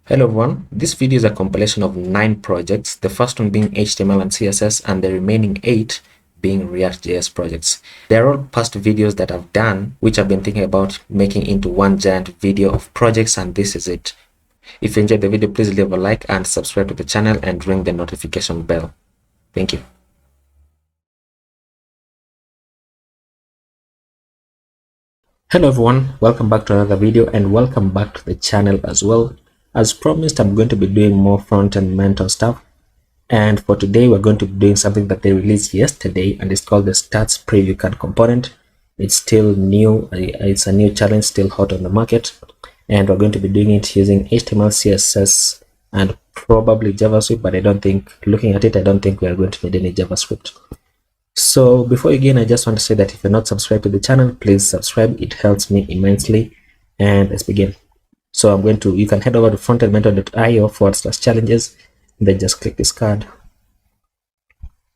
Hello everyone, this video is a compilation of 9 projects, the first one being HTML and CSS and the remaining 8 being ReactJs projects. They're all past videos that I've done which I've been thinking about making into one giant video of projects, and this is it. If you enjoyed the video, please leave a like and subscribe to the channel and ring the notification bell. Thank you. Hello everyone, welcome back to another video and welcome back to the channel as well. As promised, I'm going to be doing more front-end mentor stuff, and for today we're going to be doing something that they released yesterday, and it's called the stats preview card component. It's still new, it's a new challenge, still hot on the market, and we're going to be doing it using HTML, CSS and probably JavaScript, but I don't think, looking at it, I don't think we are going to need any JavaScript. So before you begin, I just want to say that if you're not subscribed to the channel, please subscribe. It helps me immensely. And let's begin. So you can head over to frontendmentor.io/challenges, then just click this card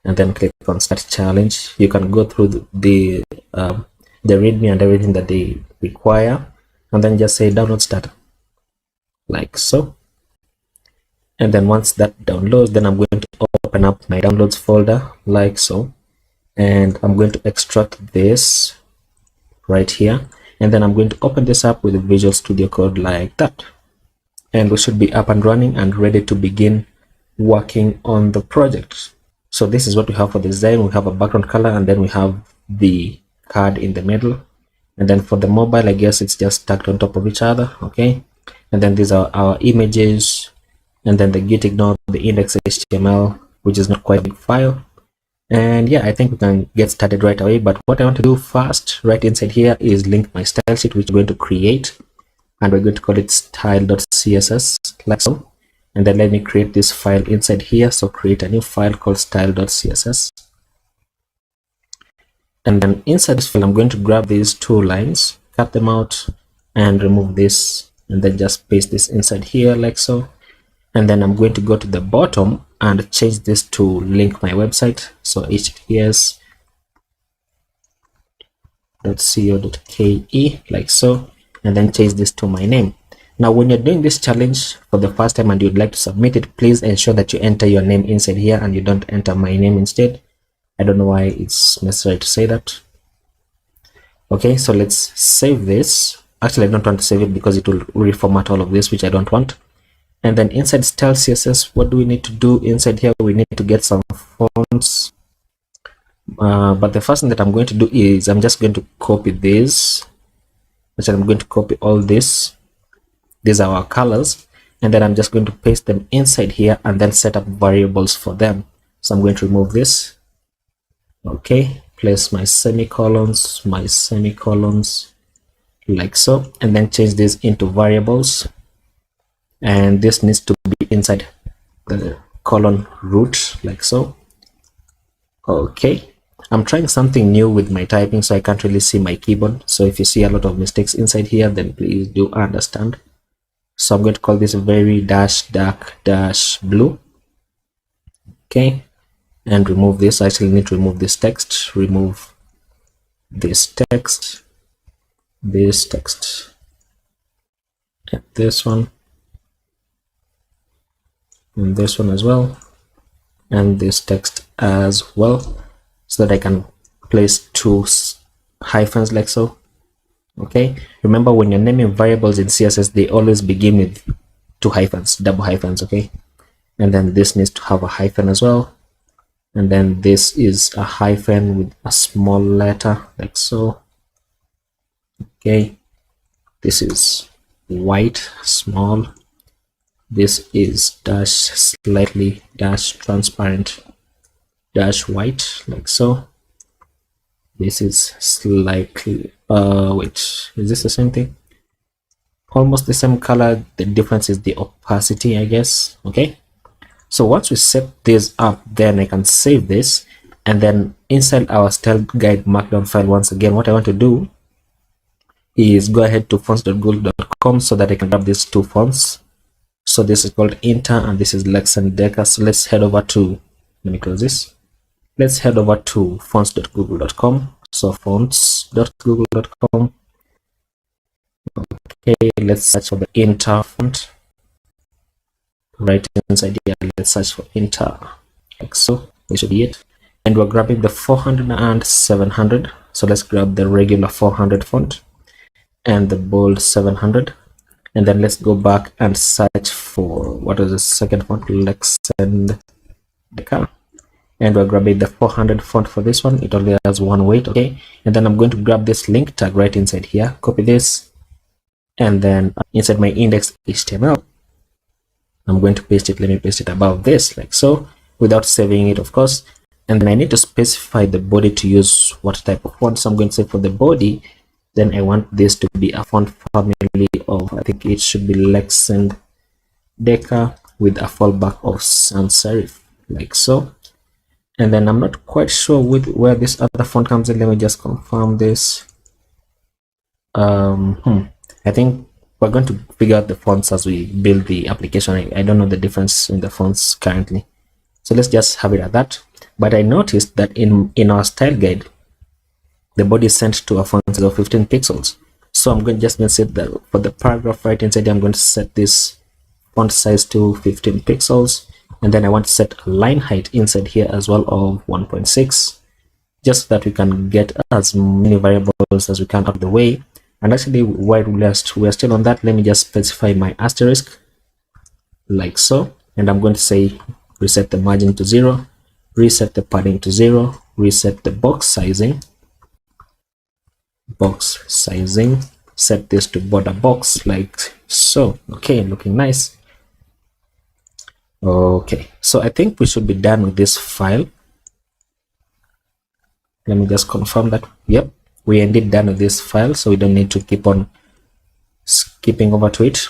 and then click on start challenge. You can go through the readme and everything that they require, and then just say download starter, like so. And then once that downloads, then I'm going to open up my downloads folder like so, and I'm going to extract this right here. And then I'm going to open this up with the Visual Studio Code like that, and we should be up and running and ready to begin working on the project. So this is what we have for the design. We have a background color, and then we have the card in the middle, and then for the mobile, I guess it's just stacked on top of each other. Okay, and then these are our images, and then the git ignore the index.html, which is not quite a big file. And yeah, I think we can get started right away. But what I want to do first right inside here is link my style sheet, which we're going to create, and we're going to call it style.css like so. And then let me create this file inside here. So create a new file called style.css, and then inside this file I'm going to grab these 2 lines, cut them out and remove this, and then just paste this inside here like so. And then I'm going to go to the bottom and change this to link my website. So https://co.ke like so, and then change this to my name. Now when you're doing this challenge for the first time and you'd like to submit it, please ensure that you enter your name inside here and you don't enter my name instead. I don't know why it's necessary to say that. Okay, so let's save this. Actually, I don't want to save it because it will reformat all of this, which I don't want. And then inside style CSS, what do we need to do inside here? We need to get some fonts. But the first thing that I'm going to do is I'm just going to copy this. Actually, I'm going to copy all this. These are our colors. And then I'm just going to paste them inside here and then set up variables for them. So I'm going to remove this. Okay, place my semicolons, like so. And then change this into variables. And this needs to be inside the colon root like so. Okay, I'm trying something new with my typing, so I can't really see my keyboard. So if you see a lot of mistakes inside here, then please do understand. So I'm going to call this very dark blue. Okay, and remove this. I actually need to remove this text, remove this text, and this one, and this one as well, and this text as well, so that I can place 2 hyphens like so. Okay, remember when you're naming variables in CSS, they always begin with 2 hyphens, double hyphens. Okay, and then this needs to have a hyphen as well, and then this is a hyphen with a small letter like so. Okay, this is white, small. This is slightly transparent white like so. This is slightly wait, is this the same thing? Almost the same color, the difference is the opacity, I guess. Okay, so once we set this up, then I can save this, and then inside our style guide markdown file, once again, what I want to do is go ahead to fonts.google.com so that I can grab these 2 fonts. So this is called Inter and this is Lex and Deca. So let's head over to, let me close this. Let's head over to fonts.google.com. So fonts.google.com. Okay, let's search for the Inter font. right inside here, let's search for Inter, like so. This should be it. And we're grabbing the 400 and 700. So let's grab the regular 400 font and the bold 700. And then let's go back and search for, what is the second font? CSS. And we're grabbing the 400 font for this one. It only has one weight, okay? And then I'm going to grab this link tag right inside here, copy this, and then inside my index HTML, I'm going to paste it. Let me paste it above this, like so, without saving it, of course. And then I need to specify the body to use what type of font. So I'm going to say for the body, then I want this to be a font family of, I think it should be Lex and Deca with a fallback of sans serif, like so. And then I'm not quite sure with where this other font comes in. Let me just confirm this. I think we're going to figure out the fonts as we build the application. I don't know the difference in the fonts currently, so let's just have it at that. But I noticed that in our style guide, the body is sent to a font size of 15 pixels. So I'm going to just set that for the paragraph right inside. I'm going to set this font size to 15 pixels, and then I want to set a line height inside here as well of 1.6, just so that we can get as many variables as we can out of the way. And actually, while we're still on that, let me just specify my asterisk, like so. And I'm going to say reset the margin to 0, reset the padding to 0, reset the box sizing, set this to border box, like so. Okay, looking nice. Okay, so I think we should be done with this file. Let me just confirm that. Yep, we indeed done with this file, so we don't need to keep on skipping over to it.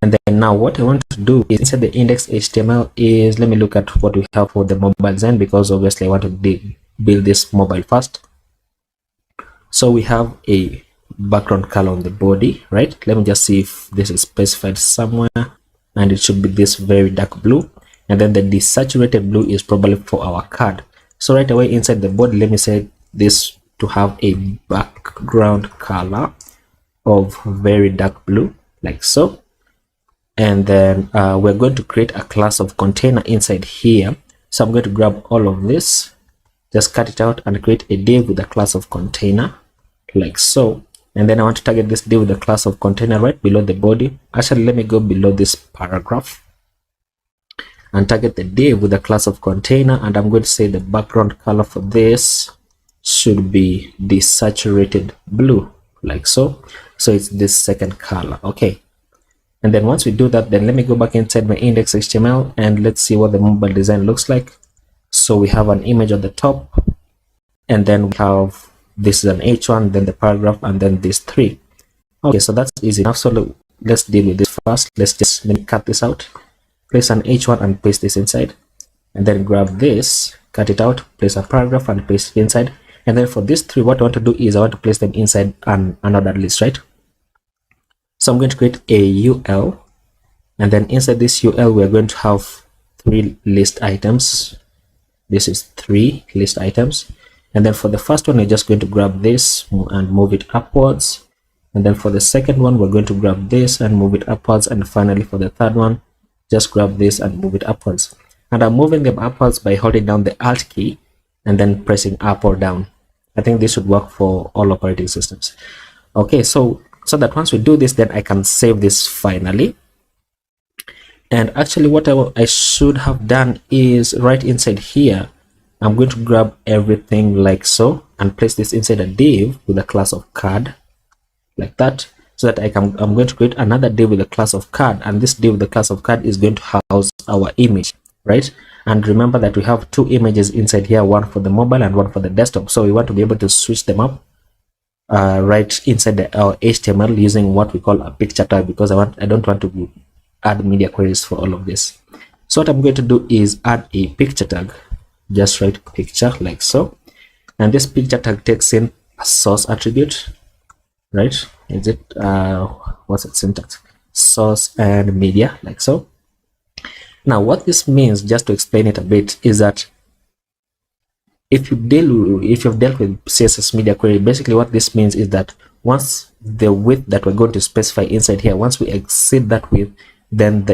And then now what I want to do is inside the index HTML is, let me look at what we have for the mobile design, because obviously I want to build this mobile first. So we have a background color on the body, right? Let me just see if this is specified somewhere, and it should be this very dark blue. And then the desaturated blue is probably for our card. So right away inside the body, let me set this to have a background color of very dark blue, like so. And then we're going to create a class of container inside here. So I'm going to grab all of this, just cut it out and create a div with a class of container, like so. And then I want to target this div with a class of container right below the body. Actually, let me go below this paragraph and target the div with a class of container. And I'm going to say the background color for this should be desaturated blue, like so. So it's this second color, okay. And then once we do that, then let me go back inside my index HTML and let's see what the mobile design looks like. So we have an image at the top, and then we have, this is an H1, then the paragraph, and then these three. Okay, so that's easy enough. So let's deal with this first. Let me cut this out, place an H1 and paste this inside, and then grab this, cut it out, place a paragraph and paste it inside. And then for these three, what I want to do is I want to place them inside another list, right? So I'm going to create a UL, and then inside this UL we're going to have 3 list items. This is 3 list items. And then for the first one, we're just going to grab this and move it upwards. And then for the second one, we're going to grab this and move it upwards. And finally for the third one, just grab this and move it upwards. And I'm moving them upwards by holding down the Alt key and then pressing up or down. I think this should work for all operating systems. Okay, so that once we do this, then I can save this finally. And actually what I should have done is right inside here, I'm going to grab everything like so and place this inside a div with a class of card, like that, so that I'm going to create another div with a class of card, and this div with the class of card is going to house our image, right? And remember that we have 2 images inside here, one for the mobile and one for the desktop. So we want to be able to switch them up right inside our HTML using what we call a picture tag, because I don't want to add media queries for all of this. So what I'm going to do is add a picture tag. Just write picture like so, and this picture tag takes in a source attribute, right? Is it what's its syntax? Source and media, like so. Now what this means, just to explain it a bit, is that if you've dealt with CSS media query, basically what this means is that once the width that we're going to specify inside here, once we exceed that width, then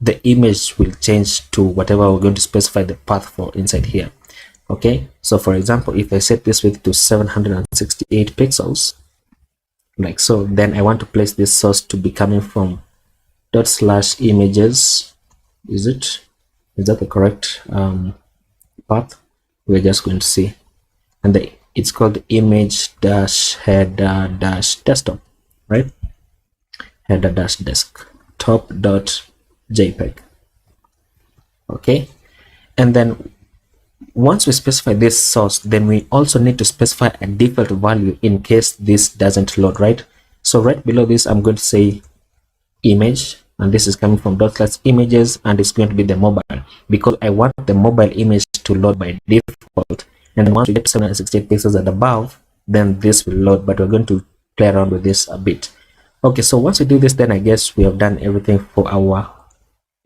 the image will change to whatever we're going to specify the path for inside here. Okay, so for example, if I set this width to 768 pixels, like so, then I want to place this source to be coming from /images. Is that the correct path? We're just going to see, and it's called image dash header dash desktop, right? Header dash desktop dot jpeg. Okay, and then once we specify this source, then we also need to specify a default value in case this doesn't load, right? So right below this, I'm going to say image, and this is coming from /images, and it's going to be the mobile, because I want the mobile image to load by default. And then once we get 768 pixels and above, then this will load, but we're going to play around with this a bit. Okay, so once we do this, then I guess we have done everything for our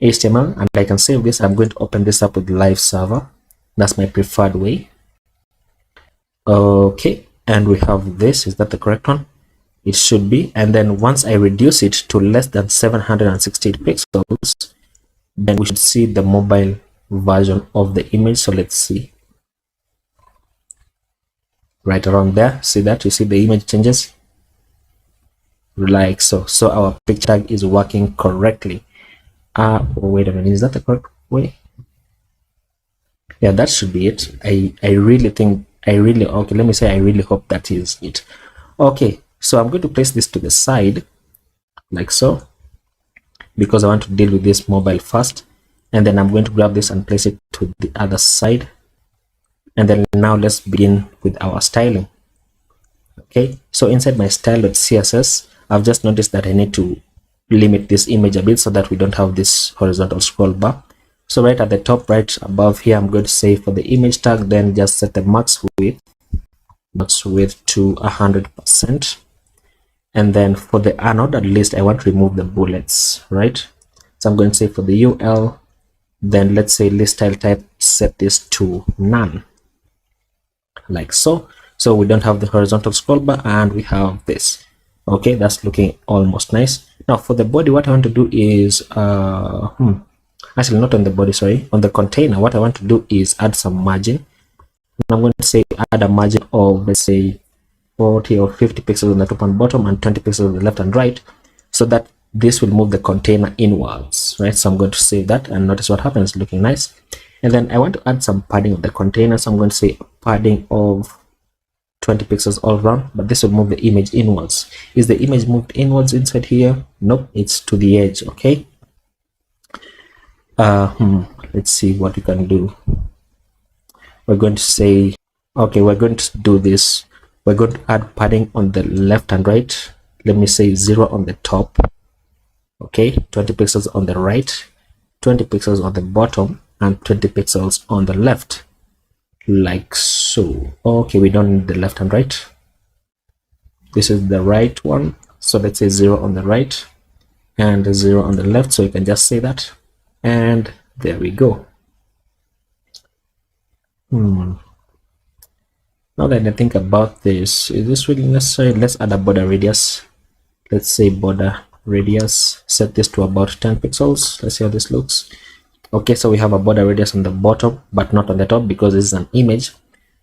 HTML, and I can save this. I'm going to open this up with live server. That's my preferred way. Okay, and we have this. Is that the correct one? It should be. And then once I reduce it to less than 768 pixels, then we should see the mobile version of the image. So let's see. Right around there, see that? You see the image changes like so. So our picture tag is working correctly. Wait a minute, is that the correct way? Yeah, that should be it. I really hope that is it. Okay, so I'm going to place this to the side like so, because I want to deal with this mobile first, and then I'm going to grab this and place it to the other side. And then now let's begin with our styling. Okay, so inside my style.css, I've just noticed that I need to limit this image a bit so that we don't have this horizontal scroll bar. So right at the top right above here, I'm going to say for the image tag, then just set the max width to 100%. And then for the unordered list, I want to remove the bullets, right? So I'm going to say for the UL, then let's say list style type, set this to none, like so. So we don't have the horizontal scroll bar, and we have this. Okay, that's looking almost nice. Now for the body, what I want to do is actually not on the body, sorry, on the container, what I want to do is add some margin. I'm going to say add a margin of, let's say, 40 or 50 pixels on the top and bottom, and 20 pixels on the left and right, so that this will move the container inwards, right? So I'm going to save that, and notice what happens, looking nice. And then I want to add some padding of the container, so I'm going to say padding of 20 pixels all around, but this will move the image inwards. Is the image moved inwards inside here? Nope, it's to the edge. Okay, let's see what we can do. We're going to say, okay, we're going to do this. We're going to add padding on the left and right. Let me say 0 on the top. Okay, 20 pixels on the right, 20 pixels on the bottom, and 20 pixels on the left, like so. Okay, we don't need the left and right. This is the right one, so let's say 0 on the right and 0 on the left, so you can just say that, and there we go. Now that I think about this, is this really necessary? Let's add a border radius. Let's say border radius, set this to about 10 pixels. Let's see how this looks. Okay, so we have a border radius on the bottom but not on the top because this is an image.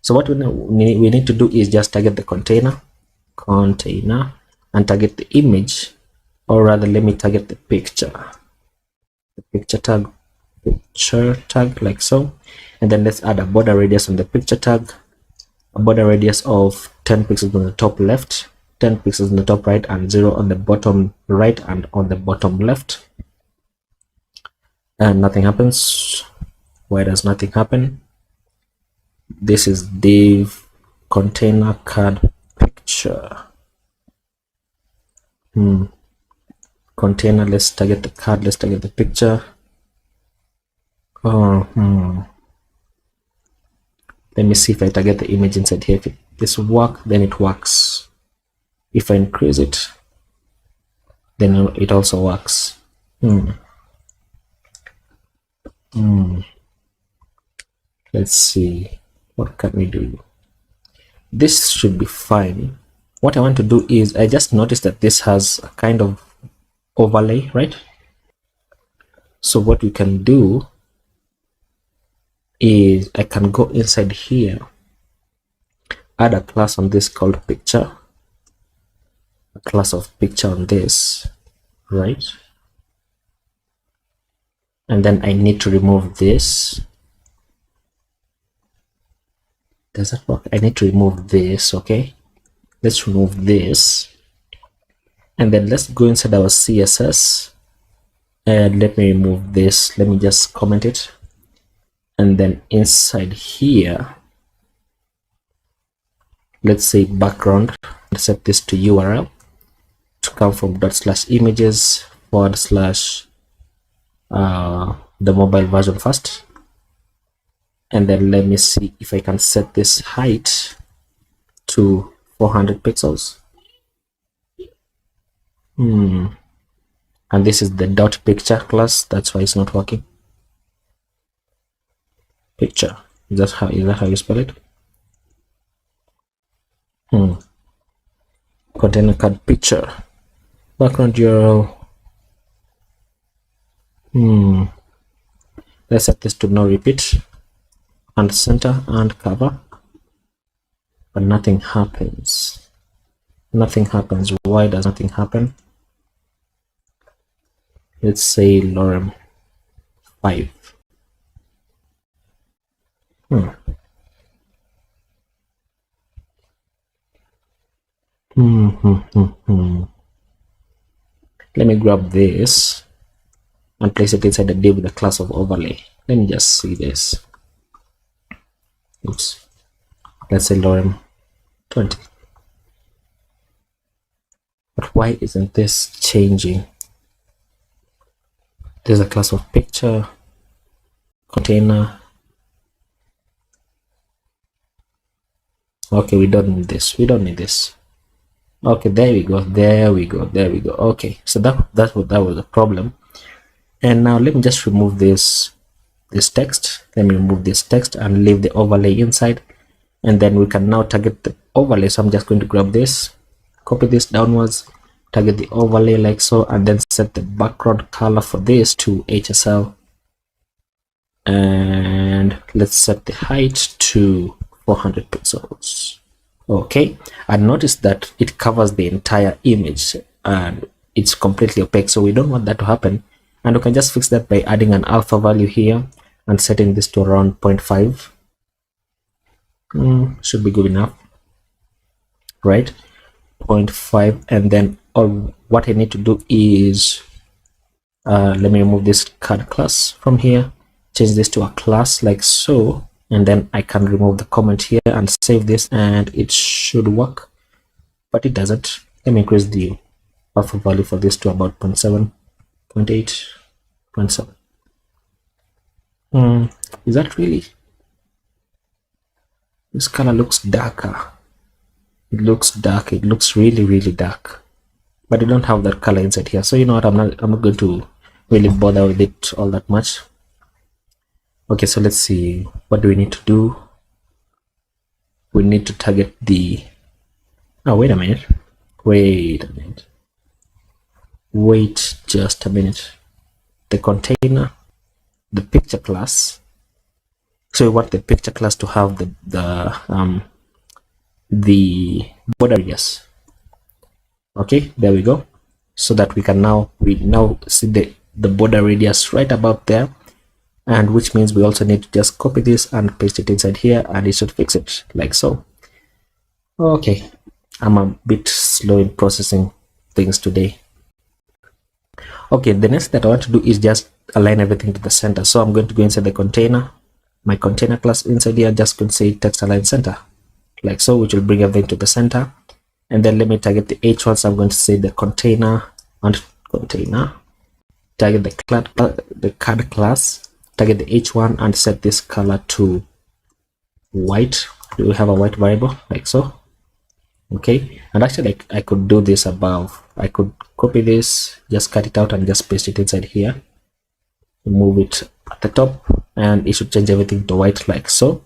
So what we need to do is just target the container and target the image, or rather let me target the picture tag, like so. And then let's add a border radius on the picture tag, a border radius of 10 pixels on the top left, 10 pixels on the top right, and 0 on the bottom right and on the bottom left. And nothing happens. Why does nothing happen? This is div container card picture. Container, let's target the card, let's target the picture. Let me see if I target the image inside here. If this works, then it works. If I increase it, then it also works. Let's see, what can we do? This should be fine. What I want to do is, I just noticed that this has a kind of overlay, right? So what we can do is I can go inside here, add a class on this called picture, a class of picture on this, right? And then I need to remove this. Does that work? I need to remove this. Okay, let's remove this, and then let's go inside our CSS and let me remove this. Let me just comment it, and then inside here, let's say background, set this to URL to come from /images / the mobile version first, and then let me see if I can set this height to 400 pixels. And this is the dot picture class, that's why it's not working. Picture, is that how you spell it? Container card picture, background URL. Let's set this to no repeat, and center and cover, but nothing happens. Nothing happens. Why does nothing happen? Let's say lorem 5. Let me grab this and place it inside the div with the class of overlay. Let me just see this. Oops. Let's say lorem 20. But why isn't this changing? There's a class of picture, container. Okay, we don't need this. We don't need this. Okay, there we go. There we go. There we go. Okay, so that was the problem. And now let me just remove this text. Let me remove this text and leave the overlay inside, and then we can now target the overlay. So I'm just going to grab this, copy this downwards, target the overlay like so, and then set the background color for this to HSL, and let's set the height to 400 pixels. Okay, and notice that it covers the entire image and it's completely opaque, so we don't want that to happen. And we can just fix that by adding an alpha value here and setting this to around 0.5. Should be good enough, right? 0.5. And then what I need to do is let me remove this card class from here, change this to a class like so, and then I can remove the comment here and save this, and it should work, but it doesn't. Let me increase the alpha value for this to about 0.7, 0.8, 0.7. Is that really? This color looks darker. It looks dark. It looks really dark, but I don't have that color inside here. So you know what? I'm not going to really bother with it all that much. Okay, so let's see, what do we need to do? We need to target the wait just a minute. The container, the picture class. So we want the picture class to have the border radius. Okay, there we go. So that we now see the border radius right about there, and which means we also need to just copy this and paste it inside here, and it should fix it like so. Okay, I'm a bit slow in processing things today. Okay, the next that I want to do is just align everything to the center. So I'm going to go inside the container, my container class inside here, just going to say text align center like so, which will bring everything to the center. And then let me target the H1. So I'm going to say the container and container, target the card class, target the H1, and set this color to white. Do we have a white variable like so? Okay, and actually I could do this above. I could copy this, just cut it out and just paste it inside here, move it at the top, and it should change everything to white like so.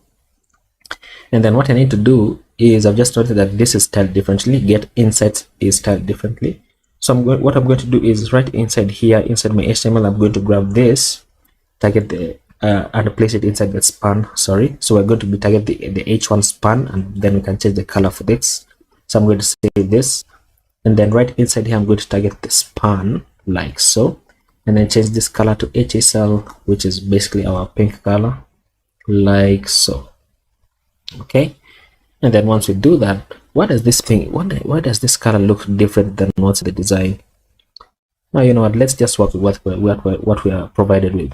And then what I need to do is, I've just noted that this is styled differently, get insights is styled differently. So what I'm going to do is right inside here, inside my HTML, I'm going to grab this, target the and place it inside the span. Sorry, so we're going to be target the h1 span, and then we can change the color for this. So I'm going to save this, and then right inside here I'm going to target the span like so, and then change this color to HSL, which is basically our pink color, like so. Okay, and then once we do that, what does this thing, why does this color look different than what's the design? Now, you know what, let's just work with what we are provided with.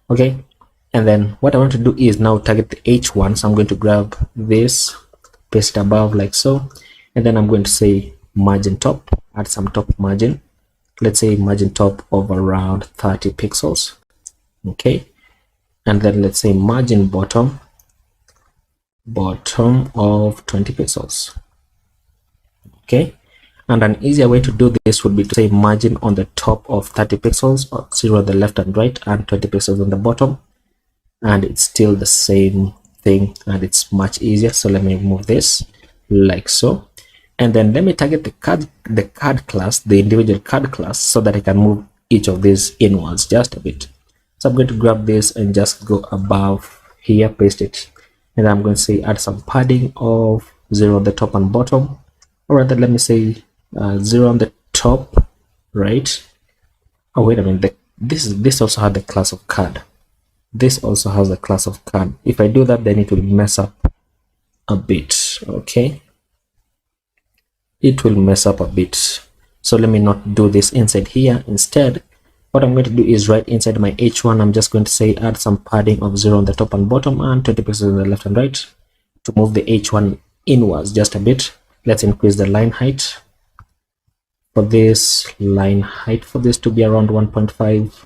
Okay, and then what I want to do is now target the h1. So I'm going to grab this, paste it above like so, and then I'm going to say margin top, add some top margin. Let's say margin top of around 30 pixels. Okay, and then let's say margin bottom of 20 pixels. Okay, and an easier way to do this would be to say margin on the top of 30 pixels, or 0 on the left and right, and 20 pixels on the bottom, and it's still the same thing, and it's much easier. So let me remove this like so, and then let me target the card class, the individual card class, so that I can move each of these inwards just a bit. So I'm going to grab this and just go above here, paste it, and I'm going to say add some padding of 0 on the top and bottom, or rather let me say 0 on the top, right? Oh wait a minute, this also has the class of card. This also has a class of card. If I do that, then it will mess up a bit. Okay, it will mess up a bit. So let me not do this inside here. Instead, what I'm going to do is right inside my h1, I'm just going to say add some padding of 0 on the top and bottom, and 20 pixels on the left and right to move the h1 inwards just a bit. Let's increase the line height for this, to be around 1.5.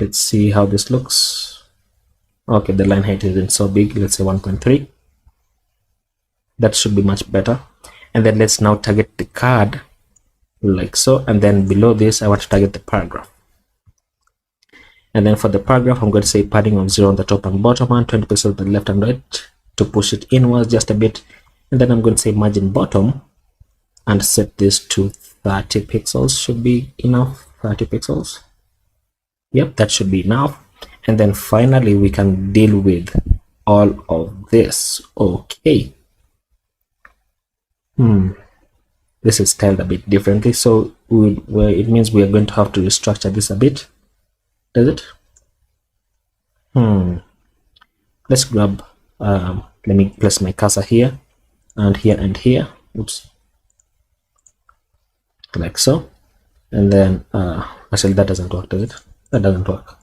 Let's see how this looks. Okay, the line height isn't so big. Let's say 1.3. That should be much better. And then let's now target the card like so, and then below this I want to target the paragraph. And then for the paragraph, I'm going to say padding of 0 on the top and bottom, and 20 pixels on the left and right to push it inwards just a bit. And then I'm going to say margin bottom and set this to 30 pixels. Should be enough. 30 pixels. Yep, that should be enough. And then finally we can deal with all of this. Okay, this is styled a bit differently, so it means we are going to have to restructure this a bit. Does it? Let's grab let me place my cursor here and here and here. Oops, like so. And then actually that doesn't work, does it? That doesn't work.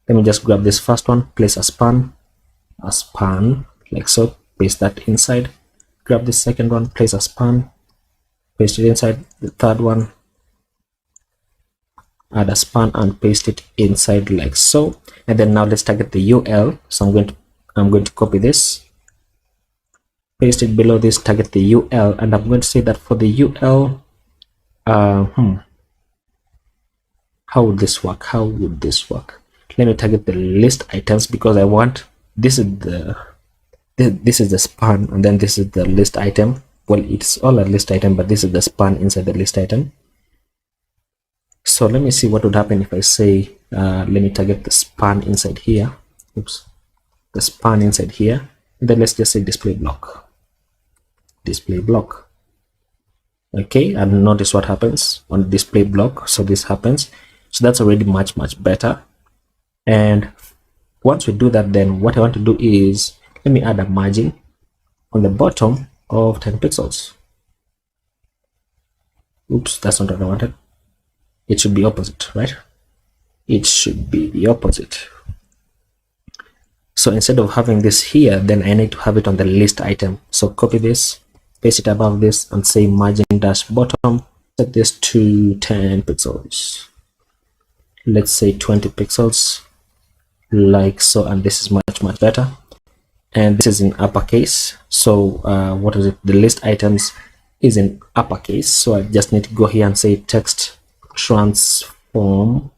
Let me just grab this first one, place a span like so, paste that inside. Grab this second one, place a span, paste it inside. The third one, add a span and paste it inside like so. And then now let's target the UL. So I'm going to copy this, paste it below this, target the UL, and I'm going to say that for the UL, how would this work? Let me target the list items, because I want this is the span, and then this is the list item. Well, it's all a list item, but this is the span inside the list item. So let me see what would happen if I say let me target the span inside here. Oops, the span inside here, and then let's just say display block. Okay, and notice what happens on display block. So this happens. So that's already much better. And once we do that, then what I want to do is let me add a margin on the bottom of 10 pixels. Oops, that's not what I wanted. It should be opposite, right? It should be the opposite. So instead of having this here, then I need to have it on the list item. So copy this, paste it above this, and say margin dash bottom. Set this to 10 pixels. Let's say 20 pixels like so, and this is much better. And this is in uppercase. So what is it? The list items is in uppercase. So I just need to go here and say text transform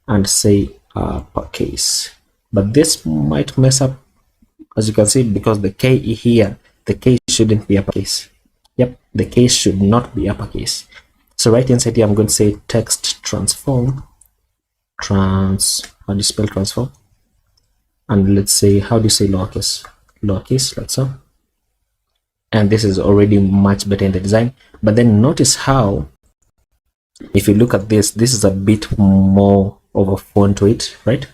and say uppercase. But this might mess up, as you can see, because the K here, the K shouldn't be uppercase. Yep, the K should not be uppercase. So right inside here, I'm going to say text transform, how do you spell transform? And let's say, how do you say lowercase? Lowercase, like so. And this is already much better in the design. But then notice how, if you look at this, this is a bit more of a font weight, right?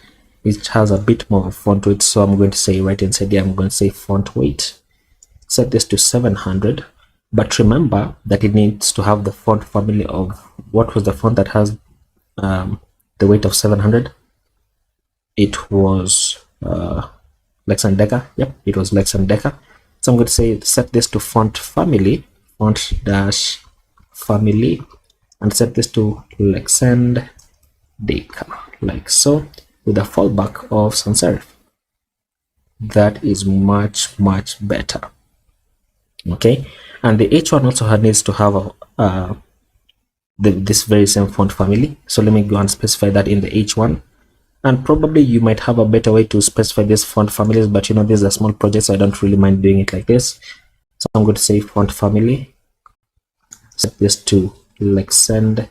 It has a bit more of a font weight. So I'm going to say right inside here, I'm going to say font weight. Set this to 700. But remember that it needs to have the font family of, what was the font that has the weight of 700? It was Lexandeka. Yep, it was Lexandeka. So I'm going to say set this to font family, font dash family, and set this to Lexandeka, like so, with a fallback of sans serif. That is much better. Okay, and the H1 also needs to have this very same font family. So let me go and specify that in the H1. And probably you might have a better way to specify these font families, but you know, this is a small project, so I don't really mind doing it like this. So I'm going to say font family, set this to Lexandeka,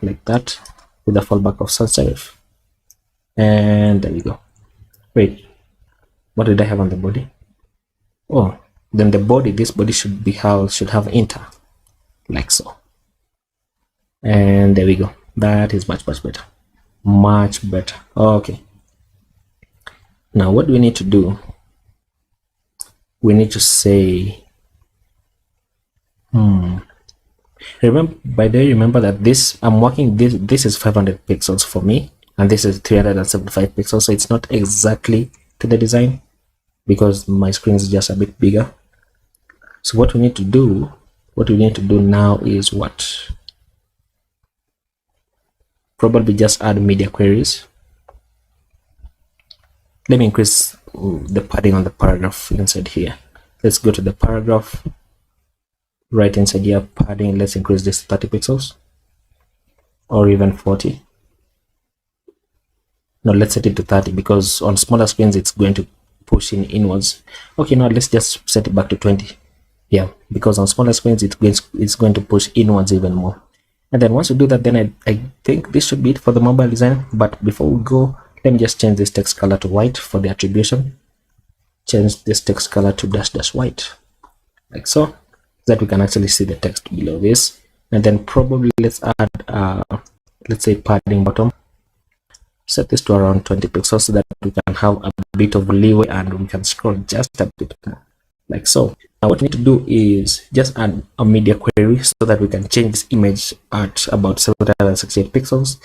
like that, with a fallback of sans serif. And there we go. Wait, what did I have on the body? Oh, then the body, this body should have enter, like so. And there we go. That is much better. Much better. Okay, now what do we need to do? We need to say remember that this, I'm working this is 500 pixels for me, and this is 375 pixels, so it's not exactly to the design because my screen is just a bit bigger. So what we need to do now is what? Probably just add media queries. Let me increase the padding on the paragraph inside here. Let's go to the paragraph. Right inside here, padding, let's increase this to 30 pixels or even 40. No, let's set it to 30 because on smaller screens it's going to push inwards. Okay, now let's just set it back to 20. Yeah, because on smaller screens it's going to push inwards even more. And then once you do that, then I think this should be it for the mobile design. But before we go, let me just change this text color to white for the attribution. Change this text color to dash white, like so, that we can actually see the text below this. And then probably let's add let's say padding bottom. Set this to around 20 pixels so that we can have a bit of leeway and we can scroll just a bit more, like so. Now what we need to do is just add a media query so that we can change this image at about 768 pixels,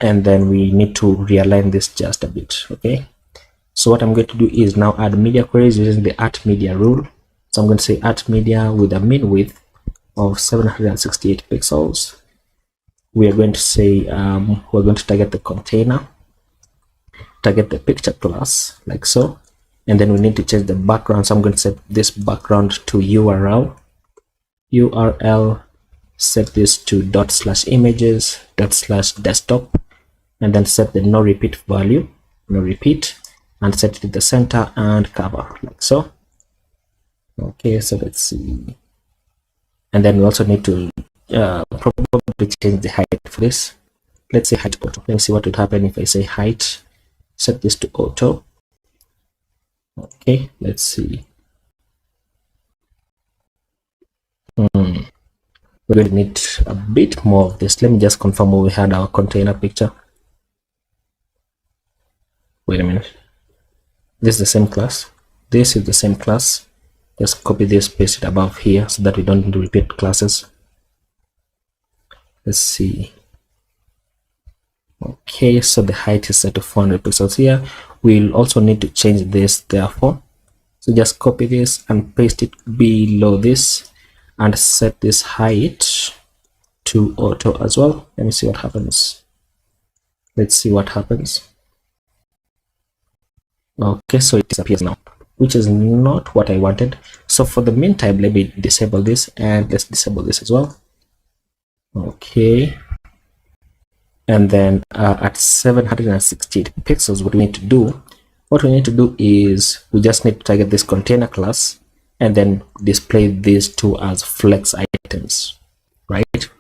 and then we need to realign this just a bit. Okay, so what I'm going to do is now add media queries using the @media rule. So I'm going to say @media with a min width of 768 pixels. We are going to say we're going to target the container, target the picture class, like so. And then we need to change the background. So I'm going to set this background to URL, set this to /images /desktop, and then set the no repeat value, no repeat, and set it to the center and cover, like so. Okay, so let's see. And then we also need to probably change the height for this. Let's say height auto. Let me see what would happen if I say height, set this to auto. Okay, let's see. We're going to need a bit more of this. Let me just confirm where we had our container picture. Wait a minute. This is the same class. This is the same class. Just copy this, paste it above here so that we don't need to repeat classes. Let's see. Okay, so the height is set to 400 pixels here. We'll also need to change this therefore. So just copy this and paste it below this and set this height to auto as well. Let me see what happens. Let's see what happens. Okay, so it disappears now, which is not what I wanted. So for the meantime, let me disable this and let's disable this as well. Okay. And then at 768 pixels, what we need to do is we just need to target this container class and then display these two as flex items. right?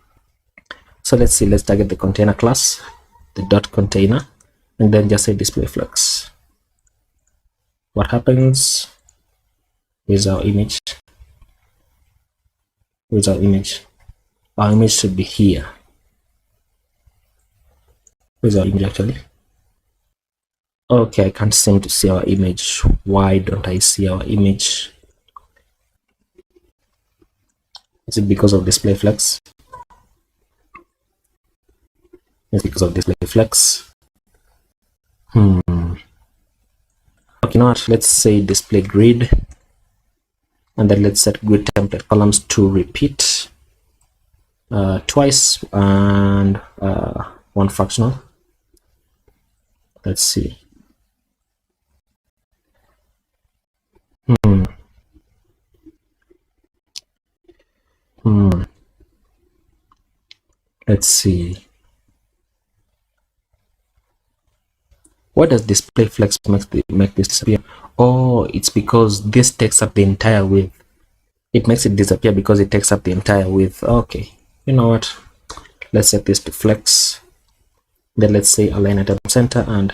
So let's see, let's target the container class, the dot container, and then just say display flex. What happens is our image. Here's our image. Our image should be here. Where's our image actually? Okay, I can't seem to see our image. Why don't I see our image? Is it because of display flex? It's because of display flex. Okay, you know what? Let's say display grid, and then let's set grid template columns to repeat twice and one fractional. Let's see. Let's see. Why does display flex make this disappear? Oh, it's because this takes up the entire width. It makes it disappear because it takes up the entire width. Okay, you know what? Let's set this to flex. Then let's say align item center and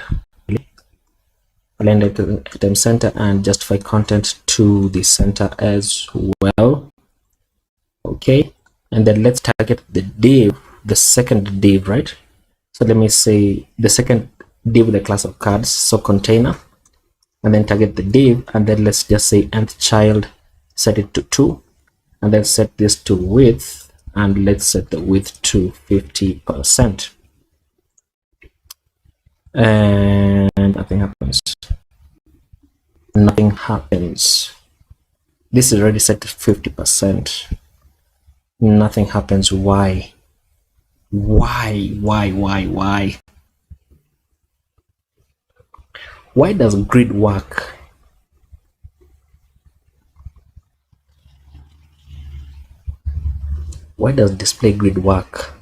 align item center and justify content to the center as well. Okay, and then let's target the div, the second div, right? So let me say the second div with the class of cards, so container, and then target the div, and then let's just say nth child, set it to 2, and then set this to width, and let's set the width to 50%. And nothing happens. Nothing happens. This is already set to 50%. Nothing happens. Why? Why? Why does grid work? Why does display grid work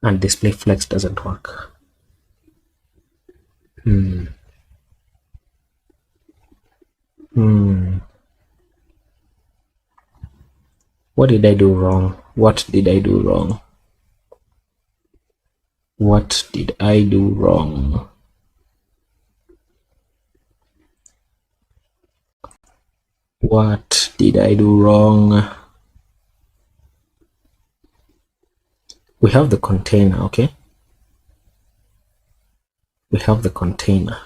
and display flex doesn't work? What did I do wrong? What did I do wrong? What did I do wrong? What did I do wrong? We have the container, okay? We have the container.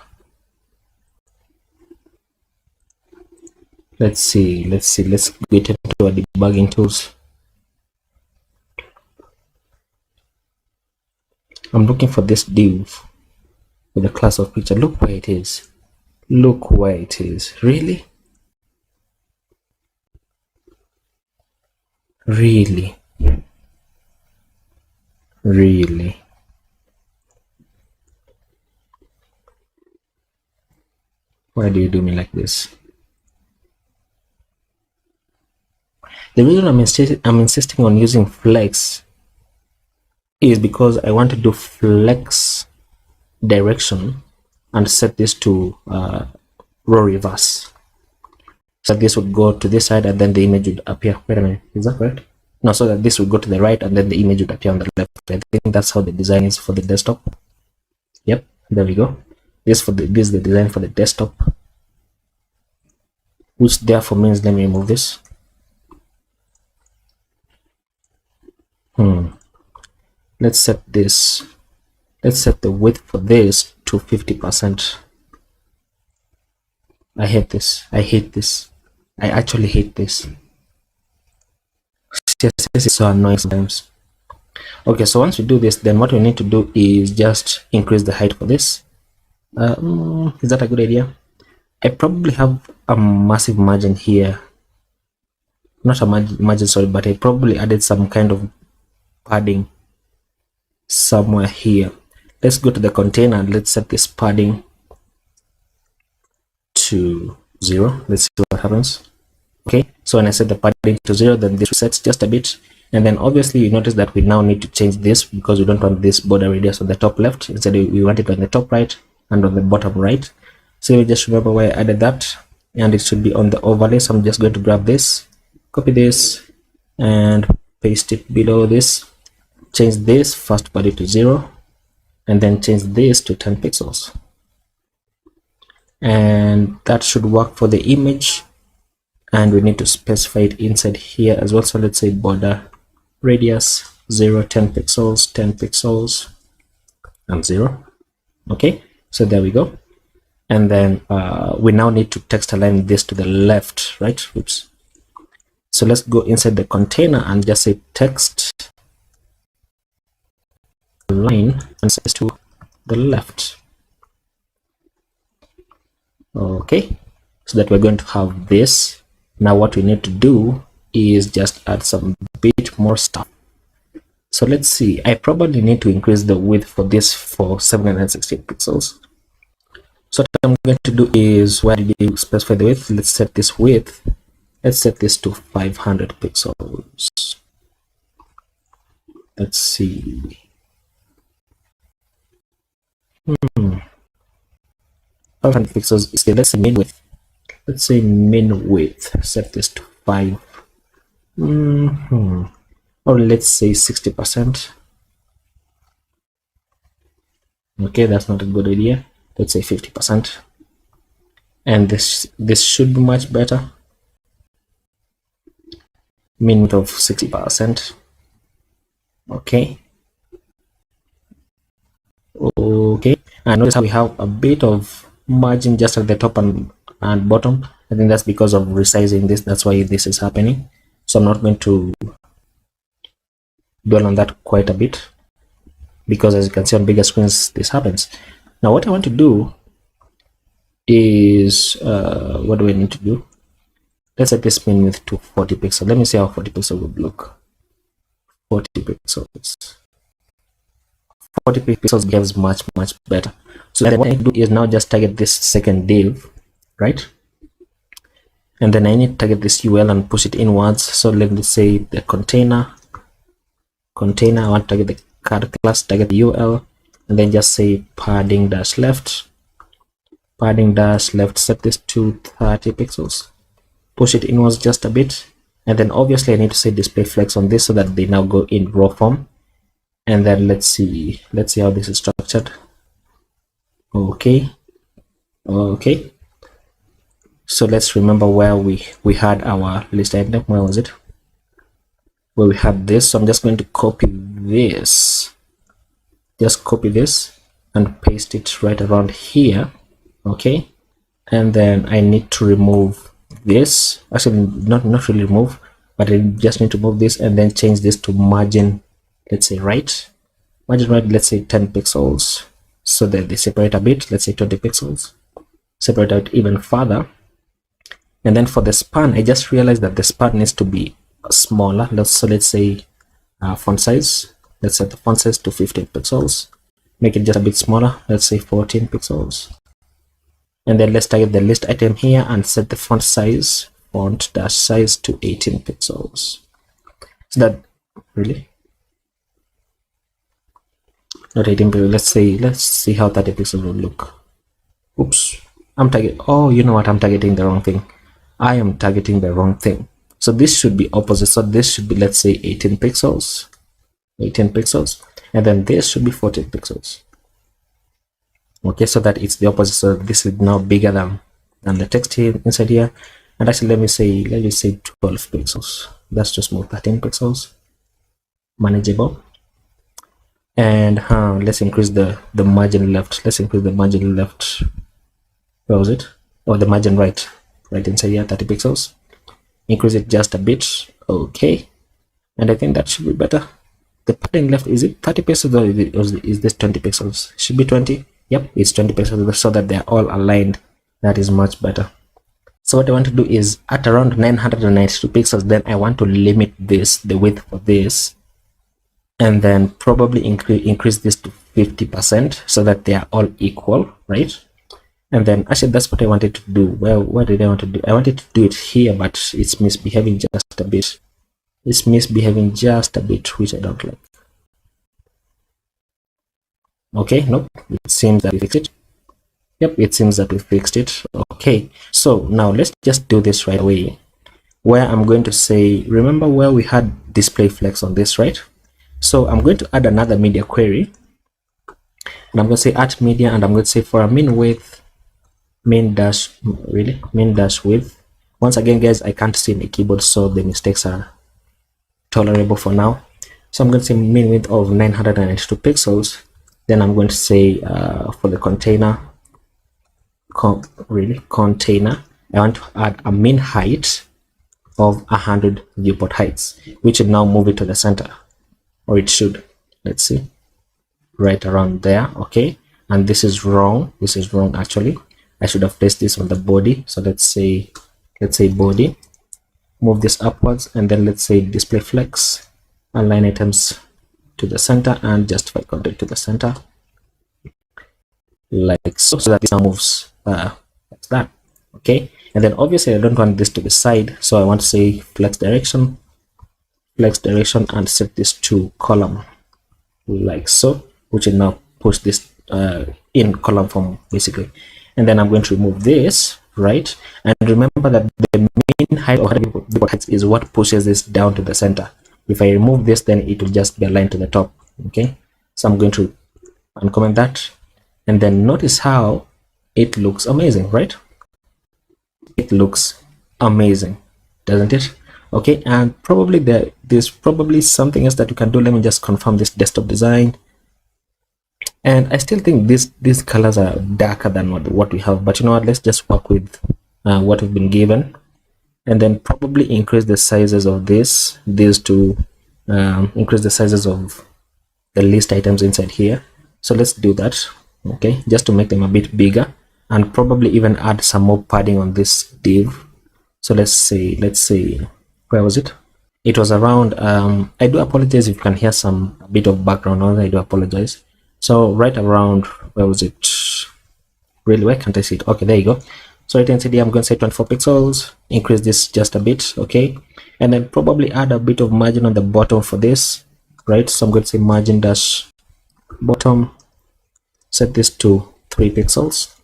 Let's see, let's get into our debugging tools. I'm looking for this div with the class of picture. Look where it is. Look where it is. Really? Really? Really? Why do you do me like this? The reason I'm insisting on using flex is because I want to do flex direction and set this to row reverse. So this would go to this side and then the image would appear. Wait a minute, is that correct? No, so that this would go to the right and then the image would appear on the left. I think that's how the design is for the desktop. Yep, there we go. This is the design for the desktop, which therefore means, let me remove this. Let's set this. Let's set the width for this to 50%. I hate this. I hate this. I actually hate this. CSS is so annoying sometimes. Okay, so once we do this, then what we need to do is just increase the height for this. Is that a good idea? I probably have a massive margin here. Not a margin, sorry, but I probably added some kind of padding somewhere here. Let's go to the container and let's set this padding to 0. Let's see what happens. Okay, so when I set the padding to 0, then this resets just a bit, and then obviously you notice that we now need to change this because we don't want this border radius on the top left. Instead we want it on the top right and on the bottom right. So you just remember where I added that, and it should be on the overlay. So I'm just going to grab this, copy this, and paste it below this, change this first value to 0, and then change this to 10 pixels. And that should work for the image. And we need to specify it inside here as well. So let's say border radius 0, 10 pixels, 10 pixels, and 0. Okay, so there we go. And then we now need to text align this to the left, right? Oops. So let's go inside the container and just say text align and set to the left. Okay, so that we're going to have this. Now what we need to do is just add some bit more stuff. So let's see, I probably need to increase the width for this for 716 pixels. So what I'm going to do is, where did you specify the width? Let's set this width. Let's set this to 500 pixels. Let's see. 500 pixels is the, let's say, min width. Let's say min width. Set this to 5. Or let's say 60%. Okay, that's not a good idea. Let's say 50%. And this should be much better. Min width of 60%. Okay. Okay. And notice how we have a bit of margin just at the top and bottom. I think that's because of resizing this. That's why this is happening. So I'm not going to dwell on that quite a bit, because as you can see on bigger screens this happens. Now what I want to do is what do I need to do? Let's set this min width to 40 pixels. Let me see how 40 pixels would look. 40 pixels. 40 pixels behaves much better. So then what I need to do is now just target this second div, right? And then I need to target this UL and push it inwards. So let me say the container. I want to target the card class, target the UL, and then just say padding dash left. Padding dash left, set this to 30 pixels. Push it inwards just a bit. And then obviously I need to say display flex on this so that they now go in raw form. And then let's see how this is structured. Okay. So let's remember where we had our list item. Where was it? Where we had this. So I'm just going to copy this. Just copy this and paste it right around here. Okay. And then I need to remove this. Actually, not really remove, but I just need to move this and then change this to margin. Let's say right. Margin right. Let's say 10 pixels. So that they separate a bit. Let's say 20 pixels. Separate out even further. And then for the span, I just realized that the span needs to be smaller. So let's say font size. Let's set the font size to 15 pixels. Make it just a bit smaller. Let's say 14 pixels. And then let's target the list item here and set the font size, font dash size, to 18 pixels. So that really not 18 pixels. Let's see how 30 pixels will look. Oops, I'm targeting. Oh, you know what? I'm targeting the wrong thing. I am targeting the wrong thing. So this should be opposite. So this should be, let's say, 18 pixels. 18 pixels. And then this should be 14 pixels. Okay, so that it's the opposite. So this is now bigger than the text here inside here. And actually, let me say 12 pixels. That's too small. 13 pixels. Manageable. And let's increase the margin left. Let's increase the margin left. Where was it? Oh, the margin right inside here, 30 pixels. Increase it just a bit. Okay, and I think that should be better. The padding left, is it 30 pixels or is this 20 pixels? Should be 20. Yep, it's 20 pixels, so that they're all aligned. That is much better. So what I want to do is at around 992 pixels, then I want to limit the width for this, and then probably increase this to 50% so that they are all equal, right? And then actually that's what I wanted to do. Well, what did I want to do? I wanted to do it here, but it's misbehaving just a bit. It's misbehaving just a bit, which I don't like. Okay, nope, it seems that we fixed it. Yep, it seems that we fixed it. Okay, so now let's just do this right away. where I'm going to say, remember where we had display flex on this, right? So I'm going to add another media query, and I'm going to say add media, and I'm going to say for a min width, min dash width. Once again, guys, I can't see my keyboard, so the mistakes are tolerable for now. So I'm going to say min width of 992 pixels. Then I'm going to say for the container, container, I want to add a min height of 100 viewport heights, which should now move it to the center, or it should. Let's see, right around there. Okay, and this is wrong. This is wrong actually. I should have placed this on the body. So let's say body, move this upwards, and then let's say display flex, align items to the center, and justify content to the center, like so, so that this now moves like that. Okay, and then obviously I don't want this to the side, so I want to say flex direction, and set this to column, like so, which will now push this in column form basically. And then I'm going to remove this, right? And remember that the mean height of the height is what pushes this down to the center. If I remove this, then it will just be aligned to the top. Okay, so I'm going to uncomment that, and then notice how it looks amazing, right? It looks amazing, doesn't it? Okay, and probably there's probably something else that you can do. Let me just confirm this desktop design. And I still think these colors are darker than what we have, but you know what, let's just work with what we've been given, and then probably increase the sizes of these to increase the sizes of the list items inside here. So let's do that, okay, just to make them a bit bigger, and probably even add some more padding on this div. So let's say where was it? It was around I do apologize if you can hear a bit of background noise. I do apologize. So right around, where was it? Really, why can't I see it? Okay, there you go. So right inside here, I'm going to say 24 pixels, increase this just a bit, okay, and then probably add a bit of margin on the bottom for this, right? So I'm going to say margin dash bottom, set this to 3 pixels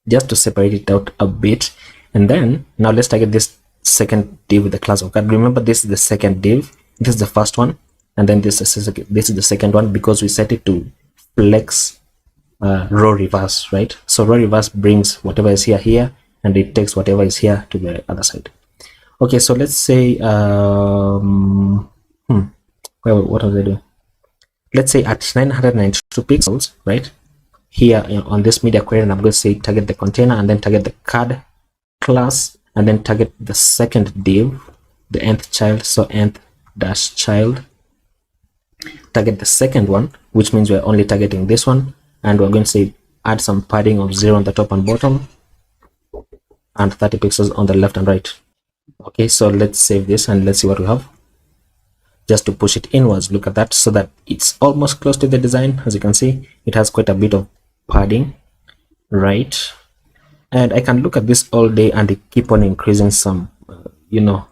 just to separate it out a bit. And then now let's target this second div with the class of card. Remember, this is the second div, this is the first one, and then this is the second one, because we set it to flex row reverse, right? So row reverse brings whatever is here, and it takes whatever is here to the other side. Okay, so let's say well, what was I doing? Let's say at 992 pixels, right here on this media query, and I'm going to say target the container, and then target the card class, and then target the second div, the nth child. So nth dash child, target the second one, which means we're only targeting this one, and we're going to say add some padding of 0 on the top and bottom, and 30 pixels on the left and right. Okay, so let's save this and let's see what we have. Just to push it inwards, look at that, so that it's almost close to the design. As you can see, it has quite a bit of padding, right? And I can look at this all day and keep on increasing some, you know,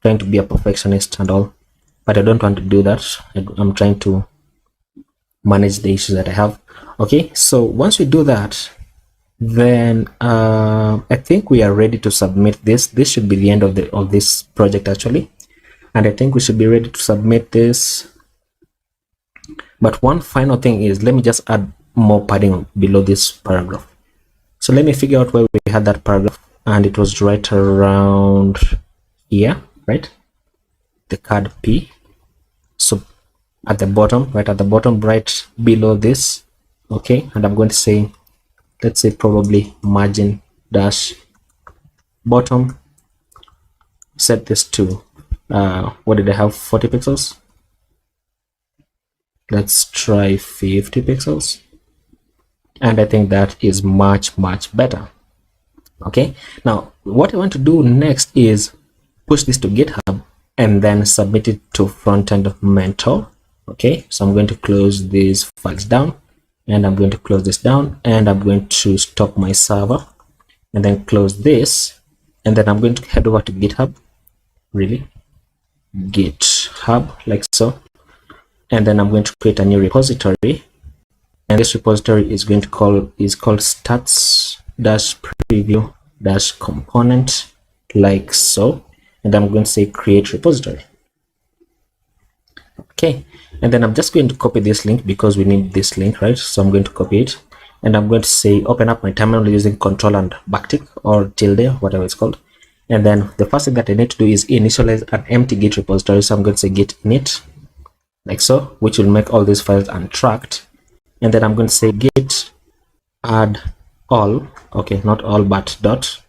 trying to be a perfectionist and all, but I don't want to do that. I'm trying to manage the issues that I have. Okay, so once we do that, then I think we are ready to submit this. This should be the end of this project actually, and I think we should be ready to submit this. But one final thing is, let me just add more padding below this paragraph. So let me figure out where we had that paragraph, and it was right around here, right? The card P. So at the bottom, right at the bottom, right below this, okay, and I'm going to say, let's say probably margin dash bottom, set this to what did I have, 40 pixels. Let's try 50 pixels, and I think that is much better. Okay, now what I want to do next is push this to GitHub and then submit it to Frontend Mentor. Okay, so I'm going to close these files down, and I'm going to close this down, and I'm going to stop my server, and then close this, and then I'm going to head over to GitHub, really GitHub, like so, and then I'm going to create a new repository, and this repository is going to called stats-preview-component, like so, and I'm going to say create repository. Okay, and then I'm just going to copy this link because we need this link, right? So I'm going to copy it, and I'm going to say open up my terminal using control and backtick or tilde, whatever it's called. And then the first thing that I need to do is initialize an empty git repository. So I'm going to say git init, like so, which will make all these files untracked. And then I'm going to say git add all, okay, not all but dot,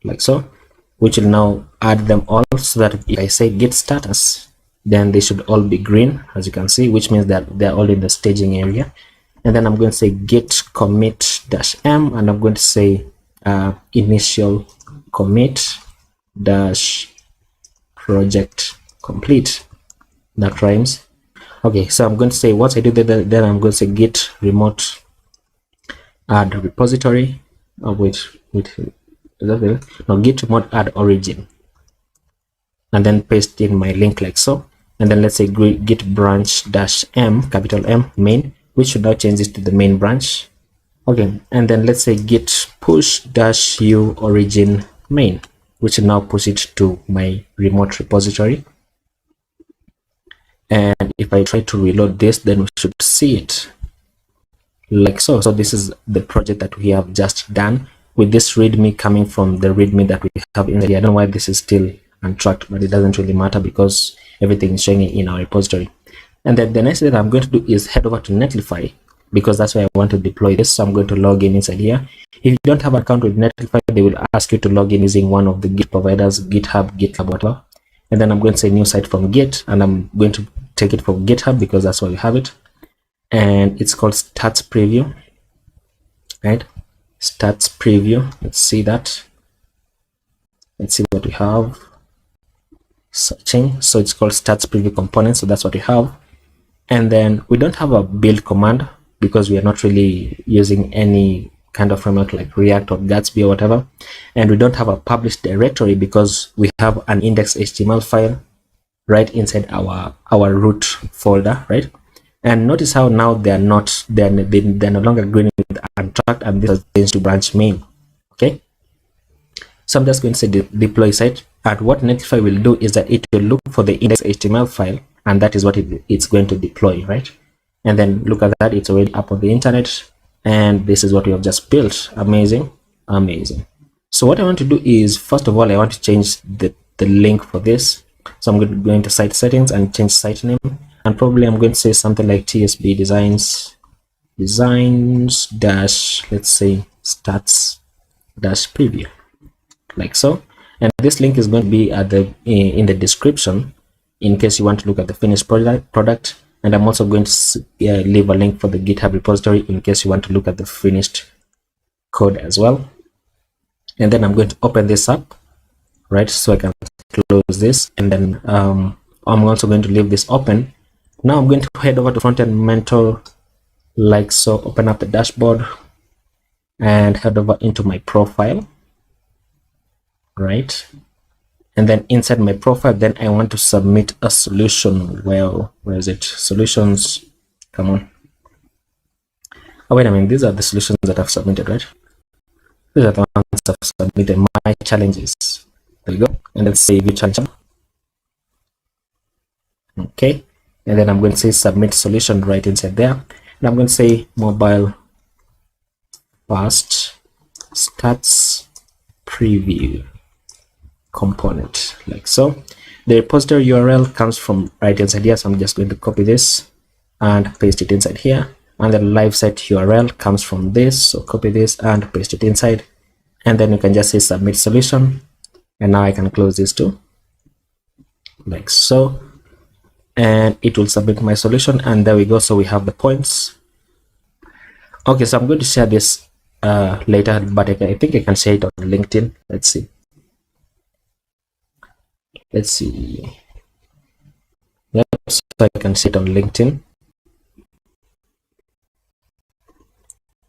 like so, which will now add them all, so that if I say git status, then they should all be green, as you can see, which means that they're all in the staging area. And then I'm going to say git commit -m, and I'm going to say initial commit dash project complete. That rhymes. Okay, so I'm going to say once I do that, then I'm going to say git remote add repository. Oh wait, is that it? No, git remote add origin, and then paste in my link like so. And then let's say git branch -m, capital M, main, which should now change this to the main branch. Okay, and then let's say git push -u origin main, which will now push it to my remote repository. And if I try to reload this, then we should see it like so. So this is the project that we have just done, with this readme coming from the readme that we have in here. I don't know why this is still untracked, but it doesn't really matter because everything is showing in our repository. And then the next thing that I'm going to do is head over to Netlify, because that's where I want to deploy this. So I'm going to log in inside here. If you don't have an account with Netlify, they will ask you to log in using one of the Git providers, GitHub, GitLab, whatever. And then I'm going to say new site from Git, and I'm going to take it from GitHub because that's where we have it. And it's called stats preview, right? Stats preview. Let's see that. Let's see what we have. Searching. So it's called stats preview component. So that's what we have. And then we don't have a build command because we are not really using any kind of framework like React or Gatsby or whatever. And we don't have a published directory because we have an index.html file right inside our root folder, right? And notice how now they're no longer green with untracked, and this has changed to branch main. Okay, so I'm just going to say deploy site, and what Netlify will do is that it will look for the index.html file, and that is what it's going to deploy, right? And then look at that, it's already up on the internet, and this is what we have just built. Amazing, amazing. So what I want to do is, first of all, I want to change the link for this. So I'm going to go into site settings and change site name, and probably I'm going to say something like TSB designs dash, let's say stats dash preview, like so. And this link is going to be at the in the description in case you want to look at the finished product. And I'm also going to leave a link for the GitHub repository in case you want to look at the finished code as well. And then I'm going to open this up, right? So I can close this, and then I'm also going to leave this open. Now I'm going to head over to Frontend Mentor, like so. Open up the dashboard and head over into my profile, right? And then inside my profile, then I want to submit a solution. Well, where is it? Solutions, come on. Oh wait a minute, these are the solutions that I've submitted, right? These are the ones I've submitted, my challenges. There you go. And let's say view challenge. Okay, and then I'm going to say submit solution right inside there, and I'm going to say mobile fast stats preview component, like so. The repository URL comes from right inside here, so I'm just going to copy this and paste it inside here. And the live site URL comes from this, so copy this and paste it inside, and then you can just say submit solution. And now I can close this too, like so, and it will submit my solution. And there we go. So we have the points. Okay, so I'm going to share this later, but I think I can share it on LinkedIn. Let's see. Yep, so I can share it on LinkedIn.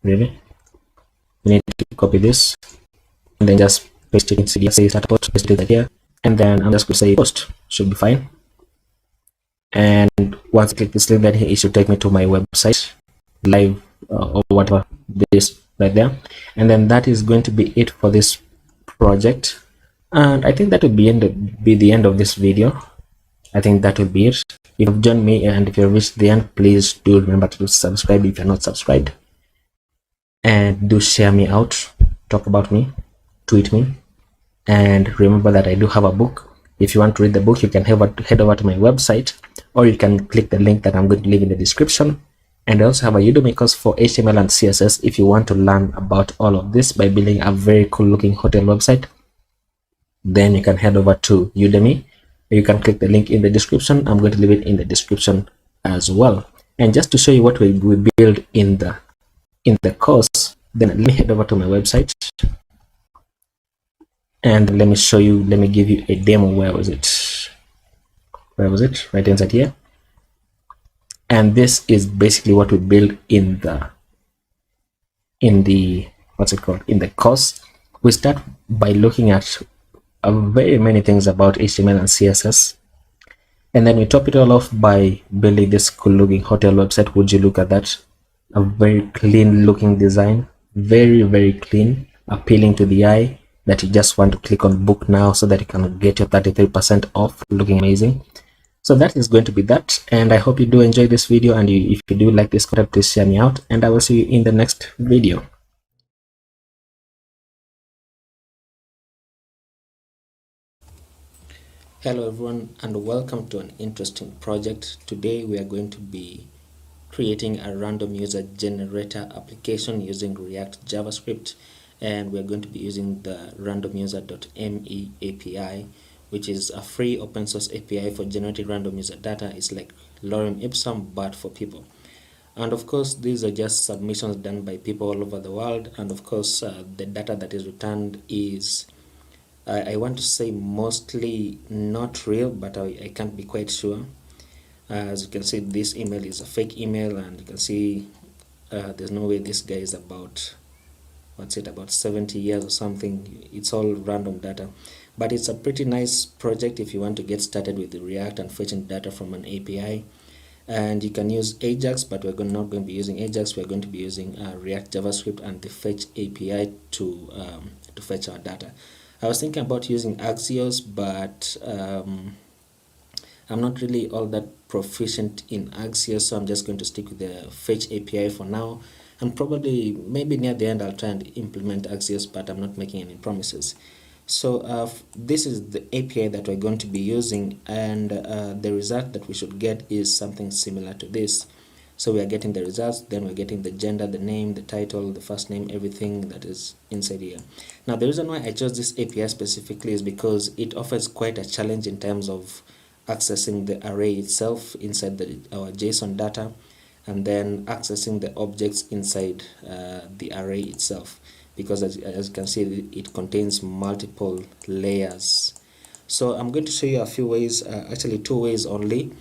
Really, you need to copy this and then just paste it into here, say start post, paste it here, and then I'm just going to say post, should be fine. And once I click this link, then it should take me to my website, live or whatever, this right there. And then that is going to be it for this project. And I think that will be the end of this video. I think that will be it. If you've joined me and if you've reached the end, please do remember to subscribe if you're not subscribed, and do share me out, talk about me, tweet me, and remember that I do have a book. If you want to read the book, you can head over to my website, or you can click the link that I'm going to leave in the description. And I also have a Udemy course for HTML and CSS if you want to learn about all of this by building a very cool looking hotel website. Then you can head over to Udemy. You can click the link in the description. I'm going to leave it in the description as well. And just to show you what we build in the course, then let me head over to my website and let me give you a demo. Where was it right inside here? And this is basically what we build in the what's it called, in the course. We start by looking at very many things about HTML and CSS, and then we top it all off by building this cool looking hotel website. Would you look at that? A very clean looking design, very clean, appealing to the eye, that you just want to click on book now so that you can get your 33% off, looking amazing. So that is going to be that, and I hope you do enjoy this video, and if you do like this content, please share me out, and I will see you in the next video. Hello everyone, and welcome to an interesting project. Today we are going to be creating a random user generator application using React JavaScript, and we're going to be using the randomuser.me API, which is a free open source API for generating random user data. It's like lorem ipsum but for people. And of course, these are just submissions done by people all over the world, and of course the data that is returned is I want to say mostly not real, but I can't be quite sure. As you can see, this email is a fake email, and you can see there's no way this guy is about, about 70 years or something. It's all random data, but it's a pretty nice project if you want to get started with the React and fetching data from an API. And you can use Ajax, but we're not going to be using Ajax. We're going to be using React JavaScript and the fetch API to fetch our data. I was thinking about using Axios, but I'm not really all that proficient in Axios, so I'm just going to stick with the fetch API for now, and probably maybe near the end I'll try and implement Axios, but I'm not making any promises. So this is the API that we're going to be using, and the result that we should get is something similar to this. So we are getting the results, then we're getting the gender, the name, the title, the first name, everything that is inside here. Now the reason why I chose this API specifically is because it offers quite a challenge in terms of accessing the array itself inside our JSON data, and then accessing the objects inside the array itself, because as you can see, it contains multiple layers. So I'm going to show you a few ways, actually 2 ways only,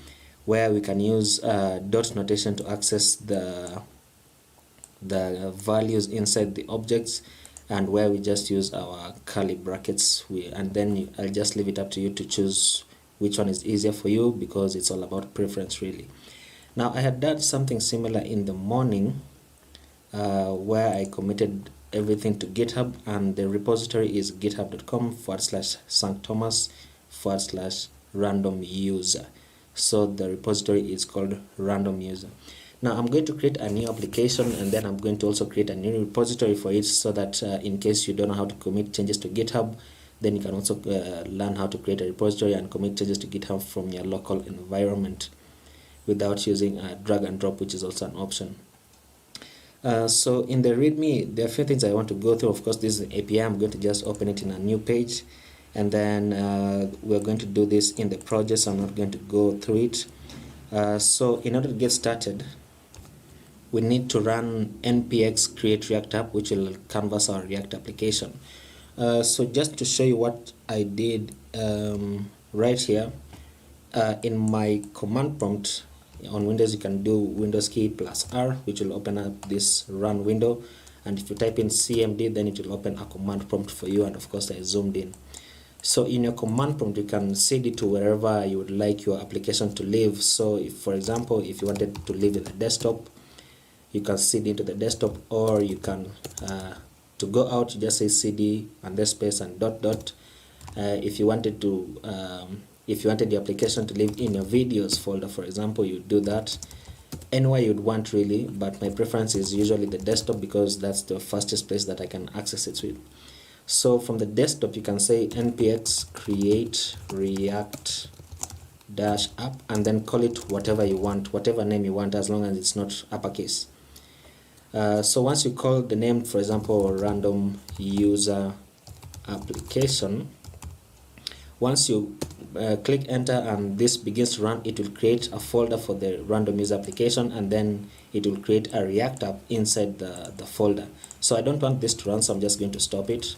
where we can use dot notation to access the values inside the objects, and where we just use our curly brackets. And then I'll just leave it up to you to choose which one is easier for you, because it's all about preference really. Now I had done something similar in the morning where I committed everything to GitHub, and the repository is github.com/sanktomas/random-user. So the repository is called random user. Now I'm going to create a new application, and then I'm going to also create a new repository for it, so that in case you don't know how to commit changes to GitHub, then you can also learn how to create a repository and commit changes to GitHub from your local environment without using a drag and drop, which is also an option. So in the README, there are a few things I want to go through. Of course, this is the API. I'm going to just open it in a new page, and then we're going to do this in the project, so I'm not going to go through it. So in order to get started, we need to run npx create react app, which will canvas our React application. So just to show you what I did right here, in my command prompt on Windows, you can do Windows key +R, which will open up this run window, and if you type in cmd, then it will open a command prompt for you, and of course I zoomed in. So in your command prompt, you can set it to wherever you would like your application to live. So if, for example, if you wanted to live in the desktop, you can cd into the desktop, or you can to go out, you just say cd and then space and ... If you wanted the application to live in your videos folder, for example, you do that anywhere you'd want really, but my preference is usually the desktop because that's the fastest place that I can access it with. So from the desktop you can say npx create react dash app and then call it whatever you want, whatever name you want, as long as it's not uppercase. So once you call the name, for example, random user application, once you click enter and this begins to run, it will create a folder for the random user application, and then it will create a React app inside the folder. So I don't want this to run, so I'm just going to stop it.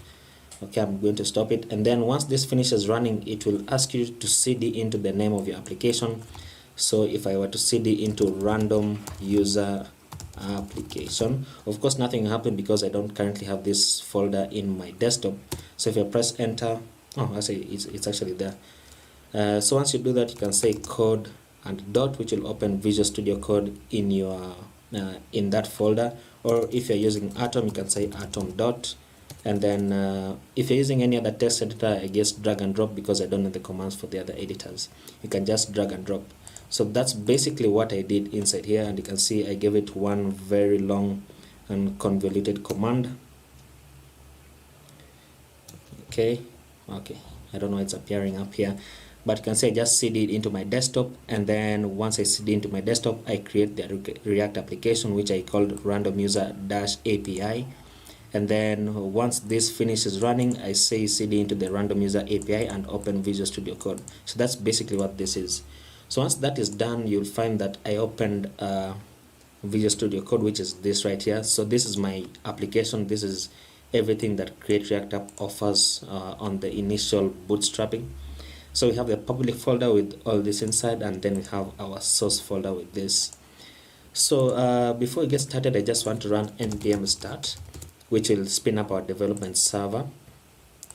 Okay, I'm going to stop it, and then once this finishes running, it will ask you to cd into the name of your application. So if I were to cd into random user application, of course nothing will happen because I don't currently have this folder in my desktop. So if I press enter, oh, I say it's actually there. So once you do that, you can say code and dot, which will open Visual Studio Code in your in that folder, or if you're using Atom, you can say atom dot. And then if you're using any other text editor, I guess drag and drop, because I don't know the commands for the other editors. You can just drag and drop. So that's basically what I did inside here, and you can see I gave it one very long and convoluted command. Okay, I don't know, it's appearing up here, but you can say just cd it into my desktop, and then once I cd into my desktop, I create the React application, which I called random user dash API. And then once this finishes running, I say cd into the random user API and open Visual Studio Code. So that's basically what this is. So once that is done, you'll find that I opened Visual Studio Code, which is this right here. So this is my application. This is everything that Create React App offers on the initial bootstrapping. So we have the public folder with all this inside, and then we have our source folder with this. So before we get started, I just want to run npm start, which will spin up our development server,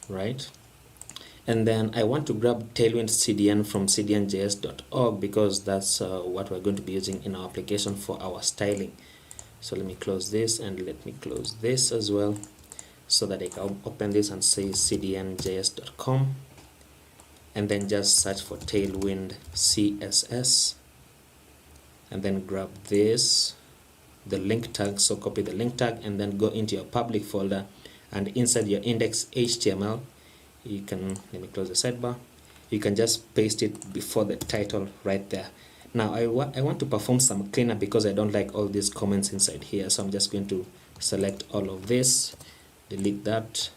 right? And then I want to grab Tailwind CDN from cdnjs.org, because that's what we're going to be using in our application for our styling. So let me close this, and let me close this as well, so that I can open this and say cdnjs.com, and then just search for Tailwind CSS, and then grab this, the link tag. So copy the link tag and then go into your public folder, and inside your index HTML, you can, let me close the sidebar, you can just paste it before the title right there. Now I want to perform some cleanup because I don't like all these comments inside here. So I'm just going to select all of this, delete that,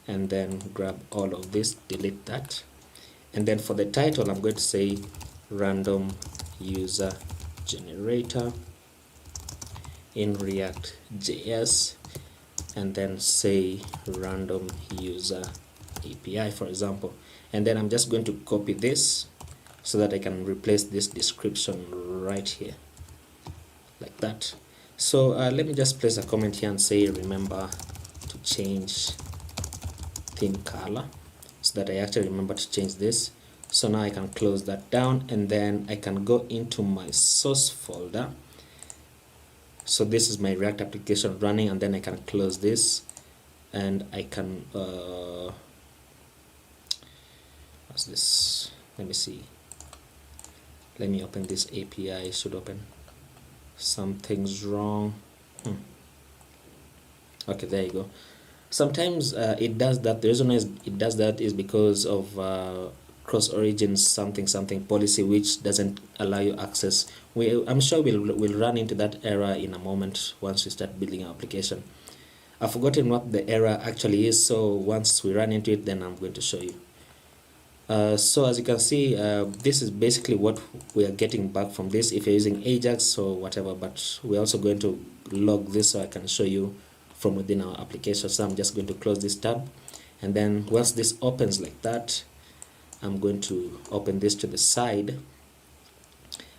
and then grab all of this, delete that. And then for the title, I'm going to say random user generator in ReactJs, and then say random user API, for example. And then I'm just going to copy this so that I can replace this description right here, like that. So let me just place a comment here and say remember to change theme color, so that I actually remember to change this. So now I can close that down, and then I can go into my source folder. So this is my React application running, and then I can close this, and I can what's this? Let me see. Let me open this API. It should open. Something's wrong. Okay, there you go. Sometimes it does that. The reason it does that is because of cross origins something policy, which doesn't allow you access. I'm sure we'll run into that error in a moment once we start building our application. I've forgotten what the error actually is, so once we run into it, then I'm going to show you. So as you can see, this is basically what we are getting back from this, if you're using Ajax or whatever, but we're also going to log this so I can show you from within our application. So I'm just going to close this tab, and then once this opens like that, I'm going to open this to the side,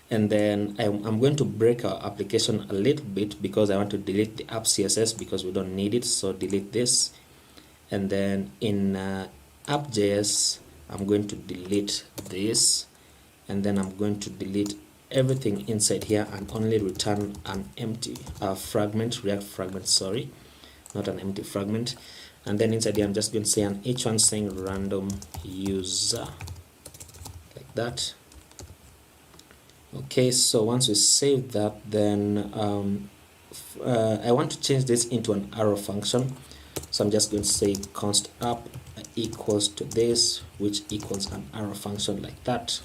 and then I'm going to break our application a little bit because I want to delete the app CSS because we don't need it. So delete this, and then in app.js I'm going to delete this, and then I'm going to delete everything inside here and only return an empty fragment, React fragment, sorry, not an empty fragment. and then inside here I'm just going to say an h1 saying random user, like that. Okay, so once we save that, then I want to change this into an arrow function, so I'm just going to say const up equals to this, which equals an arrow function, like that.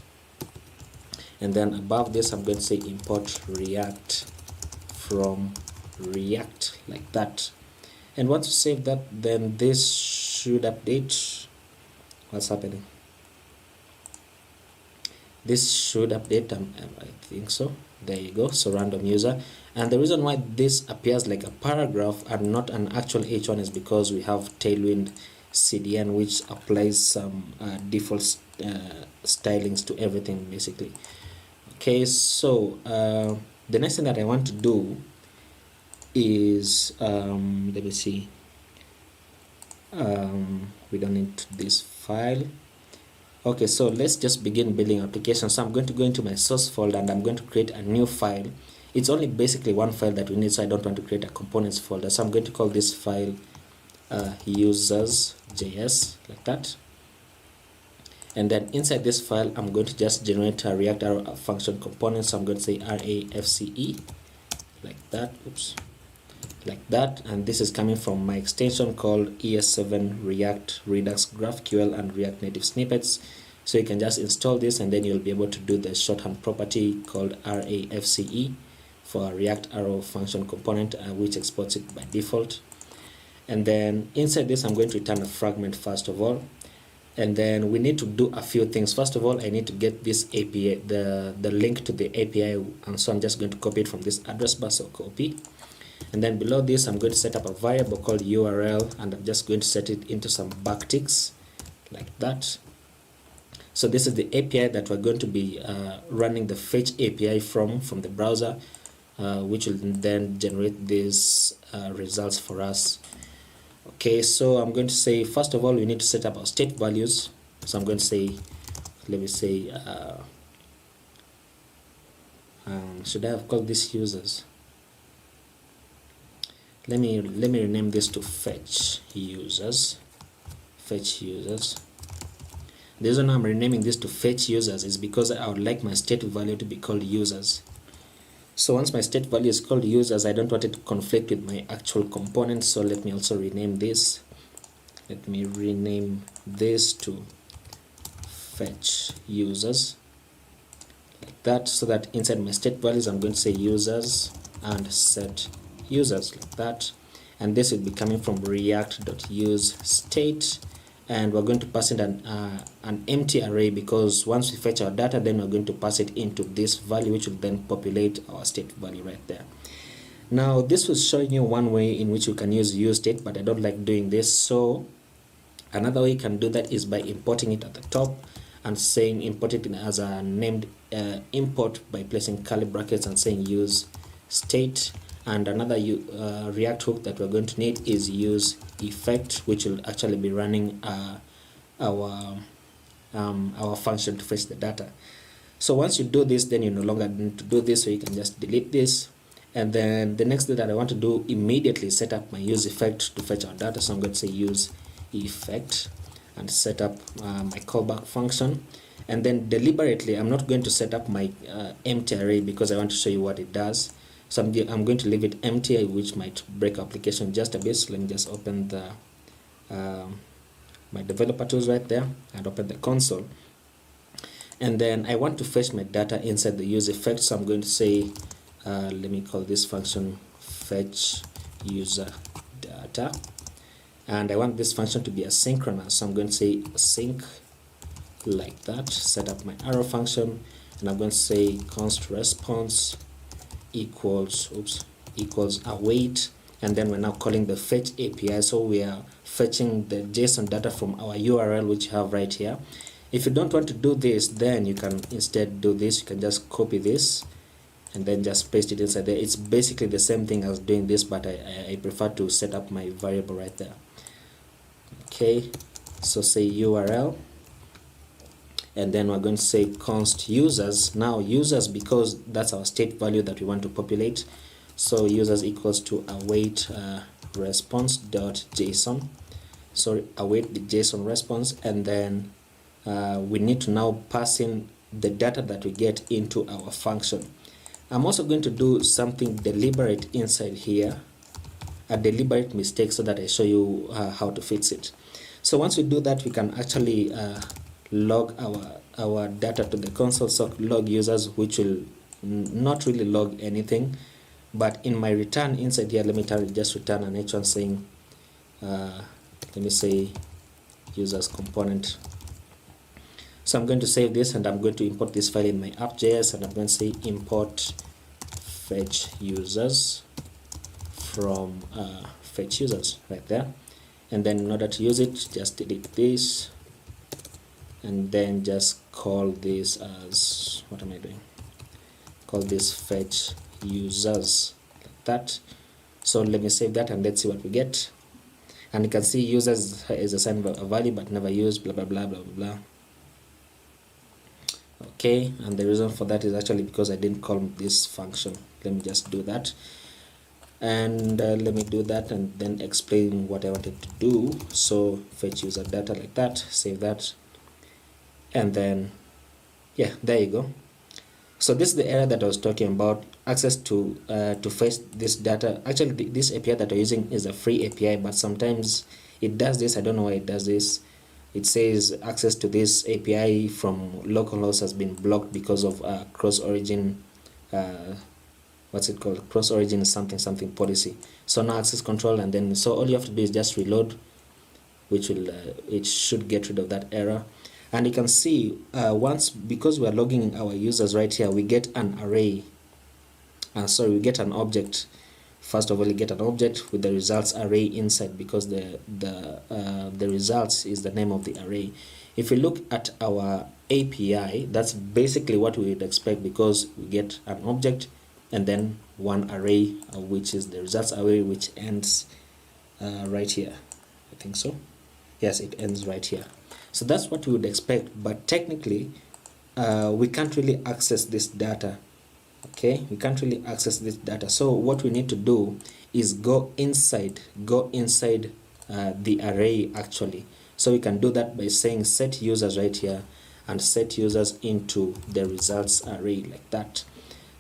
And then above this I'm going to say import react from react, like that. And once you save that, then this should update. What's happening? This should update, I think so. There you go. So random user, and the reason why this appears like a paragraph and not an actual h1 is because we have Tailwind CDN, which applies some default stylings to everything basically. Okay, so the next thing that I want to do is let me see, we don't need this file. Okay, so let's just begin building application. So I'm going to go into my source folder and I'm going to create a new file. It's only basically one file that we need, so I don't want to create a components folder. So I'm going to call this file users.js, like that. And then inside this file I'm going to just generate a React arrow function component. So I'm going to say RAFCE, like that. Oops, like that. And this is coming from my extension called ES7 React Redux GraphQL and React Native Snippets. So you can just install this and then you'll be able to do the shorthand property called RAFCE for a React arrow function component, which exports it by default. And then inside this I'm going to return a fragment first of all, and then we need to do a few things. First of all, I need to get this API, the link to the API, and so I'm just going to copy it from this address bar, so copy. And then below this I'm going to set up a variable called URL, and I'm just going to set it into some backticks, like that. So this is the API that we're going to be running the fetch API from the browser, which will then generate these results for us. Okay, so I'm going to say, first of all, we need to set up our state values. So I'm going to say, let me say, should I have called this users? Let me rename this to fetch users. Fetch users. The reason I'm renaming this to fetch users is because I would like my state value to be called users. So once my state value is called users, I don't want it to conflict with my actual component. So let me also rename this. Let me rename this to fetch users, like that, so that inside my state values I'm going to say users and set users, like that. And this will be coming from react.useState, and we're going to pass in an empty array, because once we fetch our data, then we're going to pass it into this value, which will then populate our state value right there. Now this was showing you one way in which you can use useState, but I don't like doing this. So another way you can do that is by importing it at the top and saying import it as a named import by placing curly brackets and saying use state. And another React hook that we're going to need is use effect, which will actually be running our function to fetch the data. So once you do this, then you no longer need to do this, so you can just delete this. And then the next thing that I want to do immediately is set up my use effect to fetch our data. So I'm going to say use effect and set up my callback function. And then deliberately I'm not going to set up my empty array, because I want to show you what it does. So I'm going to leave it empty, which might break our application just a bit. So let me just open the my developer tools right there and open the console. And then I want to fetch my data inside the use effect. So I'm going to say, let me call this function fetch user data. And I want this function to be asynchronous. So I'm going to say async, like that. Set up my arrow function, and I'm going to say const response equals await, and then we're now calling the fetch API. So we are fetching the JSON data from our URL, which you have right here. If you don't want to do this, then you can instead do this. You can just copy this and then just paste it inside there. It's basically the same thing as doing this, but I prefer to set up my variable right there. Okay, so say URL, and then we're going to say const users. Now users, because that's our state value that we want to populate, so users equals to await response.json. await the JSON response, and then we need to now pass in the data that we get into our function. I'm also going to do something deliberate inside here, a deliberate mistake, so that I show you how to fix it. So once we do that, we can actually log our data to the console. So log users, which will not really log anything, but in my return inside here, let me just return an H1 saying let me say users component. So I'm going to save this, and I'm going to import this file in my app.js, and I'm going to say import fetch users from fetch users right there. And then in order to use it, just delete this, and then just call this as, what am I doing? Call this fetch users like that. So let me save that, and let's see what we get. And you can see users is assigned a value but never used, blah blah blah blah blah. Okay, and the reason for that is actually because I didn't call this function. Let me just do that, and let me do that and then explain what I wanted to do. So fetch user data like that, save that, and then yeah, there you go. So this is the error that I was talking about, access to fetch this data. Actually this API that I'm using is a free API, but sometimes it does this. I don't know why it does this. It says access to this API from localhost has been blocked because of cross-origin what's it called, cross-origin something policy. So now access control, and then so all you have to do is just reload, which will it should get rid of that error. And you can see once, because we are logging our users right here, we get an array, sorry, we get an object. First of all, you get an object with the results array inside, because the results is the name of the array. If we look at our API, that's basically what we would expect, because we get an object and then one array, which is the results array, which ends right here. I think so. Yes, it ends right here. So that's what we would expect, but technically we can't really access this data. Okay, we can't really access this data. So what we need to do is go inside the array actually. So we can do that by saying set users right here, and set users into the results array like that,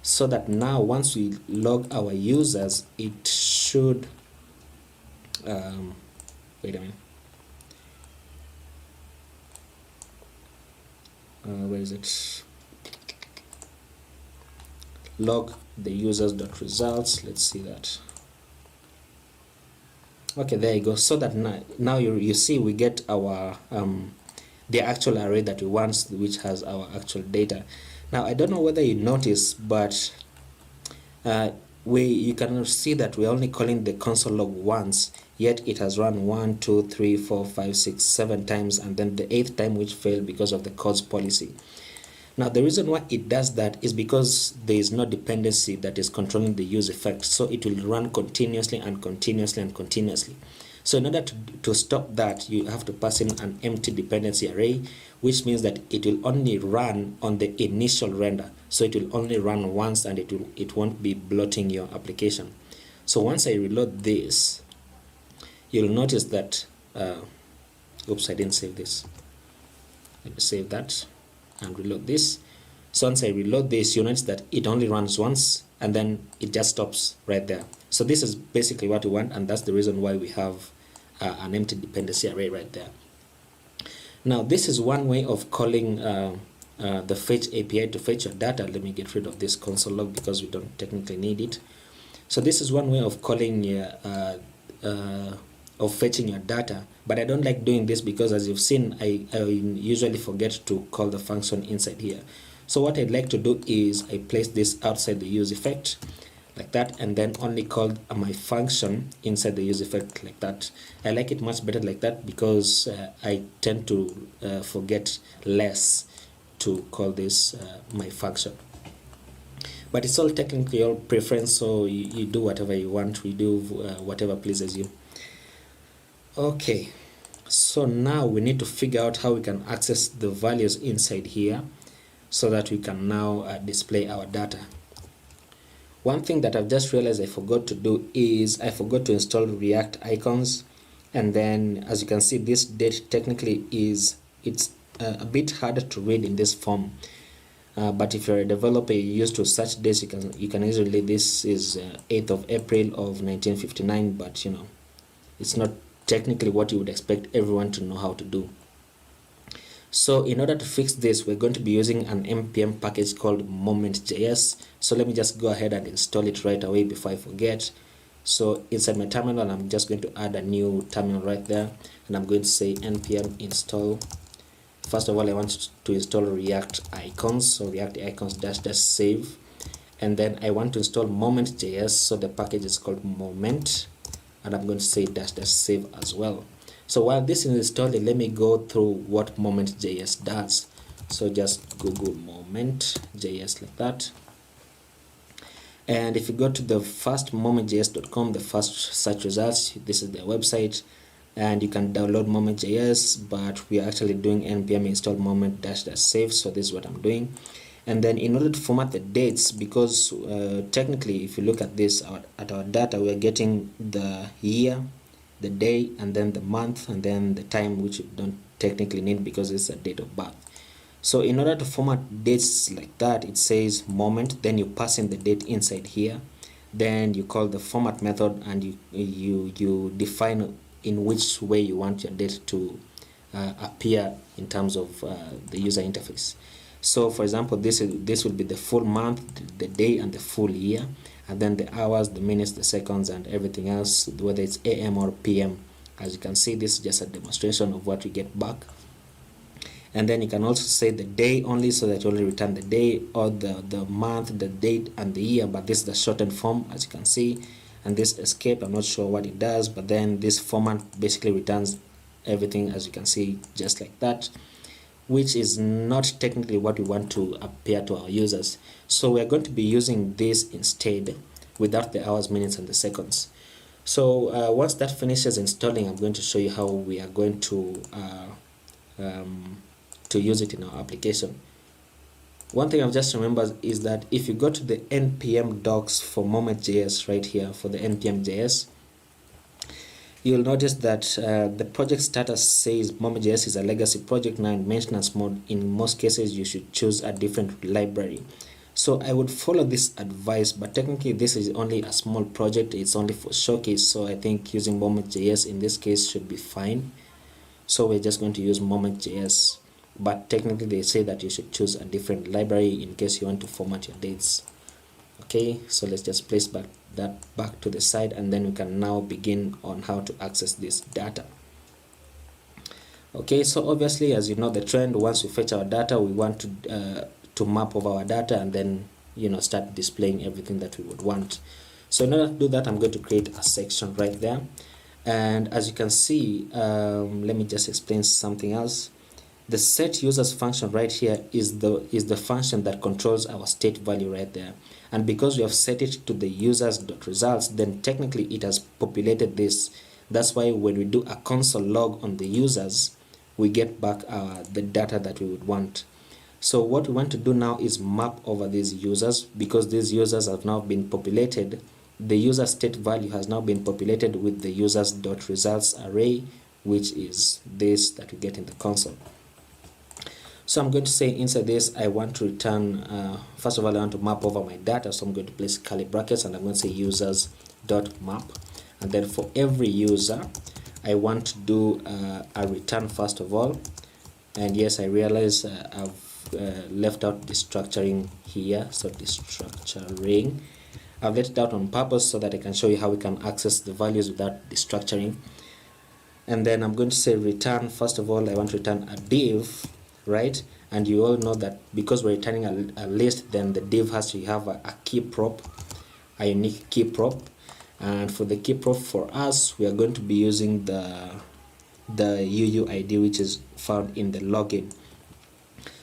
so that now once we log our users, it should wait a minute, where is it? Log the users.results. Let's see that. Okay, there you go. So that now you see we get our the actual array that we want, which has our actual data. Now I don't know whether you notice, but you can see that we're only calling the console log once, yet it has run 1 2 3 4 5 6 7 times, and then the 8th time which failed because of the cause policy. Now the reason why it does that is because there is no dependency that is controlling the use effect, so it will run continuously and continuously and continuously. So in order to stop that, you have to pass in an empty dependency array, which means that it will only run on the initial render. So it will only run once, and it won't be blotting your application. So once I reload this, you'll notice that oops, I didn't save this. Let me save that and reload this. So once I reload this, you notice that it only runs once, and then it just stops right there. So this is basically what we want, and that's the reason why we have an empty dependency array right there. Now this is one way of calling the fetch API to fetch your data. Let me get rid of this console log because we don't technically need it. So this is one way of calling of fetching your data, but I don't like doing this because, as you've seen, I usually forget to call the function inside here. So what I'd like to do is I place this outside the use effect like that, and then only call my function inside the use effect like that. I like it much better like that because I tend to forget less to call this my function. But it's all technically your preference, so you do whatever you want. We do whatever pleases you. Okay, so now we need to figure out how we can access the values inside here so that we can now display our data. One thing that I've just realized I forgot to do is I forgot to install React icons, And then as you can see, this date technically it's a bit harder to read in this form, but if you're a developer used to such dates, you can easily, this is 8th of April of 1959, but you know, it's not technically what you would expect everyone to know how to do. So in order to fix this, we're going to be using an npm package called moment.js. So let me just go ahead and install it right away before I forget. So inside my terminal, I'm just going to add a new terminal right there, and I'm going to say npm install. First of all, I want to install React icons, so React icons dash save, and then I want to install moment.js, so the package is called moment, and I'm going to say dash save as well. So while this is installing, let me go through what moment.js does. So just Google moment.js like that, and if you go to the first moment.js.com, the first search results, this is their website, and you can download moment.js, but we are actually doing npm install moment dash save, so this is what I'm doing. And then in order to format the dates, because technically if you look at this, at our data, we're getting the year, the day, and then the month, and then the time, which you don't technically need because it's a date of birth. So in order to format dates like that, it says moment, then you pass in the date inside here, then you call the format method, and you define in which way you want your date to appear in terms of the user interface. So for example, this will be the full month, the day, and the full year, and then the hours, the minutes, the seconds, and everything else, whether it's AM or PM. As you can see, this is just a demonstration of what we get back. And then you can also say the day only, so that you only return the day, or the month, the date, and the year, but this is the shortened form, as you can see. And this escape, I'm not sure what it does, but then this format basically returns everything, as you can see, just like that, which is not technically what we want to appear to our users. So we're going to be using this instead, without the hours, minutes, and the seconds. So once that finishes installing, I'm going to show you how we are going to use it in our application. One thing I've just remembered is that if you go to the npm docs for moment.js right here, for the npm.js, you'll notice that the project status says moment.js is a legacy project now in maintenance mode. In most cases, you should choose a different library. So I would follow this advice, but technically this is only a small project. It's only for showcase, so I think using moment.js in this case should be fine. So we're just going to use moment.js, but technically they say that you should choose a different library in case you want to format your dates. Okay, so let's just place that back to the side, and then we can now begin on how to access this data. Okay, so obviously, as you know, the trend, once we fetch our data, we want to map over our data, and then, you know, start displaying everything that we would want. So in order to do that, I'm going to create a section right there, and as you can see, let me just explain something else. The set users function right here is the function that controls our state value right there, and because we have set it to the users.results, then technically it has populated this. That's why when we do a console log on the users, we get back the data that we would want. So what we want to do now is map over these users, because these users have now been populated. The user state value has now been populated with the users.results array, which is this that we get in the console. So I'm going to say inside this, I want to return, first of all, I want to map over my data. So I'm going to place curly brackets, and I'm going to say users.map. And then for every user, I want to do a return first of all. And yes, I realize I've left out destructuring here. So destructuring, I've left it out on purpose so that I can show you how we can access the values without destructuring. And then I'm going to say return, first of all, I want to return a div, right? And you all know that because we're returning a list, then the div has to have a key prop, a unique key prop. And for the key prop for us, we are going to be using the UUID, which is found in the login.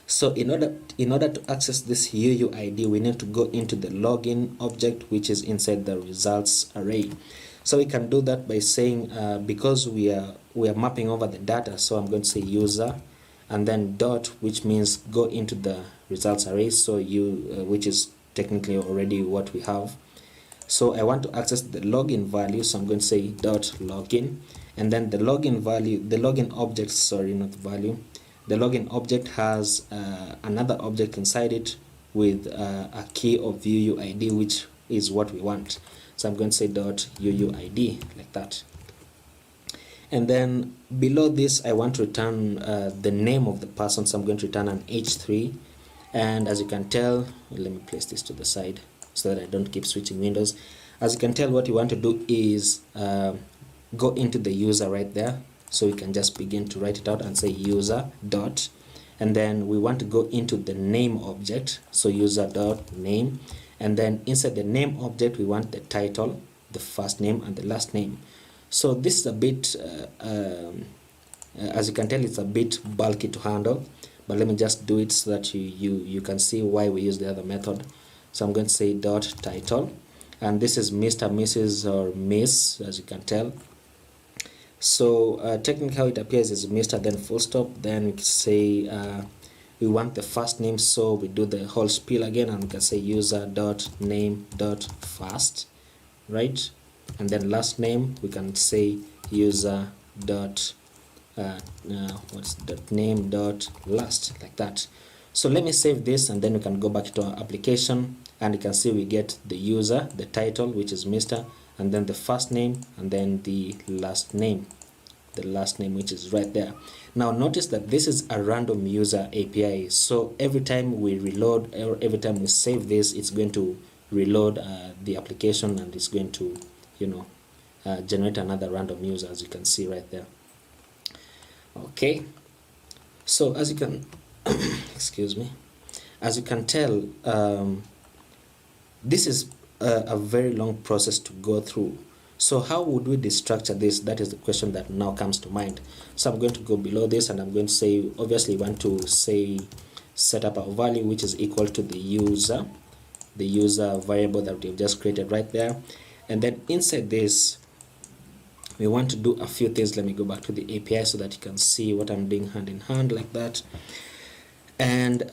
So in order to access this UUID, we need to go into the login object, which is inside the results array. So we can do that by saying because we are mapping over the data, so I'm going to say user and then dot, which means go into the results array, so which is technically already what we have. So I want to access the login value, so I'm going to say dot login, And then the login value, the login object, sorry, not value, the login object has another object inside it with a key of UUID, which is what we want. So I'm going to say dot UUID like that. And then below this, I want to return the name of the person, so I'm going to return an H3. And as you can tell, let me place this to the side so that I don't keep switching windows. As you can tell, what you want to do is go into the user right there. So we can just begin to write it out and say user dot, and then we want to go into the name object, so user dot name, and then inside the name object we want the title, the first name and the last name. So this is a bit as you can tell, it's a bit bulky to handle, but let me just do it so that you can see why we use the other method. So I'm going to say dot title, and this is Mr., Mrs. or Miss, as you can tell. So technically how it appears is Mr., then full stop, then we can say we want the first name, so we do the whole spiel again, and we can say user dot name dot first, right? And then last name we can say user dot name dot last, like that. So let me save this, and then we can go back to our application, and you can see we get the user, the title, which is Mr., and then the first name, and then the last name, which is right there. Now notice that this is a random user API, so every time we reload or every time we save this, it's going to reload the application, and it's going to, you know, generate another random user, as you can see right there. Okay, so as you can excuse me, as you can tell, this is a very long process to go through. So how would we destructure this? That is the question that now comes to mind. So I'm going to go below this, and I'm going to say, obviously we want to say set up our value, which is equal to the user variable that we've just created right there. And then inside this we want to do a few things. Let me go back to the API so that you can see what I'm doing hand in hand, like that. And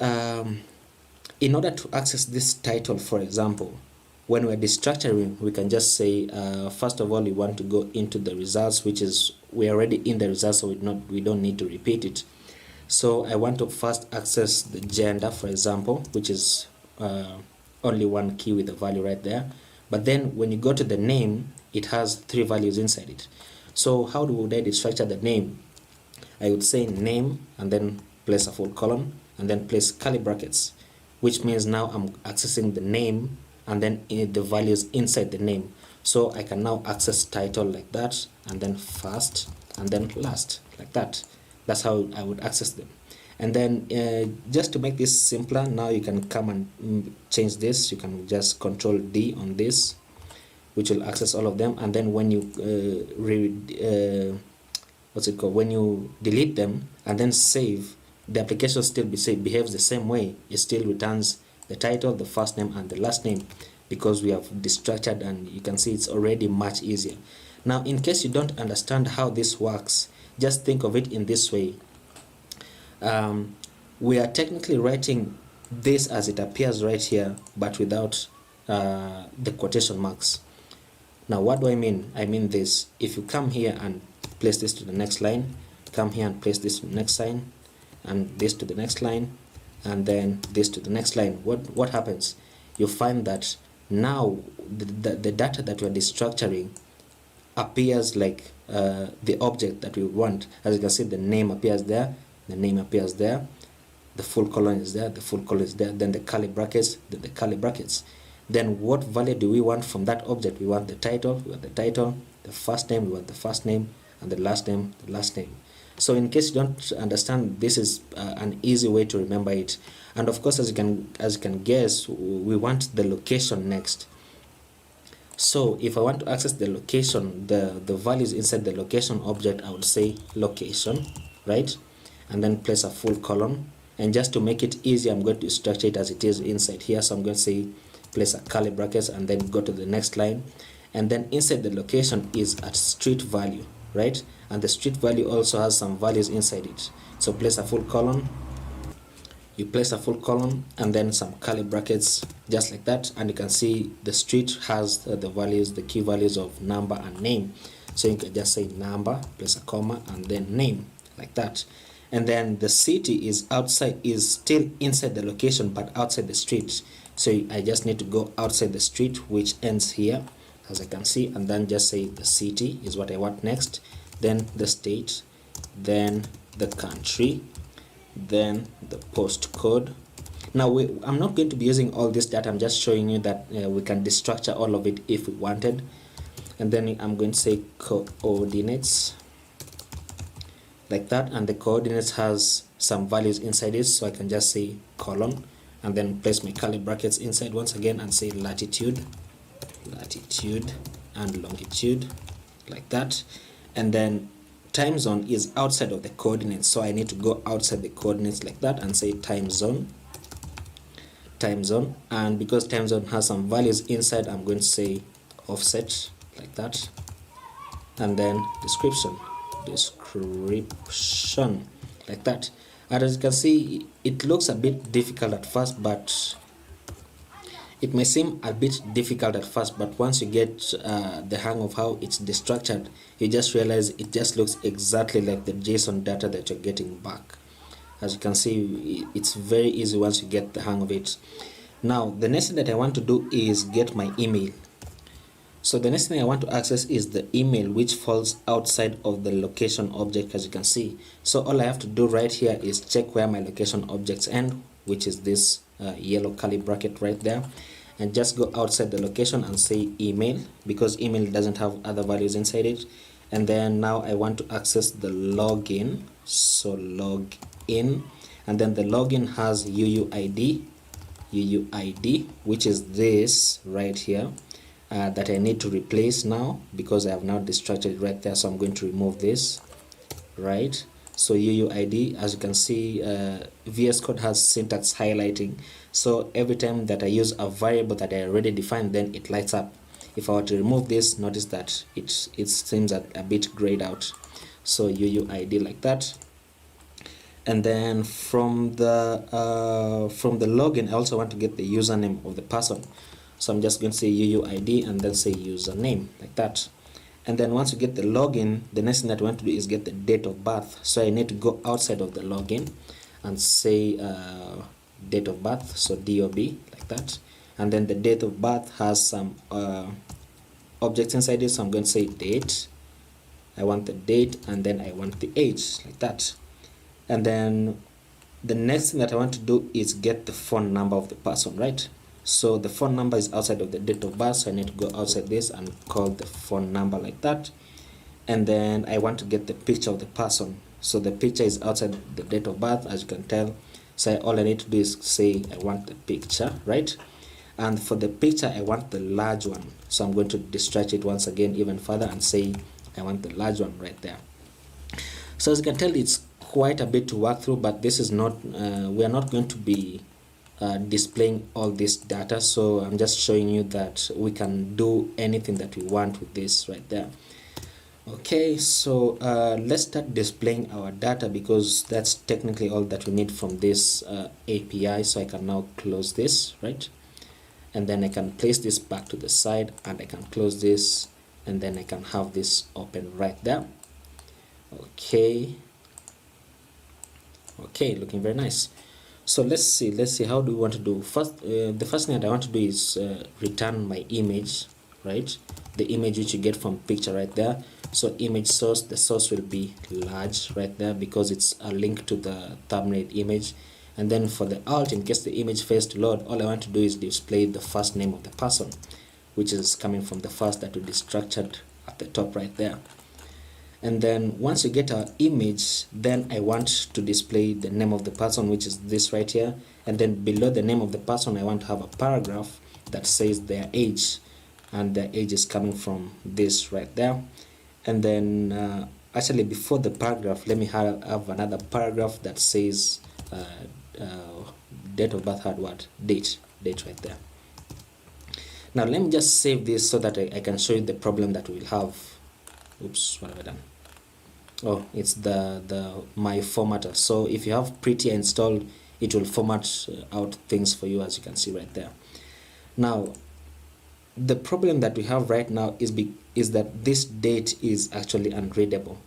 in order to access this title, for example, when we're destructuring, we can just say first of all we want to go into the results, which is we're already in the results, so we don't need to repeat it. So I want to first access the gender, for example, which is only one key with the value right there. But then when you go to the name, it has 3 values inside it. So how would I destructure the name? I would say name, and then place a full colon, and then place curly brackets, which means now I'm accessing the name and then the values inside the name. So I can now access title like that, and then first, and then last, like that. That's how I would access them. And then just to make this simpler, now you can come and change this. You can just Control D on this, which will access all of them. And then when you when you delete them and then save, the application still behaves the same way. It still returns the title, the first name, and the last name, because we have destructured, and you can see it's already much easier. Now, in case you don't understand how this works, just think of it in this way. We are technically writing this as it appears right here, but without the quotation marks. Now what do I mean? I mean this. If you come here and place this to the next line, come here and place this to the next line, and this to the next line, and then this to the next line, what happens? You find that now the data that we are destructuring appears like the object that we want. As you can see, the name appears there, the name appears there, the full colon is there, the full colon is there, then the curly brackets, then the curly brackets. Then what value do we want from that object? We want the title, the first name, we want the first name, and the last name, the last name. So in case you don't understand, this is an easy way to remember it. And of course, as you can guess, we want the location next. So if I want to access the location, the values inside the location object, I would say location, right? And then place a full colon. And just to make it easy, I'm going to structure it as it is inside here. So I'm going to say place a curly brackets and then go to the next line. And then inside the location is a street value, right? And the street value also has some values inside it. So place a full colon. You place a full colon and then some curly brackets, just like that, and you can see the street has the values, the key values of number and name. So you can just say number, place a comma, and then name, like that. And then the city is still inside the location but outside the street. So I just need to go outside the street, which ends here, as I can see, and then just say the city is what I want next, then the state, then the country, then the postcode. Now I'm not going to be using all this data, I'm just showing you that we can destructure all of it if we wanted. And then I'm going to say coordinates, like that, and the coordinates has some values inside it, so I can just say colon and then place my curly brackets inside once again and say latitude and longitude, like that. And then time zone is outside of the coordinates, so I need to go outside the coordinates, like that, and say time zone. And because time zone has some values inside, I'm going to say offset, like that. And then description, like that. And as you can see, it looks a bit difficult at first, but it may seem a bit difficult at first, but once you get the hang of how it's destructured, you just realize it just looks exactly like the JSON data that you're getting back. As you can see, it's very easy once you get the hang of it. Now the next thing that I want to do is get my email. So the next thing I want to access is the email, which falls outside of the location object, as you can see. So all I have to do right here is check where my location objects end, which is this yellow curly bracket right there, and just go outside the location and say email, because email doesn't have other values inside it. And then now I want to access the login, so log in, and then the login has UUID, which is this right here. That I need to replace now because I have now destructured it right there, so I'm going to remove this, right? So UUID, as you can see, VS Code has syntax highlighting, so every time that I use a variable that I already defined, then it lights up. If I were to remove this, notice that it seems a bit grayed out. So UUID, like that. And then from the login, I also want to get the username of the person. So I'm just going to say UUID and then say username, like that. And then once you get the login, the next thing that I want to do is get the date of birth. So I need to go outside of the login and say date of birth, so DOB, like that. And then the date of birth has some objects inside it, so I'm going to say date. I want the date, and then I want the age, like that. And then the next thing that I want to do is get the phone number of the person, right? So the phone number is outside of the date of birth, so I need to go outside this and call the phone number, like that. And then I want to get the picture of the person, so the picture is outside the date of birth, as you can tell. So all I need to do is say I want the picture, right? And for the picture I want the large one, so I'm going to destruct it once again even further and say I want the large one right there. So as you can tell, it's quite a bit to work through, but this is not we are not going to be displaying all this data, so I'm just showing you that we can do anything that we want with this right there. Okay, so let's start displaying our data, because that's technically all that we need from this API. So I can now close this, right? And then I can place this back to the side, and I can close this, and then I can have this open right there. Okay, looking very nice. So let's see how do we want to do. First, the first thing that I want to do is return my image, right? The image which you get from picture right there. So image source, the source will be large right there because it's a link to the thumbnail image. And then for the alt, in case the image fails to load, all I want to do is display the first name of the person, which is coming from the first that we destructured at the top right there. And then once you get our image, then I want to display the name of the person, which is this right here. And then below the name of the person, I want to have a paragraph that says their age, and their age is coming from this right there. And then actually before the paragraph, let me have another paragraph that says date of birth had what? Date right there. Now let me just save this so that I can show you the problem that we'll have. Oops, what have I done? Oh, it's the my formatter. So if you have Prettier installed, it will format out things for you, as you can see right there. Now the problem that we have right now is is that this date is actually unreadable.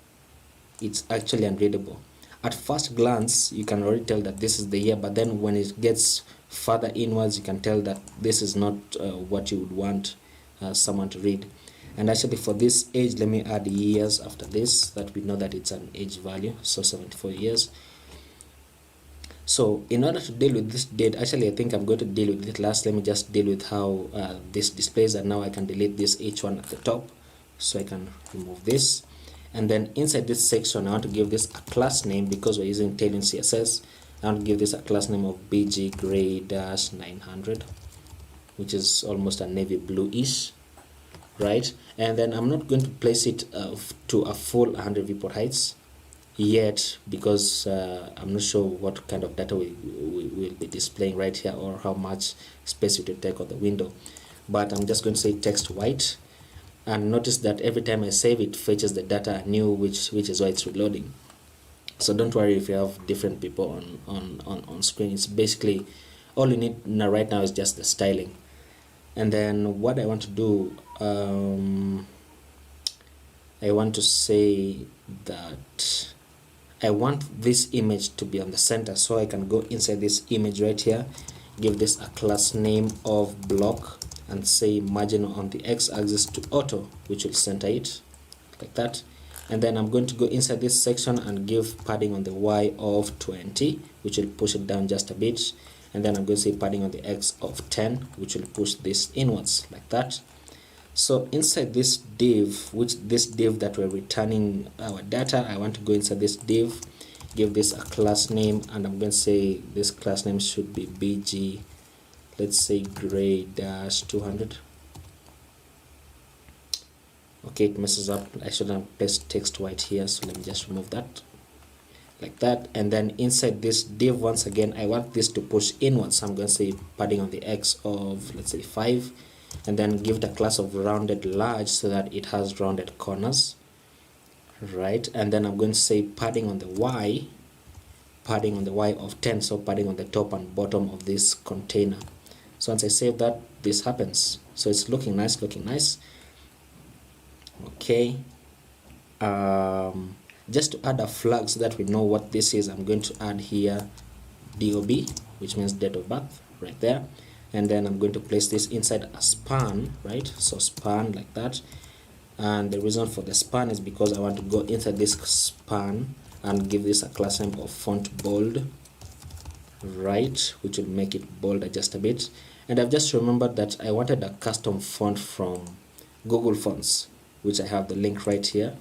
It's actually unreadable. At first glance, you can already tell that this is the year, but then when it gets further inwards, you can tell that this is not what you would want someone to read. And actually for this age, let me add years after this, that we know that it's an age value, so 74 years. So in order to deal with this date, actually I think I'm going to deal with it last. Let me just deal with how this displays, and now I can delete this H1 at the top, so I can remove this. And then inside this section, I want to give this a class name because we're using Tailwind CSS. I want to give this a class name of BG Gray-900, which is almost a navy bluish, right? And then I'm not going to place it to a full 100 viewport heights yet, because I'm not sure what kind of data we will be displaying right here, or how much space it will take on the window. But I'm just going to say text white, and notice that every time I save it fetches the data anew, which is why it's reloading. So don't worry if you have different people on screen. It's basically all you need now right now is just the styling. And then what I want to do, I want to say that I want this image to be on the center, so I can go inside this image right here, give this a class name of block, and say margin on the x-axis to auto, which will center it like that. And then I'm going to go inside this section and give padding on the y of 20, which will push it down just a bit. And then I'm going to say padding on the x of 10, which will push this inwards like that. So inside this div, this div that we're returning our data, I want to go inside this div, give this a class name, and I'm going to say this class name should be BG, let's say Gray-200. Okay, it messes up. I should have placed text white here, so let me just remove that like that. And then inside this div, once again, I want this to push inwards, so I'm going to say padding on the x of, let's say 5, and then give it a class of rounded large so that it has rounded corners, right? And then I'm going to say padding on the y of 10, so padding on the top and bottom of this container. So once I save that, this happens. So it's looking nice, okay. Just to add a flag so that we know what this is, I'm going to add here DOB, which means date of birth, right there. And then I'm going to place this inside a span, right? So span like that. And the reason for the span is because I want to go inside this span and give this a class name of font bold, right, which will make it bolder just a bit. And I've just remembered that I wanted a custom font from Google Fonts, which I have the link right here.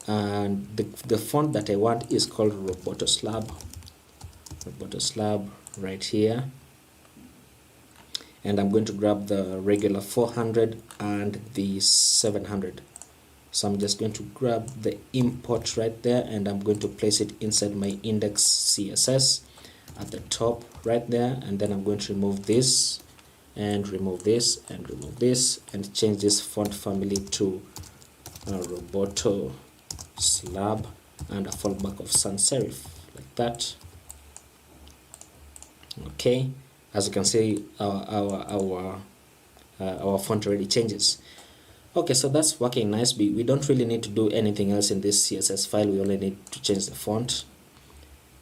And the font that I want is called Robotoslab right here. And I'm going to grab the regular 400 and the 700. So I'm just going to grab the import right there, and I'm going to place it inside my index CSS at the top right there. And then I'm going to remove this and remove this and remove this, and change this font family to Robotoslab and a fallback of sans serif like that. Okay, as you can see, our font already changes. Okay, so that's working nice. We don't really need to do anything else in this CSS file. We only need to change the font.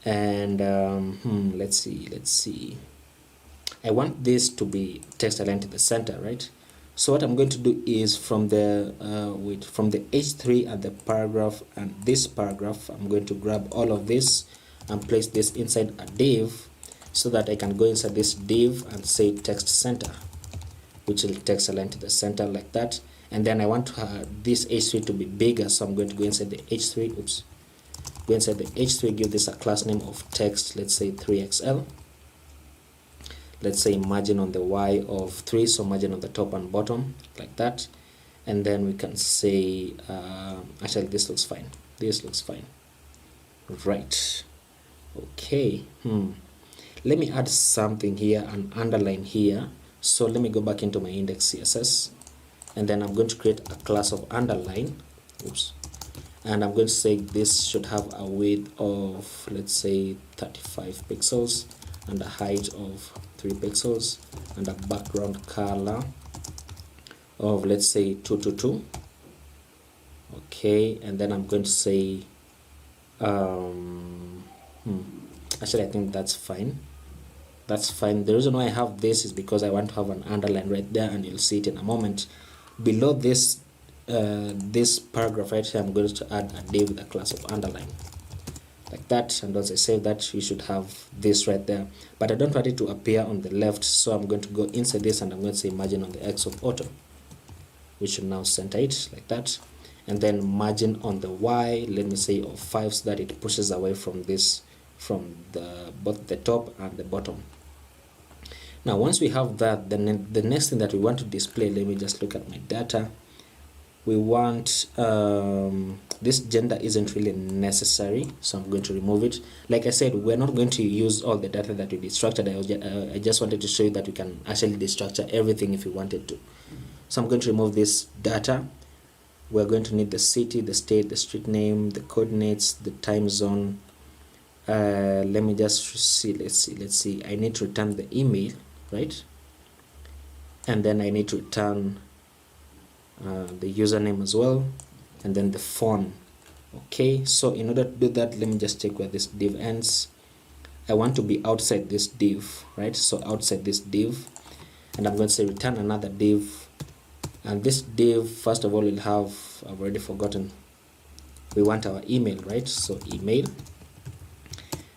And let's see. I want this to be text aligned to the center, right? So what I'm going to do is from the H3 and the paragraph and this paragraph, I'm going to grab all of this and place this inside a div, so that I can go inside this div and say text center, which will text align to the center like that. And then I want this H3 to be bigger, so I'm going to go inside the H3, go inside the H3, give this a class name of text, let's say 3XL. Let's say margin on the Y of 3, so margin on the top and bottom like that. And then we can say actually this looks fine, right? Okay, let me add something here, an underline here. So let me go back into my index CSS, and then I'm going to create a class of underline, and I'm going to say this should have a width of, let's say, 35 pixels and a height of 3 pixels and a background color of, let's say, 222, Okay, and then I'm going to say actually I think that's fine. That's fine. The reason why I have this is because I want to have an underline right there, and you'll see it in a moment. Below this this paragraph right here, I'm going to add a div with a class of underline, like that. And once I save that, you should have this right there, but I don't want it to appear on the left, so I'm going to go inside this and I'm going to say margin on the X of auto, which should now center it like that. And then margin on the Y, let me say of 5, so that it pushes away from this, from the both the top and the bottom. Now once we have that, then the next thing that we want to display, let me just look at my data. We want this gender isn't really necessary, so I'm going to remove it. Like I said, we're not going to use all the data that we destructured. I just wanted to show you that we can actually destructure everything if we wanted to. So I'm going to remove this data. We're going to need the city, the state, the street name, the coordinates, the time zone. Let me just see. Let's see. I need to return the email, right? And then I need to return the username as well, and then the phone. Okay, so in order to do that, let me just check where this div ends. I want to be outside this div, right? So outside this div, and I'm going to say return another div. And this div, first of all, will have, I've already forgotten, we want our email, right? So email,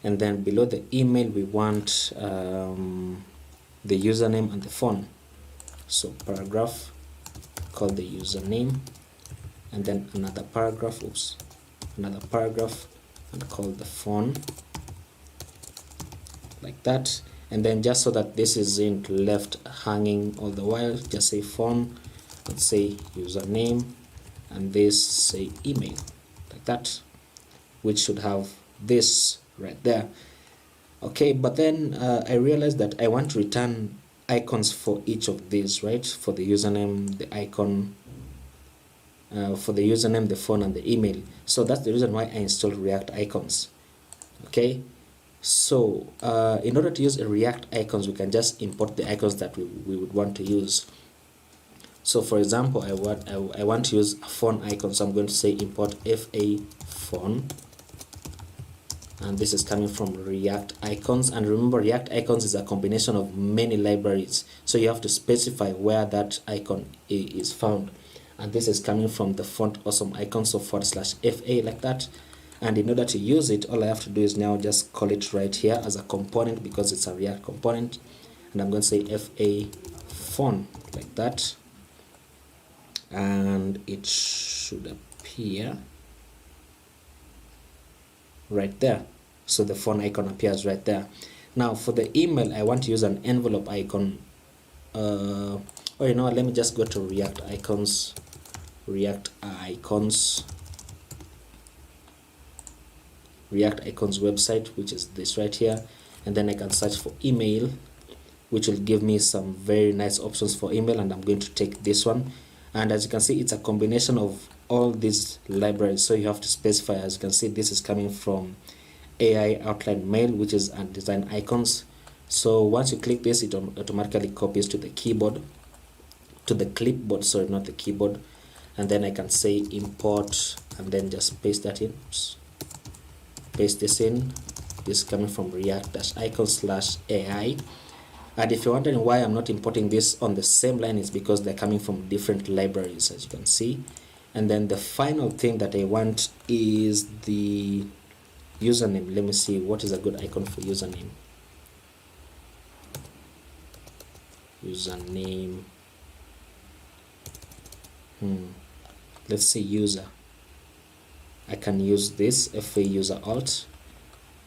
and then below the email we want the username and the phone. So paragraph, call the username, and then another paragraph, another paragraph, and call the phone, like that. And then just so that this isn't left hanging all the while, just say phone, let's say username, and this say email, like that, which should have this right there. Okay, but then I realized that I want to return icons for each of these, right? For the username, the icon, for the username, the phone, and the email. So that's the reason why I installed React icons. Okay, so in order to use a React icons, we can just import the icons that we would want to use. So for example, I want to use a phone icon, so I'm going to say import fa phone, and this is coming from React icons. And remember, React icons is a combination of many libraries, so you have to specify where that icon is found, and this is coming from the font awesome icon, so /fa, like that. And in order to use it, all I have to do is now just call it right here as a component, because it's a React component, and I'm going to say fa phone, like that, and it should appear right there. So the phone icon appears right there. Now for the email, I want to use an envelope icon. Or you know what, let me just go to React icons, React icons website, which is this right here, and then I can search for email, which will give me some very nice options for email, and I'm going to take this one. And as you can see, it's a combination of all these libraries, so you have to specify. As you can see, this is coming from AI outline mail, which is design icons. So once you click this, it automatically copies to the keyboard, to the clipboard, sorry, not the keyboard. And then I can say import, and then just paste that in. Oops. Paste this in. This is coming from react-icons/AI. And if you're wondering why I'm not importing this on the same line, it's because they're coming from different libraries, as you can see. And then the final thing that I want is the username. Let me see, what is a good icon for username? Username. Let's say user. I can use this FA user alt.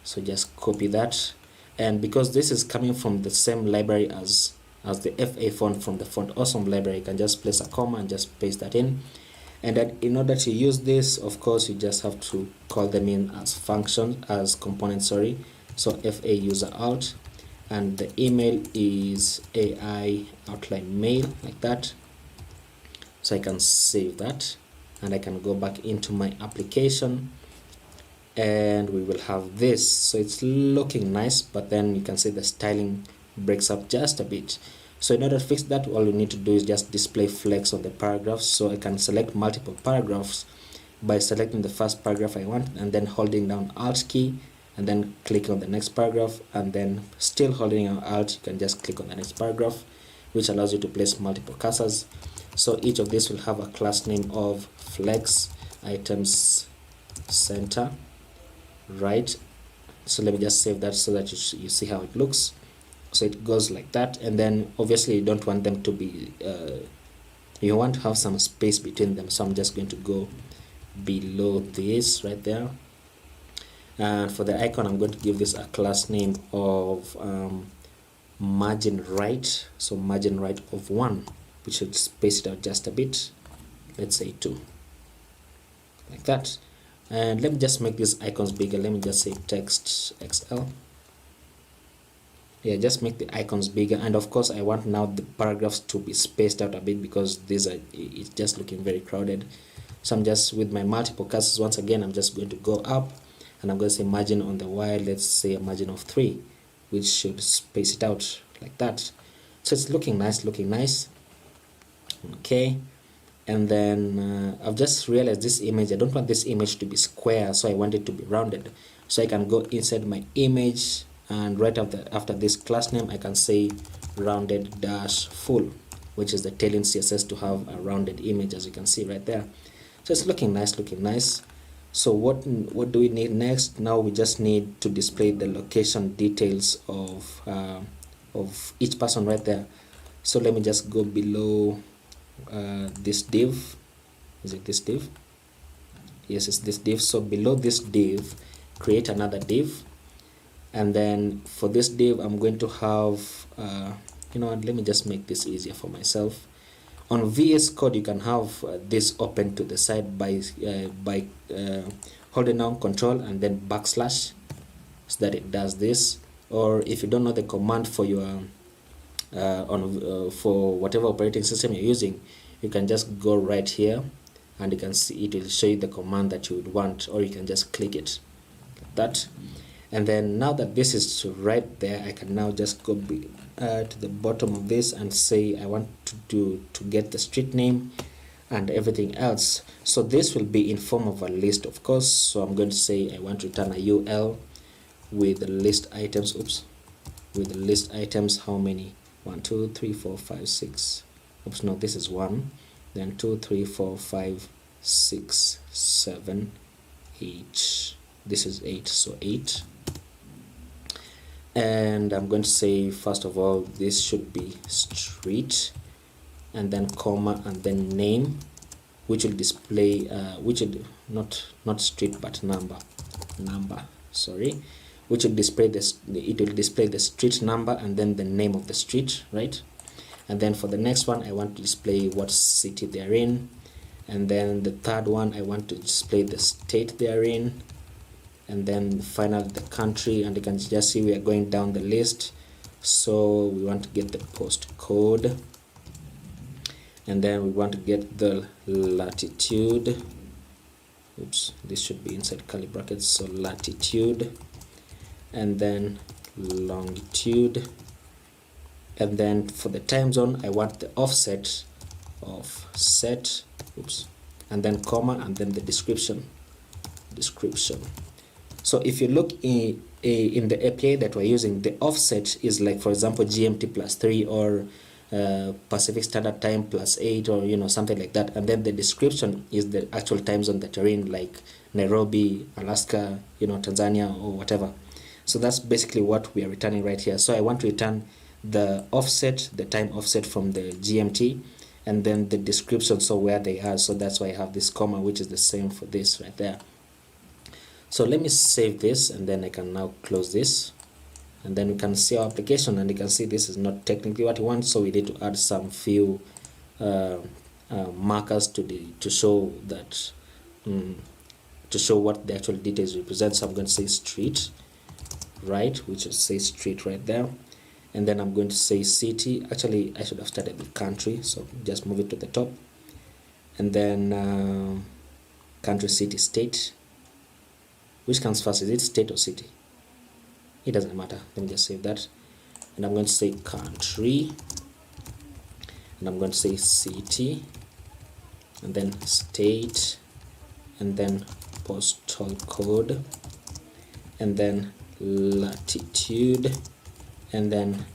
So just copy that. And because this is coming from the same library as the FA font from the font awesome library, you can just place a comma and just paste that in. And then in order to use this, of course, you just have to call them in as function, as components, sorry. So FA user alt, and the email is AI outline mail, like that. So I can save that, and I can go back into my application, and we will have this. So it's looking nice, but then you can see the styling breaks up just a bit. So in order to fix that, all you need to do is just display flex on the paragraphs. So I can select multiple paragraphs, by selecting the first paragraph I want and then holding down Alt key and then click on the next paragraph, and then still holding on Alt, you can just click on the next paragraph, which allows you to place multiple cursors. So each of these will have a class name of flex items center, right? So let me just save that so that you see how it looks. So it goes like that, and then obviously you don't want them to be you want to have some space between them, so I'm just going to go below this right there, and for the icon I'm going to give this a class name of margin right, so margin right of 1, which should space it out just a bit, let's say 2, like that. And let me just make these icons bigger. Let me just say text XL. Yeah, just make the icons bigger, and of course I want now the paragraphs to be spaced out a bit because these are, it's just looking very crowded. So I'm just, with my multiple cursors, once again I'm just going to go up and I'm going to say margin on the Y, let's say a margin of 3, which should space it out like that. So it's looking nice, looking nice. Okay, and then I've just realized this image, I don't want this image to be square, so I want it to be rounded. So I can go inside my image, and right after this class name I can say rounded dash full, which is the tailing CSS to have a rounded image, as you can see right there. So it's looking nice, looking nice. So what do we need next? Now we just need to display the location details of each person right there. So let me just go below this div. Is it this div? Yes, it's this div. So below this div, create another div, and then for this div I'm going to have you know what, let me just make this easier for myself. On VS Code you can have this open to the side by holding down Control and then backslash, so that it does this. Or if you don't know the command for your for whatever operating system you're using, you can just go right here and you can see it will show you the command that you would want, or you can just click it like that. And then now that this is right there, I can now just go to the bottom of this and say I want to get the street name and everything else. So this will be in form of a list, of course. So I'm going to say I want to return a UL with the list items. Oops, with the list items. How many? 1, 2, 3, 4, 5, 6. Oops, no, this is 1. Then 2, 3, 4, 5, 6, 7, 8. This is 8, so 8. And I'm going to say, first of all, this should be street, and then comma, and then name, which will display which will not street but number, sorry, which will display this, it will display the street number and then the name of the street, right? And then for the next one I want to display what city they're in, and then the third one I want to display the state they're in, and then finally the country. And you can just see we are going down the list. So we want to get the postcode, and then we want to get the latitude. Oops, this should be inside curly brackets. So latitude, and then longitude, and then for the time zone I want the offset of set. Oops, and then comma, and then the description. So if you look in the API that we're using, the offset is like, for example, GMT +3 or Pacific Standard Time +8, or you know, something like that. And then the description is the actual time zone that you're in, like Nairobi, Alaska, you know, Tanzania, or whatever. So that's basically what we are returning right here. So I want to return the offset, the time offset from the GMT, and then the description, so where they are. So that's why I have this comma, which is the same for this right there. So let me save this, and then I can now close this, and then we can see our application, and you can see this is not technically what we want, so we need to add some few markers to show that to show what the actual details represent. So I'm going to say street, right, which will say street right there, and then I'm going to say city. Actually I should have started with country, so just move it to the top, and then country, city, state. Which comes first? Is it state or city? It doesn't matter. Let me just save that. And I'm going to say country, and I'm going to say city, and then state, and then postal code, and then latitude, and then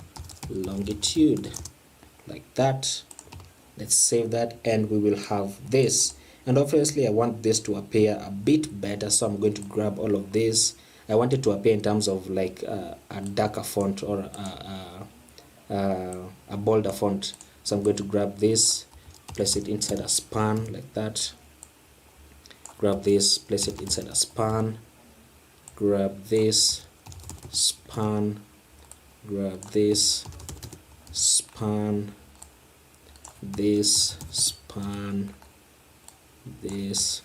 longitude, like that. Let's save that, and we will have this. And obviously I want this to appear a bit better, so I'm going to grab all of this. I want it to appear in terms of like a darker font or a bolder font. So I'm going to grab this, place it inside a span like that. Grab this, place it inside a span. Grab this, span. Grab this, span. This, span. This,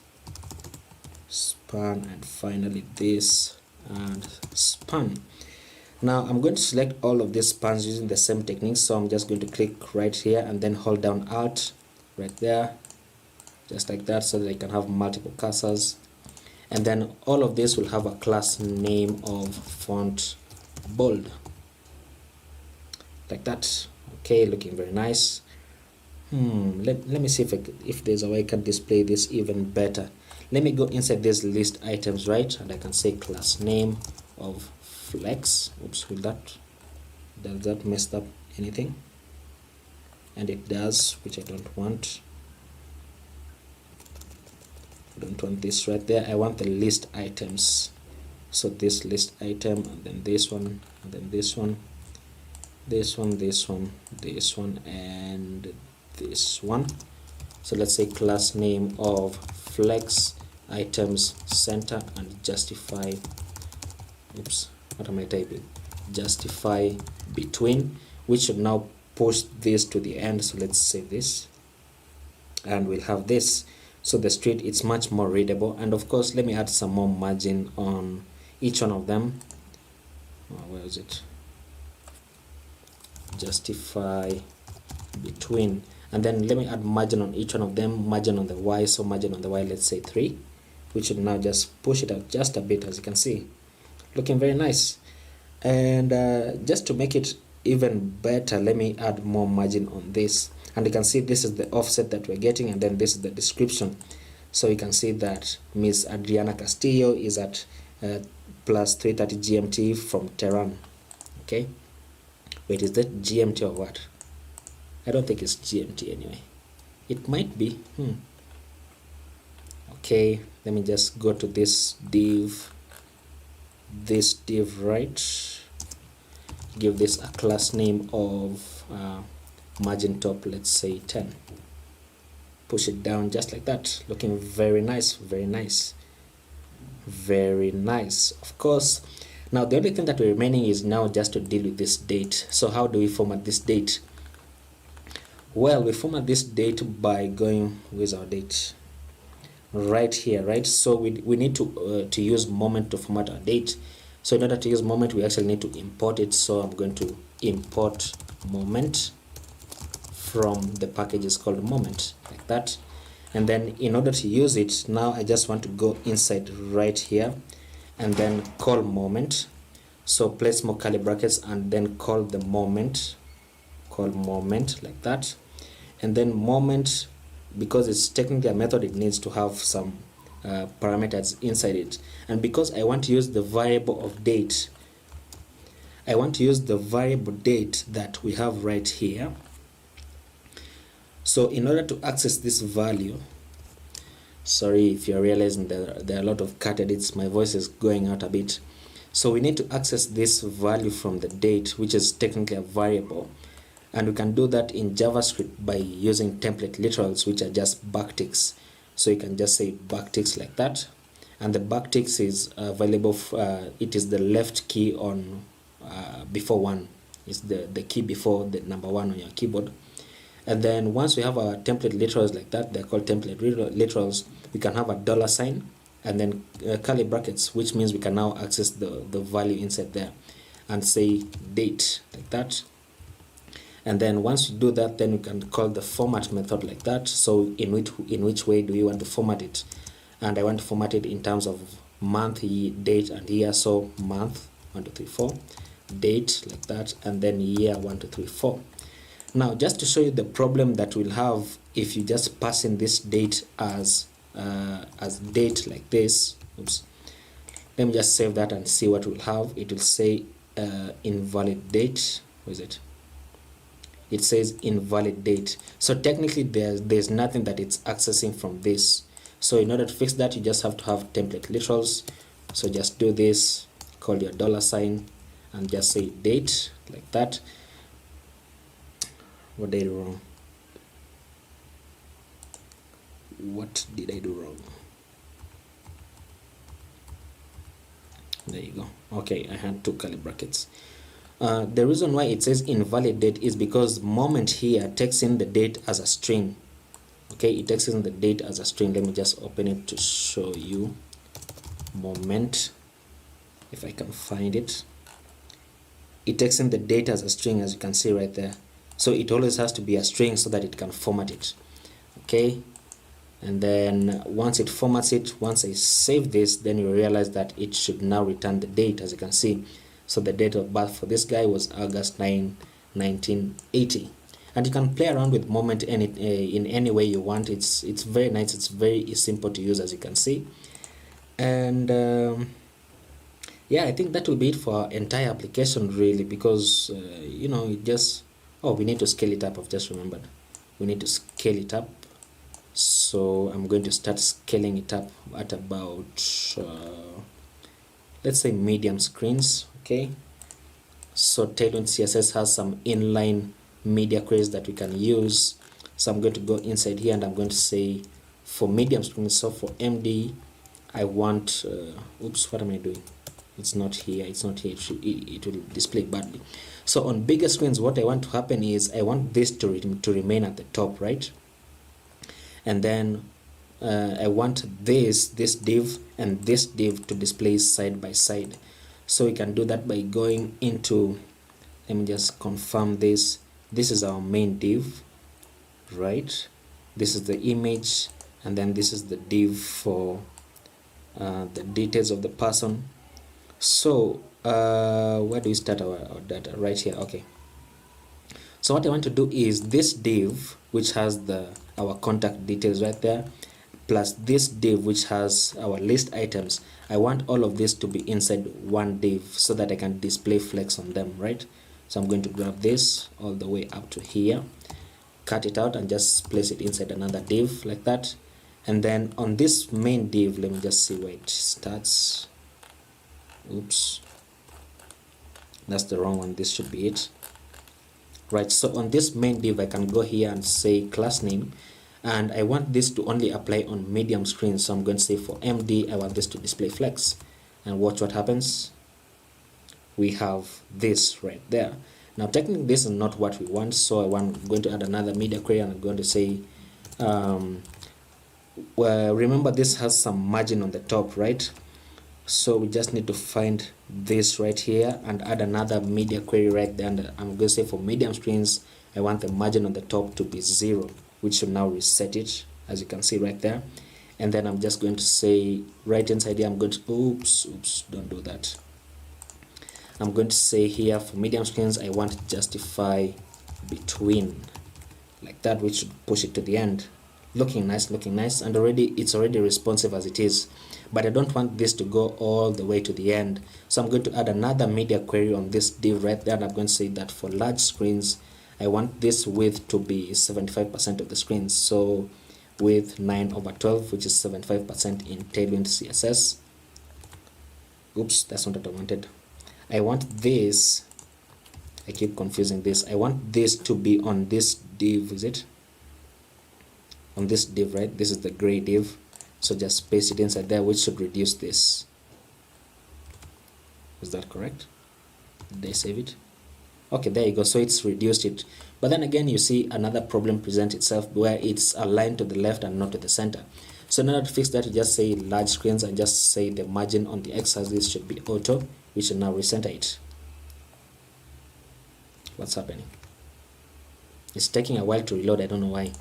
span, and finally this, and span. Now I'm going to select all of these spans using the same technique, so I'm just going to click right here and then hold down Alt right there, just like that, so that I can have multiple cursors. And then all of this will have a class name of font bold, like that. Okay, looking very nice. Let me see if there's a way I can display this even better. Let me go inside these list items, right, and I can say class name of flex. Oops, does that mess up anything? And it does, which I don't want. I don't want this right there. I want the list items. So this list item, and then this one, and then this one, this one, this one, this one, and this one. So let's say class name of flex items center and justify. Oops, what am I typing? Justify between, which should now push this to the end. So let's save this, and we'll have this. So the street, it's much more readable. And of course, let me add some more margin on each one of them. Where is it? Justify between, and then let me add margin on each one of them, margin on the Y. So margin on the Y, let's say 3, which should now just push it out just a bit, as you can see, looking very nice. And just to make it even better, let me add more margin on this, and you can see this is the offset that we're getting, and then this is the description. So you can see that Miss Adriana Castillo is at plus 330 GMT from Tehran. Okay, wait, is that GMT or what? I don't think it's GMT anyway. It might be. Okay, let me just go to this div, right, give this a class name of margin top, let's say 10. Push it down just like that, looking very nice, very nice, very nice. Of course, now the only thing that we're remaining is now just to deal with this date. So how do we format this date? Well, we format this date by going with our date right here, right? So we need to use moment to format our date. So in order to use moment, we actually need to import it. So I'm going to import moment from the package is called moment, like that. And then in order to use it, now I just want to go inside right here and then call moment. So place more curly brackets and then call the moment, call moment, like that. And then moment, because it's technically a method, it needs to have some parameters inside it. And because I want to use the variable of date, I want to use the variable date that we have right here. So in order to access this value, sorry if you're realizing there are a lot of cut edits, my voice is going out a bit. So we need to access this value from the date, which is technically a variable. And we can do that in JavaScript by using template literals, which are just backticks. So you can just say backticks like that, and the backticks is available. It is the left key on before 1. It's the key before the number 1 on your keyboard. And then once we have our template literals like that, they're called template literals, we can have a $sign and then curly brackets, which means we can now access the value inside there and say date, like that. And then once you do that, then you can call the format method like that. So in which way do you want to format it? And I want to format it in terms of month, date, and year. So month 1 2 3 4, date like that, and then year 1 2 3 4. Now just to show you the problem that we'll have if you just pass in this date as as date like this. Oops. Let me just save that and see what we'll have. It will say invalid date. Where is it? It says invalid date. So technically there's nothing that it's accessing from this. So in order to fix that, you just have to have template literals. So just do this, call your $, and just say date like that. What did I do wrong? What did I do wrong? There you go. Okay, I had 2 curly brackets. The reason why it says invalid date is because moment here takes in the date as a string. Okay, it takes in the date as a string. Let me just open it to show you. Moment, if I can find it. It takes in the date as a string, as you can see right there. So it always has to be a string so that it can format it. Okay, and then once it formats it, once I save this, then you realize that it should now return the date, as you can see. So the date of birth for this guy was August 9, 1980. And you can play around with moment in any way you want. It's very nice. It's very simple to use, as you can see. And yeah, I think that will be it for our entire application, really, because you know, it just, oh, we need to scale it up. I've just remembered, we need to scale it up. So I'm going to start scaling it up at about let's say medium screens. Okay, so Tailwind CSS has some inline media queries that we can use. So I'm going to go inside here and I'm going to say for medium screens, so for MD I want oops, what am I doing? It's not here, it's not here. It will display badly. So on bigger screens, what I want to happen is I want this to remain at the top, right? And then I want this div and this div to display side by side. So we can do that by going into, let me just confirm this. This is our main div, right? This is the image, and then this is the div for the details of the person. So where do we start our data? Right here. Okay, so what I want to do is this div, which has our contact details right there, plus this div which has our list items. I want all of this to be inside one div so that I can display flex on them, right? So I'm going to grab this all the way up to here, cut it out and just place it inside another div like that. And then on this main div, let me just see where it starts. Oops, that's the wrong one. This should be it, right? So on this main div I can go here and say class name, and I want this to only apply on medium screens. So I'm going to say for MD I want this to display flex, and watch what happens. We have this right there. Now technically this is not what we want, so I'm going to add another media query and I'm going to say well, remember this has some margin on the top, right? So we just need to find this right here and add another media query right there, and I'm going to say for medium screens I want the margin on the top to be 0, which should now reset it, as you can see right there. And then I'm just going to say right inside here, I'm going to oops, don't do that. I'm going to say here for medium screens I want to justify between like that, which should push it to the end. Looking nice, and it's already responsive as it is, but I don't want this to go all the way to the end. So I'm going to add another media query on this div right there, and I'm going to say that for large screens I want this width to be 75% of the screens, so width 9/12, which is 75% in Tailwind CSS. Oops, that's not what I wanted. I want this, I keep confusing this, I want this to be on this div. Is it on this div, right? This is the gray div, so just paste it inside there, which should reduce this. Is that correct? Did I save it? Okay, there you go. So it's reduced it, but then again you see another problem present itself where it's aligned to the left and not to the center. So in order to fix that, you just say large screens and just say the margin on the x-axis should be auto, which should now recenter it. What's happening? It's taking a while to reload, I don't know why.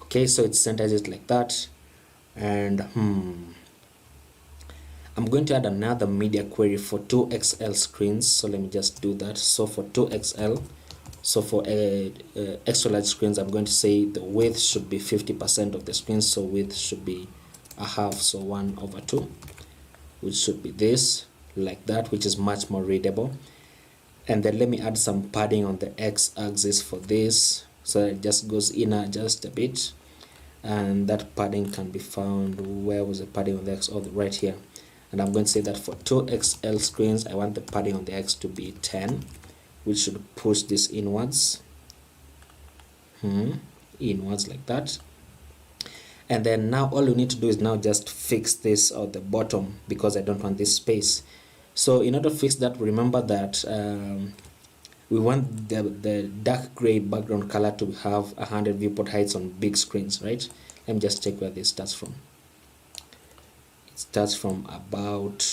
Okay, so it centers it like that, and I'm going to add another media query for 2XL screens. So let me just do that. So for 2XL, so for extra large screens, I'm going to say the width should be 50% of the screen, so width should be a half, so 1/2, which should be this, like that, which is much more readable. And then let me add some padding on the x-axis for this, so it just goes inner just a bit. And that padding can be found, where was the padding on the x? Oh, right here. And I'm going to say that for 2XL screens, I want the padding on the x to be 10, which should push this inwards, inwards like that. And then now all you need to do is now just fix this at the bottom, because I don't want this space. So in order to fix that, remember that we want the dark gray background color to have 100 viewport heights on big screens, right? Let me just check where this starts from. It starts from about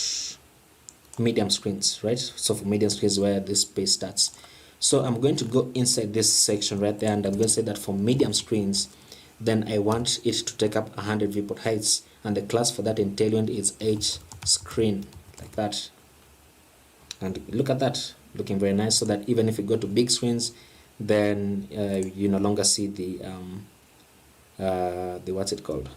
medium screens, right? So for medium screens where this space starts. So I'm going to go inside this section right there, and I'm going to say that for medium screens, then I want it to take up 100 viewport heights, and the class for that in Tailwind is H screen, like that. And look at that, looking very nice, so that even if you go to big screens, then you no longer see the what's it called,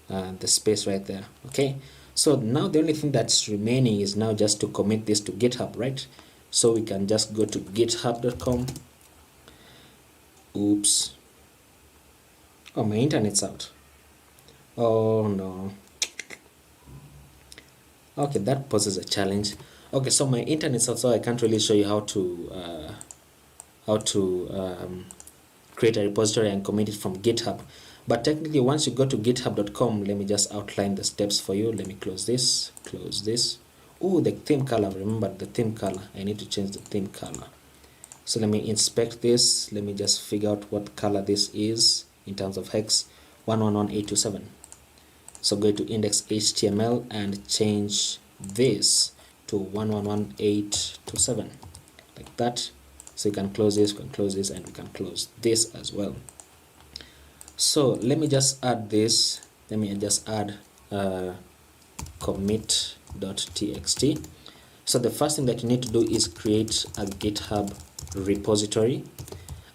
the space right there. Okay, so now the only thing that's remaining is now just to commit this to GitHub, right? So we can just go to github.com. Oops, oh, my internet's out. Oh no. Okay, that poses a challenge. Okay, so my internet's out, so I can't really show you how to create a repository and commit it from GitHub. But technically, once you go to github.com, let me just outline the steps for you. Let me close this, close this. Oh, the theme color, remember the theme color. I need to change the theme color. So let me inspect this. Let me just figure out what color this is in terms of hex. 111827. So go to index.html and change this to 111827, like that. So you can close this, and we can close this as well. So let me just add this. Let me just add commit.txt. So the first thing that you need to do is create a GitHub repository.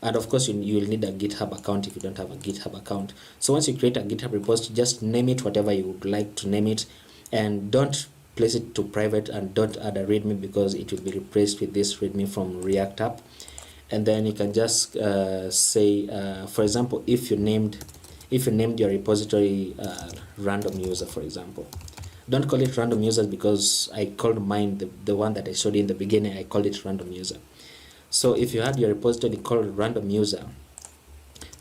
And of course, you will need a GitHub account if you don't have a GitHub account. So once you create a GitHub repository, just name it whatever you would like to name it, and don't place it to private, and don't add a readme, because it will be replaced with this readme from React app. And then you can just say, for example, if you named your repository random user, for example. Don't call it random users, because I called mine, the one that I showed you in the beginning, I called it random user. So if you had your repository called random user,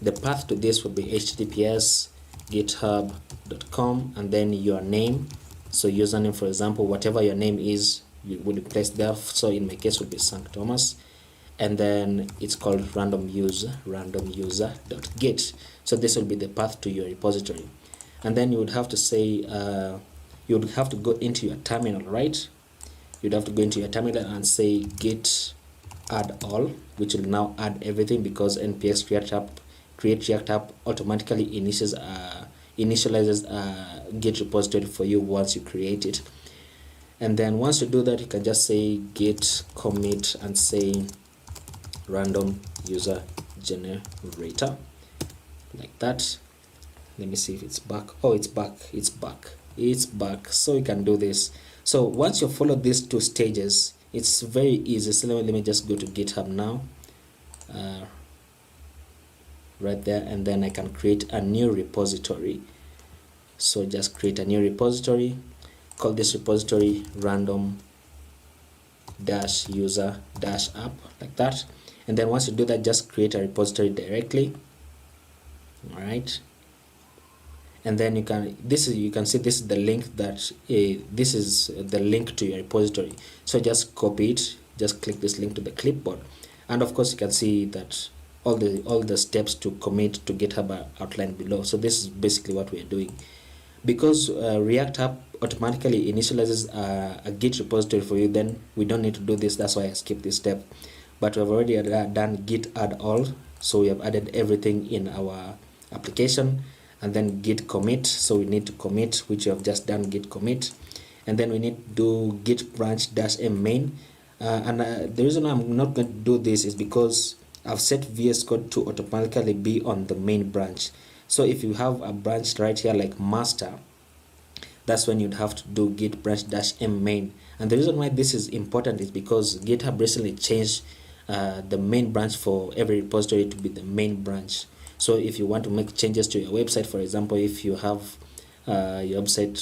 the path to this would be https github.com and then your name. So username, for example, whatever your name is, you will be placed there. So in my case would be Sank Thomas, and then it's called random user.git. So this will be the path to your repository. And then you would have to say, you would have to go into your terminal, right? You'd have to go into your terminal and say git add all, which will now add everything, because npx create React app automatically initializes a Git repository for you once you create it. And then once you do that, you can just say git commit and say random user generator, like that. Let me see if it's back. Oh, it's back. So you can do this. So once you follow these two stages, it's very easy. So let me just go to GitHub now, right there, and then I can create a new repository. So just create a new repository, call this repository random user app, like that. And then once you do that, just create a repository directly. All right, and then you can see this is the link that this is the link to your repository. So just copy it, just click this link to the clipboard, and of course you can see that all the steps to commit to GitHub are outlined below. So this is basically what we are doing. Because React app automatically initializes a Git repository for you, then we don't need to do this. That's why I skipped this step. But we've already done git add all, so we have added everything in our application. And then git commit, so we need to commit, which we have just done, git commit. And then we need to do git branch -m main. The reason I'm not going to do this is because I've set VS Code to automatically be on the main branch. So if you have a branch right here like master, that's when you'd have to do git branch dash m main. And the reason why this is important is because GitHub recently changed the main branch for every repository to be the main branch. So if you want to make changes to your website, for example, if you have your website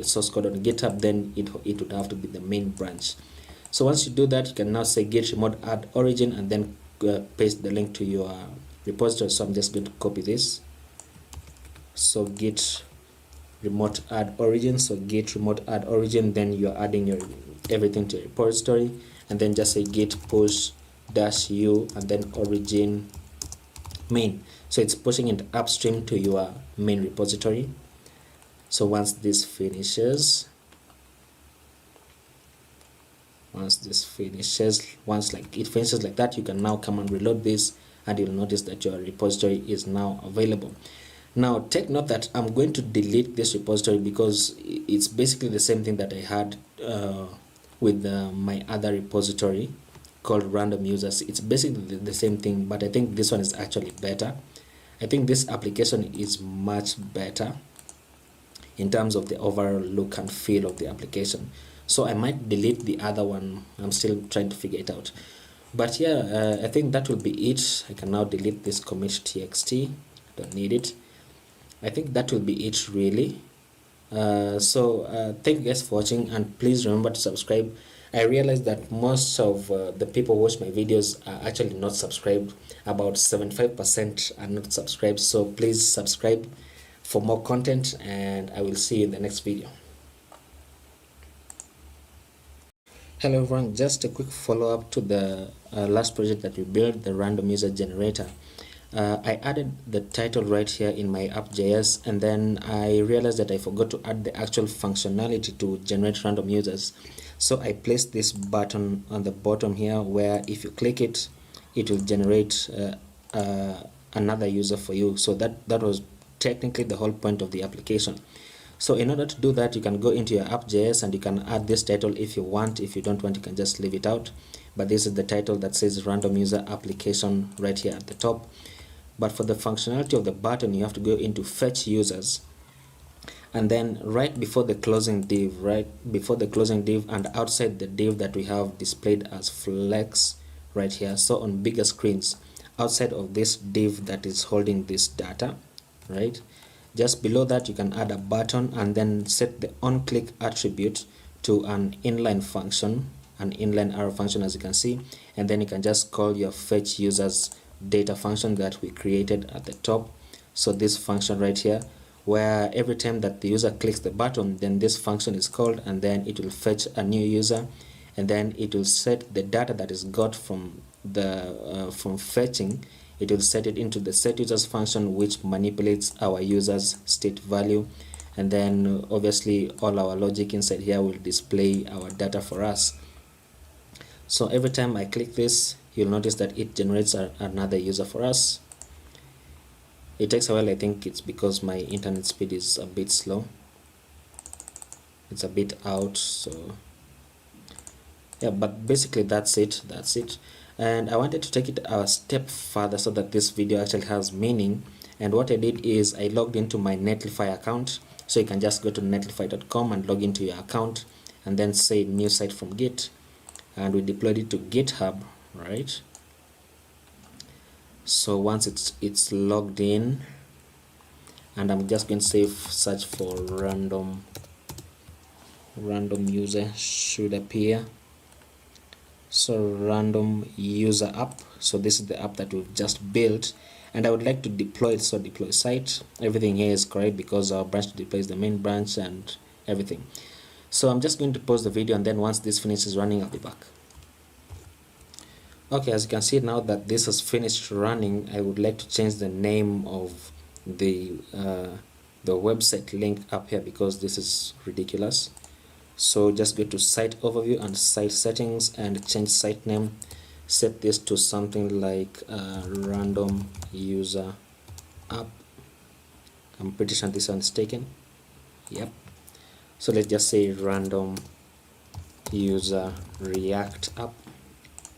source code on GitHub, then it would have to be the main branch. So once you do that, you can now say git remote add origin and then paste the link to your repository. So I'm just going to copy this. So git remote add origin, so git remote add origin, then you're adding your everything to your repository, and then just say git push dash u and then origin main. So it's pushing it upstream to your main repository. So once this finishes, once it finishes like that, you can now come and reload this, and you'll notice that your repository is now available. Now take note that I'm going to delete this repository because it's basically the same thing that I had with my other repository called random users. It's basically the same thing, but I think this one is actually better. I think this application is much better in terms of the overall look and feel of the application. So I might delete the other one. I'm still trying to figure it out. But yeah, I think that will be it. I can now delete this commit txt. Don't need it. I think that will be it really. Thank you guys for watching, and please remember to subscribe. I realize that most of the people who watch my videos are actually not subscribed. About 75% are not subscribed. So please subscribe for more content, and I will see you in the next video. Hello everyone, just a quick follow-up to the last project that we built, the random user generator. I added the title right here in my app.js, and then I realized that I forgot to add the actual functionality to generate random users. So I placed this button on the bottom here where if you click it, it will generate another user for you. So that was technically the whole point of the application. So in order to do that, you can go into your app.js and you can add this title if you want. If you don't want, you can just leave it out. But this is the title that says random user application right here at the top. But for the functionality of the button, you have to go into fetch users, and then right before the closing div, and outside the div that we have displayed as flex right here, so on bigger screens, outside of this div that is holding this data, right, just below that you can add a button and then set the on click attribute to an inline function, an inline arrow function, as you can see, and then you can just call your fetch users data function that we created at the top. So this function right here, where every time that the user clicks the button, then this function is called, and then it will fetch a new user, and then it will set the data that is got from the from fetching. It will set it into the set users function, which manipulates our users state value, and then obviously all our logic inside here will display our data for us. So every time I click this, you'll notice that it generates another user for us. It takes a while. I think it's because my internet speed is a bit slow. It's a bit out, so yeah, but basically that's it. And I wanted to take it a step further so that this video actually has meaning. And what I did is I logged into my Netlify account. So you can just go to netlify.com and log into your account, and then say new site from Git, and we deployed it to GitHub, right? So once it's logged in, and I'm just going to say search for random user should appear. So random user app. So this is the app that we've just built, and I would like to deploy it. So deploy site, everything here is correct because our branch to deploy is the main branch and everything. So I'm just going to pause the video, and then once this finishes running, I'll be back. Okay, as you can see now that this has finished running, I would like to change the name of the website link up here because this is ridiculous. So just go to site overview and site settings and change site name. Set this to something like random user app. I'm pretty sure this one is taken. Yep. So let's just say random user React app.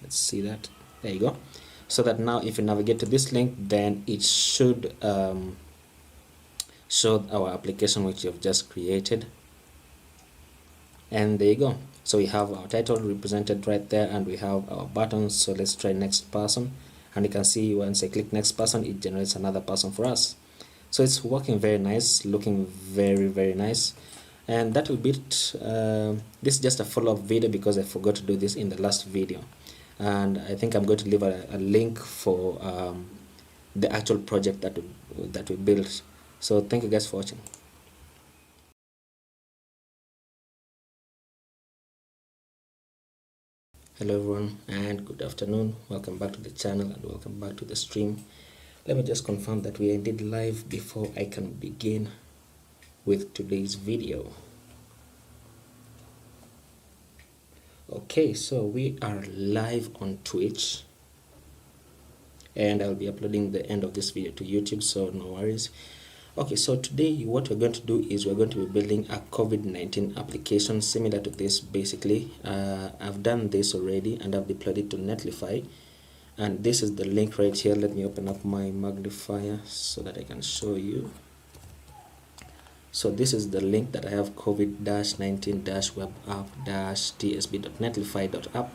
Let's see that. There you go. So that now if you navigate to this link, then it should show our application which you have just created. And there you go. So we have our title represented right there, and we have our buttons. So let's try next person, and you can see once I click next person, it generates another person for us. So it's working very nice, looking very nice. And that will be it. This is just a follow-up video because I forgot to do this in the last video, and I think I'm going to leave a link for the actual project that we built. So thank you guys for watching. Hello everyone and good afternoon. Welcome back to the channel and welcome back to the stream. Let me just confirm that we are indeed live before I can begin with today's video. Okay, so we are live on Twitch, and I'll be uploading the end of this video to YouTube, so no worries. Okay, so today what we're going to do is we're going to be building a COVID-19 application similar to this. Basically, I've done this already and I've deployed it to Netlify, and this is the link right here. Let me open up my magnifier so that I can show you. So this is the link that I have: covid-19-webapp-tsb.netlify.app,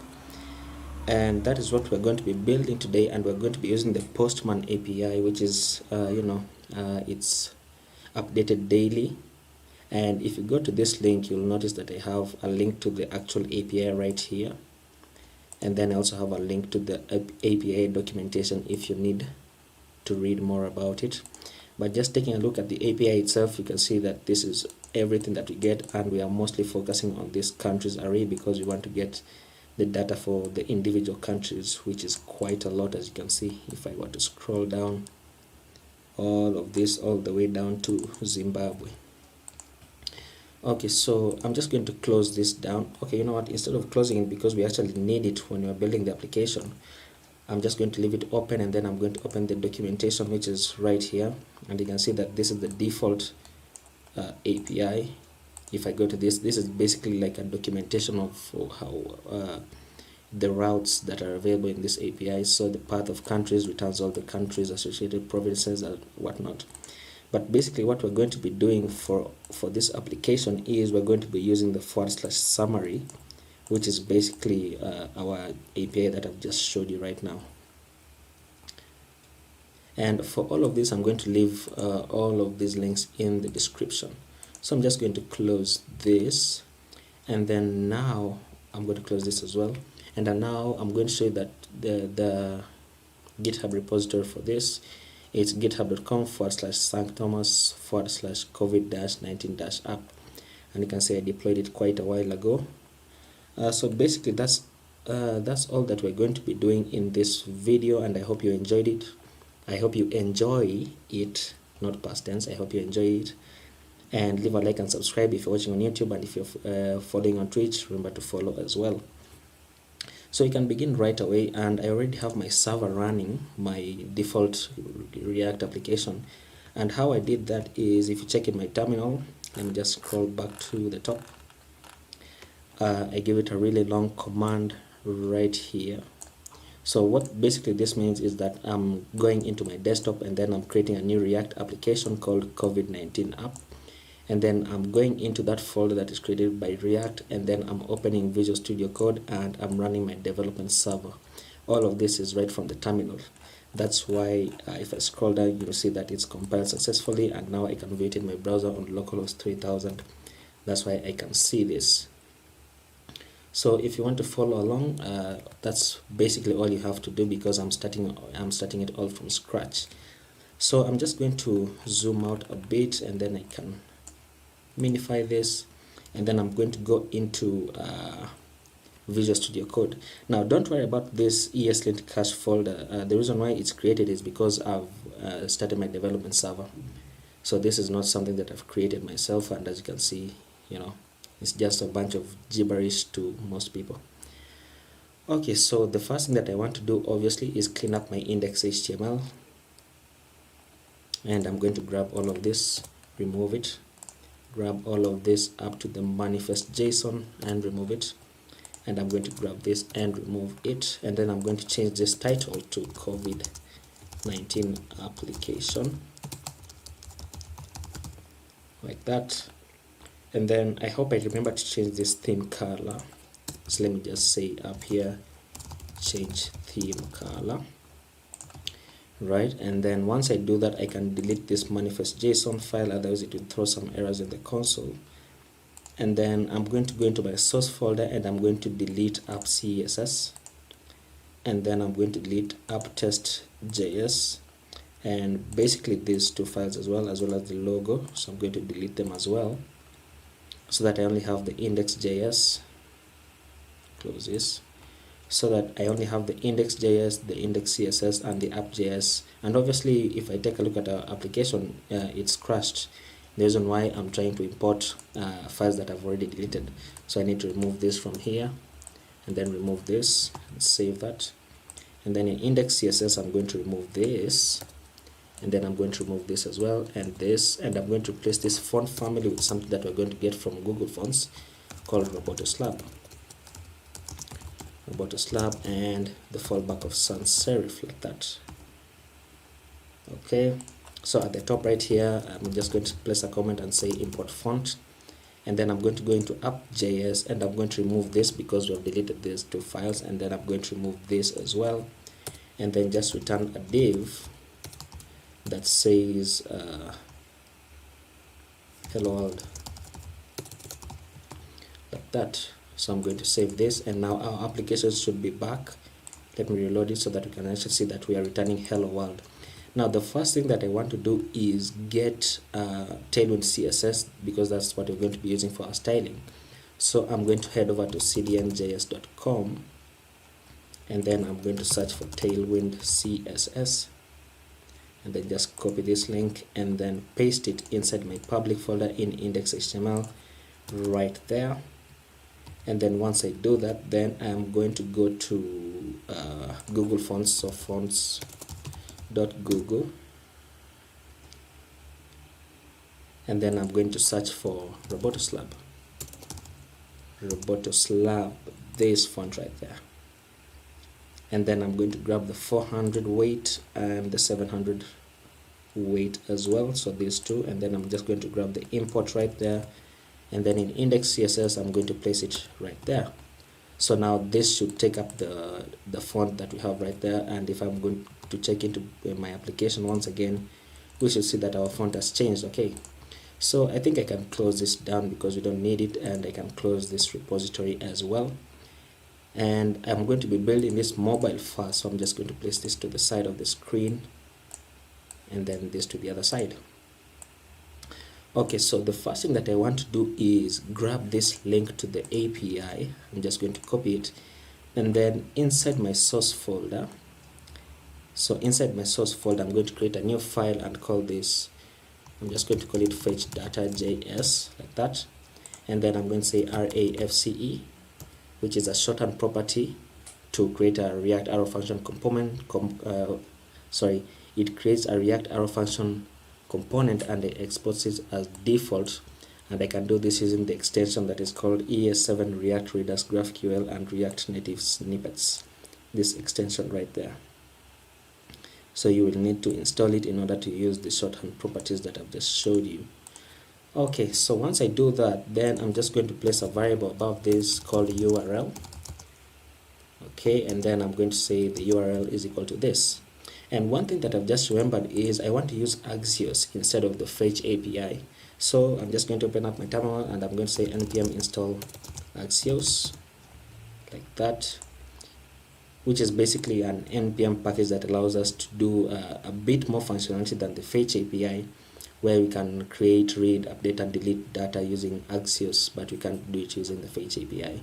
and that is what we're going to be building today. And we're going to be using the Postman API, which is it's updated daily. And if you go to this link, you'll notice that I have a link to the actual API right here, and then I also have a link to the API documentation if you need to read more about it. But just taking a look at the API itself, you can see that this is everything that we get, and we are mostly focusing on this countries array because we want to get the data for the individual countries, which is quite a lot, as you can see. If I were to scroll down all of this all the way down to Zimbabwe. Okay, so I'm just going to close this down. Okay, you know what, instead of closing it, because we actually need it when we're building the application, I'm just going to leave it open, and then I'm going to open the documentation, which is right here, and you can see that this is the default API. If I go to this is basically like a documentation of how the routes that are available in this API. So the path of countries returns all the countries, associated provinces, and whatnot. But basically what we're going to be doing for this application is we're going to be using the /summary, which is basically our API that I've just showed you right now. And for all of this, I'm going to leave all of these links in the description. So I'm just going to close this, and then now I'm going to close this as well. And then now I'm going to show you that the GitHub repository for this, it's github.com/sankthomas/covid-19-app, and you can see I deployed it quite a while ago. So basically that's all that we're going to be doing in this video, and I hope you enjoyed it. I hope you enjoy it, not past tense. I hope you enjoy it, and leave a like and subscribe if you're watching on YouTube, and if you're following on Twitch, remember to follow as well. So you can begin right away, and I already have my server running, my default React application. And how I did that is, if you check in my terminal, let me just scroll back to the top. I give it a really long command right here. So what basically this means is that I'm going into my desktop, and then I'm creating a new React application called COVID-19 app, and then I'm going into that folder that is created by React, and then I'm opening Visual Studio Code, and I'm running my development server. All of this is right from the terminal. That's why if I scroll down, you'll see that it's compiled successfully, and now I can view it in my browser on localhost 3000. That's why I can see this. So if you want to follow along, that's basically all you have to do, because I'm starting it all from scratch. So I'm just going to zoom out a bit, and then I can minify this, and then I'm going to go into Visual Studio Code. Now don't worry about this ESLint cache folder. The reason why it's created is because I've started my development server. So this is not something that I've created myself, and as you can see, it's just a bunch of gibberish to most people. Okay, so the first thing that I want to do obviously is clean up my index.html, and I'm going to grab all of this, remove it, grab all of this up to the manifest.json and remove it, and I'm going to grab this and remove it, and then I'm going to change this title to COVID-19 application, like that. And then I hope I remember to change this theme color. So let me just say up here, change theme color, right? And then once I do that, I can delete this manifest JSON file, otherwise it will throw some errors in the console. And then I'm going to go into my source folder and I'm going to delete app CSS, and then I'm going to delete app test.js, and basically these two files as well as the logo. So I'm going to delete them as well, so that I only have the index.js. Close this, so that I only have the index.js, the index CSS, and the app.js. And obviously, if I take a look at our application, it's crashed. The reason why I'm trying to import files that I've already deleted. So I need to remove this from here, and then remove this, and save that. And then in index CSS, I'm going to remove this, and then I'm going to remove this as well, and this, and I'm going to replace this font family with something that we're going to get from Google Fonts called Robotoslab. And the fallback of sans serif, like that. Okay, so at the top right here, I'm just going to place a comment and say import font, and then I'm going to go into app.js, and I'm going to remove this because we have deleted these two files, and then I'm going to remove this as well, and then just return a div that says hello world, like that. So I'm going to save this, and now our application should be back. Let me reload it so that we can actually see that we are returning hello world. Now the first thing that I want to do is get Tailwind CSS, because that's what we're going to be using for our styling. So I'm going to head over to cdnjs.com, and then I'm going to search for Tailwind CSS, and then just copy this link and then paste it inside my public folder in index.html right there. And then once I do that, then I'm going to go to Google Fonts, so fonts.google, and then I'm going to search for Robotoslab, this font right there. And then I'm going to grab the 400 weight and the 700 weight as well, so these two, and then I'm just going to grab the import right there, and then in index CSS I'm going to place it right there. So now this should take up the font that we have right there, and if I'm going to check into my application once again, we should see that our font has changed. Okay, so I think I can close this down because we don't need it, and I can close this repository as well. And I'm going to be building this mobile first, so I'm just going to place this to the side of the screen, and then this to the other side. Okay, so the first thing that I want to do is grab this link to the API. I'm just going to copy it, and then inside my source folder, I'm going to create a new file and call this, I'm just going to call it fetch.data.js, like that. And then I'm going to say RAFCE, which is a shorthand property to create a React arrow function component. It creates a React arrow function component and it exports it as default, and I can do this using the extension that is called ES7 React Readers GraphQL and React Native Snippets, this extension right there. So you will need to install it in order to use the shorthand properties that I've just showed you. Okay, so once I do that, then I'm just going to place a variable above this called URL. Okay, and then I'm going to say the URL is equal to this. And one thing that I've just remembered is I want to use Axios instead of the Fetch API. So I'm just going to open up my terminal and I'm going to say npm install Axios, like that, which is basically an npm package that allows us to do a bit more functionality than the Fetch API, where we can create, read, update, and delete data using Axios, but we can't do it using the Fetch API.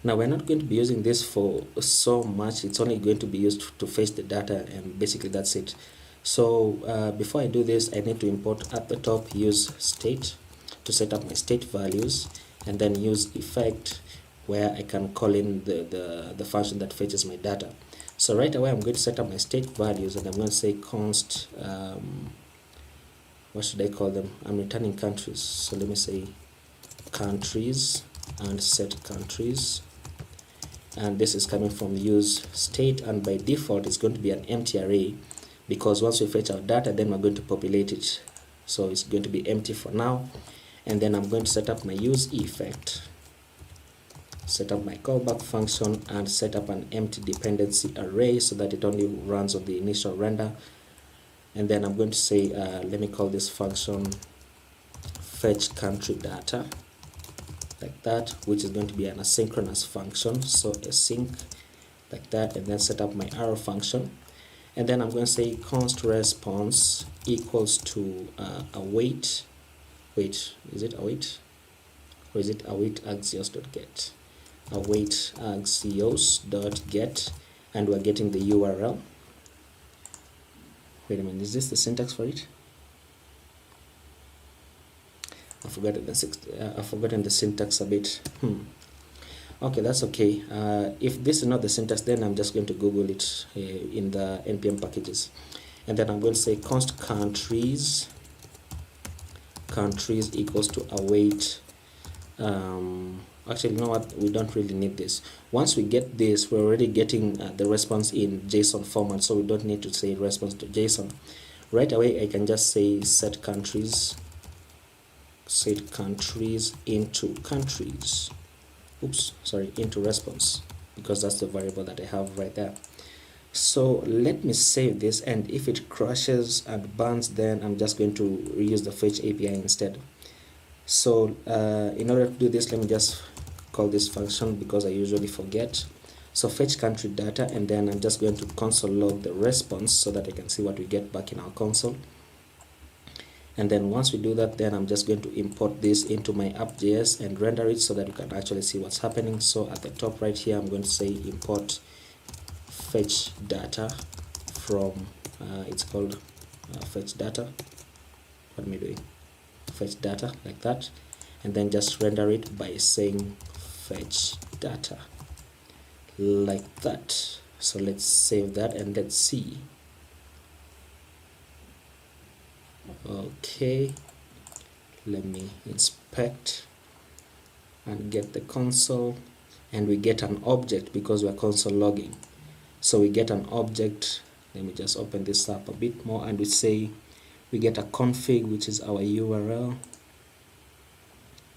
Now we're not going to be using this for so much, it's only going to be used to fetch the data, and basically that's it. So before I do this, I need to import at the top, use state to set up my state values, and then use effect where I can call in the function that fetches my data. So right away I'm going to set up my state values, and I'm going to say const, what should I call them? I'm returning countries, so let me say countries and set countries, and this is coming from use state, and by default it's going to be an empty array because once we fetch our data, then we're going to populate it. so it's going to be empty for now. And then I'm going to set up my use effect, set up my callback function, and set up an empty dependency array so that it only runs on the initial render. And then I'm going to say let me call this function fetch country data, like that, which is going to be an asynchronous function, so async, like that. And then set up my arrow function, and then I'm going to say const response equals to await, wait, is it await, or is it await axios.get, await axios.get, and we're getting the URL. Wait a minute, is this the syntax for it? I've forgotten the syntax a bit. Okay, that's okay. If this is not the syntax, then I'm just going to Google it in the npm packages. And then I'm going to say const countries equals to await. Actually, you know what, we don't really need this. Once we get this, we're already getting the response in JSON format, so we don't need to say response to JSON. Right away, I can just say set countries into countries. Oops, sorry, into response, because that's the variable that I have right there. So let me save this, and if it crashes and burns, then I'm just going to reuse the fetch API instead. So in order to do this, let me just call this function because I usually forget. So fetch country data, and then I'm just going to console log the response so that I can see what we get back in our console. And then once we do that, then I'm just going to import this into my app.js and render it so that you can actually see what's happening. So at the top right here, I'm going to say import fetch data from it's called fetch data. What am I doing? Fetch data, like that, and then just render it by saying fetch data, like that. So let's save that and let's see. Okay, let me inspect and get the console, and we get an object because we're console logging. So we get an object. Let me just open this up a bit more, and we say we get a config, which is our URL.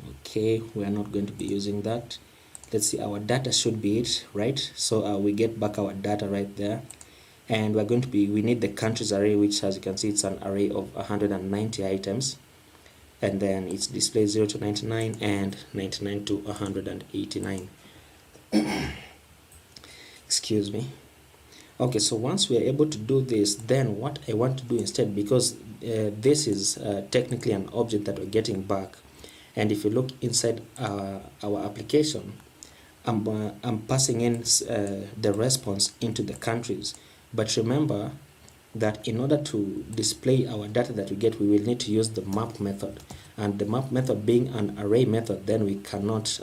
Okay, we are not going to be using that. Let's see, our data should be it, right? So we get back our data right there, and we're going to be, we need the countries array, which as you can see, it's an array of 190 items, and then it's display 0 to 99 and 99 to 189. Excuse me. Okay, so once we are able to do this, then what I want to do instead, because this is technically an object that we're getting back, and if you look inside our application, I'm passing in the response into the countries. But remember that in order to display our data that we get, we will need to use the map method, and the map method being an array method, then we cannot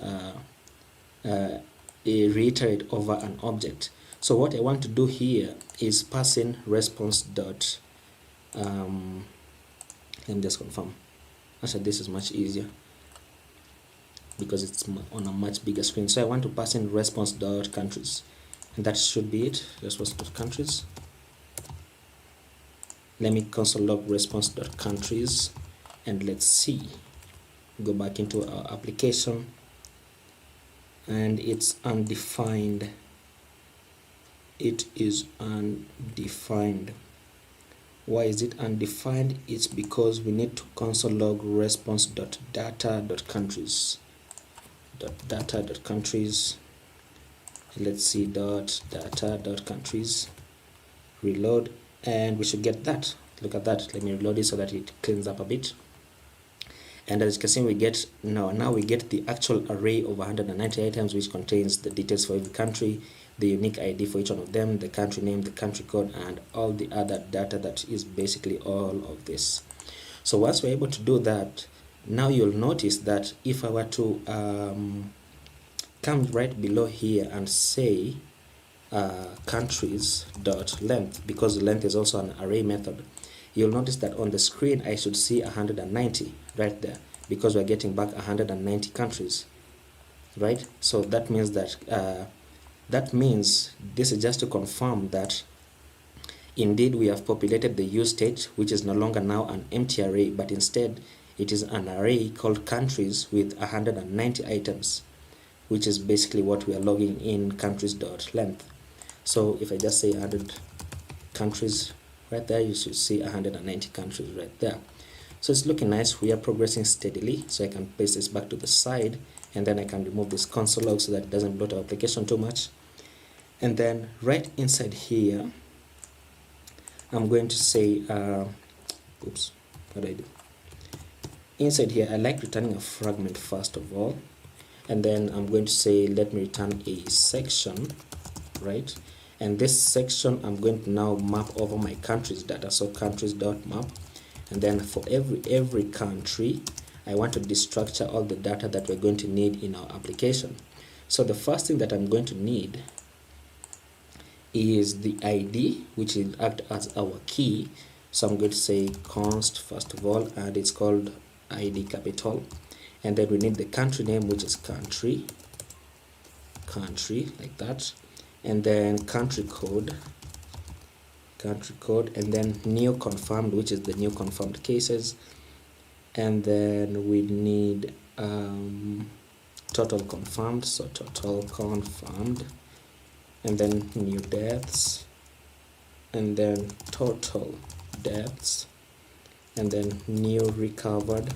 reiterate over an object. So what I want to do here is pass in response dot let me just confirm. Actually, this is much easier because it's on a much bigger screen. So I want to pass in response dot countries, and that should be it. Response dot countries. Let me console log response dot countries, and let's see. Go back into our application, and it's undefined. It is undefined. Why is it undefined? It's because we need to console log response dot data dot countries. Data dot countries. Let's see, dot data dot countries. Reload, and we should get that. Look at that. Let me reload it so that it cleans up a bit. And as you can see, we get now we get the actual array of 190 items, which contains the details for every country, the unique ID for each one of them, the country name, the country code, and all the other data that is basically all of this. So once we're able to do that, now you'll notice that if I were to come right below here and say countries dot length, because the length is also an array method, you'll notice that on the screen I should see 190 right there, because we're getting back 190 countries, right? So that means that this is just to confirm that Indeed, we have populated the use state, which is no longer now an empty array, but instead it is an array called countries with 190 items, which is basically what we are logging in countries.length. So if I just say 100 countries right there, you should see 190 countries right there. So it's looking nice. We are progressing steadily. So I can paste this back to the side, and then I can remove this console log so that it doesn't bloat our application too much. And then right inside here, I'm going to say, oops, what do I do? Inside here, I like returning a fragment first of all, and then I'm going to say, let me return a section, right? And this section, I'm going to now map over my countries data, so countries.map. And then for every country, I want to destructure all the data that we're going to need in our application. So the first thing that I'm going to need is the ID, which will act as our key. So I'm going to say const first of all, and it's called ID capital. And then we need the country name, which is country, like that. And then country code, and then new confirmed, which is the new confirmed cases. And then we need total confirmed, so total confirmed, and then new deaths, and then total deaths, and then new recovered,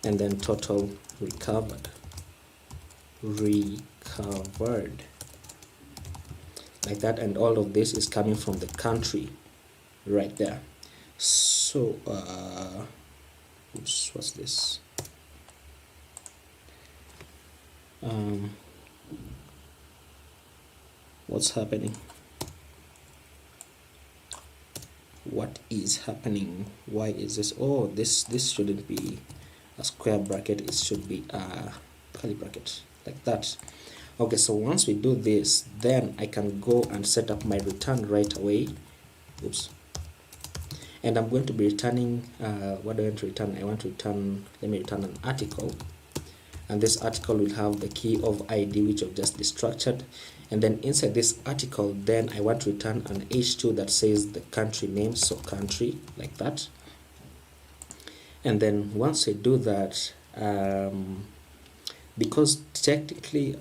and then total recovered, like that. And all of this is coming from the country right there. So oops, what's this? What's happening? What is happening? Why is this? Oh, this shouldn't be a square bracket, it should be a curly bracket, like that. Okay, so once we do this, then I can go and set up my return right away. Oops. And I'm going to be returning, what do I want to return? I want to return, let me return an article. And this article will have the key of ID, which I've just destructured. And then inside this article, then I want to return an H2 that says the country name, so country, like that. And then once I do that, because technically,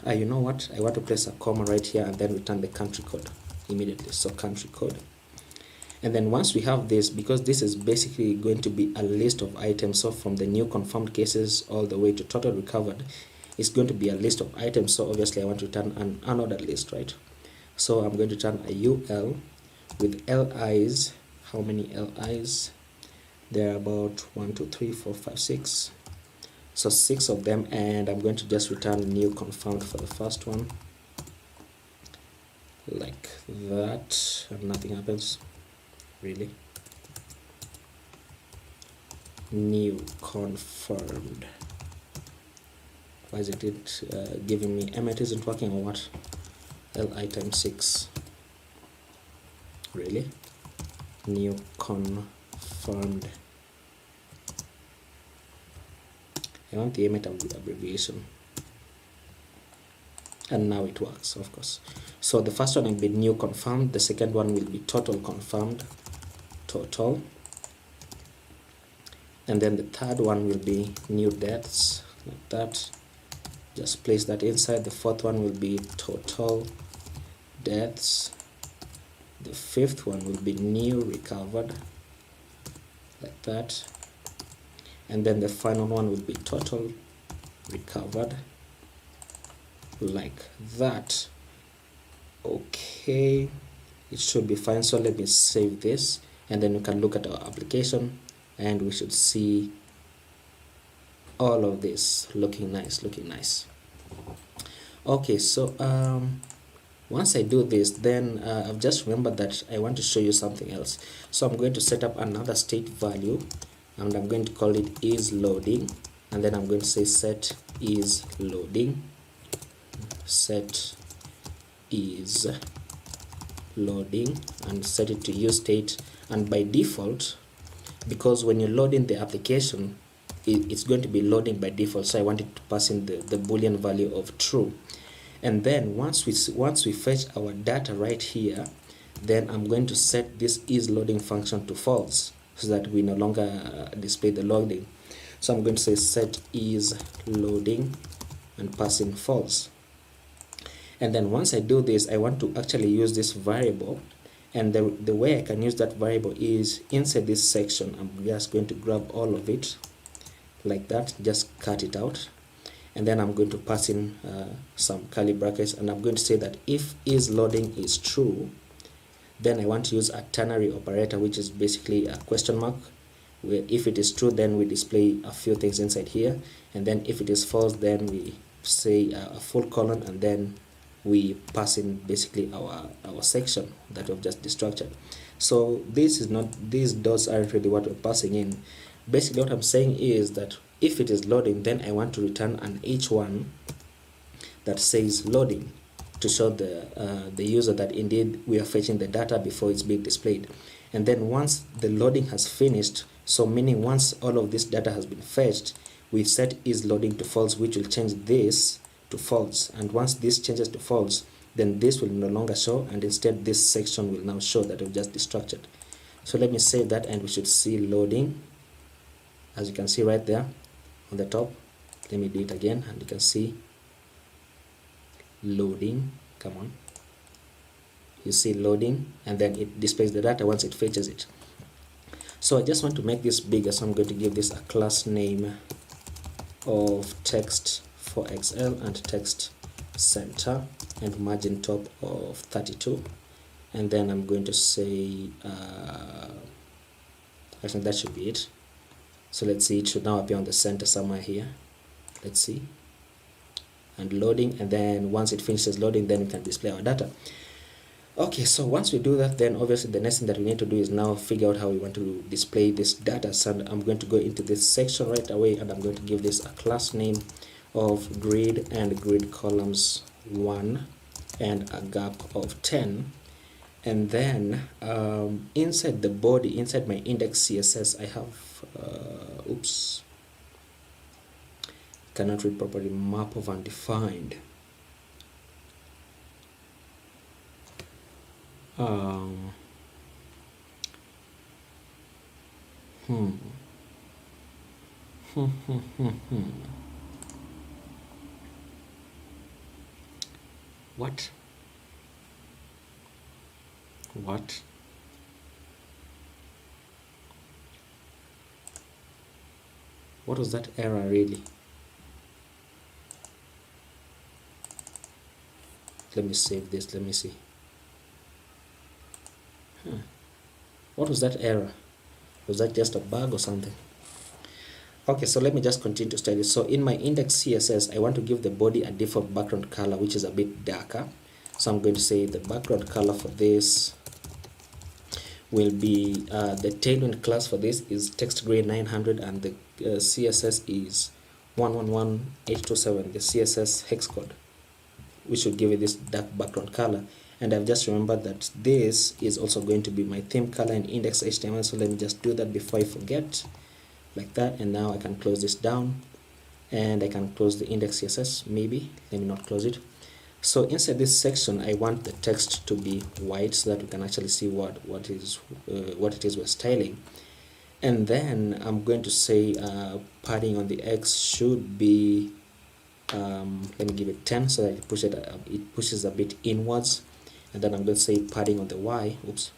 you know what, I want to place a comma right here and then return the country code immediately, so country code. And then once we have this, because this is basically going to be a list of items, so from the new confirmed cases all the way to total recovered, it's going to be a list of items. So obviously I want to return an unordered list, right? So I'm going to return a UL with LIs. How many LIs? There are about 1, 2, 3, 4, 5, 6. So 6 of them, and I'm going to just return new confirmed for the first one, like that, and nothing happens. Really? New confirmed. Why is it giving me it isn't working, or what? Li times 6. Really? New confirmed. I want the emmet abbreviation. And now it works, of course. So the first one will be new confirmed, the second one will be total confirmed, total, and then the third one will be new deaths, like that. Just place that inside. The fourth one will be total deaths. The fifth one will be new recovered, like that. And then the final one will be total recovered, like that. Okay, it should be fine. So let me save this, and then we can look at our application, and we should see all of this looking nice. Okay, so once I do this, then I've just remembered that I want to show you something else. So I'm going to set up another state value, and I'm going to call it is loading, and then I'm going to say set is loading, set is loading, and set it to use state. And by default, because when you load in the application, it's going to be loading by default, so I want it to pass in the boolean value of true. And then once we fetch our data right here, then I'm going to set this is loading function to false so that we no longer display the loading. So I'm going to say set is loading and pass in false. And then once I do this, I want to actually use this variable, and the way I can use that variable is inside this section. I'm just going to grab all of it like that, just cut it out, and then I'm going to pass in some curly brackets, and I'm going to say that if is loading is true, then I want to use a ternary operator, which is basically a question mark, where if it is true, then we display a few things inside here, and then if it is false, then we say a full colon, and then we pass in basically our section that we've just destructured. So this is not, these dots aren't really what we're passing in. Basically what I'm saying is that if it is loading, then I want to return an H1 that says loading to show the user that indeed we are fetching the data before it's being displayed. And then once the loading has finished, so meaning once all of this data has been fetched, we set is loading to false, which will change this to false. And once this changes to false, then this will no longer show, and instead this section will now show that we've just destructured. So let me save that, and we should see loading, as you can see right there on the top. Let me do it again, and you can see loading. Come on, you see loading, and then it displays the data once it fetches it. So I just want to make this bigger, so I'm going to give this a class name of text for XL and text center and margin top of 32, and then I'm going to say I think that should be it. So let's see, it should now appear on the center somewhere here. Let's see, and loading, and then once it finishes loading, then we can display our data. Okay, so once we do that, then obviously the next thing that we need to do is now figure out how we want to display this data. So I'm going to go into this section right away, and I'm going to give this a class name of grid and grid columns 1 and a gap of 10. And then inside the body, inside my index CSS, I have oops, cannot read properly, map of undefined. What was that error really? Let me save this. Let me see. What was that error? Was that just a bug or something? Okay, so let me just continue to study. So in my index CSS, I want to give the body a default background color, which is a bit darker. So I'm going to say the background color for this will be the tailwind class for this is text gray 900, and the CSS is 111827, the CSS hex code, which will give it this dark background color. And I've just remembered that this is also going to be my theme color in index HTML. So let me just do that before I forget, like that. And now I can close this down, and I can close the index CSS. Maybe let me not close it. So inside this section, I want the text to be white so that we can actually see what it is we're styling. And then I'm going to say padding on the X should be let me give it 10 so that it pushes a bit inwards. And then I'm going to say padding on the Y, oops,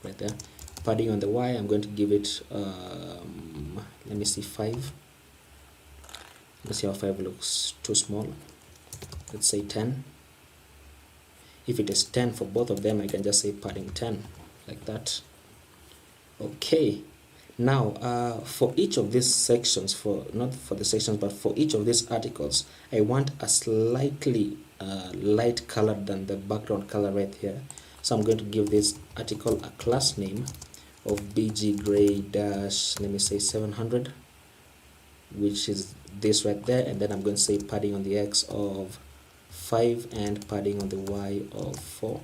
right there, padding on the Y, I'm going to give it let me see, 5. Let's see how 5 looks too small. Let's say 10. If it is 10 for both of them, I can just say padding 10, like that. Okay, now for each of these sections, not for the sections but for each of these articles, I want a slightly light color than the background color right here. So I'm going to give this article a class name of bg gray dash, let me say 700, which is this right there. And then I'm going to say padding on the X of 5 and padding on the Y of 4,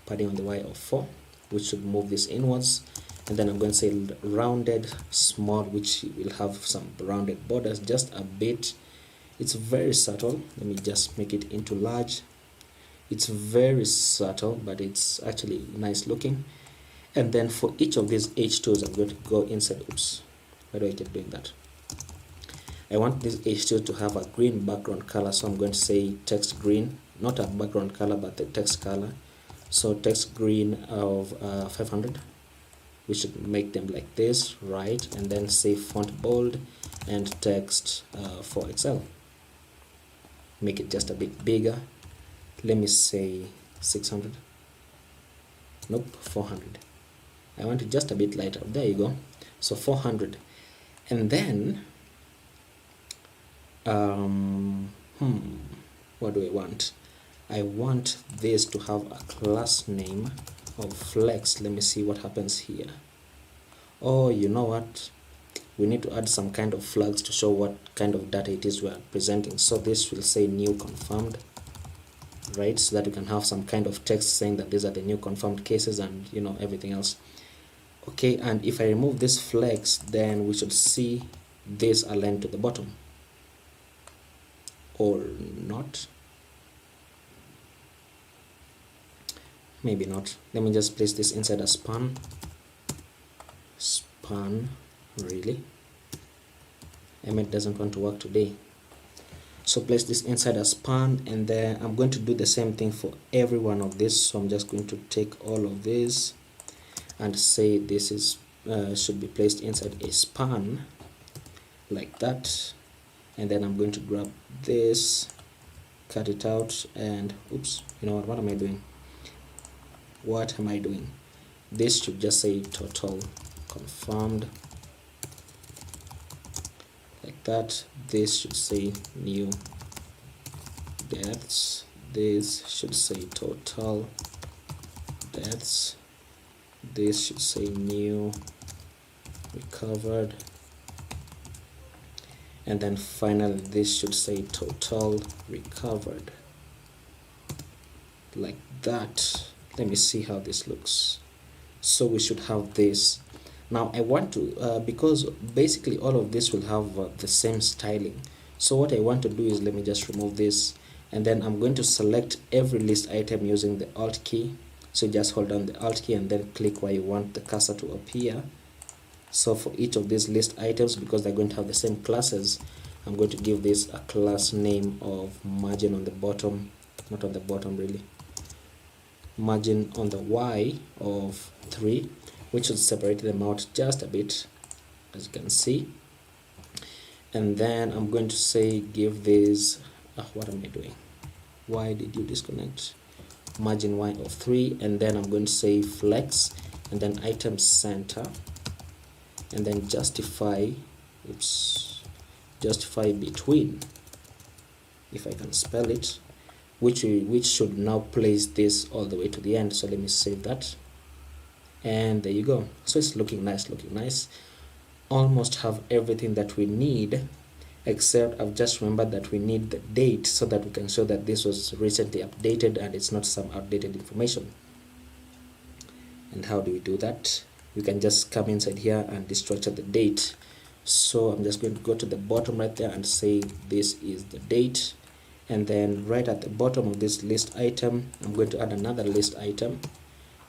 padding on the Y of 4, which should move this inwards. And then I'm going to say rounded small, which will have some rounded borders, just a bit. It's very subtle. Let me just make it into large, It's very subtle, but it's actually nice looking. And then for each of these H2s, I'm going to go inside. Oops, why do I keep doing that? I want this H2 to have a green background color, so I'm going to say text green, not a background color, but the text color. So text green of 500. We should make them like this, right? And then say font bold and text for Excel. Make it just a bit bigger. Let me say 600. Nope, 400. I want it just a bit lighter. There you go. So 400. And then what do I want? I want this to have a class name of flex. Let me see what happens here. Oh, you know what? We need to add some kind of flags to show what kind of data it is we are presenting. So this will say new confirmed, right? So that you can have some kind of text saying that these are the new confirmed cases and everything else. Okay, and if I remove this flex, then we should see this aligned to the bottom. Or not. Maybe not. Let me just place this inside a span. Span, really? Emmet doesn't want to work today. So place this inside a span, and then I'm going to do the same thing for every one of this. So I'm just going to take all of this and say this is should be placed inside a span like that. And then I'm going to grab this, cut it out, and oops, you know what am I doing? What am I doing? This should just say total confirmed like that. This should say new deaths. This should say total deaths. This should say new recovered. And then finally this should say total recovered like that. Let me see how this looks. So we should have this. Now I want to because basically all of this will have the same styling. So what I want to do is, let me just remove this, and then I'm going to select every list item using the Alt key. So just hold down the Alt key and then click where you want the cursor to appear. So for each of these list items, because they're going to have the same classes, I'm going to give this a class name of margin on the bottom, not on the bottom really, margin on the Y of 3, which should separate them out just a bit, as you can see. And then I'm going to say give this what am I doing? Why did you disconnect? Margin Y of 3, and then I'm going to say flex, and then item center, and then justify between, if I can spell it, which should now place this all the way to the end. So let me save that, and there you go. So it's looking nice. Almost have everything that we need, except I've just remembered that we need the date so that we can show that this was recently updated and it's not some outdated information. And how do we do that? We can just come inside here and destructure the date. So I'm just going to go to the bottom right there and say this is the date, and then right at the bottom of this list item I'm going to add another list item,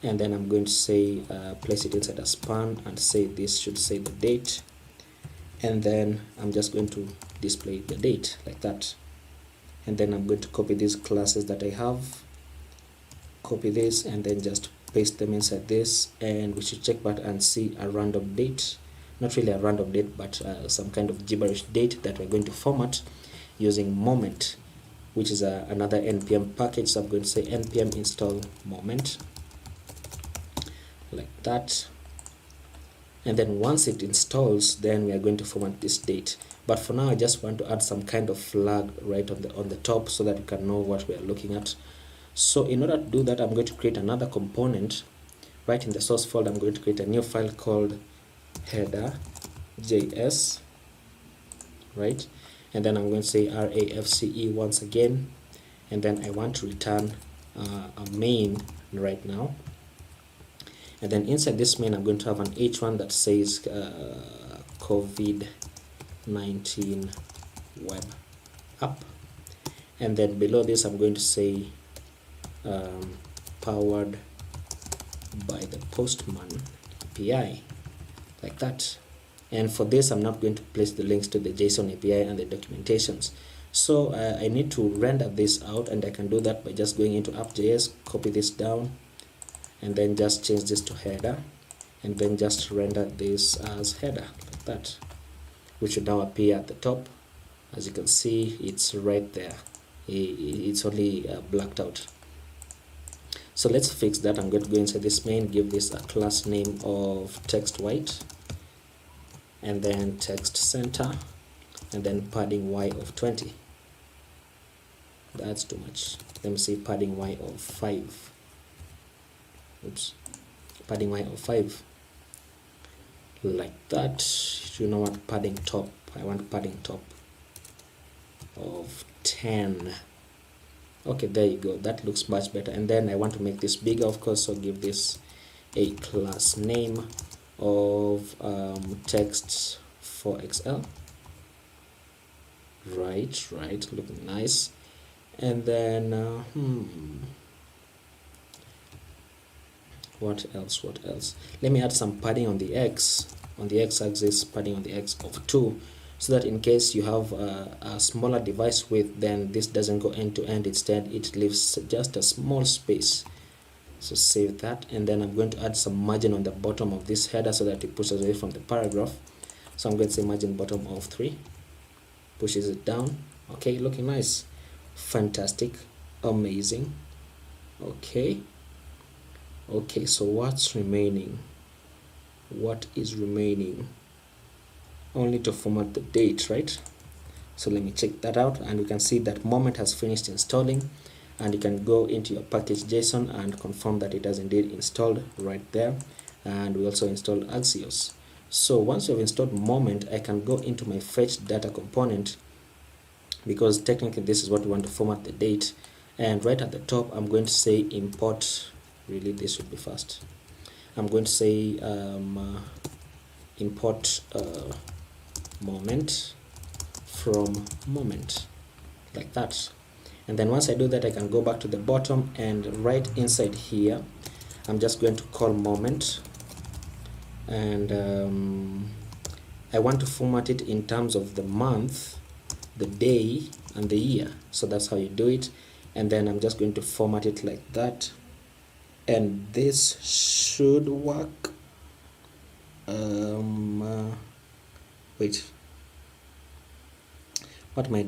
and then I'm going to say place it inside a span and say this should say the date, and then I'm just going to display the date like that. And then I'm going to copy these classes that I have, copy this, and then just paste them inside this, and we should check back and see a random date. Not really a random date, but some kind of gibberish date that we're going to format using moment, which is another npm package. So I'm going to say npm install moment like that, and then once it installs, then we are going to format this date. But for now I just want to add some kind of flag right on the top so that you can know what we are looking at. So in order to do that, I'm going to create another component. Right in the source folder, I'm going to create a new file called header.js, right? And then I'm going to say RAFCE once again, and then I want to return a main right now. And then inside this main I'm going to have an h1 that says COVID-19 web app, and then below this I'm going to say powered by the Postman API, like that. And for this, I'm not going to place the links to the JSON API and the documentations. So I need to render this out, and I can do that by just going into app.js, copy this down, and then just change this to header, and then just render this as header, like that, which should now appear at the top. As you can see, it's right there. It's only blacked out. So let's fix that. I'm going to go inside this main, give this a class name of text white, and then text center, and then padding y of 20. That's too much. Let me see, padding y of 5. Oops, padding y of 5, like that. You know what, padding top, I want padding top of 10. Okay, there you go, that looks much better. And then I want to make this bigger, of course, so give this a class name of text for XL. Right, looking nice. And then what else? Let me add some padding on the x-axis, padding on the x of 2, so that in case you have a smaller device width, then this doesn't go end to end. Instead, it leaves just a small space. So save that, and then I'm going to add some margin on the bottom of this header so that it pushes away from the paragraph. So I'm going to say margin bottom of 3, pushes it down. Okay, looking nice, fantastic, amazing. Okay, so what's remaining? What is remaining? Only to format the date, right? So let me check that out, and we can see that moment has finished installing, and you can go into your package.json and confirm that it has indeed installed right there. And we also installed Axios. So once you've installed moment, I can go into my fetch data component, because technically this is what we want to format the date. And right at the top, I'm going to say import, really this should be fast. I'm going to say import moment from moment, like that. And then once I do that, I can go back to the bottom, and right inside here, I'm just going to call moment, and I want to format it in terms of the month, the day, and the year. So that's how you do it. And then I'm just going to format it like that, and this should work. Wait, what am I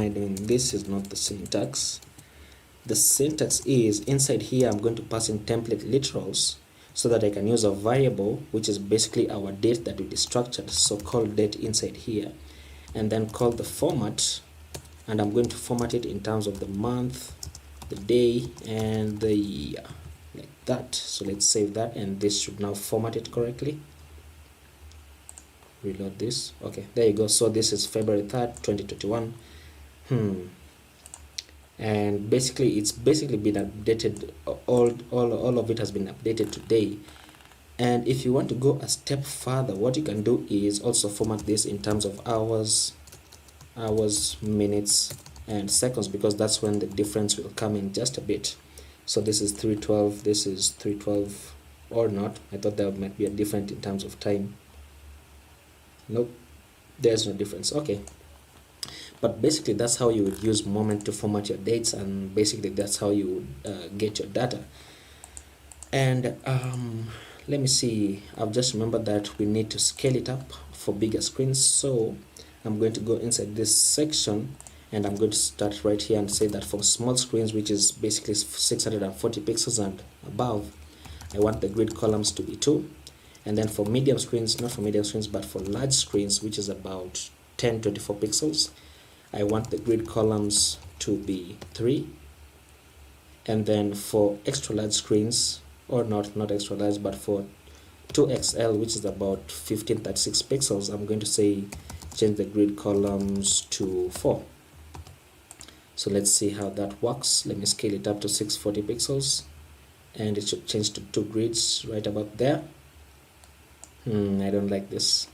doing? This is not the syntax. The syntax is inside here. I'm going to pass in template literals so that I can use a variable, which is basically our date that we destructured. So call date inside here, and then call the format, and I'm going to format it in terms of the month, the day, and the year, like that. So let's save that, and this should now format it correctly. Reload this. Okay, there you go. So this is February 3rd, 2021. And basically it's basically been updated. All of it has been updated today. And if you want to go a step further, what you can do is also format this in terms of hours, minutes, and seconds, because that's when the difference will come in just a bit. So this is 312, this is 312, or not. I thought there might be a difference in terms of time. Nope, there's no difference. Okay, but basically that's how you would use moment to format your dates, and basically that's how you would get your data. And let me see, I've just remembered that we need to scale it up for bigger screens. So I'm going to go inside this section, and I'm going to start right here and say that for small screens, which is basically 640 pixels and above, I want the grid columns to be 2. And then for medium screens, not for medium screens, but for large screens, which is about 1024 pixels, I want the grid columns to be 3. And then for extra large screens, or not extra large, but for 2XL, which is about 1536 pixels, I'm going to say change the grid columns to 4. So let's see how that works. Let me scale it up to 640 pixels, and it should change to 2 grids right about there. I don't like this.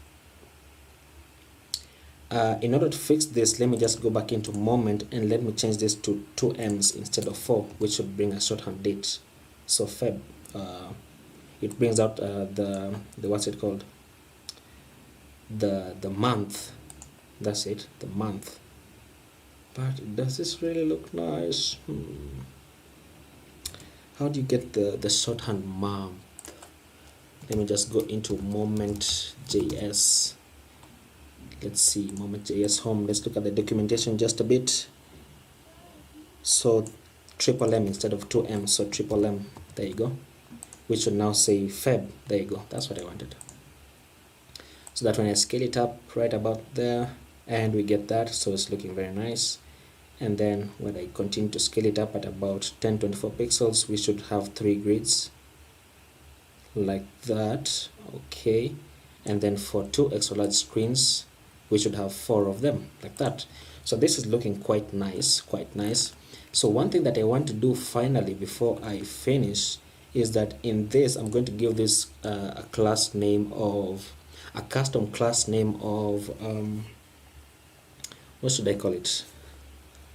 In order to fix this, let me just go back into moment and let me change this to 2 M's instead of 4, which should bring a shorthand date. So Feb, it brings out the what's it called, the month. That's it, the month. But does this really look nice? How do you get the shorthand month? Let me just go into moment.js. Let's see, moment.js home. Let's look at the documentation just a bit. So triple M instead of 2 M, so triple M. There you go. We should now say Feb. There you go. That's what I wanted. So that when I scale it up right about there, and we get that, so it's looking very nice. And then when I continue to scale it up at about 1024 pixels, we should have 3 grids like that. Okay, and then for 2 extra large screens, we should have 4 of them like that. So this is looking quite nice, quite nice. So one thing that I want to do finally before I finish is that in this I'm going to give this a class name of a custom class name of what should I call it?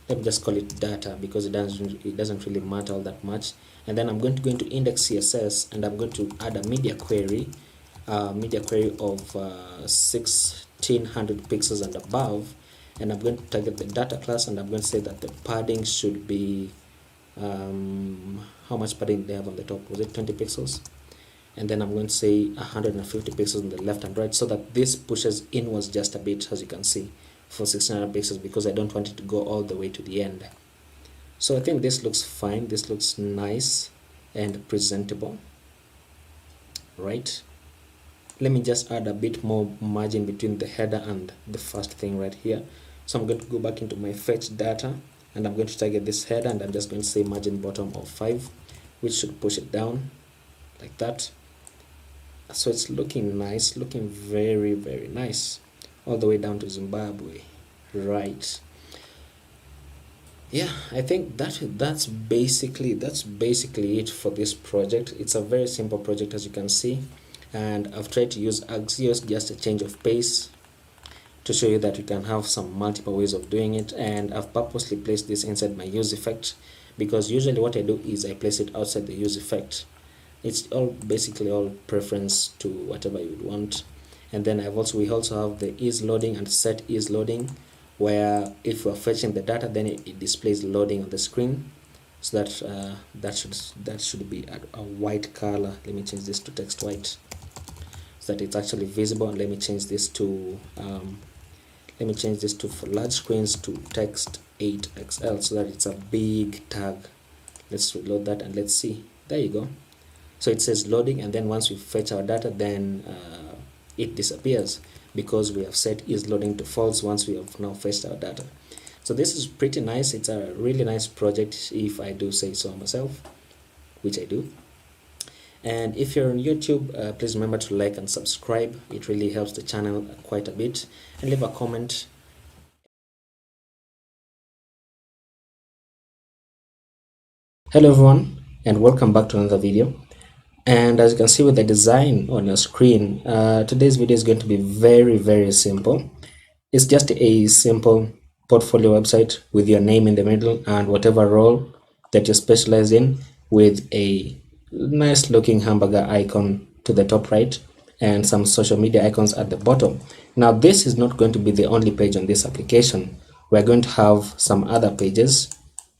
Let me just call it data, because it doesn't really matter all that much. And then I'm going to go into index CSS, and I'm going to add a media query of 1600 pixels and above, and I'm going to target the data class, and I'm going to say that the padding should be how much padding they have on the top, was it 20 pixels? And then I'm going to say 150 pixels on the left and right, so that this pushes inwards just a bit, as you can see, for 1600 pixels, because I don't want it to go all the way to the end. So I think this looks fine. This looks nice and presentable, right? Let me just add a bit more margin between the header and the first thing right here. So I'm going to go back into my fetch data, and I'm going to target this header, and I'm just going to say margin bottom of 5, which should push it down like that. So it's looking nice, looking very, very nice, all the way down to Zimbabwe, right? Yeah, I think that's basically it for this project. It's a very simple project, as you can see, and I've tried to use Axios, just a change of pace, to show you that you can have some multiple ways of doing it. And I've purposely placed this inside my use effect, because usually what I do is I place it outside the use effect. It's all basically all preference to whatever you would want. And then we also have the is loading and set is loading, where if we're fetching the data, then it displays loading on the screen. So that that should be a white color. Let me change this to text white, so that it's actually visible. And let me change this to for large screens to text 8XL, so that it's a big tag. Let's reload that and let's see. There you go. So it says loading, and then once we fetch our data, then it disappears, because we have set is loading to false once we have now fetched our data. So this is pretty nice. It's a really nice project, if I do say so myself, which I do. And if you're on YouTube, please remember to like and subscribe. It really helps the channel quite a bit, and leave a comment. Hello everyone, and welcome back to another video. And as you can see with the design on your screen, today's video is going to be very, very simple. It's just a simple portfolio website with your name in the middle and whatever role that you specialize in, with a nice looking hamburger icon to the top right and some social media icons at the bottom. Now this is not going to be the only page on this application. We're going to have some other pages.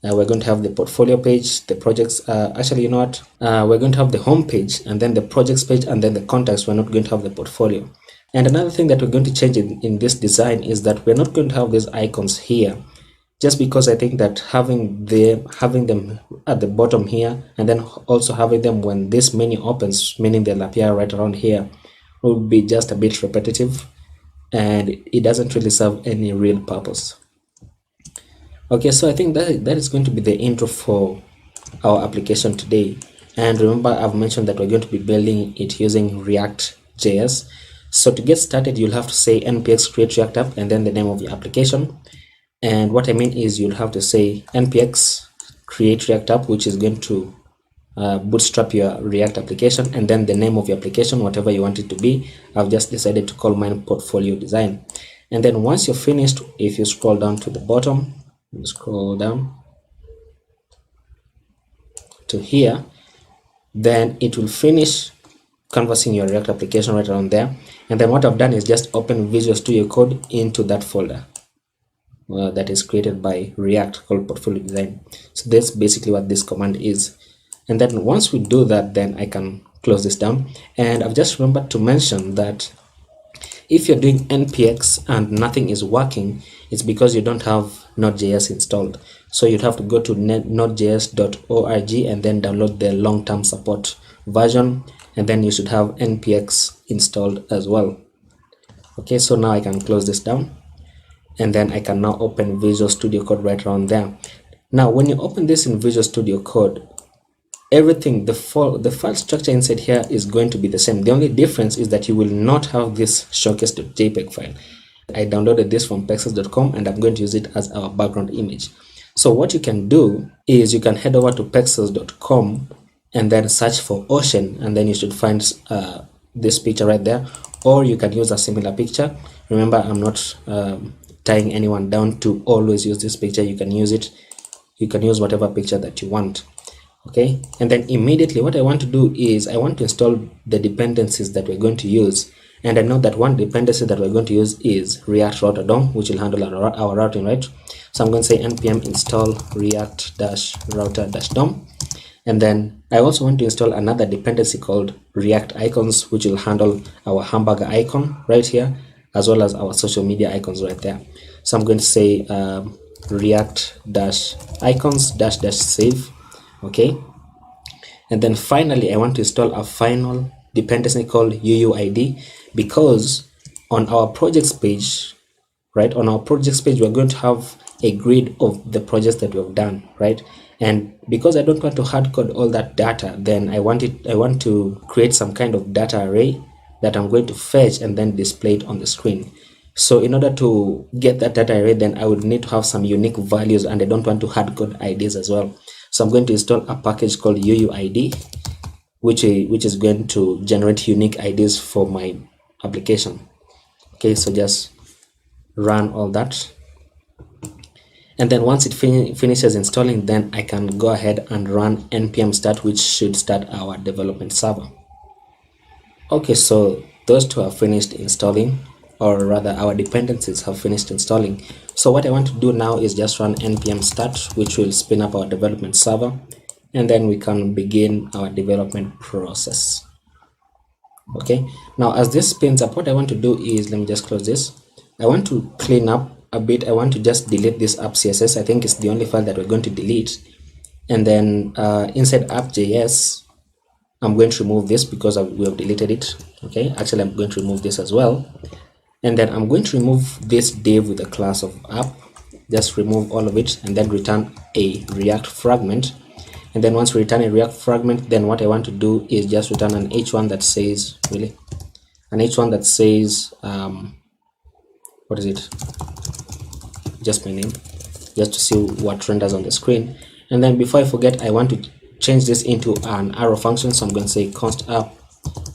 We're going to have the portfolio page, the projects, actually, you know what, we're going to have the home page, and then the projects page, and then the contacts. We're not going to have the portfolio. And another thing that we're going to change in this design is that we're not going to have these icons here, just because I think that having them at the bottom here, and then also having them when this menu opens, meaning they'll appear right around here, will be just a bit repetitive, and it doesn't really serve any real purpose. Okay, so I think that is going to be the intro for our application today. And remember, I've mentioned that we're going to be building it using ReactJs. So to get started, you'll have to say npx create React app and then the name of your application. And what I mean is you'll have to say npx create React app, which is going to bootstrap your React application, and then the name of your application, whatever you want it to be. I've just decided to call mine portfolio design. And then once you're finished, if you scroll down to the bottom, you scroll down to here, then it will finish canvassing your React application right around there. And then what I've done is just open Visual Studio Code into that folder that is created by React called Portfolio Design. So that's basically what this command is. And then once we do that, then I can close this down. And I've just remembered to mention that if you're doing npx and nothing is working, it's because you don't have Node.js installed. So you'd have to go to nodejs.org and then download the long-term support version, and then you should have npx installed as well. Okay, so now I can close this down, and then I can now open Visual Studio Code right around there. Now when you open this in Visual Studio Code, everything, the file structure inside here is going to be the same. The only difference is that you will not have this showcase.jpg file. I downloaded this from pexels.com and I'm going to use it as our background image. So what you can do is you can head over to pexels.com and then search for ocean, and then you should find this picture right there, or you can use a similar picture. Remember, I'm not tying anyone down to always use this picture. You can use it, you can use whatever picture that you want. Okay, and then immediately what I want to do is I want to install the dependencies that we're going to use. And I know that one dependency that we're going to use is React Router DOM, which will handle our routing, right? So I'm going to say npm install react-router-dom. And then I also want to install another dependency called React Icons, which will handle our hamburger icon right here, as well as our social media icons right there. So I'm going to say react-icons-save. Okay, and then finally I want to install a final dependency called UUID, because on our projects page, right, on our projects page we're going to have a grid of the projects that we've done, right? And because I don't want to hard code all that data, then I want to create some kind of data array that I'm going to fetch and then display it on the screen. So in order to get that data array, then I would need to have some unique values, and I don't want to hard code IDs as well. So I'm going to install a package called UUID, which is going to generate unique IDs for my application. Okay, so just run all that. And then once it finishes installing, then I can go ahead and run npm start, which should start our development server. Okay, so those two have finished installing, or rather our dependencies have finished installing. So what I want to do now is just run npm start, which will spin up our development server, and then we can begin our development process. Okay, now as this spins up, what I want to do is, let me just close this. I want to clean up a bit. I want to just delete this app CSS. I think it's the only file that we're going to delete. And then inside app.js, I'm going to remove this because we have deleted it. Okay, actually I'm going to remove this as well. And then I'm going to remove this div with the class of app, just remove all of it, and then return a React fragment. And then once we return a React fragment, then what I want to do is just return an h1 that says, an h1 that says, what is it? Just my name, just to see what renders on the screen. And then before I forget, I want to change this into an arrow function. So I'm going to say const app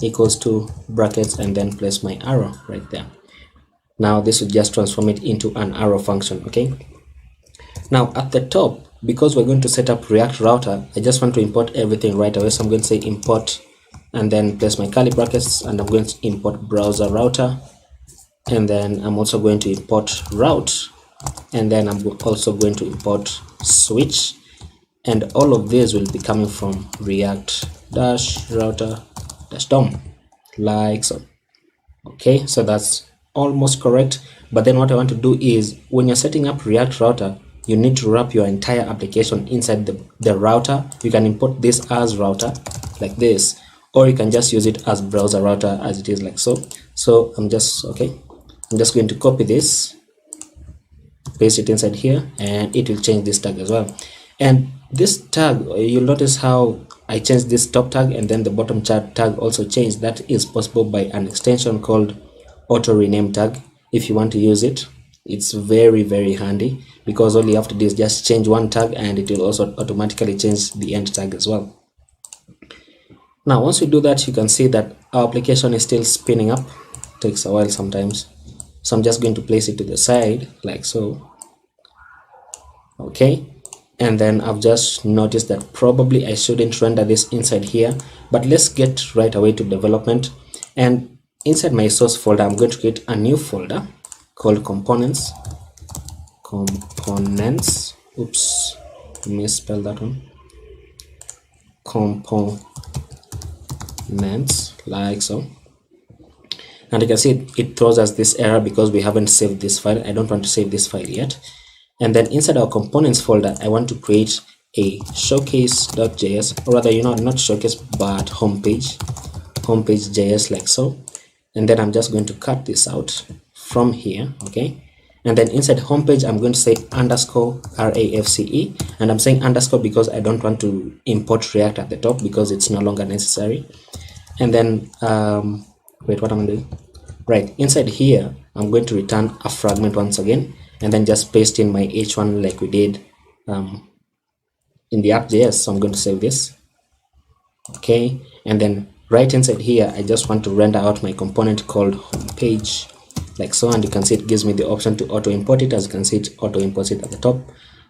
equals to brackets and then place my arrow right there. Now this will just transform it into an arrow function. Okay, now at the top, because we're going to set up React Router, I just want to import everything right away. So I'm going to say import and then place my curly brackets, and I'm going to import browser router, and then I'm also going to import route, and then I'm also going to import switch, and all of these will be coming from react-router-dom, like so. Okay, so that's almost correct. But then what I want to do is, when you're setting up React Router, you need to wrap your entire application inside the router. You can import this as router like this, or you can just use it as browser router as it is like so. So I'm just going to copy this, paste it inside here, and it will change this tag as well. And this tag, you'll notice how I changed this top tag and then the bottom tag also changed. That is possible by an extension called auto rename tag. If you want to use it, it's very, very handy, because all you have to do is just change one tag and it will also automatically change the end tag as well. Now once we do that, you can see that our application is still spinning up. It takes a while sometimes. So I'm just going to place it to the side like so. Okay, and then I've just noticed that probably I shouldn't render this inside here, but let's get right away to development. And inside my source folder, I'm going to create a new folder called components. Oops, misspelled that one. Components, like so. And you can see it throws us this error because we haven't saved this file. I don't want to save this file yet. And then inside our components folder, I want to create a showcase.js, or rather, not showcase, but homepage.js, like so. And then I'm just going to cut this out from here. Okay, and then inside homepage, I'm going to say underscore RAFCE, and I'm saying underscore because I don't want to import React at the top because it's no longer necessary. And then wait, what am I doing? Right, inside here, I'm going to return a fragment once again, and then just paste in my h1 like we did in the app.js. So I'm going to save this. Okay, and then right inside here, I just want to render out my component called homepage, like so. And you can see it gives me the option to auto import it. As you can see, it auto imports it at the top,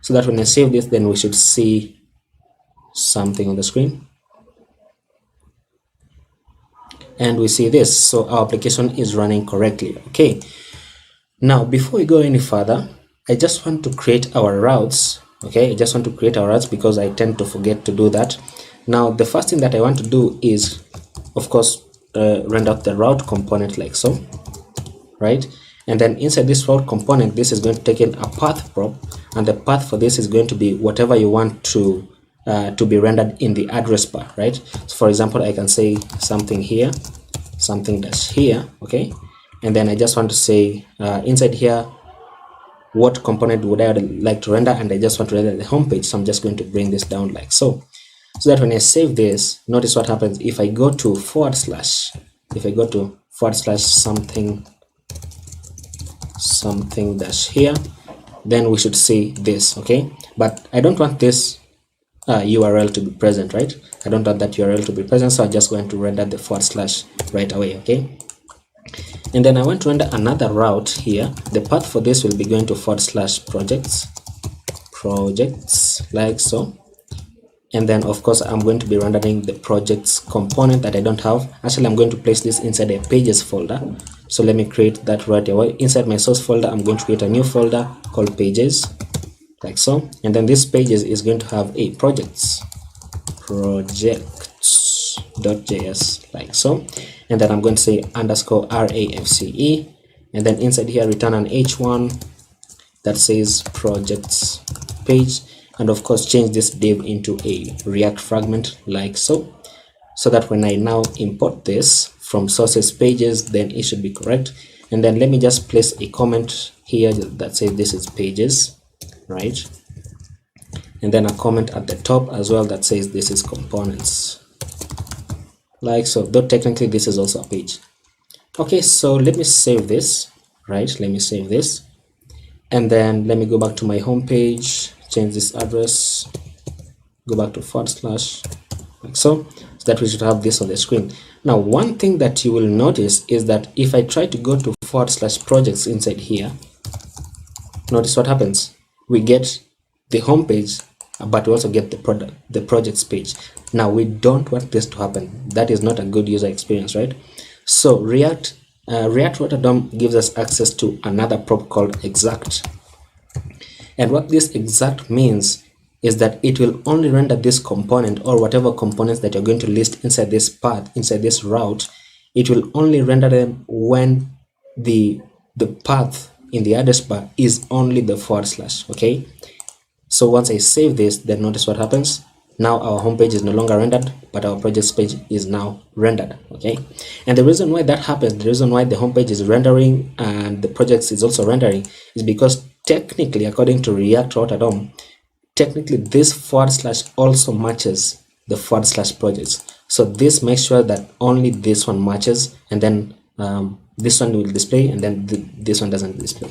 so that when I save this, then we should see something on the screen. And we see this, so our application is running correctly. Okay, now before we go any further, I just want to create our routes. Okay, I just want to create our routes because I tend to forget to do that. Now the first thing that I want to do is, of course, render out the route component like so, right? And then inside this route component, this is going to take in a path prop, and the path for this is going to be whatever you want to be rendered in the address bar, right? So for example, I can say something here, something dash here. Okay, and then I just want to say inside here, what component would I like to render, and I just want to render the home page. So I'm just going to bring this down like so, so that when I save this, notice what happens if I go to something dash here, then we should see this. Okay, but I don't want this URL to be present, right? I don't want that URL to be present, so I'm just going to render the / right away. Okay, and then I want to render another route here. The path for this will be going to /projects, like so. And then of course I'm going to be rendering the projects component that I don't have. Actually, I'm going to place this inside a pages folder, so let me create that right away. Inside my source folder, I'm going to create a new folder called pages, like so. And then this pages is going to have a projects.js, like so. And then I'm going to say underscore RAFCE, and then inside here return an h1 that says projects page, and of course change this div into a React fragment, like so, so that when I now import this from sources pages, then it should be correct. And then let me just place a comment here that says this is pages, right? And then a comment at the top as well that says this is components, like so, though technically this is also a page. Okay, so let me save this, right? Let me save this, and then let me go back to my home page, change this address, go back to / like so, so that we should have this on the screen. Now one thing that you will notice is that if I try to go to / projects inside here, notice what happens. We get the home page, but we also get the projects page. Now we don't want this to happen. That is not a good user experience, right? So React Rotterdam gives us access to another prop called exact, and what this exact means is that it will only render this component, or whatever components that you're going to list inside this path, inside this route. It will only render them when the path in the address bar is only the /. Okay, so once I save this, then notice what happens. Now our homepage is no longer rendered, but our projects page is now rendered. Okay, and the reason why that happens, the reason why the homepage is rendering and the projects is also rendering, is because technically, according to React Rotterdam, technically this / also matches the / projects. So this makes sure that only this one matches, and then this one will display, and then this one doesn't display.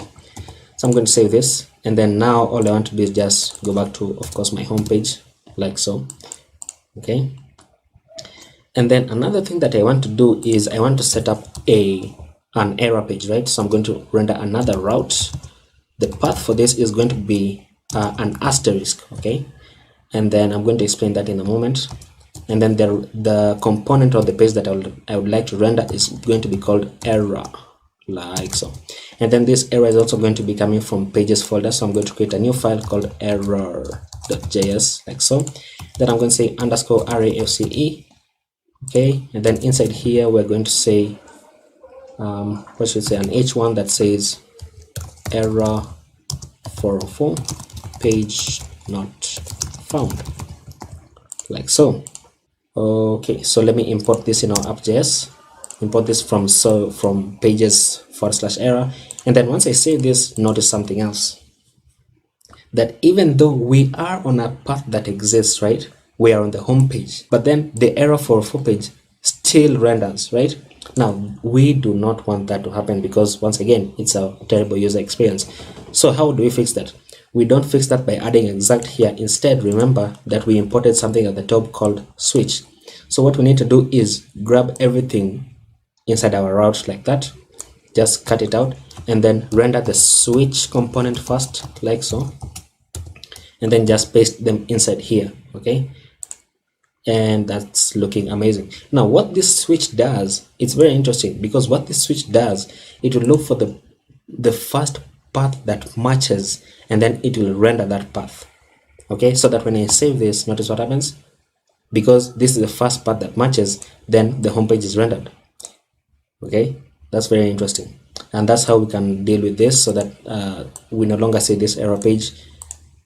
So I'm going to save this, and then now all I want to do is just go back to, of course, my home page, like so. Okay, and then another thing that I want to do is I want to set up a an error page, right? So I'm going to render another route. The path for this is going to be an asterisk, okay? And then I'm going to explain that in a moment. And then the component of the page that I would like to render is going to be called error, like so. And then this error is also going to be coming from pages folder. So I'm going to create a new file called error.js, like so. Then I'm going to say underscore array_fce, okay? And then inside here we're going to say what should we say, an h1 that says error 404 page not found, like so. Okay, so let me import this in our app.js, import this from pages/error. And then once I save this, notice something else, that even though we are on a path that exists, right, we are on the home page, but then the error 404 page still renders, right? Now we do not want that to happen, because once again it's a terrible user experience. So how do we fix that? We don't fix that by adding exact here. Instead, remember that we imported something at the top called switch. So what we need to do is grab everything inside our route like that, just cut it out, and then render the switch component first, like so, and then just paste them inside here, okay? And that's looking amazing. Now what this switch does, it's very interesting, because what this switch does, it will look for the first path that matches, and then it will render that path, okay? So that when I save this, notice what happens. Because this is the first path that matches, then the home page is rendered, okay? That's very interesting. And that's how we can deal with this, so that we no longer see this error page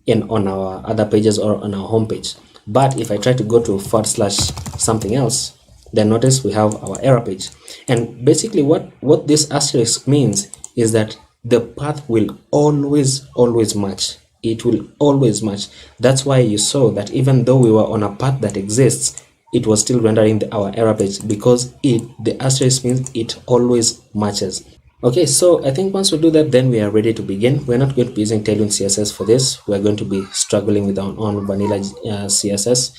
on our other pages or on our home page. But if I try to go to / something else, then notice we have our error page. And basically what this asterisk means is that the path will always match. It will always match. That's why you saw that even though we were on a path that exists, it was still rendering our error page, because the asterisk means it always matches. Okay, so I think once we do that, then we are ready to begin. We're not going to be using Tailwind CSS for this. We're going to be struggling with our own vanilla CSS,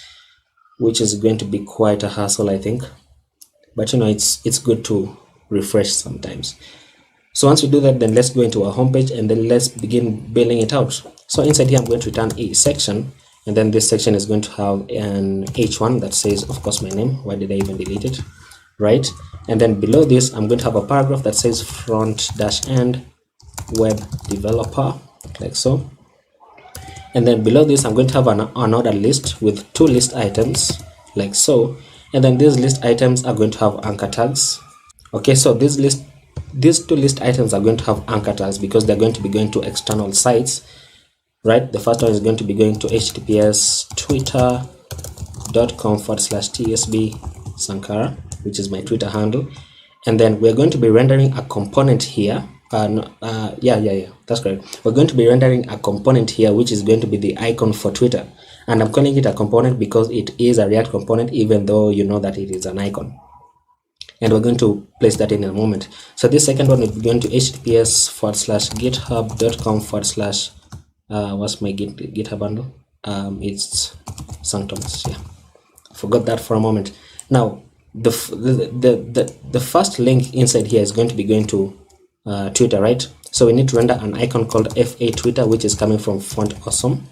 which is going to be quite a hassle, I think. But you know, it's good to refresh sometimes. So once we do that, then let's go into our homepage and then let's begin building it out. So inside here, I'm going to return a section, and then this section is going to have an h1 that says, of course, my name. Why did I even delete it? Right? And then below this, I'm going to have a paragraph that says front-end web developer, like so. And then below this, I'm going to have an ordered list with 2 list items, like so. And then these list items are going to have anchor tags. Okay, so these 2 list items are going to have anchor tags because they're going to be going to external sites, right? The first one is going to be going to https twitter.com/tsbsankara, which is my Twitter handle. And then we're going to be rendering a component here. That's correct. We're going to be rendering a component here, which is going to be the icon for Twitter. And I'm calling it a component because it is a React component, even though you know that it is an icon. And we're going to place that in a moment. So this second one will be going to https://github.com/ what's my GitHub handle? It's Sanctomas. Yeah, forgot that for a moment. Now the first link inside here is going to be going to Twitter, right? So we need to render an icon called FA Twitter, which is coming from Font Awesome.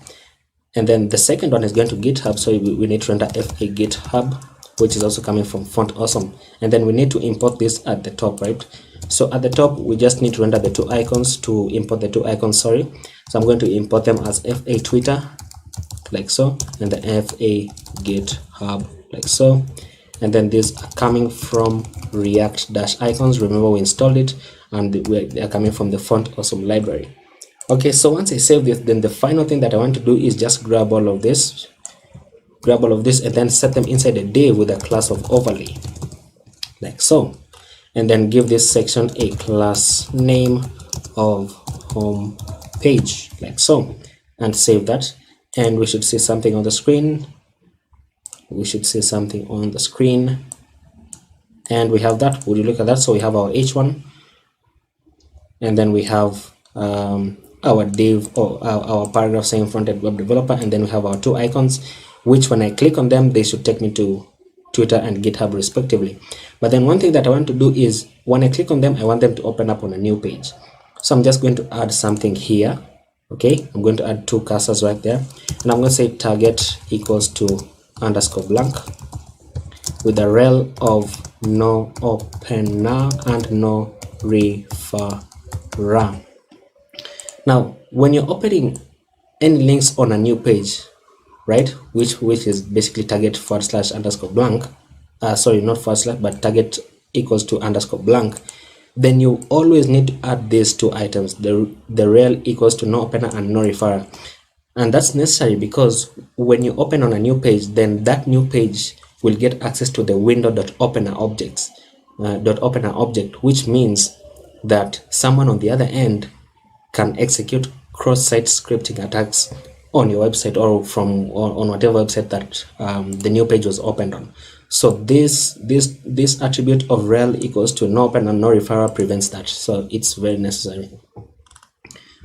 And then the second one is going to GitHub, so we need to render FA GitHub, which is also coming from Font Awesome. And then we need to import this at the top, right? So at the top, we just need to render the 2 icons to import the 2 icons, sorry. So I'm going to import them as FA Twitter, like so, and the FA GitHub, like so. And then these are coming from React-icons. Remember, we installed it, and they are coming from the Font Awesome library. Okay, so once I save this, then the final thing that I want to do is just grab all of this, and then set them inside a div with a class of overlay, like so. And then give this section a class name of home page, like so, and save that. And we should see something on the screen. And we have that. Would you look at that? So we have our h1, and then we have our div, or our paragraph saying front-end web developer, and then we have our 2 icons, which when I click on them, they should take me to Twitter and GitHub respectively. But then one thing that I want to do is when I click on them, I want them to open up on a new page. So I'm just going to add something here. Okay, I'm going to add 2 cursors right there, and I'm going to say target equals to underscore blank with a rel of no opener and no referrer. Now, when you're opening any links on a new page, right, which is basically target / underscore blank, sorry, not / but target equals to underscore blank, then you always need to add these 2 items, the rel equals to no opener and no referrer. And that's necessary because when you open on a new page, then that new page will get access to the window.opener objects, .opener object, which means that someone on the other end can execute cross-site scripting attacks on your website or on whatever website that the new page was opened on. So this attribute of rel equals to no opener and no referrer prevents that. So it's very necessary.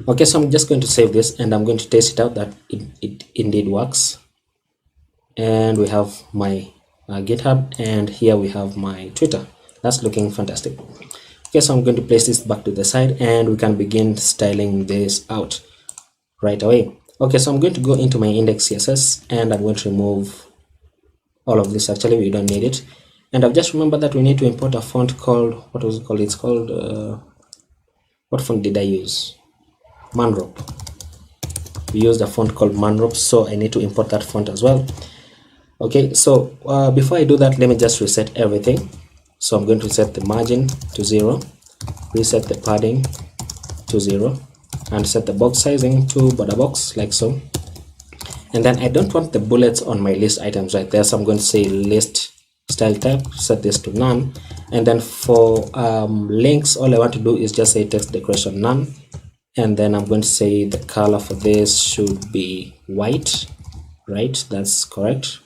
Okay, so I'm just going to save this and I'm going to test it out that it indeed works. And we have my GitHub, and here we have my Twitter. That's looking fantastic. Okay, so I'm going to place this back to the side and we can begin styling this out right away. Okay, so I'm going to go into my index CSS and I'm going to remove all of this. Actually, we don't need it. And I've just remembered that we need to import a font called, what was it called? It's called, what font did I use? Manrope. We used a font called Manrope, so I need to import that font as well. Okay, so before I do that, let me just reset everything. So I'm going to set the margin to 0, reset the padding to 0, and set the box sizing to border box, like so. And then I don't want the bullets on my list items right there, so I'm going to say list style type, set this to none. And then for links, all I want to do is just say text decoration none. And then I'm going to say the color for this should be white, right? That's correct.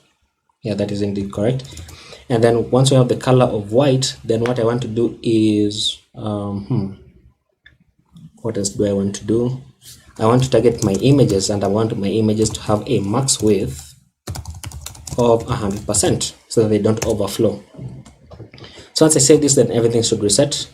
Yeah, that is indeed correct. And then once we have the color of white, then what I want to do is what else do I want to do? I want to target my images, and I want my images to have a max width of 100% so that they don't overflow. So once I save this, then everything should reset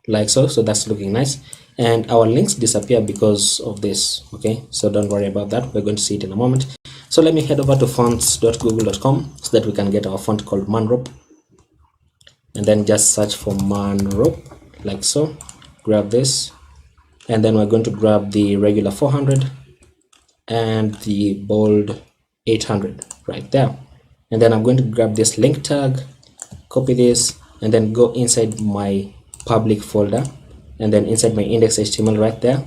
like so. So that's looking nice. And our links disappear because of this. Okay, so don't worry about that. We're going to see it in a moment. So let me head over to fonts.google.com so that we can get our font called Manrope. And then just search for Manrope like so. Grab this. And then we're going to grab the regular 400 and the bold 800 right there. And then I'm going to grab this link tag, copy this, and then go inside my public folder, and then inside my index.html right there.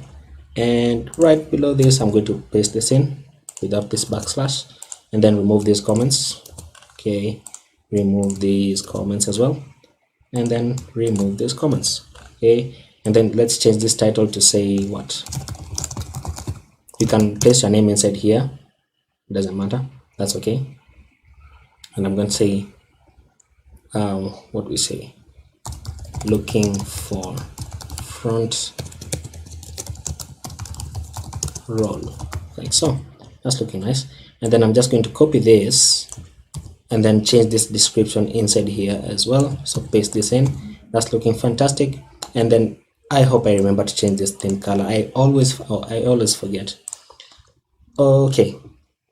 And right below this, I'm going to paste this in without this backslash, and then remove these comments. Okay, remove these comments as well, and then remove these comments. Okay. And then let's change this title to say what? You can place your name inside here, doesn't matter, that's okay. And I'm going to say what we say, looking for front roll, like so. That's looking nice. And then I'm just going to copy this and then change this description inside here as well. So paste this in. That's looking fantastic. And then I hope I remember to change this theme color. I always forget. Okay,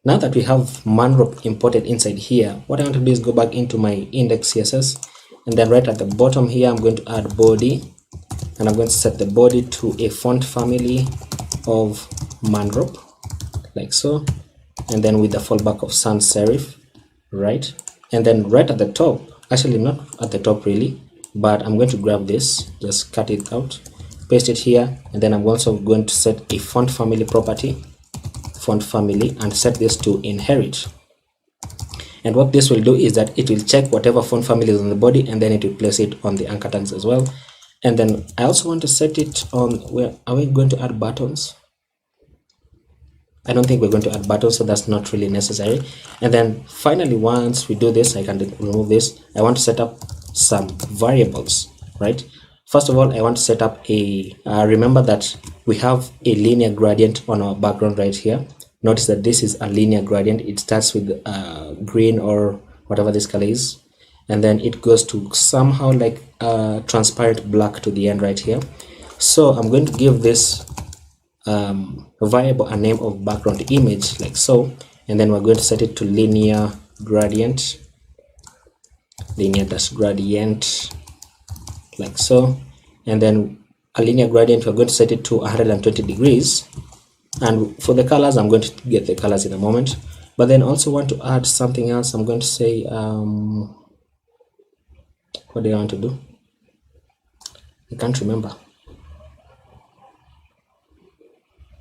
now that we have Manrope imported inside here, what I want to do is go back into my index CSS, and then right at the bottom here I'm going to add body, and I'm going to set the body to a font family of Manrope like so, and then with the fallback of sans serif, right? And then right at the top, actually not at the top really, but I'm going to grab this, just cut it out, paste it here, and then I'm also going to set a font family property, font family, and set this to inherit. And what this will do is that it will check whatever font family is on the body, and then it will place it on the anchor tags as well. And then I also want to set it on, where are we going to add buttons? I don't think we're going to add buttons, so that's not really necessary. And then finally, once we do this, I can remove this. I want to set up some variables, right? First of all, I want to set up a remember that we have a linear gradient on our background right here. Notice that this is a linear gradient. It starts with green or whatever this color is, and then it goes to somehow like transparent black to the end right here. So I'm going to give this variable a name of background image like so, and then we're going to set it to linear gradient like so, and then a linear gradient we're going to set it to 120 degrees. And for the colors, I'm going to get the colors in a moment, but then also want to add something else. I'm going to say what do I want to do? I can't remember.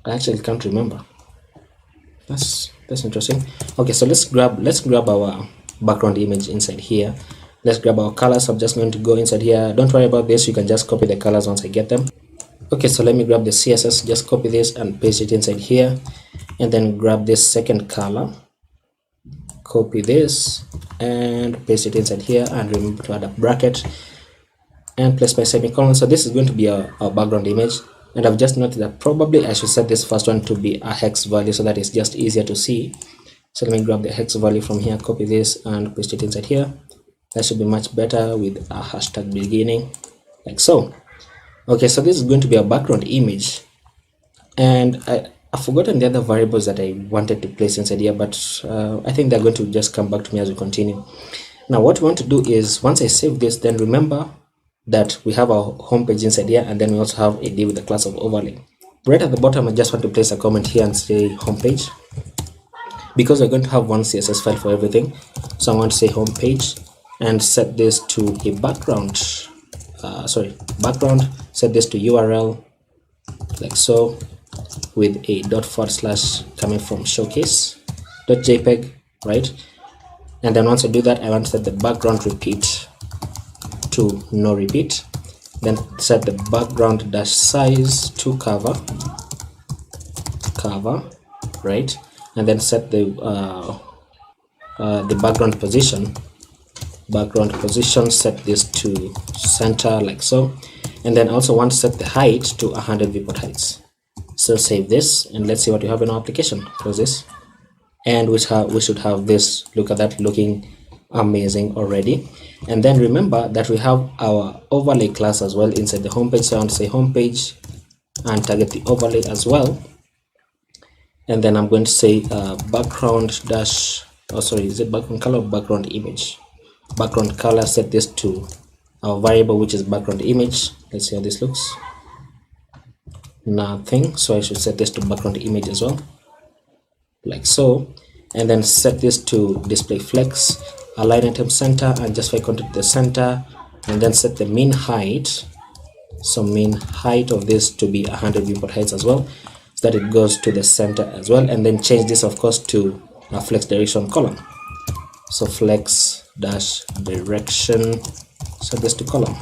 I actually can't remember. That's interesting. Okay, so let's grab our background image inside here. Let's grab our colors. I'm just going to go inside here. Don't worry about this, you can just copy the colors once I get them. Okay, so let me grab the CSS, just copy this and paste it inside here, and then grab this second color, copy this and paste it inside here, and remember to add a bracket and place my semicolon. So this is going to be our background image, and I've just noted that probably I should set this first one to be a hex value so that it's just easier to see. So let me grab the hex value from here, copy this and paste it inside here. That should be much better with a hashtag beginning like so. Okay, so this is going to be a background image, and I've forgotten the other variables that I wanted to place inside here, but I think they're going to just come back to me as we continue. Now what we want to do is, once I save this, then remember that we have our home page inside here, and then we also have a div with the class of overlay. Right at the bottom, I just want to place a comment here and say home page, because we're going to have one CSS file for everything. So I want to say home page and set this to a background, set this to URL like so, with a // coming from showcase.jpg, right? And then once I do that, I want to set the background repeat to no repeat, then set the background dash size to cover, right? And then set the background position, set this to center like so, and then also want to set the height to 100 viewport heights. So save this, and let's see what we have in our application. Close this, and we should have this. Look at that, looking amazing already. And then remember that we have our overlay class as well inside the homepage. So I want to say homepage and target the overlay as well, and then I'm going to say background dash, is it background color or background image? Background color, set this to our variable which is background image. Let's see how this looks. Nothing, so I should set this to background image as well like so, and then set this to display flex, align item center and justify content to the center, and then set the mean height, so mean height of this to be 100 viewport heights as well, so that it goes to the center as well. And then change this of course to a flex direction column, so flex dash direction, set this to column,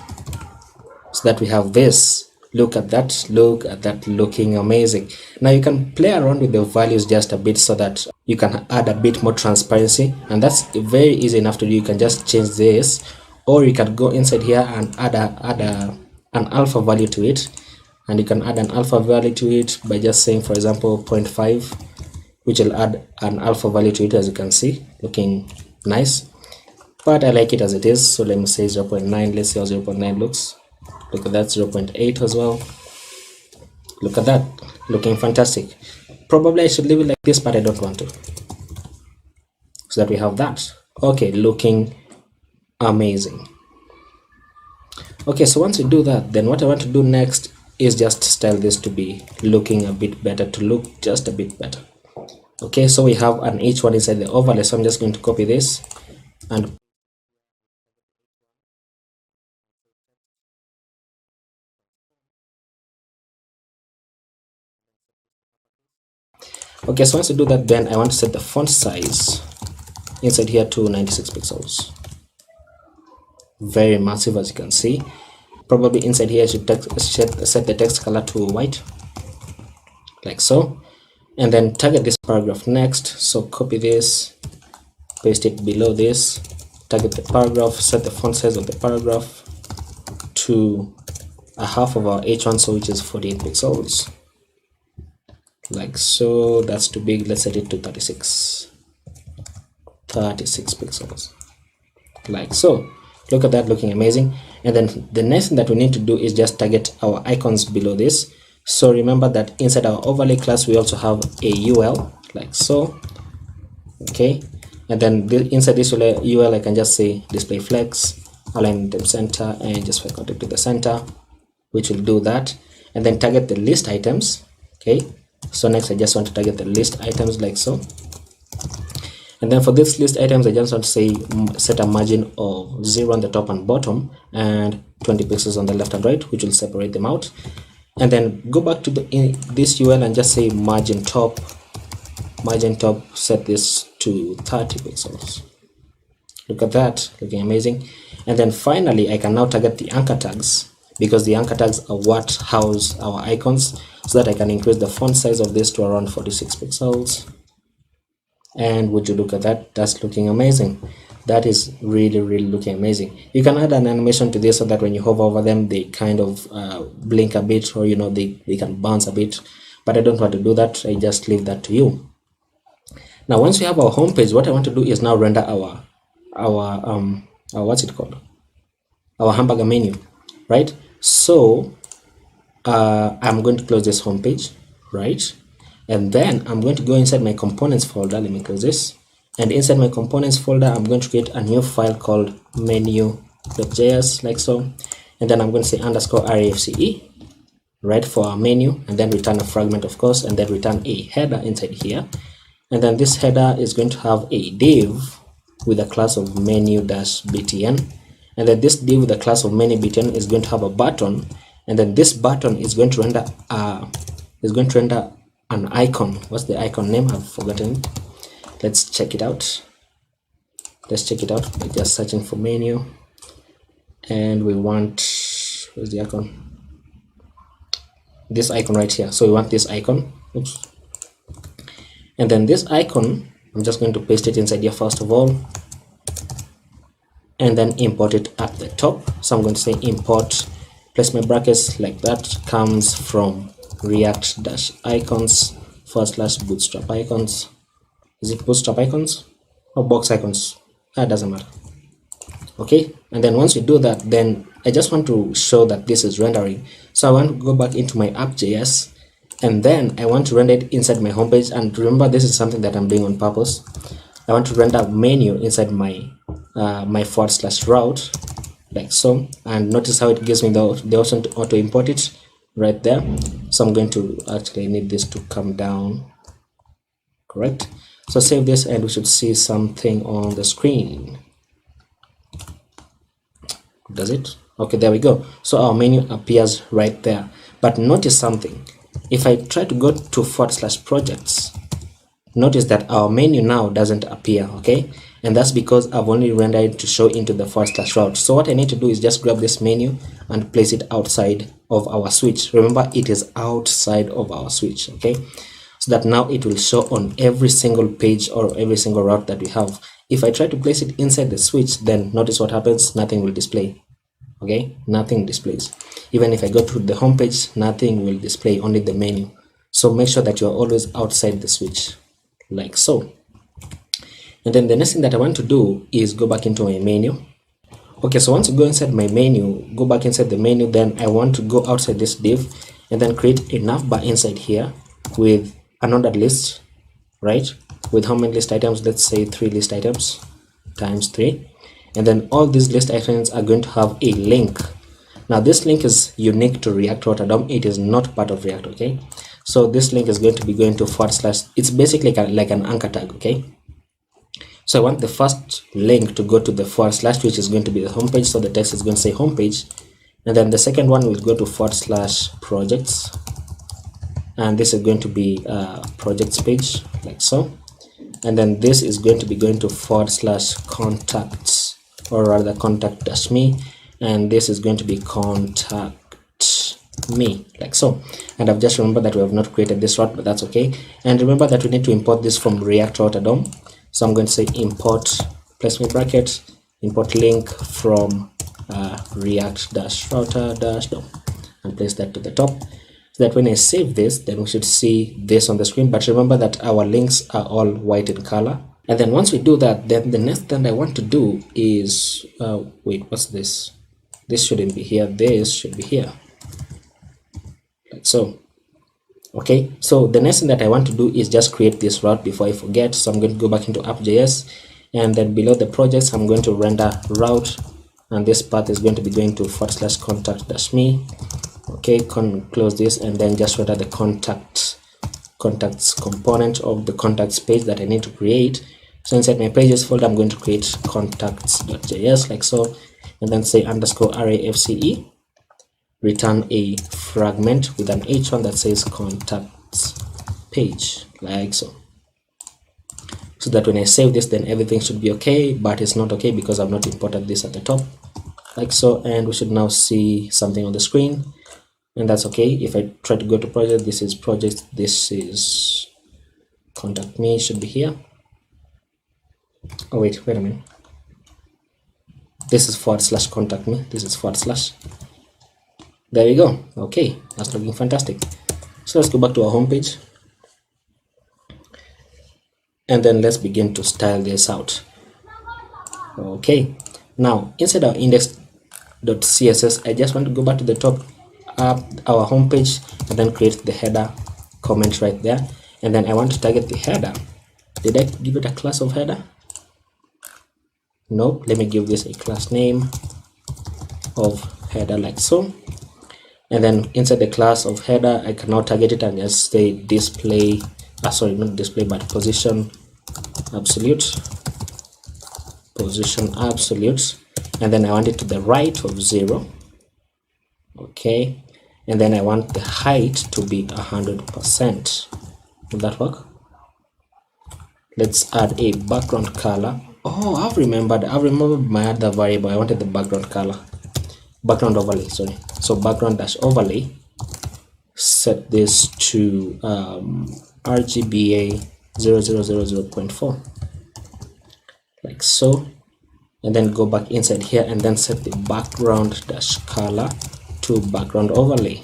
so that we have this. Look at that, looking amazing. Now you can play around with the values just a bit so that you can add a bit more transparency, and that's very easy enough to do. You can just change this, or you can go inside here and add an alpha value to it, and you can add an alpha value to it by just saying, for example, 0.5, which will add an alpha value to it, as you can see, looking nice. But I like it as it is, so let me say 0.9. Let's see how 0.9 looks. Look at that, 0.8 as well. Look at that, looking fantastic. Probably I should leave it like this, but I don't want to, so that we have that. Okay, looking amazing. Okay, so once we do that, then what I want to do next is just style this to be looking a bit better, to look just a bit better. Okay, so we have an H1 inside the overlay, so I'm just going to copy this and okay, so once you do that, then I want to set the font size inside here to 96 pixels. Very massive, as you can see. Probably inside here I should set the text color to white like so, and then target this paragraph next. So copy this, paste it below this, target the paragraph, set the font size of the paragraph to a half of our H1, so which is 48 pixels like so. That's too big, let's set it to 36 pixels like so. Look at that, looking amazing. And then the next thing that we need to do is just target our icons below this. So remember that inside our overlay class we also have a UL, like so. Okay, and then inside this UL I can just say display flex, align them center, and just for contact to the center, which will do that. And then target the list items. Okay, so next I just want to target the list items like so. And then for this list items I just want to say set a margin of 0 on the top and bottom and 20 pixels on the left and right, which will separate them out. And then go back to this UL and just say margin top, set this to 30 pixels. Look at that, looking amazing. And then finally I can now target the anchor tags, because the anchor tags are what house our icons, so that I can increase the font size of this to around 46 pixels. And would you look at that, that's looking amazing. That is really looking amazing. You can add an animation to this so that when you hover over them they kind of blink a bit, or they can bounce a bit, but I don't want to do that. I just leave that to you. Now once we have our home page, what I want to do is now render our what's it called, our hamburger menu, right? So I'm going to close this home page, right? And then I'm going to go inside my components folder. Let me close this. And inside my components folder, I'm going to create a new file called menu.js, like so. And then I'm going to say _RAFCE, right, for our menu, and then return a fragment, of course, and then return a header inside here. And then this header is going to have a div with a class of menu-btn. And then this div with a class of menu-btn is going to have a button. And then this button is going to render an icon. What's the icon name? I've forgotten. Let's check it out. Let's check it out by just searching for menu, and we want, where's the icon? This icon right here. So we want this icon. Oops. And then this icon, I'm just going to paste it inside here first of all, and then import it at the top. So I'm going to say import, place my brackets like that, comes from react-icons/bootstrap icons. Is it bootstrap icons or box icons? That doesn't matter. Okay, and then once you do that, then I just want to show that this is rendering. So I want to go back into my app.js, and then I want to render it inside my homepage. And remember, this is something that I'm doing on purpose. I want to render menu inside my my /route, like so. And notice how it gives me the option to auto import it right there. So I'm going to actually need this to come down, correct? So save this, and we should see something on the screen. Does it? Okay, there we go. So our menu appears right there. But notice something. If I try to go to /projects, notice that our menu now doesn't appear, okay? And that's because I've only rendered it to show into the /route. So what I need to do is just grab this menu and place it outside of our switch. Remember, it is outside of our switch, okay? So that now it will show on every single page or every single route that we have. If I try to place it inside the switch, then notice what happens. Nothing will display. Okay, nothing displays. Even if I go to the home page, nothing will display, only the menu. So make sure that you are always outside the switch, like so. And then the next thing that I want to do is go back into my menu. Okay, so once you go inside my menu, go back inside the menu, then I want to go outside this div and then create a navbar inside here with another list, right? With how many list items? Let's say 3 list items times 3. And then all these list items are going to have a link. Now this link is unique to React Rotterdam. It is not part of React, okay? So this link is going to be going to /. It's basically like an anchor tag, okay? So I want the first link to go to the /, which is going to be the homepage. So the text is going to say homepage. And then the second one will go to /projects. And this is going to be projects page, like so. And then this is going to be going to /contacts, or rather contact-me, and this is going to be contact me, like so. And I've just remembered that we have not created this route, but that's okay. And remember that we need to import this from React Rotterdam. So I'm going to say import, place my bracket, import link from react-router-dom, and place that to the top. That when I save this, then we should see this on the screen. But remember that our links are all white in color, And then once we do that, then the next thing I want to do is wait, what's this? This shouldn't be here, this should be here, like so. Okay, so the next thing that I want to do is just create this route before I forget. So I'm going to go back into app.js, and then below the projects I'm going to render route, and this path is going to be going to /contact-me. Okay, close this, and then just render the contacts component of the contacts page that I need to create. So inside my pages folder I'm going to create contacts.js, like so, and then say _arrayfce, return a fragment with an h1 that says contacts page, like so. So that when I save this, then everything should be okay, but it's not okay because I've not imported this at the top, like so. And we should now see something on the screen, and that's okay. If I try to go to project, this is project, this is contact me, should be here. Oh wait a minute, this is /contact me, this is /. There we go. Okay, that's looking fantastic. So let's go back to our home page, and then let's begin to style this out. Okay, now inside our index.css, I just want to go back to the top of our home page and then create the header comment right there, and then I want to target the header. Did I give it a class of header? Nope. Let me give this a class name of header, like so. And then inside the class of header, I can now target it and just say display, sorry, not display, but position absolute, and then I want it to the right of 0. Okay, and then I want the height to be 100%. Will that work? Let's add a background color. Oh, I've remembered my other variable. I wanted the background color, background overlay, sorry. So background-overlay, set this to RGBA 0000.4, like so, and then go back inside here and then set the background-color to background overlay,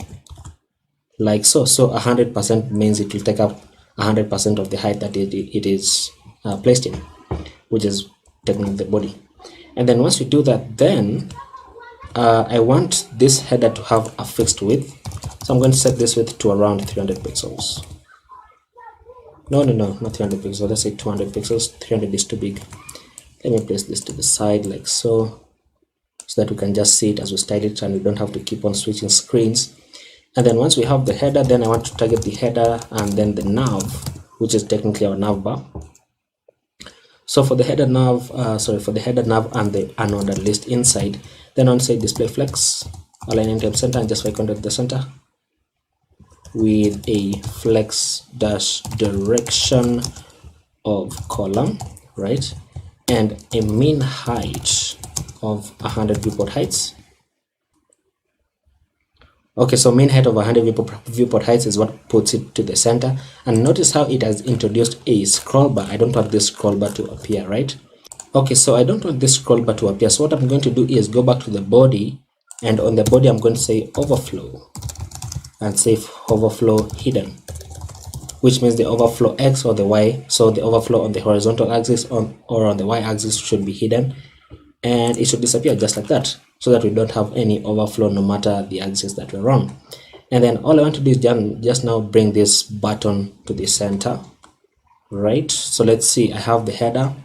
like so. So 100% means it will take up 100% of the height that it is placed in, which is technically the body. And then once we do that, then I want this header to have a fixed width, so I'm going to set this width to around 300 pixels. No, not 300 pixels. Let's say 200 pixels. 300 is too big. Let me place this to the side, like so that we can just see it as we style it and we don't have to keep on switching screens. And then once we have the header, then I want to target the header and then the nav, which is technically our nav bar. So for the header nav, and the unordered list inside, then on say display flex, align into center, and just contact the center with a flex dash direction of column, right, and a mean height of 100 viewport heights. Okay, so mean height of 100 viewport heights is what puts it to the center. And notice how it has introduced a scroll bar. I don't want this scroll bar to appear, right? Okay, so I don't want this scroll bar to appear. So what I'm going to do is go back to the body, and on the body I'm going to say overflow and say overflow hidden, which means the overflow X or the Y. So the overflow on the horizontal axis or on the Y axis should be hidden, and it should disappear just like that, so that we don't have any overflow no matter the axis that we're on. And then all I want to do is just now bring this button to the center, right? So let's see, I have the header,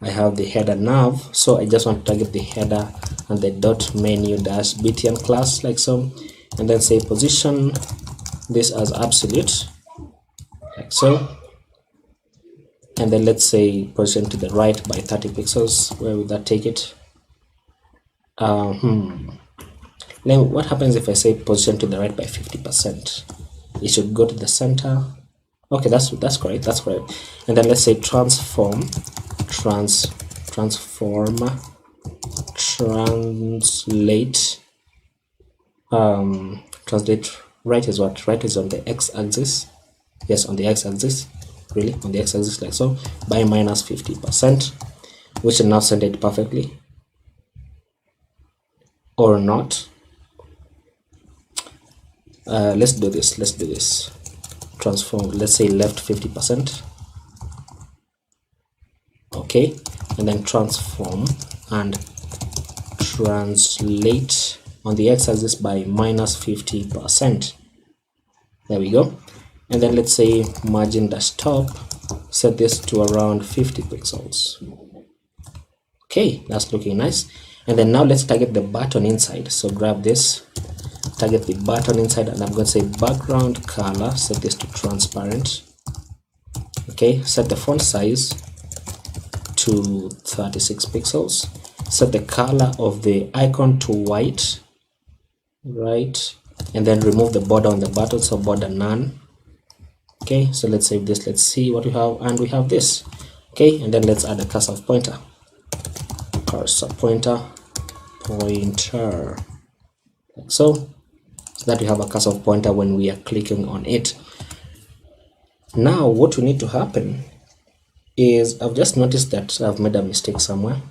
I have the header nav, so I just want to target the header and the dot menu dash btn class, like so, and then say position this as absolute, like so, and then let's say position to the right by 30 pixels. Where would that take it? Then what happens if I say position to the right by 50%? It should go to the center. Okay, that's correct, that's correct. And then let's say transform translate right is what? Right is on the x-axis. Yes, on the x-axis, really, on the x-axis, like so, by minus 50%, which should now send it perfectly, or not. Let's do this. Transform, let's say left 50%. okay, and then transform and translate on the x-axis by -50%. There we go. And then let's say margin dash top, set this to around 50 pixels. Okay, that's looking nice. And then now let's target the button inside. So grab this, target the button inside, and I'm going to say background color, set this to transparent. Okay, set the font size to 36 pixels, set the color of the icon to white, right, and then remove the border on the button, so border none. Okay, so let's save this, let's see what we have, and we have this. Okay, and then let's add a cursor pointer, like so that we have a cursor pointer when we are clicking on it. Now what we need to happen is, I've just noticed that I've made a mistake somewhere.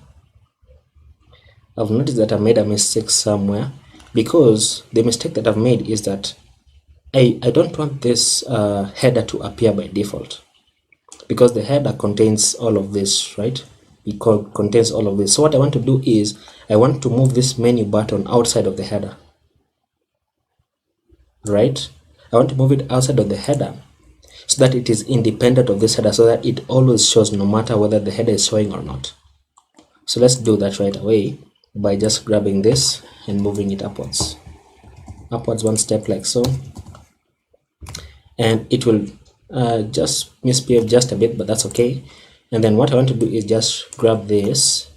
Because the mistake that I've made is that I don't want this header to appear by default, because the header contains all of this, right? It contains all of this. So what I want to do is I want to move this menu button outside of the header, right? I want to move it outside of the header so that it is independent of this header, so that it always shows no matter whether the header is showing or not. So let's do that right away by just grabbing this and moving it upwards one step, like so. And it will just misbehave just a bit, but that's okay. And then what I want to do is just grab this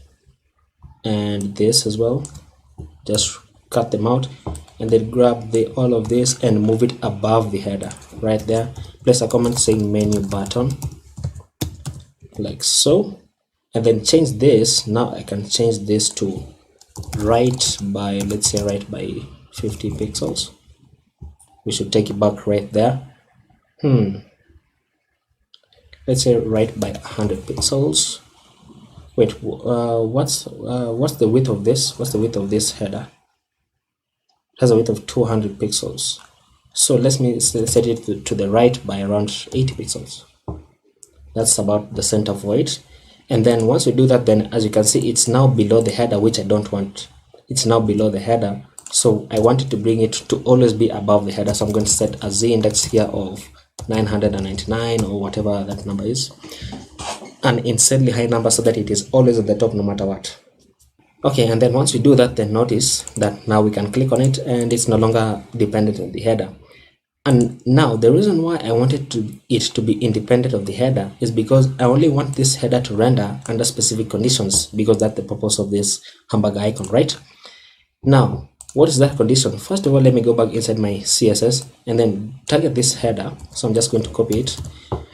and this as well, just cut them out, and then grab all of this and move it above the header right there. Place a comment saying menu button, like so, and then change this. Now I can change this to right by, let's say right by 50 pixels. We should take it back right there. Let's say right by 100 pixels. Wait, what's the width of this? What's the width of this header? It has a width of 200 pixels. So let me set it to the right by around 80 pixels. That's about the center void. And then once we do that, then as you can see, it's now below the header, which I don't want. It's now below the header, so I wanted to bring it to always be above the header. So I'm going to set a z index here of 999 or whatever that number is, an insanely high number, so that it is always at the top no matter what. Okay, and then once we do that, then notice that now we can click on it and it's no longer dependent on the header. And now the reason why I wanted it to be independent of the header is because I only want this header to render under specific conditions, because that's the purpose of this hamburger icon, right? Now, what is that condition? First of all, let me go back inside my CSS and then target this header. So I'm just going to copy it,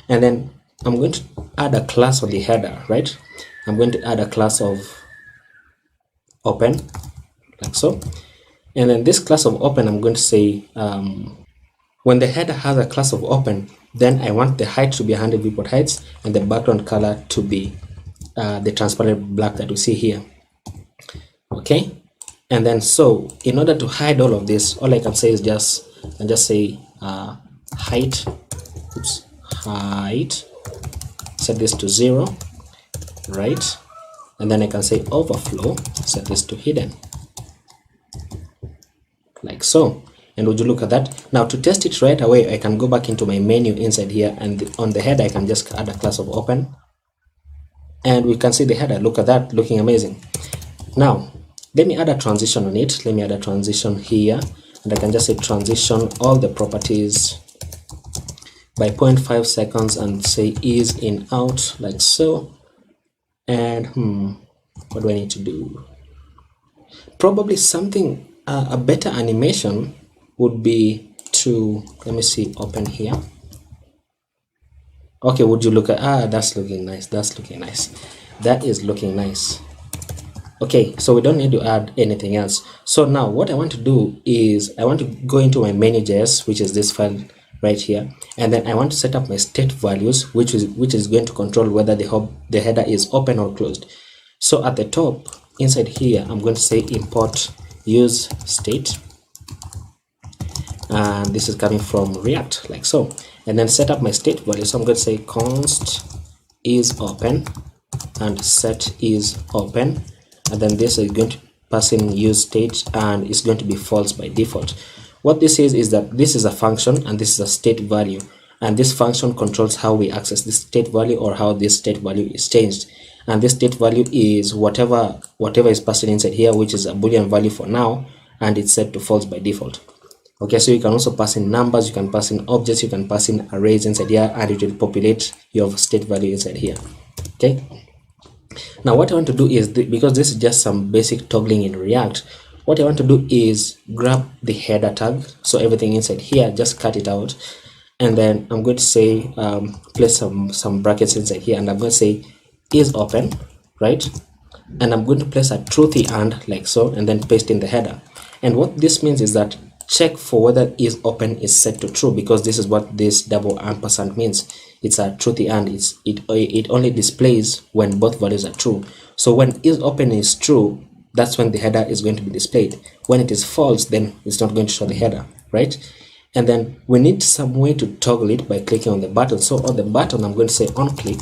and then I'm going to add a class on the header, right? I'm going to add a class of open, like so. And then this class of open, I'm going to say when the header has a class of open, then I want the height to be 100 viewport heights and the background color to be the transparent black that we see here. Okay, and then so in order to hide all of this, all I can say is just say height, set this to 0, right? And then I can say overflow, set this to hidden, like so. And would you look at that? Now to test it right away, I can go back into my menu inside here, and on the header I can just add a class of open, and we can see the header. Look at that, looking amazing. Now let me add a transition on it. Let me add a transition here, and I can just say transition all the properties by 0.5 seconds and say is in out, like so. And what do I need to do? Probably something a better animation would be to, let me see, open here. Okay, would you look at that's looking nice, that is looking nice. Okay, so we don't need to add anything else. So now what I want to do is I want to go into my menu.js, which is this file right here, and then I want to set up my state values, which is going to control whether the header is open or closed. So at the top inside here, I'm going to say import use state, and this is coming from React, like so. And then set up my state value. So I'm going to say const is open, and set is open, and then this is going to pass in use state, and it's going to be false by default. What this is that this is a function and this is a state value, and this function controls how we access this state value or how this state value is changed. And this state value is whatever is passed inside here, which is a boolean value for now, and it's set to false by default. Okay, so you can also pass in numbers, you can pass in objects, you can pass in arrays inside here, and it will populate your state value inside here. Okay, now what I want to do is, because this is just some basic toggling in React, what I want to do is grab the header tag, so everything inside here, just cut it out, and then I'm going to say place some brackets inside here, and I'm going to say is open, right? And I'm going to place a truthy and like so, and then paste in the header. And what this means is that check for whether is open is set to true, because this is what this double ampersand means. It's a truthy and it only displays when both values are true. So when is open is true, that's when the header is going to be displayed. When it is false, then it's not going to show the header, right? And then we need some way to toggle it by clicking on the button. So on the button, I'm going to say on click,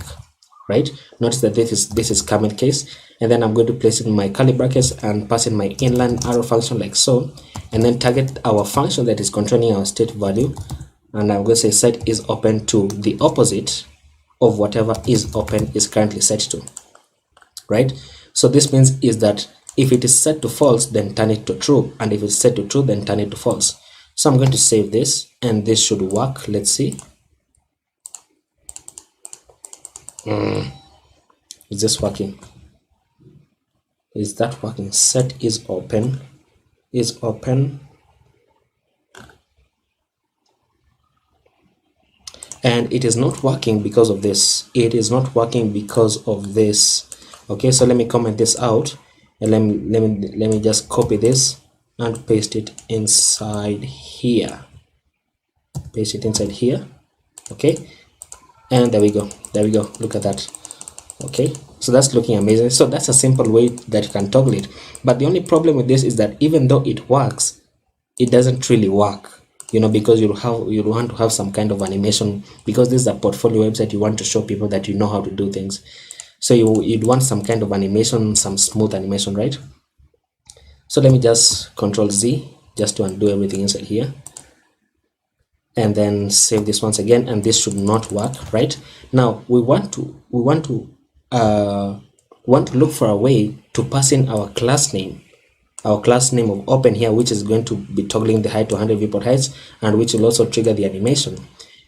right? Notice that this is comment case, and then I'm going to place in my curly brackets and pass in my inline arrow function like so, and then target our function that is controlling our state value, and I'm going to say set is open to the opposite of whatever is open is currently set to, right? So this means is that if it is set to false, then turn it to true, and if it's set to true, then turn it to false. So I'm going to save this, and this should work. Let's see. Is this working? Is that working? Set is open, and it is not working because of this. It is not working because of this. Okay, so let me comment this out, and let me just copy this and paste it inside here. Paste it inside here. Okay, and there we go. Look at that. Okay, so that's looking amazing. So that's a simple way that you can toggle it. But the only problem with this is that even though it works, it doesn't really work, you know, because you want to have some kind of animation, because this is a portfolio website. You want to show people that you know how to do things, so you'd want some kind of animation, some smooth animation, right? So let me just Control Z just to undo everything inside here, and then save this once again, and this should not work. Right now we want to look for a way to pass in our class name of open here, which is going to be toggling the height to 100 viewport heights, and which will also trigger the animation.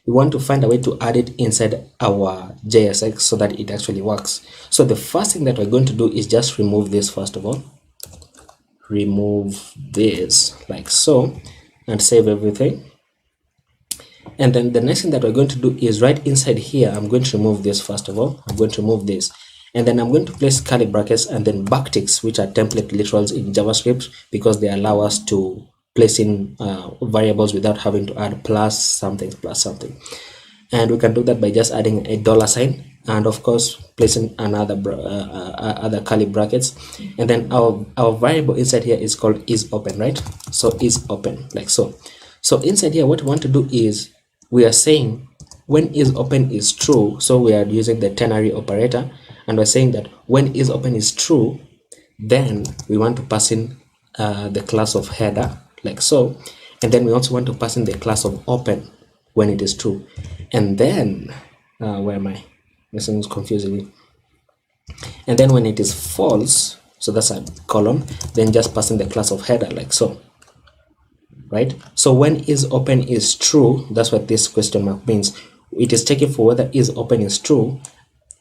We want to find a way to add it inside our JSX so that it actually works. So the first thing that we're going to do is just remove this. First of all, remove this like so, and save everything. And then the next thing that we're going to do is right inside here, I'm going to remove this. First of all, I'm going to remove this, and then I'm going to place curly brackets and then backticks, which are template literals in JavaScript, because they allow us to place in variables without having to add plus something. And we can do that by just adding a $sign, and of course placing another other curly brackets, and then our variable inside here is called is open, right? So is open like so. So inside here, what we want to do is we are saying when is open is true, so we are using the ternary operator, and we're saying that when is open is true, then we want to pass in the class of header like so, and then we also want to pass in the class of open when it is true, and then where am I? This is confusing me. And then when it is false, so that's a column, then just pass in the class of header like so, right? So when is open is true, that's what this question mark means. It is checking for whether is open is true,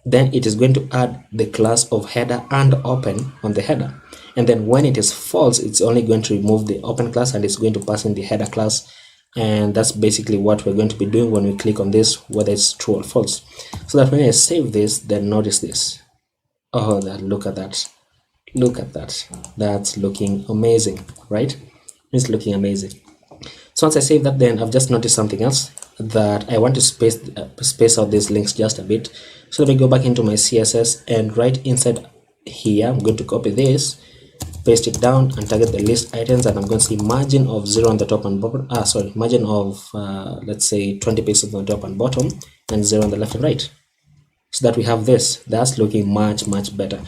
then it is going to add the class of header and open on the header. And then when it is false, it's only going to remove the open class and it's going to pass in the header class. And that's basically what we're going to be doing when we click on this, whether it's true or false. So that when I save this, then notice this. Oh, look at that. Look at that. That's looking amazing, right? It's looking amazing. So once I save that, then I've just noticed something else, that I want to space out these links just a bit. So let me go back into my CSS, and right inside here, I'm going to copy this, paste it down, and target the list items, and I'm going to see margin of 0 on the top and bottom. Margin of let's say 20 pixels on the top and bottom, and 0 on the left and right. so that we have this. That's looking much better.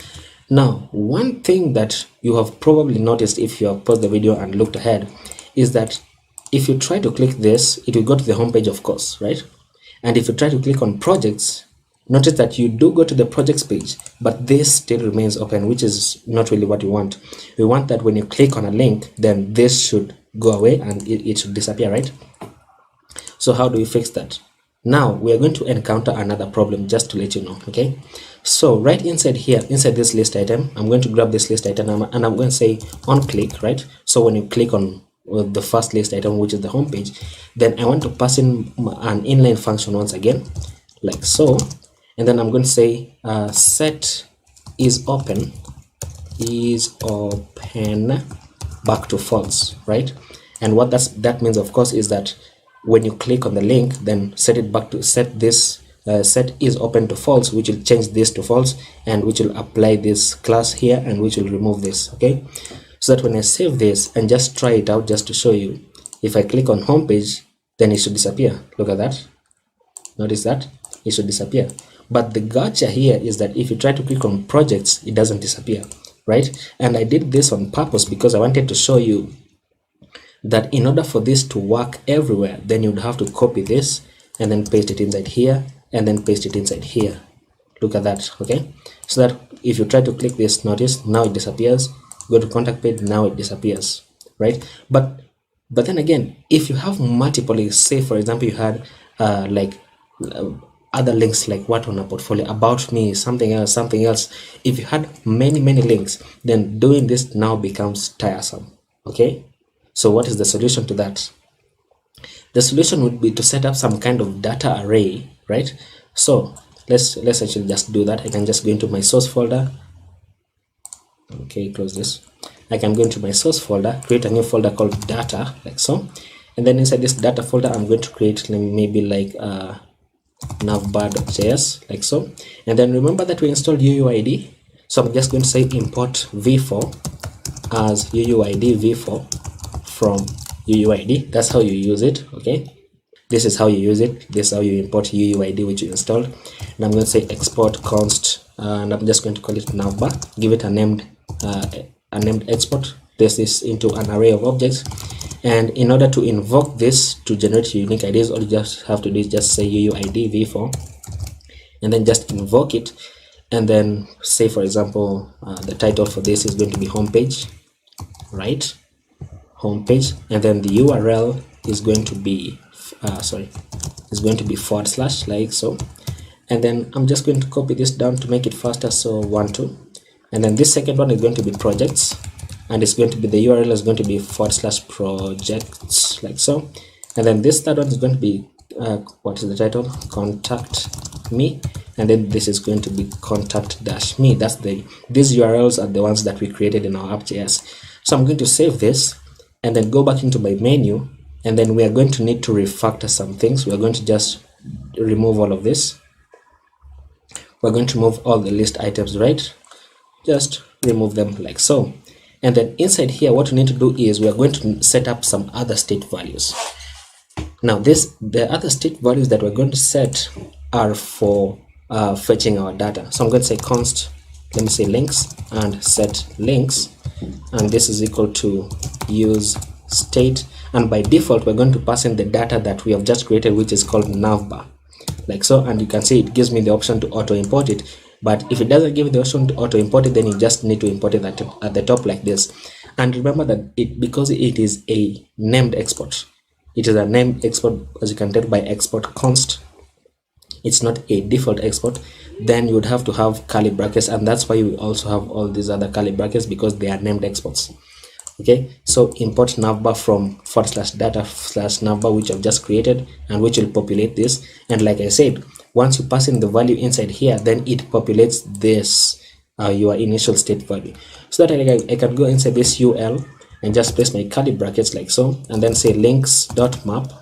Now, one thing that you have probably noticed if you have paused the video and looked ahead is that if you try to click this, it will go to the home page, of course, right? And if you try to click on projects, notice that you do go to the projects page, but this still remains open, which is not really what we want. We want that when you click on a link, then this should go away and it should disappear, right? So how do we fix that? Now we are going to encounter another problem, just to let you know. Okay, so right inside here, inside this list item, I'm going to grab this list item and I'm going to say on click, right? So when you click on the first list item, which is the home page, then I want to pass in an inline function once again, like so, and then I'm going to say set is open back to false, right? And what that means, of course, is that when you click on the link, then set it back to set is open to false, which will change this to false, and which will apply this class here, and which will remove this. Okay, so that when I save this and just try it out, just to show you, if I click on home page, then it should disappear. Look at that. Notice that it should disappear. But the gotcha here is that if you try to click on projects, it doesn't disappear, right? And I did this on purpose because I wanted to show you that in order for this to work everywhere, then you'd have to copy this and then paste it inside here and then paste it inside here. Look at that. Okay, so that if you try to click this, notice now it disappears. Go to contact page, now it disappears, right? But then again, if you have multiple links, say for example you had other links like what on a portfolio, about me, something else, if you had many links, then doing this now becomes tiresome. Okay, so what is the solution to that? The solution would be to set up some kind of data array, right? So let's actually just do that. I can just go into my source folder. Okay, close this. I can go into my source folder, create a new folder called data, like so, and then inside this data folder I'm going to create maybe like navbar.js, like so. And then remember that we installed UUID, so I'm just going to say import v4 as UUID v4 from UUID. That's how you use it. Okay, this is how you use it. This is how you import UUID which you installed. And I'm going to say export const, and I'm just going to call it navbar. Give it a named export. This is into an array of objects, and in order to invoke this to generate unique IDs, all you just have to do is just say UUID v4 and then just invoke it, and then say for example the title for this is going to be homepage, right? Homepage, and then the URL is going to be / like so. And then I'm just going to copy this down to make it faster, so 1 2, and then this second one is going to be projects, and it's going to be, the URL is going to be / projects, like so. And then this third one is going to be what is the title? Contact me, and then this is going to be contact-me. That's these URLs are the ones that we created in our app.js. So I'm going to save this and then go back into my menu, and then we are going to need to refactor some things. We are going to just remove all of this. We're going to remove all the list items, right? Just remove them like so. And then inside here, what we need to do is we are going to set up some other state values. Now the other state values that we're going to set are for fetching our data. So I'm going to say const, let me say links, and set links, and this is equal to use state, and by default we're going to pass in the data that we have just created, which is called navbar, like so. And you can see it gives me the option to auto import it, but if it doesn't give you the option to auto import it, then you just need to import it at the top like this. And remember that because it is a named export, it is a named export, as you can tell by export const, it's not a default export, then you would have to have curly brackets, and that's why we also have all these other curly brackets, because they are named exports. Okay, so import navbar from /data/navbar, which I've just created, and which will populate this. And like I said, once you pass in the value inside here, then it populates this your initial state value, so that I can go inside this UL and just place my curly brackets like so, and then say links.map.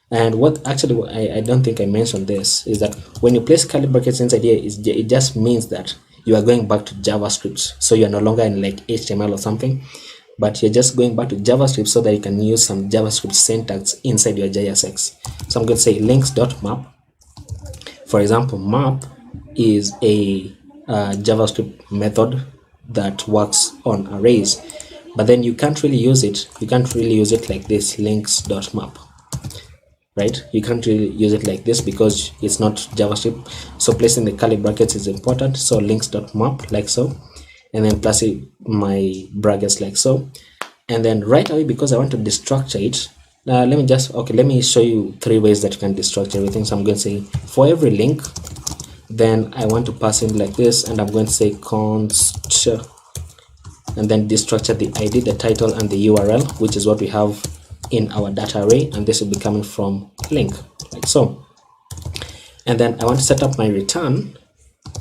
And what actually I don't think I mentioned this is that when you place curly brackets inside here, it just means that you are going back to JavaScript. So you're no longer in like HTML or something, but you're just going back to JavaScript so that you can use some JavaScript syntax inside your JSX. So I'm going to say links.map. For example, map is a JavaScript method that works on arrays, but then you can't really use it. You can't really use it like this links.map, right? You can't really use it like this because it's not JavaScript. So placing the curly brackets is important. So links.map like so, and then plus my brackets like so, and then right away, because I want to destructure it, let me show you 3 ways that you can destructure everything. So I'm going to say for every link, then I want to pass in like this, and I'm going to say const, and then destructure the ID, the title, and the URL, which is what we have in our data array, and this will be coming from link like so. And then I want to set up my return,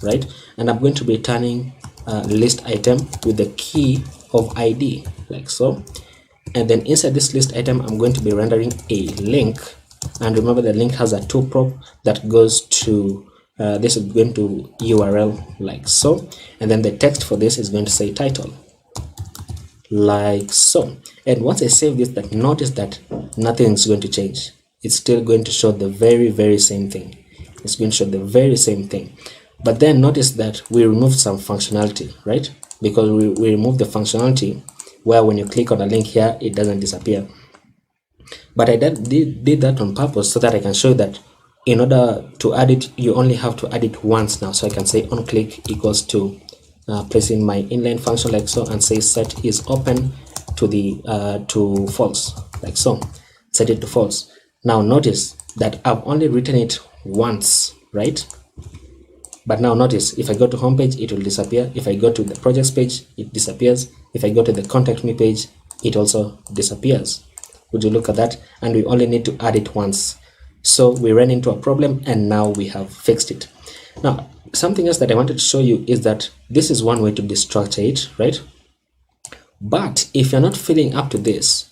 right? And I'm going to be returning list item with the key of ID like so. And then inside this list item, I'm going to be rendering a link, and remember the link has a toprop that goes to this is going to URL like so, and then the text for this is going to say title like so. And once I save this, that notice that nothing is going to change. It's still going to show the very same thing. It's going to show the very same thing. But then notice that we removed some functionality, right? Because we removed the functionality where when you click on a link here, it doesn't disappear. But I did that on purpose so that I can show you that in order to add it, you only have to add it once now. So I can say on click equals to placing my inline function like so, and say set is open to the to false like so. Set it to false. Now notice that I've only written it once, right? But now notice, if I go to home page, it will disappear. If I go to the projects page, it disappears. If I go to the contact me page, it also disappears. Would you look at that? And we only need to add it once. So we ran into a problem, and now we have fixed it. Now, something else that I wanted to show you is that this is one way to destructure it, right? But if you're not feeling up to this,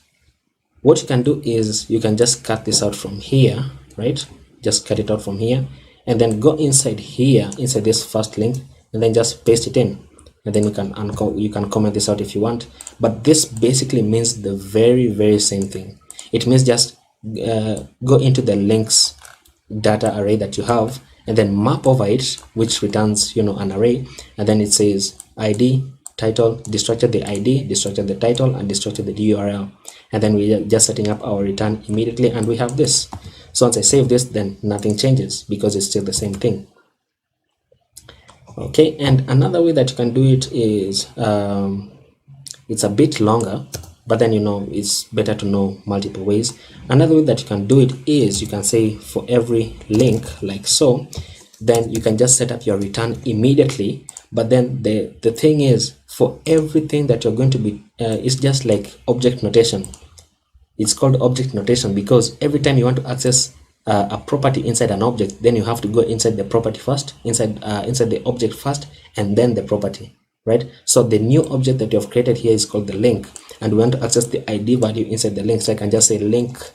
what you can do is you can just cut this out from here, right? Just cut it out from here, and then go inside here, inside this first link, and then just paste it in, and then you can comment this out if you want. But this basically means the very same thing. It means just go into the links data array that you have, and then map over it, which returns an array, and then it says ID title, destructure the ID, destructure the title, and destructure the URL, and then we are just setting up our return immediately, and we have this. So once I save this, then nothing changes because it's still the same thing. Okay, and another way that you can do it is it's a bit longer, but then it's better to know multiple ways. Another way that you can do it is you can say for every link like so, then you can just set up your return immediately. But then the thing is, for everything that you're going to be it's just like object notation. It's called object notation because every time you want to access a property inside an object, then you have to go inside the property first, inside the object first, and then the property, right? So the new object that you have created here is called the link, and we want to access the ID value inside the link. So I can just say link.id,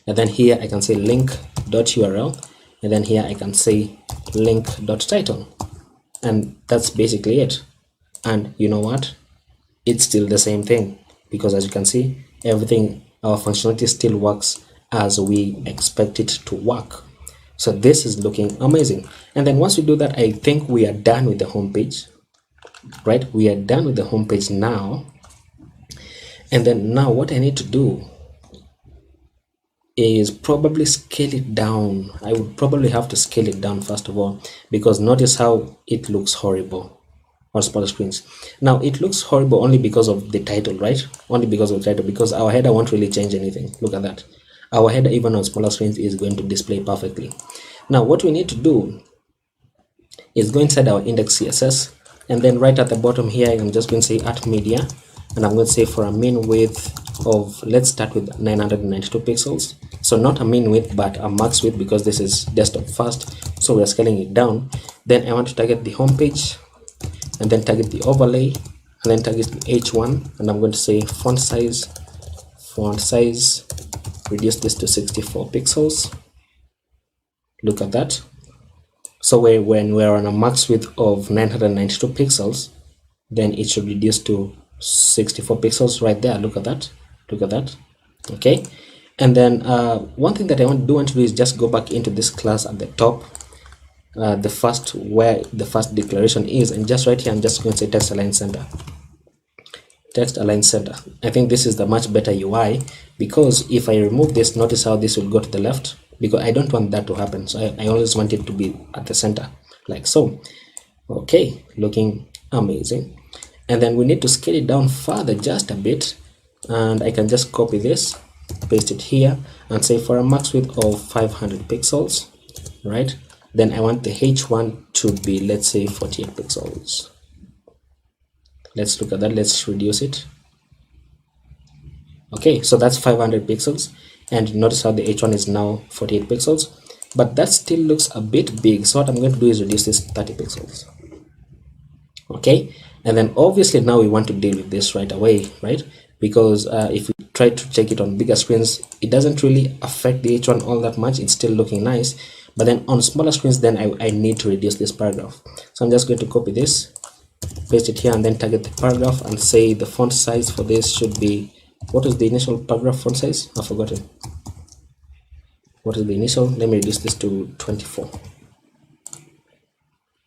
and then here I can say link.url, and then here I can say link.title, and that's basically it. And you know what? It's still the same thing, because as you can see, everything, our functionality still works as we expect it to work. So this is looking amazing. And then once we do that, I think we are done with the home page, right? We are done with the home page now. And then now what I need to do is probably scale it down. I would probably have to scale it down first of all, because notice how it looks horrible on smaller screens. Now it looks horrible only because of the title, right? Only because of the title, because our header won't really change anything. Look at that. Our header, even on smaller screens, is going to display perfectly. Now what we need to do is go inside our index CSS, and then right at the bottom here, I'm just going to say @media, and I'm going to say for a mean width of, let's start with 992 pixels. So not a mean width, but a max width, because this is desktop first, so we're scaling it down. Then I want to target the home page, and then target the overlay, and then target the H1, and I'm going to say font size, reduce this to 64 pixels. Look at that. So when we're on a max width of 992 pixels, then it should reduce to 64 pixels right there. Look at that. Okay. And then one thing that I want to do is just go back into this class at the top, the first, where the first declaration is, and just right here I'm just going to say text align center. Text align center. I think this is the much better UI, because if I remove this, notice how this will go to the left, because I don't want that to happen. So I always want it to be at the center, like so. Okay, looking amazing. And then we need to scale it down further just a bit, and I can just copy this, paste it here, and say for a max width of 500 pixels, right? Then I want the H1 to be, let's say, 48 pixels. Let's look at that. Let's reduce it. Okay, so that's 500 pixels, and notice how the H1 is now 48 pixels, but that still looks a bit big. So what I'm going to do is reduce this 30 pixels. Okay, and then obviously now we want to deal with this right away, right? Because if we try to check it on bigger screens, it doesn't really affect the H1 all that much. It's still looking nice, but then on smaller screens, then I need to reduce this paragraph. So I'm just going to copy this, paste it here, and then target the paragraph and say the font size for this should be, what is the initial paragraph font size? I've forgotten. What is the initial? Let me reduce this to 24.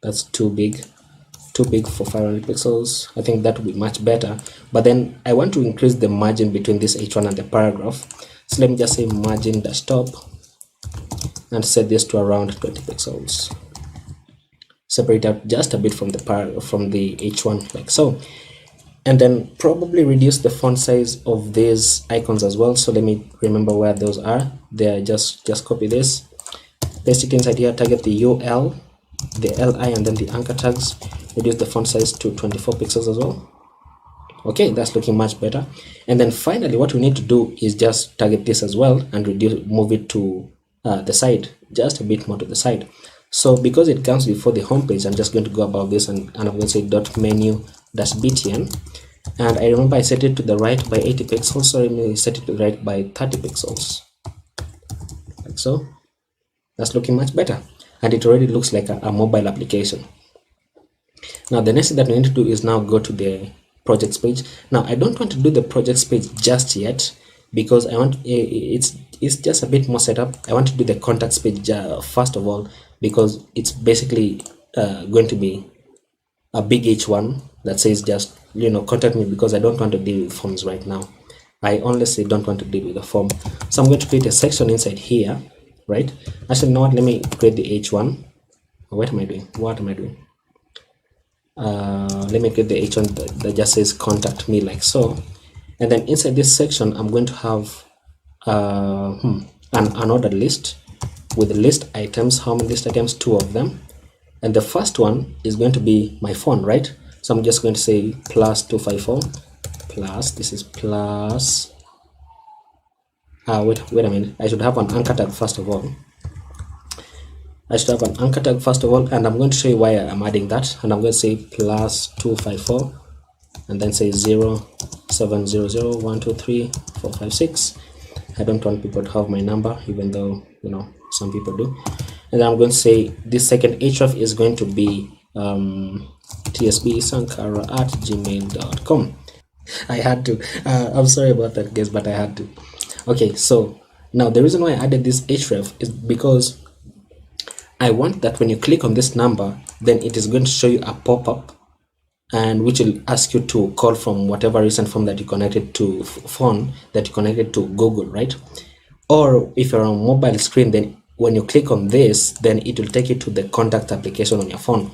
That's too big for 500 pixels. I think that would be much better, but then I want to increase the margin between this H1 and the paragraph. So let me just say margin dash top and set this to around 20 pixels. Separate out just a bit from the H1, like so, and then probably reduce the font size of these icons as well. So let me remember where those are. There, just copy this, paste it inside here, target the UL, the LI, and then the anchor tags. Reduce the font size to 24 pixels as well. Okay, that's looking much better. And then finally, what we need to do is just target this as well and move it to the side, just a bit more to the side. So because it comes before the home page, I'm just going to go above this, and I'm going to say dot menu dash btn, and I remember I set it to the right by 80 pixels, so let me set it to the right by 30 pixels, like so. That's looking much better, and it already looks like a mobile application. Now the next thing that we need to do is now go to the projects page. Now I don't want to do the projects page just yet, because I want it's just a bit more setup. I want to do the contacts page first of all, because it's basically going to be a big H1 that says just, you know, contact me, because I don't want to deal with forms right now. I honestly don't want to deal with the form. So I'm going to create a section inside here, right? Actually, you know what? Let me create the H1. What am I doing? Let me create the H1 that just says contact me, like so. And then inside this section, I'm going to have an ordered list with list items. How many list items? 2 of them. And the first one is going to be my phone, right? So I'm just going to say plus 254 plus, this is plus, wait a minute, I should have an anchor tag first of all. And I'm going to show you why I'm adding that. And I'm going to say plus 254 and then say 0700123456. I don't want people to have my number, even though, you know, some people do. And then I'm going to say this second href is going to be TsbSankara@gmail.com. I had to. I'm sorry about that, guys, but I had to. Okay, so now the reason why I added this href is because I want that when you click on this number, then it is going to show you a pop-up, and which will ask you to call from whatever recent form that you connected to phone that you connected to Google, right? Or if you're on mobile screen, then when you click on this, then it will take you to the contact application on your phone.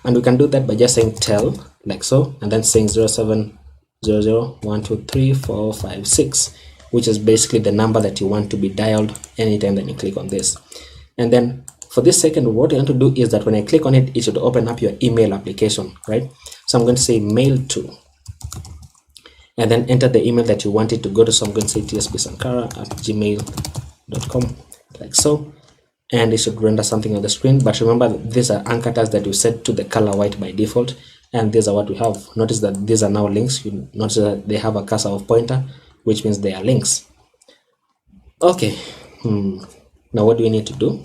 And we can do that by just saying tell, like so, and then saying 0700123456, which is basically the number that you want to be dialed anytime that you click on this. And then for this second, what you want to do is that when I click on it, it should open up your email application, right? So I'm going to say mail to, and then enter the email that you want it to go to. So I'm going to say tsbsankara@gmail.com, like so, and it should render something on the screen. But remember, these are anchor tags that you set to the color white by default, and these are what we have. Notice that these are now links. You notice that they have a cursor of pointer, which means they are links. Okay, now what do we need to do?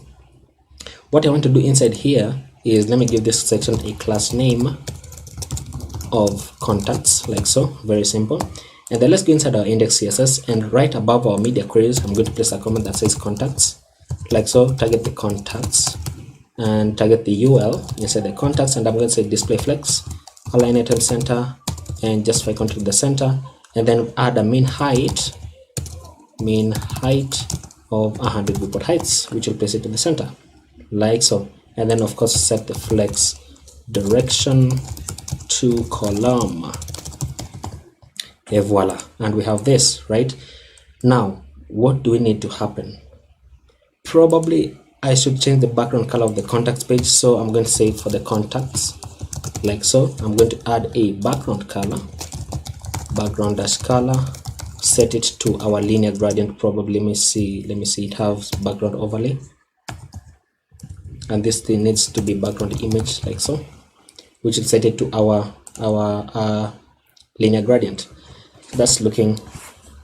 What I want to do inside here is, let me give this section a class name of contacts, like so, very simple. And then let's go inside our index CSS, and right above our media queries, I'm going to place a comment that says contacts, like so. Target the contacts, and target the UL inside the contacts, and I'm going to say display flex, align item center, and justify control to the center, and then add a mean height of 100 viewport heights, which will place it in the center like so. And then of course set the flex direction to column, and voila, and we have this. Right now, what do we need to happen? Probably I should change the background color of the contacts page, so I'm going to say for the contacts like so, I'm going to add a background color, background dash color, set it to our linear gradient. Probably let me see it has background overlay, and this thing needs to be background image like so, which will set it to our linear gradient. That's looking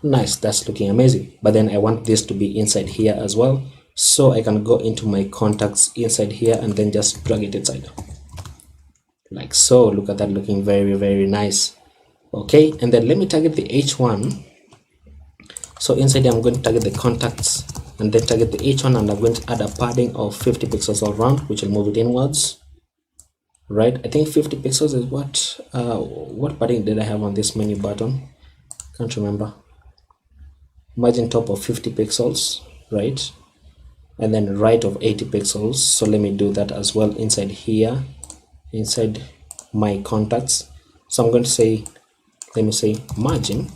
nice, that's looking amazing. But then I want this to be inside here as well, so I can go into my contacts inside here and then just drag it inside like so. Look at that, looking very nice. Okay, and then let me target the H1. So inside here I'm going to target the contacts and then target the H1, and I'm going to add a padding of 50 pixels all around, which will move it inwards. Right, I think 50 pixels is what padding did I have on this menu button? Can't remember. Margin top of 50 pixels, right, and then right of 80 pixels. So let me do that as well inside here, inside my contacts. So I'm going to say, let me say margin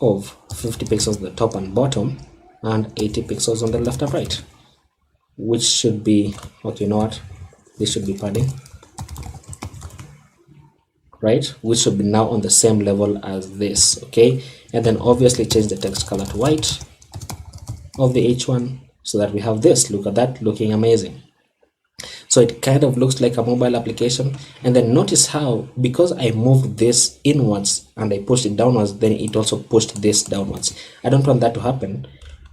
of 50 pixels the top and bottom, and 80 pixels on the left and right, which should be okay. You know what, this should be padding, right, which should be now on the same level as this. Okay, and then obviously change the text color to white of the H1 so that we have this. Look at that, looking amazing. So it kind of looks like a mobile application. And then notice how, because I moved this inwards and I pushed it downwards, then it also pushed this downwards. I don't want that to happen,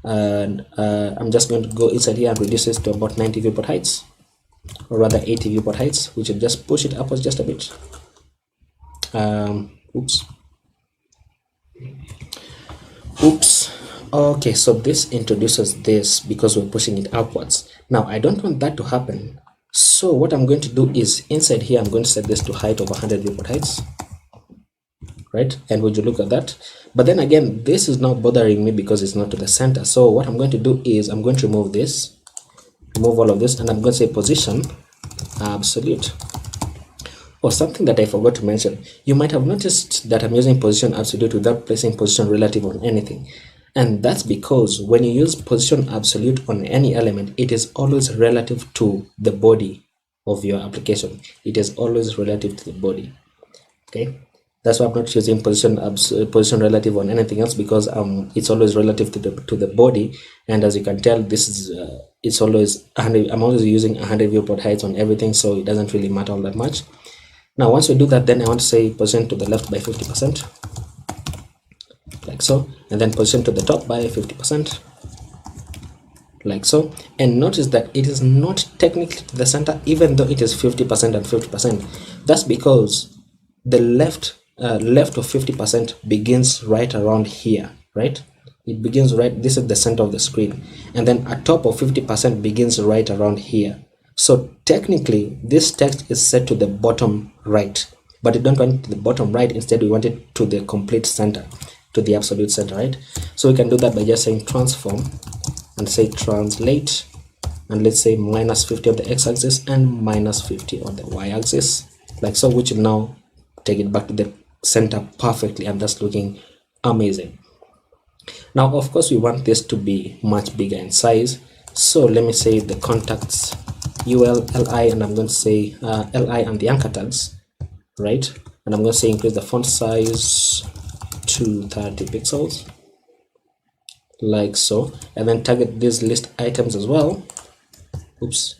and I'm just going to go inside here and reduce this to about 90 viewport heights, or rather 80 viewport heights, which will just push it upwards just a bit. Oops. Okay, so this introduces this because we're pushing it upwards. Now I don't want that to happen, so what I'm going to do is inside here I'm going to set this to height of 100 viewport heights, right? And would you look at that? But then again, this is not bothering me because it's not to the center. So what I'm going to do is I'm going to remove this, remove all of this, and I'm going to say position absolute. Or something that I forgot to mention, you might have noticed that I'm using position absolute without placing position relative on anything. And that's because when you use position absolute on any element, it is always relative to the body of your application. It is always relative to the body. Okay, that's why I'm not using position relative on anything else, because it's always relative to the body. And as you can tell, this is it's always 100. I'm always using 100 viewport heights on everything, so it doesn't really matter all that much. Now once we do that, then I want to say position to the left by 50%, like so, and then position to the top by 50%, like so. And notice that it is not technically to the center, even though it is 50% and 50%. That's because the left of 50% begins right around here, right? It begins right, this is the center of the screen, and then a top of 50% begins right around here. So technically this text is set to the bottom right, but we don't want it to the bottom right. Instead we want it to the complete center, to the absolute center, right? So we can do that by just saying transform and say translate, and let's say minus 50 on the x-axis and minus 50 on the y-axis, like so, which will now take it back to the center perfectly, and that's looking amazing. Now of course we want this to be much bigger in size, so let me say the contacts ul li, and I'm going to say li and the anchor tags, right? And I'm going to say increase the font size to 30 pixels, like so, and then target these list items as well. Oops,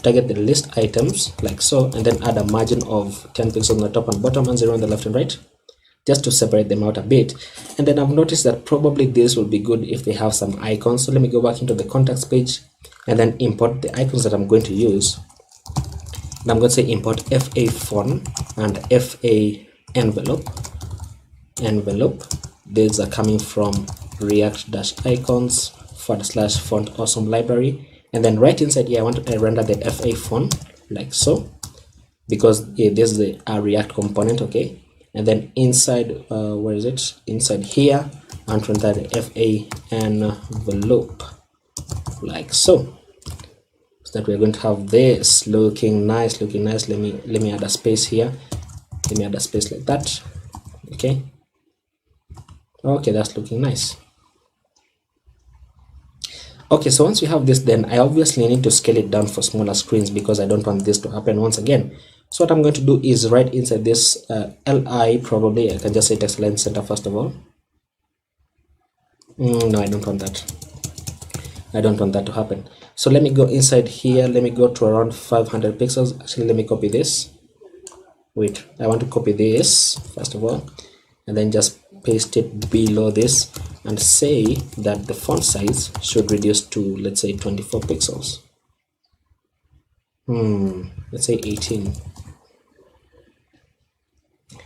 target the list items like so, and then add a margin of 10 pixels on the top and bottom and 0 on the left and right, just to separate them out a bit. And then I've noticed that probably this will be good if they have some icons. So let me go back into the contacts page and then import the icons that I'm going to use. And I'm going to say import FA font and FA envelope. These are coming from react-icons /font awesome library, And then right inside here I want to render the FA font like so, because this is the React component. Okay, and then inside where is it, inside here I want to render the FA envelope like so, so that we're going to have this looking nice. Let me add a space here. Let me add a space like that. Okay, that's looking nice. Okay, so once we have this, then I obviously need to scale it down for smaller screens because I don't want this to happen once again. So what I'm going to do is right inside this LI, probably I can just say text align center first of all. No, I don't want that. I don't want that to happen. So let me go inside here. Let me go to around 500 pixels. Actually, let me copy this. Wait, I want to copy this first of all, and then just paste it below this and say that the font size should reduce to, let's say, 24 pixels. Let's say 18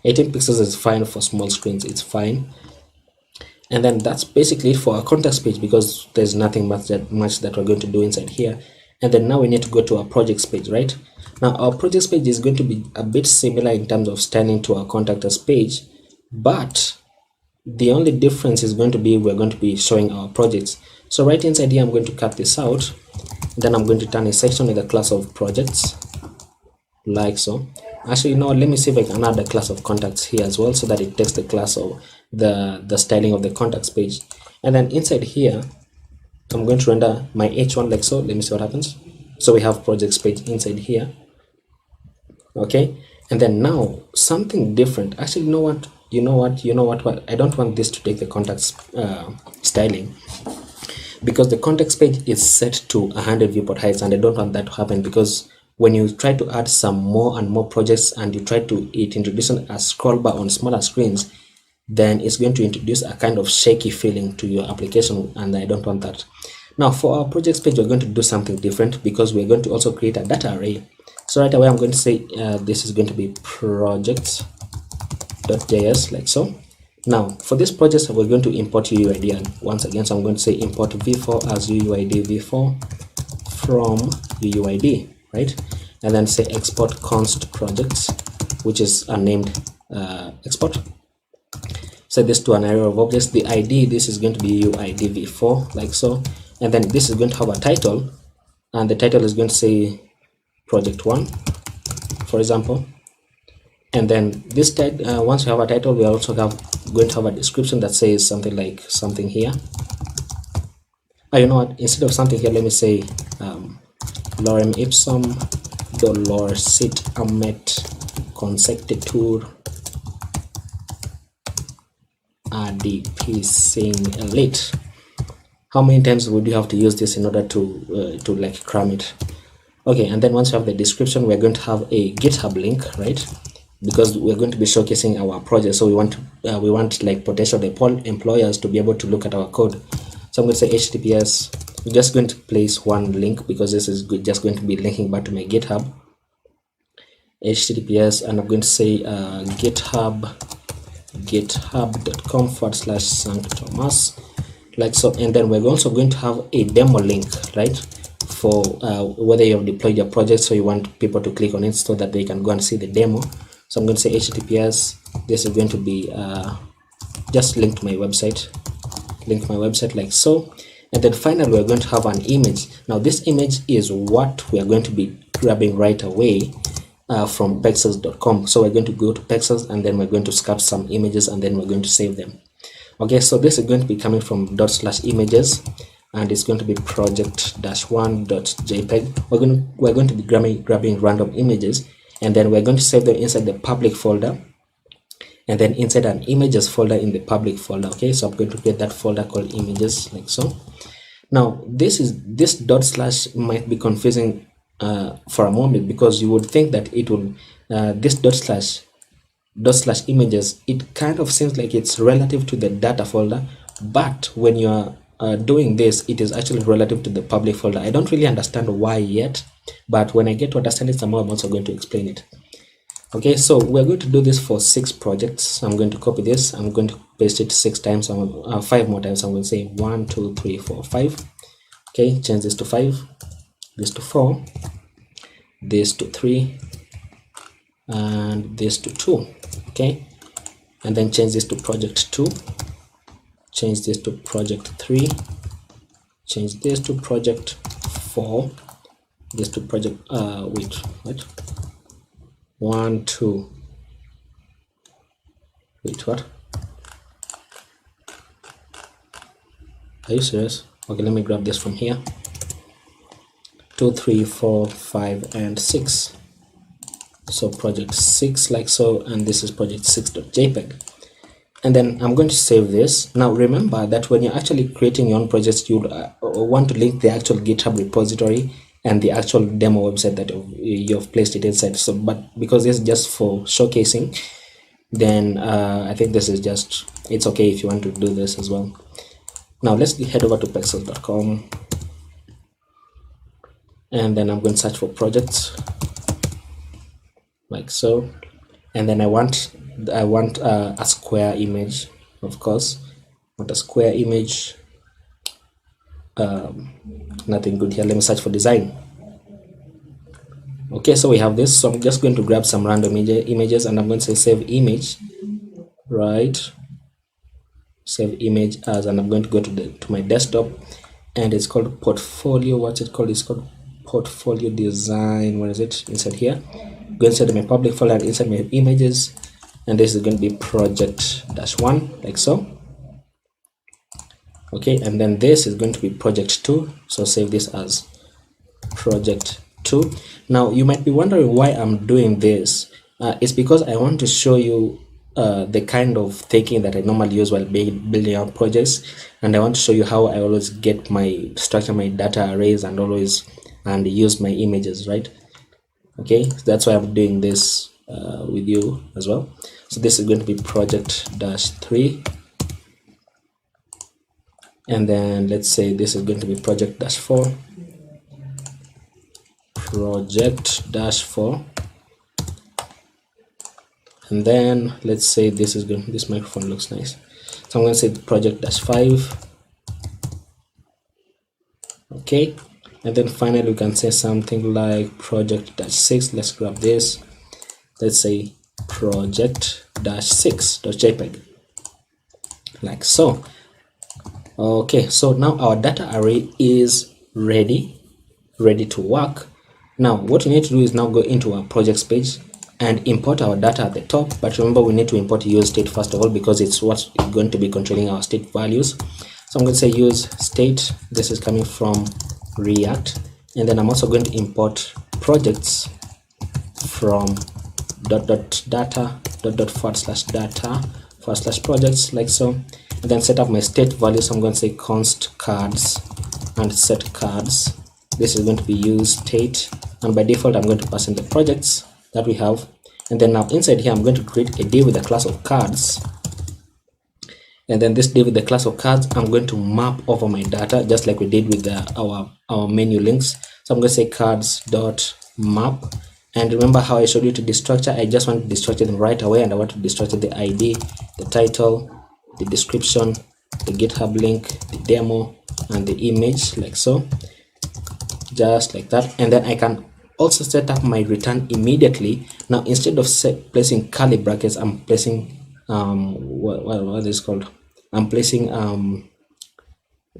pixels is fine for small screens. It's fine. And then that's basically it for our context page, because there's nothing much that we're going to do inside here. And then now we need to go to our projects page, right? Now our projects page is going to be a bit similar in terms of styling to our contact us page, but the only difference is going to be we're going to be showing our projects. So right inside here I'm going to cut this out, then I'm going to turn a section with a class of projects like so. Actually, no, let me see if I can add a class of contacts here as well, so that it takes the class of the styling of the contacts page. And then inside here I'm going to render my h1 like so. Let me see what happens. So we have projects page inside here. Okay, and then now something different. Actually, you know what, I don't want this to take the contacts styling, because the context page is set to 100 viewport heights, and I don't want that to happen, because when you try to add some more and more projects and you try to introduce a scroll bar on smaller screens, then it's going to introduce a kind of shaky feeling to your application, and I don't want that. Now for our projects page, we're going to do something different, because we're going to also create a data array. So right away I'm going to say this is going to be projects.js like so. Now for this project we're going to import UUID, and once again, so I'm going to say import v4 as UUID v4 from UUID, right? And then say export const projects, which is unnamed export. Set this to an array of objects. The ID, this is going to be UUID v4 like so, and then this is going to have a title, and the title is going to say project 1, for example. And then this once you have a title, we are also going to have a description that says something like something here. You know what, instead of something here, let me say lorem ipsum dolor sit amet consectetur adp sing elite. How many times would you have to use this in order to like cram it? Okay, and then once you have the description, we're going to have a GitHub link, right? Because we're going to be showcasing our project, so we want like potential employers to be able to look at our code. So I'm going to say HTTPS. We're just going to place one link, because this is just going to be linking back to my GitHub. HTTPS, and I'm going to say github.com/sanctomas like so. And then we're also going to have a demo link, right, for whether you have deployed your project, so you want people to click on it so that they can go and see the demo. So I'm going to say HTTPS. This is going to be just link my website like so. And then finally we're going to have an image. Now this image is what we are going to be grabbing right away from pexels.com. So we're going to go to Pexels, and then we're going to sculpt some images, and then we're going to save them. Okay, so this is going to be coming from /images, and it's going to be project-1.jpg. We're going to be grabbing random images, and then we're going to save them inside the public folder, and then inside an images folder in the public folder. Okay, so I'm going to create that folder called images like so. Now this / might be confusing for a moment, because you would think that it will this / images, it kind of seems like it's relative to the data folder, but when you are doing this, it is actually relative to the public folder. I don't really understand why yet, but when I get to understand it some more, I'm also going to explain it. Okay, so we're going to do this for 6 projects. I'm going to copy this, I'm going to paste it 6 times, 5 more times. I'm going to say 1 2 3 4 5. Okay, change this to 5, this to 4, this to 3, and this to 2. Okay, and then change this to project 2, change this to project 3, change this to project 4, this to project wait, what, 1 2, wait, what, are you serious? Okay, let me grab this from here. 2 3 4 5 and 6. So project 6 like so, and this is project 6.jpg. And then I'm going to save this. Now remember that when you're actually creating your own projects, you want to link the actual GitHub repository and the actual demo website that you've placed it inside. So but because this is just for showcasing, then I think this is just, it's okay if you want to do this as well. Now let's head over to pexels.com, and then I'm going to search for projects like so, and then I want a square image, of course. I want a square image. Nothing good here. Let me search for design. Okay, so we have this. So I'm just going to grab some random images, and I'm going to say save image, right? Save image as, and I'm going to go to my desktop, and it's called portfolio. What's it called? It's called portfolio design. Where is it? Inside here. Go inside my public folder and inside my images, and this is going to be project-1 like so. Okay, and then this is going to be project 2, so save this as project 2. Now you might be wondering why I'm doing this. It's because I want to show you the kind of thinking that I normally use while building out projects, and I want to show you how I always get my structure my data arrays and use my images, right? Okay, so that's why I'm doing this with you as well. So this is going to be project-3, and then let's say this is going to be project-4, project-4, and then let's say this is going, this microphone looks nice, so I'm going to say project-5. Okay, and then finally we can say something like project-6. Let's grab this. Let's say project-6.jpg like so. Okay, so now our data array is ready to work. Now what we need to do is now go into our projects page and import our data at the top, but remember we need to import use state first of all, because it's what's going to be controlling our state values. So I'm going to say use state. This is coming from React, and then I'm also going to import projects from data projects like so, and then set up my state values. So I'm going to say const cards and set cards. This is going to be use state, and by default I'm going to pass in the projects that we have, and then now inside here I'm going to create a div with the class of cards, and then this div with the class of cards I'm going to map over my data just like we did with our menu links. So I'm going to say cards dot map, and remember how I showed you to destructure. I just want to destructure them right away, and I want to destructure the ID, the title, the description, the GitHub link, the demo, and the image like so, just like that. And then I can also set up my return immediately. Now instead of placing curly brackets, I'm placing what is called, I'm placing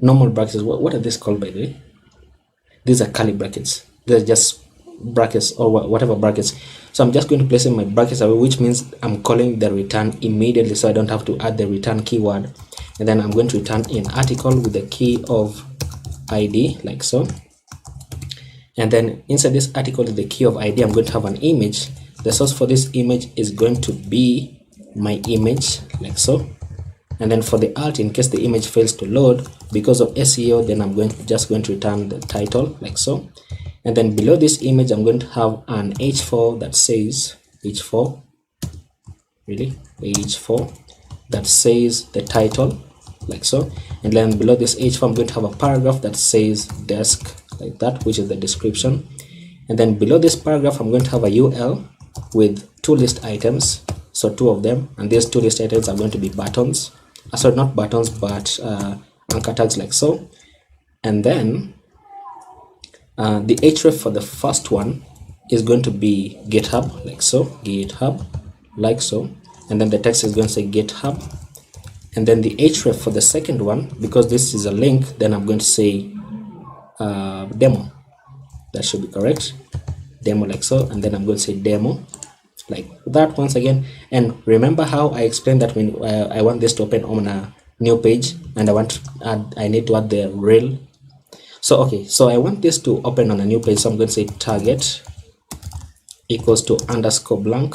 normal brackets. What are these called, by the way? These are curly brackets. They're just brackets or whatever brackets. So I'm just going to place in my brackets away, which means I'm calling the return immediately, so I don't have to add the return keyword. And then I'm going to return an article with the key of ID like so, and then inside this article with the key of ID I'm going to have an image. The source for this image is going to be my image like so, and then for the alt, in case the image fails to load because of SEO, then I'm just going to return the title like so. And then below this image I'm going to have an h4 that says h4 that says the title like so, and then below this h4 I'm going to have a paragraph that says desk like that, which is the description. And then below this paragraph I'm going to have a UL with 2 list items, so 2 of them, and these 2 list items are going to be buttons, sorry, not buttons but anchor tags like so. And then The href for the first one is going to be GitHub, like so, GitHub, like so, and then the text is going to say GitHub. And then the href for the second one, because this is a link, then I'm going to say demo. That should be correct, demo, like so, and then I'm going to say demo like that once again. And remember how I explained that when I want this to open on a new page, and I need to add the rel. So okay, so I want this to open on a new page, so I'm going to say target equals to underscore blank,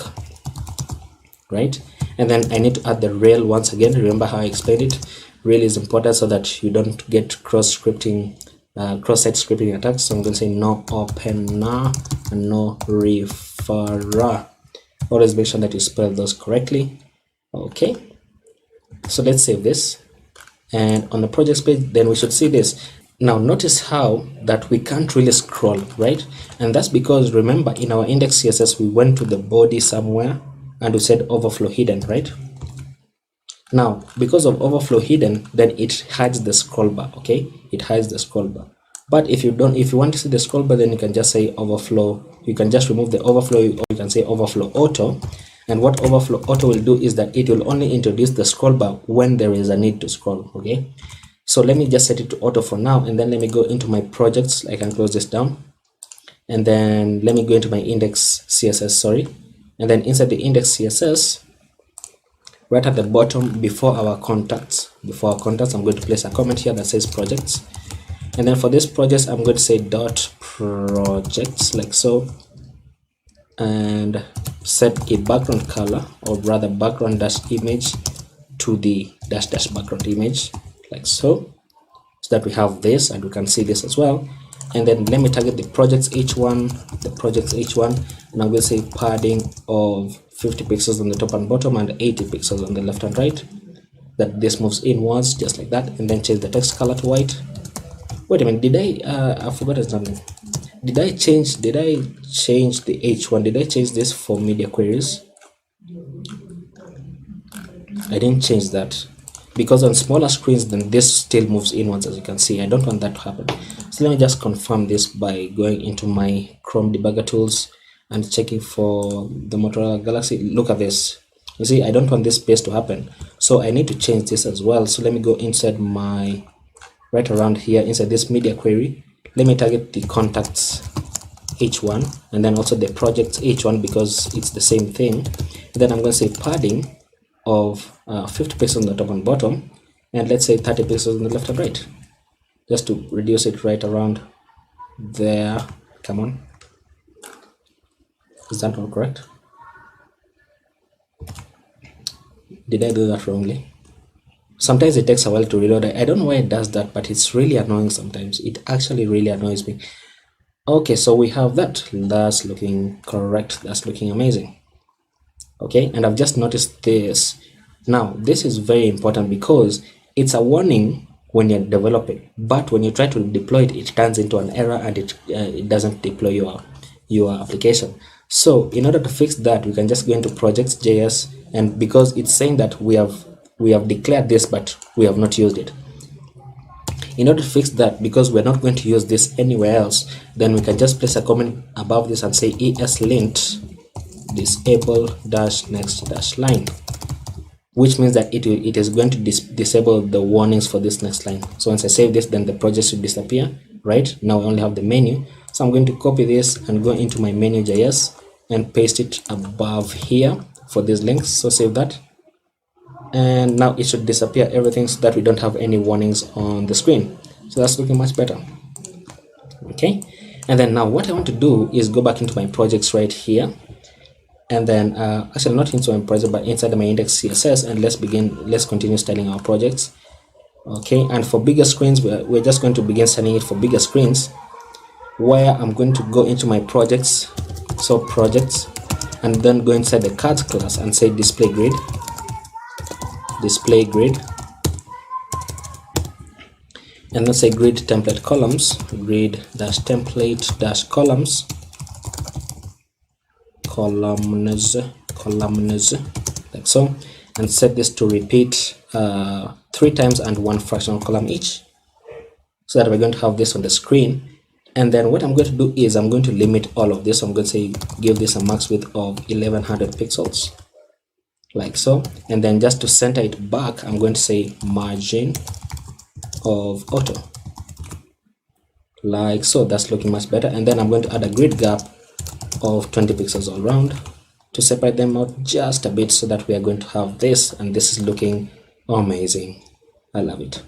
right? And then I need to add the rel once again. Remember how I explained it. Rel is important so that you don't get cross-scripting, cross-site scripting attacks. So I'm going to say no opener and no referrer. Always make sure that you spell those correctly. Okay, so let's save this, and on the projects page then we should see this. Now notice how that we can't really scroll, right? And that's because, remember, in our index CSS we went to the body somewhere and we said overflow hidden, right? Now because of overflow hidden, then it hides the scroll bar. Okay, it hides the scroll bar. But if you want to see the scroll bar, then you can just say overflow. You can just remove the overflow, or you can say overflow auto. And what overflow auto will do is that it will only introduce the scroll bar when there is a need to scroll. Okay, so let me just set it to auto for now, and then let me go into my projects. I can close this down, and then let me go into my index CSS, sorry, and then inside the index CSS, right at the bottom before our contacts, I'm going to place a comment here that says projects. And then for this project, I'm going to say dot projects, like so, and set a background color, or rather background dash image, to the dash dash background image, like so, so that we have this and we can see this as well. And then let me target the projects h1, and I'm going to say padding of 50 pixels on the top and bottom and 80 pixels on the left and right, that this moves inwards just like that. And then change the text color to white. Wait a minute, did I forgot something. Did I change the h1? Did I change this for media queries? I didn't change that, because on smaller screens then this still moves inwards, as you can see. I don't want that to happen. So let me just confirm this by going into my Chrome debugger tools and checking for the Motorola Galaxy. Look at this. You see, I don't want this space to happen, so I need to change this as well. So let me go inside my, right around here inside this media query, let me target the contacts h1 and then also the projects h1, because it's the same thing. And then I'm going to say padding of 50 pixels on the top and bottom, and let's say 30 pixels on the left and right, just to reduce it right around there. Come on, is that not correct? Did I do that wrongly? Sometimes it takes a while to reload. I don't know why it does that, but it's really annoying sometimes. It actually really annoys me. Okay, so we have that. That's looking correct. That's looking amazing. Okay, and I've just noticed this. Now, this is very important because it's a warning when you're developing, but when you try to deploy it, it turns into an error and it doesn't deploy your application. So in order to fix that, we can just go into projects.js, and because it's saying that we have declared this but we have not used it, in order to fix that, because we're not going to use this anywhere else, then we can just place a comment above this and say ESLint disable dash next dash line, which means that it is going to disable the warnings for this next line. So once I save this, then the project should disappear. Right now I only have the menu, so I'm going to copy this and go into my menu.js and paste it above here for these links. So save that, and now it should disappear everything so that we don't have any warnings on the screen. So that's looking much better. Okay, and then now what I want to do is go back into my projects right here, and then actually not into my project but inside my index CSS, and let's continue styling our projects. Okay, and for bigger screens, we're just going to begin styling it for bigger screens, where I'm going to go into my projects, so projects, and then go inside the cards class and say display grid, and then say grid template columns, grid dash template dash columns, columns, like so, and set this to repeat 3 times and 1 fractional column each, so that we're going to have this on the screen. And then what I'm going to do is I'm going to limit all of this. So I'm going to say give this a max width of 1100 pixels, like so. And then just to center it back, I'm going to say margin of auto, like so. That's looking much better. And then I'm going to add a grid gap of 20 pixels all around to separate them out just a bit, so that we are going to have this, and this is looking amazing. I love it.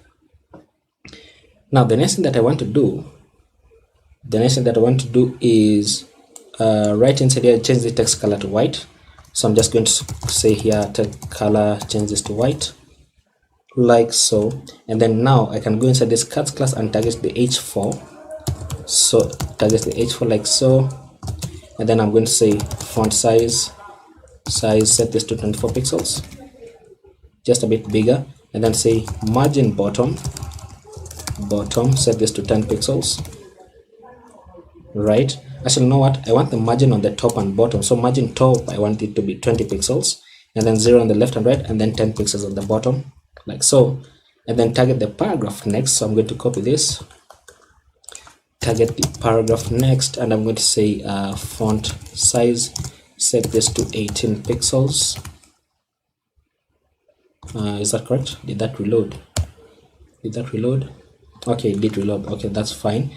Now the next thing that I want to do is right inside here, change the text color to white. So I'm just going to say here, text color, change this to white, like so. And then now I can go inside this cards class and target the h4. So target the h4 like so. And then I'm going to say font size, set this to 24 pixels, just a bit bigger. And then say margin bottom, set this to 10 pixels. Right, actually, you know what, I want the margin on the top and bottom. So margin top, I want it to be 20 pixels, and then 0 on the left and right, and then 10 pixels on the bottom, like so. And then target the paragraph next. So I'm going to copy this, target the paragraph next, and I'm going to say font size, set this to 18 pixels. Is that correct? Did that reload? Okay, it did reload. Okay, that's fine.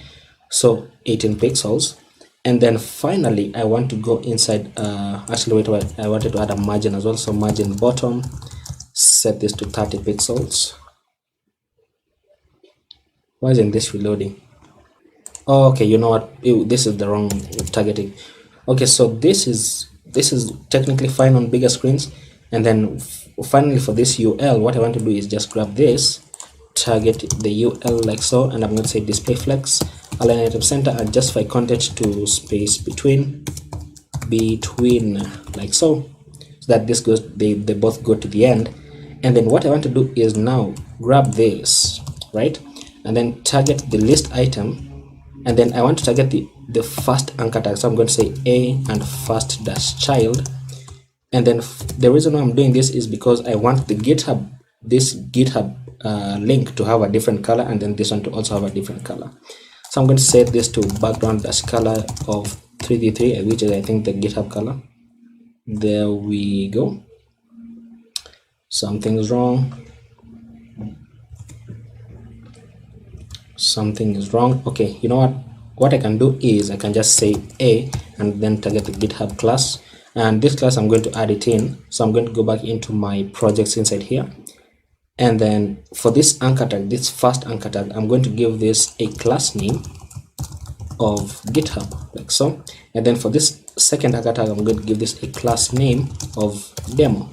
So 18 pixels. And then finally I want to go inside, actually wait, I wanted to add a margin as well. So margin bottom, set this to 30 pixels. Why isn't this reloading? Oh, okay, you know what, this is the wrong targeting. Okay, so this is technically fine on bigger screens. And then finally for this UL, what I want to do is just grab this, target the UL like so, and I'm going to say display flex, align item center, and justify content to space between, like so, that this goes, they both go to the end. And then what I want to do is now grab this, right, and then target the list item, and then I want to target the first anchor tag. So I'm going to say a and first dash child. And then the reason why I'm doing this is because I want the GitHub link to have a different color, and then this one to also have a different color. So I'm going to set this to background dash color of 3D3, which is I think the GitHub color. There we go. Something's wrong. Something is wrong. Okay, you know what I can do is I can just say a and then target the GitHub class, and this class I'm going to add it in. So I'm going to go back into my projects inside here, and then for this anchor tag, this first anchor tag, I'm going to give this a class name of GitHub, like so. And then for this second anchor tag, I'm going to give this a class name of demo,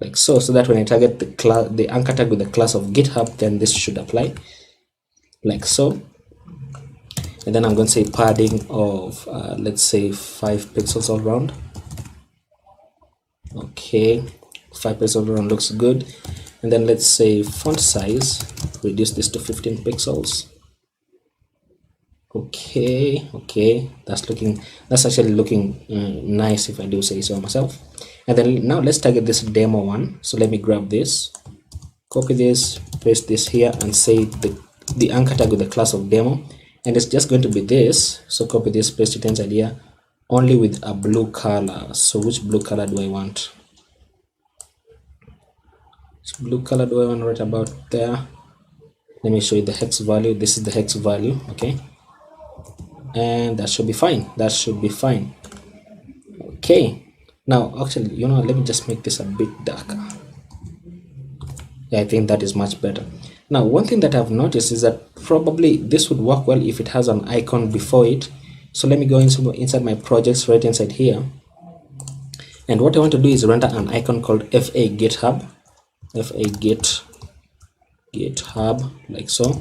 like so, so that when I target the anchor tag with the class of GitHub, then this should apply, like so. And then I'm going to say padding of let's say 5 pixels all around. Okay, 5 pixels all around looks good. And then let's say font size, reduce this to 15 pixels. Okay, that's actually looking nice, if I do say so myself. And then now let's target this demo one. So let me grab this, copy this, paste this here, and say the anchor tag with the class of demo, and it's just going to be this. So copy this, paste it inside here, only with a blue color. So which blue color do I want? Which blue color do I want? Right about there. Let me show you the hex value. This is the hex value. Okay, and that should be fine. Okay, now actually, you know, let me just make this a bit darker. Yeah, I think that is much better. Now one thing that I've noticed is that probably this would work well if it has an icon before it. So let me go inside my projects right inside here, and what I want to do is render an icon called FA GitHub, GitHub, like so.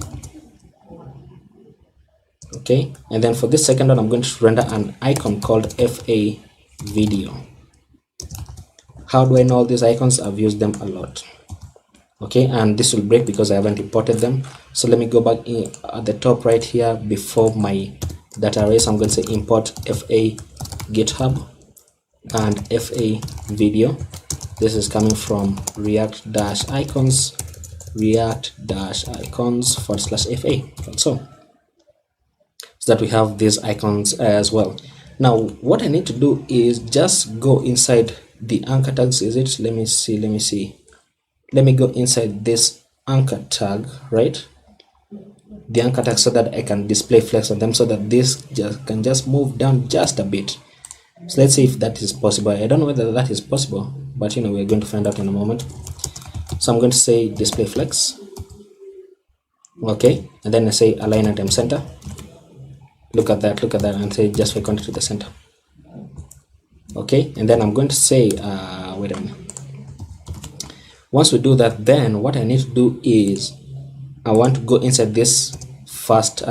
Okay, and then for this second one, I'm going to render an icon called FA video. How do I know all these icons? I've used them a lot. Okay, and this will break because I haven't imported them. So let me go back in at the top right here before my data array. So I'm going to say import FA GitHub and FA video. This is coming from react-icons /FA, also. so that we have these icons as well. Now what I need to do is just go inside the anchor tags. Is it? Let me see. Let me go inside this anchor tag, right? The anchor tag, so that I can display flex on them, so that this can just move down just a bit. So let's see if that is possible. I don't know whether that is possible, but you know, we're going to find out in a moment. So I'm going to say display flex. Okay, and then I say align item center. Look at that, and say just contact to the center. Okay, and then I'm going to say wait a minute. Once we do that, then what I need to do is I want to go inside this first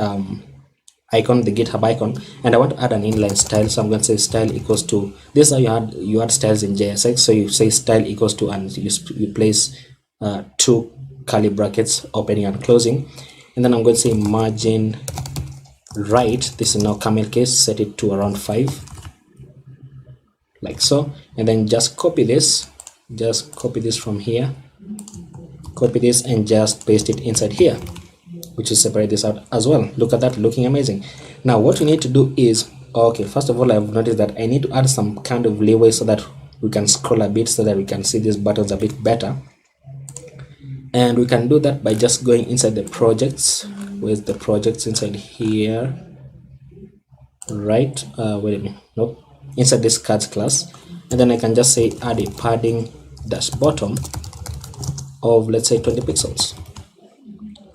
icon, the GitHub icon, and I want to add an inline style. So I'm going to say style equals to this. Is how you add styles in JSX. So you say style equals to, and you place 2 curly brackets opening and closing, and then I'm going to say margin right. This is now camel case. Set it to around 5, like so, and then just copy this. Just copy this from here. Copy this and just paste it inside here, which will separate this out as well. Look at that, looking amazing. Now what we need to do is, okay, first of all, I've noticed that I need to add some kind of leeway so that we can scroll a bit, so that we can see these buttons a bit better. And we can do that by just going inside the projects. Where's the projects? Inside here, right? Wait a minute, nope, inside this cards class, and then I can just say add a padding dash bottom of, let's say, 20 pixels,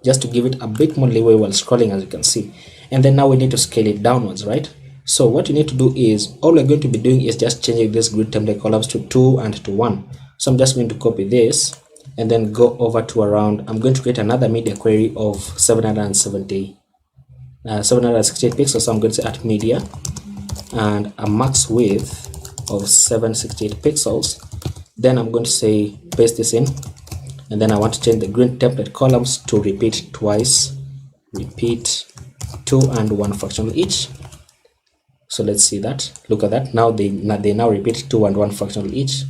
just to give it a bit more leeway while scrolling, as you can see. And then now we need to scale it downwards, right? So what you need to do is, all we're going to be doing is just changing this grid template columns to 2 and to 1. So I'm just going to copy this and then go over to around, I'm going to create another media query of 768 pixels. So I'm going to say at media and a max width of 768 pixels. Then I'm going to say paste this in, and then I want to change the green template columns to repeat twice, repeat 2 and 1 fractional each. So let's see that. Look at that. Now they now repeat 2 and 1 fractional each,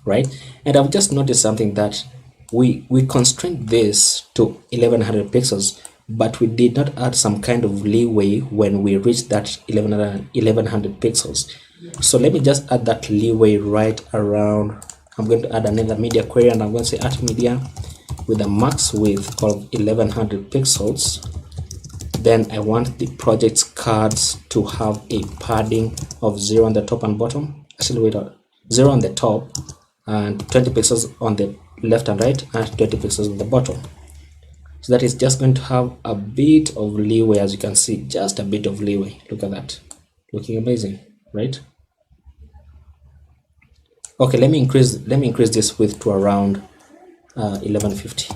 right? And I've just noticed something, that we constrained this to 1100 pixels, but we did not add some kind of leeway when we reached that 1100 pixels. So let me just add that leeway right around. I'm going to add another media query, and I'm going to say at media with a max width of 1100 pixels. Then I want the project's cards to have a padding of 0 on the top and bottom. Actually, wait, 0 on the top and 20 pixels on the left and right, and 20 pixels on the bottom. So that is just going to have a bit of leeway, as you can see, just a bit of leeway. Look at that, looking amazing, right? Okay, let me increase this width to around 1150,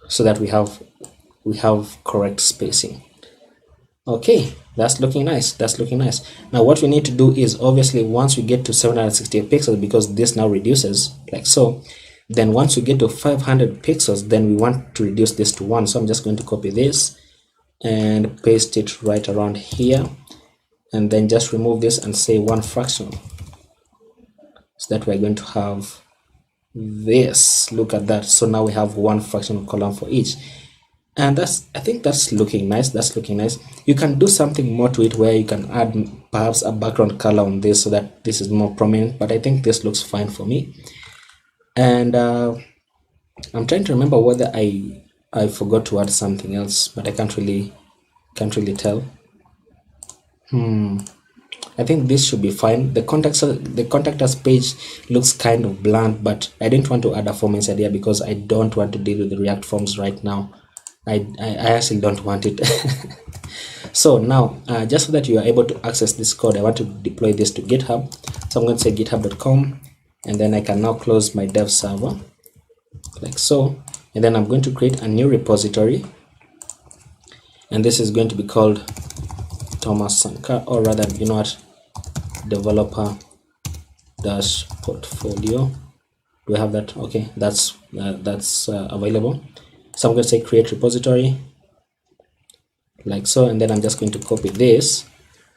so that we have correct spacing. Okay, that's looking nice. Now what we need to do is, obviously, once we get to 768 pixels, because this now reduces like so, then once we get to 500 pixels, then we want to reduce this to 1. So I'm just going to copy this and paste it right around here, and then just remove this and say 1 fractional, so that we're going to have this. Look at that. So now we have 1 fractional column for each, and I think that's looking nice. You can do something more to it, where you can add perhaps a background color on this, so that this is more prominent, but I think this looks fine for me. And I'm trying to remember whether I forgot to add something else, but I can't really tell. I think this should be fine. The contact us page looks kind of bland, but I didn't want to add a form inside here because I don't want to deal with the React forms right now. I actually don't want it. So now, just so that you are able to access this code, I want to deploy this to GitHub. So I'm going to say github.com, and then I can now close my dev server like so, and then I'm going to create a new repository, and this is going to be called TsbSankara, or rather, you know what, developer dash portfolio. Do I have that? Okay, that's available. So I'm going to say create repository like so, and then I'm just going to copy this,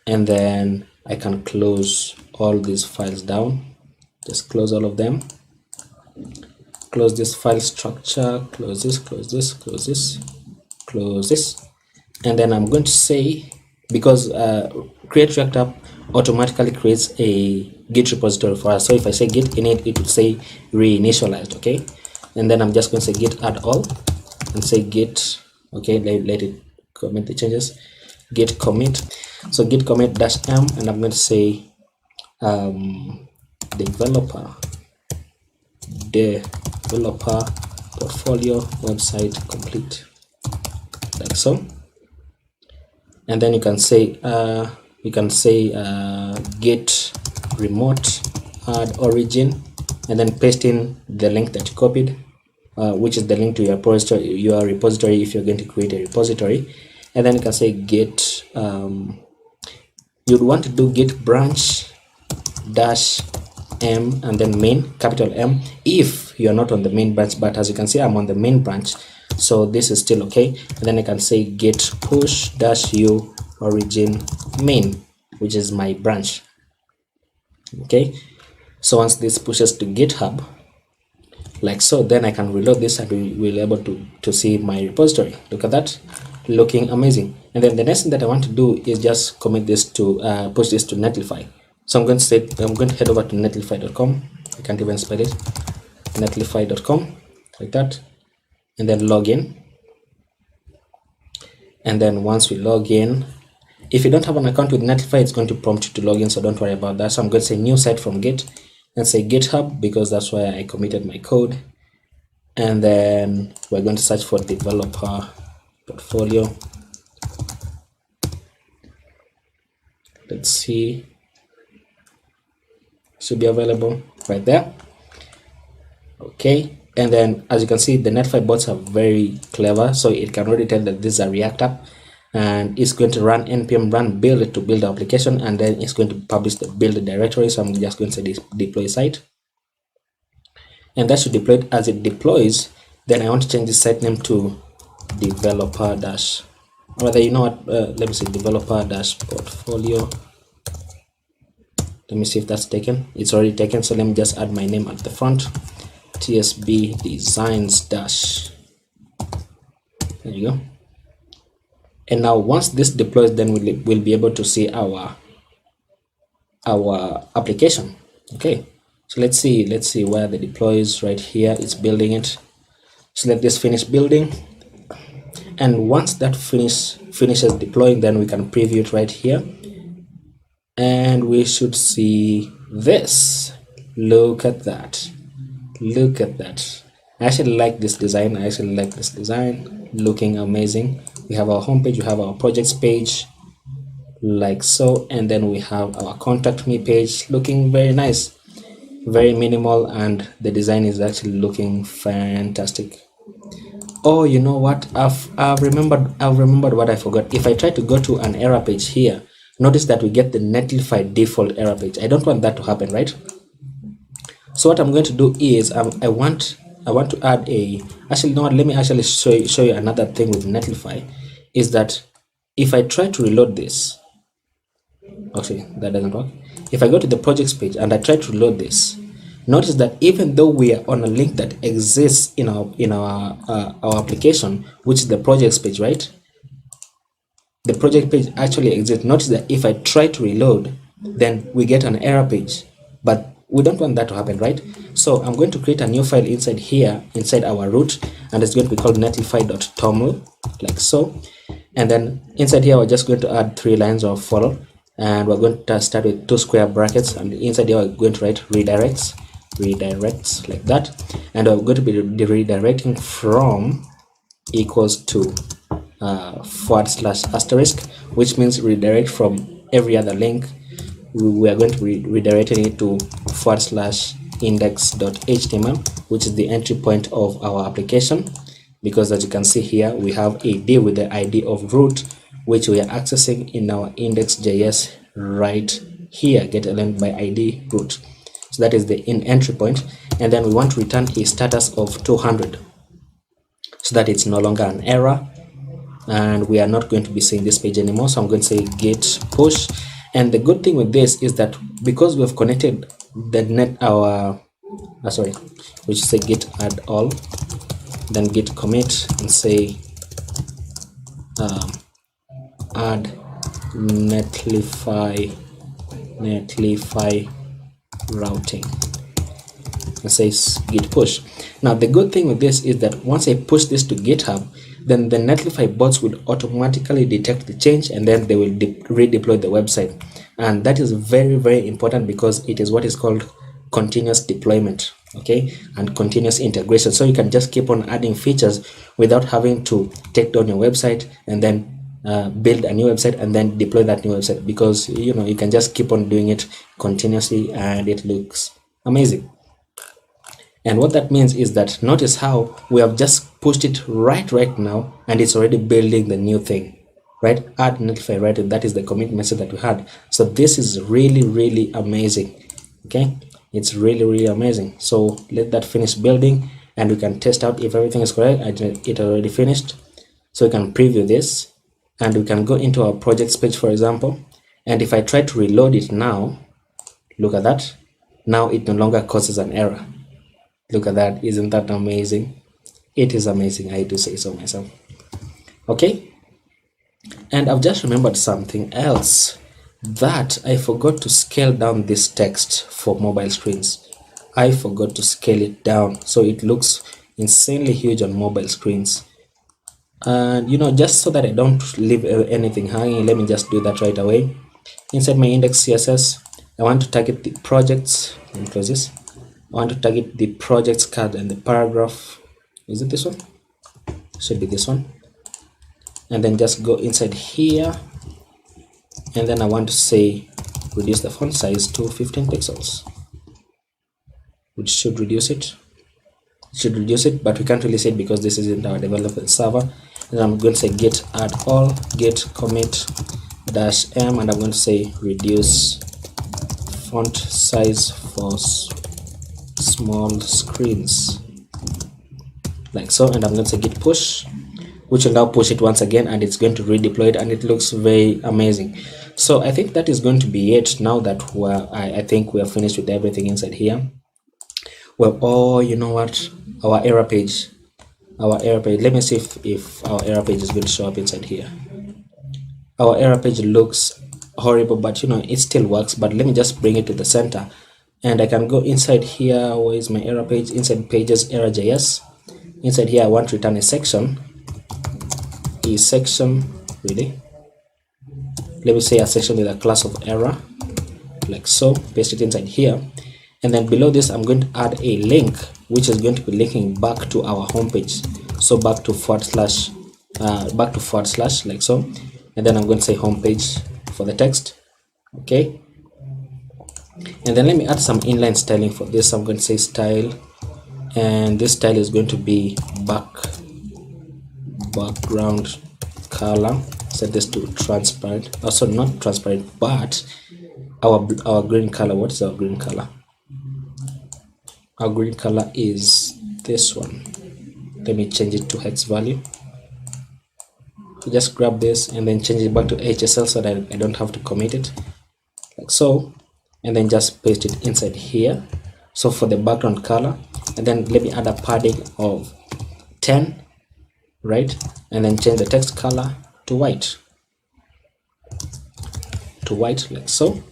and then I can close all these files down. Just close all of them, close this file structure, close this, and then I'm going to say, because create React app automatically creates a Git repository for us. So if I say Git init, it would say reinitialized. Okay, and then I'm just going to say Git add all and say Git. Okay, let it commit the changes. Git commit. So Git commit -m, and I'm going to say developer portfolio website complete, like so. And then you can say git remote add origin, and then paste in the link that you copied, which is the link to your repository if you're going to create a repository. And then you can say git you'd want to do git branch -m and then main, capital M, if you're not on the main branch. But as you can see, I'm on the main branch, so this is still okay. And then I can say git push -u origin main, which is my branch. Okay, so once this pushes to GitHub like so, then I can reload this and we will be able to see my repository. Look at that, looking amazing. And then the next thing that I want to do is just commit this to push this to Netlify. So I'm going to head over to netlify.com. I can't even spell it. Netlify.com, like that, and then log in. And then once we log in, if you don't have an account with Netlify, it's going to prompt you to log in, so don't worry about that. So I'm going to say new site from Git and say GitHub, because that's where I committed my code. And then we're going to search for developer portfolio. Let's see, should be available right there. Okay, and then as you can see, the Netlify bots are very clever, so it can already tell that this is a React app, and it's going to run npm run build to build the application, and then it's going to publish the build directory. So I'm just going to say this deploy site, and that should deploy it. As it deploys, then I want to change the site name to developer dash, rather, you know what, let me see, developer dash portfolio. Let me see if that's taken. It's already taken, so let me just add my name at the front, TSB designs dash. There you go. And now once this deploys, then we'll be able to see our application. Okay, so let's see where the deploy is. Right here, it's building it. So let this finish building, and once that finishes deploying, then we can preview it right here, and we should see this. Look at that, look at that. I actually like this design. Looking amazing. We have our homepage, we have our projects page, like so, and then we have our contact me page, looking very nice, very minimal, and the design is actually looking fantastic. Oh, you know what, I've remembered what I forgot. If I try to go to an error page here, notice that we get the Netlify default error page. I don't want that to happen, right? So what I'm going to do is I want to add a, actually, no, let me actually show you another thing with Netlify, is that if I try to reload this, okay, that doesn't work. If I go to the projects page and I try to reload this, notice that even though we are on a link that exists in our application, which is the projects page, right? The project page actually exists. Notice that if I try to reload, then we get an error page, but we don't want that to happen, right? So I'm going to create a new file inside here, inside our root, and it's going to be called netlify.toml, like so. And then inside here, we're just going to add 3 lines of follow, and we're going to start with 2 square brackets, and inside here we're going to write redirects like that, and we're going to be redirecting from equals to /**, which means redirect from every other link. We are going to be redirecting it to /index.html, which is the entry point of our application, because as you can see here, we have a div with the ID of root, which we are accessing in our index.js right here, get element by ID root. So that is the entry point, and then we want to return a status of 200 so that it's no longer an error, and we are not going to be seeing this page anymore. So I'm going to say git push, and the good thing with this is that because we've connected the we should say git add all, then git commit and say add netlify routing and says git push. Now the good thing with this is that once I push this to GitHub, then the Netlify bots will automatically detect the change and then they will redeploy the website. And that is very, very important because it is what is called continuous deployment, okay, and continuous integration. So you can just keep on adding features without having to take down your website and then build a new website and then deploy that new website, because you know you can just keep on doing it continuously and it looks amazing. And what that means is that notice how we have just pushed it right now and it's already building the new thing, right? Add netlify routing, that is the commit message that we had. So this is really amazing, okay? It's really amazing. So let that finish building and we can test out if everything is correct. It already finished, so we can preview this and we can go into our projects page, for example. And if I try to reload it now, look at that. Now it no longer causes an error. Look at that. Isn't that amazing? It is amazing, I do say so myself. Okay, and I've just remembered something else, that I forgot to scale down this text for mobile screens. I forgot to scale it down so it looks insanely huge on mobile screens. And you know, just so that I don't leave anything hanging, let me just do that right away. Inside my index CSS, I want to target the projects. Let me close this. I want to target the projects card and the paragraph. Is it this one? Should be this one. And then just go inside here, and then I want to say reduce the font size to 15 pixels, which should reduce it. But we can't really say it because this isn't our development server. And I'm going to say git add all, git commit -m, and I'm going to say reduce font size for small screens, like so. And I'm going to say git push, which will now push it once again, and it's going to redeploy it, and it looks very amazing. So I think that is going to be it now that I think we are finished with everything inside here. Well, oh, you know what, our error page, let me see if our error page is going to show up inside here. Our error page looks horrible, but you know, it still works. But let me just bring it to the center, and I can go inside here. Where is my error page? Inside pages, error.js. Inside here I want to return a section. Really, let me say a section with a class of error, like so. Paste it inside here, and then below this I'm going to add a link which is going to be linking back to our home page, so back to forward slash, like so. And then I'm going to say home page for the text, okay. And then let me add some inline styling for this. I'm going to say style, and this style is going to be background color. Set this to transparent, also not transparent, but our green color. What is our green color? Our green color is this one. Let me change it to hex value. So just grab this and then change it back to HSL so that I don't have to commit it, like so. And then just paste it inside here, so for the background color. And then let me add a padding of 10, right? And then change the text color to white, like so.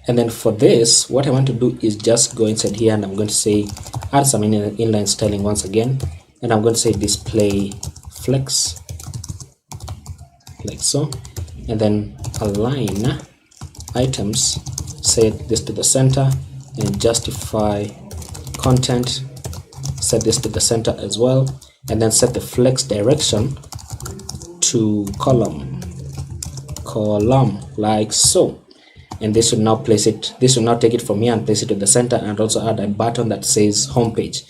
And then for this, what I want to do is just go inside here, and I'm going to say add some inline styling once again, and I'm going to say display flex, like so. And then align items, set this to the center, and justify content, set this to the center as well. And then set the flex direction to column, like so. And this will now place it, this will now take it from here and place it to the center, and also add a button that says home page.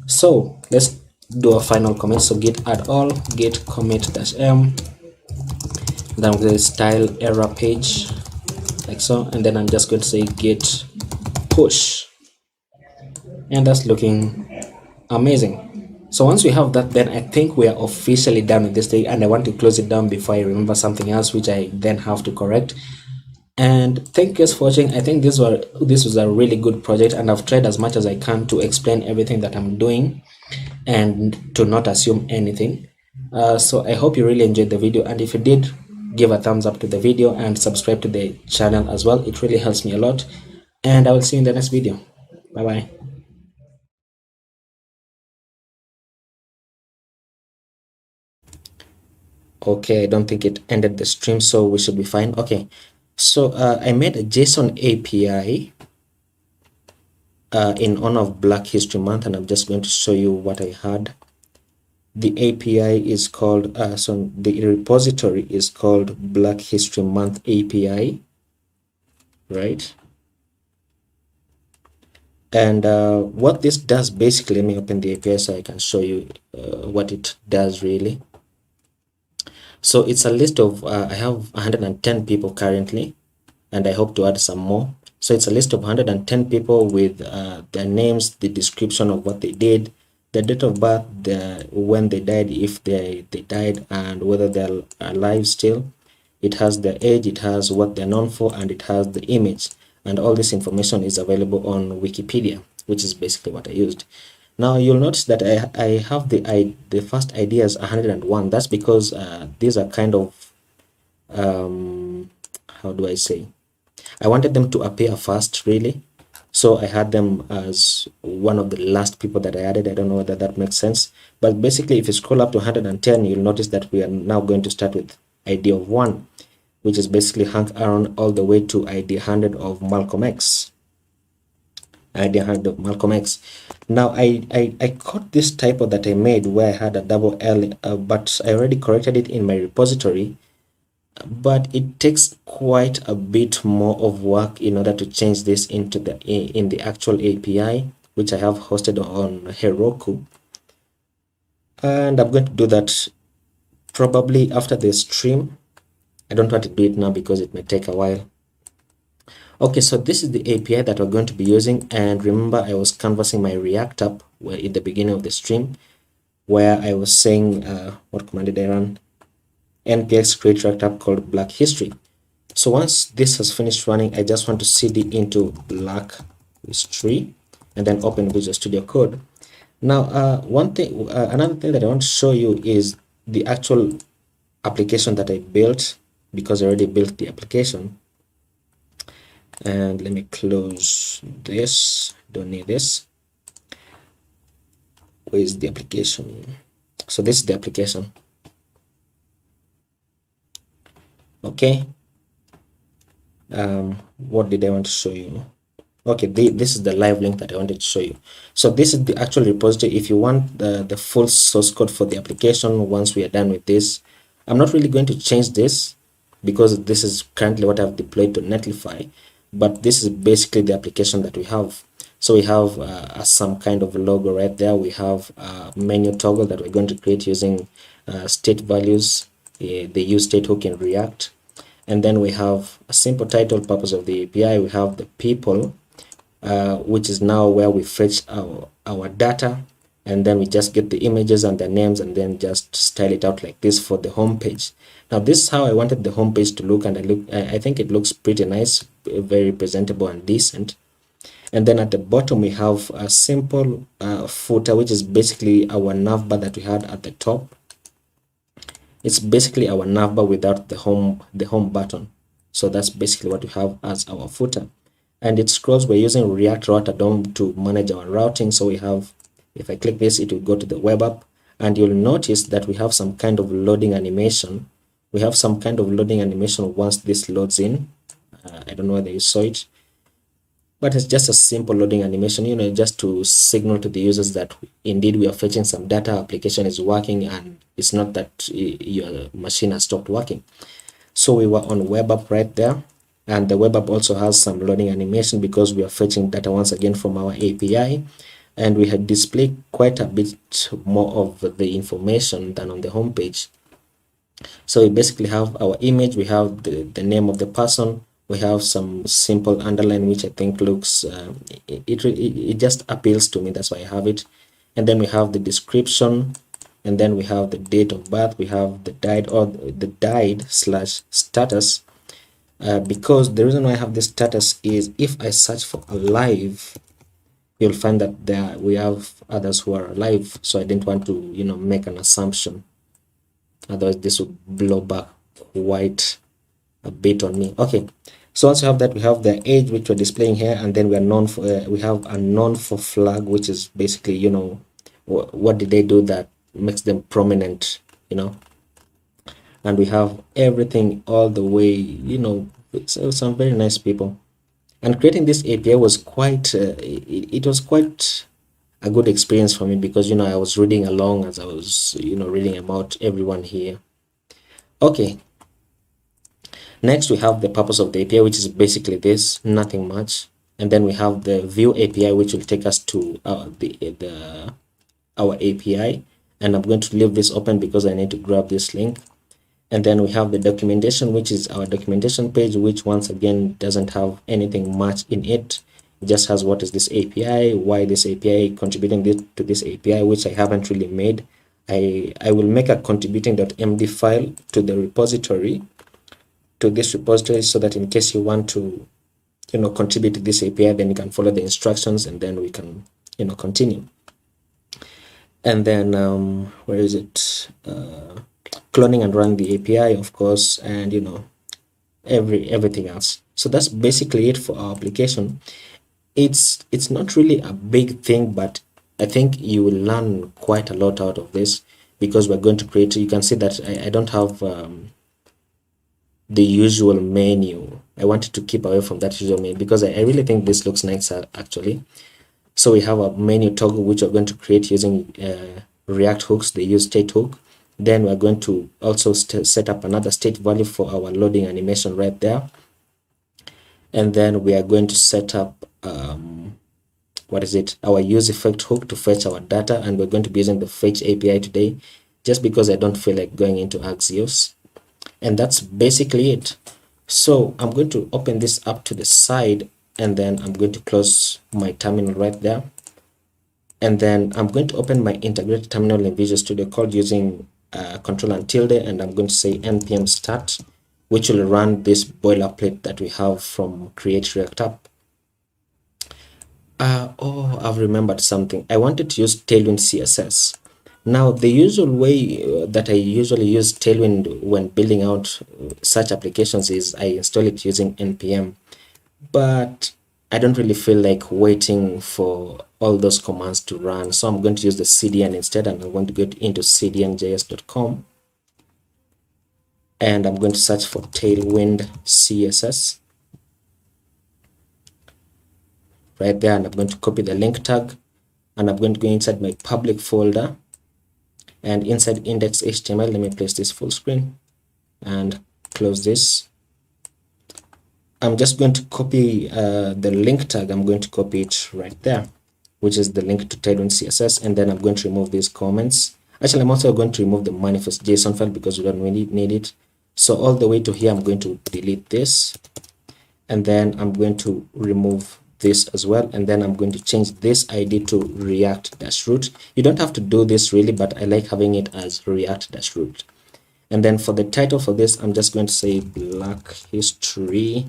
So let's do a final comment. So git add all, git commit -m, then I'm going to style error page, like so. And then I'm just going to say git push, and that's looking amazing. So once we have that, then I think we are officially done with this thing, and I want to close it down before I remember something else which I then have to correct. And thank you guys for watching. I think this was a really good project, and I've tried as much as I can to explain everything that I'm doing and to not assume anything. So I hope you really enjoyed the video, and if you did, give a thumbs up to the video and subscribe to the channel as well. It really helps me a lot, and I will see you in the next video. Bye bye. Okay, I don't think it ended the stream, so we should be fine. Okay, so I made a JSON API in honor of Black History Month, and I'm just going to show you what I had. The API is called, so the repository is called Black History Month API, right? And what this does basically, let me open the API so I can show you what it does really. So it's a list of, I have 110 people currently, and I hope to add some more. So it's a list of 110 people with their names, the description of what they did, the date of birth, when they died, if they died, and whether they're alive still. It has their age, it has what they're known for, and it has the image. And all this information is available on Wikipedia, which is basically what I used. Now you'll notice that I have the first ID as 101. That's because these are kind of, how do I say? I wanted them to appear first, really. So I had them as one of the last people that I added. I don't know whether that makes sense. But basically, if you scroll up to 110, you'll notice that we are now going to start with ID of 1, which is basically Hank Aaron, all the way to ID 100 of Malcolm X. ID 100 of Malcolm X. Now, I caught this typo that I made where I had a double L, but I already corrected it in my repository. But it takes quite a bit more of work in order to change this into in the actual API, which I have hosted on Heroku. And I'm going to do that probably after the stream. I don't want to do it now because it may take a while. Okay, so this is the API that we're going to be using. And remember, I was canvassing my React app in the beginning of the stream, where I was saying, what command did I run? npx create React app called Black History. So once this has finished running, I just want to cd into Black History and then open Visual Studio Code. Now, another thing that I want to show you is the actual application that I built, because I already built the application. And let me close this. Don't need this. Where is the application? So this is the application. Okay, what did I want to show you? Okay, this is the live link that I wanted to show you. So this is the actual repository. If you want the full source code for the application, once we are done with this, I'm not really going to change this because this is currently what I've deployed to Netlify, but this is basically the application that we have. So we have some kind of logo right there. We have a menu toggle that we're going to create using state values, the use state hook in React. And then we have a simple title, purpose of the API. We have the people, which is now where we fetch our data, and then we just get the images and their names and then just style it out like this for the home page. Now this is how I wanted the home page to look, and I think it looks pretty nice, very presentable and decent. And then at the bottom we have a simple footer, which is basically our navbar that we had at the top. It's basically our navbar without the home button. So that's basically what we have as our footer. And it scrolls. We're using React Router DOM to manage our routing. So we have, if I click this, it will go to the web app, and you'll notice that we have some kind of loading animation. We have some kind of loading animation once this loads in. I don't know whether you saw it, but it's just a simple loading animation, you know, just to signal to the users that indeed we are fetching some data, application is working, and it's not that your machine has stopped working. So we were on web app right there, and the web app also has some loading animation because we are fetching data once again from our API, and we had displayed quite a bit more of the information than on the home page. So we basically have our image, we have the name of the person, we have some simple underline, which I think looks it just appeals to me, that's why I have it. And then we have the description, and then we have the date of birth, we have the died or the died slash status, because the reason why I have this status is if I search for alive, you'll find that there we have others who are alive. So I didn't want to, you know, make an assumption, otherwise this would blow back quite a bit on me. Okay, so once you have that, we have the age which we're displaying here, and then we are known for we have a known for flag, which is basically, you know, what did they do that makes them prominent, you know. And we have everything all the way, you know. So some very nice people. And creating this API was quite it was quite a good experience for me, because, you know, I was reading along as I was, you know, reading about everyone here. Okay, next we have the purpose of the API, which is basically this, nothing much. And then we have the view API, which will take us to our API. And I'm going to leave this open because I need to grab this link. And then we have the documentation, which is our documentation page, which once again doesn't have anything much in it. It just has what is this API, why this API, contributing this to this API, which I haven't really made. I will make a contributing.md file to the repository, to this repository, so that in case you want to, you know, contribute to this API, then you can follow the instructions, and then we can, you know, continue. And then where is it? Cloning and running the API, of course, and, you know, everything else. So that's basically it for our application. It's not really a big thing, but I think you will learn quite a lot out of this, because we're going to create, you can see that I don't have the usual menu. I wanted to keep away from that usual menu, because I really think this looks nice actually. So we have a menu toggle, which we're going to create using React hooks. They use state hook. Then we're going to also set up another state value for our loading animation right there. And then we are going to set up our use effect hook to fetch our data, and we're going to be using the fetch API today, just because I don't feel like going into Axios. And that's basically it. So I'm going to open this up to the side, and then I'm going to close my terminal right there. And then I'm going to open my integrated terminal in Visual Studio Code using control and tilde, and I'm going to say npm start, which will run this boilerplate that we have from Create React App. Oh, I've remembered something. I wanted to use Tailwind CSS. Now, the usual way that I usually use Tailwind when building out such applications is I install it using npm, but I don't really feel like waiting for all those commands to run. So I'm going to use the CDN instead, and I'm going to go into cdnjs.com, and I'm going to search for Tailwind CSS right there, and I'm going to copy the link tag, and I'm going to go inside my public folder, and inside index.html, let me place this full screen and close this. I'm just going to copy the link tag. I'm going to copy it right there, which is the link to Tailwind CSS, and then I'm going to remove these comments. Actually, I'm also going to remove the manifest.json file because we don't really need it. So all the way to here, I'm going to delete this, and then I'm going to remove this as well, and then I'm going to change this ID to React-root. You don't have to do this really, but I like having it as React-root. And then for the title for this, I'm just going to say Black History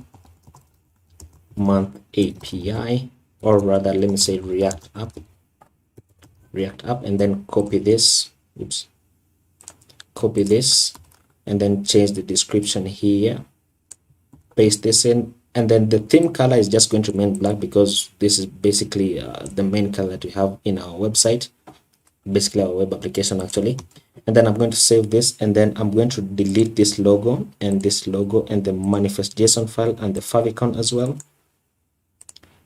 Month API, or rather, let me say React App, and then copy this. Oops, copy this, and then change the description here, paste this in, and then the theme color is just going to remain black, because this is basically the main color that we have in our website, basically our web application actually. And then I'm going to save this, and then I'm going to delete this logo and the manifest.json file and the favicon as well.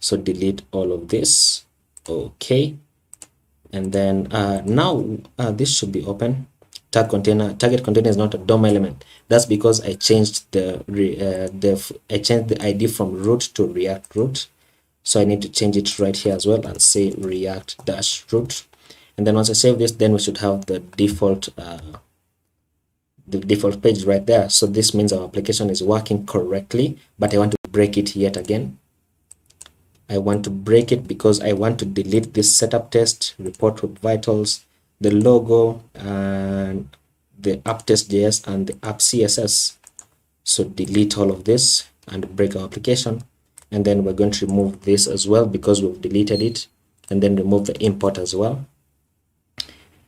So delete all of this. Okay, and then now this should be open. Target container is not a DOM element. That's because I changed the ID from root to React root. So I need to change it right here as well and say React-root. And then once I save this, then we should have the default page right there. So this means our application is working correctly, but I want to break it yet again. I want to break it because I want to delete this setup test, report with vitals, the logo, and the app test.js and the app CSS. So delete all of this and break our application. And then we're going to remove this as well because we've deleted it, and then remove the import as well.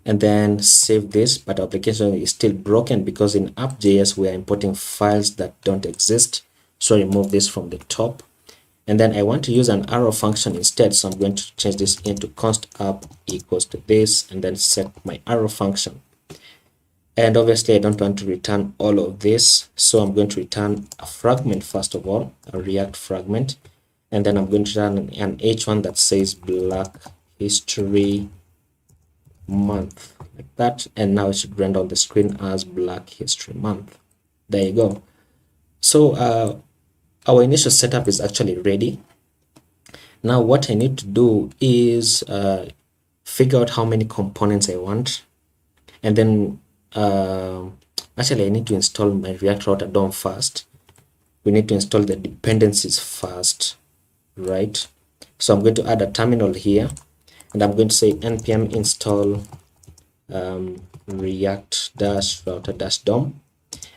and then save this. But our application is still broken because in app.js we are importing files that don't exist. So remove this from the top, and then I want to use an arrow function instead. So I'm going to change this into const app equals to this, and then set my arrow function. And obviously I don't want to return all of this, so I'm going to return a fragment first of all, a React fragment, and then I'm going to return an h1 that says Black History Month, like that, and now it should render on the screen as Black History Month. There you go. So our initial setup is actually ready. Now what I need to do is figure out how many components I want, and then actually I need to install my React Router DOM first. We need to install the dependencies first, right? So I'm going to add a terminal here, and I'm going to say npm install react-router-dom,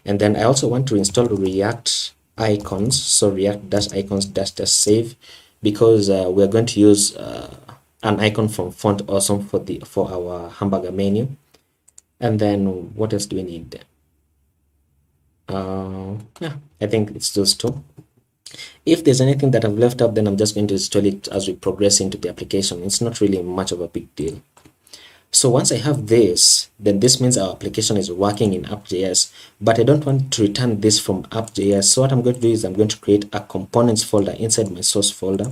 and then I also want to install React icons, so react-icons-save, because we're going to use an icon from Font Awesome for our hamburger menu. And then what else do we need? Yeah, I think it's those two. If there's anything that I've left out, then I'm just going to install it as we progress into the application. It's not really much of a big deal. So once I have this, then this means our application is working in app.js, but I don't want to return this from app.js. So what I'm going to do is I'm going to create a components folder inside my source folder.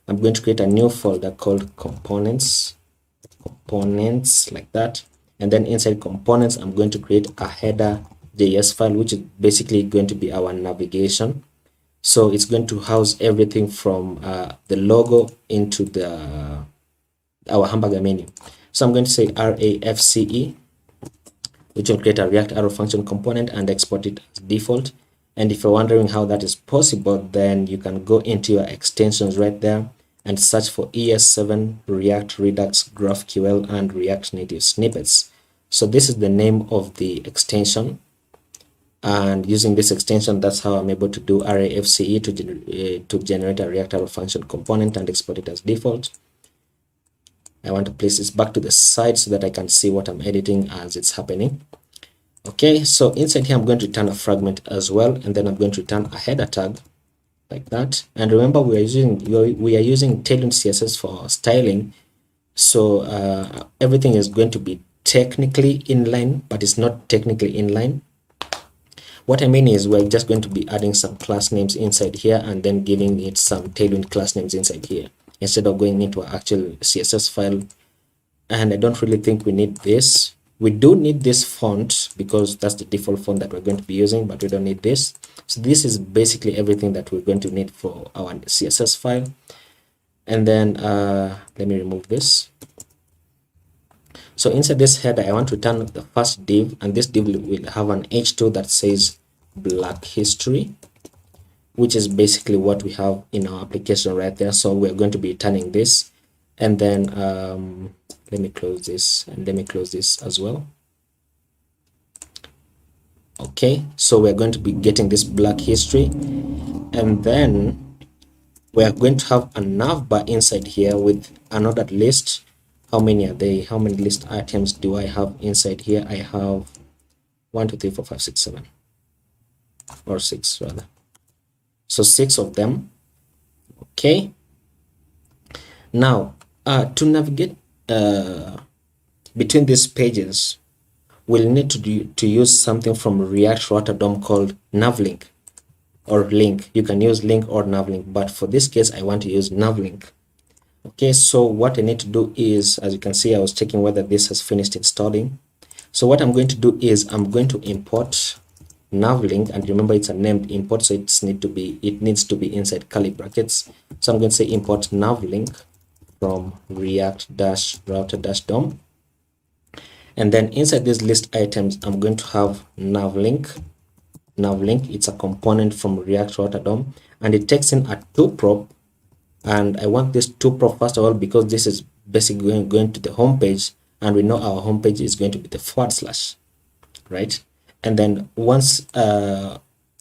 I'm going to create a new folder called components like that. And then inside components, I'm going to create a header.js file, which is basically going to be our navigation. So it's going to house everything from the logo into our hamburger menu. So I'm going to say RAFCE, which will create a React arrow function component and export it as default. And if you're wondering how that is possible, then you can go into your extensions right there and search for ES7, React Redux, GraphQL, and React Native snippets. So this is the name of the extension, and using this extension, that's how I'm able to do RAFCE to generate a React arrow function component and export it as default. I want to place this back to the side so that I can see what I'm editing as it's happening. Okay, so inside here I'm going to return a fragment as well, and then I'm going to return a header tag like that. And remember, we are using Tailwind CSS for styling, so everything is going to be technically inline, but it's not technically inline. What I mean is we're just going to be adding some class names inside here and then giving it some Tailwind class names inside here, instead of going into an actual CSS file. And I don't really think we need this. We do need this font because that's the default font that we're going to be using, but we don't need this. So this is basically everything that we're going to need for our CSS file. And then let me remove this. So inside this header, I want to return the first div, and this div will have an h2 that says Black History, which is basically what we have in our application right there. So we're going to be returning this, and then let me close this, and let me close this as well. Okay, so we're going to be getting this Black History, and then we're going to have a nav bar inside here with another list. How many are they? How many list items do I have inside here? I have 1 2 3 4 5 6 7, or 6 rather. So 6 of them. Okay, now to navigate between these pages, we'll need to use something from React Router DOM called navlink, or link. You can use link or navlink, but for this case I want to use navlink. Okay, so what I need to do is, as you can see, I was checking whether this has finished installing. So what I'm going to do is I'm going to import navlink, and remember it's a named import, so it needs to be inside curly brackets. So I'm going to say import navlink from react-router-dom, and then inside these list items I'm going to have navlink. It's a component from React Router DOM, and it takes in a toprop. And I want this toprop first of all because this is basically going to the home page, and we know our home page is going to be the /, right? And then once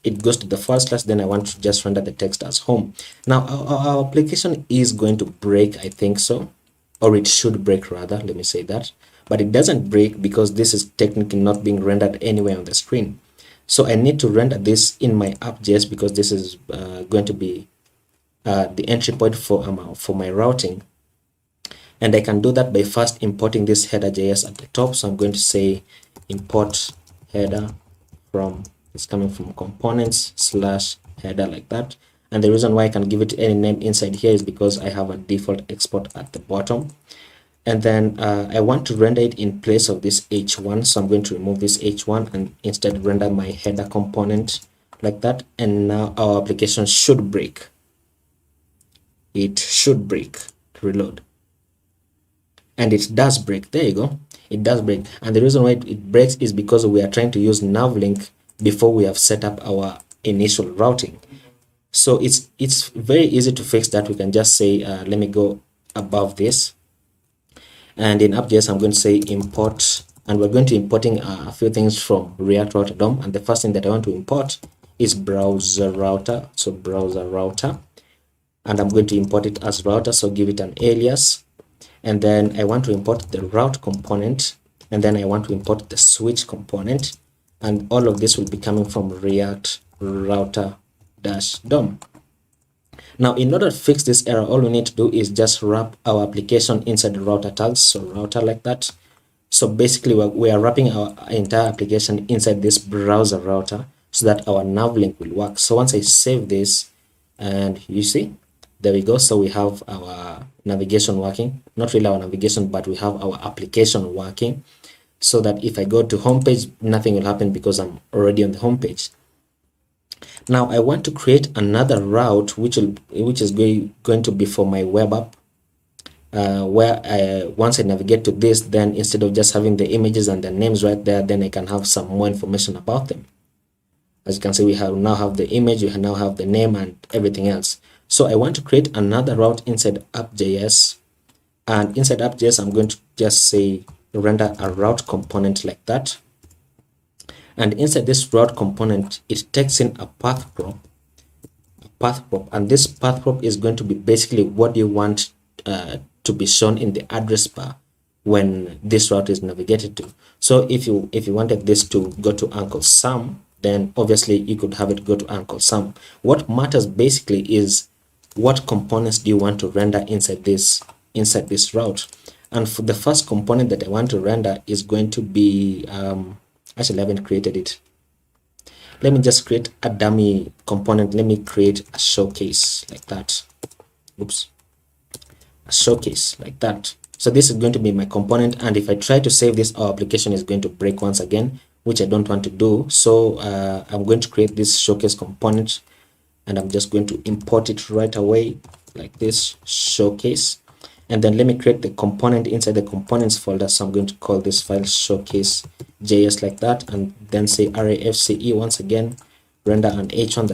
it goes to the /, then I want to just render the text as home. Now our application is going to break, I think so, or it should break rather, let me say that. but it doesn't break because this is technically not being rendered anywhere on the screen. So I need to render this in my app.js because this is going to be the entry point for my routing. And I can do that by first importing this header.js at the top. So I'm going to say import header from, it's coming from components / header, like that. And the reason why I can give it any name inside here is because I have a default export at the bottom. And then I want to render it in place of this h1. So I'm going to remove this h1 and instead render my header component like that. And now our application should break. It should break. Reload. And it does break. There you go. It does break. And the reason why it breaks is because we are trying to use navlink before we have set up our initial routing. So it's very easy to fix that. We can just say let me go above this, and in app.js I'm going to say import, and we're going to importing a few things from React Router DOM. And the first thing that I want to import is browser router. So browser router, and I'm going to import it as router, so give it an alias. And then I want to import the route component, and then I want to import the switch component, and all of this will be coming from React Router -DOM. Now, in order to fix this error, all we need to do is just wrap our application inside the router tags, so router, like that. So basically, we are wrapping our entire application inside this browser router so that our navlink will work. So once I save this, and you see, there we go. So we have our navigation working, not really our navigation, but we have our application working, so that if I go to homepage, nothing will happen because I'm already on the homepage. Now I want to create another route which is going to be for my web app, where once I navigate to this, then instead of just having the images and the names right there, then I can have some more information about them. As you can see, we now have the image, we now have the name and everything else. So I want to create another route inside app.js, and inside app.js I'm going to just say render a route component like that. And inside this route component, it takes in a path prop, and this path prop is going to be basically what you want to be shown in the address bar when this route is navigated to. So if you wanted this to go to Uncle Sam, then obviously you could have it go to Uncle Sam. What matters basically is what components do you want to render inside this route. And for the first component that I want to render is going to be actually I haven't created it. Let me just create a dummy component. Let me create a showcase like that. Oops. A showcase like that. So this is going to be my component, and if I try to save this, our application is going to break once again, which I don't want to do. So I'm going to create this showcase component, and I'm just going to import it right away like this, showcase. And then let me create the component inside the components folder. So I'm going to call this file showcase.js like that, and then say rafce once again, render an h1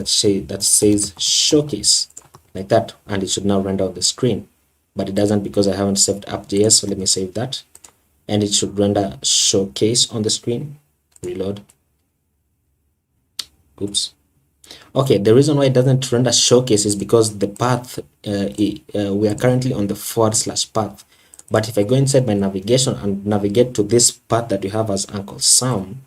that says showcase like that, and it should now render on the screen. But it doesn't because I haven't saved app.js. So let me save that, and it should render showcase on the screen. Reload. Oops. Okay, the reason why it doesn't render showcase is because the path, we are currently on the / path. But if I go inside my navigation and navigate to this path that you have as Uncle Sam,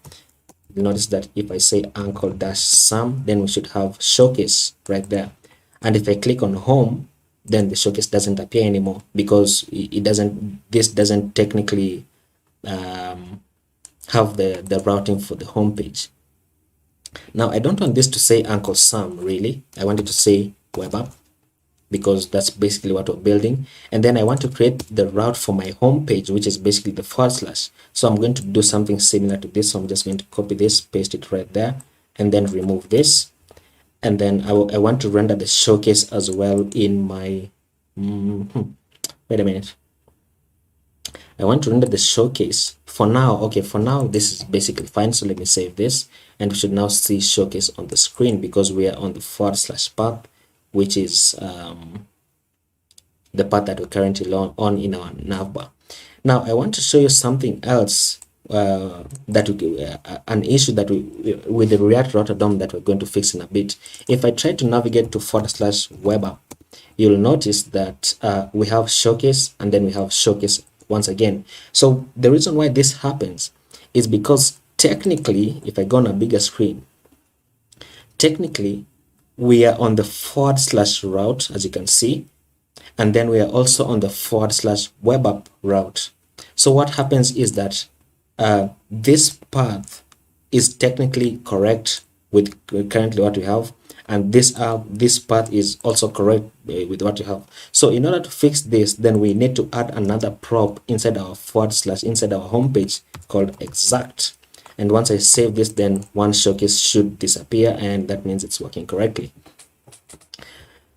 you'll notice that if I say Uncle-Sam, then we should have showcase right there. And if I click on home, then the showcase doesn't appear anymore because this doesn't technically have the routing for the home page. Now I don't want this to say Uncle Sam, really. I want it to say web app because that's basically what we're building. And then I want to create the route for my home page, which is basically the /. So I'm going to do something similar to this. So I'm just going to copy this, paste it right there, and then remove this. And then I want to render the showcase as well in my wait a minute. I want to render the showcase for now. Okay, for now this is basically fine. So let me save this, and we should now see showcase on the screen because we are on the / path, which is the path that we're currently on in our navbar. Now I want to show you something else an issue that with the React Router DOM that we're going to fix in a bit. If I try to navigate to / web app, you'll notice that we have showcase and then we have showcase once again. So the reason why this happens is because technically, if I go on a bigger screen, technically we are on the / route, as you can see, and then we are also on the / web app route. So what happens is that this path is technically correct with currently what we have, and this path is also correct with what you have. So in order to fix this, then we need to add another prop inside our / inside our homepage called exact. And once I save this, then one showcase should disappear, and that means it's working correctly.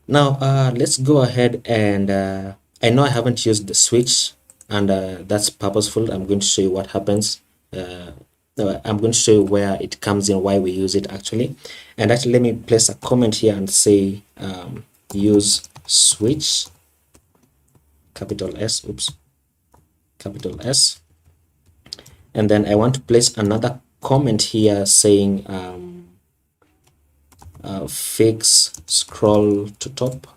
Now let's go ahead and I know I haven't used the switch, and that's purposeful. I'm going to show you what happens. I'm going to show you where it comes in, why we use it actually. And actually, let me place a comment here and say use switch, capital S, capital S. And then I want to place another comment here saying fix scroll to top,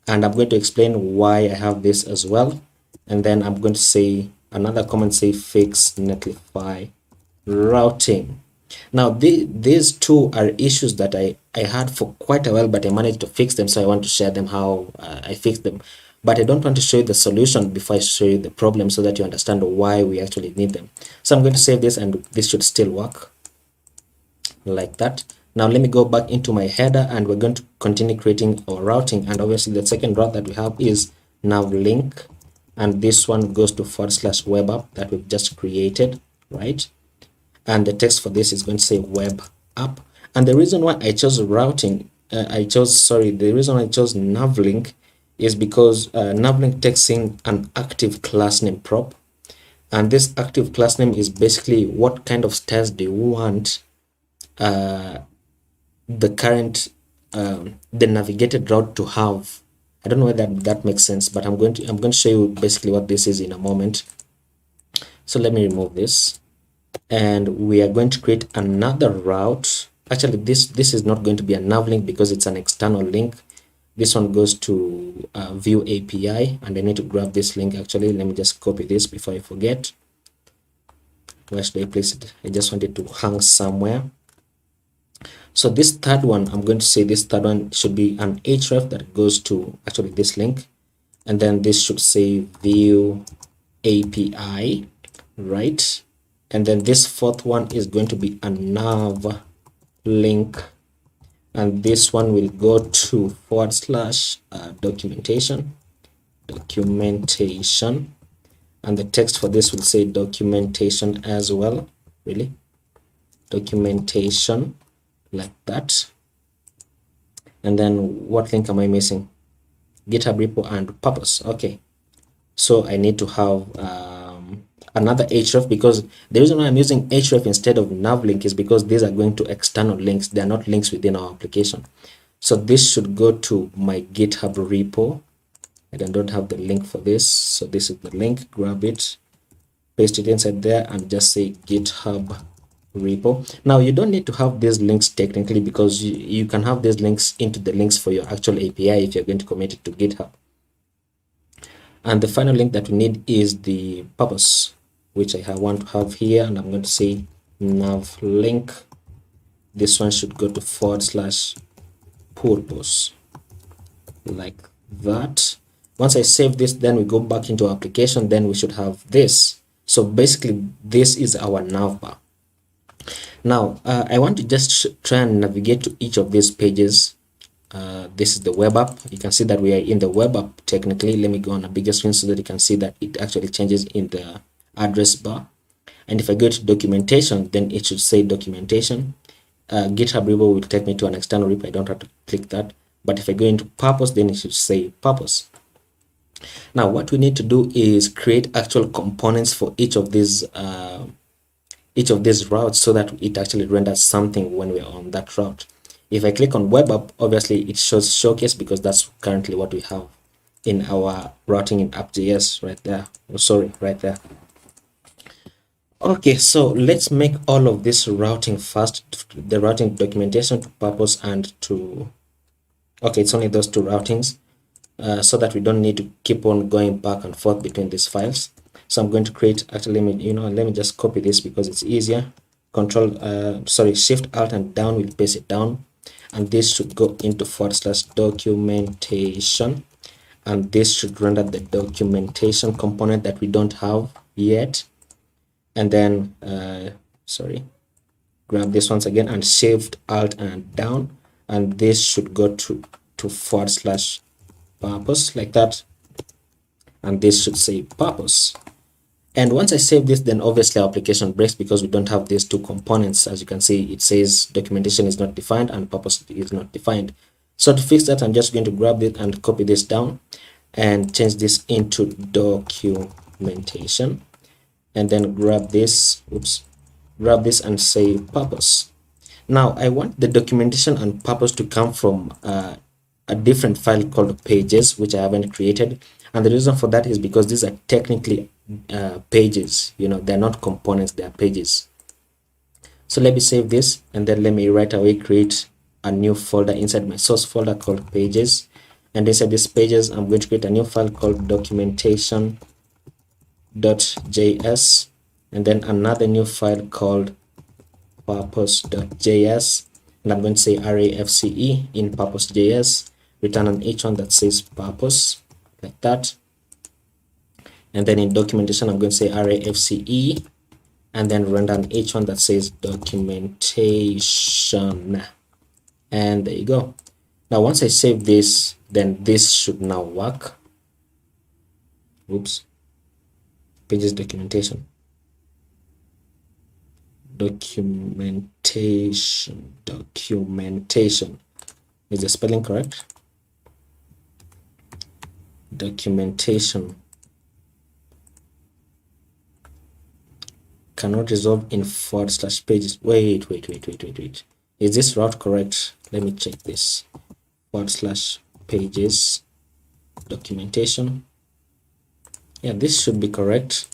and I'm going to explain why I have this as well. And then I'm going to say another comment, say fix netlify routing. Now these two are issues that I had for quite a while, but I managed to fix them, so I want to share them how I fixed them. But I don't want to show you the solution before I show you the problem, so that you understand why we actually need them. So I'm going to save this, and this should still work like that. Now let me go back into my header, and we're going to continue creating our routing. And obviously the second route that we have is nav link, and this one goes to / web app that we've just created, right? And the text for this is going to say web app. And the reason why I chose routing, the reason I chose nav link is because navlink takes in an active class name prop, and this active class name is basically what kind of styles do you want the current the navigated route to have. I don't know whether that makes sense, but I'm going to show you basically what this is in a moment. So let me remove this, and we are going to create another route. Actually, this is not going to be a nav link because it's an external link. This one goes to view API, and I need to grab this link. Actually, let me just copy this before I forget. Where should I place it? I just want it to hang somewhere. So this third one, I'm going to say this third one should be an href that goes to actually this link, and then this should say view API, right? And then this fourth one is going to be a nav link, and this one will go to / documentation, and the text for this will say documentation as well, really, documentation, like that. And then what link am I missing? GitHub repo and purpose. Okay, so I need to have another href, because the reason why I'm using href instead of nav link is because these are going to external links. They are not links within our application. So this should go to my GitHub repo, and I don't have the link for this, so this is the link. Grab it, paste it inside there, and just say GitHub repo. Now you don't need to have these links technically, because you can have these links into the links for your actual API if you're going to commit it to GitHub. And the final link that we need is the purpose, which I want to have here, and I'm going to say nav link. This one should go to / purpose, like that. Once I save this, then we go back into our application, then we should have this. So basically this is our nav bar. Now I want to just try and navigate to each of these pages. This is the web app. You can see that we are in the web app technically. Let me go on a bigger screen so that you can see that it actually changes in the address bar. And if I go to documentation, then it should say documentation. GitHub repo will take me to an external repo. I don't have to click that. But if I go into purpose, then it should say purpose. Now what we need to do is create actual components for each of these routes, so that it actually renders something when we're on that route. If I click on web app, obviously it shows showcase, because that's currently what we have in our routing in app.js right there. Oh, sorry, right there. Okay, so let's make all of this routing first, the routing documentation to purpose and to, okay, it's only those two routings. so that we don't need to keep on going back and forth between these files. So I'm going to create, actually, let me just copy this because it's easier. Shift Alt and down will paste it down, and this should go into /documentation, and this should render the documentation component that we don't have yet. And then grab this once again and Shift Alt and down, and this should go to /purpose like that, and this should say purpose. And once I save this, then obviously our application breaks because we don't have these two components. As you can see, it says documentation is not defined and purpose is not defined. So to fix that, I'm just going to grab it and copy this down and change this into documentation, and then grab this and say purpose. Now I want the documentation and purpose to come from a different file called pages, which I haven't created, and the reason for that is because these are technically pages. They're not components, they are pages. So let me save this, and then let me right away create a new folder inside my source folder called pages, and inside these pages I'm going to create a new file called documentation.js, and then another new file called purpose.js, and I'm going to say arrayfce in purpose.js, return on each one that says purpose like that. And then in documentation I'm going to say arrayfce, and then render on each one that says documentation, and there you go. Now once I save this, then this should now work. Pages documentation is the spelling correct? Documentation cannot resolve in /pages. Wait, is this route correct? Let me check this. /pages documentation. Yeah, this should be correct.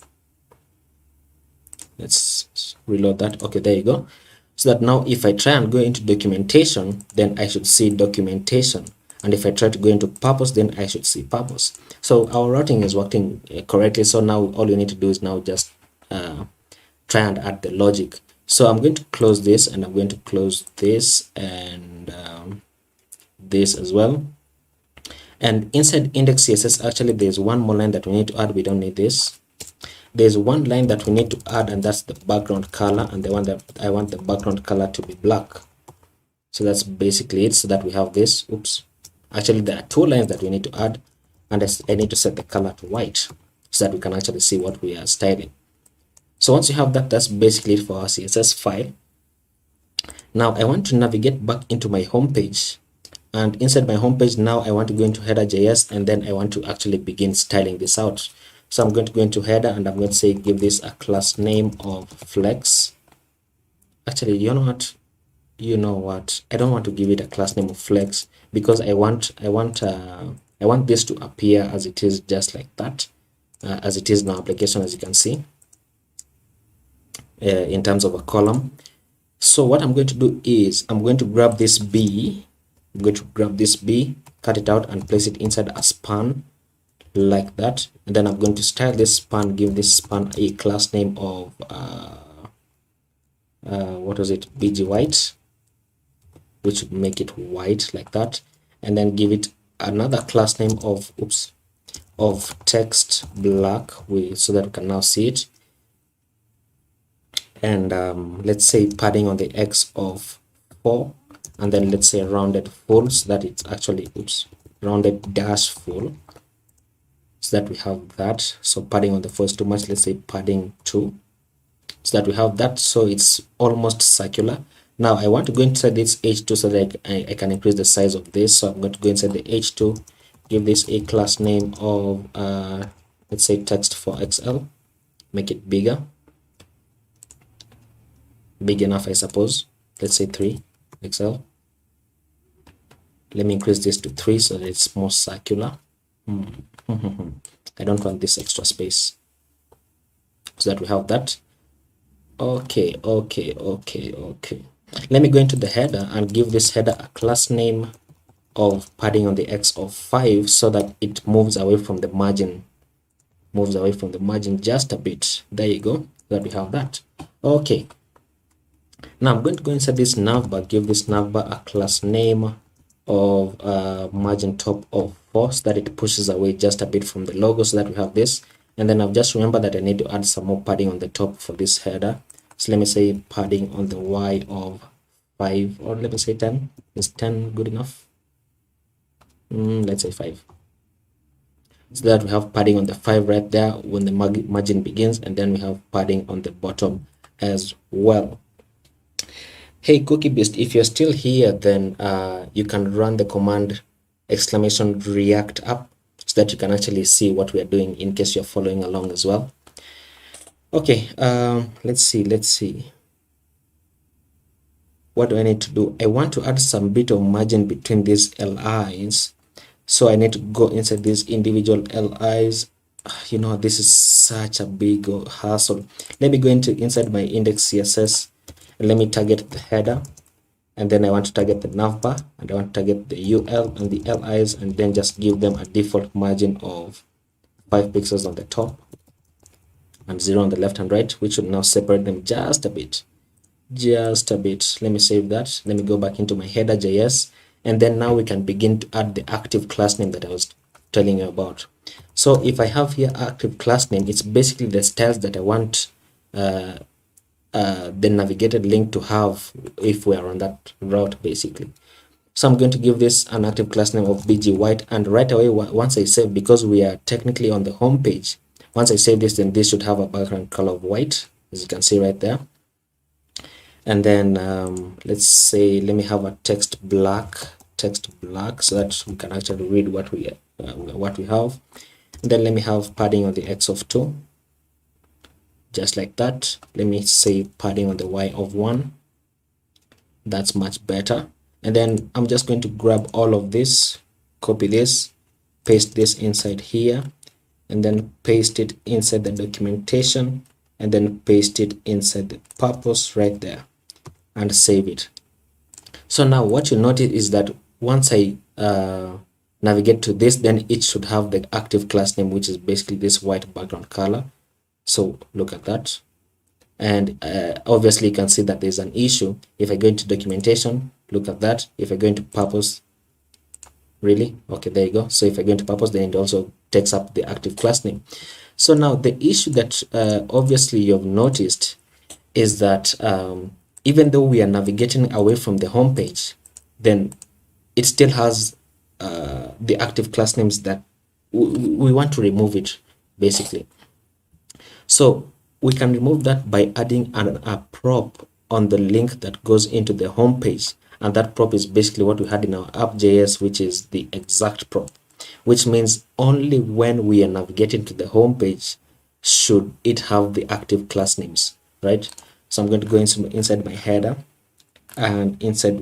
Let's reload that. Okay, there you go. So that now if I try and go into documentation, then I should see documentation, and if I try to go into purpose, then I should see purpose. So our routing is working correctly. So now all you need to do is now just try and add the logic. So I'm going to close this, and I'm going to close this, and this as well. And inside index CSS, actually there's one more line that we need to add. We don't need this. There's one line that we need to add, and that's the background color, and the one that I want the background color to be black. So that's basically it. So that we have this. Actually there are two lines that we need to add, and I need to set the color to white so that we can actually see what we are styling. So once you have that, that's basically it for our CSS file. Now I want to navigate back into my home page, and inside my home page now I want to go into header.js, and then I want to actually begin styling this out. So I'm going to go into header, and I'm going to say give this a class name of flex. Actually, you know what, I don't want to give it a class name of flex, because I want this to appear as it is, just like that, as it is in our application, as you can see, in terms of a column. So what I'm going to do is I'm going to grab this B, cut it out and place it inside a span like that, and then I'm going to style this span, give this span a class name of BG white, which would make it white like that, and then give it another class name of text black, so that we can now see it, and let's say padding on the X of 4, and then let's say rounded full, so that it's actually rounded dash full, so that we have that. So padding on the first too much, let's say padding 2, so that we have that, so it's almost circular. Now I want to go inside this h2 so that I can increase the size of this. So I'm going to go inside the h2, give this a class name of let's say text for XL, make it big enough, I suppose. Let's say 3 XL. Let me increase this to 3 so that it's more circular. I don't want this extra space, so that we have that. Okay. Let me go into the header and give this header a class name of padding on the X of 5 so that it moves away from the margin, just a bit. There you go, that we have that. Okay, now I'm going to go inside this navbar, give this navbar a class name of margin top of 4 so that it pushes away just a bit from the logo, so that we have this. And then I've just remembered that I need to add some more padding on the top for this header. So let me say padding on the Y of 5, or let me say 10. Is 10 good enough? Let's say 5. So that we have padding on the 5 right there when the margin begins, and then we have padding on the bottom as well. Hey Cookie Beast, if you're still here, then you can run the command !react up so that you can actually see what we are doing in case you're following along as well. Okay, let's see. What do I need to do? I want to add some bit of margin between these LIs. So I need to go inside these individual LIs. You know, this is such a big hassle. Let me go inside my index CSS and let me target the header, and then I want to target the navbar, and I want to target the UL and the LIs, and then just give them a default margin of 5 pixels on the top and 0 on the left and right, which will now separate them just a bit. Let me save that. Let me go back into my header.js, and then now we can begin to add the active class name that I was telling you about. So if I have here active class name, it's basically the styles that I want the navigated link to have if we are on that route, basically. So I'm going to give this an active class name of BG white, and right away once I save, because we are technically on the home page, once I save this, then this should have a background color of white, as you can see right there. And then let me have a text black so that we can actually read what we have. And then let me have padding on the X of 2, just like that. Let me say padding on the Y of 1. That's much better. And then I'm just going to grab all of this, copy this, paste this inside here, and then paste it inside the documentation, and then paste it inside the purpose right there, and save it. So now what you notice is that once I navigate to this, then it should have the active class name, which is basically this white background color. So look at that. And obviously you can see that there's an issue. If I go into documentation, look at that. If I go into purpose, really? Okay, there you go. So if I go into purpose, then it also takes up the active class name. So now the issue that obviously you've noticed is that even though we are navigating away from the home page, then it still has the active class names that we want to remove it, basically. So we can remove that by adding a prop on the link that goes into the home page, and that prop is basically what we had in our app.js, which is the exact prop, which means only when we are navigating to the home page should it have the active class names, right? So I'm going to go inside my header, and inside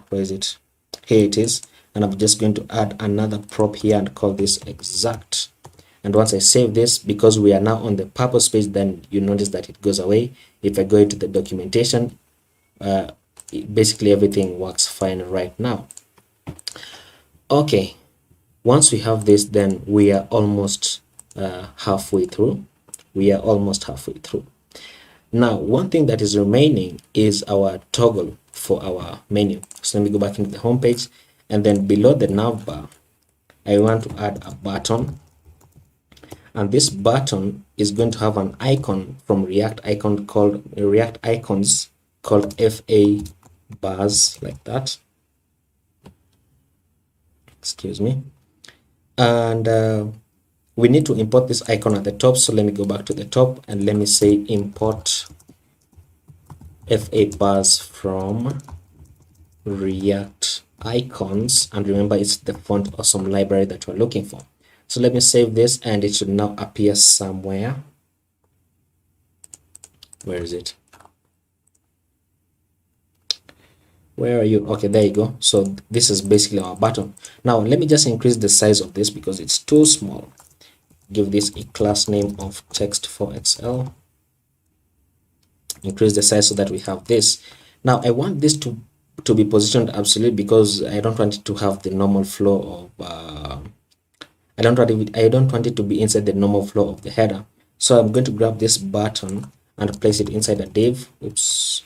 where is it? Here it is. And I'm just going to add another prop here and call this exact. And once I save this, because we are now on the purpose page, then you notice that it goes away. If I go into the documentation, basically everything works fine right now. Okay, once we have this, then we are almost halfway through. Now, one thing that is remaining is our toggle for our menu. So let me go back into the home page, and then below the navbar, I want to add a button. And this button is going to have an icon from React Icons called FA bars, like that. Excuse me. And we need to import this icon at the top. So let me go back to the top and let me say import FA bars from React Icons. And remember, it's the font awesome library that we're looking for. So let me save this, and it should now appear somewhere. Where is it? Where are you? Okay, there you go. So this is basically our button. Now let me just increase the size of this because it's too small. Give this a class name of text4xl. Increase the size so that we have this. Now I want this to to be positioned absolute because I don't want it to have the normal flow of I don't want it to be inside the normal flow of the header. So I'm going to grab this button and place it inside a div. Oops.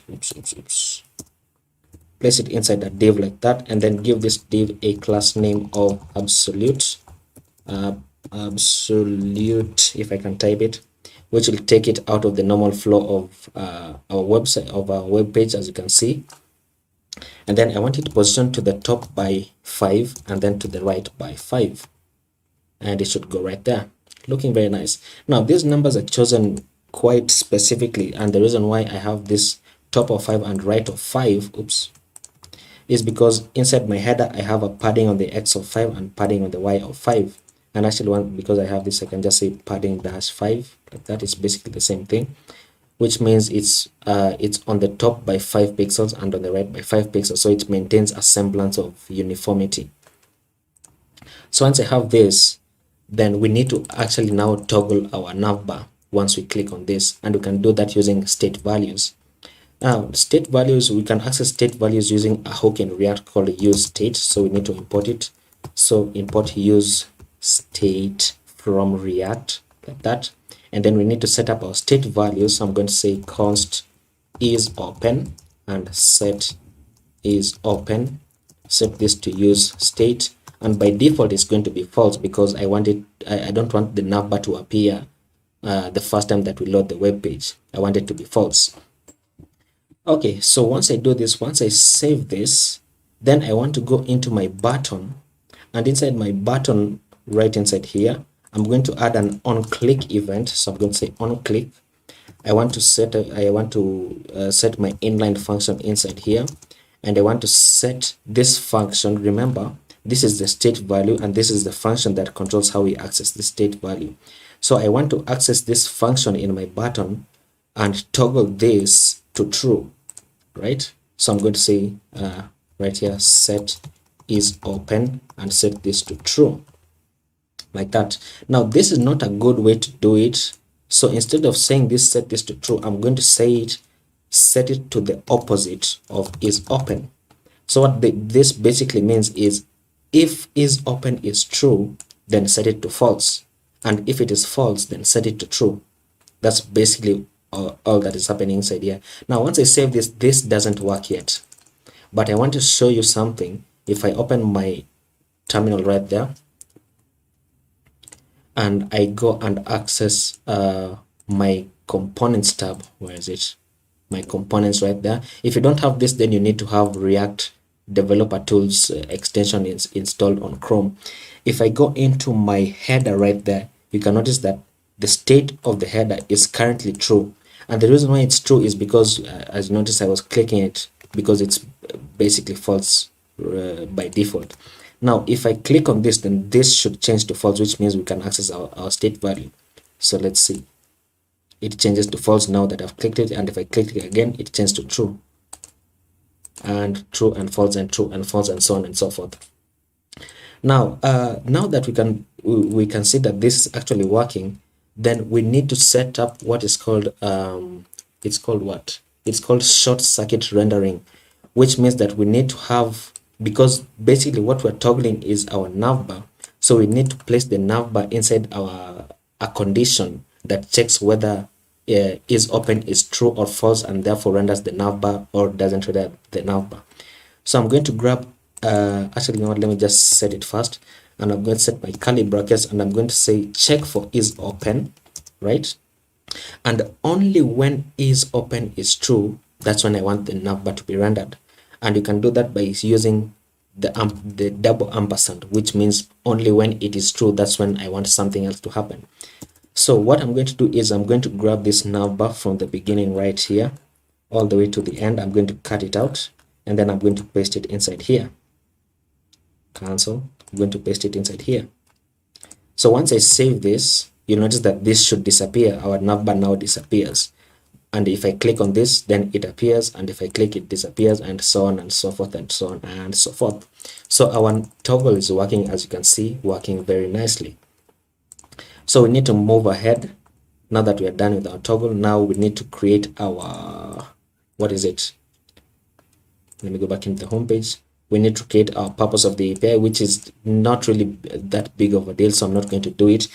Place it inside a div like that, and then give this div a class name of absolute. Absolute, if I can type it, which will take it out of the normal flow of our website, of our web page, as you can see. And then I want it positioned to the top by 5 and then to the right by 5, and it should go right there, looking very nice. Now these numbers are chosen quite specifically, and the reason why I have this top of 5 and right of 5, oops, is because inside my header I have a padding on the x of 5 and padding on the y of 5. And actually, because I have this, I can just say padding dash 5, like that. Is basically the same thing, which means it's on the top by 5 pixels and on the right by 5 pixels, so it maintains a semblance of uniformity. So once I have this, then we need to actually now toggle our navbar once we click on this, and we can do that using state values. Now, state values, we can access state values using a hook in React called use state. So we need to import it. So import use state from React, like that. And then we need to set up our state values. So I'm going to say const is open and set is open. Set this to use state, and by default it's going to be false because I don't want the navbar to appear the first time that we load the web page. I want it to be false. Okay, so once I do this, once I save this, then I want to go into my button, and inside my button, right inside here, I'm going to add an on-click event. So I'm going to say on-click. I want to set my inline function inside here, and I want to set this function. Remember, this is the state value, and this is the function that controls how we access the state value. So I want to access this function in my button and toggle this to true, right? So I'm going to say right here, set is open, and set this to true, like that. Now this is not a good way to do it. So instead of saying this, set this to true, I'm going to set it to the opposite of is open. So what this basically means is, if is open is true, then set it to false, and if it is false, then set it to true. That's basically all that is happening inside here. Now once I save this, this doesn't work yet, but I want to show you something. If I open my terminal right there, and I go and access my components tab, where is it? My components right there. If you don't have this, then you need to have React Developer Tools extension installed on Chrome. If I go into my header right there, you can notice that the state of the header is currently true, and the reason why it's true is because as you notice, I was clicking it because it's basically false by default. Now if I click on this, then this should change to false, which means we can access our state value. So let's see, it changes to false now that I've clicked it, and if I click it again, it changes to true and false and true and false, and so on and so forth. Now now that we can see that this is actually working, then we need to set up what is called it's called short circuit rendering, which means that we need to have, because basically what we're toggling is our navbar, so we need to place the navbar inside a condition that checks whether is open is true or false, and therefore renders the navbar or doesn't render the navbar. So I'm going to grab actually, you know what, let me just set it first, and I'm going to set my curly brackets, and I'm going to say check for is open, right? And only when is open is true, that's when I want the navbar to be rendered. And you can do that by using the double ampersand, which means only when it is true, that's when I want something else to happen. So what I'm going to do is I'm going to grab this navbar from the beginning right here all the way to the end. I'm going to cut it out, and then I'm going to paste it inside here. Cancel. I'm going to paste it inside here. So once I save this, you'll notice that this should disappear. Our navbar now disappears, and if I click on this, then it appears, and if I click, it disappears, and so on and so forth, and so on and so forth. So our toggle is working, as you can see, working very nicely. So we need to move ahead. Now that we are done with our toggle, now we need to create our, what is it? let me go back into the home page. We need to create our purpose of the API, which is not really that big of a deal, so I'm not going to do it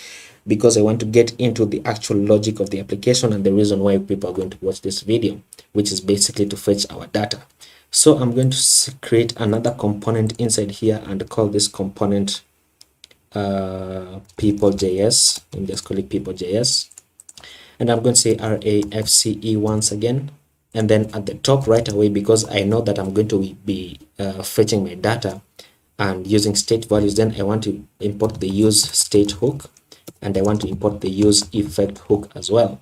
because I want to get into the actual logic of the application and the reason why people are going to watch this video, which is basically to fetch our data. So I'm going to create another component inside here and call this component people.js. Let me just call it people.js, and I'm going to say RAFCE once again. And then at the top right away, because I know that I'm going to be fetching my data and using state values, then I want to import the use state hook, and I want to import the use effect hook as well.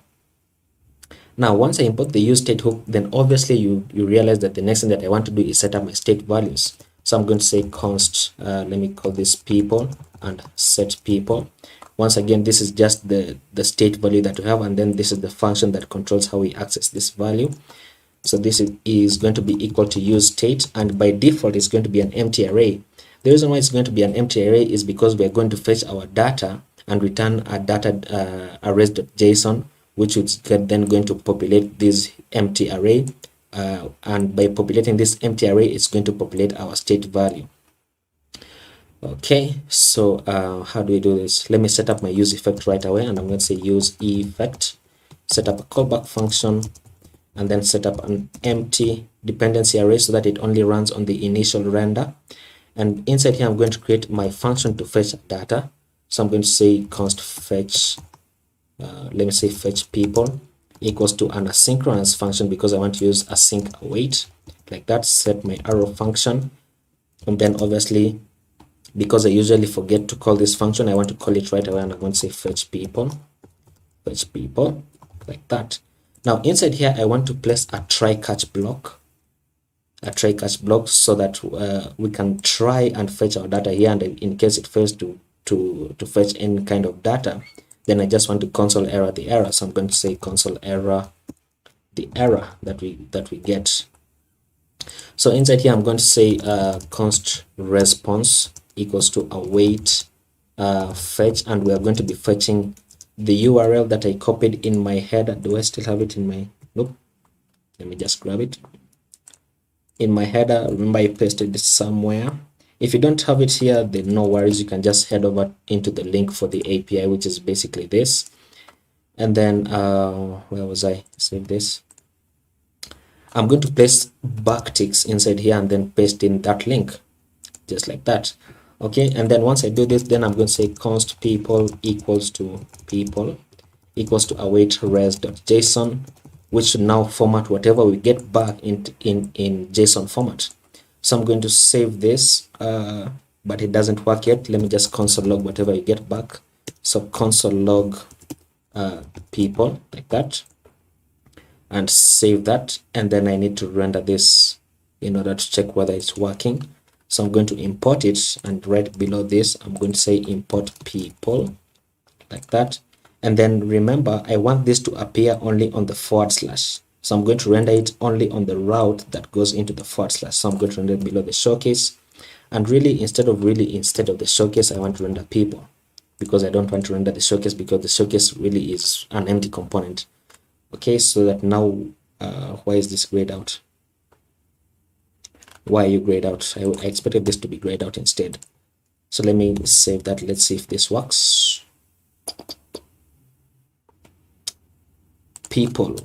Now, once I import the use state hook, then obviously you realize that the next thing that I want to do is set up my state values. So I'm going to say const, let me call this people and set people. Once again, this is just the state value that we have, and then this is the function that controls how we access this value. So this is going to be equal to use state, and by default it's going to be an empty array. The reason why it's going to be an empty array is because we are going to fetch our data and return a data arrays.json, which is then going to populate this empty array, and by populating this empty array, it's going to populate our state value. Okay, so how do we do this? Let me set up my use effect right away, and I'm going to say use effect, set up a callback function, and then set up an empty dependency array so that it only runs on the initial render. And inside here, I'm going to create my function to fetch data. So I'm going to say const fetch, let me say fetch people equals to an asynchronous function because I want to use async await, like that. Set my arrow function, and then obviously, because I usually forget to call this function, I want to call it right away, and I'm going to say fetch people, like that. Now inside here, I want to place a try catch block, so that we can try and fetch our data here, and in case it fails to fetch any kind of data, then I just want to console error the error. So I'm going to say console error the error that we get. So inside here, I'm going to say const response equals to await fetch, and we are going to be fetching the URL that I copied in my header. Do I still have it in my, nope, let me just grab it in my header. Remember, I pasted this somewhere. If you don't have it here, then no worries, you can just head over into the link for the API, which is basically this. And then where was I? Save this. I'm going to place backticks inside here and then paste in that link, just like that. Okay, and then once I do this, then I'm going to say const people equals to await res.json, which should now format whatever we get back in JSON format. So I'm going to save this, but it doesn't work yet. Let me just console log whatever you get back. So console log people, like that, and save that. And then I need to render this in order to check whether it's working. So I'm going to import it, and right below this, I'm going to say import people, like that. And then remember, I want this to appear only on the /. So I'm going to render it only on the route that goes into the /. So I'm going to render it below the showcase. And really, instead of the showcase, I want to render people, because I don't want to render the showcase, because the showcase really is an empty component. Okay, so that now, why is this grayed out? Why are you grayed out? I expected this to be grayed out instead. So let me save that. Let's see if this works. People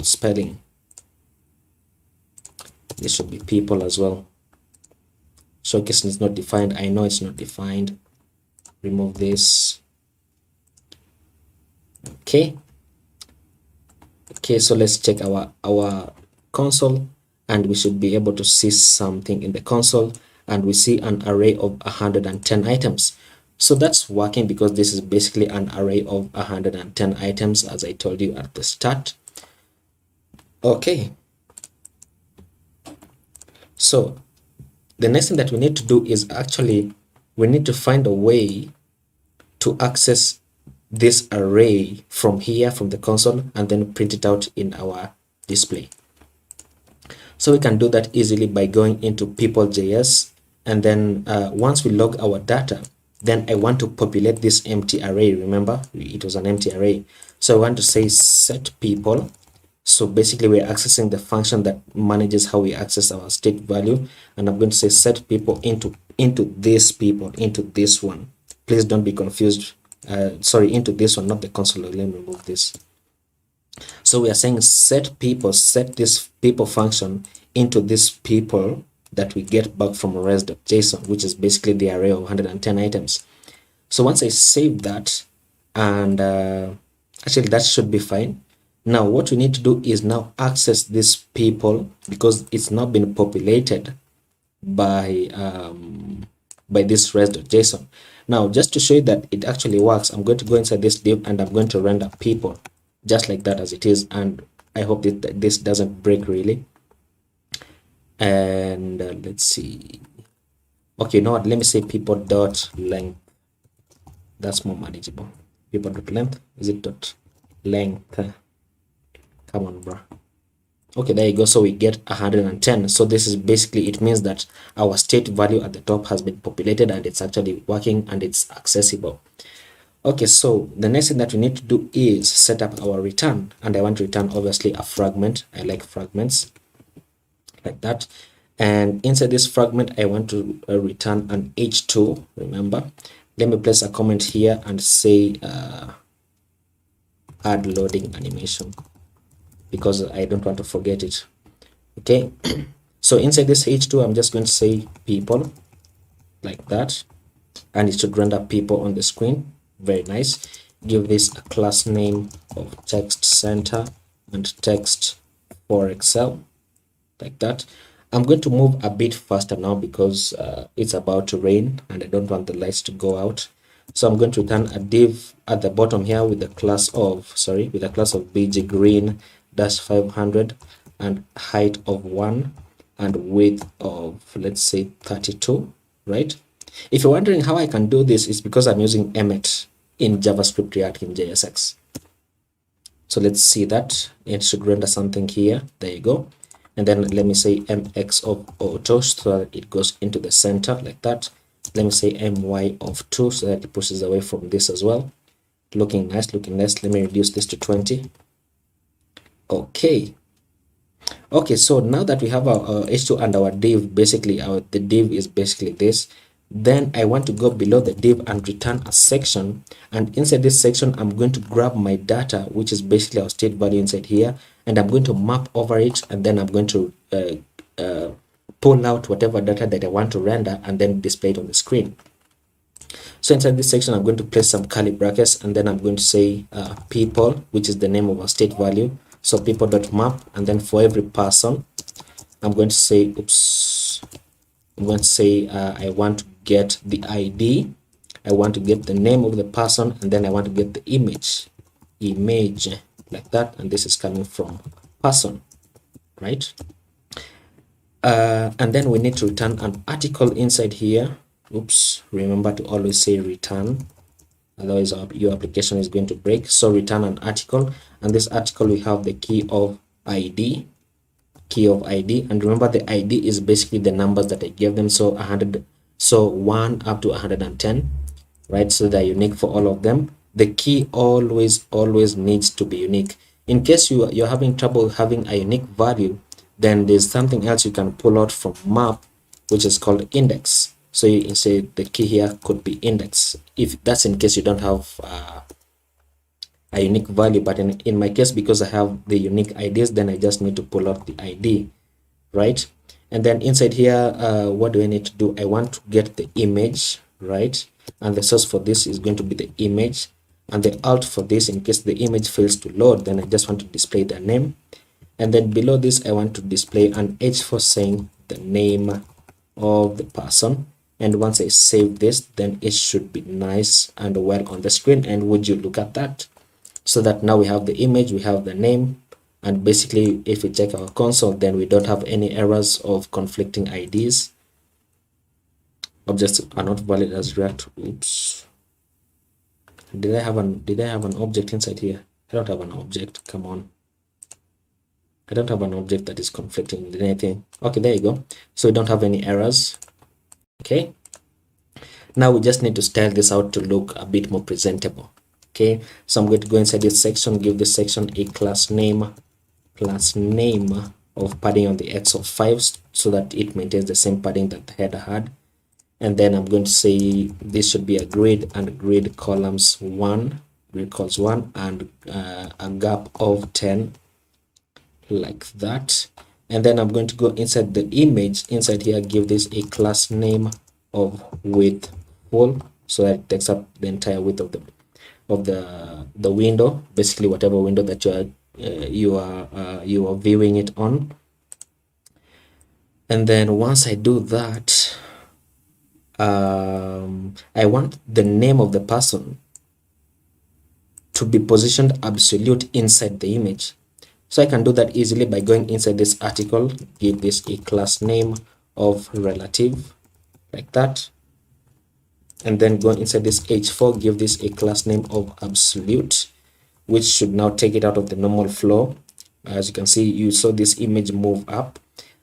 spelling. This should be people as well. Showcase is not defined. I know it's not defined. Remove this. Okay, so let's check our console, and we should be able to see something in the console, and we see an array of 110 items. So that's working, because this is basically an array of 110 items, as I told you at the start. Okay, so the next thing that we need to do is actually we need to find a way to access this array from here, from the console, and then print it out in our display. So we can do that easily by going into people.js, and then once we log our data, then I want to populate this empty array. Remember, it was an empty array. So I want to say set people So basically we're accessing the function that manages how we access our state value, and I'm going to say set people into this one. Please don't be confused. Sorry, into this one, not the console. Let me remove this. So we are saying set this people function into this people that we get back from res.json, which is basically the array of 110 items. So once I save that, and actually that should be fine. Now what we need to do is now access this people, because it's not been populated by this res.json. Now just to show you that it actually works, I'm going to go inside this div and I'm going to render people just like that as it is, and I hope that this doesn't break really. And let's see. Okay, you know what, let me say people dot length. That's more manageable. People dot length, is it dot length? Come on, bro. Okay, there you go. So we get 110. So this is basically, it means that our state value at the top has been populated and it's actually working and it's accessible. Okay, so the next thing that we need to do is set up our return, and I want to return obviously a fragment. I like fragments like that, and inside this fragment I want to return an h2. Remember, let me place a comment here and say add loading animation, because I don't want to forget it. Okay, so inside this h2 I'm just going to say people like that, and it should render people on the screen. Very nice. Give this a class name of text center and text for Excel like that. I'm going to move a bit faster now because it's about to rain and I don't want the lights to go out. So I'm going to return a div at the bottom here with a class of bg green dash 500 and height of 1 and width of, let's say, 32, right? If you're wondering how I can do this, it's because I'm using Emmet in JavaScript React in JSX. So let's see that. It should render something here. There you go. And then let me say mx of auto so that it goes into the center like that. Let me say my of 2 so that it pushes away from this as well. Looking nice, looking nice. Let me reduce this to 20. Okay. Okay, so now that we have our h2 and our div, basically the div is basically this. Then I want to go below the div and return a section, and inside this section I'm going to grab my data, which is basically our state value inside here, and I'm going to map over it, and then I'm going to pull out whatever data that I want to render and then display it on the screen. So inside this section I'm going to place some curly brackets, and then I'm going to say people, which is the name of our state value. So people.map, and then for every person I'm going to say I want to get the ID, I want to get the name of the person, and then I want to get the image like that, and this is coming from person, right? And then we need to return an article inside here. Remember to always say return, otherwise your application is going to break. So return an article, and this article we have the key of ID, and remember the ID is basically the numbers that I gave them, so 1 up to 110, right? So they're unique for all of them. The key always needs to be unique. In case you're having trouble having a unique value, then there's something else you can pull out from map, which is called index. So you can say the key here could be index, if that's in case you don't have a unique value. But in my case, because I have the unique IDs, then I just need to pull out the ID, right? And then inside here, what do I need to do? I want to get the image, right? And the source for this is going to be the image, and the alt for this, in case the image fails to load, then I just want to display the name. And then below this I want to display an h for saying the name of the person. And once I save this, then it should be nice and well on the screen. And would you look at that? So that now we have the image, we have the name, and basically if we check our console, then we don't have any errors of conflicting IDs. Objects are not valid as React. Did I have an object inside here? I don't have an object. Come on, I don't have an object that is conflicting with anything. Okay, there you go. So we don't have any errors. Okay, now we just need to style this out to look a bit more presentable. Okay, so I'm going to go inside this section, give this section a class name plus name of padding on the X of 5 so that it maintains the same padding that the header had. And then I'm going to say this should be a grid, and grid columns 1, grid calls 1, and a gap of 10, like that. And then I'm going to go inside the image, inside here, give this a class name of width full, so that it takes up the entire width of the window, basically whatever window that you are viewing it on. And then once I do that, I want the name of the person to be positioned absolute inside the image. So I can do that easily by going inside this article, give this a class name of relative, like that. And then go inside this h4, give this a class name of absolute, which should now take it out of the normal flow. As you can see, you saw this image move up.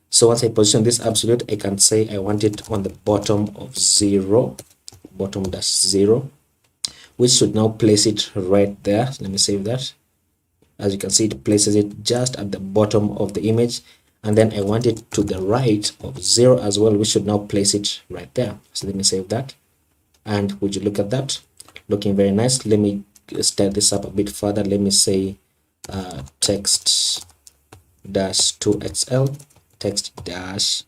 So once I position this absolute, I can say I want it on the bottom of 0, bottom dash 0, which should now place it right there. Let me save that. As you can see, it places it just at the bottom of the image. And then I want it to the right of 0 as well, which should now place it right there. So let me save that. And would you look at that? Looking very nice. Let me style this up a bit further. Let me say text dash 2xl, text dash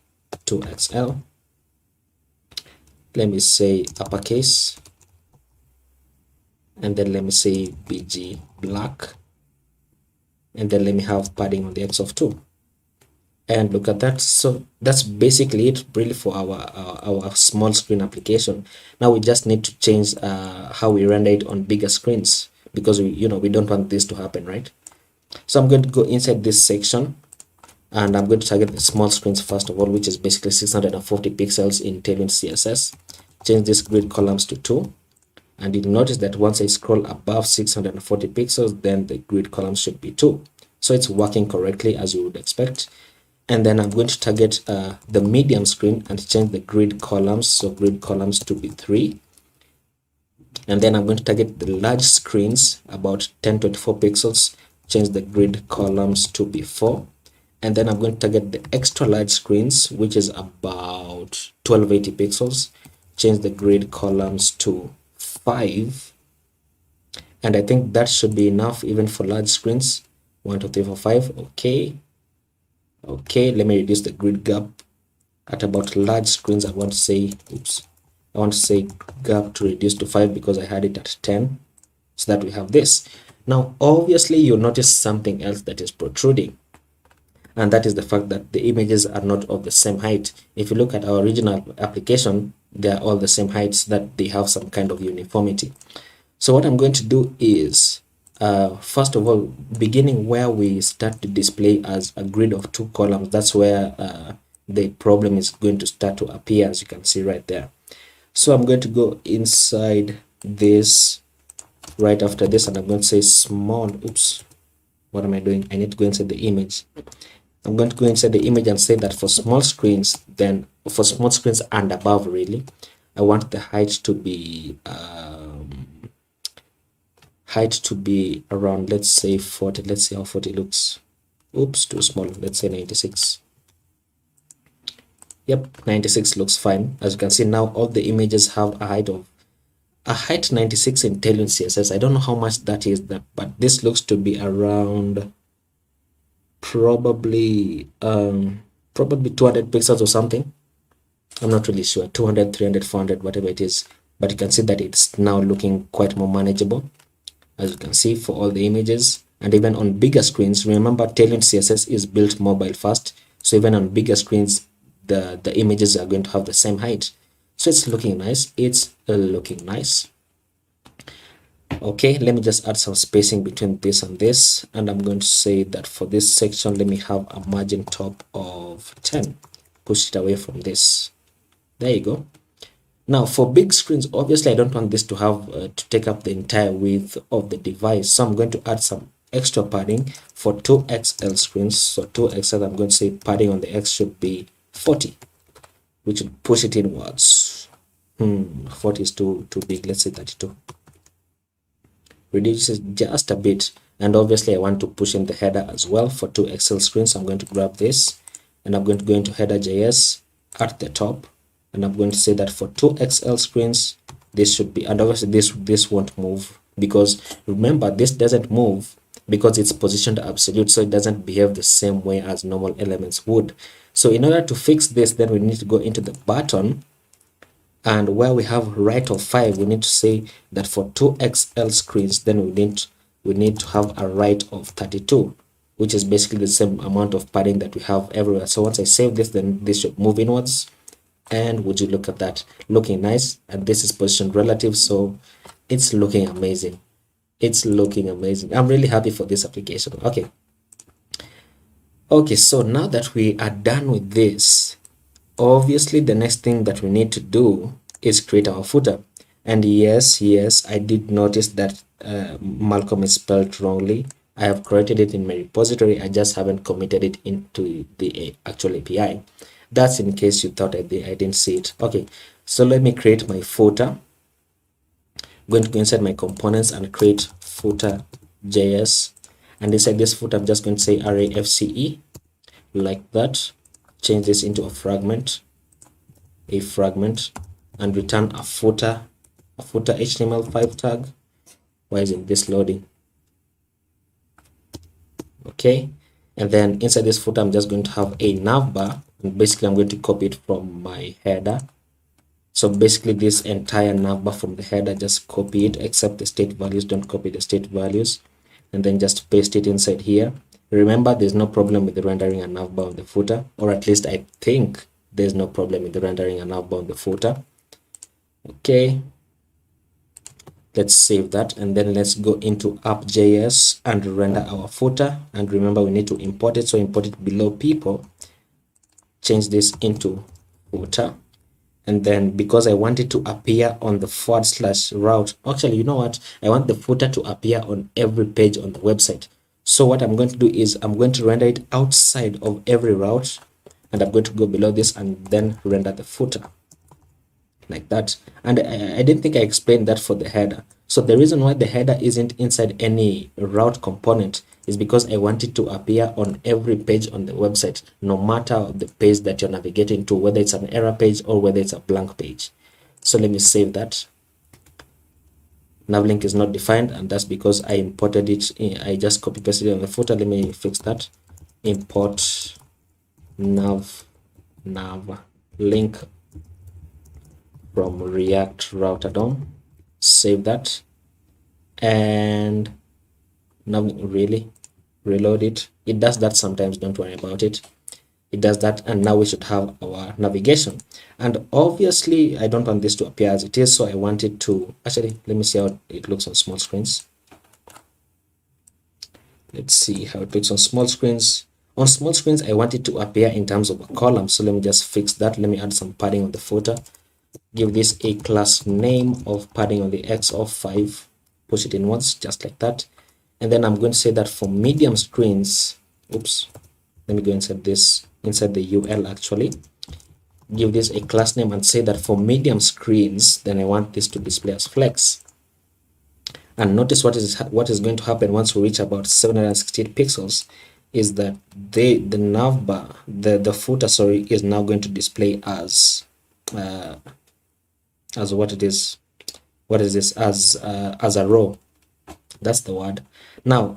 2xl. Let me say uppercase, and then let me say bg black, and then let me have padding on the X of 2. And look at that. So that's basically it really for our small screen application. Now we just need to change how we render it on bigger screens, because we don't want this to happen, right? So I'm going to go inside this section, and I'm going to target the small screens first of all, which is basically 640 pixels in Tailwind CSS. Change this grid columns to 2, and you'll notice that once I scroll above 640 pixels, then the grid columns should be 2. So it's working correctly as you would expect. And then I'm going to target the medium screen and change the grid columns, so grid columns to be 3. And then I'm going to target the large screens, about 1024 pixels, change the grid columns to be 4. And then I'm going to target the extra large screens, which is about 1280 pixels, change the grid columns to 5. And I think that should be enough even for large screens. 1 2 3 4 5. Okay, let me reduce the grid gap at about large screens. I want to say gap to reduce to 5 because I had it at 10, so that we have this. Now obviously you'll notice something else that is protruding, and that is the fact that the images are not of the same height. If you look at our original application, they are all the same heights, that they have some kind of uniformity. So what I'm going to do is, first of all, beginning where we start to display as a grid of 2 columns, that's where the problem is going to start to appear, as you can see right there. So I'm going to go inside this right after this, and I'm going to say small, what am I doing? I need to go inside the image. I'm going to go inside the image and say that for small screens, then for small screens and above, really, I want the height to be around, let's say 40. Let's see how 40 looks. Too small. Let's say 96. Yep, 96 looks fine. As you can see now, all the images have a height 96 in Tailwind CSS. I don't know how much that is, but this looks to be around probably 200 pixels or something. I'm not really sure. 200, 300, 400, whatever it is. But you can see that it's now looking quite more manageable, as you can see, for all the images. And even on bigger screens, remember Tailwind CSS is built mobile first, so even on bigger screens the images are going to have the same height. So it's looking nice. Okay, let me just add some spacing between this and this, and I'm going to say that for this section, let me have a margin top of 10. Push it away from this. There you go. Now for big screens, obviously I don't want this to have to take up the entire width of the device, so I'm going to add some extra padding for 2XL screens. So 2XL, I'm going to say padding on the X should be 40, which would push it inwards. 40 is too big. Let's say 32. Reduce it just a bit, And obviously I want to push in the header as well for 2 Excel screens. So I'm going to grab this and I'm going to go into header.js at the top, and I'm going to say that for 2 Excel screens this should be, and obviously this won't move, because remember this doesn't move because it's positioned absolute, so it doesn't behave the same way as normal elements would. So in order to fix this, then we need to go into the button, and where we have right of 5, we need to say that for 2 XL screens, then we need to have a right of 32, which is basically the same amount of padding that we have everywhere. So once I save this, then this should move inwards, and would you look at that, looking nice. And this is positioned relative, so it's looking amazing. It's looking amazing. I'm really happy for this application. Okay, so now that we are done with this, obviously the next thing that we need to do is create our footer. And yes, I did notice that Malcolm is spelled wrongly. I have corrected it in my repository. I just haven't committed it into the actual API. That's in case you thought I didn't see it. Okay, so let me create my footer. I'm going to go inside my components and create footer.js, and inside this footer I'm just going to say array fce, like that. Change this into a fragment, and return a footer HTML5 tag. Why isn't this loading? Okay, and then inside this footer I'm just going to have a navbar, and basically I'm going to copy it from my header. So basically this entire navbar from the header, just copy it, except the state values, don't copy the state values, and then just paste it inside here. Remember, there's no problem with the rendering a navbar on the footer, or at least I think there's no problem with the rendering a navbar on the footer. Okay, let's save that, and then let's go into app.js and render our footer. And remember, we need to import it, so import it below people, change this into footer. And then because I want it to appear on the /route, actually, you know what, I want the footer to appear on every page on the website. So what I'm going to do is I'm going to render it outside of every route, and I'm going to go below this and then render the footer like that. And I didn't think I explained that for the header. So the reason why the header isn't inside any route component is because I want it to appear on every page on the website, no matter the page that you're navigating to, whether it's an error page or whether it's a blank page. So let me save that. Navlink is not defined, and that's because I imported it. I just copy pasted it on the footer. Let me fix that. Import nav link from React router DOM. Save that, and now really reload it. It does that sometimes, don't worry about it. It does that, and now we should have our navigation. And obviously I don't want this to appear as it is, so I want it to, actually, let me see how it looks on small screens. Let's see how it looks on small screens. On small screens I want it to appear in terms of a column, so let me just fix that. Let me add some padding on the footer, give this a class name of padding on the X of 5, push it inwards just like that. And then I'm going to say that for medium screens, oops, let me go inside this, inside the UL actually, give this a class name and say that for medium screens, then I want this to display as flex. And notice what is going to happen once we reach about 768 pixels is that the navbar, the footer, sorry, is now going to display as what it is. What is this? As a row. That's the word. Now,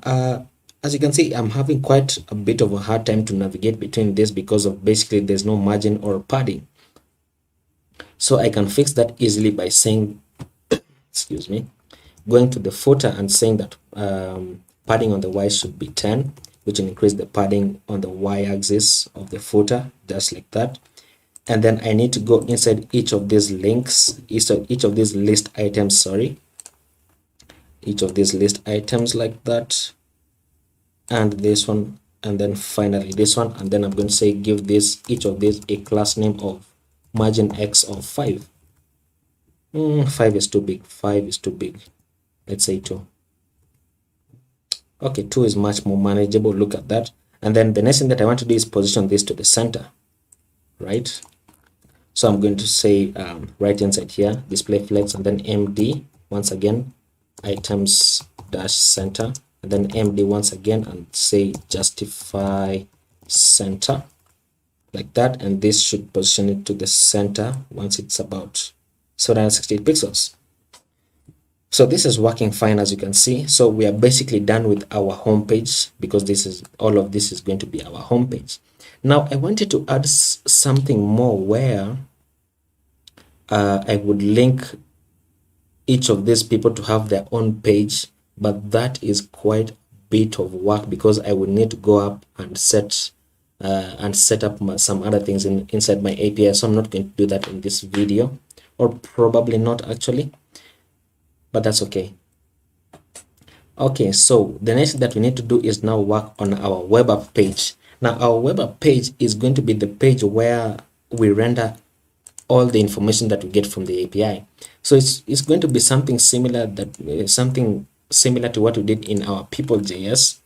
as you can see, I'm having quite a bit of a hard time to navigate between this because of basically there's no margin or padding. So I can fix that easily by saying, excuse me, going to the footer and saying that padding on the Y should be 10, which will increase the padding on the Y axis of the footer, just like that. And then I need to go inside each of these links, each of these list items, sorry, each of these list items like that, and this one, and then finally this one. And then I'm going to say give this, each of these, a class name of margin X of 5. 5 is too big. 5 is too big. Let's say 2. Okay, 2 is much more manageable. Look at that. And then the next thing that I want to do is position this to the center, right? So I'm going to say right inside here, display flex, and then MD, once again, items dash center, and then MD once again, and say justify center, like that, and this should position it to the center once it's about 768 pixels. So this is working fine, as you can see. So we are basically done with our home page, because this is all of this is going to be our home page. Now I wanted to add something more where I would link each of these people to have their own page, but that is quite a bit of work, because I would need to go up and set up some other things inside my API. So I'm not going to do that in this video, or probably not actually, but that's okay. Okay, so the next thing that we need to do is now work on our web app page. Now our web app page is going to be the page where we render all the information that we get from the API. So it's going to be something similar to what we did in our people.js,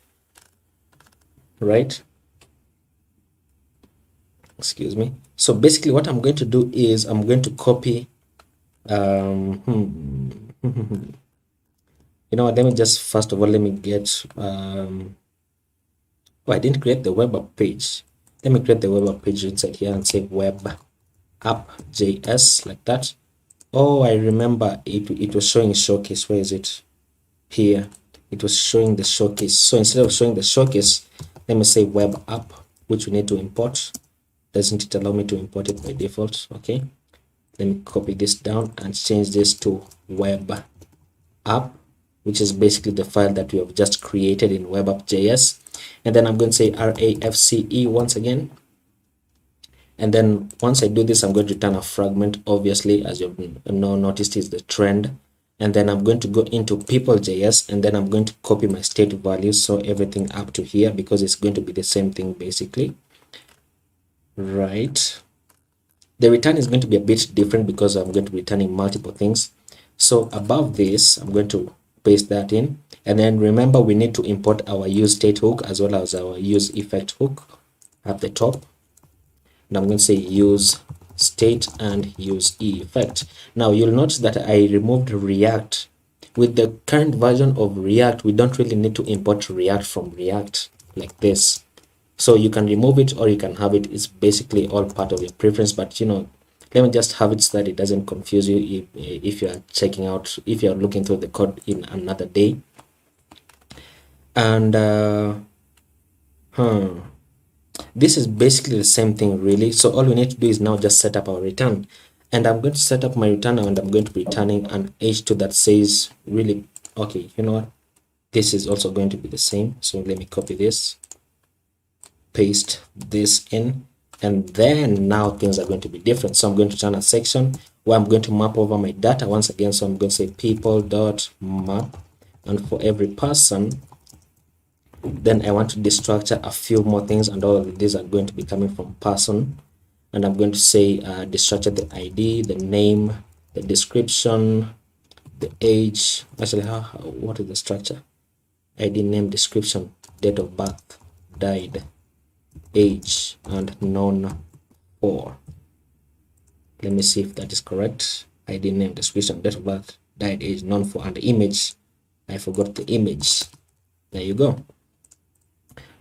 right? Excuse me. So basically what I'm going to do is I'm going to copy you know what, let me just first of all let me get oh, I didn't create the web app page. Let me create the web app page inside here and say web app.js, like that. Oh, I remember it was showing showcase. Where is it? Here it was showing the showcase. So instead of showing the showcase, let me say web app, which we need to import. Doesn't it allow me to import it by default? Okay, let me copy this down and change this to web app, which is basically the file that we have just created in web app.js. And then I'm going to say RAFCE once again. And then once I do this, I'm going to return a fragment, obviously, as you've noticed is the trend. And then I'm going to go into people.js, and then I'm going to copy my state values, so everything up to here, because it's going to be the same thing basically, right? The return is going to be a bit different because I'm going to be returning multiple things. So above this, I'm going to paste that in, and then remember we need to import our use state hook as well as our use effect hook at the top. And I'm going to say use state and use effect. Now you'll notice that I removed React. With the current version of React, we don't really need to import React from React like this. So you can remove it or you can have it. It's basically all part of your preference, but you know, let me just have it so that it doesn't confuse you if you are checking out, if you are looking through the code in another day. And this is basically the same thing really. So all we need to do is now just set up our return, and I'm going to set up my return, and I'm going to be returning an h2 that says really, okay, you know what, this is also going to be the same. So let me copy this, paste this in, and then now things are going to be different. So I'm going to turn a section where I'm going to map over my data once again. So I'm going to say people.map, and for every person, then I want to destructure a few more things, and all of these are going to be coming from person. And I'm going to say destructure the ID, the name, the description, the age. Actually, what is the structure? ID, name, description, date of birth, died, age, and known for. Let me see if that is correct. ID, name, description, date of birth, died, age, known for, and the image. I forgot the image. There you go.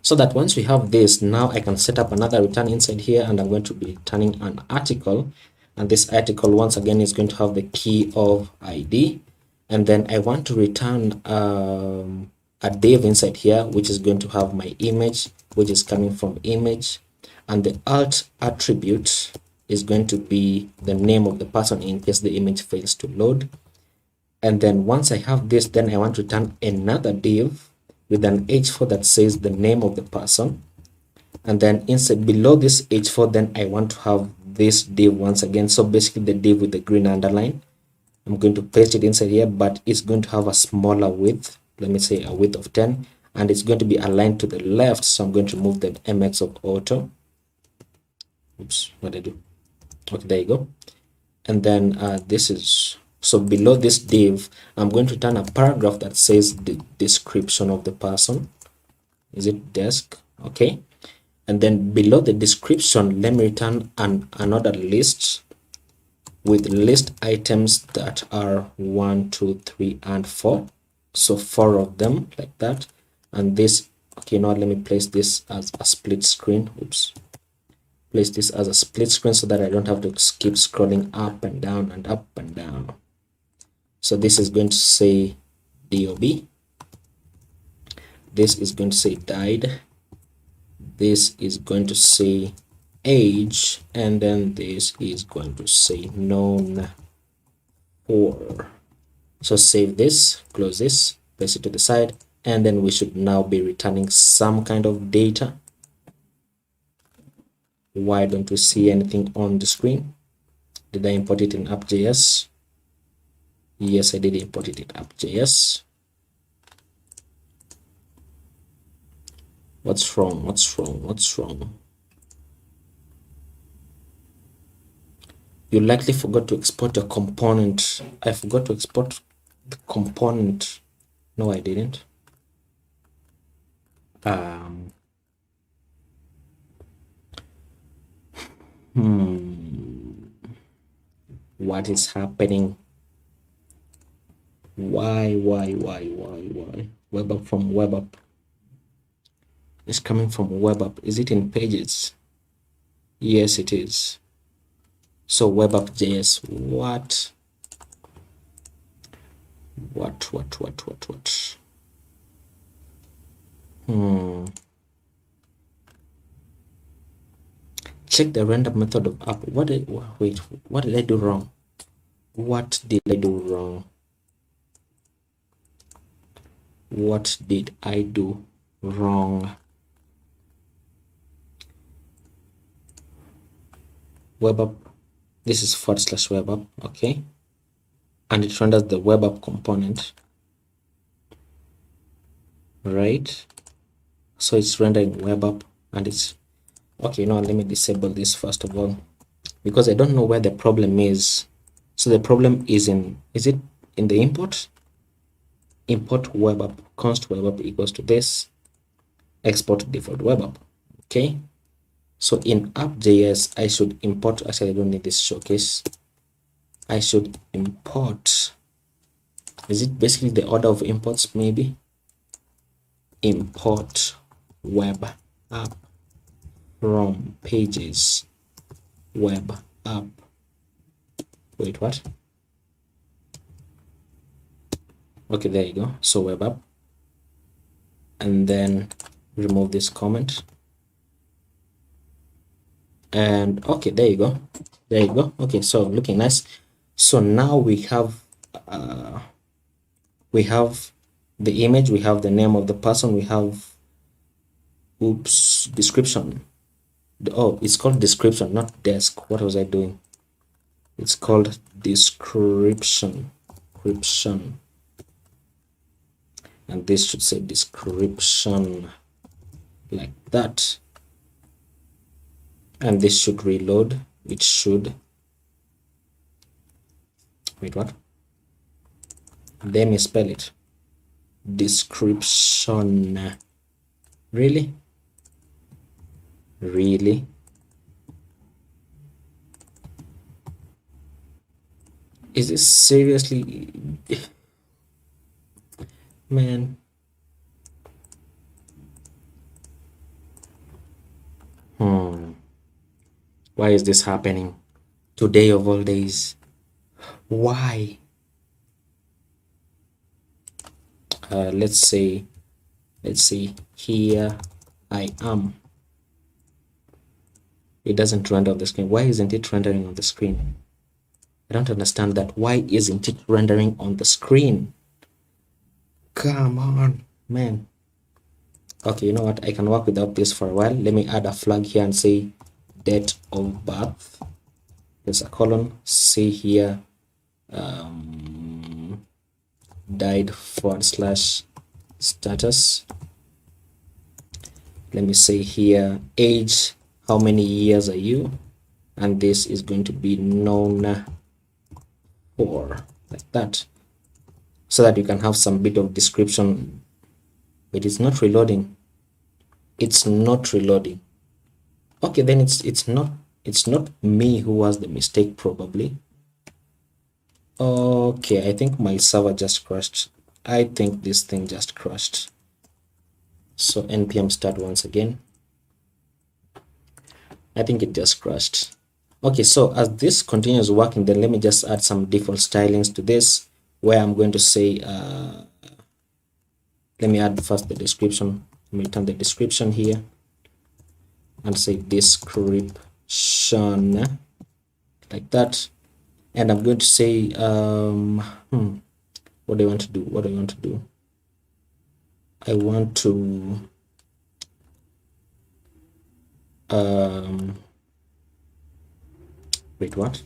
So that once we have this, now I can set up another return inside here, and I'm going to be returning an article, and this article once again is going to have the key of ID, and then I want to return a div inside here, which is going to have my image, which is coming from image, and the alt attribute is going to be the name of the person in case the image fails to load. And then once I have this, then I want to return another div with an h4 that says the name of the person, and then inside below this h4, then I want to have this div once again. So basically the div with the green underline, I'm going to paste it inside here, but it's going to have a smaller width. Let me say a width of 10, and it's going to be aligned to the left. So I'm going to remove the mx of auto. Oops, what did I do? Okay, there you go. And then this is, so below this div, I'm going to return a paragraph that says the description of the person. Is it desk? Okay. And then below the description, let me return another list with list items that are 1, 2, 3, and 4. So 4 of them, like that. And this, okay, now let me place this as a split screen. Oops. Place this as a split screen so that I don't have to keep scrolling up and down and up and down. So this is going to say DOB. This is going to say died. This is going to say age, and then this is going to say known for. So save this, close this, place it to the side, and then we should now be returning some kind of data. Why don't we see anything on the screen? Did I import it in app.js? Yes, I did import it in app.js. What's wrong? What's wrong? What's wrong? You likely forgot to export a component. I forgot to export the component. No, I didn't. What is happening? Why? Web app from web app. It's coming from web app. Is it in pages? Yes, it is. So web app.js. What? Check the render method of app. Wait, what did I do wrong? What did I do wrong? What did I do wrong? Web app. This is / web app, okay, and it renders the web app component, right? So it's rendering web app, and it's okay. Now let me disable this first of all, because I don't know where the problem is. So the problem is it in the import web app, const web app equals to this, export default web app, okay? So in app.js, I should import, actually I don't need this showcase. I should import, is it basically the order of imports maybe? Import web app from pages, web app. Wait, what? Okay, there you go. So web app, and then remove this comment. And okay, there you go. Okay, so looking nice. So now we have the image, we have the name of the person, we have description. Oh, it's called description, not desk. What was I doing? It's called description. And this should say description like that. And this should reload. It should. Wait, what? Let me spell it. Description. Really? Is this seriously? Man. Why is this happening today of all days? Why? Let's see, here I am. It doesn't render on the screen. Why isn't it rendering on the screen? I don't understand that. Why isn't it rendering on the screen? Come on, man. Okay, you know what? I can work without this for a while. Let me add a flag here and say date of birth. There's a colon. Say here died / status. Let me say here age, how many years are you? And this is going to be known for, like that, so that you can have some bit of description. But it's not reloading. Okay, then it's not me who was the mistake, probably. Okay, I think my server just crashed. I think this thing just crashed. So npm start once again. I think it just crashed. Okay, so as this continues working, then let me just add some default stylings to this, where I'm going to say, let me add first the description. Let me turn the description here and say description like that. And I'm going to say, what do I want to do? What do I want to do? I want to, wait, what?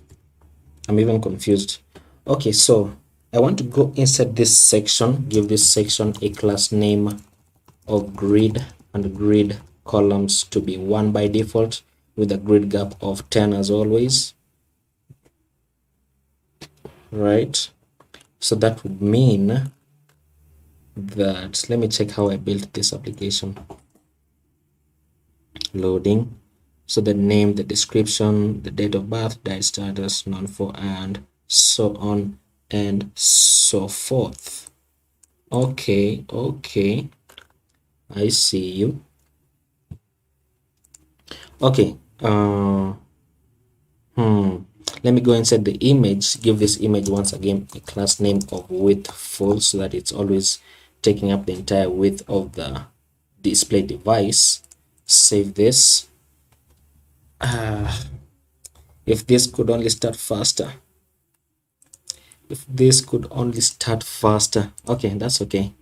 I'm even confused. Okay, so I want to go inside this section, give this section a class name of grid, and grid columns to be 1 by default with a grid gap of 10 as always, right? So that would mean that, let me check how I built this application. Loading. So the name, the description, the date of birth, date status, non-for, and so on and so forth. Okay, okay, I see you. Okay, let me go inside the image, give this image once again a class name of width full, so that it's always taking up the entire width of the display device. Save this. If this could only start faster. If this could only start faster. Okay, that's okay.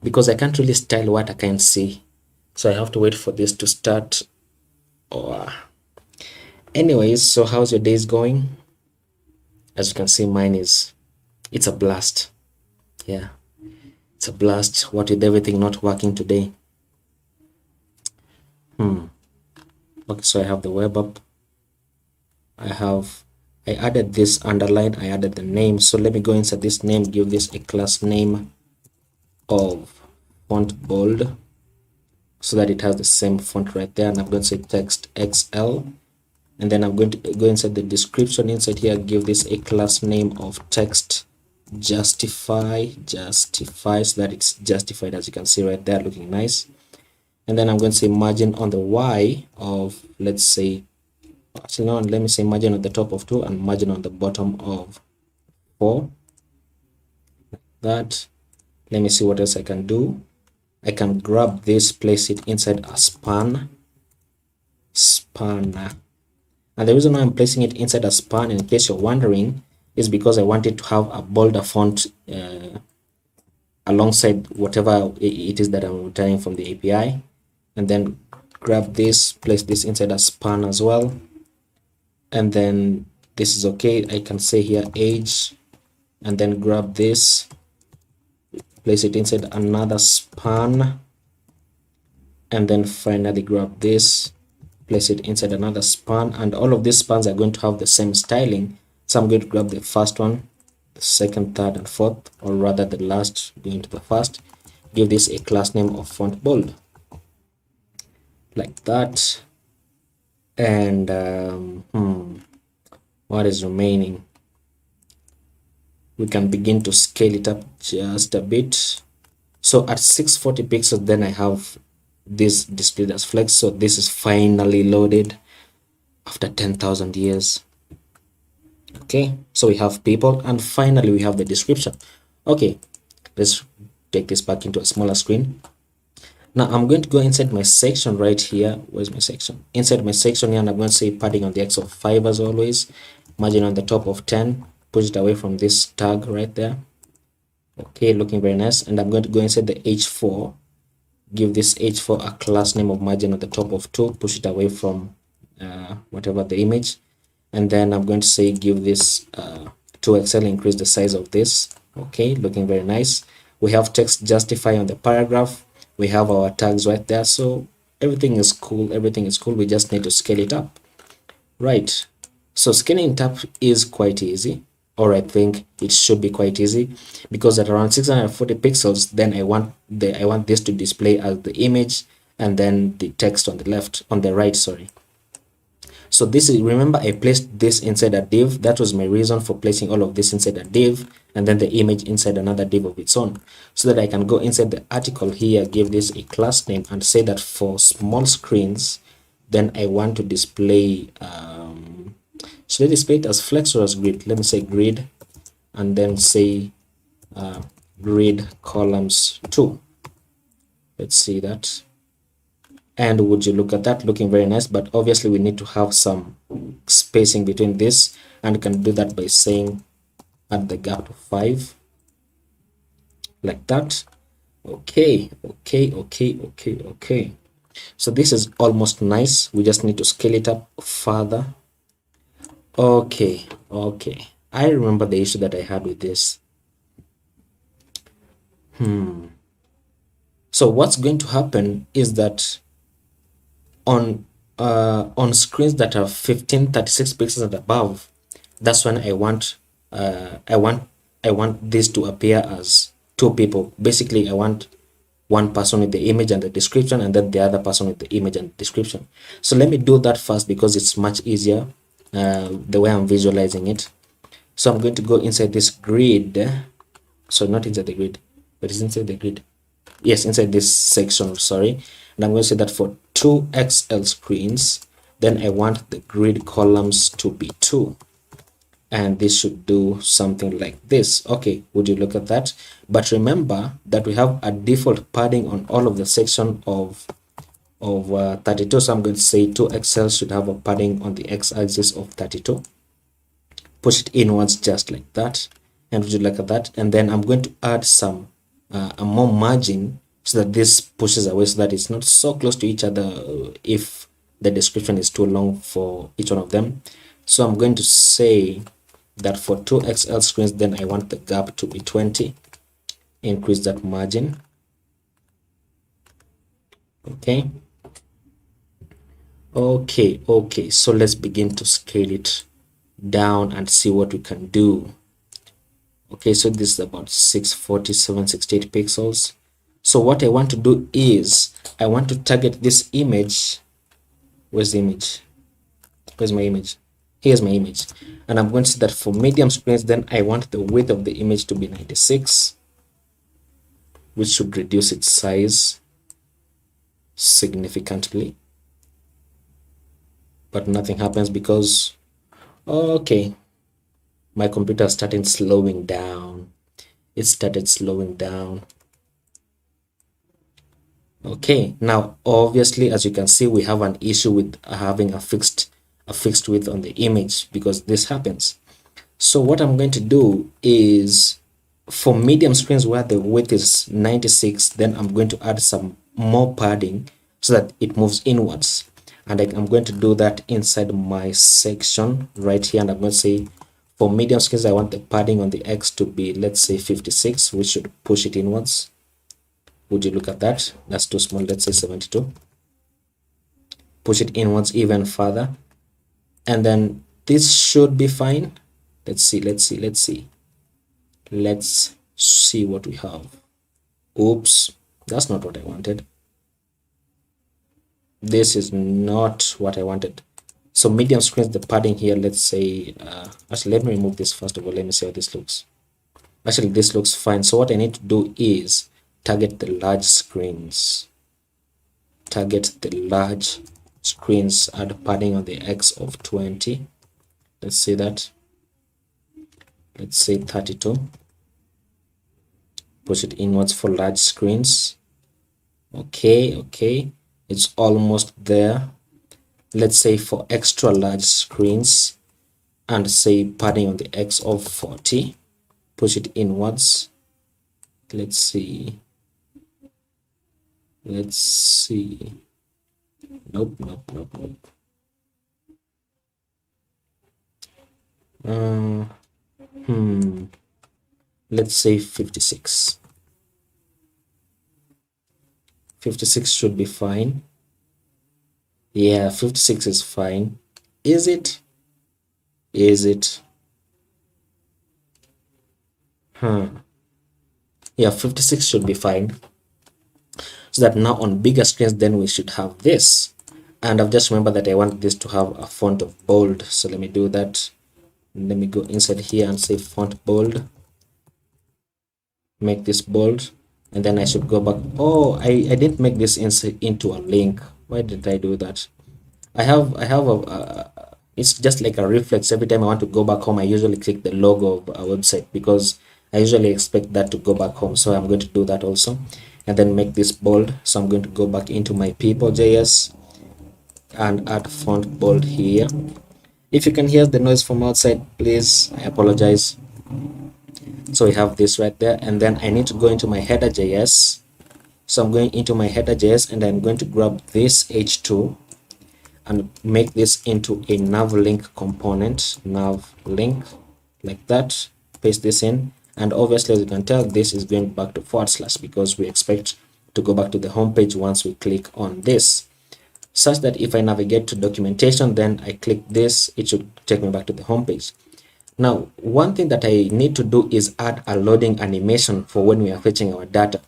Because I can't really style what I can't see, so I have to wait for this to start. Anyways, so how's your days going? As you can see, mine is, it's a blast. Yeah, it's a blast. What with everything not working today. Okay, so I have the web app. I added this underline, I added the name. So let me go inside this name, give this a class name of font bold, so that it has the same font right there. And I'm going to say text XL, and then I'm going to go inside the description. Inside here, give this a class name of text justify, so that it's justified, as you can see right there, looking nice. And then I'm going to say margin on the Y of, let's say, actually no, let me say margin on the top of 2 and margin on the bottom of 4. That. Let me see what else I can do. I can grab this, place it inside a spanner. And the reason why I'm placing it inside a span, in case you're wondering, is because I want it to have a bolder font alongside whatever it is that I'm returning from the API. And then grab this, place this inside a span as well. And then this is okay. I can say here age, and then grab this, place it inside another span, and then finally grab this, place it inside another span. And all of these spans are going to have the same styling. So I'm going to grab the first one, the second, third, and fourth, or rather the last going to the first. Give this a class name of font bold, like that. And what is remaining? We can begin to scale it up just a bit. So at 640 pixels, then I have this displayed as flex. So this is finally loaded after 10,000 years. Okay, so we have people, and finally we have the description. Okay, let's take this back into a smaller screen. Now I'm going to go inside my section right here. Where's my section? Inside my section here, and I'm going to say padding on the X of 5 as always, margin on the top of 10, push it away from this tag right there. Okay, looking very nice. And I'm going to go inside the H4, give this H4 a class name of margin on the top of 2, push it away from whatever the image. And then I'm going to say give this 2XL, increase the size of this. Okay, looking very nice. We have text justify on the paragraph. We have our tags right there. So everything is cool. Everything is cool. We just need to scale it up. Right. So scaling it up is quite easy, or I think it should be quite easy, because at around 640 pixels, then I want this to display as the image, and then the text on the left, on the right, sorry. So this is, remember I placed this inside a div. That was my reason for placing all of this inside a div, and then the image inside another div of its own, so that I can go inside the article here, give this a class name, and say that for small screens, then I want to display, should I display it as flex or as grid? Let me say grid, and then say grid columns 2. Let's see that. And would you look at that, looking very nice, but obviously we need to have some spacing between this, and you can do that by saying add the gap to 5, like that. Okay. So this is almost nice. We just need to scale it up further. Okay. I remember the issue that I had with this. So what's going to happen is that on screens that are 1536 pixels and above, that's when I want this to appear as 2 people. Basically, I want one person with the image and the description, and then the other person with the image and description. So let me do that first because it's much easier the way I'm visualizing it. So I'm going to go inside this grid. So not inside the grid, but it's inside the grid. Yes, inside this section, sorry. And I'm going to say that for 2 XL screens, then I want the grid columns to be 2. And this should do something like this. Okay, would you look at that? But remember that we have a default padding on all of the section of 32. So I'm going to say 2XL should have a padding on the x-axis of 32. Push it inwards just like that. And would you look at that? And then I'm going to add some a more margin so that this pushes away, so that it's not so close to each other if the description is too long for each one of them. So I'm going to say that for 2XL screens, then I want the gap to be 20. Increase that margin. Okay. So let's begin to scale it down and see what we can do. Okay, so this is about 640, 768 pixels. So what I want to do is I want to target this image. Where's the image? Where's my image? Here's my image. And I'm going to say that for medium screens, then I want the width of the image to be 96, which should reduce its size significantly. But nothing happens because, okay, my computer started slowing down. It started slowing down. Okay, now obviously, as you can see, we have an issue with having a fixed width on the image because this happens. So what I'm going to do is for medium screens where the width is 96, then I'm going to add some more padding so that it moves inwards. And I'm going to do that inside my section right here. And I'm going to say for medium screens, I want the padding on the X to be, let's say 56, which should push it inwards. Would you look at that? That's too small. Let's say 72. Push it inwards even further. And then this should be fine. Let's see what we have. Oops, that's not what I wanted. This is not what I wanted. So medium screens, the padding here, let's say, actually, let me remove this first of all. Let me see how this looks. Actually, this looks fine. So what I need to do is target the large screens. Target the large screens, add padding on the X of 20. Let's say that. Let's say 32. Push it inwards for large screens. Okay. It's almost there. Let's say for extra large screens and say padding on the X of 40. Push it inwards. Let's see. Nope. Let's say 56. 56 should be fine. Yeah, 56 is fine. Is it? Yeah, 56 should be fine. So that now on bigger screens, then we should have this. And I've just remembered that I want this to have a font of bold, so let me do that. Let me go inside here and say font bold, make this bold, and then I should go back. Oh, I didn't make this into a link. Why did I do that? I have a it's just like a reflex. Every time I want to go back home, I usually click the logo of a website because I usually expect that to go back home. So I'm going to do that also, and then make this bold. So I'm going to go back into my people.js and add font bold here. If you can hear the noise from outside, please, I apologize. So we have this right there, and then I need to go into my header.js. So I'm going into my header.js and I'm going to grab this h2 and make this into a nav link component, nav link, like that. Paste this in, and obviously, as you can tell, this is going back to / because we expect to go back to the home page once we click on this, such that if I navigate to documentation, then I click this, it should take me back to the home page. Now, one thing that I need to do is add a loading animation for when we are fetching our data.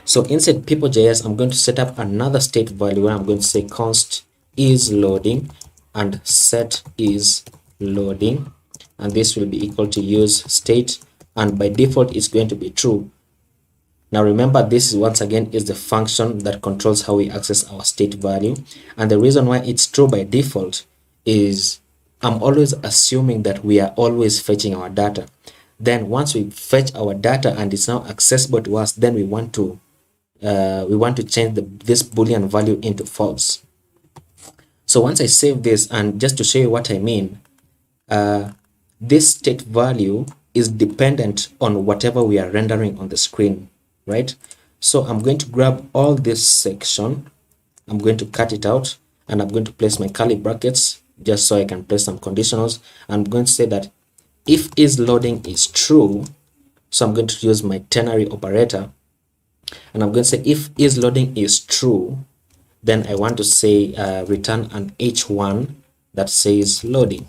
So inside people.js, I'm going to set up another state value where I'm going to say const is loading and set is loading, and this will be equal to use state, and by default it's going to be true. Now remember, this is once again is the function that controls how we access our state value, and the reason why it's true by default is I'm always assuming that we are always fetching our data. Then once we fetch our data and it's now accessible to us, then we want to change this boolean value into false. So once I save this, and just to show you what I mean, this state value is dependent on whatever we are rendering on the screen, right? So I'm going to grab all this section, I'm going to cut it out, and I'm going to place my curly brackets just so I can place some conditionals. I'm going to say that if is loading is true, so I'm going to use my ternary operator, and I'm going to say if is loading is true, then I want to say return an h1 that says loading ...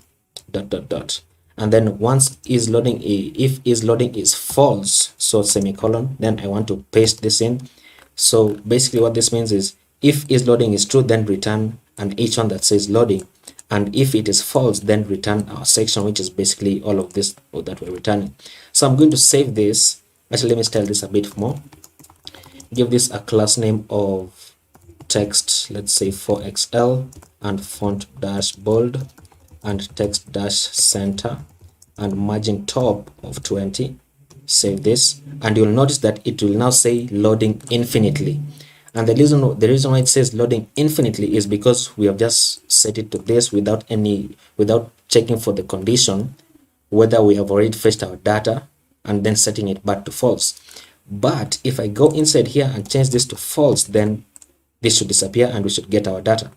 And then once is loading, if is loading is false, so semicolon, then I want to paste this in. So basically what this means is if is loading is true, then return an h1 that says loading, and if it is false, then return our section, which is basically all of this that we're returning. So I'm going to save this. Actually, let me style this a bit more. Give this a class name of text, let's say 4xl, and font dash bold, and text dash center, and margin top of 20. Save this, and you'll notice that it will now say loading infinitely. And the reason why it says loading infinitely is because we have just set it to this without checking for the condition whether we have already fetched our data and then setting it back to false. But if I go inside here and change this to false, then this should disappear and we should get our data.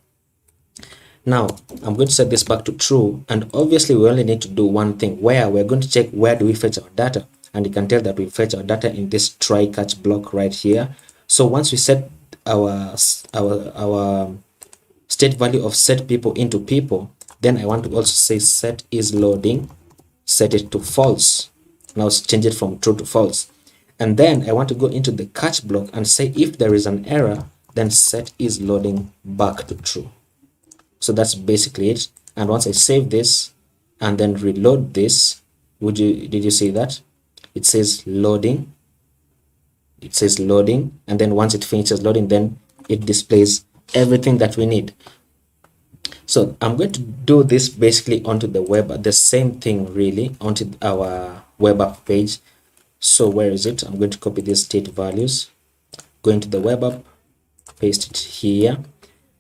Now I'm going to set this back to true, and obviously we only need to do one thing, where we're going to check where do we fetch our data, and you can tell that we fetch our data in this try catch block right here. So once we set our state value of set people into people, then I want to also say set is loading, set it to false. Now change it from true to false, and then I want to go into the catch block and say if there is an error, then set is loading back to true. So that's basically it. And once I save this and then reload this, did you see that it says loading? It says loading, and then once it finishes loading, then it displays everything that we need. So I'm going to do this basically onto the web, the same thing really onto our web app page. So where is it? I'm going to copy these state values, go into the web app, paste it here,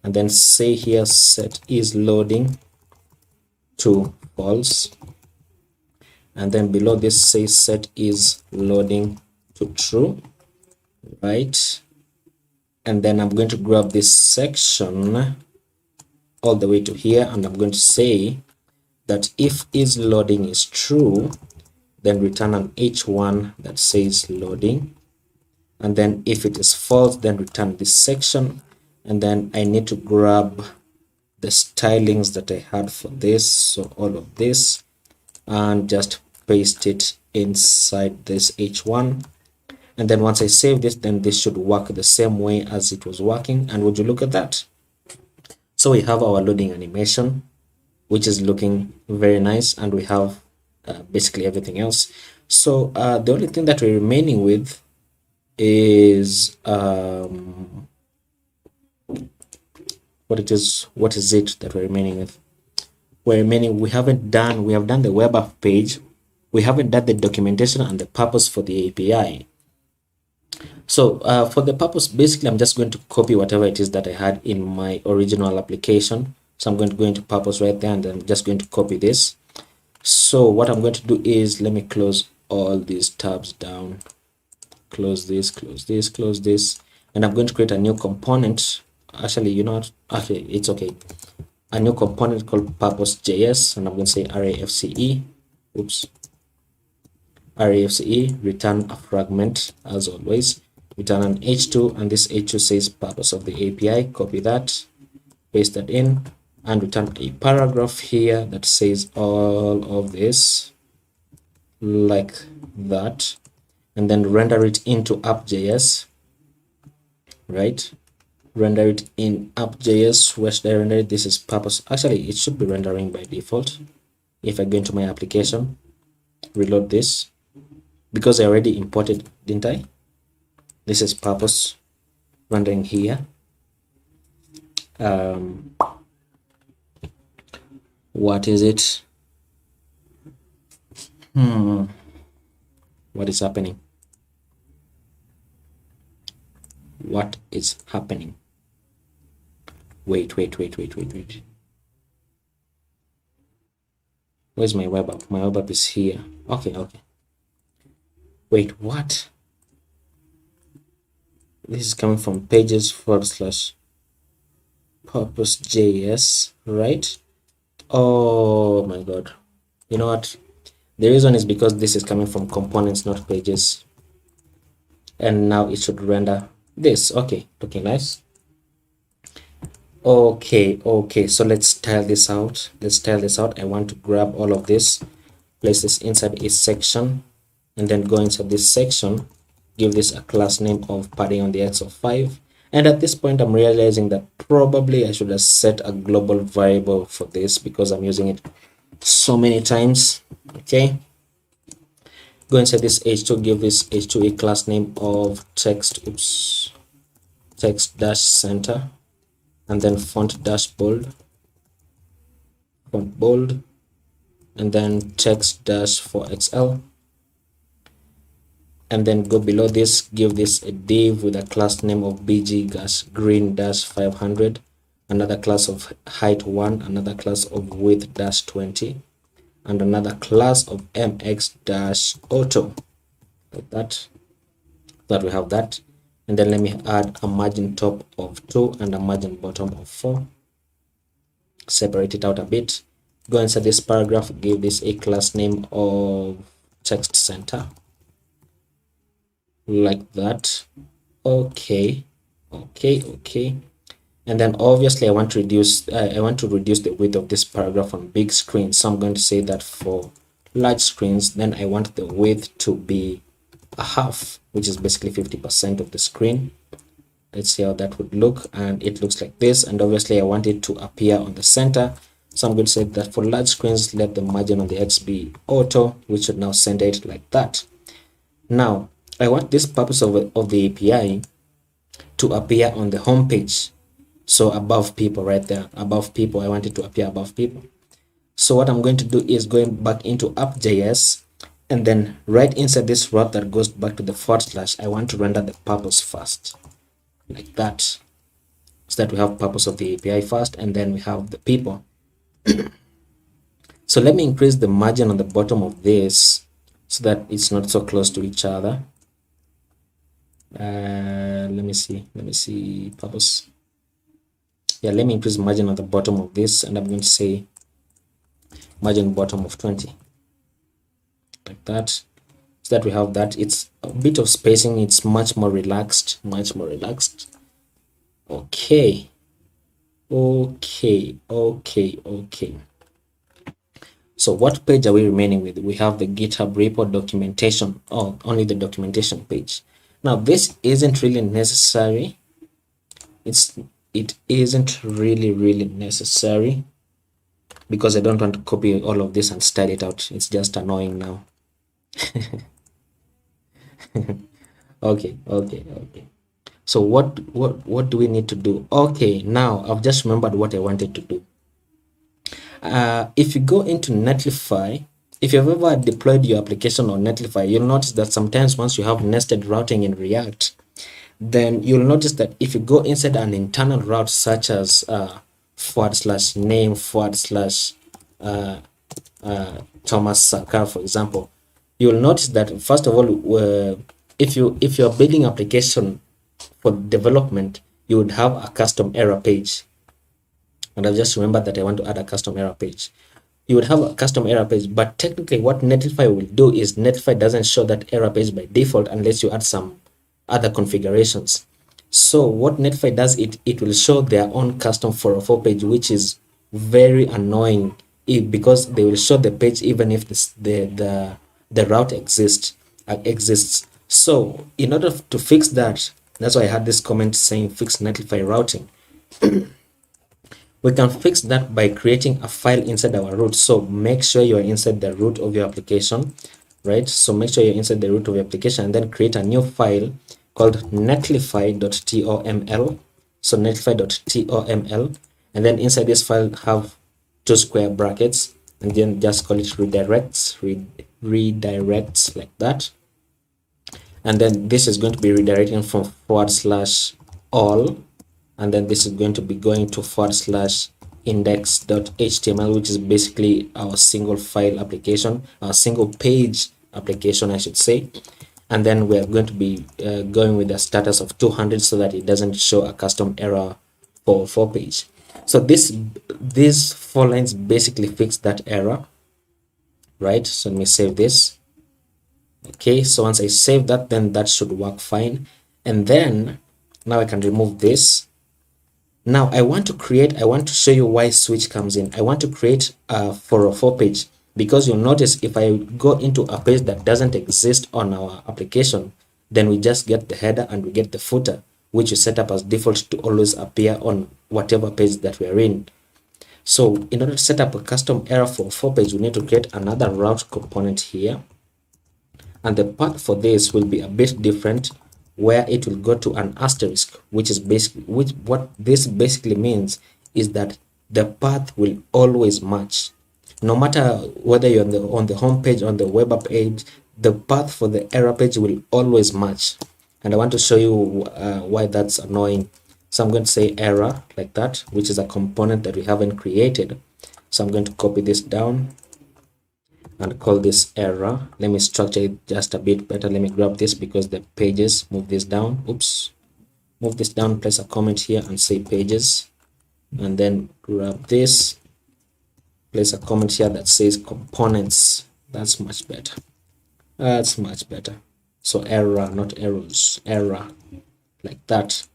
and then say here set is loading to false, and then below this say set is loading to true, right? And then I'm going to grab this section all the way to here, and I'm going to say that if is loading is true, then return an h1 that says loading, and then if it is false, then return this section. And then I need to grab the stylings that I had for this, so all of this, and just paste it inside this h1. And then once I save this, then this should work the same way as it was working. And would you look at that, So we have our loading animation, which is looking very nice, and we have basically everything else. So the only thing that we're remaining with is what is it that we're remaining with? We have done the web app page, we haven't done the documentation and the purpose for the API. So for the purpose, basically I'm just going to copy whatever it is that I had in my original application. So I'm going to go into purpose right there, and I'm just going to copy this. So what I'm going to do is, let me close all these tabs down, close this, and I'm going to create a new component. Actually, you know what? Okay, it's okay. A new component called purpose.js, and I'm going to say RAFCE. Oops. RAFCE, return a fragment as always, return an h2, and this h2 says purpose of the API. Copy that, paste that in, and return a paragraph here that says all of this like that, and then render it into app.js, right? Render it in app.js. Where should I render it? This is purpose. Actually, it should be rendering by default. If I go into my application, reload this, because I already imported, didn't I? This is purpose rendering here. What is it? What is happening? What is happening? Wait. Where's my web app? My web app is here. Okay. Wait, what? This is coming from pages/purpose.js, right? Oh my god. You know what? The reason is because this is coming from components, not pages. And now it should render this. Okay, looking nice. Okay, so let's style this out. I want to grab all of this, place this inside a section, and then go inside this section, give this a class name of padding on the x of 5. And at this point, I'm realizing that probably I should have set a global variable for this, because I'm using it so many times. Okay, go inside this h2, give this h2 a class name of text dash center, and then font bold, and then text dash for XL, and then go below this, give this a div with a class name of bg green 500, another class of height 1, another class of width 20, and another class of mx auto, like that. That we have that. And then let me add a margin top of 2 and a margin bottom of 4. Separate it out a bit. Go inside this paragraph, give this a class name of text center, like that. Okay. And then obviously I want to reduce the width of this paragraph on big screen. So I'm going to say that for large screens, then I want the width to be a half, which is basically 50% of the screen. Let's see how that would look, and it looks like this. And obviously I want it to appear on the center, so I'm going to say that for large screens, let the margin on the X be auto, which should now center it like that. Now I want this purpose of the API to appear on the home page, so above people, right there above people. I want it to appear above people. So what I'm going to do is going back into app.js, and then right inside this route that goes back to the /, I want to render the purpose first, like that, so that we have purpose of the API first, and then we have the people. So let me increase the margin on the bottom of this so that it's not so close to each other. Let me see purpose. Yeah, let me increase margin on the bottom of this, and I'm going to say margin bottom of 20, like that, so that we have that. It's a bit of spacing, it's much more relaxed. Okay. So what page are we remaining with? We have the GitHub repo documentation, or only the documentation page. Now this isn't really necessary. It's it isn't really necessary, because I don't want to copy all of this and style it out. It's just annoying now. Okay. So what do we need to do? Okay, now I've just remembered what I wanted to do. If you go into Netlify, if you've ever deployed your application on Netlify, you'll notice that sometimes once you have nested routing in React, then you'll notice that if you go inside an internal route such as /name Thomas Sankara, for example, you'll notice that first of all, if you're building application for development, you would have a custom error page. And I've just remembered that I want to add a custom error page. You would have a custom error page, but technically what Netlify will do is Netlify doesn't show that error page by default unless you add some other configurations. So what Netlify does, it will show their own custom 404 page, which is very annoying because they will show the page even if the route exists. So in order to fix that, that's why I had this comment saying fix Netlify routing. We can fix that by creating a file inside our root. So make sure you are inside the root of your application, right? So make sure you're inside the root of your application and then create a new file called netlify.toml. So netlify.toml, and then inside this file have 2 square brackets, and then just call it redirects like that. And then this is going to be redirecting from /all, and then this is going to be going to /index.html, which is basically our single file application, our single page application, I should say. And then we are going to be going with the status of 200 so that it doesn't show a custom error for page. So these 4 lines basically fix that error, right? So let me save this. Okay, so once I save that, then that should work fine. And then now I can remove this. Now I want to show you why switch comes in. I want to create a 404 page, because you'll notice if I go into a page that doesn't exist on our application, then we just get the header and we get the footer, which is set up as default to always appear on whatever page that we're in. So in order to set up a custom error 404 page, we need to create another route component here. And the path for this will be a bit different, where it will go to an asterisk, what this basically means is that the path will always match. No matter whether you're on the home page, on the web app page, the path for the error page will always match. And I want to show you why that's annoying. So I'm going to say error like that, which is a component that we haven't created. So I'm going to copy this down and call this error. Let me structure it just a bit better. Let me grab this because the pages, move this down. Oops, move this down, place a comment here and say pages, and then grab this, place a comment here that says components. That's much better. That's much better. So error, not errors, error, like that.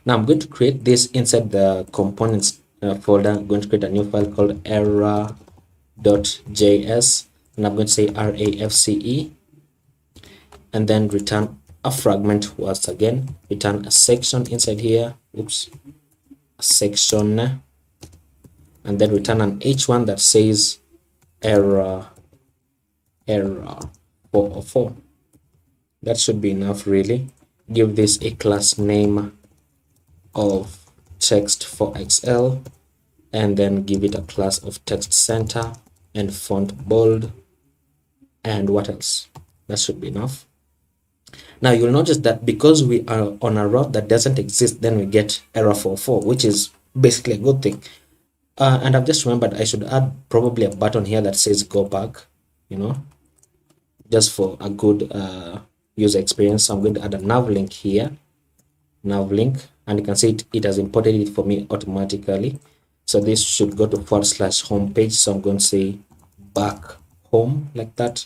Now I'm going to create this inside the components folder. I'm going to create a new file called error.js, and I'm going to say RAFCE, and then return a fragment once again, return a section inside here, oops, a section, and then return an h1 that says error 404. That should be enough, really. Give this a class name of text4xl, and then give it a class of text center and font bold, and what else? That should be enough. Now you'll notice that because we are on a route that doesn't exist, then we get error 404, which is basically a good thing. And I've just remembered I should add probably a button here that says go back, you know, just for a good user experience. So I'm going to add a nav link here, nav link, and you can see it has imported it for me automatically. So this should go to /home page. So I'm going to say back home like that.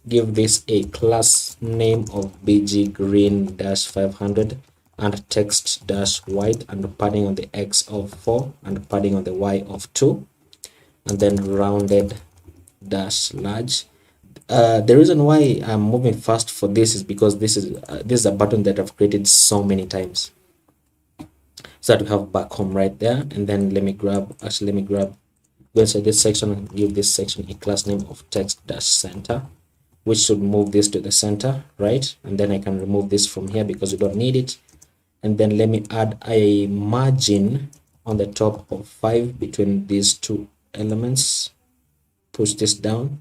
Give this a class name of bg green-500 and text-white, and padding on the x of 4 and padding on the y of 2, and then rounded-large. The reason why I'm moving fast for this is because this is a button that I've created so many times. so that we have back home right there. And then let me grab go inside this section and give this section a class name of text-center, which should move this to the center, right? And then I can remove this from here because we don't need it. And then let me add a margin on the top of 5 between these two elements. Push this down,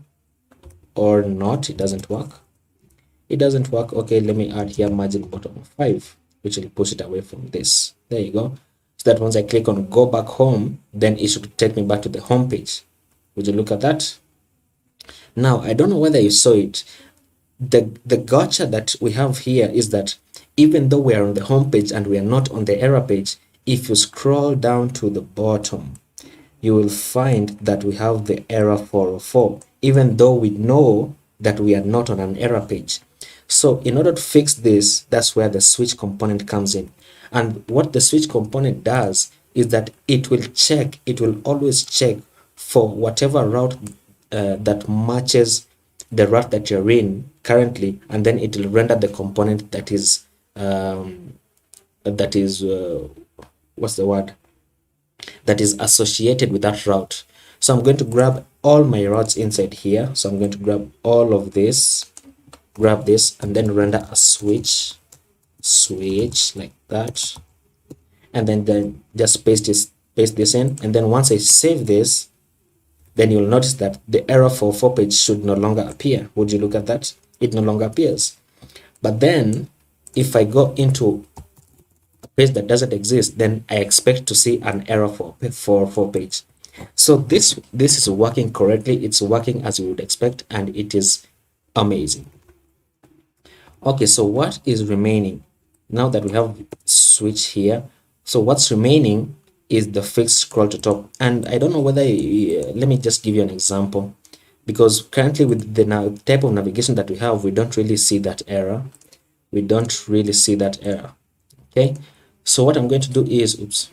or not, it doesn't work. Okay, let me add here margin bottom of 5, which will push it away from this. There you go. So that once I click on go back home, then it should take me back to the home page. Would you look at that? Now, I don't know whether you saw it. The gotcha that we have here is that even though we are on the home page and we are not on the error page, if you scroll down to the bottom, you will find that we have the error 404, even though we know that we are not on an error page. So in order to fix this, that's where the switch component comes in. And what the switch component does is that it will always check for whatever route that matches the route that you're in currently, and then it will render the component that is what's the word, that is associated with that route. So I'm going to grab all my routes inside here. So I'm going to grab all of this, grab this, and then render a switch like that, and then just paste this in. And then once I save this, then you'll notice that the error 404 page should no longer appear. Would you look at that? It no longer appears. But then if I go into a page that doesn't exist, then I expect to see an error 404 page. So this is working correctly. It's working as you would expect, and it is amazing. Okay, so what is remaining now that we have switch here? So what's remaining is the fixed scroll to top. And I don't know whether let me just give you an example, because currently with the type of navigation that we have, we don't really see that error. Okay, so what I'm going to do is, oops,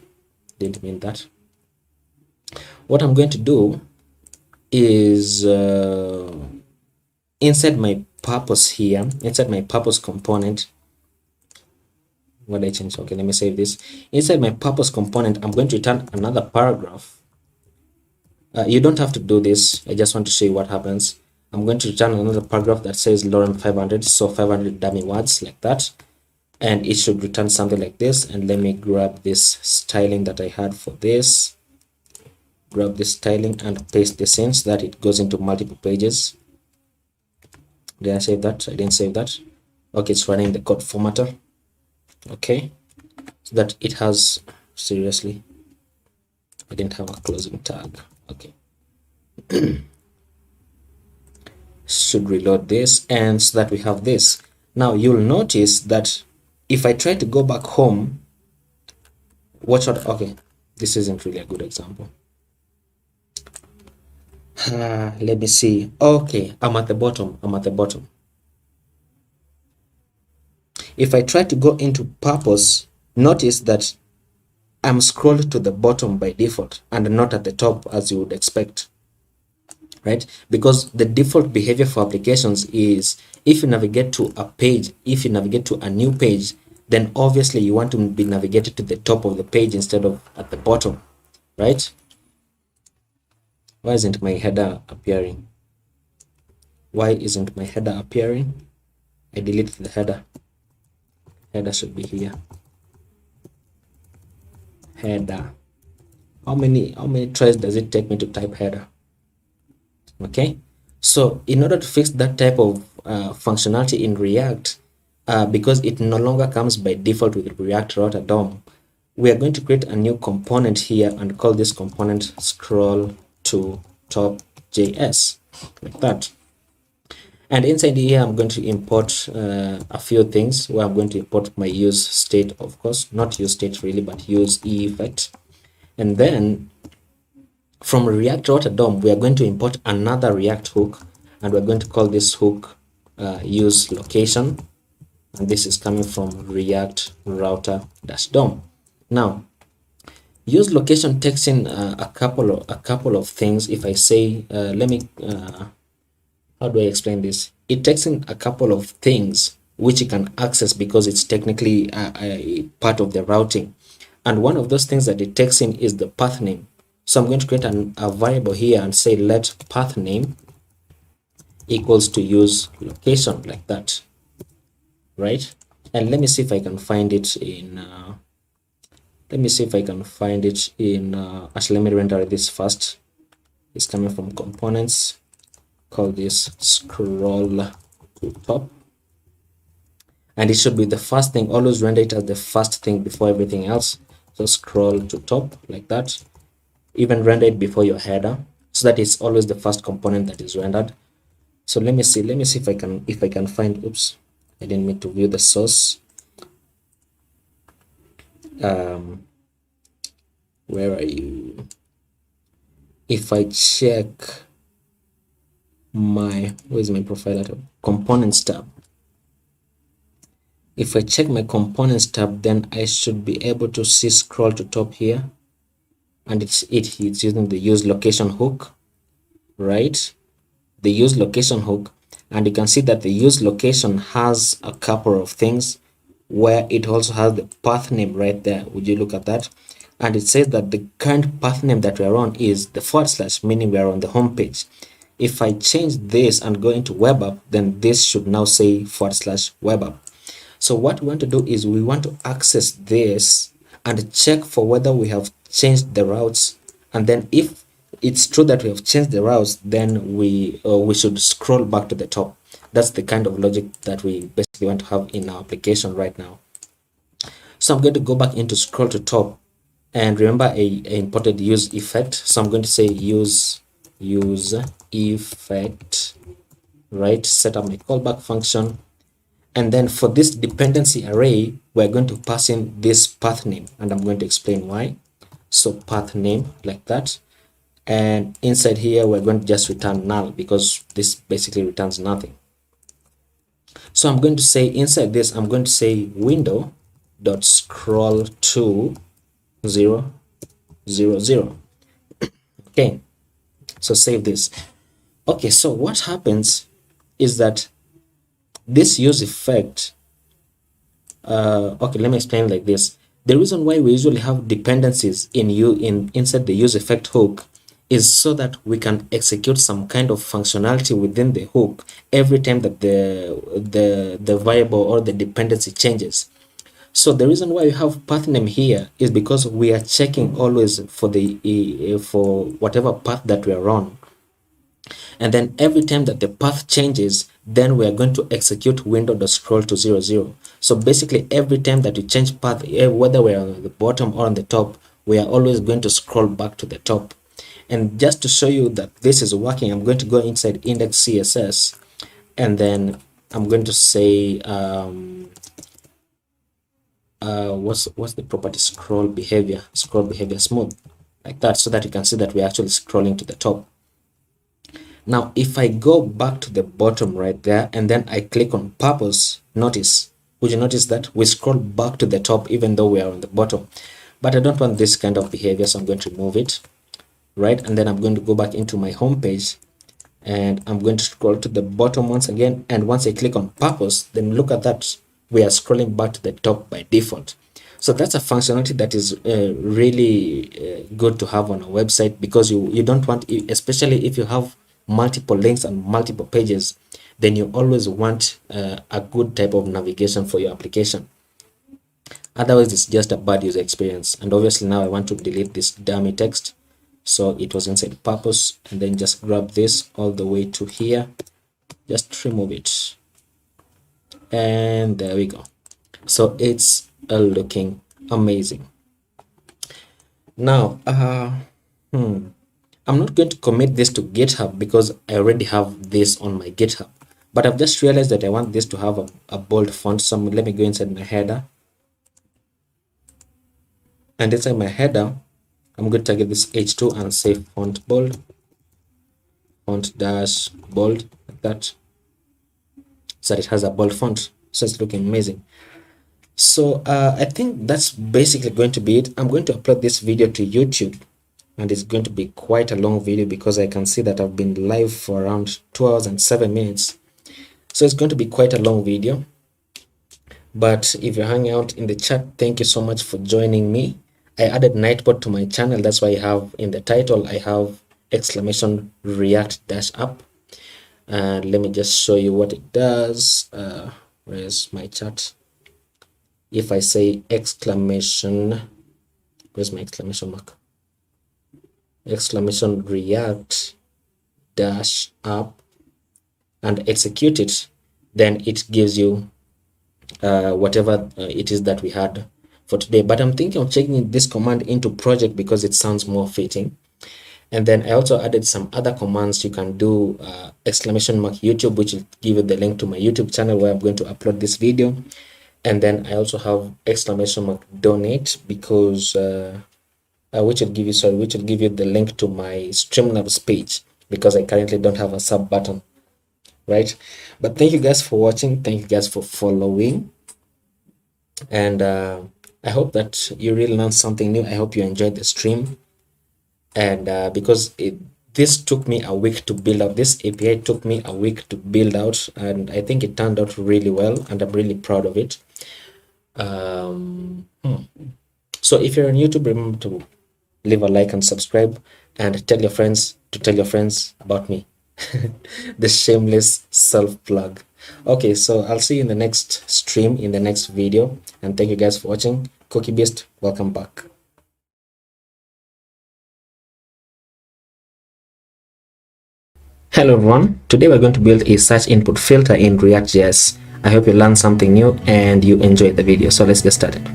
didn't mean that. What I'm going to do is inside my purpose here, inside my purpose component, what did I change? Okay, let me save this. Inside my purpose component, I'm going to return another paragraph. You don't have to do this. I just want to show you what happens. I'm going to return another paragraph that says Lauren 500, so 500 dummy words like that, and it should return something like this. And let me grab this styling that I had for this, grab this styling and paste this in so that it goes into multiple pages. Did I save that? I didn't save that. Okay, it's running the code formatter. Okay, so that it has, seriously, I didn't have a closing tag. Okay. Should reload this, and so that we have this. Now you'll notice that if I try to go back home, watch out. Okay, this isn't really a good example. Let me see. Okay, I'm at the bottom. If I try to go into purpose, notice that I'm scrolled to the bottom by default and not at the top as you would expect, right? Because the default behavior for applications is if you navigate to a page, if you navigate to a new page, then obviously you want to be navigated to the top of the page instead of at the bottom, right? Why isn't my header appearing? I deleted the header. Header should be here. Header. How many tries does it take me to type header? Okay, so in order to fix that type of functionality in React, because it no longer comes by default with React Router DOM, we are going to create a new component here and call this component scroll to top JS, like that. And inside here, I'm going to import a few things where I'm going to import my use state, of course, not use state really, but use effect. And then from React Router DOM, we are going to import another React hook, and we're going to call this hook use location. And this is coming from React Router DOM. Now, use location takes in a couple of things. If I say, how do I explain this? It takes in a couple of things which you can access because it's technically a part of the routing. and one of those things that it takes in is the path name. So I'm going to create a variable here and say let path name equals to use location, like that, right? And let me see if I can find it in actually, let me render this first. It's coming from components. Call this scroll to top, and it should be the first thing. Always render it as the first thing before everything else. So scroll to top, like that. Even render it before your header, so that it's always the first component that is rendered. So let me see if I can find, oops, I didn't mean to view the source. Where are you? If I check where's my profile at? Components tab. If I check my components tab, then I should be able to see scroll to top here, and it's using the use location hook, right? The use location hook, and you can see that the use location has a couple of things where it also has the path name right there. Would you look at that? And it says that the current path name that we are on is the /, meaning we are on the home page. If I change this and go into web app, then this should now say /web app. So what we want to do is we want to access this and check for whether we have changed the routes, and then if it's true that we have changed the routes, then we should scroll back to the top. That's the kind of logic that we basically want to have in our application right now. So I'm going to go back into scroll to top, and remember I imported use effect. So I'm going to say use effect, right? Set up my callback function, and then for this dependency array, we're going to pass in this path name, and I'm going to explain why. So path name, like that. And inside here, we're going to just return null, because this basically returns nothing. So I'm going to say inside this, I'm going to say window dot scroll to 0, 0, 0. Okay, so save this. Okay, so what happens is that this use effect, okay, let me explain like this. The reason why we usually have dependencies inside the use effect hook is so that we can execute some kind of functionality within the hook every time that the variable or the dependency changes. So the reason why we have path name here is because we are checking always for for whatever path that we are on, and then every time that the path changes, then we are going to execute window.scroll to 0, 0. So basically every time that we change path, whether we are on the bottom or on the top, we are always going to scroll back to the top. And just to show you that this is working, I'm going to go inside index CSS, and then I'm going to say what's the property scroll behavior smooth, like that, so that you can see that we're actually scrolling to the top. Now if I go back to the bottom right there, and then I click on purpose, would you notice that we scroll back to the top even though we are on the bottom? But I don't want this kind of behavior, so I'm going to remove it, right? And then I'm going to go back into my home page, and I'm going to scroll to the bottom once again, and once I click on purpose, then look at that, we are scrolling back to the top by default. So that's a functionality that is really good to have on a website, because you don't want, especially if you have multiple links and multiple pages, then you always want a good type of navigation for your application. Otherwise it's just a bad user experience. And obviously now I want to delete this dummy text, so it was inside purpose, and then just grab this all the way to here, just remove it, and there we go. So it's looking amazing. Now I'm not going to commit this to GitHub because I already have this on my GitHub, but I've just realized that I want this to have a bold font. So let me go inside my header, and inside my header I'm going to target this H2 and say font bold, font dash bold, like that, so that it has a bold font. So it's looking amazing. So I think that's basically going to be it. I'm going to upload this video to YouTube, and it's going to be quite a long video because I can see that I've been live for around 2 hours and 7 minutes. So it's going to be quite a long video. But if you're hanging out in the chat, thank you so much for joining me. I added Nightbot to my channel. That's why I have in the title, I have exclamation React dash app. And let me just show you what it does. Where's my chat? If I say exclamation, where's my exclamation mark? Exclamation React dash app and execute it, then it gives you whatever it is that we had for today. But I'm thinking of changing this command into project because it sounds more fitting. And then I also added some other commands. You can do exclamation mark YouTube, which will give you the link to my YouTube channel where I'm going to upload this video. And then I also have exclamation mark donate because which will give you the link to my Streamlabs page because I currently don't have a sub button, right? But thank you guys for watching. Thank you guys for following. And I hope that you really learned something new. I hope you enjoyed the stream. And because this took me a week to build out, this API took me a week to build out, and I think it turned out really well, and I'm really proud of it. So if you're on YouTube, remember to leave a like and subscribe, and tell your friends to tell your friends about me. The shameless self-plug. Okay, so I'll see you in the next stream, in the next video, and thank you guys for watching. Cookie Beast, welcome back. Hello everyone, today we're going to build a search input filter in ReactJs. I hope you learned something new and you enjoyed the video. So let's get started.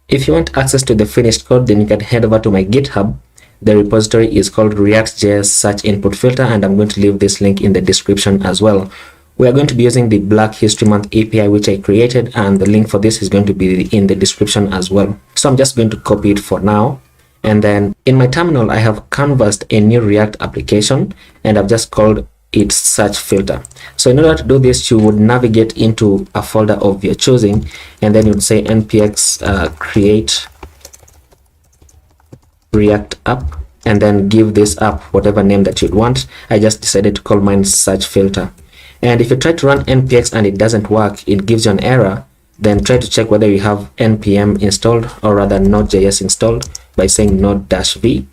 If you want access to the finished code, then you can head over to my GitHub. The repository is called ReactJs search input filter, and I'm going to leave this link in the description as well. We are going to be using the Black History Month API which I created, and the link for this is going to be in the description as well. So I'm just going to copy it for now, and then in my terminal I have canvassed a new React application and I've just called it search filter. So in order to do this, you would navigate into a folder of your choosing, and then you'd say npx create React app, and then give this app whatever name that you'd want. I just decided to call mine search filter. And if you try to run npx and it doesn't work, it gives you an error, then try to check whether you have npm installed, or rather node.js installed, by saying node-v.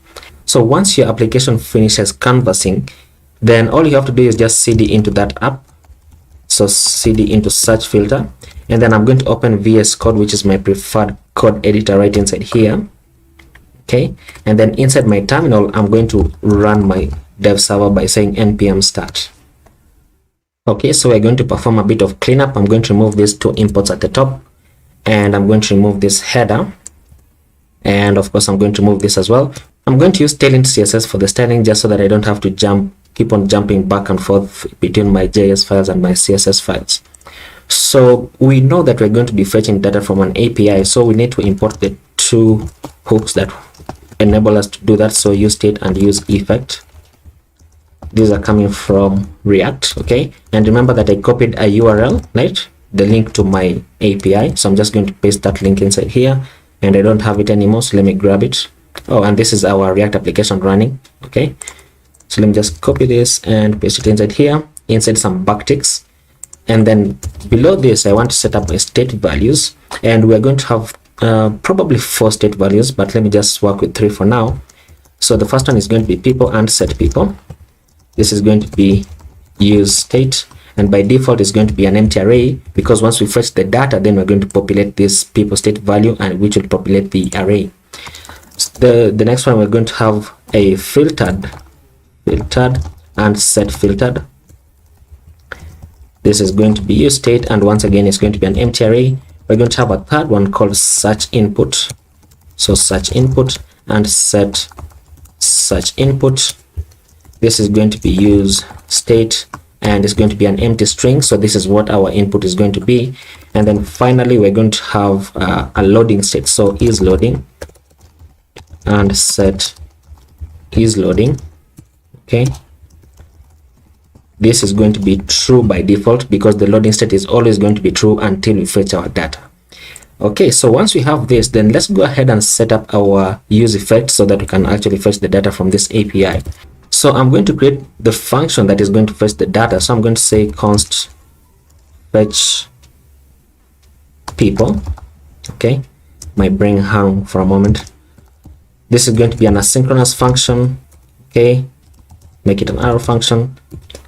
So once your application finishes canvassing, then all you have to do is just cd into that app. So cd into search filter, and then I'm going to open VS Code, which is my preferred code editor, right inside here. Okay, and then inside my terminal, I'm going to run my dev server by saying npm start. Okay, so we're going to perform a bit of cleanup. I'm going to remove these two imports at the top, and I'm going to remove this header, and of course I'm going to remove this as well. I'm going to use tailwind CSS for the styling, just so that I don't have to keep on jumping back and forth between my JS files and my CSS files. So we know that we're going to be fetching data from an API, so we need to import the two hooks that enable us to do that. So use state and use effect. These are coming from React. Okay, and remember that I copied a URL, right, the link to my API. So I'm just going to paste that link inside here, and I don't have it anymore, so let me grab it. Oh, and this is our React application running. Okay, so let me just copy this and paste it inside here, inside some backticks, and then below this I want to set up my state values, and we're going to have probably 4 state values, but let me just work with 3 for now. So the first one is going to be people and set people. This is going to be use state, and by default is going to be an empty array, because once we fetch the data, then we're going to populate this people state value, and which will populate the array. The next one, we're going to have a filtered and set filtered. This is going to be use state, and once again it's going to be an empty array. We're going to have a third one called search input. So search input and set search input. This is going to be use state, and it's going to be an empty string. So this is what our input is going to be. And then finally we're going to have a loading state. So is loading and set is loading. Okay, this is going to be true by default, because the loading state is always going to be true until we fetch our data. Okay, so once we have this, then let's go ahead and set up our use effect so that we can actually fetch the data from this API. So I'm going to create the function that is going to fetch the data. So I'm going to say const fetch people. Okay, my brain hung for a moment. This is going to be an asynchronous function. Okay, make it an arrow function,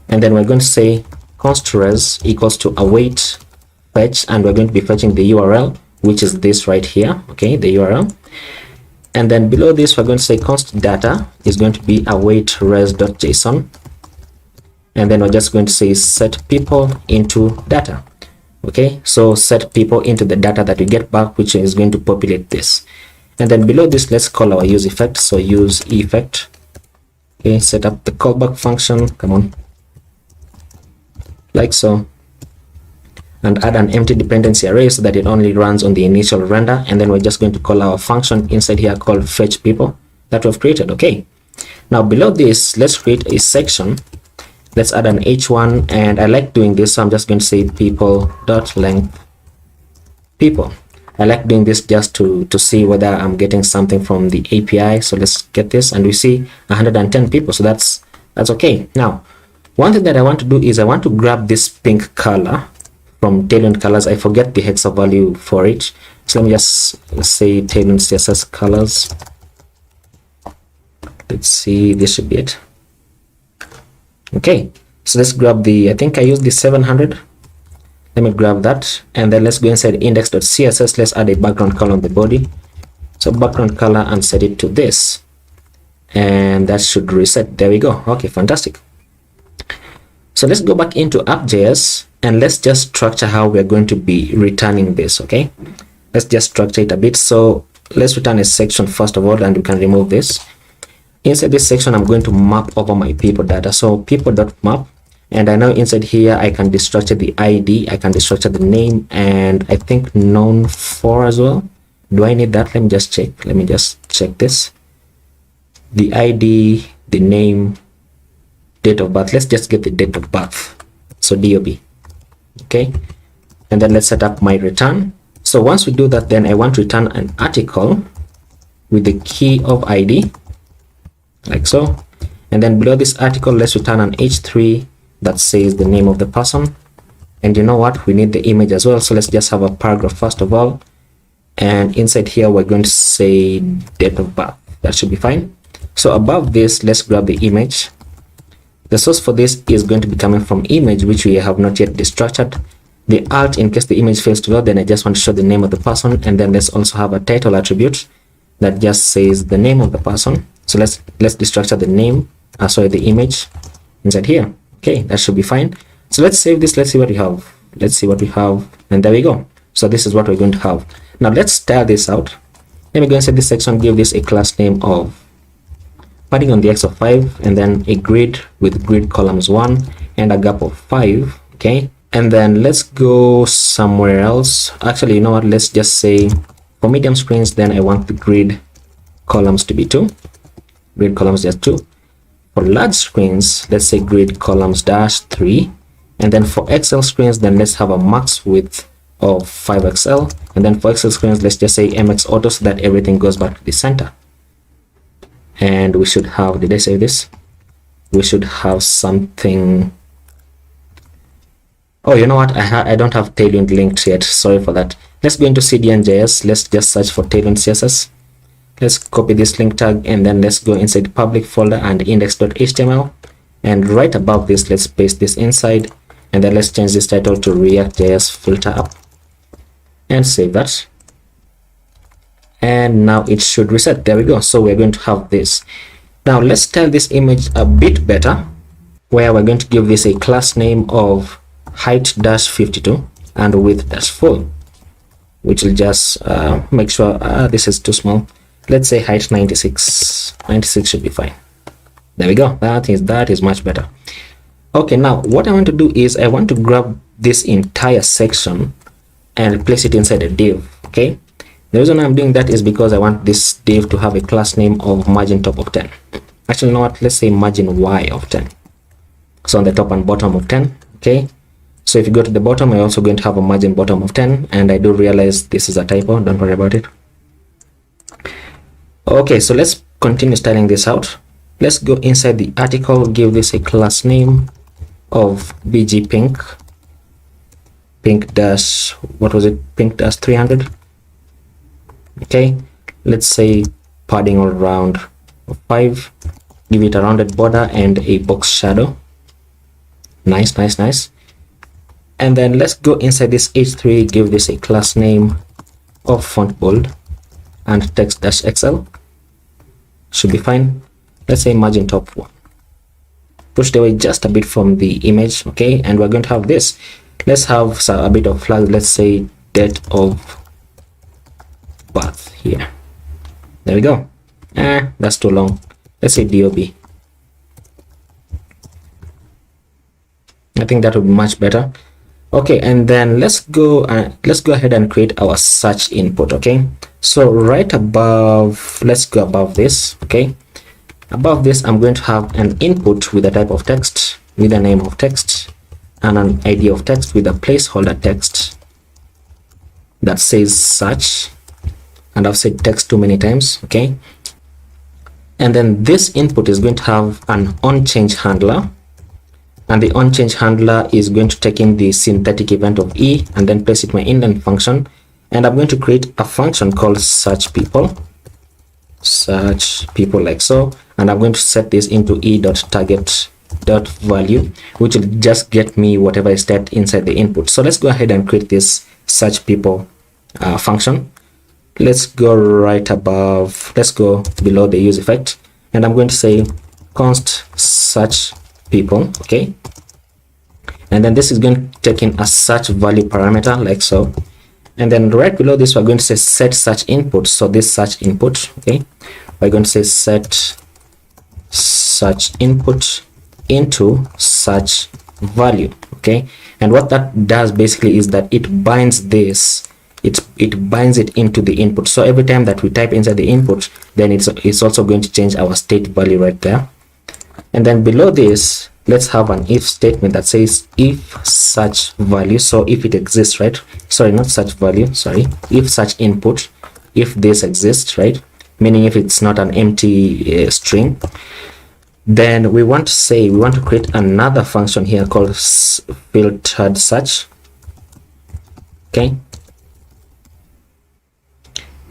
and then we're going to say const res equals to await fetch, and we're going to be fetching the URL, which is this right here. Okay, the URL. And then below this, we're going to say const data is going to be await res.json, and then we're just going to say set people into data. Okay, so set people into the data that we get back, which is going to populate this. And then below this, let's call our use effect. So use effect. Okay, set up the callback function. Come on, like so, and add an empty dependency array so that it only runs on the initial render. And then we're just going to call our function inside here called fetch people that we've created. Okay, now below this, let's create a section. Let's add an h1, and I like doing this, so I'm just going to say people.length people. I like doing this just to see whether I'm getting something from the API. So let's get this, and we see 110 people, so that's okay. Now, one thing that I want to do is I want to grab this pink color from Tailwind colors. I forget the hexa value for it, so let me just say Tailwind CSS colors. Let's see, this should be it. Okay, so let's grab the, I think I used the 700. Let me grab that, and then let's go inside index.css. Let's add a background color on the body. So background color, and set it to this, and that should reset. There we go. Okay, fantastic. So let's go back into app.js, and let's just structure how we're going to be returning this. Okay, let's just structure it a bit. So let's return a section first of all, and we can remove this. Inside this section, I'm going to map over my people data. So people.map, and I know inside here I can destructure the ID, I can destructure the name, and I think known for as well. Do I need that? Let me just check. Let me just check this. The ID, the name, date of birth. Let's just get the date of birth. So DOB. Okay, and then let's set up my return. So once we do that, then I want to return an article with the key of ID, like so. And then below this article, let's return an h3 that says the name of the person. And you know what, we need the image as well, so let's just have a paragraph first of all, and inside here we're going to say date of birth. That should be fine. So above this, let's grab the image. The source for this is going to be coming from image, which we have not yet destructured. The alt, in case the image fails to load, then I just want to show the name of the person. And then let's also have a title attribute that just says the name of the person. So let's destructure the name, the image inside here. Okay, that should be fine. So let's save this. Let's see what we have. Let's see what we have, and there we go. So this is what we're going to have. Now let's style this out. Let me go inside this section, give this a class name of padding on the x of 5, and then a grid with grid columns 1 and a gap of 5. Okay, and then let's go somewhere else. Actually, you know what, let's just say for medium screens, then I want the grid columns to be 2. Grid columns just 2. For large screens, let's say grid columns -3. And then for XL screens, then let's have a max width of 5XL. And then for XL screens, let's just say MX auto, so that everything goes back to the center. And we should have, did I say this? We should have something. Oh, you know what? I don't have Tailwind linked yet. Sorry for that. Let's go into CDN.js. Let's just search for Tailwind CSS. Let's copy this link tag, and then let's go inside the public folder and index.html, and right above this, let's paste this inside, and then let's change this title to ReactJs filter app and save that. And now it should reset. There we go. So we're going to have this. Now let's style this image a bit better, where we're going to give this a class name of height-52 and width-full, which will just make sure this is too small. Let's say height 96. 96 should be fine. There we go. That is much better. Okay, now what I want to do is I want to grab this entire section and place it inside a div. Okay, the reason I'm doing that is because I want this div to have a class name of margin top of 10. Actually, you know what, let's say margin y of 10. So on the top and bottom of 10. Okay, so if you go to the bottom, I'm also going to have a margin bottom of 10, and I do realize this is a typo. Don't worry about it. Okay, so let's continue styling this out. Let's go inside the article, give this a class name of bg pink, pink dash, what was it, pink dash 300. Okay, let's say padding around 5, give it a rounded border and a box shadow. Nice, nice, nice. And then let's go inside this h3, give this a class name of font bold and text dash XL. Should be fine. Let's say margin top 1. Push the way just a bit from the image. Okay, and we're going to have this. Let's have a bit of flag. Let's say date of birth here. There we go. That's too long. Let's say DOB. I think that would be much better. Okay, and then let's go ahead and create our search input. Okay, so right above, let's go above this. Okay, above this I'm going to have an input with a type of text, with a name of text, and an ID of text with a placeholder text that says search, and I've said text too many times. Okay, and then this input is going to have an onChange handler, and the onChange handler is going to take in the synthetic event of E and then place it in my indent function, and I'm going to create a function called search people like so, and I'm going to set this into e.target.value, which will just get me whatever is typed inside the input. So let's go ahead and create this search people function. Let's go right above, let's go below the use effect, and I'm going to say const search people. Okay, and then this is going to take in a search value parameter like so, and then right below this we're going to say set search input. So this search input, okay, we're going to say set search input into search value. Okay, and what that does basically is that it binds this, it binds it into the input. So every time that we type inside the input, then it's also going to change our state value right there. And then below this, let's have an if statement that says if such value, so if it exists, right? Sorry, not such value, sorry, if such input, if this exists, right? Meaning if it's not an empty string, then we want to create another function here called filtered search. Okay,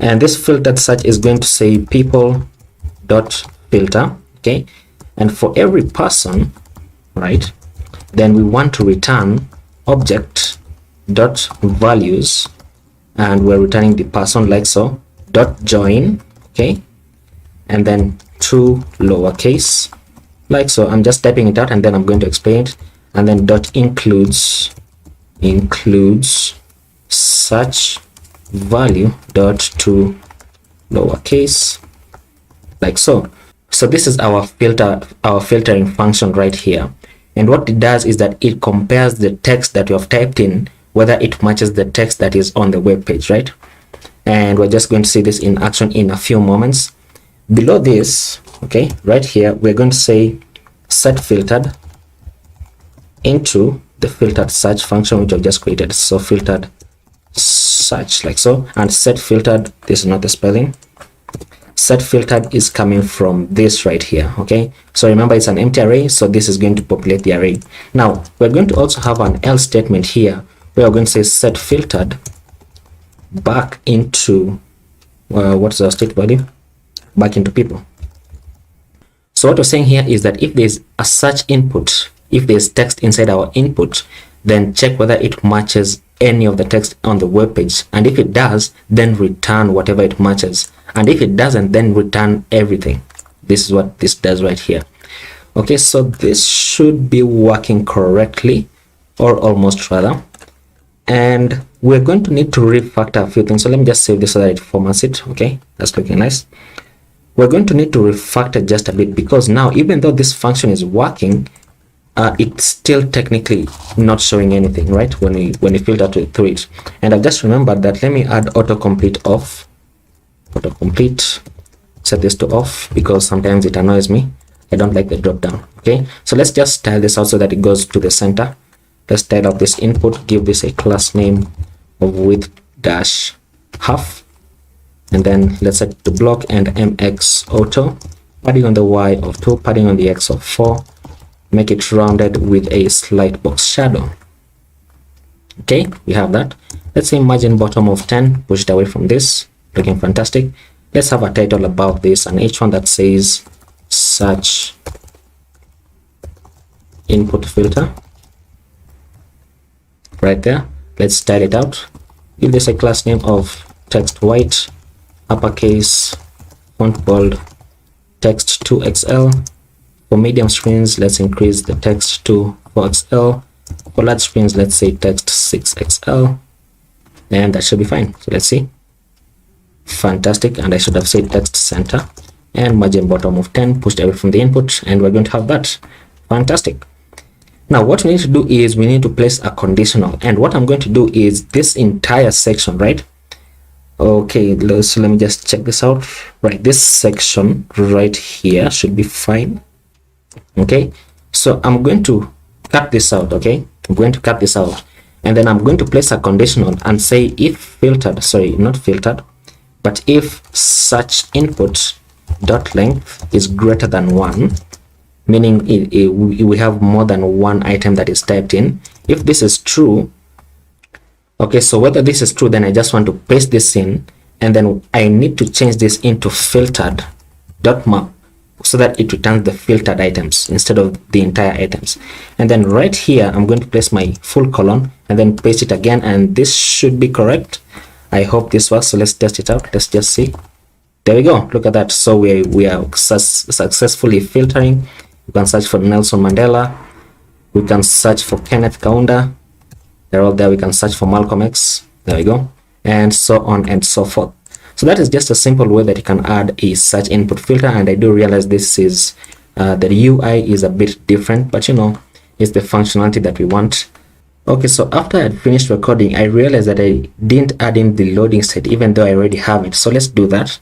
and this filtered search is going to say people dot filter. Okay, and for every person, right, then we want to return object dot values, and we're returning the person like so, dot join. Okay, and then to lowercase like so. I'm just typing it out and then I'm going to explain it. And then dot includes search value dot to lowercase like so. So this is our filtering function right here, and what it does is that it compares the text that you have typed in, whether it matches the text that is on the web page, right? And we're just going to see this in action in a few moments. Below this, okay, right here, we're going to say set filtered into the filtered search function which I've just created. So filtered search like so, and set filtered, this is not the spelling, set filtered is coming from this right here. Okay, so remember it's an empty array, so this is going to populate the array. Now we're going to also have an else statement here where we're going to say set filtered back into what's our state value, back into people. So what we're saying here is that if there's a search input, if there's text inside our input, then check whether it matches any of the text on the web page, and if it does, then return whatever it matches, and if it doesn't, then return everything. This is what this does right here. Okay, so this should be working correctly, or almost rather, and we're going to need to refactor a few things. So let me just save this so that it formats it. Okay, that's looking nice. We're going to need to refactor just a bit, because now even though this function is working, it's still technically not showing anything, right, when we filter through it. And I've just remembered that. Let me add autocomplete off. Autocomplete, set this to off because sometimes it annoys me. I don't like the drop down. Okay, so let's just style this out so that it goes to the center. Let's style up this input, give this a class name of width dash half, and then let's set it to block and mx auto, padding on the y of 2, padding on the x of 4, make it rounded with a slight box shadow. Okay, we have that. Let's say margin bottom of 10, push it away from this, looking fantastic. Let's have a title about this, and each one that says search input filter right there. Let's style it out. Give this a class name of text white, uppercase, font bold, text 2XL. For medium screens, let's increase the text to 4XL. For large screens, let's say text 6XL, and that should be fine. So let's see. Fantastic. And I should have said text center, and margin bottom of 10, pushed away from the input, and we're going to have that. Fantastic. Now what we need to do is we need to place a conditional, and what I'm going to do is this entire section, right? Okay, so let me just check this out. Right, this section right here should be fine. Okay, so I'm going to cut this out. Okay, I'm going to cut this out, and then I'm going to place a conditional and say if filtered, sorry, not filtered, but if such input dot length is greater than 1, meaning we have more than one item that is typed in. If this is true, okay, so whether this is true, then I just want to paste this in, and then I need to change this into filtered dot map so that it returns the filtered items instead of the entire items. And then right here, I'm going to place my full colon and then paste it again, and this should be correct. I hope this works. So let's test it out. Let's just see. There we go. Look at that. So we are successfully filtering. We can search for Nelson Mandela. We can search for Kenneth Kaunda. They're all there. We can search for Malcolm X. There we go. And so on and so forth. So that is just a simple way that you can add a search input filter. And I do realize this is the UI is a bit different, but you know, it's the functionality that we want. Okay, so after I had finished recording, I realized that I didn't add in the loading state, even though I already have it. So let's do that.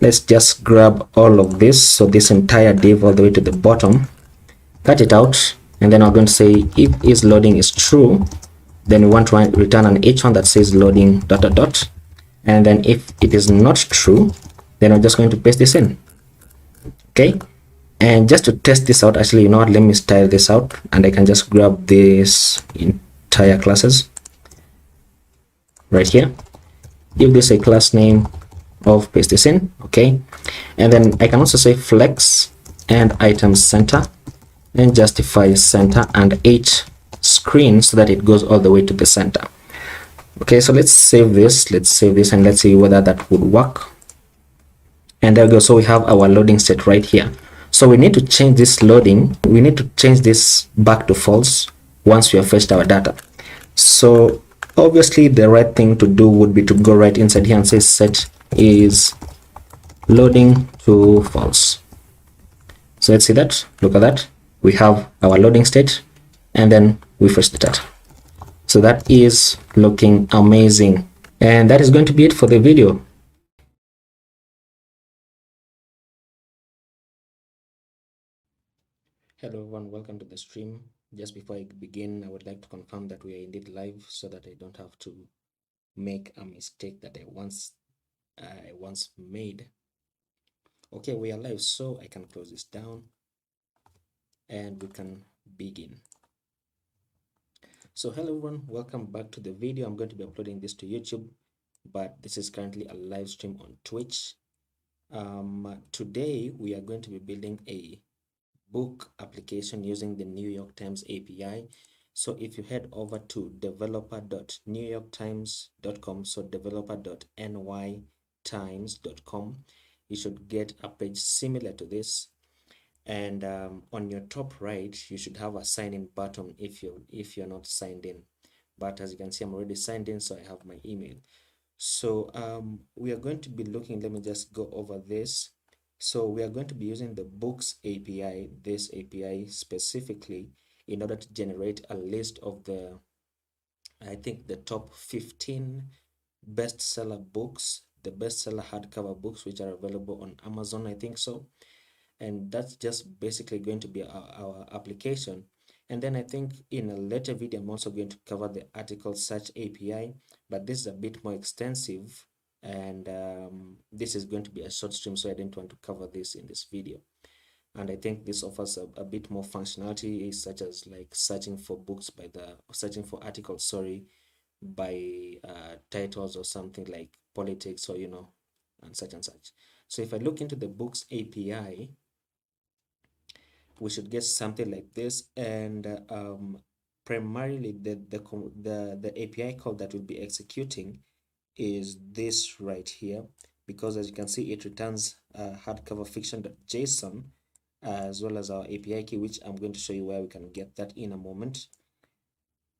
Let's just grab all of this, so this entire div all the way to the bottom, cut it out, and then I'm going to say if is loading is true, then we want to return an h1 that says loading dot dot dot, and then if it is not true, then I'm just going to paste this in. Okay, and just to test this out, actually, you know what, let me style this out, and I can just grab this entire classes right here, give this a class name of paste this in. Okay, and then I can also say flex and item center and justify center and h screen so that it goes all the way to the center. Okay, so let's save this, and let's see whether that would work. And there we go. So we have our loading state right here. So we need to change this loading, we need to change this back to false once we have fetched our data. So obviously the right thing to do would be to go right inside here and say set is loading to false. So let's see that. Look at that. We have our loading state, and then we fetch the data. So that is looking amazing. And that is going to be it for the video. Hello everyone, welcome to the stream. Just before I begin, I would like to confirm that we are indeed live so that I don't have to make a mistake that I once made. Okay, we are live, so I can close this down and we can begin. So hello everyone, welcome back to the video. I'm going to be uploading this to YouTube, but this is currently a live stream on Twitch. Today we are going to be building a book application using the New York Times API. So if you head over to developer.newyorktimes.com, so developer.nytimes.com, you should get a page similar to this, and on your top right you should have a sign in button if you're not signed in. But as you can see, I'm already signed in, so I have my email. So we are going to be looking, let me just go over this. So we are going to be using the books API, this API specifically, in order to generate a list of the, I think, the top 15 bestseller books, the bestseller hardcover books, which are available on Amazon, I think so. And that's just basically going to be our application. And then I think in a later video, I'm also going to cover the article search API, but this is a bit more extensive, and this is going to be a short stream, so I didn't want to cover this in this video. And I think this offers a bit more functionality, such as like searching for books by the searching for articles, sorry, by titles or something like politics or and such and such. So if I look into the books API, we should get something like this. And primarily the API call that will be executing is this right here, because as you can see, it returns hardcover fiction.json as well as our API key, which I'm going to show you where we can get that in a moment.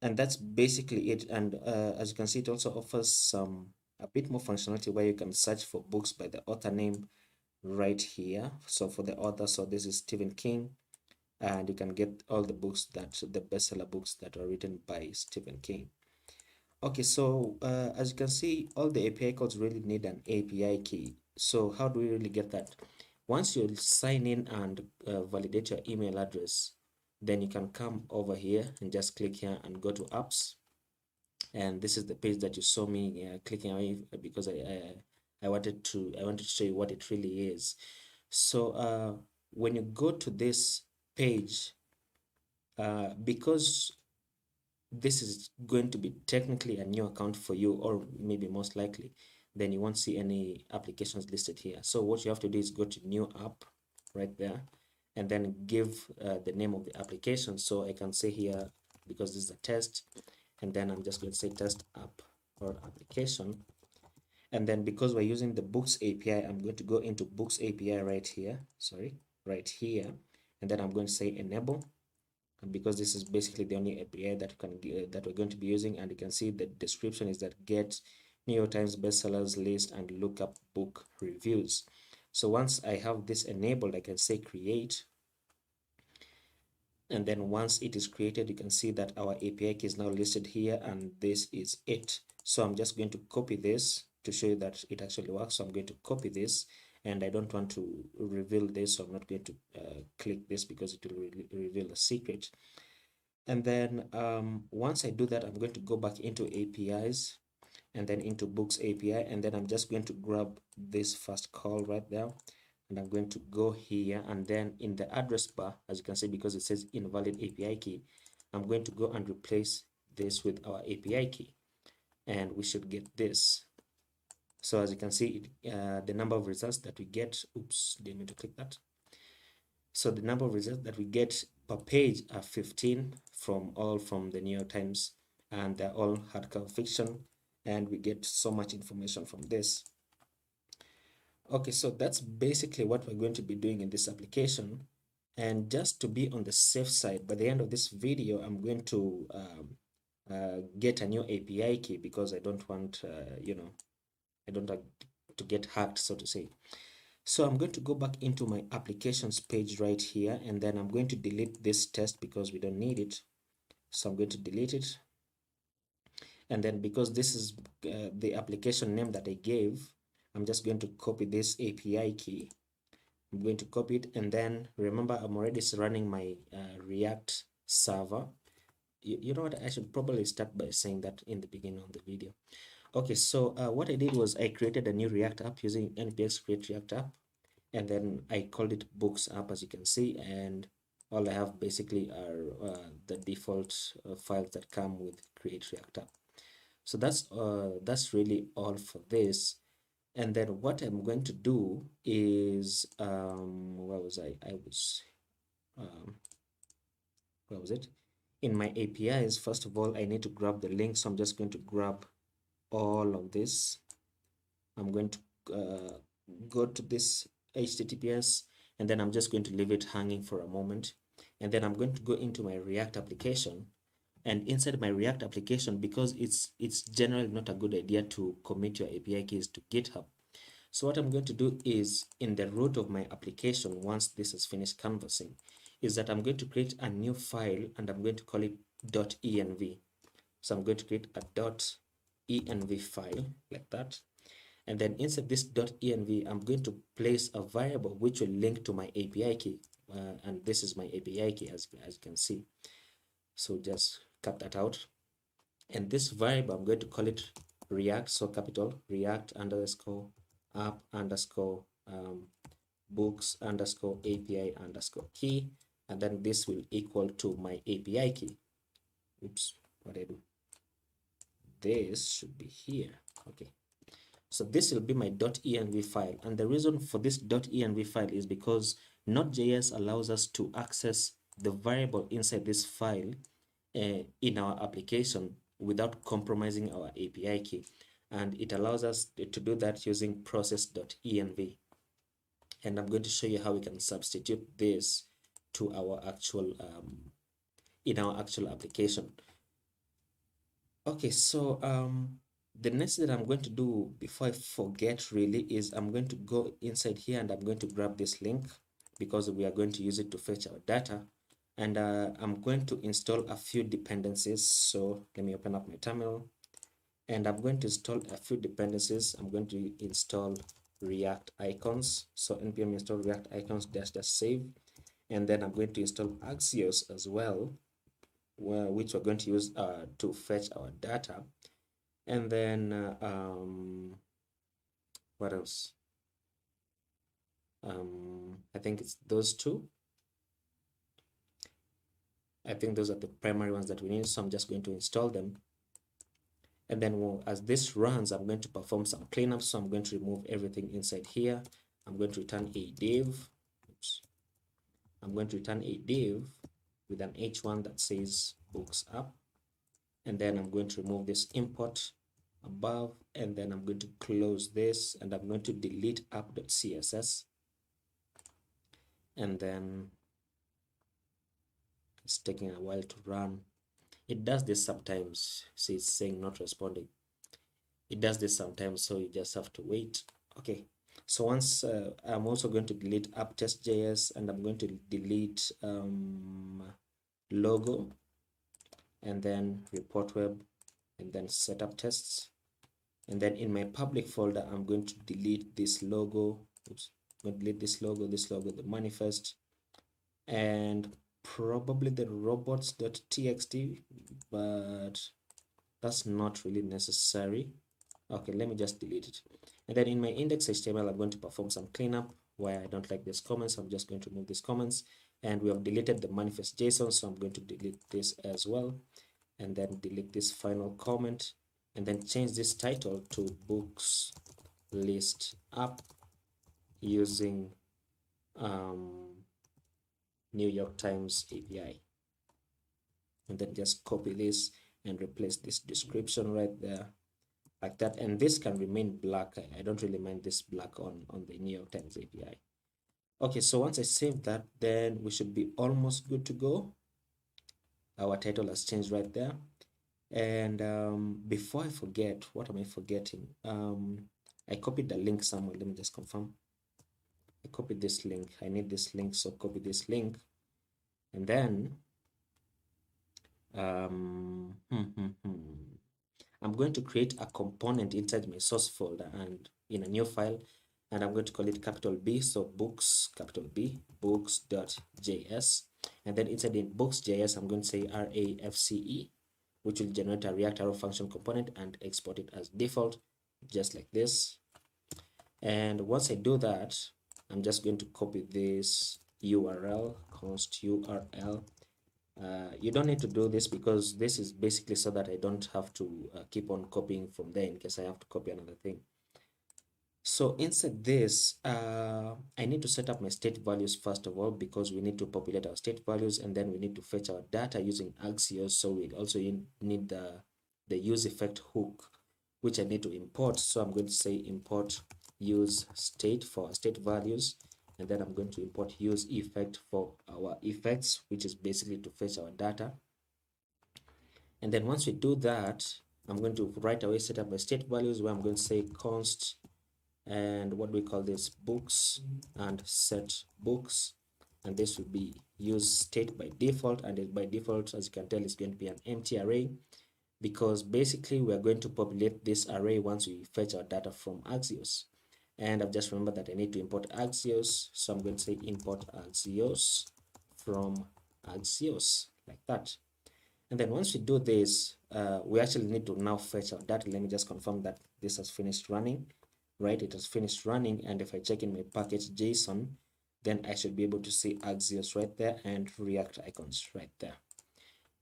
And that's basically it. And as you can see, it also offers a bit more functionality where you can search for books by the author name right here. So for the author, so this is Stephen King, and you can get all the books the bestseller books that are written by Stephen King. Okay, so as you can see, all the API calls really need an API key. So how do we really get that? Once you sign in and validate your email address, then you can come over here and just click here and go to apps. And this is the page that you saw me clicking away, because I wanted to show you what it really is. So when you go to this page, because this is going to be technically a new account for you, or maybe most likely, then you won't see any applications listed here. So what you have to do is go to new app right there, and then give the name of the application. So I can say here, because this is a test, and then I'm just going to say test app or application. And then because we're using the books API, I'm going to go into books API right here, right here, and then I'm going to say enable. And because this is basically the only API that we're going to be using, and you can see the description is that get New York Times bestsellers list and look up book reviews. So once I have this enabled, I can say create, and then once it is created, you can see that our API key is now listed here, and this is it. So I'm just going to copy this to show you that it actually works. So I'm going to copy this, and I don't want to reveal this, so I'm not going to click this because it will reveal the secret. And then once I do that, I'm going to go back into APIs and then into books API, and then I'm just going to grab this first call right there, and I'm going to go here, and then in the address bar, as you can see, because it says invalid API key, I'm going to go and replace this with our API key, and we should get this. So as you can see, the number of results that we get, oops, didn't mean to click that. So the number of results that we get per page are 15 from the New York Times, and they're all hardcover fiction, and we get so much information from this. Okay, so that's basically what we're going to be doing in this application. And just to be on the safe side, by the end of this video, I'm going to get a new API key, because I don't want, I don't want to get hacked, so to say. So I'm going to go back into my applications page right here, and then I'm going to delete this test because we don't need it. So I'm going to delete it. And then because this is the application name that I gave, I'm just going to copy this API key. I'm going to copy it, and then remember, I'm already running my React server. You know what, I should probably start by saying that in the beginning of the video. Okay, so what I did was I created a new React app using npx create React app, and then I called it books app, as you can see, and all I have basically are the default files that come with create React app. So that's really all for this. And then what I'm going to do is where was where was it? In my APIs, first of all, I need to grab the link. So I'm just going to grab all of this. I'm going to go to this HTTPS, and then I'm just going to leave it hanging for a moment. And then I'm going to go into my React application. And inside my React application, because it's generally not a good idea to commit your API keys to GitHub. So what I'm going to do is, in the root of my application, once this is finished canvassing, is that I'm going to create a new file, and I'm going to call it .env. So I'm going to create a .env file like that. And then inside this .env, I'm going to place a variable which will link to my API key. And this is my API key, as you can see. So just cut that out. And this variable, I'm going to call it React, so capital React _ app _ books underscore API underscore key, and then this will equal to my API key. Oops, what did I do? This should be here. Okay, so this will be my .env file, and the reason for this .env file is because Node.js allows us to access the variable inside this file in our application without compromising our API key, and it allows us to do that using process.env. And I'm going to show you how we can substitute this to our actual in our actual application. Okay, so the next that I'm going to do before I forget really is I'm going to go inside here and I'm going to grab this link because we are going to use it to fetch our data, and I'm going to install a few dependencies. So let me open up my terminal and I'm going to install a few dependencies. I'm going to install React icons. So npm install React icons dash save, and then I'm going to install Axios as well, which we're going to use to fetch our data. And then what else? I think it's those two. I think those are the primary ones that we need, so I'm just going to install them. And then as this runs, I'm going to perform some cleanup. So I'm going to remove everything inside here. I'm going to return a div. Oops. I'm going to return a div with an h1 that says books up. And then I'm going to remove this import above, and then I'm going to close this, and I'm going to delete app.css. And then it's taking a while to run. It does this sometimes. See, it's saying not responding. It does this sometimes, so you just have to wait. Okay, so once I'm also going to delete app.test.js, and I'm going to delete logo, and then report web, and then setup tests. And then in my public folder, I'm going to delete this logo. Oops, I'm going to delete this logo, the manifest, and probably the robots.txt, but that's not really necessary. Okay, let me just delete it. And then in my index.html, I'm going to perform some cleanup where I don't like these comments. I'm just going to remove these comments, and we have deleted the manifest.json, so I'm going to delete this as well, and then delete this final comment, and then change this title to books list up using New York Times API. And then just copy this and replace this description right there like that, and this can remain black. I don't really mind this black on the New York Times API. Okay, so once I save that, then we should be almost good to go. Our title has changed right there. And before I forget, what am I forgetting? I copied the link somewhere. Let me just confirm. I copied this link. I need this link, so copy this link. And then I'm going to create a component inside my source folder and in a new file, and I'm going to call it capital B, so books, capital B, books.js. And then inside the books.js, I'm going to say RAFCE, which will generate a React arrow function component and export it as default, just like this. And once I do that, I'm just going to copy this URL, const URL. You don't need to do this because this is basically so that I don't have to keep on copying from there in case I have to copy another thing. So inside this, I need to set up my state values first of all, because we need to populate our state values, and then we need to fetch our data using Axios. So we also need the use effect hook, which I need to import. So I'm going to say import use state for our state values, and then I'm going to import use effect for our effects, which is basically to fetch our data. And then once we do that, I'm going to right away set up my state values, where I'm going to say const, and what we call this, books, and set books, and this will be use state by default. And by default, as you can tell, it's going to be an empty array, because basically we are going to populate this array once we fetch our data from Axios. And I've just remembered that I need to import Axios, so I'm going to say import Axios from Axios, like that. And then once we do this, we actually need to now fetch our data. Let me just confirm that this has finished running. right? It has finished running, and if I check in my package JSON, then I should be able to see Axios right there and React icons right there.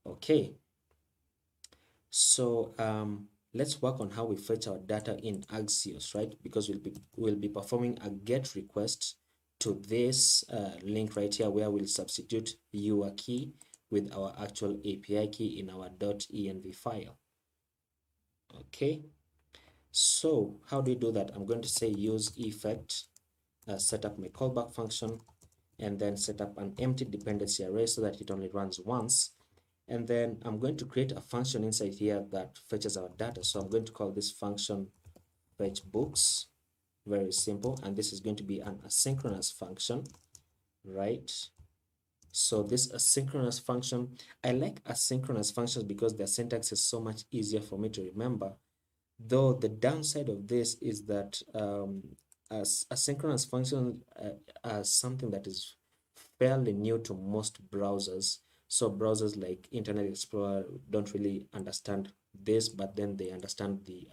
Okay, so let's work on how we fetch our data in Axios, right? Because we'll be performing a GET request to this link right here, where we'll substitute your key with our actual API key in our .env file. Okay, so how do we do that? I'm going to say use effect, set up my callback function, and then set up an empty dependency array so that it only runs once. And then I'm going to create a function inside here that fetches our data. So I'm going to call this function fetch books. Very simple. And this is going to be an asynchronous function, right? So this asynchronous function, I like asynchronous functions because their syntax is so much easier for me to remember. Though the downside of this is that as asynchronous function are something that is fairly new to most browsers. So browsers like Internet Explorer don't really understand this, but then they understand the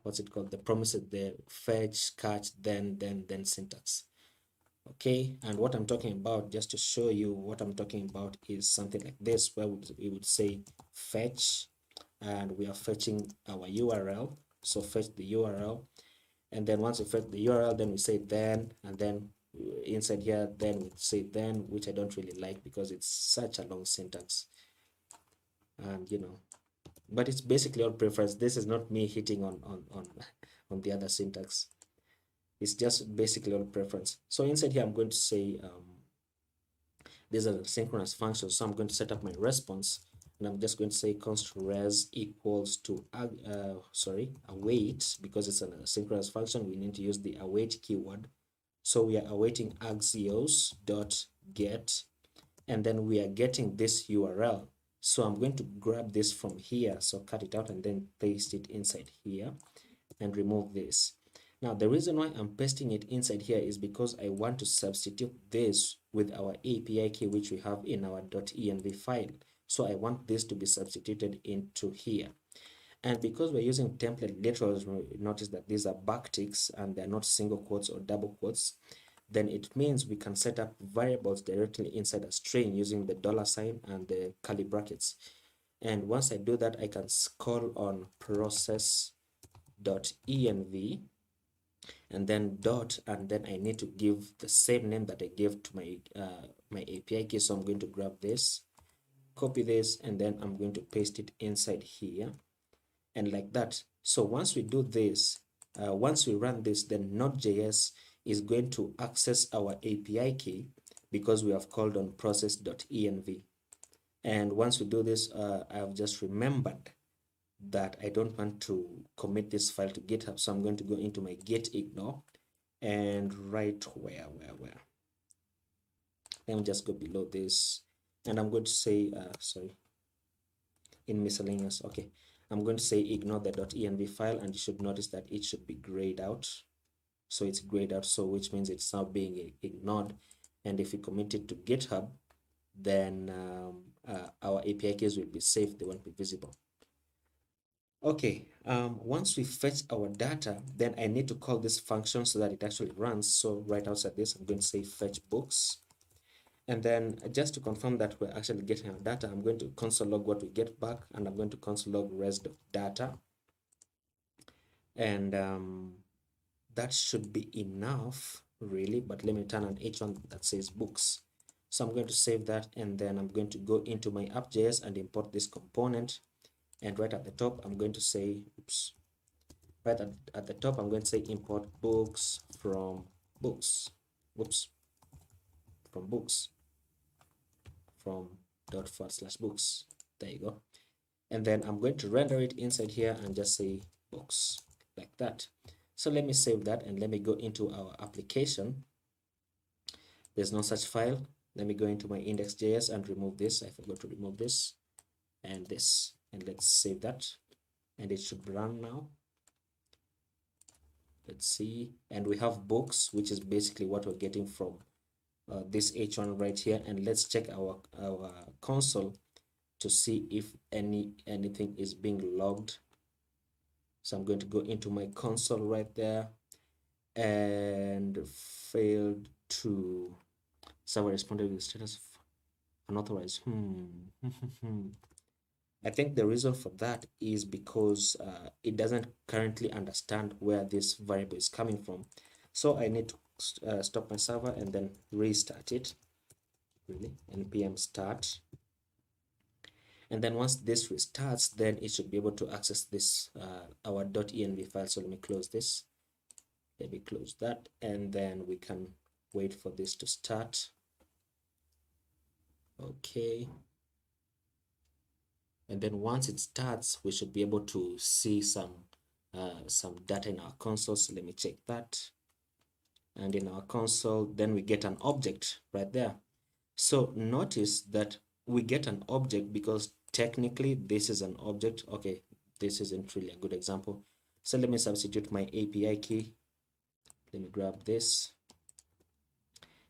what's it called, the promises, the fetch, catch, then syntax. Okay, and what I'm talking about, just to show you what I'm talking about, is something like this, where we would say fetch, and we are fetching our URL. So fetch the URL, and then once we fetch the URL, then we say then, and then inside here, then we say then, which I don't really like because it's such a long syntax, and but it's basically all preference. This is not me hitting on the other syntax. It's just basically all preference. So inside here, I'm going to say these are the synchronous functions. So I'm going to set up my response, and I'm just going to say const res equals to await, because it's an asynchronous function. We need to use the await keyword. So we are awaiting axios dot get, and then we are getting this URL. So I'm going to grab this from here, so cut it out and then paste it inside here and remove this. Now, the reason why I'm pasting it inside here is because I want to substitute this with our API key, which we have in our .env file. So I want this to be substituted into here. And because we're using template literals, notice that these are backticks and they're not single quotes or double quotes. Then it means we can set up variables directly inside a string using the $sign and the curly brackets. And once I do that, I can call on process.env and then dot, and then I need to give the same name that I gave to my my API key. So I'm going to grab this, copy this, and then I'm going to paste it inside here, and like that. So once we do this, once we run this, then Node.js is going to access our API key because we have called on process.env. And once we do this, I've just remembered that I don't want to commit this file to GitHub. So I'm going to go into my git ignore and write where. Let me just go below this, and I'm going to say, in miscellaneous. Okay, I'm going to say ignore the .env file, and you should notice that it should be grayed out. So it's grayed out, so which means it's now being ignored. And if we commit it to GitHub, then our API keys will be safe, they won't be visible. Okay, once we fetch our data, then I need to call this function so that it actually runs. So right outside this, I'm going to say fetch books. And then just to confirm that we're actually getting our data, I'm going to console log what we get back, and I'm going to console log res.data. And that should be enough, really, but let me turn on H1 that says books. So I'm going to save that, and then I'm going to go into my app.js and import this component. And right at the top, I'm going to say, right at the top, I'm going to say import books from books. From books. From ./books. There you go. And then I'm going to render it inside here and just say books, like that. So let me save that, and let me go into our application. There's no such file. Let me go into my index.js and remove this. I forgot to remove this and this. And let's save that. And it should run now. Let's see. And we have books, which is basically what we're getting from this H1 right here. And let's check our console to see if anything is being logged. So I'm going to go into my console right there, and failed to server responded with status unauthorized. I think the reason for that is because it doesn't currently understand where this variable is coming from. So I need to stop my server and then restart it. Really, npm start. And then once this restarts, then it should be able to access this our .env file. So let me close this. Let me close that, and then we can wait for this to start. Okay. And then once it starts, we should be able to see some data in our console. So let me check that. And in our console, then we get an object right there. So notice that we get an object because technically this is an object. Okay, this isn't really a good example. So let me substitute my API key. Let me grab this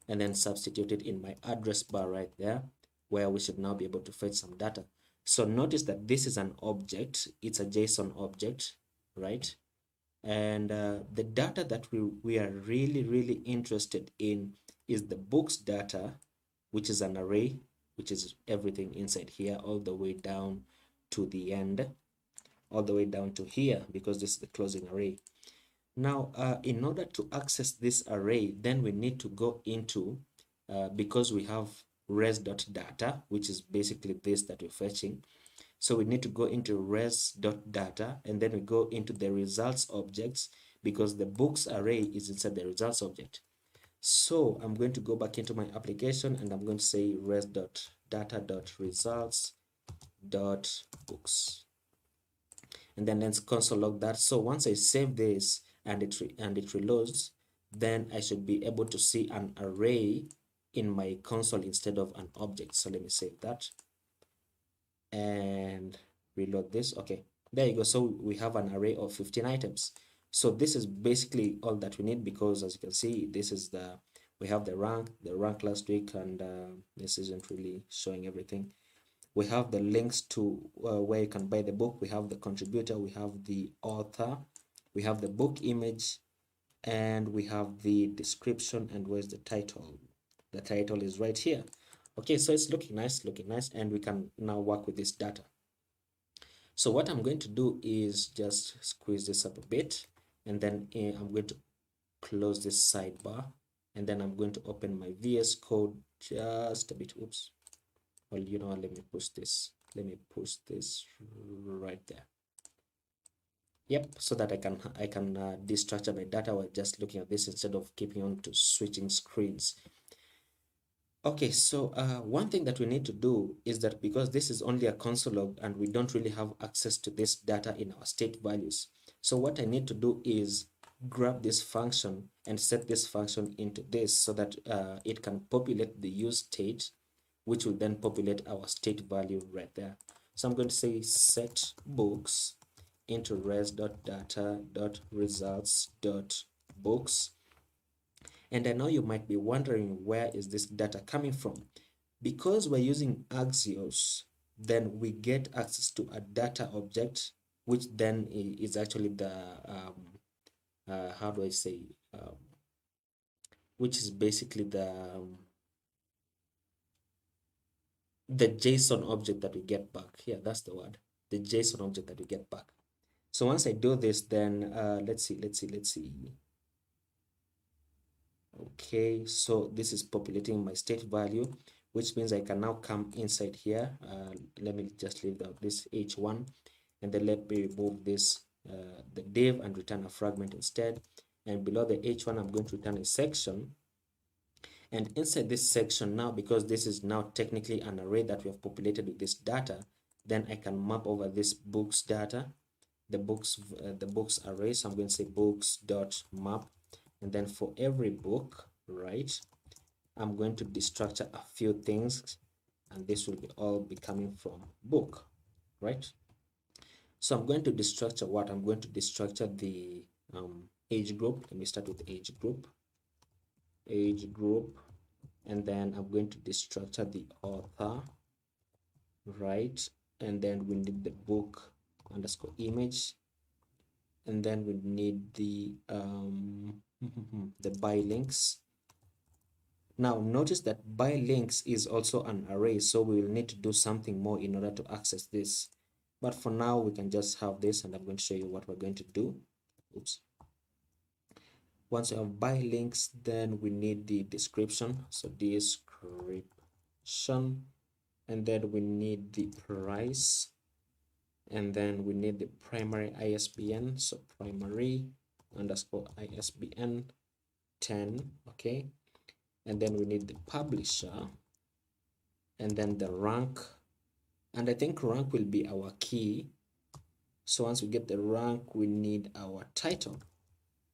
and then substitute it in my address bar right there, where we should now be able to fetch some data. So notice that this is an object. It's a JSON object, right? And the data that we are really interested in is the books data, which is an array, which is everything inside here all the way down to the end, all the way down to here, because this is the closing array. Now, in order to access this array, then we need to go into, because we have res.data, which is basically this that we're fetching. So we need to go into res.data, and then we go into the results objects, because the books array is inside the results object. So I'm going to go back into my application, and I'm going to say res.data.results.books. And then let's console log that. So once I save this and it reloads, then I should be able to see an array in my console instead of an object. So let me save that and reload this. Okay, there you go. So we have an array of 15 items. So this is basically all that we need, because as you can see, this is we have the rank last week, and this isn't really showing everything. We have the links to where you can buy the book. We have the contributor, we have the author, we have the book image, and we have the description. And where's the title? The title is right here. Okay, so it's looking nice, and we can now work with this data. So what I'm going to do is just squeeze this up a bit, and then I'm going to close this sidebar, and then I'm going to open my VS Code just a bit. Oops. Well, you know, let me push this right there. Yep, so that I can destructure my data while just looking at this instead of keeping on to switching screens. Okay, so one thing that we need to do is that, because this is only a console log and we don't really have access to this data in our state values, so what I need to do is grab this function and set this function into this, so that it can populate the use state, which will then populate our state value right there. So I'm going to say set books into res.data.results.books. And I know you might be wondering, where is this data coming from? Because we're using Axios, then we get access to a data object, which then is actually the how do I say, which is basically the JSON object that we get back. Yeah, that's the word. The JSON object that we get back. So once I do this, then let's see. Okay, so this is populating my state value, which means I can now come inside here. Let me just leave out this h1, and then let me remove this the div and return a fragment instead. And below the h1, I'm going to return a section. And inside this section now, because this is now technically an array that we have populated with this data, then I can map over this books data, the books array. So I'm going to say books.map, and then for every book, right, I'm going to destructure a few things, and this will all be coming from book, right? So I'm going to destructure what? I'm going to destructure the age group. Let me start with age group, and then I'm going to destructure the author, right? And then we need the book underscore image, and then we need the the by links. Now notice that by links is also an array, so we will need to do something more in order to access this. But for now, we can just have this, and I'm going to show you what we're going to do. Oops. Once you have by links, then we need the description. So description, and then we need the price, and then we need the primary ISBN. So primary underscore ISBN 10, okay. And then we need the publisher, and then the rank, and I think rank will be our key. So once we get the rank, we need our title,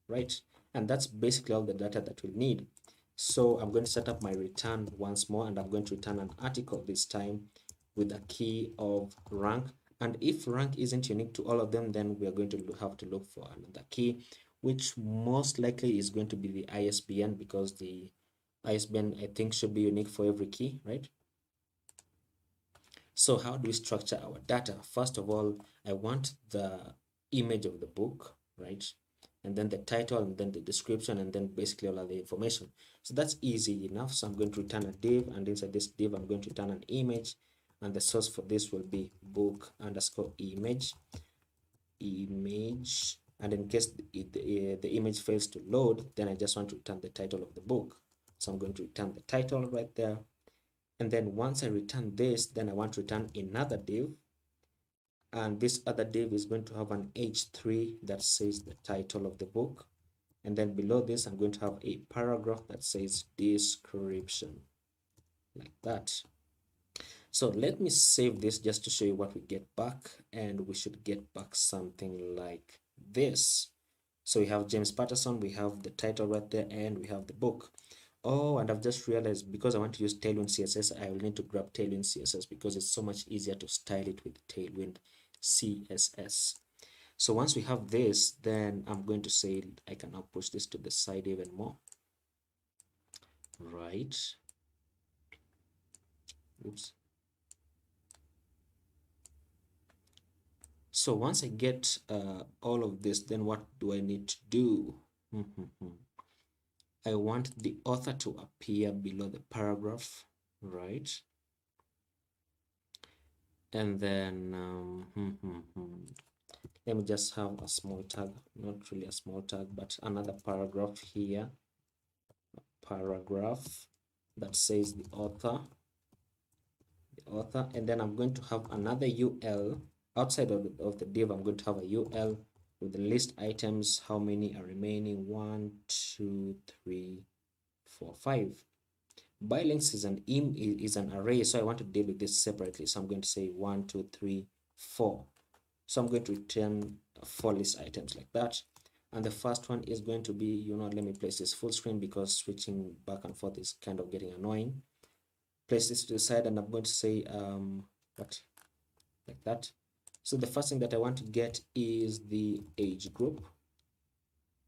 right? And that's basically all the data that we need. So I'm going to set up my return once more, and I'm going to return an article this time with a key of rank. And if rank isn't unique to all of them, then we are going to have to look for another key, which most likely is going to be the ISBN, because the ISBN, I think, should be unique for every key, right? So how do we structure our data? First of all, I want the image of the book, right? And then the title, and then the description, and then basically all of the information. So that's easy enough. So I'm going to return a div, and inside this div, I'm going to return an image, and the source for this will be book underscore image, and in case the image fails to load, then I just want to return the title of the book. So I'm going to return the title right there. And then once I return this, then I want to return another div, and this other div is going to have an h3 that says the title of the book, and then below this I'm going to have a paragraph that says description, like that. So let me save this just to show you what we get back, and we should get back something like this. So we have James Patterson, we have the title right there, and we have the book. Oh, and I've just realized, because I want to use Tailwind CSS, I will need to grab Tailwind CSS, because it's so much easier to style it with Tailwind CSS. So once we have this, then I'm going to say I can now push this to the side even more, right? Oops. So once I get all of this, then what do I need to do? I want the author to appear below the paragraph, right? And then let me just have a small tag, not really a small tag, but another paragraph here, a paragraph that says the author, and then I'm going to have another UL outside of the div. I'm going to have a UL with the list items, how many are remaining, 1, 2, 3, 4, 5. By links is an array, so I want to deal with this separately. So I'm going to say 1, 2, 3, 4. So I'm going to return 4 list items like that. And the first one is going to be, let me place this full screen, because switching back and forth is kind of getting annoying. Place this to the side, and I'm going to say what, like that. So the first thing that I want to get is the age group,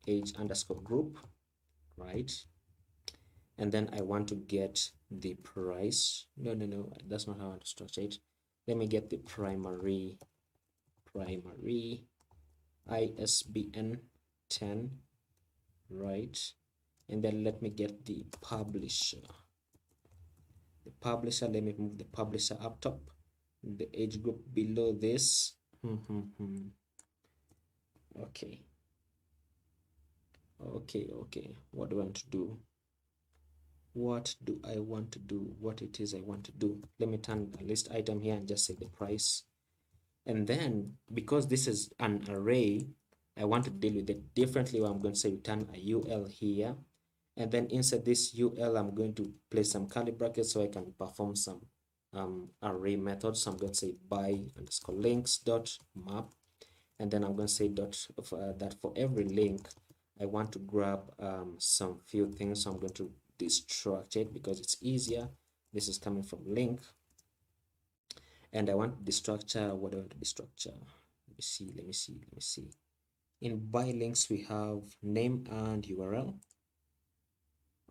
age underscore group, right? And then I want to get the price. No, that's not how I want to structure it. Let me get the primary ISBN 10, right? And then let me get the publisher. Let me move the publisher up top, the age group below this. Okay, what do I want to do? What it is I want to do? Let me turn the list item here and just say the price. And then, because this is an array, I want to deal with it differently. I'm going to say return a UL here, and then inside this UL I'm going to place some curly brackets so I can perform some array methods. So I'm going to say by underscore links dot map, and then I'm going to say that for every link I want to grab some few things. So I'm going to destruct it because it's easier. This is coming from link, and I want the structure. What do I want to be structure? Let me see. In by links we have name and URL.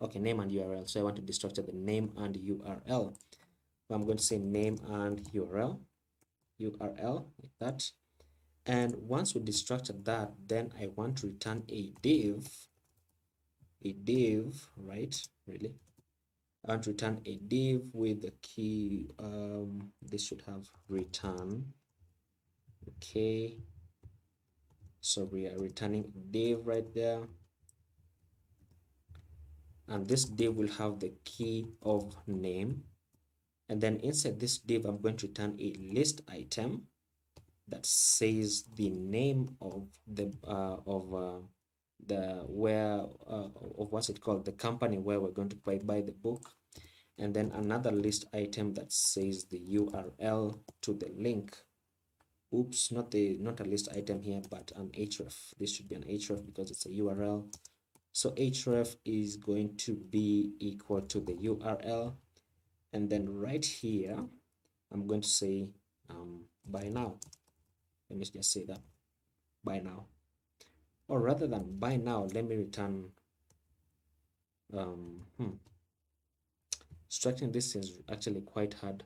Okay, name and URL. So I want to destructure the name and URL. I'm going to say name and URL like that. And once we destructured that, then I want to return a div, right? Really, I want to return a div with the key. This should have return. Okay, so we are returning a div right there, and this div will have the key of name. And then inside this div, I'm going to return a list item that says the name of the what's it called, the company where we're going to buy the book, and then another list item that says the URL to the link. Oops, not a list item here, but an href. This should be an href because it's a URL. So href is going to be equal to the URL, and then right here I'm going to say buy now. Let me just say that buy now, or rather than buy now, let me return structuring this is actually quite hard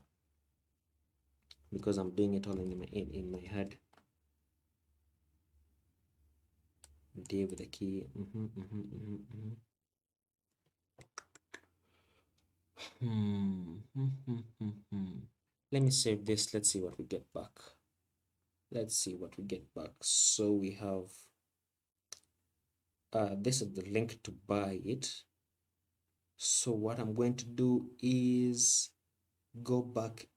because I'm doing it all in my head. Div with the key. Let me save this. Let's see what we get back. So we have this is the link to buy it. So what I'm going to do is go back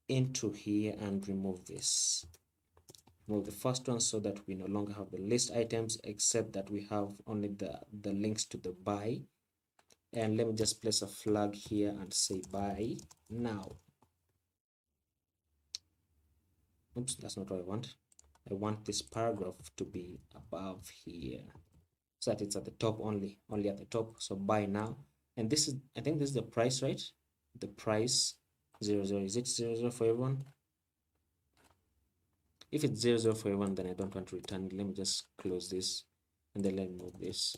into here and remove this. Remove the first one so that we no longer have the list items, except that we have only the links to the buy. And let me just place a flag here and say buy now. Oops, that's not what I want. I want this paragraph to be above here so that it's at the top, only at the top. So buy now. And this is, I think this is the price, right? The price 00. Is it 00 for everyone? If it's 00 for everyone, then I don't want to return it. Let me just close this and then let me move this.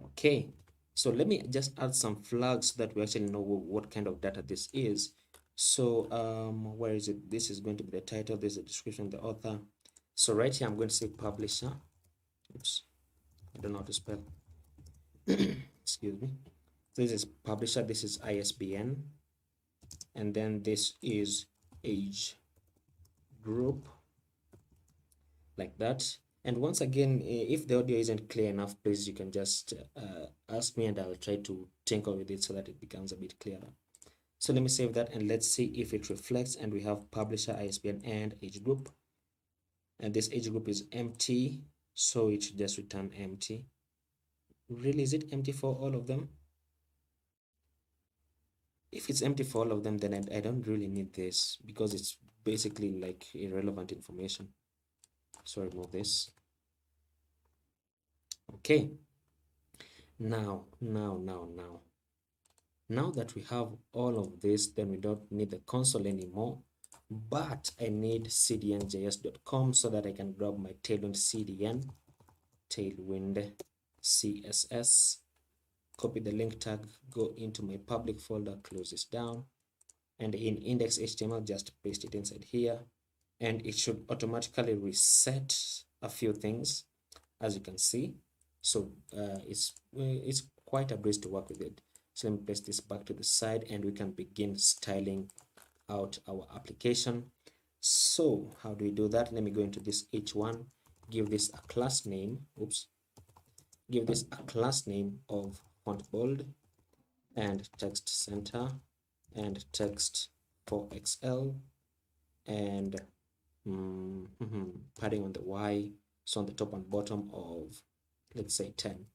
Okay, so let me just add some flags so that we actually know what kind of data this is. So where is it? This is going to be the title. This is the description, the author. So right here, I'm going to say publisher. Oops, I don't know how to spell. Excuse me. So this is publisher. This is ISBN, and then this is age group, like that. And once again, if the audio isn't clear enough, please, you can just ask me and I'll try to tinker with it so that it becomes a bit clearer. So let me save that and let's see if it reflects. And we have publisher, ISBN, and age group. And this age group is empty, so it should just return empty. Really, is it empty for all of them? If it's empty for all of them, then I don't really need this because it's basically like irrelevant information. So remove this. Okay. Now that we have all of this, then we don't need the console anymore, but I need cdnjs.com so that I can grab my tailwind CDN, tailwind CSS, copy the link tag, go into my public folder, close this down, and in index.html, just paste it inside here, and it should automatically reset a few things, as you can see. So it's quite a breeze to work with it. So let me place this back to the side and we can begin styling out our application. So how do we do that? Let me go into this h1, give this a class name. Oops. Give this a class name of font bold and text center and text 4XL and padding on the Y. So on the top and bottom of, let's say 10.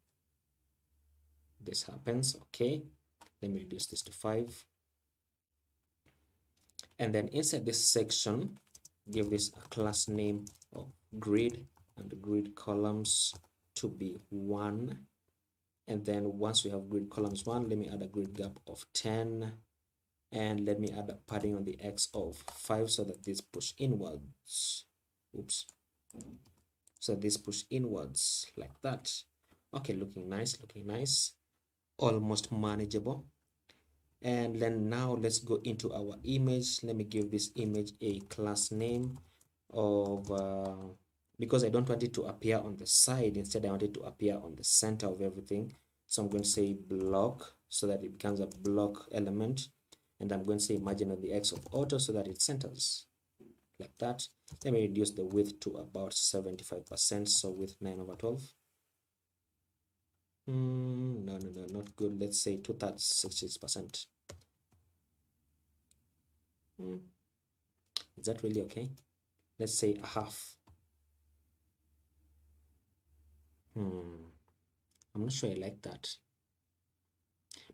This happens. Okay, let me reduce this to 5. And then inside this section, give this a class name of grid and the grid columns to be 1. And then once we have grid columns 1, let me add a grid gap of 10. And let me add a padding on the X of 5 so that this push inwards. Oops. So this push inwards like that. Okay, looking nice, almost manageable. And then now let's go into our image. Let me give this image a class name of because I don't want it to appear on the side. Instead, I want it to appear on the center of everything. So I'm going to say block so that it becomes a block element, and I'm going to say margin of the X of auto so that it centers like that. Let me reduce the width to about 75%, so width 9/12. No, not good. Let's say 2/3, 60%. Is that really okay? Let's say a half. I'm not sure I like that,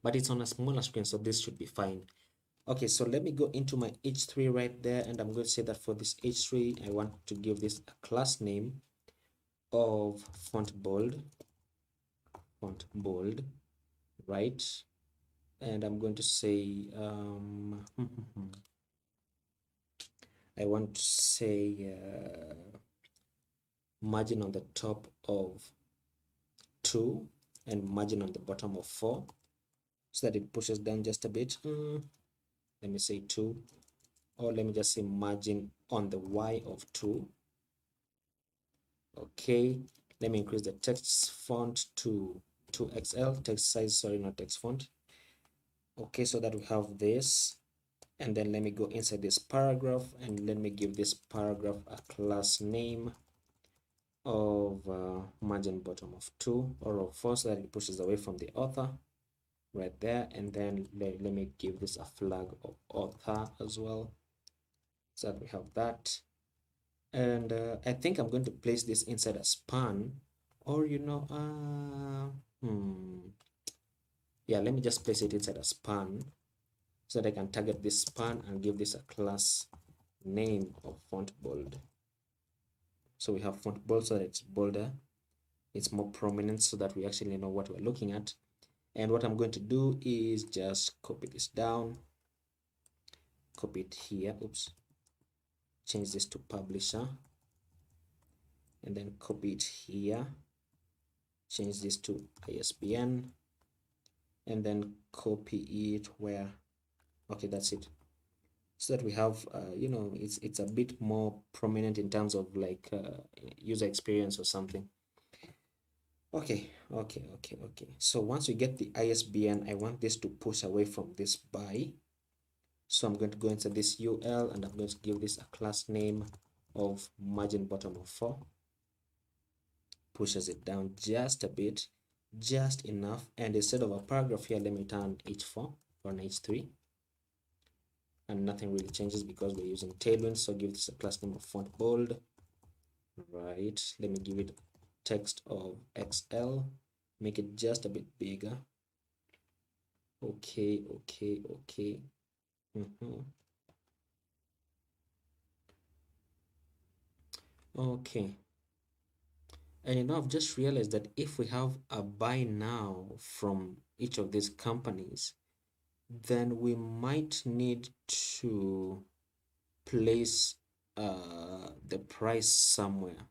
but it's on a smaller screen, so this should be fine. Okay, so let me go into my h3 right there, and I'm going to say that for this h3, I want to give this a class name of font bold, right? And I'm going to say I want to say margin on the top of 2 and margin on the bottom of 4, so that it pushes down just a bit. Let me say 2, or let me just say margin on the Y of 2. Okay, let me increase the text font to 2XL, text size, sorry, not text font. Okay, so that we have this, and then let me go inside this paragraph, and let me give this paragraph a class name of margin bottom of 2 or of 4, so that it pushes away from the author right there. And then let me give this a flag of author as well, so that we have that. And I think I'm going to place this inside a span, or yeah, let me just place it inside a span so that I can target this span and give this a class name of font bold. So we have font bold so that it's bolder, it's more prominent, so that we actually know what we're looking at. And what I'm going to do is just copy this down, copy it here, oops, change this to publisher, and then copy it here, change this to ISBN, and then copy it where, okay, that's it, so that we have it's a bit more prominent in terms of like user experience or something. Okay, so once we get the ISBN, I want this to push away from this by, so I'm going to go into this UL, and I'm going to give this a class name of margin bottom of 4, pushes it down just a bit, just enough. And instead of a paragraph here, let me turn H4 or an H3, and nothing really changes because we're using Tailwind. So give this a class name of font bold, right? Let me give it text of XL, make it just a bit bigger. Okay. Okay, and I've just realized that if we have a buy now from each of these companies, then we might need to place the price somewhere.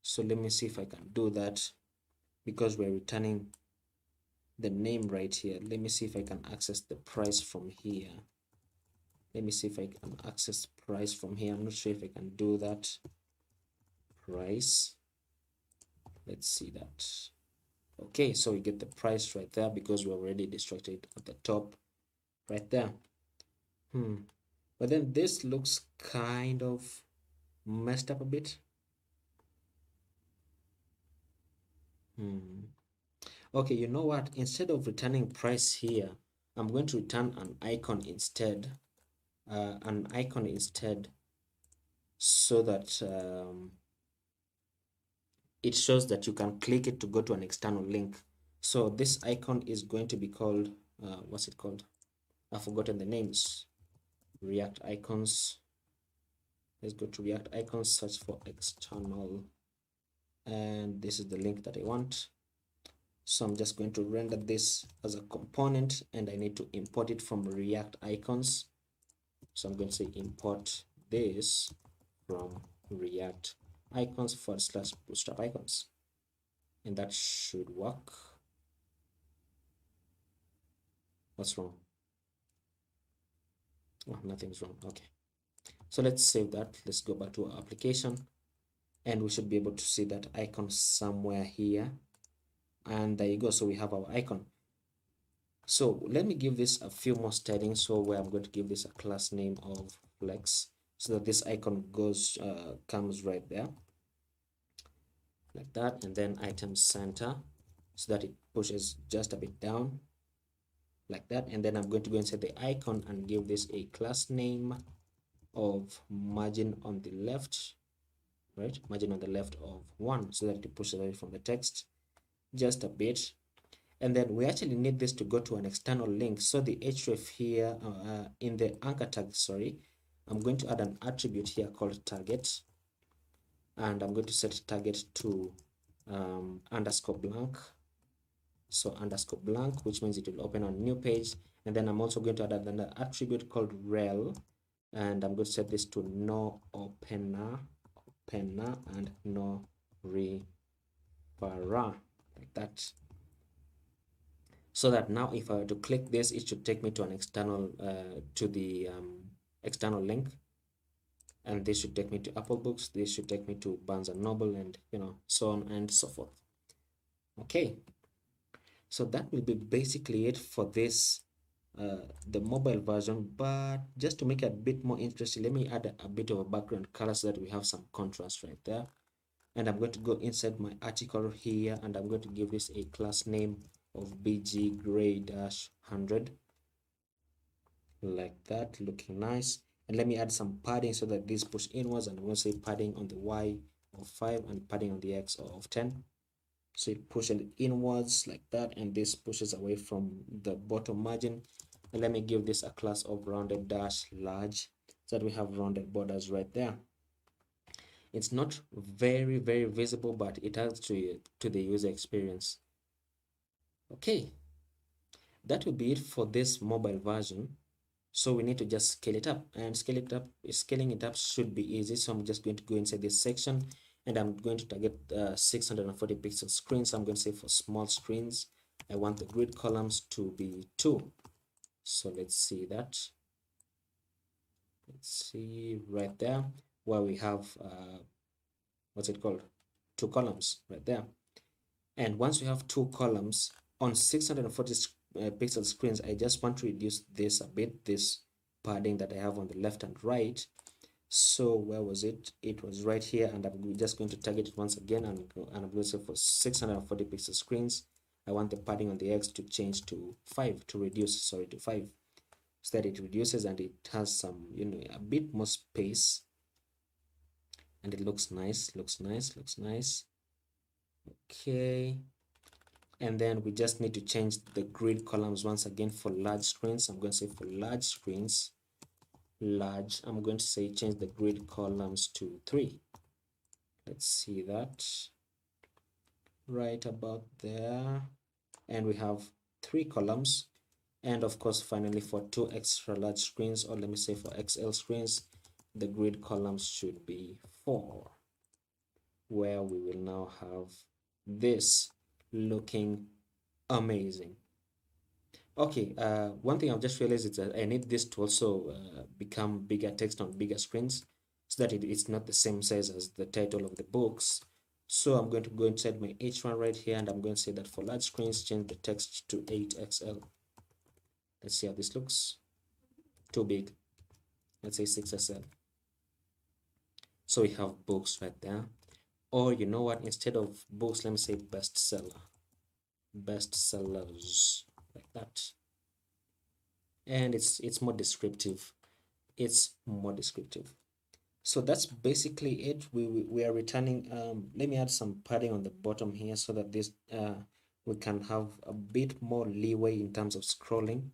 So let me see if I can do that, because we're returning the name right here. Let me see if I can access the price from here. Let me see if I can access price from here. I'm not sure if I can do that. Price, let's see that. Okay, so we get the price right there because we already destructed at the top right there. But then this looks kind of messed up a bit. Okay, you know what? Instead of returning price here, I'm going to return an icon instead. So that it shows that you can click it to go to an external link. So this icon is going to be called, what's it called? I've forgotten the names. React icons. Let's go to React icons, search for external, and this is the link that I want. So I'm just going to render this as a component, and I need to import it from React icons. So I'm going to say import this from React icons / bootstrap icons, and that should work. What's wrong? Oh, nothing's wrong. Okay, So let's save that. Let's go back to our application, and we should be able to see that icon somewhere here. And there you go. So we have our icon. So let me give this a few more settings. So where I'm going to give this a class name of flex, so that this icon comes right there like that, and then item center, so that it pushes just a bit down like that. And then I'm going to go inside the icon and give this a class name of margin on the left, right? Margin on the left of 1, so that it pushes away from the text just a bit. And then we actually need this to go to an external link. So the href here in the anchor tag, sorry, I'm going to add an attribute here called target, and I'm going to set target to underscore blank. So underscore blank, which means it will open on a new page. And then I'm also going to add another attribute called rel, and I'm going to set this to no opener, and no referrer, like that. So that now if I were to click this, it should take me to an external external link, and this should take me to Apple Books, this should take me to Barnes and Noble, and so on and so forth. Okay, so that will be basically it for this the mobile version. But just to make it a bit more interesting, let me add a bit of a background color so that we have some contrast right there. And I'm going to go inside my article here, and I'm going to give this a class name of bg gray-100, like that, looking nice. And let me add some padding so that this push inwards, and I'm going to say padding on the y of 5 and padding on the x of 10. So it pushes inwards like that, and this pushes away from the bottom margin. And let me give this a class of rounded dash large, so that we have rounded borders right there. It's not very visible, but it adds to the user experience. Okay, that will be it for this mobile version. So we need to just scale it up, and scaling it up should be easy. So I'm just going to go inside this section, and I'm going to target 640 pixel screens. So I'm going to say for small screens, I want the grid columns to be 2. So let's see that. Let's see right there where we have what's it called, 2 columns right there. And once we have 2 columns on 640 pixel screens, I just want to reduce this a bit, this padding that I have on the left and right. So where was it? It was right here, and I'm just going to target it once again, and I'm going to say for 640 pixel screens, I want the padding on the X to change to 5, to reduce, sorry, to 5, so that it reduces and it has some, a bit more space, and it looks nice, looks nice. Okay, and then we just need to change the grid columns once again for large screens. I'm going to say for large screens, large, I'm going to say change the grid columns to 3. Let's see that right about there, and we have 3 columns. And of course, finally, for 2 extra large screens, or let me say for XL screens, the grid columns should be 4, where we will now have this looking amazing. Okay, one thing I've just realized is that I need this to also become bigger text on bigger screens, so that it's not the same size as the title of the books. So I'm going to go inside my H1 right here, and I'm going to say that for large screens, change the text to 8XL. Let's see how this looks. Too big. Let's say 6XL. So we have books right there. Or you know what? Instead of books, let me say bestseller. Bestsellers, like that. And it's more descriptive. It's more descriptive. So that's basically it. We are returning. Let me add some padding on the bottom here, so that this we can have a bit more leeway in terms of scrolling.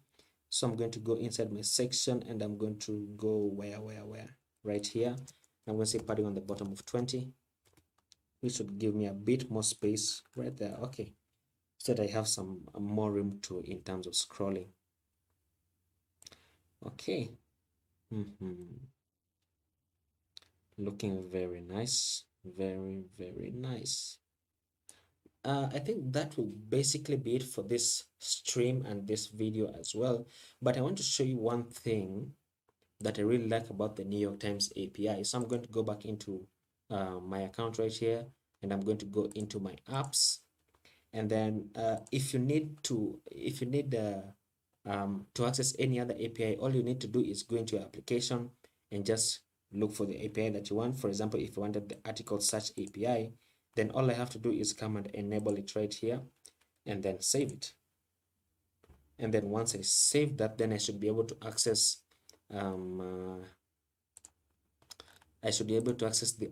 So I'm going to go inside my section, and I'm going to go where right here. I'm going to say padding on the bottom of 20, which should give me a bit more space right there. Okay, so that I have some more room to in terms of scrolling. Okay. Looking very nice, very nice. I think that will basically be it for this stream and this video as well. But I want to show you one thing that I really like about the New York Times API. So I'm going to go back into my account right here, and I'm going to go into my apps. And then if you need to access any other API, all you need to do is go into your application and just look for the API that you want. For example, if you wanted the article search API, then all I have to do is come and enable it right here and then save it. And then once I save that, then I should be able to access the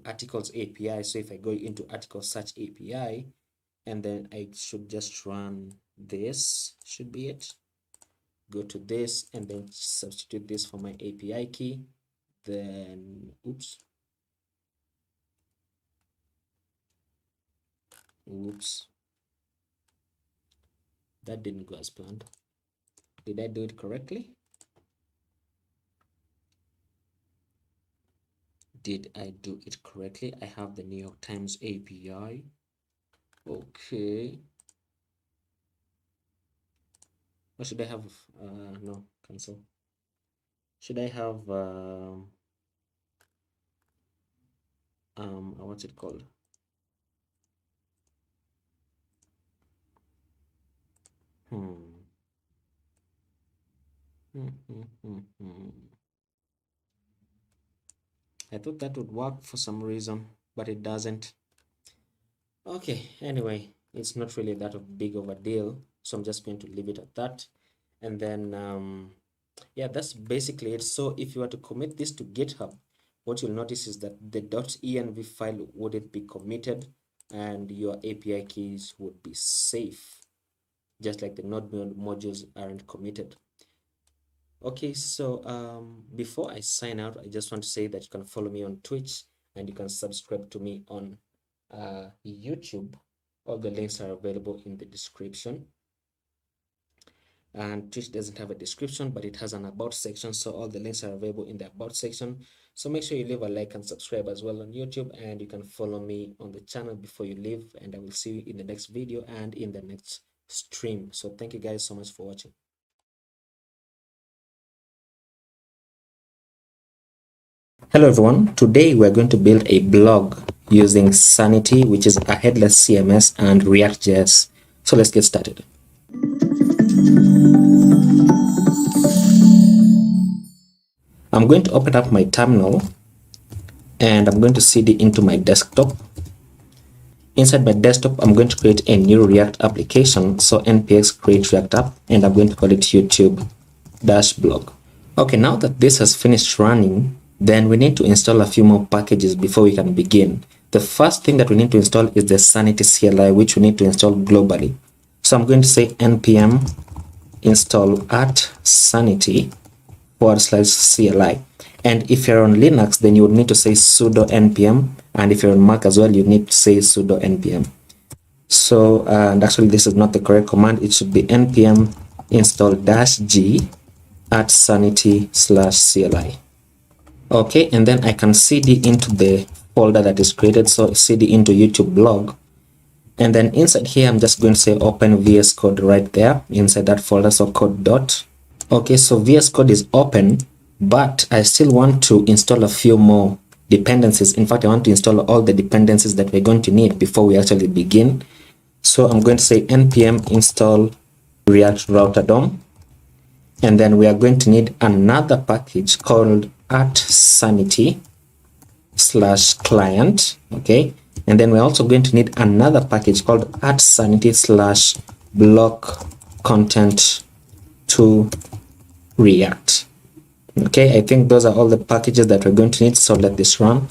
articles API. So if I go into article search API, and then I should just run this, should be it. Go to this and then substitute this for my API key. Then, oops, that didn't go as planned. Did I do it correctly? Did I do it correctly? I have the New York Times API. Okay. Or should I have, no, cancel. Should I have, what's it called? I thought that would work for some reason, but it doesn't. Okay, anyway, it's not really that big of a deal, so I'm just going to leave it at that. And then yeah, that's basically it. So if you were to commit this to GitHub, what you'll notice is that the .env file wouldn't be committed and your API keys would be safe, just like the node modules aren't committed. Okay, so before I sign out, I just want to say that you can follow me on Twitch and you can subscribe to me on YouTube. All the links are available in the description. And Twitch doesn't have a description, but it has an about section, so all the links are available in the about section. So make sure you leave a like and subscribe as well on YouTube, and you can follow me on the channel before you leave, and I will see you in the next video and in the next stream. So thank you guys so much for watching. Hello everyone, today we're going to build a blog using Sanity, which is a headless CMS, and ReactJs. So let's get started. I'm going to open up my terminal and I'm going to cd into my desktop. Inside my desktop, I'm going to create a new React application. So npx create React app, and I'm going to call it YouTube-blog. Okay, now that this has finished running, then we need to install a few more packages before we can begin. The first thing that we need to install is the Sanity CLI, which we need to install globally. So I'm going to say npm install @sanity/CLI. And if you're on Linux, then you would need to say sudo npm, and if you're on Mac as well, you need to say sudo npm. So and actually this is not the correct command. It should be npm install -g @sanity/CLI. Okay, and then I can cd into the folder that is created. So cd into YouTube blog, and then inside here I'm just going to say open VS Code right there inside that folder. So code dot. Okay, so VS Code is open, but I still want to install a few more dependencies. In fact, I want to install all the dependencies that we're going to need before we actually begin. So I'm going to say npm install React Router DOM, and then we are going to need another package called @sanity/client. Okay, and then we're also going to need another package called @sanity/block content to React. Okay, I think those are all the packages that we're going to need. So let this run.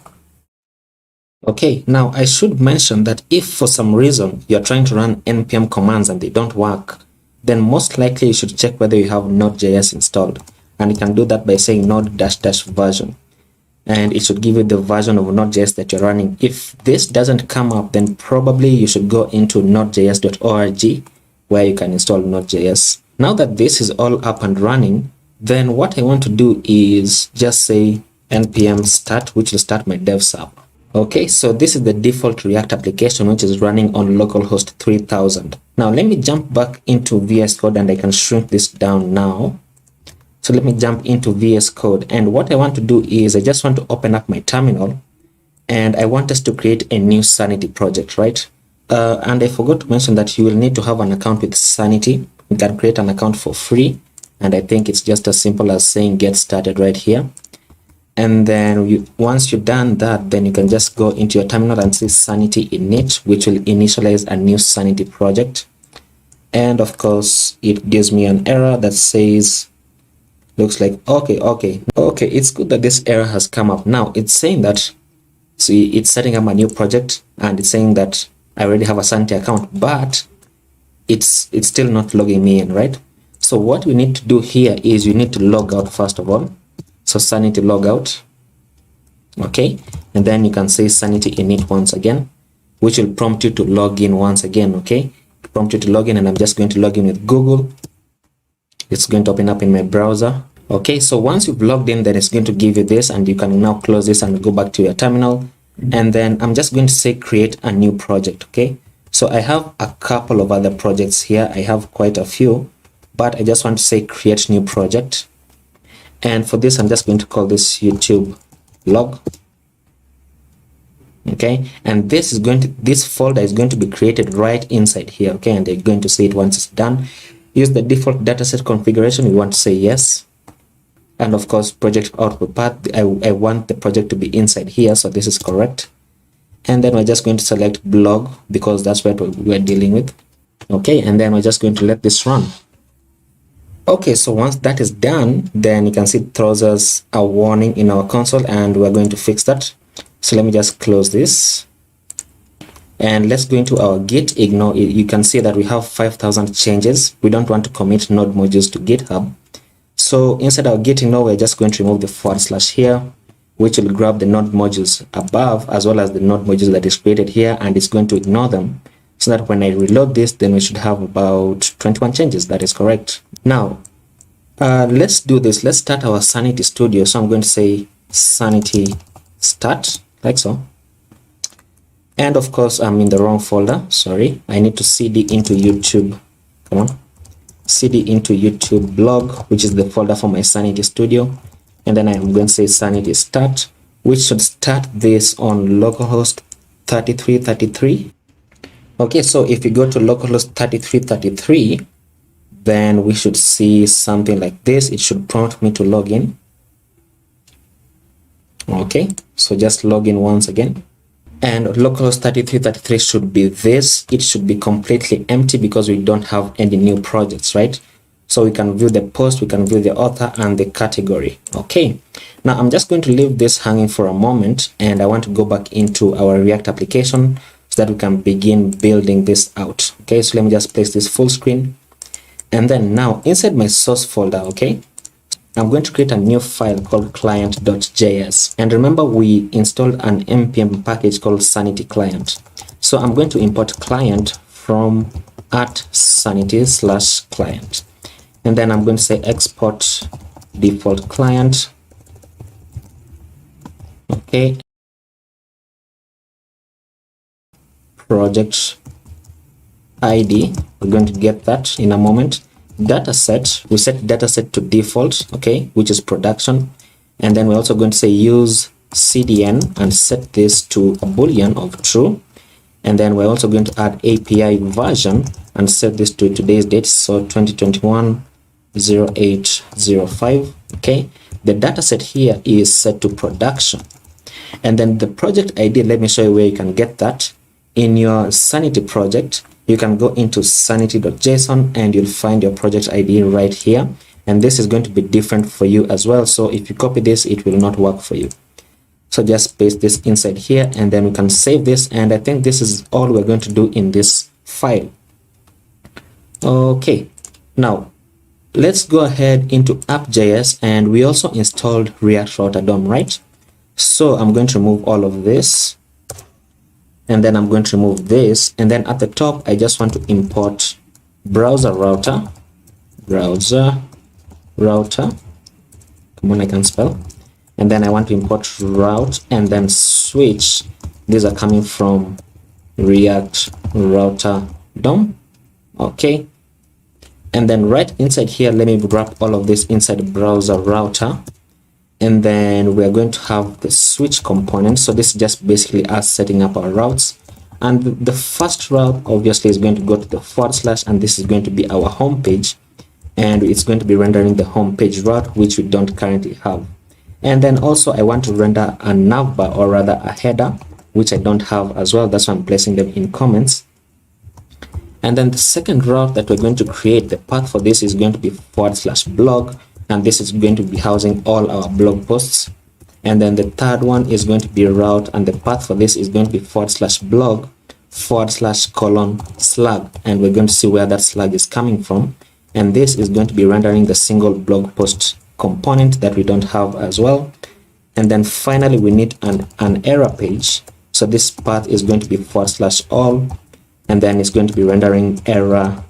Okay, now I should mention that if for some reason you're trying to run npm commands and they don't work, then most likely you should check whether you have Node.js installed, and you can do that by saying node-version, and it should give you the version of Node.js that you're running. If this doesn't come up, then probably you should go into nodejs.org where you can install Node.js. Now that this is all up and running, then what I want to do is just say npm start, which will start my dev server. Okay, so this is the default React application, which is running on localhost 3000. Now let me jump back into VS Code and I can shrink this down now. So let me jump into VS Code, and what I want to do is I just want to open up my terminal, and I want us to create a new Sanity project, right? And I forgot to mention that you will need to have an account with Sanity. You can create an account for free, and I think it's just as simple as saying get started right here. And then once you've done that, then you can just go into your terminal and say Sanity init, which will initialize a new Sanity project. And of course, it gives me an error that says, looks like, okay, it's good that this error has come up. Now it's saying that, see, it's setting up a new project, and it's saying that I already have a Sanity account, but it's still not logging me in, right? So what we need to do here is you need to log out first of all. So Sanity logout, okay, and then you can say Sanity init once again, which will prompt you to log in once again, okay? Prompt you to log in, and I'm just going to log in with Google. It's going to open up in my browser. Okay, so once you've logged in, then it's going to give you this, and you can now close this and go back to your terminal. And then I'm just going to say create a new project, okay? So I have a couple of other projects here. I have quite a few, but I just want to say create new project. And for this, I'm just going to call this YouTube log. Okay, and this folder is going to be created right inside here, okay? And they're going to see it once it's done. Use the default dataset configuration. We want to say yes. And of course, project output path, I want the project to be inside here, so this is correct. And then we're just going to select blog because that's what we're dealing with. Okay, and then we're just going to let this run. Okay, so once that is done, then you can see it throws us a warning in our console, and we're going to fix that. So let me just close this, and let's go into our Git ignore. You can see that we have 5,000 changes. We don't want to commit node modules to GitHub. So inside our Git ignore, we're just going to remove the / here, which will grab the node modules above as well as the node modules that is created here, and it's going to ignore them, so that when I reload this, then we should have about 21 changes. That is correct. Now, let's do this. Let's start our Sanity Studio. So I'm going to say Sanity start, like so. And of course, I'm in the wrong folder. Sorry, I need to cd into YouTube. Come on, cd into YouTube blog, which is the folder for my Sanity Studio. And then I'm going to say Sanity start, which should start this on localhost 3333. Okay, so if you go to localhost 3333, then we should see something like this. It should prompt me to log in. Okay, so just log in once again. And localhost 3333 should be this. It should be completely empty because we don't have any new projects, right? So we can view the post, we can view the author and the category. Okay, now I'm just going to leave this hanging for a moment, and I want to go back into our React application so that we can begin building this out. Okay, so let me just place this full screen. And then now inside my source folder, okay, I'm going to create a new file called client.js. And remember, we installed an npm package called Sanity Client. So I'm going to import client from @sanity/client. And then I'm going to say export default client. Okay. Project ID, we're going to get that in a moment. Dataset, we set dataset to default, okay, which is production. And then we're also going to say use CDN and set this to a boolean of true. And then we're also going to add API version and set this to today's date, so 2021-08-05. Okay, the dataset here is set to production. And then the project ID, let me show you where you can get that. In your Sanity project, you can go into sanity.json and you'll find your project ID right here. And this is going to be different for you as well. So if you copy this, it will not work for you. So just paste this inside here, and then we can save this. And I think this is all we're going to do in this file. Okay, now let's go ahead into app.js, and we also installed React Router DOM, right? So I'm going to remove all of this. And then I'm going to remove this, and then at the top I just want to import browser router. Come on, I can spell. And then I want to import route and then switch. These are coming from React Router DOM. Okay, And then right inside here, let me wrap all of this inside the browser router. And then we're going to have the switch component. So this is just basically us setting up our routes. And the first route obviously is going to go to the /, and this is going to be our home page. And it's going to be rendering the home page route, which we don't currently have. And then also I want to render a navbar, or rather a header, which I don't have as well. That's why I'm placing them in comments. And then the second route that we're going to create, the path for this is going to be /blog, and this is going to be housing all our blog posts. And then the third one is going to be route, and the path for this is going to be /blog /:slug, and we're going to see where that slug is coming from. And this is going to be rendering the single blog post component that we don't have as well. And then finally we need an error page. So this path is going to be /all, and then it's going to be rendering error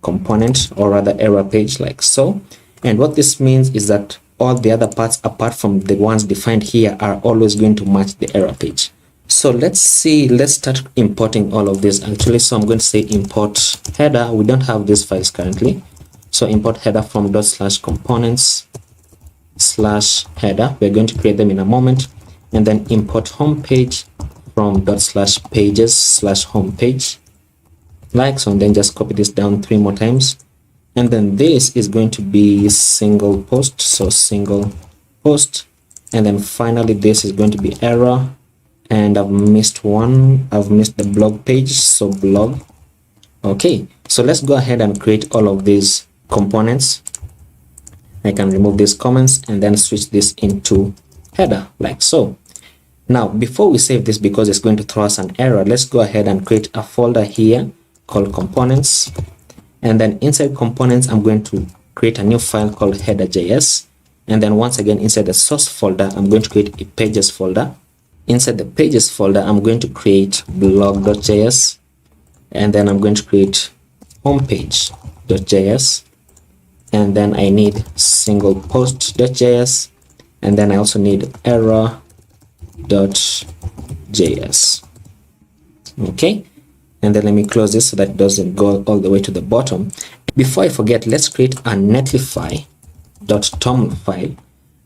component, or rather error page, like so. And what this means is that all the other parts apart from the ones defined here are always going to match the error page. So let's start importing all of this actually. So I'm going to say import header. We don't have these files currently, so import header from .components/header. We're going to create them in a moment. And then import homepage from ./pages/homepage, like so. And then just copy this down 3 more times. And then this is going to be single post, so single post. And then finally this is going to be error, and I've missed one. I've missed the blog page, so blog. Okay, so let's go ahead and create all of these components. I can remove these comments and then switch this into header, like so. Now before we save this, because it's going to throw us an error, let's go ahead and create a folder here called components. And then inside components, I'm going to create a new file called header.js. And then once again, inside the source folder, I'm going to create a pages folder. Inside the pages folder, I'm going to create blog.js. And then I'm going to create homepage.js. And then I need single post.js. And then I also need error.js. Okay. And then let me close this so that it doesn't go all the way to the bottom. Before I forget, let's create a netlify.toml file.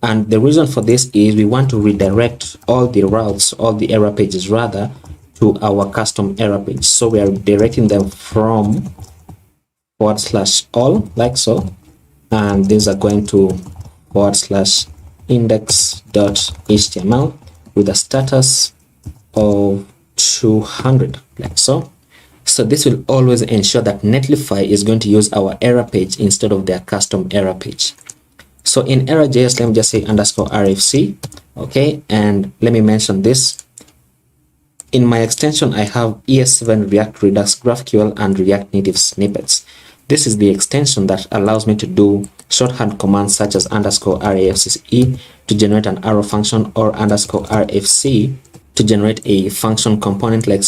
And the reason for this is we want to redirect all the routes, all the error pages rather, to our custom error page. So we are directing them from /all, like so. And these are going to /index.html with a status of 200, like so. So this will always ensure that Netlify is going to use our error page instead of their custom error page. So in error.js, let me just say _rfc. Okay, and let me mention this. In my extension, I have ES7 React Redux GraphQL and React Native snippets. This is the extension that allows me to do shorthand commands such as _rafce to generate an arrow function, or _rfc to generate a function component like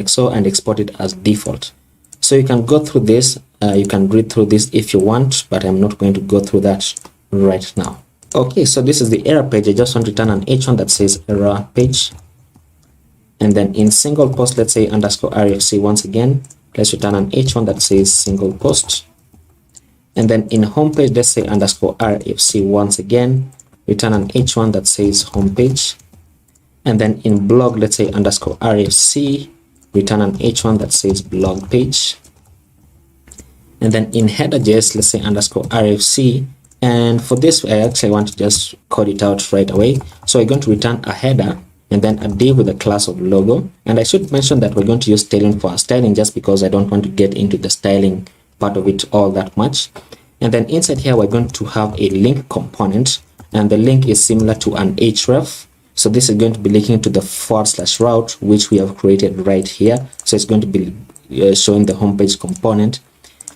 so, and export it as default. So you can go through this, you can read through this if you want, but I'm not going to go through that right now. Okay, so this is the error page. I just want to return an h1 that says error page. And then in single post, let's say _rfc once again, let's return an h1 that says single post. And then in homepage, let's say _rfc once again, return an h1 that says homepage. And then in blog, let's say _rfc, return an h1 that says blog page. And then in header.js, let's say _rfc. And for this, I actually want to just code it out right away. So we're going to return a header and then a div with a class of logo. And I should mention that we're going to use styling for our styling, just because I don't want to get into the styling part of it all that much. And then inside here, we're going to have a link component, and the link is similar to an href. So this is going to be linking to the /route, which we have created right here. So it's going to be showing the homepage component.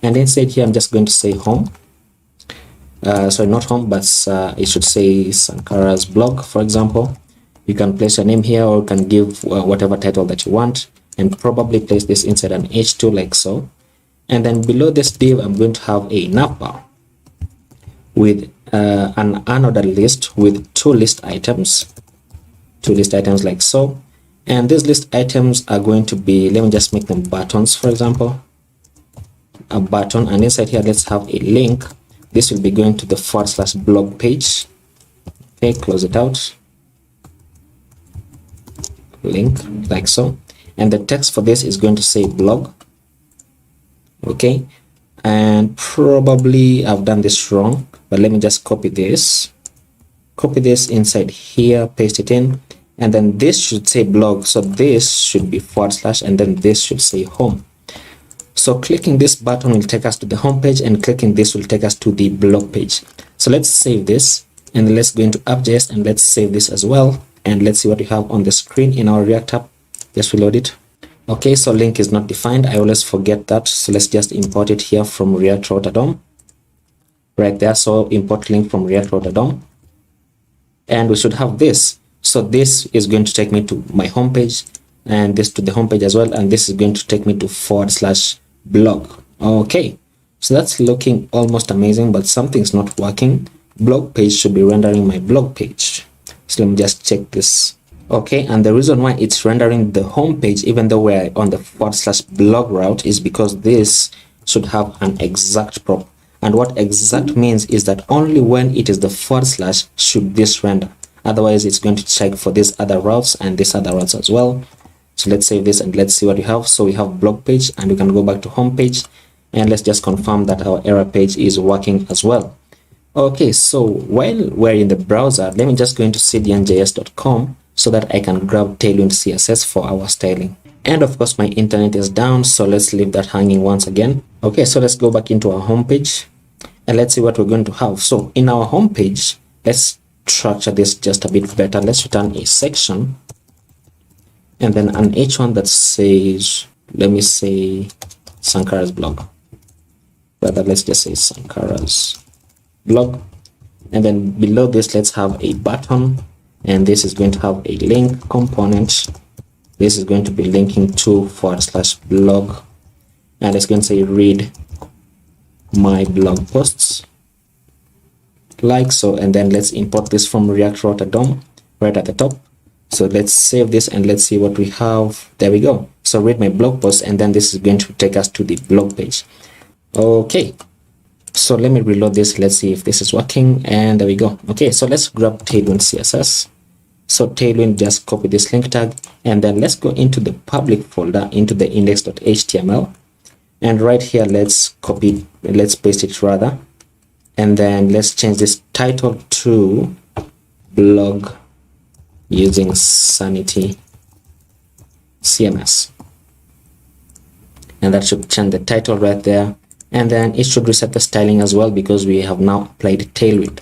And inside here, I'm just going to say home. Sorry, not home, but it should say Sankara's blog, for example. You can place your name here, or you can give whatever title that you want, and probably place this inside an h2 like so. And then below this div, I'm going to have a navbar with an unordered list with two list items like so. And these list items are going to be, let me just make them buttons, for example. a button, and inside here let's have a link. This will be going to the /blog page. Okay, close it out, link like so, and the text for this is going to say blog. Okay, and probably I've done this wrong, but let me just copy this inside here, paste it in, and then this should say blog, so this should be / and then this should say home. So clicking this button will take us to the home page, and clicking this will take us to the blog page. So let's save this, and let's go into app.js, and let's save this as well, and let's see what we have on the screen in our React app. Just reload it. Okay, so link is not defined. I always forget that, so let's just import it here from React Router DOM right there. So import link from React Router DOM, and we should have this. So this is going to take me to my home page, and this to the home page as well, and this is going to take me to /blog. Okay, so that's looking almost amazing, but something's not working. Blog page should be rendering my blog page, so let me just check this. Okay, and the reason why it's rendering the home page even though we're on the /blog route is because this should have an exact prop, and what exact means is that only when it is the / should this render, otherwise it's going to check for these other routes and these other routes as well. So let's save this and let's see what we have. So we have blog page, and we can go back to home page, and let's just confirm that our error page is working as well. Okay, so while we're in the browser, let me just go into cdnjs.com so that I can grab Tailwind CSS for our styling. And of course my internet is down, so let's leave that hanging once again. Okay, so let's go back into our home page, and let's see what we're going to have. So in our home page, let's structure this just a bit better. Let's return a section, and then an h1 that says, let me say Sankara's blog. Rather, let's just say Sankara's blog. And then below this, let's have a button, and this is going to have a link component. This is going to be linking to /blog, and it's going to say read my blog posts like so. And then let's import this from React Router DOM right at the top. So let's save this and let's see what we have. There we go. So read my blog post, and then this is going to take us to the blog page. Okay, so let me reload this. Let's see if this is working, and there we go. Okay, so let's grab Tailwind CSS. So Tailwind, just copy this link tag, and then let's go into the public folder, into the index.html, and right here let's copy, let's paste it rather, and then let's change this title to blog using Sanity CMS, and that should change the title right there, and then it should reset the styling as well because we have now applied Tailwind.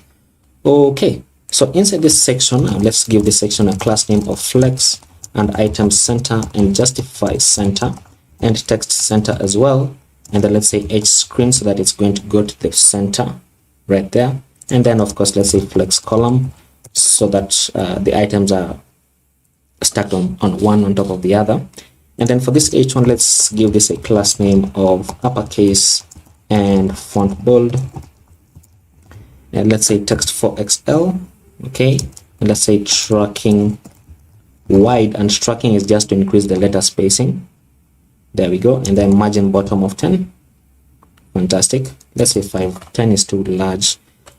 Okay, so inside this section, let's give this section a class name of flex and item center and justify center and text center as well, and then let's say h screen so that it's going to go to the center right there, and then of course let's say flex column so that the items are stacked on one on top of the other. And then for this h1, let's give this a class name of uppercase and font bold, and let's say text for XL. Okay, and let's say tracking wide, and tracking is just to increase the letter spacing. There we go. And then margin bottom of 10. Fantastic. Let's say 5. 10 is too large.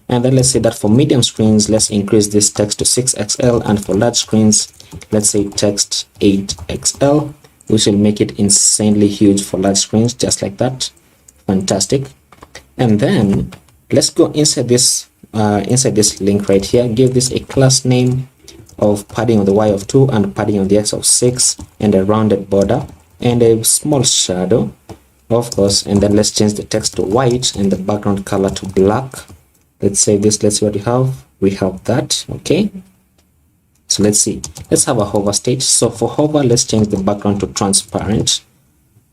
And then let's say that for medium screens, let's increase this text to 6XL, and for large screens, let's say text 8XL, which will make it insanely huge for large screens, just like that. Fantastic. And then let's go inside this link right here, give this a class name of padding on the y of 2 and padding on the x of 6, and a rounded border and a small shadow, of course. And then let's change the text to white and the background color to black. Let's say this, let's see what we have. We have that. Okay, so let's see, let's have a hover state. So for hover, let's change the background to transparent.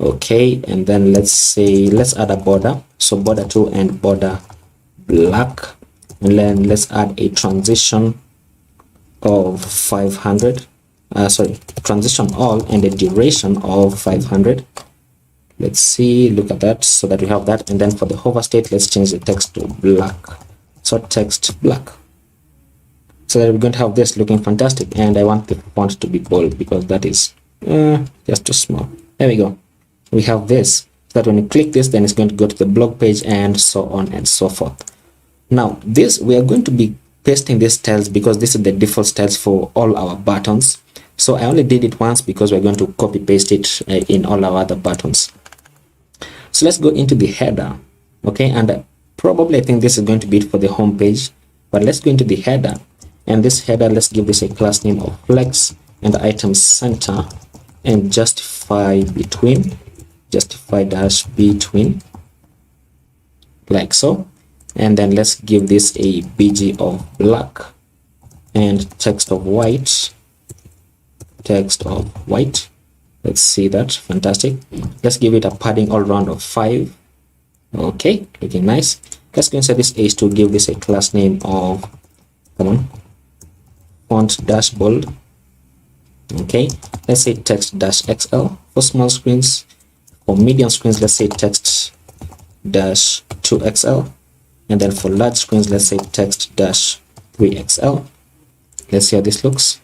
Okay, and then let's say let's add a border, so border 2 and border black, and then let's add a transition of 500, transition all, and a duration of 500. Let's see, look at that, so that we have that. And then for the hover state, let's change the text to black, so text black, so that we're going to have this looking fantastic. And I want the font to be bold because that is just too small. There we go, we have this. that when you click this, then it's going to go to the blog page and so on and so forth. Now this, we are going to be pasting these styles because this is the default styles for all our buttons. So I only did it once because we're going to copy paste it in all our other buttons. So let's go into the header. Okay, and probably I think this is going to be it for the home page, but let's go into the header, and this header, let's give this a class name of flex and the item center and justify between, justify dash between, like so. And then let's give this a bg of black and text of white, text of white. Let's see that. Fantastic. Let's give it a padding all round of 5. Okay, looking nice. Let's go inside this h2, give this a class name of, come on, font dash bold. Okay, let's say text dash XL for small screens. For medium screens, let's say text dash 2XL. And then for large screens, let's say text dash 3XL. Let's see how this looks.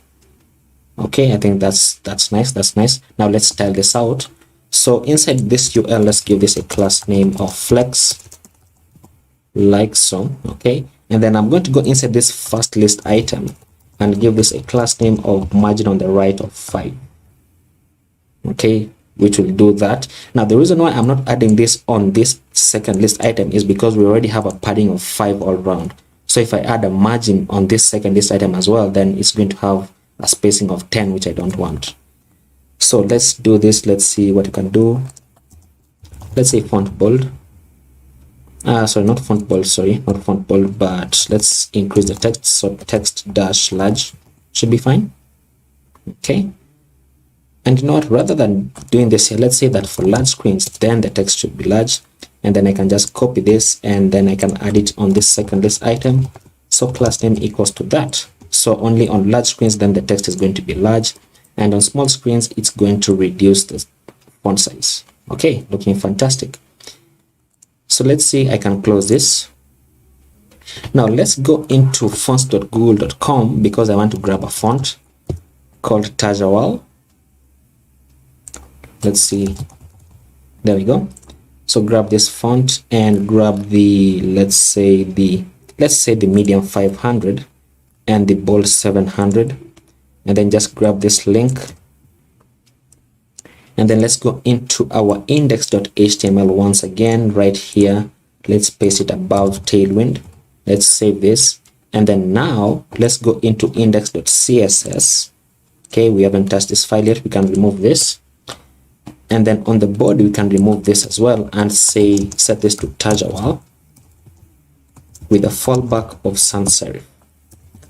Okay, I think that's nice. That's nice. Now let's style this out. So inside this UL, let's give this a class name of flex, like so. Okay, and then I'm going to go inside this first list item and give this a class name of margin on the right of 5. Okay, which will do that. Now the reason why I'm not adding this on this second list item is because we already have a padding of 5 all round. So if I add a margin on this second list item as well, then it's going to have a spacing of 10, which I don't want. So let's do this. Let's see what you can do. Let's say font bold. Sorry, not font bold, sorry, not font bold, but let's increase the text. So text dash large should be fine. Okay, and you know what, rather than doing this here, let's say that for large screens, then the text should be large, and then I can just copy this and then I can add it on this second list item. So class name equals to that. So only on large screens, then the text is going to be large, and on small screens, it's going to reduce the font size. Okay, looking fantastic. So let's see, I can close this. Now let's go into fonts.google.com because I want to grab a font called Tajawal. Let's see, there we go. So grab this font and grab the, let's say the medium 500 and the bold 700, and then just grab this link, and then let's go into our index.html once again right here. Let's paste it above tailwind. Let's save this, and then now let's go into index.css. Okay, we haven't touched this file yet. We can remove this, and then on the body we can remove this as well and say set this to Tajawal with a fallback of sans serif,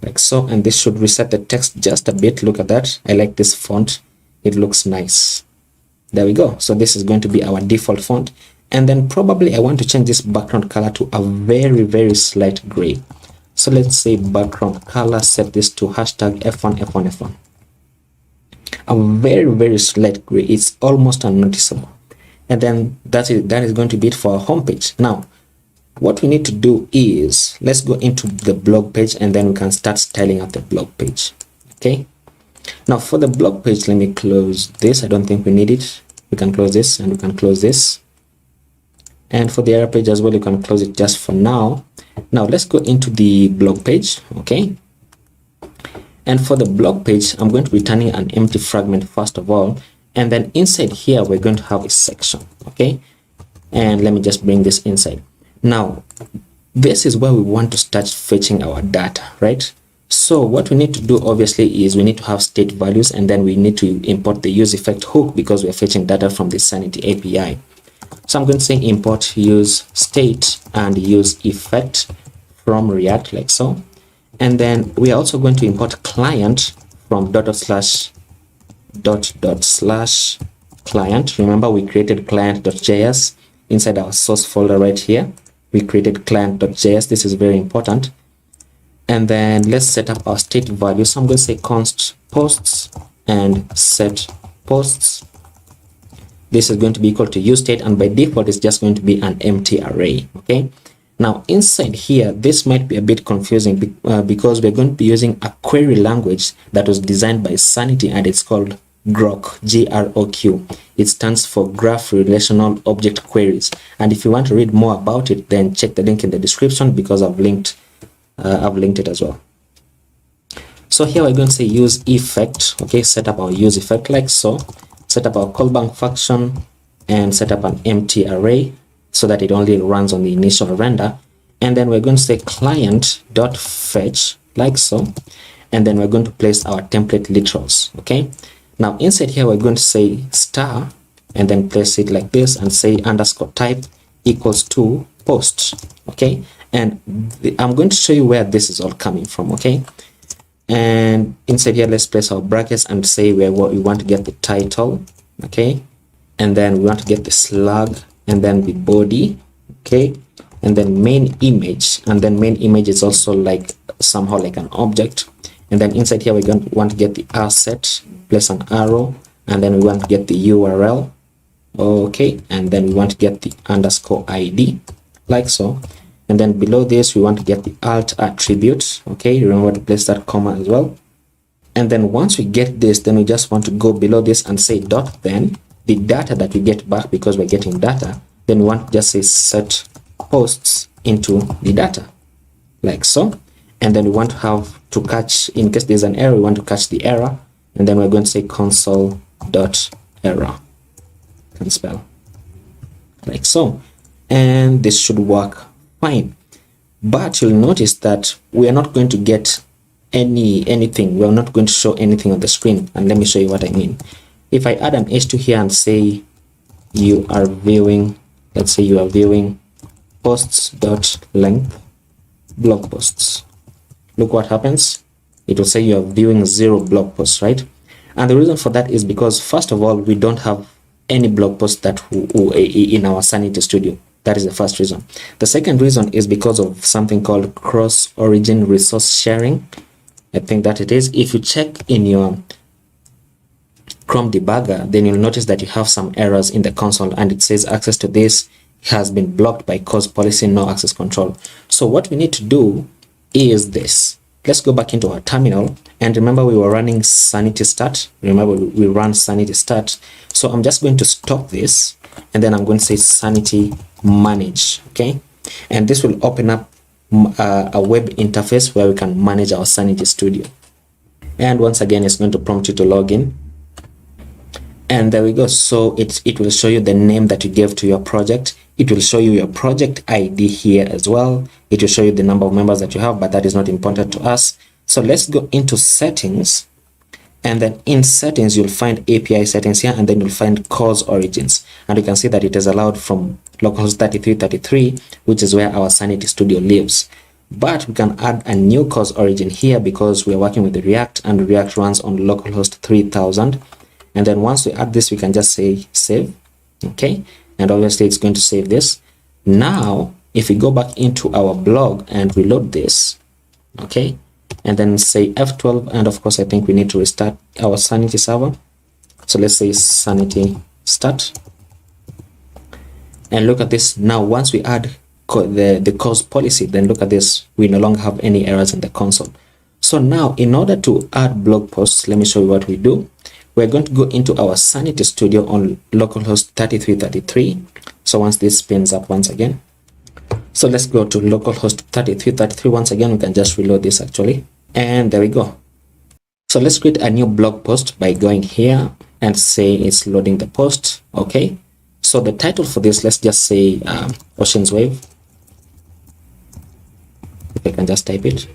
like so. And this should reset the text just a bit. Look at that. I like this font, it looks nice. There we go. So this is going to be our default font, and then probably I want to change this background color to a very slight gray. So let's say background color, set this to hashtag F1. A very slight gray. It's almost unnoticeable, and then that is going to be it for our homepage. Now what we need to do is let's go into the blog page, and then we can start styling out the blog page. Okay, now for the blog page, let me close this. I don't think we need it. We can close this, and we can close this, and for the error page as well, you can close it just for now. Now let's go into the blog page. Okay, and for the blog page, I'm going to be turning an empty fragment first of all, and then inside here we're going to have a section. Okay, and let me just bring this inside. Now this is where we want to start fetching our data, right? So what we need to do obviously is we need to have state values, and then we need to import the use effect hook because we're fetching data from the Sanity API. So I'm going to say import use state and use effect from React, like so. And then we are also going to import client from // client. Remember, we created client.js inside our source folder right here. We created client.js. This is very important. And then let's set up our state value. So I'm going to say const posts and set posts. This is going to be equal to useState, and by default it's just going to be an empty array. Okay, now inside here this might be a bit confusing because we're going to be using a query language that was designed by Sanity, and it's called GROQ, G-R-O-Q. It stands for Graph Relational Object Queries. And if you want to read more about it, then check the link in the description, because I've linked it as well. So here we're going to say use effect. Okay, set up our use effect like so. Set up our callback function and set up an empty array so that it only runs on the initial render. And then we're going to say client.fetch like so. And then we're going to place our template literals. Okay. Now inside here, we're going to say star and then place it like this and say underscore type equals to post. Okay. And I'm going to show you where this is all coming from. Okay. And inside here, let's place our brackets and say where we want to get the title. Okay. And then we want to get the slug and then the body. Okay. And then main image, and then main image is also like somehow like an object. And then inside here, we're going to want to get the asset, place an arrow, and then we want to get the URL. Okay. And then we want to get the underscore ID like so. And then below this, we want to get the alt attribute. Okay. Remember to place that comma as well. And then once we get this, then we just want to go below this and say dot, then the data that we get back, because we're getting data, then we want to just say set posts into the data like so. And then we want to have to catch, in case there's an error, we want to catch the error. And then we're going to say console.error, can spell like so. And this should work fine. But you'll notice that we are not going to get anything. We're not going to show anything on the screen. And let me show you what I mean. If I add an h2 here and say you are viewing, let's say you are viewing posts.length blog posts, look what happens. It will say you are viewing 0 blog posts, right? And the reason for that is because, first of all, we don't have any blog posts that in our Sanity Studio. That is the first reason. The second reason is because of something called cross-origin resource sharing. I think that it is. If you check in your Chrome debugger, then you'll notice that you have some errors in the console, and it says access to this has been blocked by cause policy, no access control. So what we need to do is this. Let's go back into our terminal, and remember we were running sanity start. Remember we ran sanity start. So I'm just going to stop this, and then I'm going to say sanity manage. Okay, and this will open up a web interface where we can manage our Sanity Studio. And once again, it's going to prompt you to log in. And there we go. So it will show you the name that you gave to your project. It will show you your project ID here as well. It will show you the number of members that you have, but that is not important to us. So let's go into settings. And then in settings, you'll find API settings here, and then you'll find cause origins. And you can see that it is allowed from localhost 3333, which is where our Sanity Studio lives. But we can add a new cause origin here because we're working with the React, and React runs on localhost 3000. And then once we add this, we can just say save. Okay. And obviously it's going to save this. Now, if we go back into our blog and reload this, okay, and then say F12, and of course I think we need to restart our Sanity server. So let's say sanity start, and look at this. Now once we add the cause policy, then look at this, we no longer have any errors in the console. So now in order to add blog posts, let me show you what we do. We're going to go into our Sanity Studio on localhost 3333. So once this spins up once again, so let's go to localhost 3333 once again. We can just reload this actually, and there we go. So let's create a new blog post by going here and say it's loading the post. Okay, so the title for this, let's just say Ocean's Wave. If I can just type it.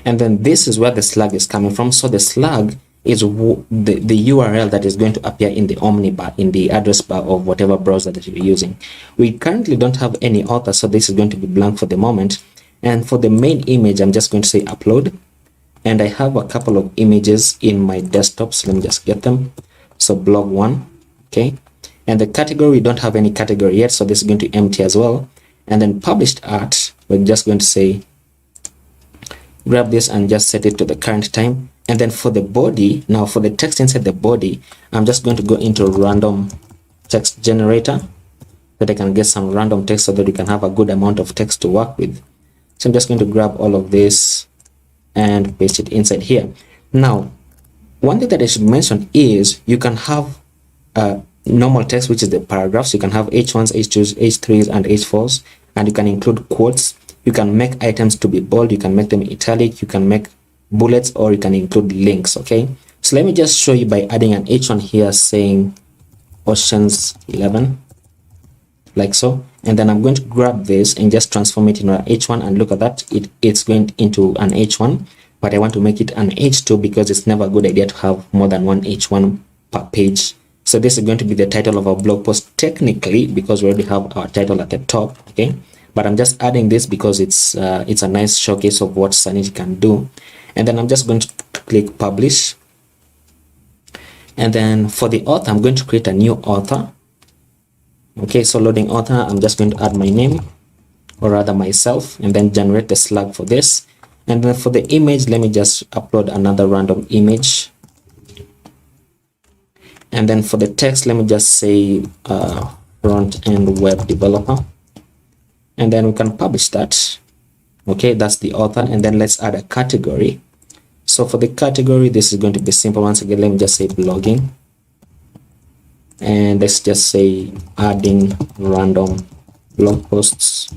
And then this is where the slug is coming from. So the slug is the URL that is going to appear in the omnibar, in the address bar of whatever browser that you're using. We currently don't have any author, so this is going to be blank for the moment. And for the main image, I'm just going to say upload. And I have a couple of images in my desktop, so let me just get them. So blog 1, okay. And the category, we don't have any category yet, so this is going to be empty as well. And then published art, we're just going to say grab this and just set it to the current time. And then for the body, now for the text inside the body, I'm just going to go into random text generator so that I can get some random text so that we can have a good amount of text to work with. So I'm just going to grab all of this and paste it inside here. Now, One thing that I should mention is you can have normal text, which is the paragraphs. You can have H1s, H2s, H3s, and H4s, and you can include quotes. You can make items to be bold. You can make them italic. You can make bullets, or you can include links. Okay, so let me just show you by adding an H1 here saying Oceans 11, like so, and then I'm going to grab this and just transform it into an H1, and look at that, it's going into an H1, but I want to make it an H2 because it's never a good idea to have more than one H1 per page. So this is going to be the title of our blog post technically, because we already have our title at the top. Okay, but I'm just adding this because it's a nice showcase of what Sanity can do. And then I'm just going to click publish, and then for the author, I'm going to create a new author. Okay, so loading author, I'm just going to add my name, or rather myself, and then generate the slug for this. And then for the image, let me just upload another random image. And then for the text, let me just say front-end web developer, and then we can publish that. Okay, that's the author. And then let's add a category. So for the category, this is going to be simple. Once again, let me just say blogging, and let's just say adding random blog posts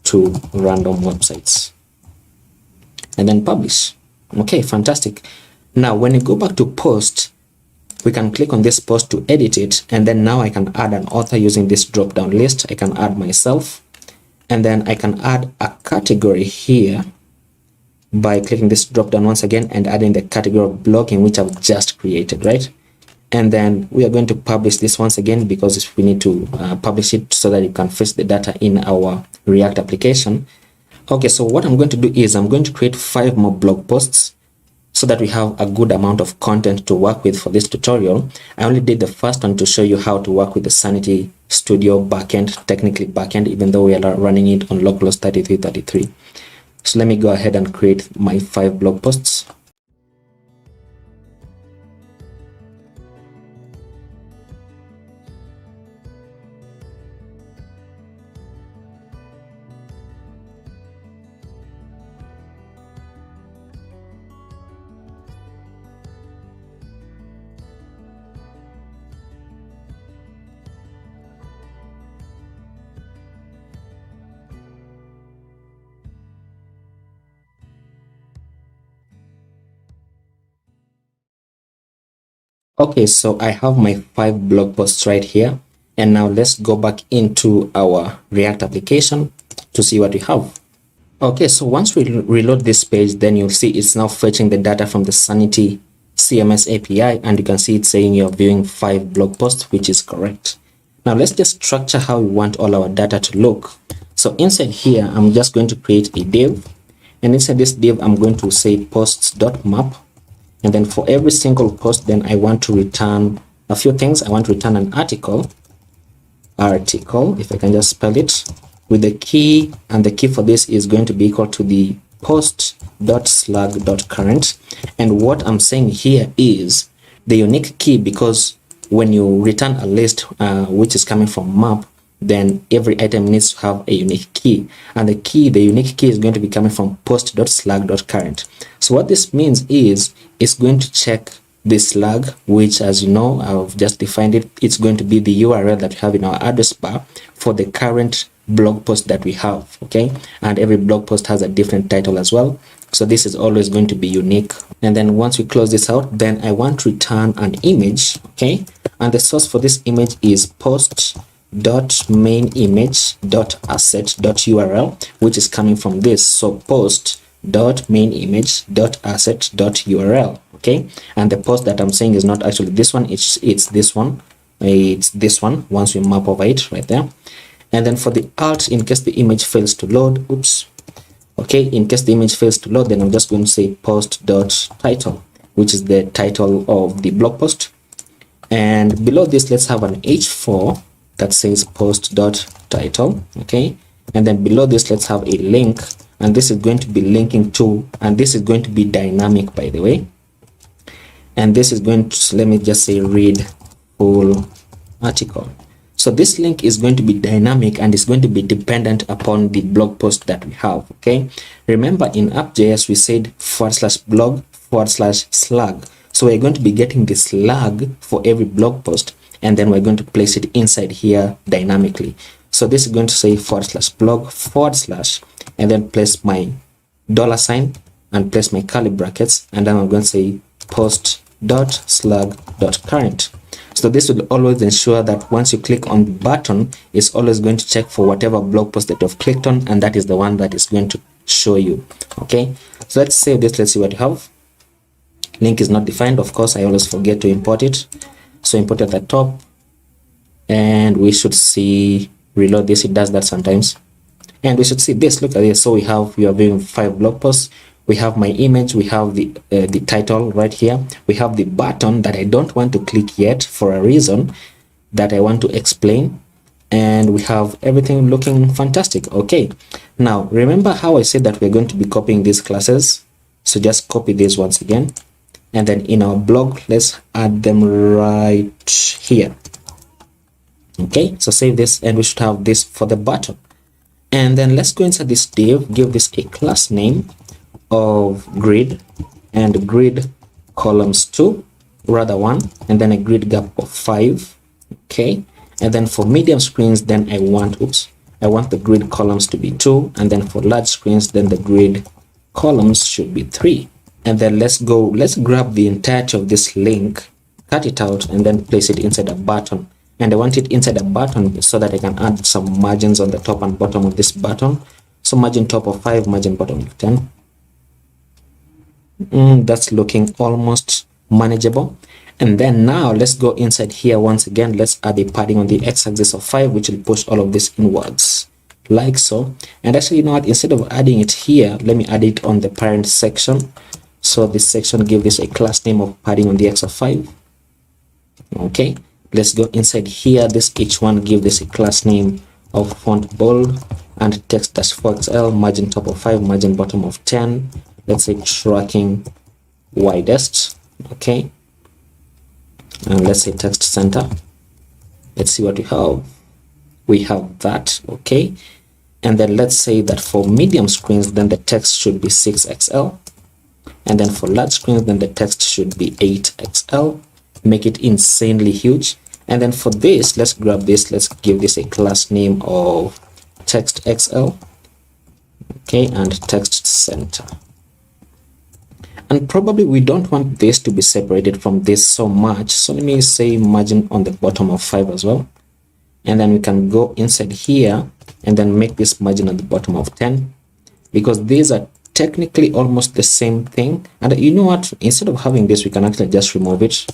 to random websites, and then publish. Okay, fantastic. Now when you go back to post, we can click on this post to edit it, and then now I can add an author using this drop down list. I can add myself, and then I can add a category here by clicking this drop down once again and adding the category of blogging, which I've just created, right? And then we are going to publish this once again because we need to publish it so that you can fetch the data in our React application. Okay, so what I'm going to do is I'm going to create 5 more blog posts so that we have a good amount of content to work with for this tutorial. I only did the first one to show you how to work with the Sanity Studio backend, technically backend, even though we are running it on localhost 3333. So let me go ahead and create my 5 blog posts. Okay, so I have my 5 blog posts right here, and now let's go back into our React application to see what we have. Okay, so once we reload this page, then you'll see it's now fetching the data from the Sanity CMS API, and you can see it's saying you're viewing 5 blog posts, which is correct. Now let's just structure how we want all our data to look. So inside here, I'm just going to create a div, and inside this div, I'm going to say posts.map. And then for every single post, then I want to return a few things. I want to return an article, if I can just spell it, with the key, and the key for this is going to be equal to the post.slug.current. And what I'm saying here is the unique key, because when you return a list which is coming from map, then every item needs to have a unique key, and the unique key is going to be coming from post.slug.current. So what this means is it's going to check the slug, which, as you know, I've just defined it. It's going to be the URL that we have in our address bar for the current blog post that we have. Okay, and every blog post has a different title as well, so this is always going to be unique. And then once we close this out, then I want to return an image. Okay, and the source for this image is post.mainimage.asset.url, which is coming from this. So post.mainimage.asset.url. okay, and the post that I'm saying is not actually this one, it's this one. It's this one once we map over it right there. And then for the alt, in case the image fails to load, in case the image fails to load, then I'm just going to say post.title, which is the title of the blog post. And below this, let's have an h4 that says post.title. okay, and then below this, let's have a link, and this is going to be linking to, and this is going to be dynamic, by the way, and this is going to, let me just say, read full article. So this link is going to be dynamic and is going to be dependent upon the blog post that we have. Okay, remember in app.js we said /blog/slug. So we're going to be getting this lag for every blog post, and then we're going to place it inside here dynamically. So this is going to say /blog/ and then place my $sign and place my curly brackets, and then I'm going to say post.slug.current. So this will always ensure that once you click on the button, it's always going to check for whatever blog post that you've clicked on, and that is the one that is going to show you. Okay, so let's save this. Let's see what you have. Link is not defined. Of course, I always forget to import it. So import at the top, and we should see, reload this. It does that sometimes. And we should see this. Look at this. So we are viewing 5 blog posts. We have my image, we have the title right here, we have the button that I don't want to click yet for a reason that I want to explain, and we have everything looking fantastic. Okay, now remember how I said that we're going to be copying these classes? So just copy this once again, and then in our blog, let's add them right here. Okay, so save this, and we should have this for the button. And then let's go inside this div, give this a class name of grid, and grid columns 2, rather 1, and then a grid gap of 5. Okay, and then for medium screens, then I want the grid columns to be 2, and then for large screens, then the grid columns should be 3. And then let's grab the entirety of this link, cut it out, and then place it inside a button. And I want it inside a button so that I can add some margins on the top and bottom of this button. So margin top of 5, margin bottom of 10. That's looking almost manageable. And then now let's go inside here once again. Let's add a padding on the x-axis of 5, which will push all of this inwards like so. And actually, you know what, instead of adding it here, let me add it on the parent section. So this section, give this a class name of padding on the x of 5. Okay, let's go inside here, this h1, give this a class name of font bold and text -4XL, margin top of 5, margin bottom of 10. Let's say tracking widest. Okay, and let's say text center. Let's see what we have. We have that. Okay, and then let's say that for medium screens, then the text should be 6XL, and then for large screens, then the text should be 8XL. Make it insanely huge. And then for this, let's grab this, let's give this a class name of text XL. Okay, and text center. And probably we don't want this to be separated from this so much, so let me say margin on the bottom of 5 as well. And then we can go inside here and then make this margin on the bottom of 10, because these are technically almost the same thing. And you know what, instead of having this, we can actually just remove it.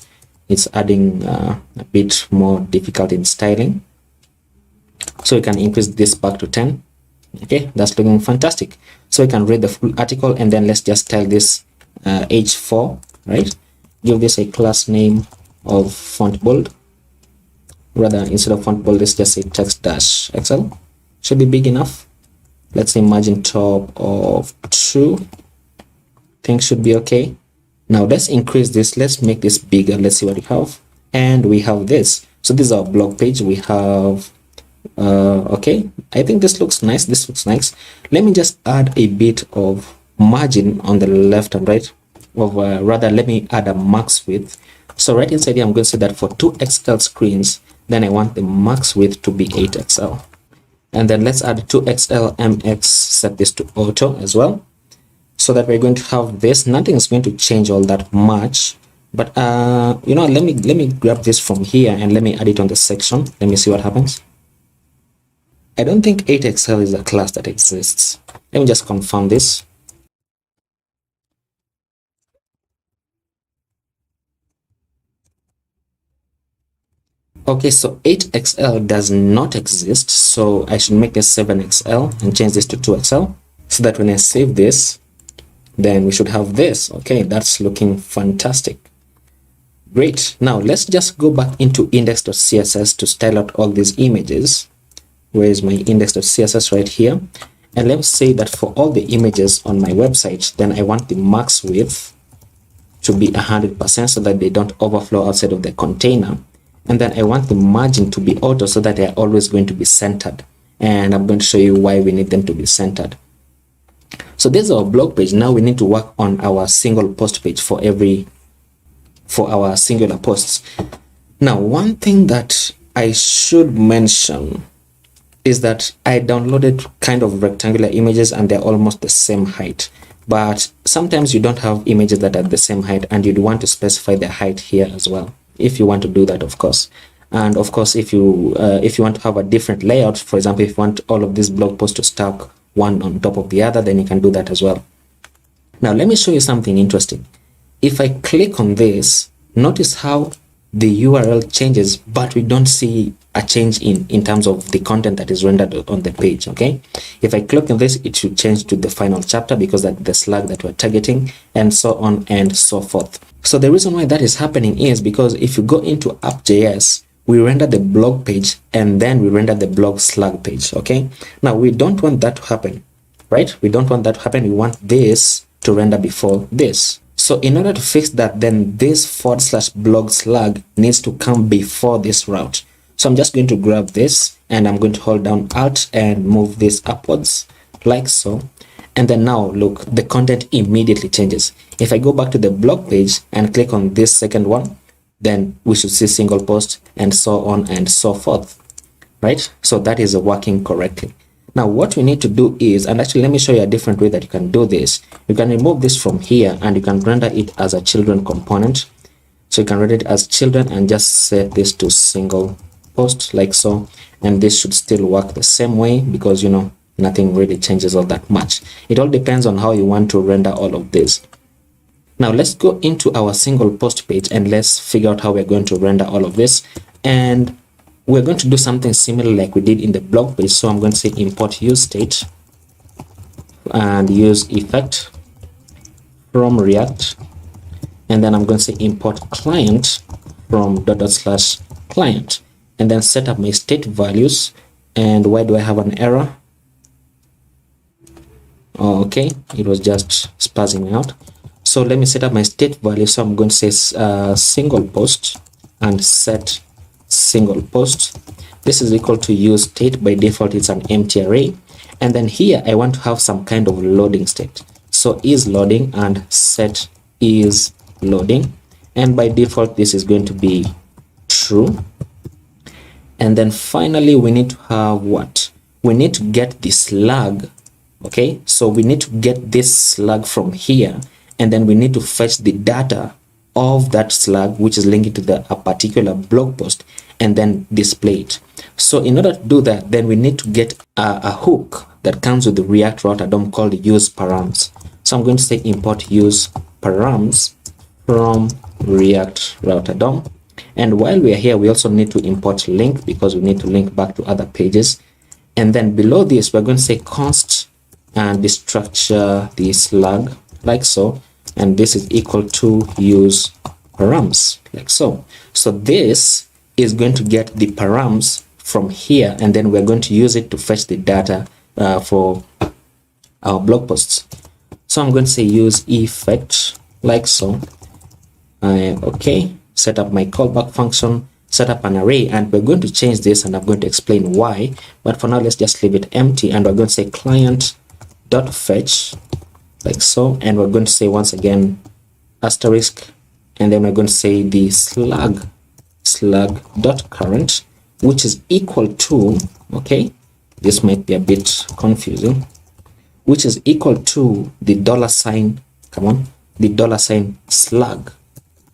It's adding a bit more difficult in styling. So we can increase this back to 10. Okay, that's looking fantastic. So we can read the full article, and then let's just style this h4, right? Give this a class name of font bold. Rather, instead of font bold, let's just say text-xl. Should be big enough. Let's say margin top of 2. Things should be okay. Now let's increase this, let's make this bigger. Let's see what we have. And we have this. So this is our blog page. We have okay, I think this looks nice. This looks nice. Let me just add a bit of margin on the left and right of rather, let me add a max width. So right inside here, I'm going to say that for 2XL screens, then I want the max width to be 8XL. And then let's add 2XL MX, set this to auto as well, so that we're going to have this. Nothing is going to change all that much, but you know, let me grab this from here and let me add it on the section. Let me see what happens. I don't think 8XL is a class that exists. Let me just confirm this. Okay, so 8XL does not exist, so I should make this 7XL and change this to 2XL, so that when I save this, then we should have this. Okay, that's looking fantastic. Great. Now let's just go back into index.css to style out all these images. Where is my index.css? Right here. And let's say that for all the images on my website, then I want the max width to be 100% so that they don't overflow outside of the container. And then I want the margin to be auto so that they're always going to be centered. And I'm going to show you why we need them to be centered. So this is our blog page. Now we need to work on our single post page for every for our singular posts. Now, one thing that I should mention is that I downloaded kind of rectangular images and they're almost the same height. But sometimes you don't have images that are the same height, and you'd want to specify the height here as well, if you want to do that, of course. And of course, if you want to have a different layout, for example, if you want all of these blog posts to stack one on top of the other, then you can do that as well. Now, let me show you something interesting. If I click on this, notice how the URL changes, but we don't see a change in terms of the content that is rendered on the page. Okay, if I click on this, it should change to the final chapter because that's the slug that we're targeting, and so on and so forth. So the reason why that is happening is because if you go into app.js, we render the blog page and then we render the blog slug page. Okay, now we don't want that to happen, right? We don't want that to happen. We want this to render before this. So in order to fix that, then this /blog slug needs to come before this route. So I'm just going to grab this and I'm going to hold down Alt and move this upwards like so. And then now look, the content immediately changes. If I go back to the blog page and click on this second one, then we should see single post and so on and so forth, right? So that is working correctly. Now what we need to do is, and actually let me show you a different way that you can do this. You can remove this from here and you can render it as a children component. So you can render it as children and just set this to single post like so, and this should still work the same way because, you know, nothing really changes all that much. It all depends on how you want to render all of this. Now let's go into our single post page and let's figure out how we're going to render all of this. And we're going to do something similar like we did in the blog page. So I'm going to say import use state and use effect from React, and then I'm going to say import client from / client, and then set up my state values. And why do I have an error? Oh, okay, it was just spazzing me out. So let me set up my state value. So I'm going to say single post and set single post. This is equal to use state. By default it's an empty array, and then here I want to have some kind of loading state. So is loading and set is loading, and by default this is going to be true. And then finally we need to have what? We need to get the slug. Okay, so we need to get this slug from here, and then we need to fetch the data of that slug which is linked to a particular blog post and then display it. So in order to do that, then we need to get a hook that comes with the React router DOM called use params. So I'm going to say import use params from React router DOM. And while we are here, we also need to import link because we need to link back to other pages. And then below this, we're going to say const and the structure, the slug like so, and this is equal to use params like so. So this is going to get the params from here, and then we're going to use it to fetch the data for our blog posts. So I'm going to say use effect like so. Okay, set up my callback function, set up an array, and we're going to change this, and I'm going to explain why. But for now, let's just leave it empty, and we're going to say client dot fetch like so, and we're going to say once again asterisk, and then we're going to say the slug dot current, which is equal to, okay, this might be a bit confusing, which is equal to the $, come on, the $, slug.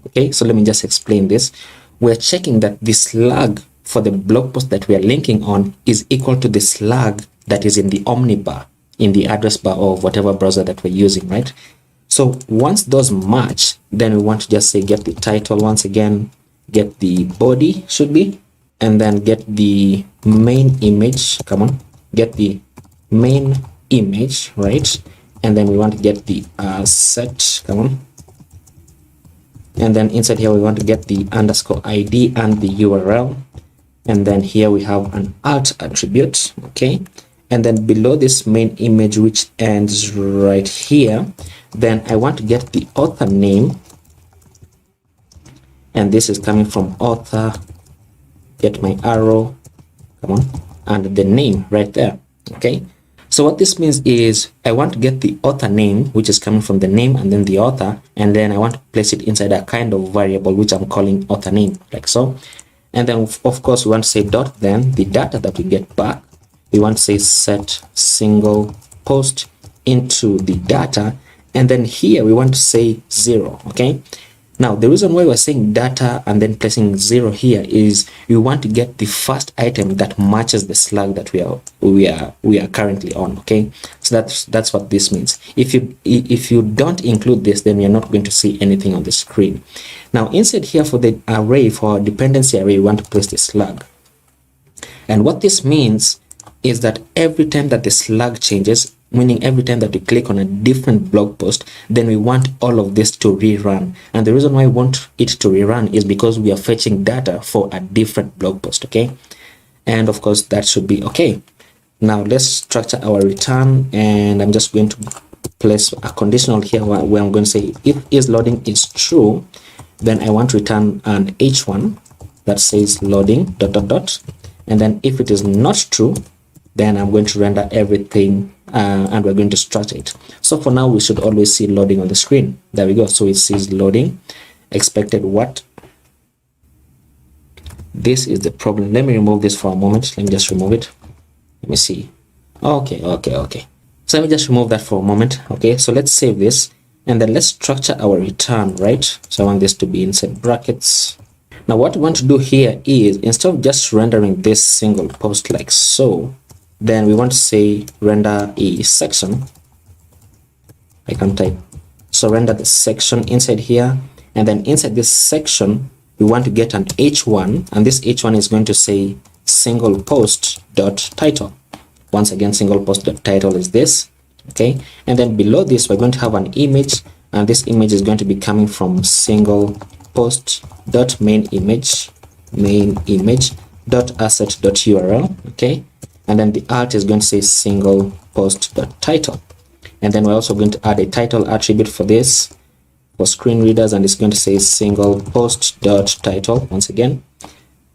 Okay, so let me just explain this. We're checking that the slug for the blog post that we are linking on is equal to the slug that is in the omnibar, in the address bar of whatever browser that we're using, right? So once those match, then we want to just say get the title once again, get the body should be, and then get the main image, come on, get the main image, right? And then we want to get the set, come on, and then inside here we want to get the underscore ID and the URL, and then here we have an alt attribute, okay? And then below this main image, which ends right here, then I want to get the author name, and this is coming from author, get my arrow, come on, and the name right there. Okay, So what this means is I want to get the author name, which is coming from the name and then the author, and then I want to place it inside a kind of variable which I'm calling author name, like so. And then of course we want to say dot, then the data that we get back, we want to say set single post into the data, and then here we want to say 0. Okay, now the reason why we're saying data and then placing 0 here is we want to get the first item that matches the slug that we are currently on. Okay, so that's what this means. If you don't include this, then you're not going to see anything on the screen. Now inside here for the array, for our dependency array, we want to place the slug, and what this means is that every time that the slug changes, meaning every time that we click on a different blog post, then we want all of this to rerun. And the reason why we want it to rerun is because we are fetching data for a different blog post. Okay, and of course that should be okay. Now let's structure our return, and I'm just going to place a conditional here where I'm going to say if isLoading is true, then I want to return an h1 that says loading ... and then if it is not true, then I'm going to render everything and we're going to structure it. So for now, we should always see loading on the screen. There we go. So it says loading, expected what? This is the problem. Let me remove this for a moment. Let me just remove it. Let me see. Okay. So let me just remove that for a moment. Okay, so let's save this, and then let's structure our return, right? So I want this to be inside brackets. Now what we want to do here is, instead of just rendering this single post like so, then we want to say render a section. I can type. So render the section inside here, and then inside this section we want to get an h1, and this h1 is going to say single post dot title. Once again, single post dot title is this. Okay, and then below this we're going to have an image, and this image is going to be coming from single post dot main image dot asset dot url. Okay, and then the alt is going to say single post dot title, and then we're also going to add a title attribute for this for screen readers, and it's going to say single post dot title once again.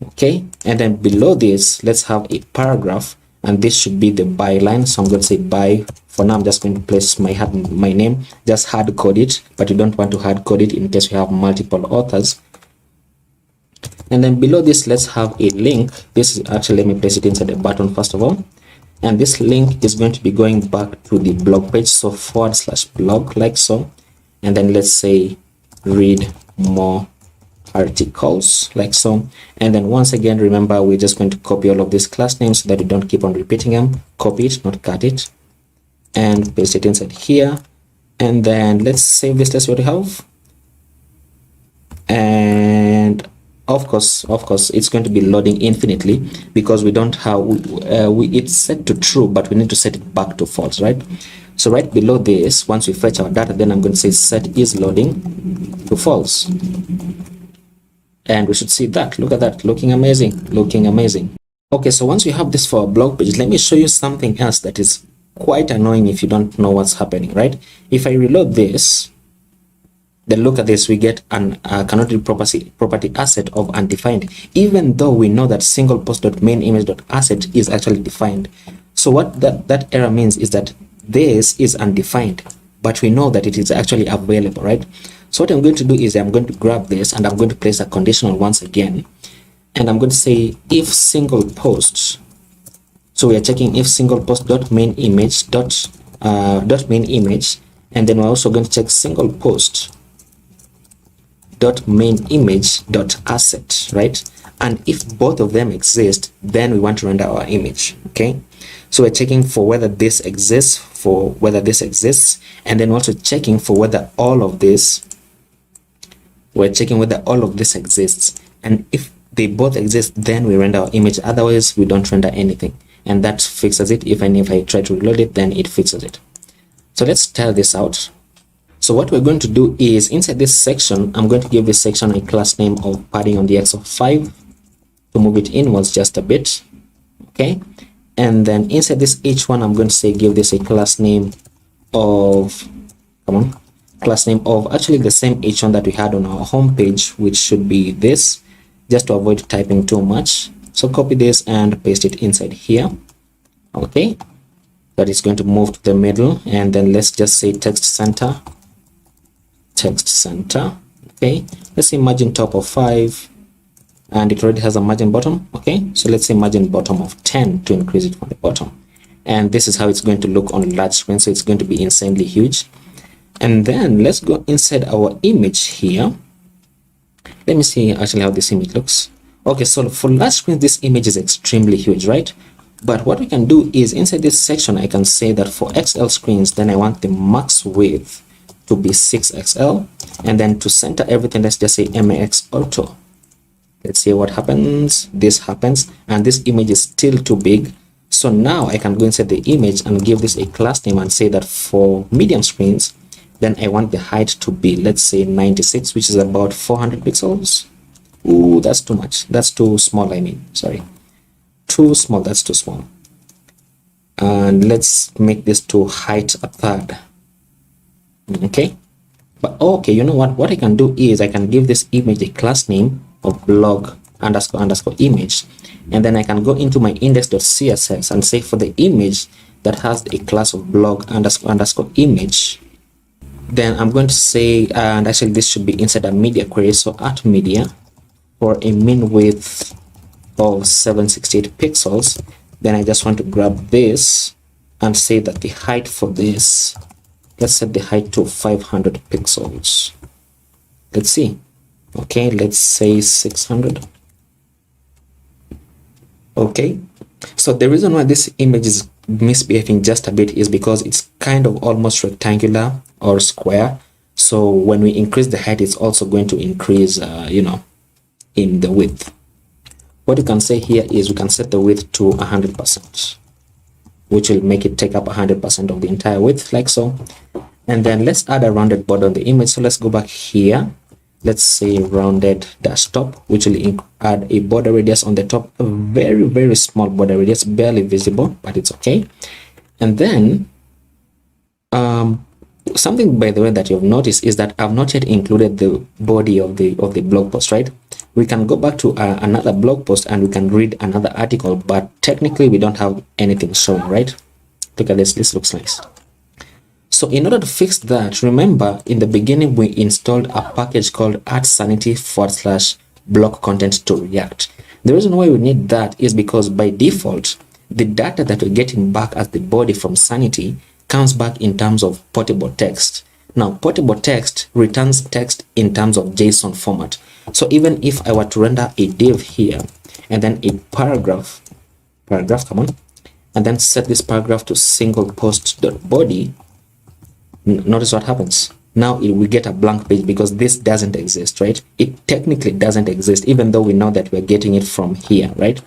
Okay, and then below this let's have a paragraph, and this should be the byline. So I'm going to say by. For now I'm just going to place my name, just hard code it, but you don't want to hard code it in case we have multiple authors. And then below this let's have a link. This is actually, let me place it inside the button first of all, and this link is going to be going back to the blog page, so /blog like so, and then let's say read more articles like so. And then once again, remember, we're just going to copy all of these class names so that we don't keep on repeating them. Copy it, not cut it, and paste it inside here. And then let's save this. Let's see what we have. And of course it's going to be loading infinitely because we don't have it's set to true, but we need to set it back to false, right? So right below this, once we fetch our data, then I'm going to say set isLoading to false, and we should see that. Look at that, looking amazing. Okay, so once we have this for our blog page, let me show you something else that is quite annoying if you don't know what's happening, right? If I reload this, then look at this, we get an cannot read property asset of undefined, even though we know that single post.mainImage.asset is actually defined. So what that error means is that this is undefined, but we know that it is actually available, right? So what I'm going to do is I'm going to grab this and I'm going to place a conditional once again, and I'm going to say if single post. So we are checking if single post dot main image dot main image, and then we're also going to check single post dot main image dot asset, right? And if both of them exist, then we want to render our image. Okay, so we're checking for whether this exists, and then also checking for whether all of this, we're checking whether all of this exists, and if they both exist, then we render our image. Otherwise we don't render anything, and that fixes it. If I try to reload it, then it fixes it. So let's try this out. So what we're going to do is inside this section, I'm going to give this section a class name of padding on the x of 5 to move it inwards just a bit. Okay, and then inside this h1, I'm going to say give this a class name of actually the same h1 that we had on our home page, which should be this, just to avoid typing too much. So copy this and paste it inside here. Okay, that is going to move to the middle, and then let's just say text center. Okay, let's say margin top of 5, and it already has a margin bottom. Okay, so let's say margin bottom of 10 to increase it from the bottom. And this is how it's going to look on large screen, so it's going to be insanely huge. And then let's go inside our image here. Let me see actually how this image looks. Okay, so for large screen, this image is extremely huge, right? But what we can do is inside this section, I can say that for XL screens, then I want the max width to be 6XL, and then to center everything, let's just say MAX auto. Let's see what happens. This happens, and this image is still too big. So now I can go inside the image and give this a class name and say that for medium screens, then I want the height to be, let's say 96, which is about 400 pixels. Ooh, that's too much. That's too small. I mean, sorry, too small. That's too small. And let's make this to height a third. Okay, but okay, you know what I can do is I can give this image a class name of blog underscore underscore image, and then I can go into my index.css and say for the image that has a class of blog underscore underscore image, then I'm going to say, and actually this should be inside a media query, so at media for a min width of 768 pixels. Then I just want to grab this and say that the height for this, let's set the height to 500 pixels. Let's see. Okay, let's say 600. Okay, so the reason why this image is misbehaving just a bit is because it's kind of almost rectangular or square. So when we increase the height, it's also going to increase, you know, in the width. What you can say here is we can set the width to 100%, which will make it take up 100% of the entire width, like so. And then let's add a rounded border on the image. So let's go back here. Let's say rounded dash top, which will add a border radius on the top, a very, very small border radius, barely visible, but it's okay. And then something, by the way, that you've noticed is that I've not yet included the body of the blog post, right? We can go back to another blog post and we can read another article, but technically we don't have anything shown, right? Look at this. This looks nice. So in order to fix that, remember in the beginning we installed a package called @sanity/blog content to React. The reason why we need that is because by default the data that we're getting back as the body from Sanity comes back in terms of portable text. Now portable text returns text in terms of JSON format. So even if I were to render a div here and then a paragraph, come on, and then set this paragraph to single post.body, notice what happens. Now we get a blank page because this doesn't exist, right? It technically doesn't exist, even though we know that we're getting it from here, right?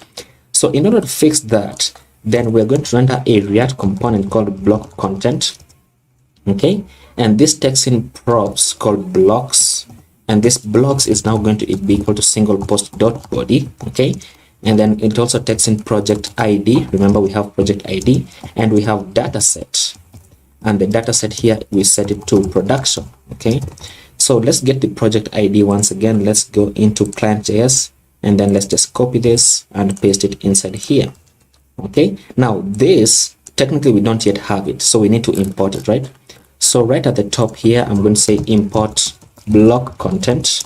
So in order to fix that, then we're going to render a React component called block content. Okay, and this takes in props called blocks, and this blocks is now going to be equal to single post.body. Okay, and then it also takes in project ID. Remember we have project ID and we have data set, and the data set here we set it to production. Okay, so let's get the project ID once again. Let's go into client.js and then let's just copy this and paste it inside here. Okay, now this technically we don't yet have it, so we need to import it, right? So right at the top here I'm going to say import block content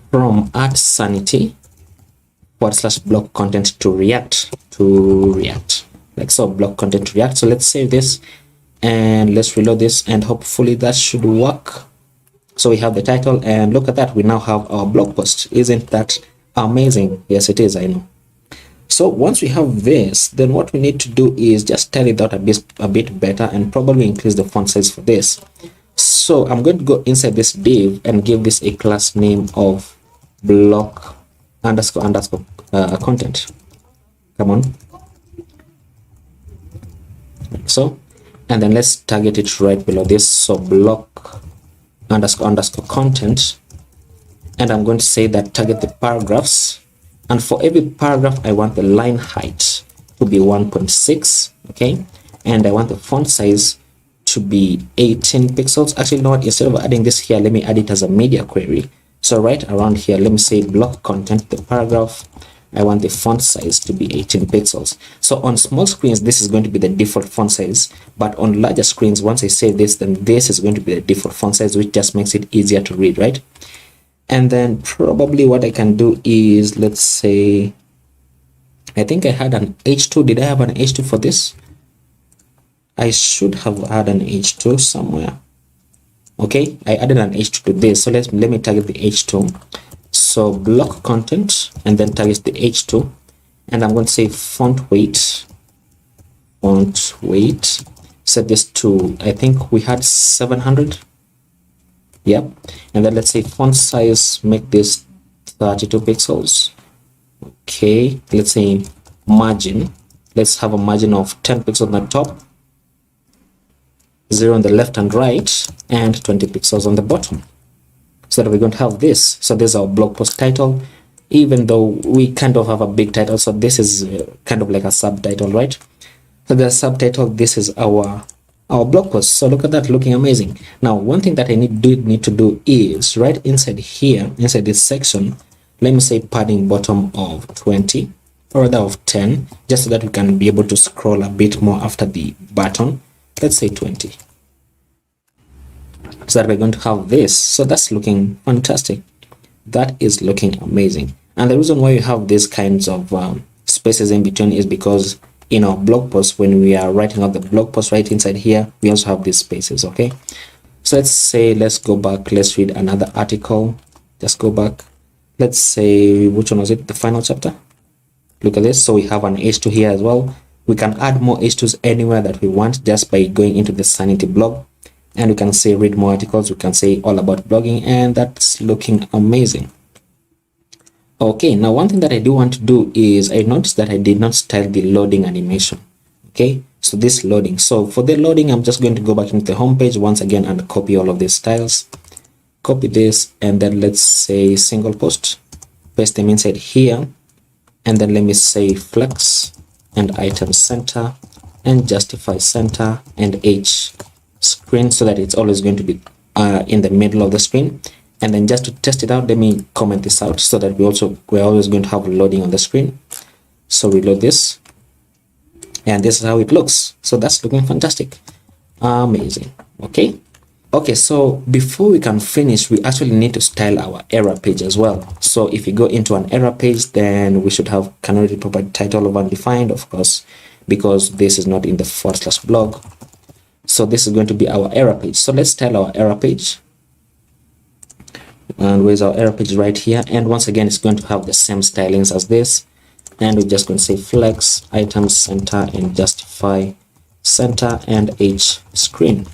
from @sanity/block content to React like so, block content to React. So let's save this and let's reload this and hopefully that should work. So we have the title and look at that, we now have our blog post. Isn't that amazing? Yes it is, I know. So once we have this, then what we need to do is just style it out a bit better and probably increase the font size for this. So I'm going to go inside this div and give this a class name of block underscore content. Come on. So, and then let's target it right below this. So block underscore content, and I'm going to say that target the paragraphs, and for every paragraph I want the line height to be 1.6. okay, and I want the font size to be 18 pixels. Actually, no, instead of adding this here, let me add it as a media query. So right around here, let me say block content, the paragraph I want the font size to be 18 pixels. So on small screens, this is going to be the default font size, but on larger screens, once I say this, then this is going to be the default font size, which just makes it easier to read, right? And then probably what I can do is, let's say, I think I had an H2. Did I have an H2 for this? I should have had an H2 somewhere. Okay, I added an H2 to this. So let me target the H2. So block content and then target the H2. And I'm going to say font weight. Set this to, I think we had 700. Yep. And then let's say font size, make this 32 pixels. Okay, let's say margin. Let's have a margin of 10 pixels on the top, 0 on the left and right, and 20 pixels on the bottom. So that we're going to have this. So this is our blog post title, even though we kind of have a big title. So this is kind of like a subtitle, right? So the subtitle, this is our blog post. So look at that, looking amazing. Now, one thing that I need to do is right inside here, inside this section, let me say padding bottom of 20 or rather of 10, just so that we can be able to scroll a bit more after the button. Let's say 20. So that we're going to have this. So that's looking fantastic. That is looking amazing. And the reason why you have these kinds of spaces in between is because in our blog post, when we are writing out the blog post right inside here, we also have these spaces. Okay, so let's go back, let's read another article. Just go back. Let's say, which one was it? The final chapter. Look at this. So we have an H2 here as well. We can add more H2s anywhere that we want just by going into the Sanity blog, and we can say read more articles. We can say all about blogging, and that's looking amazing. Okay, now one thing that I do want to do is I noticed that I did not style the loading animation. Okay, so this loading. So for the loading, I'm just going to go back into the home page once again and copy all of these styles. Copy this, and then let's say single post, paste them inside here, and then let me say flex and item center and justify center and H screen, so that it's always going to be in the middle of the screen. And then just to test it out, let me comment this out so that we're always going to have loading on the screen. So reload this, and this is how it looks. So that's looking fantastic, amazing. Okay, so before we can finish, we actually need to style our error page as well. So if you go into an error page, then we should have canonical property title of undefined, of course, because this is not in the / blog. So this is going to be our error page. So let's style our error page. And where's our error page? Right here. And once again, it's going to have the same stylings as this. And we're just going to say flex, item center, and justify center and H screen.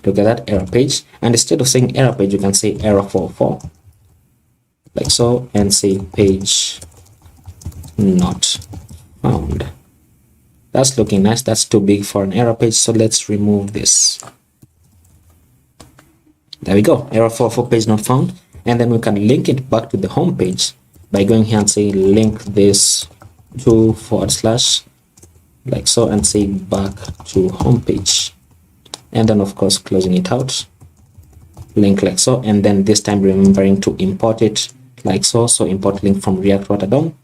Look at that error page, and instead of saying error page, you can say error 44 like so, and say page not found. That's looking nice. That's too big for an error page, so let's remove this. There we go, error 44, page not found. And then we can link it back to the home page by going here and say link this to / like so, and say back to home page. And then of course closing it out, link like so, and then this time remembering to import it like so. So import link from React Rotterdam,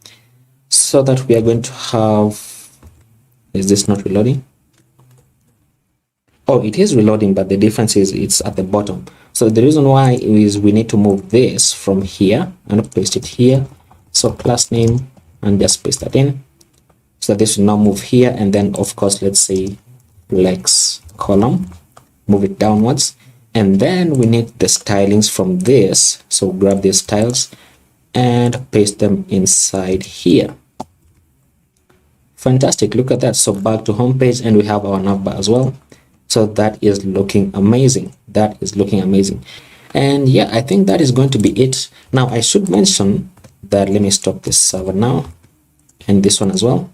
so that we are going to have, is this not reloading? Oh, it is reloading, but the difference is it's at the bottom. So the reason why is we need to move this from here and paste it here. So class name, and just paste that in, so this will now move here. And then of course let's say flex column, move it downwards, and then we need the stylings from this. So grab these styles and paste them inside here. Fantastic, look at that. So back to home page, and we have our navbar as well. So that is looking amazing. That is looking amazing. And yeah, I think that is going to be it. Now I should mention that, let me stop this server now, and this one as well.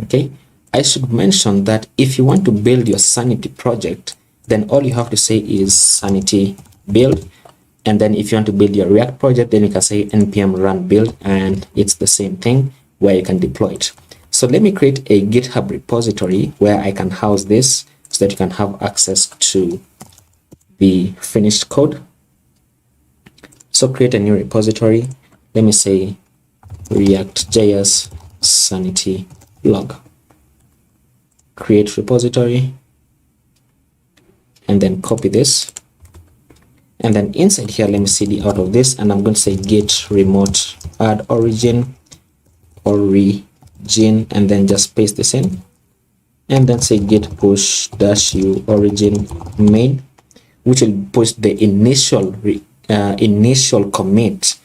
Okay, I should mention that if you want to build your Sanity project, then all you have to say is Sanity build. And then if you want to build your React project, then you can say npm run build, and it's the same thing where you can deploy it. So let me create a GitHub repository where I can house this so that you can have access to the finished code. So create a new repository. Let me say ReactJs sanity log, create repository, and then copy this. And then inside here, let me cd out of this, and I'm going to say git remote add origin, and then just paste this in, and then say git push -u origin main, which will push the initial commit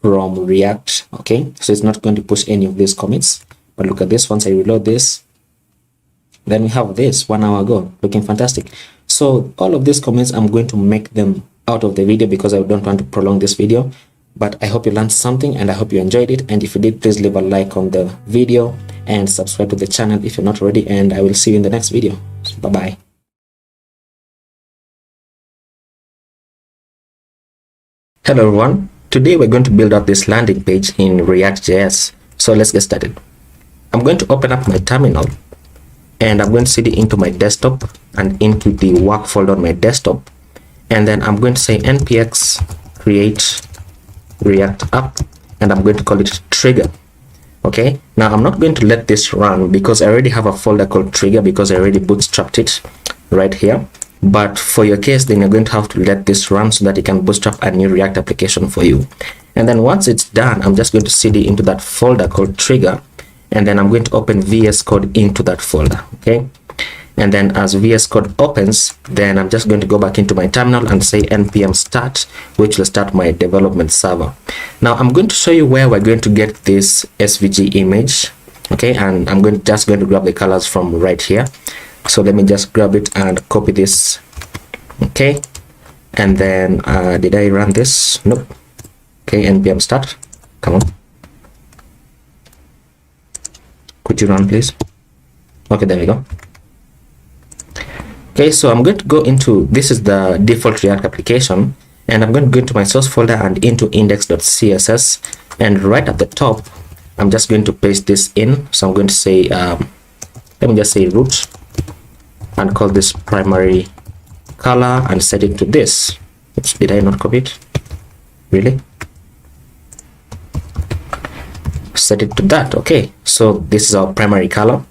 from React. Okay, so it's not going to push any of these commits, but look at this. Once I reload this, then we have this 1 hour ago, looking fantastic. So all of these comments, I'm going to make them out of the video because I don't want to prolong this video. But I hope you learned something, and I hope you enjoyed it. And if you did, please leave a like on the video and subscribe to the channel if you're not already. And I will see you in the next video. Bye bye. Hello everyone. Today we're going to build up this landing page in React.js. So let's get started. I'm going to open up my terminal, and I'm going to cd into my desktop and into the work folder on my desktop. And then I'm going to say npx create React app, and I'm going to call it trigger. Okay, now I'm not going to let this run because I already have a folder called trigger because I already bootstrapped it right here. But for your case, then you're going to have to let this run so that it can bootstrap a new React application for you. And then once it's done, I'm just going to cd into that folder called trigger, and then I'm going to open VS Code into that folder. Okay, and then as VS Code opens, then I'm just going to go back into my terminal and say npm start, which will start my development server. Now I'm going to show you where we're going to get this SVG image. Okay, and I'm just going to grab the colors from right here. So let me just grab it and copy this. Okay, and then did I run this? Nope. Okay, npm start, come on, could you run please? Okay, there we go. Okay, so I'm going to go into, this is the default React application, and I'm going to go into my source folder and into index.css, and right at the top I'm just going to paste this in. So I'm going to say let me just say root and call this primary color and set it to this. Oops, did I not copy it? Really? Set it to that. Okay, so this is our primary color,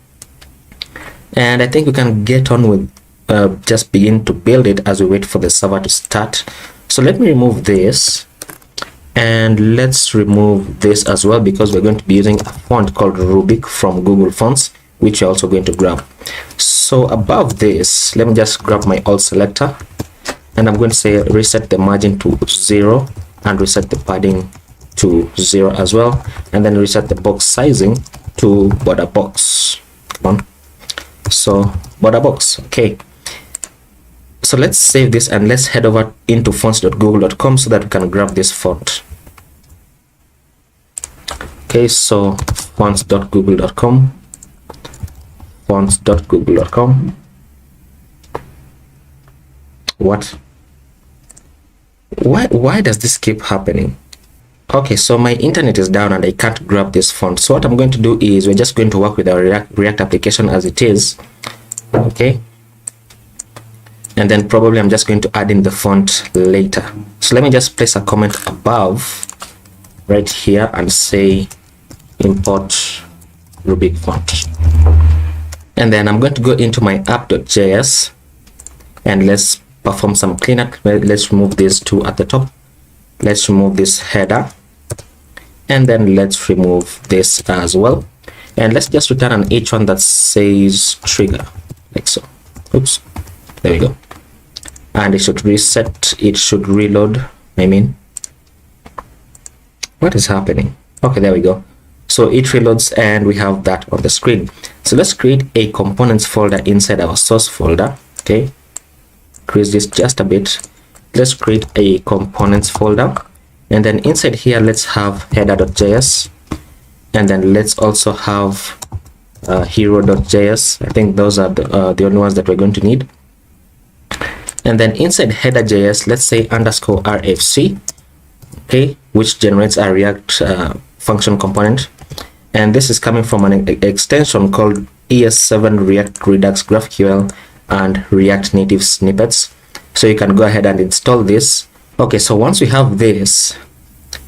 and I think we can get on with just begin to build it as we wait for the server to start. So let me remove this, and let's remove this as well because we're going to be using a font called Rubik from Google Fonts, which you're also going to grab. So above this, let me just grab my alt selector, and I'm going to say reset the margin to 0 and reset the padding to 0 as well, and then reset the box sizing to border box. Come on, so border box. Okay, so let's save this and let's head over into fonts.google.com so that we can grab this font. Okay, so fonts.google.com, fonts.google.com. What? Why does this keep happening? Okay, so my internet is down and I can't grab this font. So what I'm going to do is we're just going to work with our React application as it is. Okay, and then probably I'm just going to add in the font later. So let me just place a comment above right here and say import Rubik font. And then I'm going to go into my app.js and let's perform some cleanup. Let's remove these two at the top. Let's remove this header, and then let's remove this as well. And let's just return an h1 that says trigger, like so. Oops, there we go. And it should reset, it should reload. I mean, what is happening? Okay, there we go. So it reloads and we have that on the screen. So let's create a components folder inside our source folder. Okay, increase this just a bit. Let's create a components folder, and then inside here let's have header.js, and then let's also have hero.js. I think those are the only ones that we're going to need. And then inside header.js, let's say underscore rfc, okay, which generates a React function component, and this is coming from an extension called ES7 React Redux GraphQL and React Native Snippets. So you can go ahead and install this. Okay, so once we have this,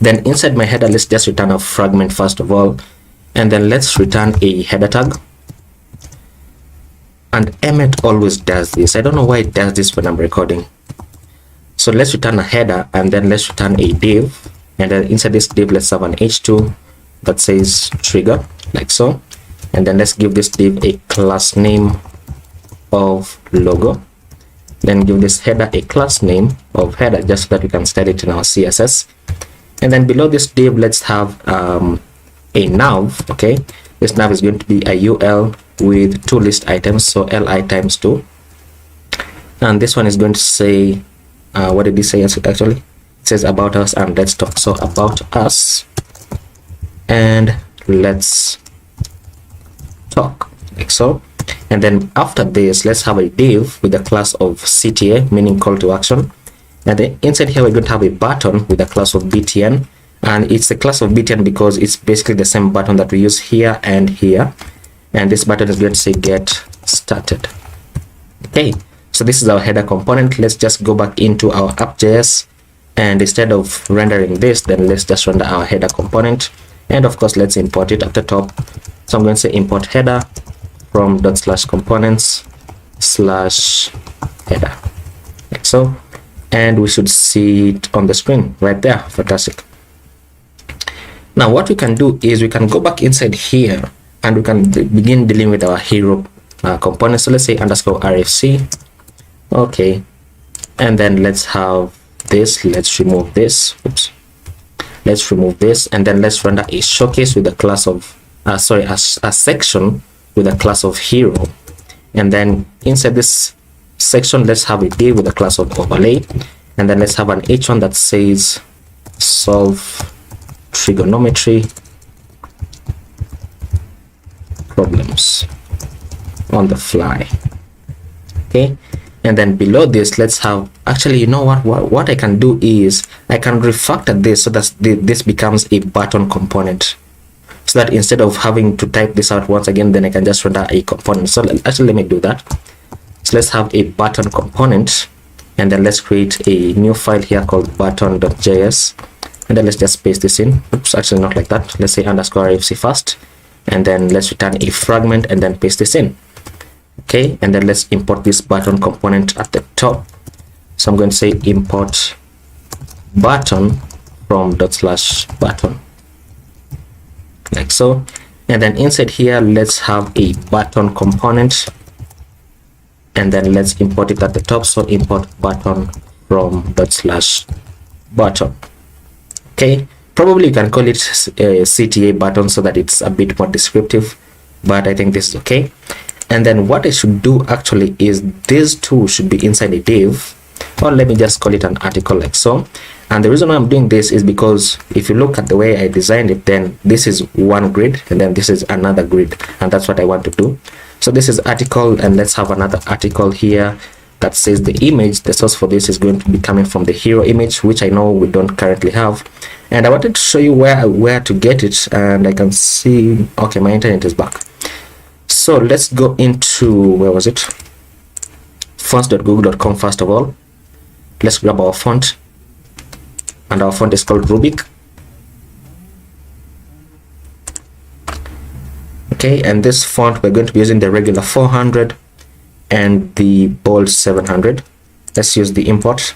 Then inside my header, let's just return a fragment first of all, and then let's return a header tag. And Emmet always does this. I don't know why it does this when I'm recording. So let's return a header, and then let's return a div, and then inside this div let's have an h2 that says trigger, like so. And then let's give this div a class name of logo, then give this header a class name of header, just so that we can style it in our CSS. And then below this div let's have a nav. Okay, this nav is going to be a UL with 2 list items, so li times 2, and this one is going to say what did he say actually? It says about us and let's talk. So about us and let's talk, like so. And then after this let's have a div with the class of CTA, meaning call to action, and then inside here we're going to have a button with the class of BTN, and it's a class of BTN because it's basically the same button that we use here and here, and this button is going to say get started. Okay, so this is our header component. Let's just go back into our app.js, and instead of rendering this, then let's just render our header component, and of course let's import it at the top. So I'm going to say import header from ./components/header, like so, and we should see it on the screen right there. Fantastic. Now what we can do is we can go back inside here and we can begin dealing with our hero component. So let's say _RFC. Okay, and then let's have this. Let's remove this. Oops. Let's remove this, and then let's render a showcase with the class of a section with a class of hero. And then inside this section let's have a div with a class of overlay, and then let's have an h1 that says solve trigonometry problems on the fly. Okay, and then below this let's have, actually, you know what I can do is I can refactor this so that this becomes a button component, so that instead of having to type this out once again, then I can just render a component. So actually let me do that. So let's have a button component, and then let's create a new file here called button.js, and then let's just paste this in. Oops, actually not like that. Let's say _RFC first, and then let's return a fragment and then paste this in. Okay, and then let's import this button component at the top. So I'm going to say import button from ./button, like so. And then inside here let's have a button component, and then let's import it at the top. So import button from ./button. Okay, probably you can call it CTA button so that it's a bit more descriptive, but I think this is okay. And then what I should do actually is these two should be inside a div, or let me just call it an article, like so. And the reason why I'm doing this is because if you look at the way I designed it, then this is one grid and then this is another grid, and that's what I want to do. So this is article, and let's have another article here that says the image. The source for this is going to be coming from the hero image, which I know we don't currently have, and I wanted to show you where to get it. And I can see, okay, my internet is back. So let's go into, where was it, fonts.google.com. first of all, let's grab our font, and our font is called Rubik. Okay, and this font we're going to be using the regular 400 and the bold 700. Let's use the import,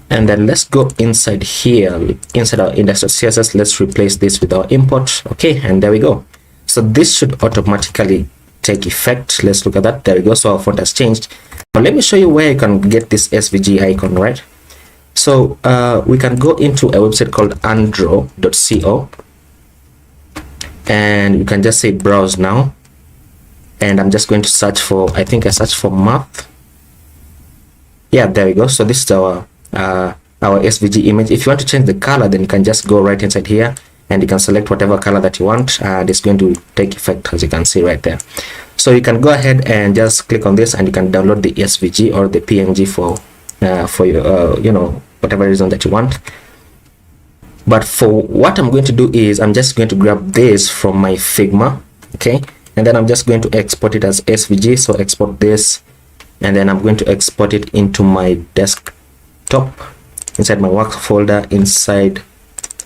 and then let's go inside here, inside our index.css. Let's replace this with our import. Okay, and there we go. So this should automatically take effect. Let's look at that. There we go. So our font has changed. Now let me show you where you can get this SVG icon, right? So we can go into a website called andro.co, and you can just say browse now, and I'm just going to search for, I think I searched for math. Yeah, there we go. So this is our SVG image. If you want to change the color, then you can just go right inside here and you can select whatever color that you want, and it's going to take effect, as you can see right there. So you can go ahead and just click on this and you can download the SVG or the PNG for your you know, whatever reason that you want. But for what I'm going to do is I'm just going to grab this from my Figma, okay, and then I'm just going to export it as SVG. So export this, and then I'm going to export it into my desktop, inside my work folder, inside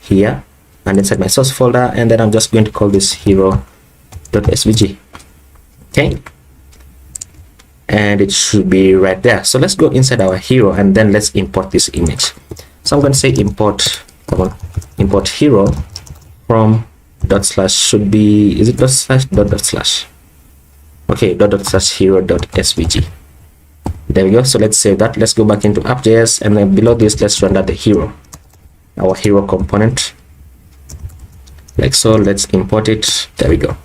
here, and inside my source folder, and then I'm just going to call this hero.svg. okay, and it should be right there. So let's go inside our hero and then let's import this image. So I'm going to say import, import hero from dot slash, should be, is it dot slash dot slash? Okay, dot slash hero.svg. There we go. So let's save that. Let's go back into app.js, and then below this let's render the hero, our hero component, like so. Let's import it. There we go.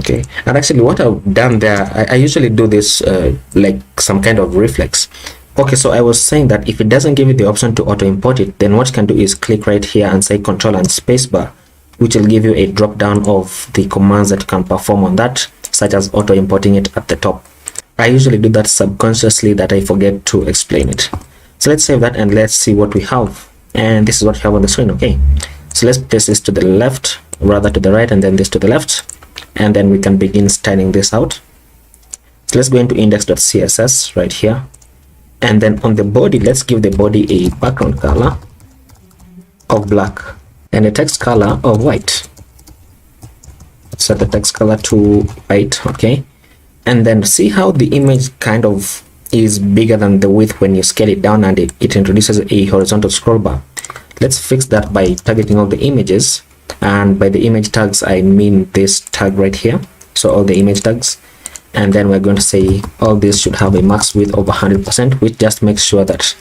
Okay, and actually what I've done there, I usually do this like some kind of reflex. Okay, so I was saying that if it doesn't give you the option to auto import it, then what you can do is click right here and say control and spacebar, which will give you a drop down of the commands that you can perform on that, such as auto importing it at the top. I usually do that subconsciously, that I forget to explain it. So let's save that and let's see what we have. And this is what we have on the screen. Okay, so let's place this to the left, rather to the right, and then this to the left, and then we can begin styling this out. So let's go into index.css right here, and then on the body, let's give the body a background color of black and a text color of white. Set the text color to white. Okay, and then see how the image kind of is bigger than the width when you scale it down, and it introduces a horizontal scroll bar. Let's fix that by targeting all the images, and by the image tags I mean this tag right here, so all the image tags. And then we're going to say all this should have a max width of 100%, which just makes sure that,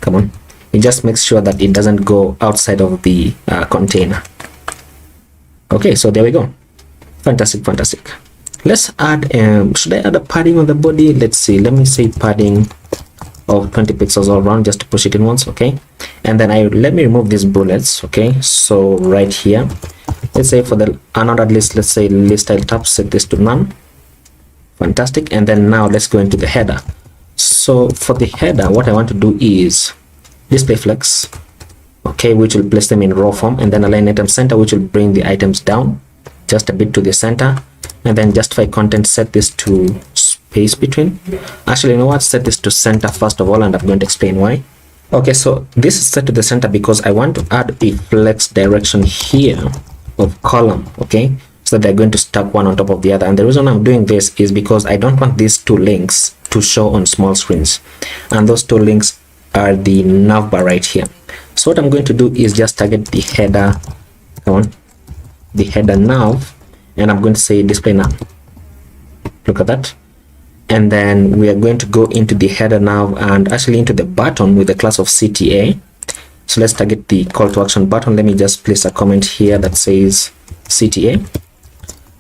come on, it just makes sure that it doesn't go outside of the container. Okay, so there we go. Fantastic, fantastic. Let's add should I add a padding on the body? Let's see, let me say padding of 20 pixels all around, just to push it in once. Okay, and then let me remove these bullets. Okay, so right here, let's say for the unordered list, let's say list style tab, set this to none. Fantastic. And then now let's go into the header. So for the header, what I want to do is display flex, okay, which will place them in raw form, and then align item center, which will bring the items down just a bit to the center, and then justify content, set this to space between. Actually, you know what, set this to center first of all, and I'm going to explain why. Okay, so this is set to the center because I want to add a flex direction here of column. Okay, so they're going to stack one on top of the other, and the reason I'm doing this is because I don't want these two links to show on small screens, and those two links are the navbar right here. So what I'm going to do is just target the header, come on, the header nav, and I'm going to say display nav. Look at that. And then we are going to go into the header nav and actually into the button with the class of CTA. So let's target the call to action button. Let me just place a comment here that says CTA.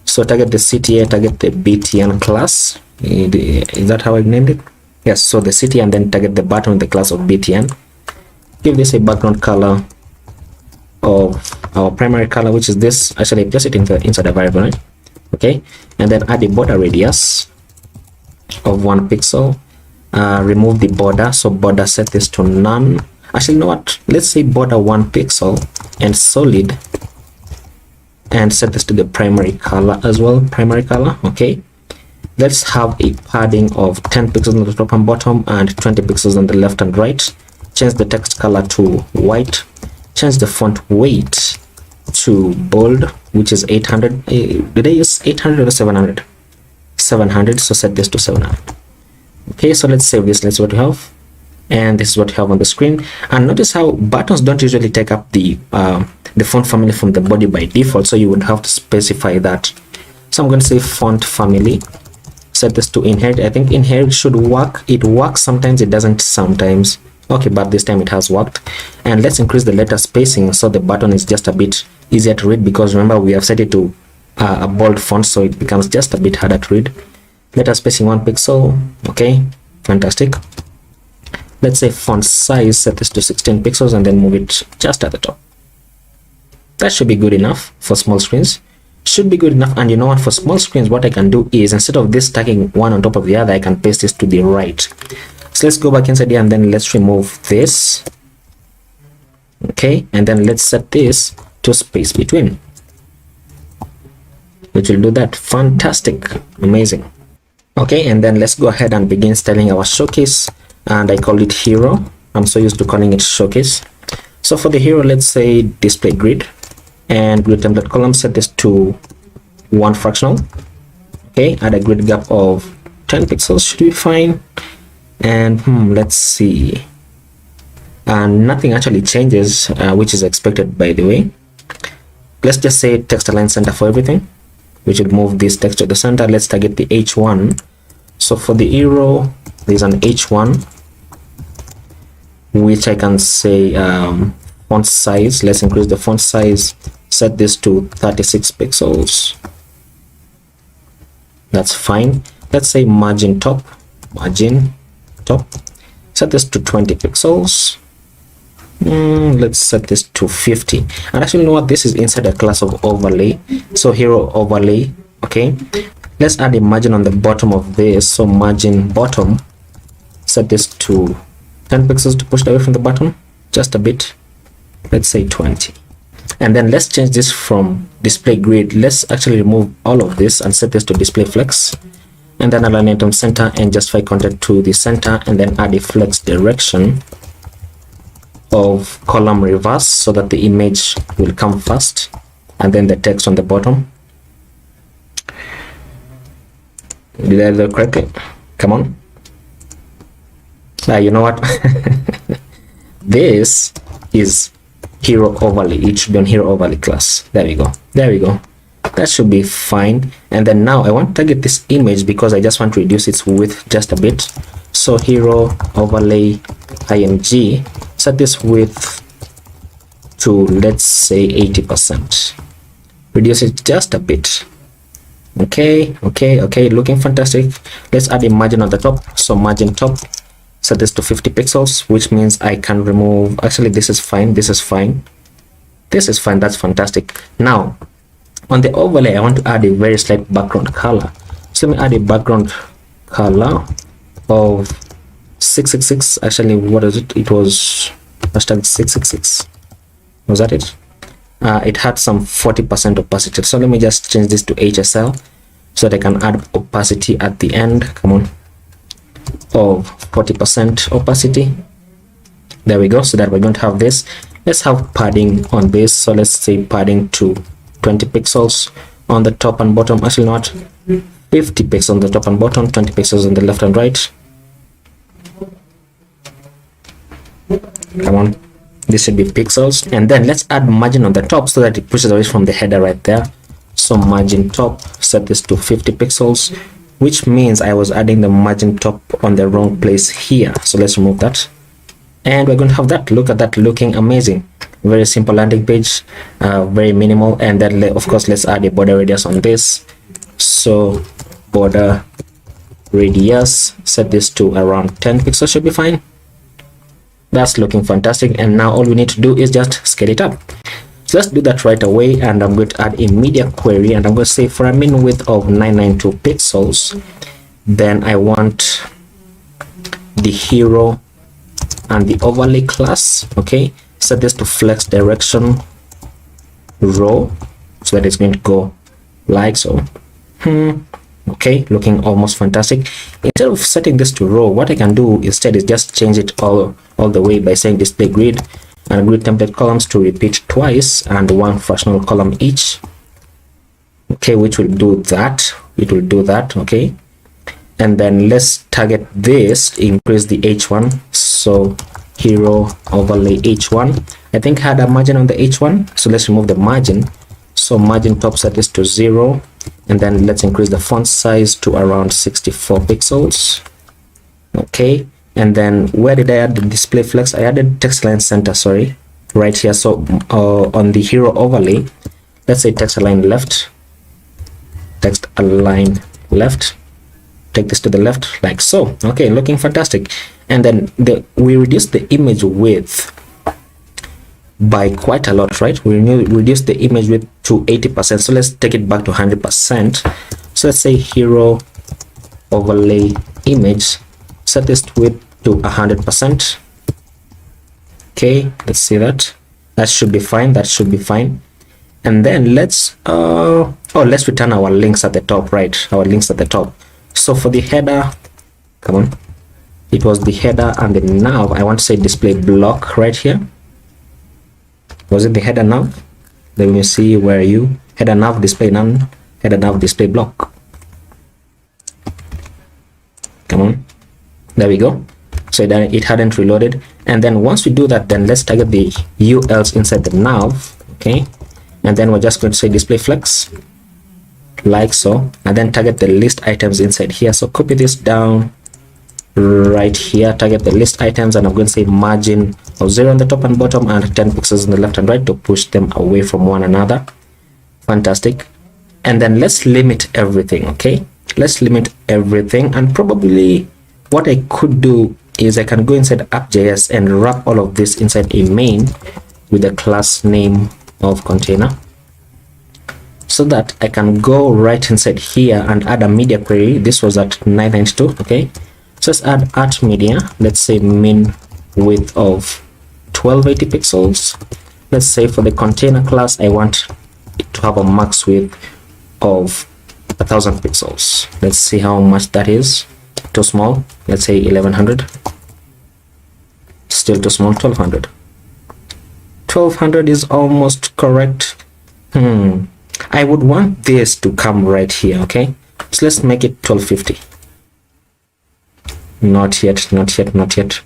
So target the CTA, target the BTN class. Is that how I named it? Yes, so the CTA, and then target the button with the class of BTN. Give this a background color of our primary color, which is this. Actually, place it inside a variable, right? Okay, and then add a border radius of 1 pixel. Remove the border, so border, set this to none. Actually, you know what, let's say border 1 pixel and solid, and set this to the primary color as well, primary color. Okay, let's have a padding of 10 pixels on the top and bottom and 20 pixels on the left and right. Change the text color to white. Change the font weight to bold, which is 800. Did I use 800 or 700? 700, so set this to 700. Okay, so let's save this. Let's see what we have, and this is what we have on the screen. And notice how buttons don't usually take up the font family from the body by default, so you would have to specify that. So I'm going to say font family, set this to inherit. I think inherit should work. It works sometimes, it doesn't sometimes. Okay, but this time it has worked. And let's increase the letter spacing so the button is just a bit easier to read, because remember we have set it to a bold font, so it becomes just a bit harder to read. Letter spacing 1 pixel. Okay, fantastic. Let's say font size, set this to 16 pixels and then move it just at the top. That should be good enough for small screens. Should be good enough. And you know what, for small screens, what I can do is, instead of this stacking one on top of the other, I can paste this to the right. So let's go back inside here and then let's remove this. Okay, and then let's set this to space between, which will do that. Fantastic, amazing. Okay, and then let's go ahead and begin styling our showcase, and I call it hero. I'm so used to calling it showcase. So for the hero, let's say display grid, and grid template column, set this to 1 fractional. Okay, add a grid gap of 10 pixels should be fine. And let's see, and nothing actually changes, which is expected, by the way. Let's just say text align center for everything, which will move this text to the center. Let's target the H1. So for the hero, there's an H1, which I can say font size. Let's increase the font size, set this to 36 pixels. That's fine. Let's say margin top, set this to 20 pixels. Let's set this to 50. And actually, you know what, this is inside a class of overlay, so hero overlay. Okay, let's add a margin on the bottom of this. So margin bottom, set this to 10 pixels to push it away from the button just a bit. Let's say 20. And then let's change this from display grid. Let's actually remove all of this and set this to display flex, and then align it on center and justify content to the center, and then add a flex direction of column reverse so that the image will come first and then the text on the bottom. Did I do it correctly? Come on. You know what? This is hero overlay. It should be on hero overlay class. There we go. There we go. That should be fine. And then now I want to target this image because I just want to reduce its width just a bit. So hero overlay img, set this width to, let's say, 80%. Reduce it just a bit. Okay, looking fantastic. Let's add a margin on the top. So margin top, set this to 50 pixels, which means I can remove, actually this is fine, this is fine, that's fantastic. Now on the overlay, I want to add a very slight background color. So let me add a background color of 666. Actually, what is it? It was hashtag 666. Was that it? It had some 40% opacity. So let me just change this to HSL so that I can add opacity at the end. Come on, of 40% opacity. There we go. So that we don't have this. Let's have padding on this. So let's say padding to 20 pixels on the top and bottom. Actually not, 50 pixels on the top and bottom, 20 pixels on the left and right. Come on, this should be pixels. And then let's add margin on the top so that it pushes away from the header right there. So margin top, set this to 50 pixels, which means I was adding the margin top on the wrong place here. So let's remove that, and we're going to have that. Look at that, looking amazing. Very simple landing page, very minimal. And then of course let's add a border radius on this. So border radius, set this to around 10 pixels, should be fine. That's looking fantastic. And now all we need to do is just scale it up. So let's do that right away. And I'm going to add a media query, and I'm going to say for a min width of 992 pixels, then I want the hero and the overlay class. Okay, set this to flex direction row so that it's going to go like so. Okay, looking almost fantastic. Instead of setting this to row, what I can do instead is just change it all the way by saying display grid and grid template columns to repeat twice and 1 fractional column each. Okay, which will do that. It will do that. Okay, and then let's target this, increase the H1. So hero overlay H1, I think I had a margin on the H1, so let's remove the margin. So margin top, set this to 0, and then let's increase the font size to around 64 pixels. Okay, and then where did I add the display flex? I added text align center, sorry, right here. So on the hero overlay, let's say text align left, text align left, take this to the left like so. Okay, looking fantastic. And then we reduced the image width by quite a lot, right? We reduced the image width to 80%. So let's take it back to 100%. So let's say hero overlay image, set this width to 100%. Okay, let's see that. That should be fine. That should be fine. And then let's let's return our links at the top, right? Our links at the top. So for the header, come on, It was the header and the nav. I want to say display block right here. Was it the header nav? Let me see, where are you? Header nav display none, header nav display block. Come on, there we go. So it hadn't reloaded. And then once we do that, then let's target the ULs inside the nav. Okay, and then we're just going to say display flex like so, and then target the list items inside here. So copy this down right here, target the list items, and I'm going to say margin of 0 on the top and bottom and 10 pixels on the left and right to push them away from one another. Fantastic. And then let's limit everything. Okay, let's limit everything. And probably what I could do is I can go inside app.js and wrap all of this inside a main with the class name of container, so that I can go right inside here and add a media query. This was at 992. Okay, so let's add at media. Let's say min width of 1280 pixels. Let's say for the container class, I want it to have a max width of 1000 pixels. Let's see how much that is. Too small. Let's say 1100. Still too small. 1200. 1200 is almost correct. I would want this to come right here. Okay, so let's make it 1250. Not yet, not yet, not yet.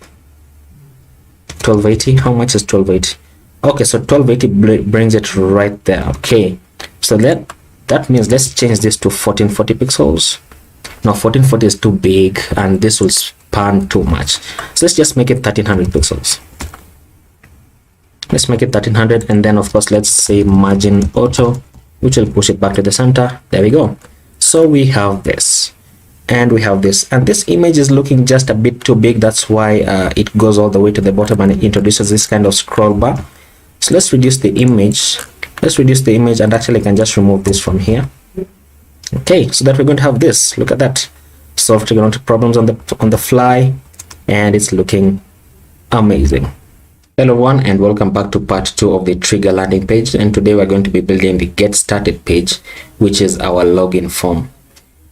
1280. How much is 1280? Okay, so 1280 brings it right there. Okay, so that means let's change this to 1440 pixels. Now 1440 is too big and this will span too much, so let's just make it 1300 pixels. Let's make it 1300, and then of course let's say margin auto, which will push it back to the center. There we go. So we have this and we have this, and this image is looking just a bit too big. That's why it goes all the way to the bottom and it introduces this kind of scroll bar. So let's reduce the image. Let's reduce the image, and actually I can just remove this from here. Okay, so that we're going to have this. Look at that. Solve trigonometric problems on the fly, and it's looking amazing. Hello everyone, and welcome back to part 2 of the trigger landing page. And today we're going to be building the get started page, which is our login form.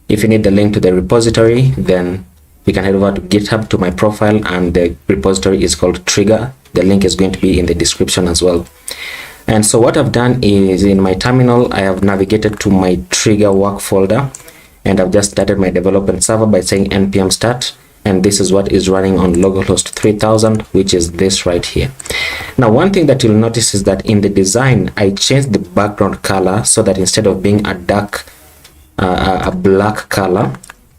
If you need the link to the repository, then you can head over to GitHub to my profile, and the repository is called Trigger. The link is going to be in the description as well. And so what I've done is, in my terminal, I have navigated to my trigger work folder, and I've just started my development server by saying npm start. And this is what is running on localhost 3000, which is this right here. Now, one thing that you'll notice is that in the design, I changed the background color so that instead of being a black color,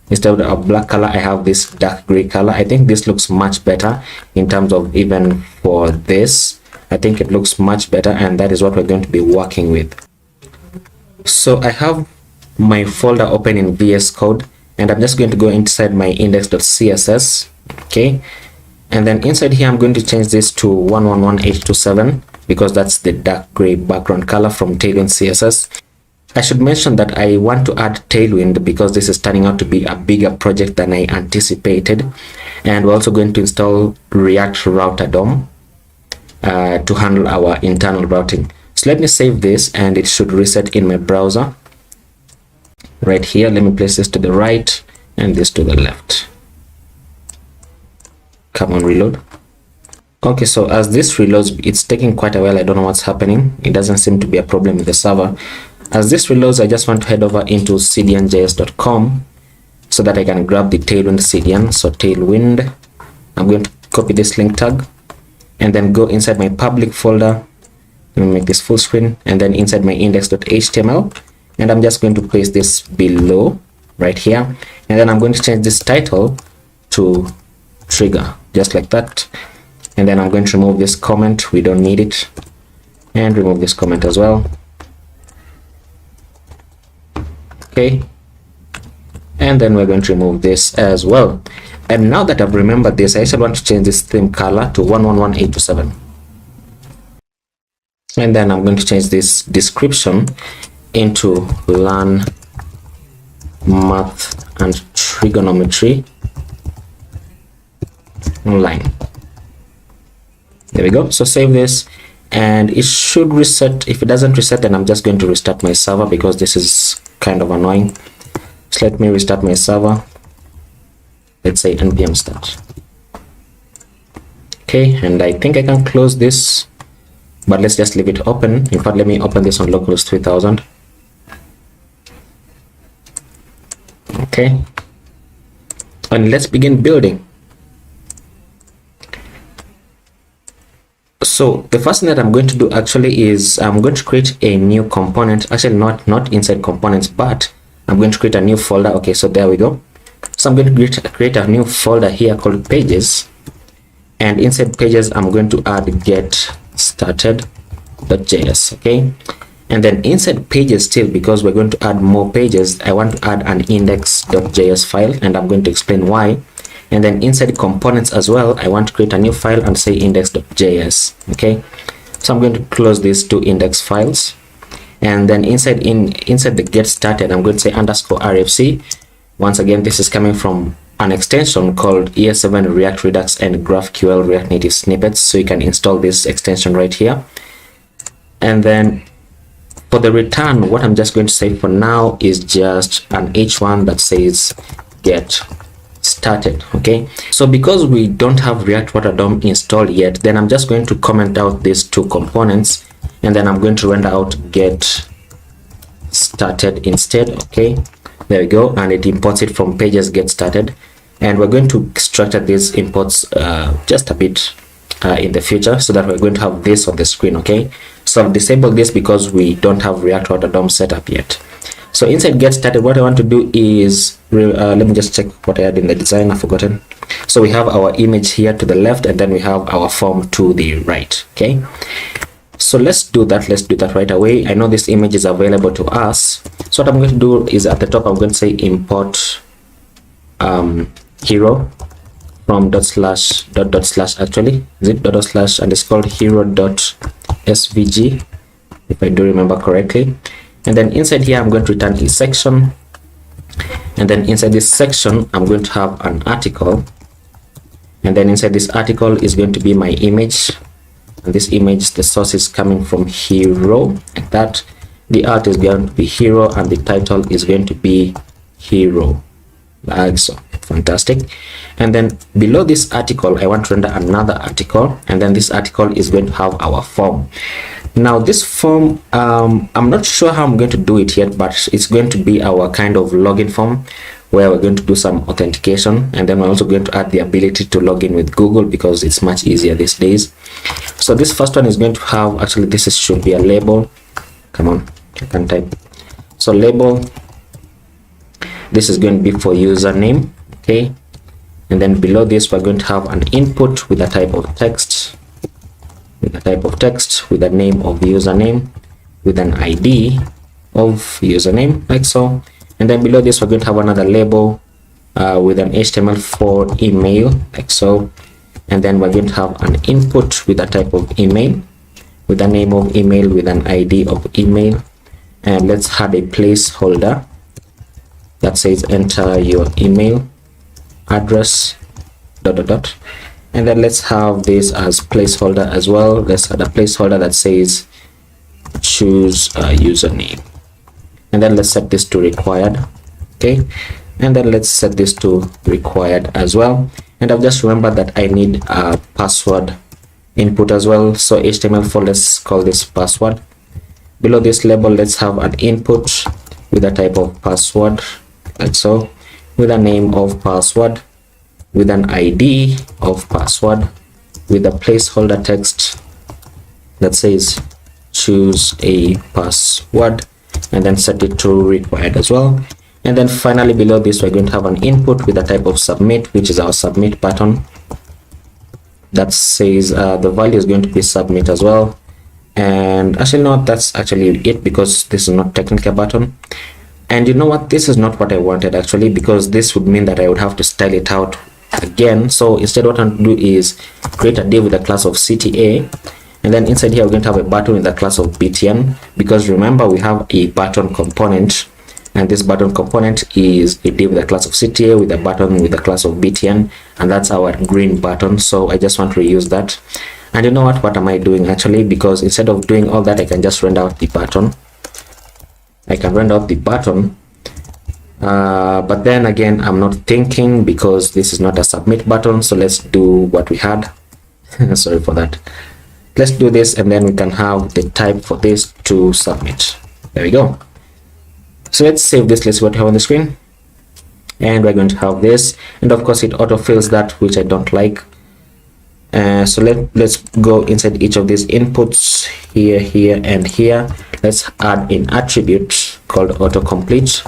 instead of a black color, I have this dark gray color. I think this looks much better in terms of, even for this, I think it looks much better, and that is what we're going to be working with. So I have my folder open in VS Code, and I'm just going to go inside my index.css. Okay, and then inside here I'm going to change this to 111827 because that's the dark gray background color from Tailwind CSS. I should mention that I want to add Tailwind because this is turning out to be a bigger project than I anticipated, and we're also going to install React Router DOM to handle our internal routing. So let me save this, and it should reset in my browser. Right here, let me place this to the right and this to the left. Come on, reload. Okay, so as this reloads, it's taking quite a while. I don't know what's happening. It doesn't seem to be a problem with the server. As this reloads, I just want to head over into cdnjs.com so that I can grab the Tailwind CDN. So Tailwind, I'm going to copy this link tag and then go inside my public folder. Let me make this full screen, and then inside my index.html. And I'm just going to paste this below right here, and then I'm going to change this title to trigger, just like that. And then I'm going to remove this comment, we don't need it, and remove this comment as well. Okay, and then we're going to remove this as well. And now that I've remembered this, I actually want to change this theme color to 111827. And then I'm going to change this description into learn math and trigonometry online. There we go. So save this, and it should reset. If it doesn't reset, then I'm just going to restart my server because this is kind of annoying. So let me restart my server. Let's say npm start. Okay, and I think I can close this, but let's just leave it open. In fact, let me open this on localhost 3000. Okay, and let's begin building. So the first thing that I'm going to do actually is I'm going to create a new component, actually not inside components, but I'm going to create a new folder. Okay, so there we go. So I'm going to create a new folder here called pages, and inside pages I'm going to add get started.js. okay, and then inside pages still, because we're going to add more pages, I want to add an index.js file, and I'm going to explain why. And then inside components as well, I want to create a new file and say index.js. okay, so I'm going to close these two index files, and then inside the get started, I'm going to say _rfc. Once again, this is coming from an extension called ES7 React Redux and GraphQL React Native snippets, so you can install this extension right here. And then for the return, what I'm just going to say for now is just an h1 that says get started. Okay, so because we don't have React Water DOM installed yet, then I'm just going to comment out these two components, and then I'm going to render out get started instead. Okay, there we go, and it imports it from pages get started, and we're going to structure these imports just a bit in the future, so that we're going to have this on the screen. Okay, so I've disabled this because we don't have React Water DOM set up yet. So inside get started, what I want to do is let me just check what I had in the design. I've forgotten. So we have our image here to the left, and then we have our form to the right. Okay, so let's do that right away. I know this image is available to us, so what I'm going to do is at the top I'm going to say import hero from // actually is it // and it's called hero.svg if I do remember correctly. And then inside here I'm going to return a section, and then inside this section I'm going to have an article, and then inside this article is going to be my image, and this image, the source is coming from hero, like that. The art is going to be hero, and the title is going to be hero, like so. Fantastic. And then below this article I want to render another article, and then this article is going to have our form. Now this form, I'm not sure how I'm going to do it yet, but it's going to be our kind of login form where we're going to do some authentication, and then we're also going to add the ability to log in with Google because it's much easier these days. So this first one is going to have, actually this should be a label. Come on, I can type. So label, this is going to be for username. Okay, and then below this we're going to have an input with a type of text, with a name of username, with an ID of username, like so. And then below this we're going to have another label with an HTML for email, like so. And then we're going to have an input with a type of email, with a name of email, with an ID of email. And let's add a placeholder that says enter your email address ... And then let's have this as placeholder as well. Let's add a placeholder that says choose a username, and then let's set this to required. Okay, and then let's set this to required as well. And I've just remembered that I need a password input as well, so HTML4, let's call this password. Below this label let's have an input with a type of password, like so, with a name of password, with an ID of password, with a placeholder text that says choose a password, and then set it to required as well. And then finally below this we're going to have an input with a type of submit, which is our submit button that says the value is going to be submit as well. And actually no, that's actually it, because this is not technically a button. And you know what, this is not what I wanted actually, because this would mean that I would have to style it out again. So instead what I'm going to do is create a div with a class of CTA, and then inside here we're going to have a button with a class of btn, because remember we have a button component, and this button component is a div with a class of CTA with a button with a class of btn, and that's our green button. So I just want to reuse that. And you know what am I doing actually, because instead of doing all that I can just render out the button. I can render out the button, but then again I'm not thinking, because this is not a submit button. So let's do what we had. Sorry for that. Let's do this, and then we can have the type for this to submit. There we go. So let's save this. Let's see what we have on the screen, and we're going to have this, and of course it autofills that, which I don't like. So let's go inside each of these inputs here, here, and here. Let's add an attribute called autocomplete.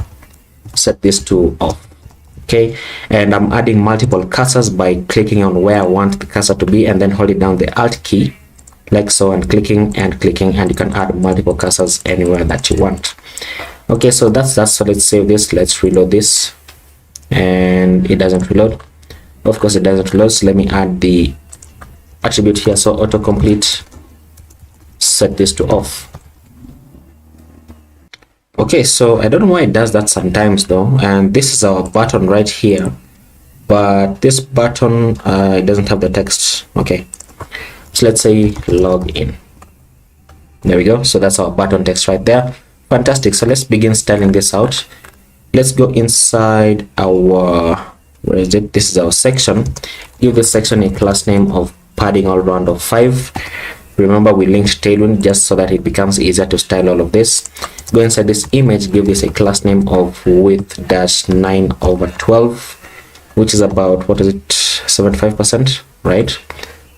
Set this to off. Okay, and I'm adding multiple cursors by clicking on where I want the cursor to be and then holding down the Alt key like so, and clicking, and you can add multiple cursors anywhere that you want. Okay, so that's so let's save this. Let's reload this, and it doesn't reload. Of course it doesn't reload, so let me add the attribute here. So autocomplete, set this to off. Okay, so I don't know why it does that sometimes though, and this is our button right here, but this button it doesn't have the text. Okay, so let's say log in. There we go. So that's our button text right there. Fantastic. So let's begin styling this out. Let's go inside our, where is it? This is our section. Give this section a class name of padding all round of 5. Remember, we linked Tailwind just so that it becomes easier to style all of this. Go inside this image, give this a class name of width-9/12, which is about, what is it, 75%, right?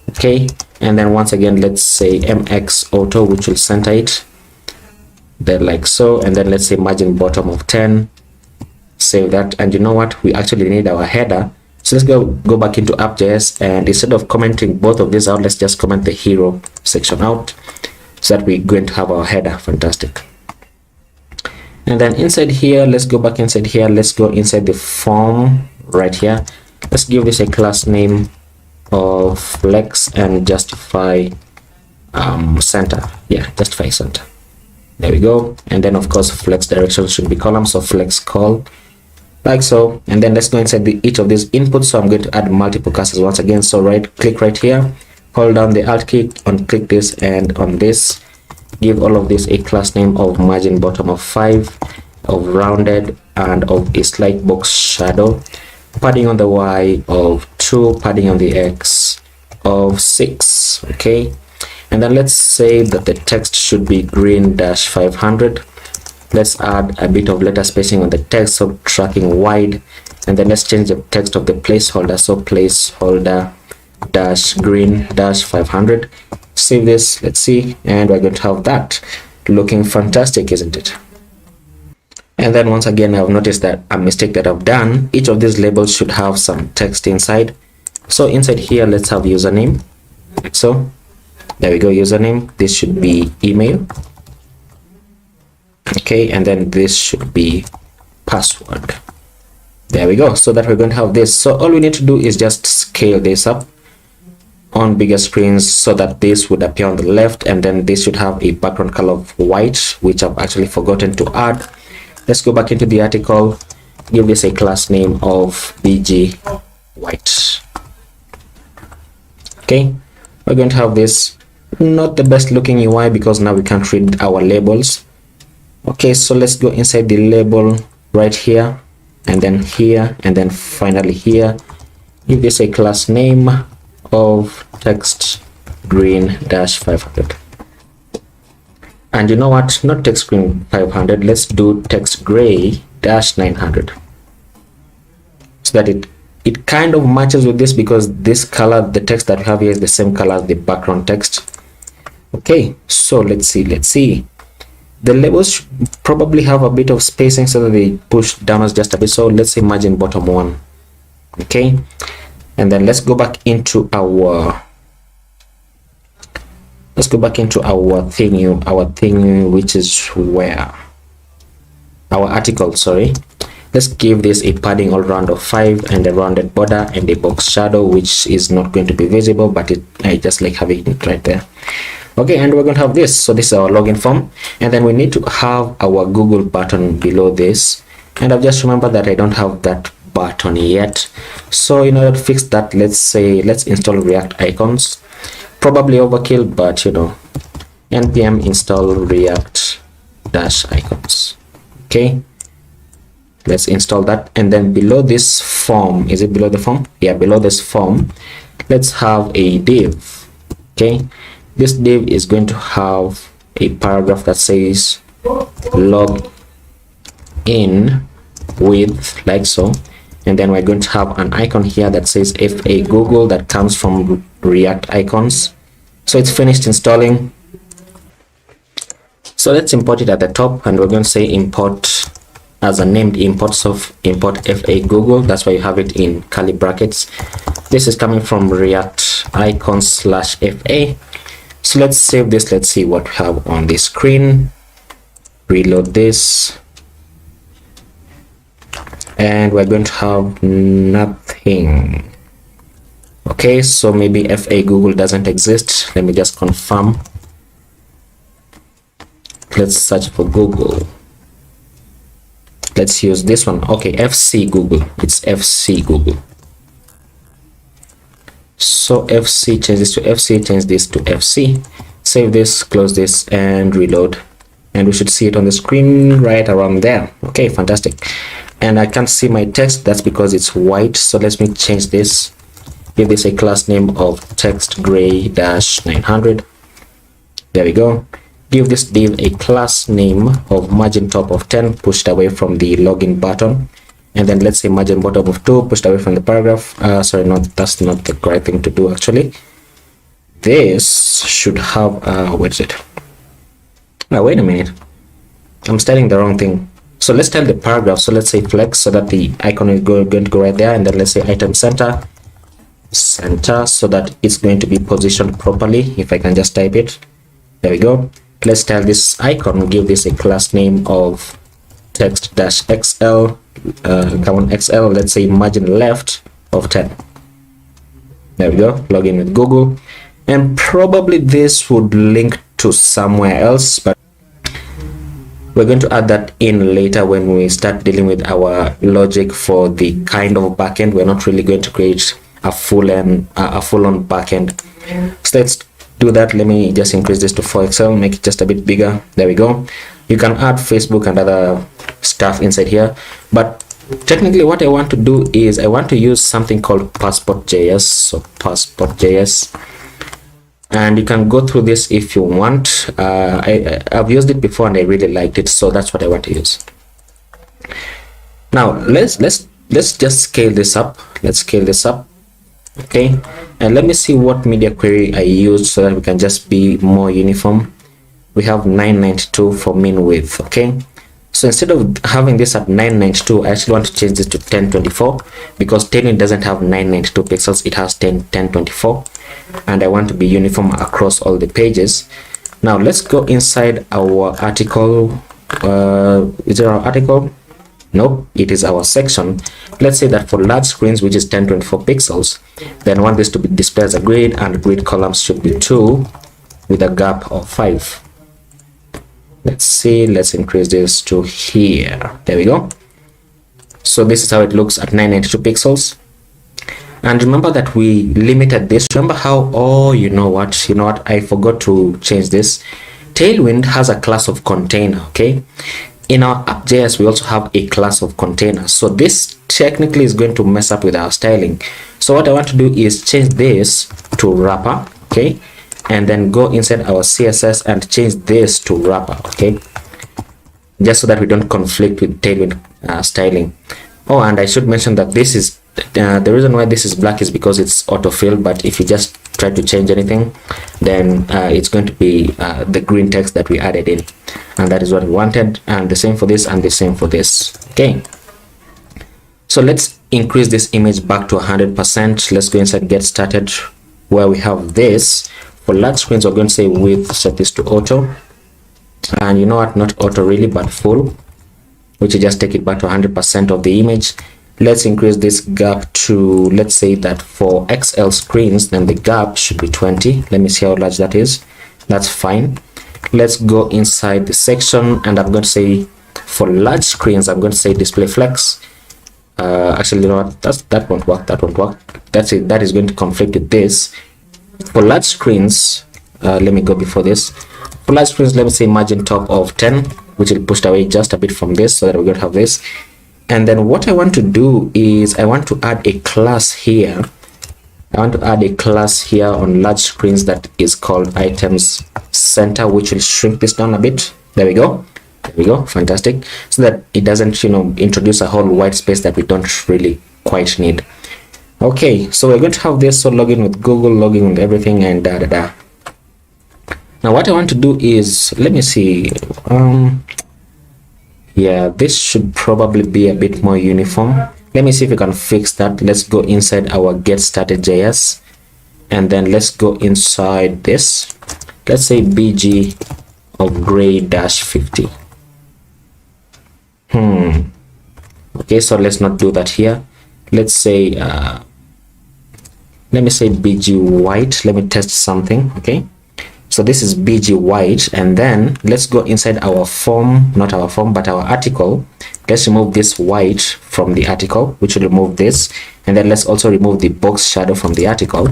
Okay, and then once again let's say mx auto, which will center it there like so, and then let's say margin bottom of 10. Save that, and you know what, we actually need our header. So let's go back into app.js, and instead of commenting both of these out, let's just comment the hero section out, so that we're going to have our header. Fantastic. And then inside here, let's go back inside here, let's go inside the form right here. Let's give this a class name of flex and justify center. Yeah, justify center. There we go. And then of course flex direction should be column, so flex call like so. And then let's go inside each of these inputs. So I'm going to add multiple cursors once again. So click right here, hold down the Alt key, on click this, and on this give all of this a class name of margin bottom of 5, of rounded, and of a slight box shadow, padding on the Y of 2, padding on the X of 6. Okay, and then let's say that the text should be green-500. Let's add a bit of letter spacing on the text, so tracking wide, and then let's change the text of the placeholder, so placeholder -green-500. Save this, let's see, and we're going to have that looking fantastic, isn't it? And then once again, I've noticed that a mistake that I've done. Each of these labels should have some text inside. So inside here, let's have username. So there we go, username. This should be email. Okay, and then this should be password. There we go. So that we're going to have this. So all we need to do is just scale this up on bigger screens so that this would appear on the left, and then this should have a background color of white, which I've actually forgotten to add. Let's go back into the article, give this a class name of bg white. Okay, we're going to have this, not the best looking UI because now we can't read our labels. Okay, so let's go inside the label right here, and then here, and then finally here. Give this a class name of text green-500. And you know what, not text green 500, let's do text gray-900, so that it kind of matches with this, because this color, the text that we have here, is the same color as the background text. Okay, so let's see, the labels should probably have a bit of spacing so that they push downwards just a bit. So let's say margin bottom 1. Okay, and then let's go back into our thing, which is where our article, sorry. Let's give this a padding all round of 5 and a rounded border and a box shadow, which is not going to be visible, but I just like having it right there. Okay, and we're going to have this. So this is our login form, and then we need to have our Google button below this, and I've just remembered that I don't have that button yet. So in order to fix that, let's install React icons. Probably overkill, but you know, npm install react-icons. Okay, let's install that, and then below this form, is it below the form? Yeah, below this form, let's have a div. Okay, this div is going to have a paragraph that says log in with, like so, and then we're going to have an icon here that says FA Google that comes from React Icons. So it's finished installing. So let's import it at the top, and we're going to say import as a named import, so import FA Google. That's why you have it in curly brackets. This is coming from React Icons /FA. So let's save this. Let's see what we have on the screen. Reload this, and we're going to have nothing. Okay, so maybe FA Google doesn't exist. Let me just confirm. Let's search for Google. Let's use this one. Okay, FC Google. It's FC Google. So FC, change this to FC, change this to FC. Save this, close this, and reload. And we should see it on the screen right around there. Okay, fantastic. And I can't see my text. That's because it's white. So let me change this. Give this a class name of text gray-900. There we go. Give this div a class name of margin top of 10 pushed away from the login button, and then let's say margin bottom of 2 pushed away from the paragraph. Sorry, that's not the correct thing to do actually. This should have what is it? Wait a minute, I'm styling the wrong thing. So let's style the paragraph. So let's say flex, so that the icon is going to go right there, and then let's say item center, so that it's going to be positioned properly. If I can just type it, there we go. Let's style this icon, give this a class name of text-xl, XL, let's say margin left of 10. There we go. Login with Google, and probably this would link to somewhere else, but we're going to add that in later when we start dealing with our logic for the kind of backend. We're not really going to create a full-on backend. So let's do that. Let me just increase this to 4XL, make it just a bit bigger. There we go. You can add Facebook and other stuff inside here, but technically what I want to do is I want to use something called passport.js. So passport.js, and you can go through this if you want. I've used it before and I really liked it, so that's what I want to use. Now let's just scale this up. Let's scale this up. Okay, and let me see what media query I used so that we can just be more uniform. We have 992 for min width. Okay, so instead of having this at 992, I actually want to change this to 1024, because Tailwind doesn't have 992 pixels, it has 1024, and I want to be uniform across all the pages. Now let's go inside our article. Is it our article? Nope, it is our section. Let's say that for large screens, which is 1024 pixels, then I want this to be displayed as a grid, and grid columns should be 2 with a gap of 5. Let's see, let's increase this to here. There we go. So this is how it looks at 992 pixels. And remember that we limited this. Remember how, oh, you know what, I forgot to change this. Tailwind has a class of container. Okay, in our app.js we also have a class of container, so this technically is going to mess up with our styling. So what I want to do is change this to wrapper. Okay, and then go inside our CSS and change this to wrapper. Okay, just so that we don't conflict with Tailwind styling. Oh, and I should mention that this is the reason why this is black is because it's autofill, but if you just try to change anything, then it's going to be the green text that we added in, and that is what we wanted. And the same for this, and the same for this. Okay, so let's increase this image back to 100%. Let's go inside get started, where we have this. For large screens, we're going to say width, set this to auto, and you know what, not auto really, but full, which will just take it back to 100% of the image. Let's increase this gap to, let's say that for XL screens, then the gap should be 20. Let me see how large that is. That's fine. Let's go inside the section, and I'm going to say for large screens, I'm going to say display flex. Actually, you know what, that won't work. That's it. That is going to conflict with this. For large screens, let me go before this. For large screens, let me say margin top of 10, which will push away just a bit from this, so that we're going to have this. And then what I want to do is I want to add a class here I want to add a class here on large screens that is called items center, which will shrink this down a bit. There we go. There we go. Fantastic. So that it doesn't, introduce a whole white space that we don't really quite need. Okay, so we're going to have this. So login with Google, login with everything, and Now what I want to do is, let me see. Yeah, this should probably be a bit more uniform. Let me see if we can fix that. Let's go inside our get started JS, and then let's go inside this. Let's say bg of gray dash 50. Okay, so let's not do that here. Let's say let me say bg white. Let me test something. Okay, so this is bg white, and then let's go inside our form, not our form but our article. Let's remove this white from the article, which will remove this, and then let's also remove the box shadow from the article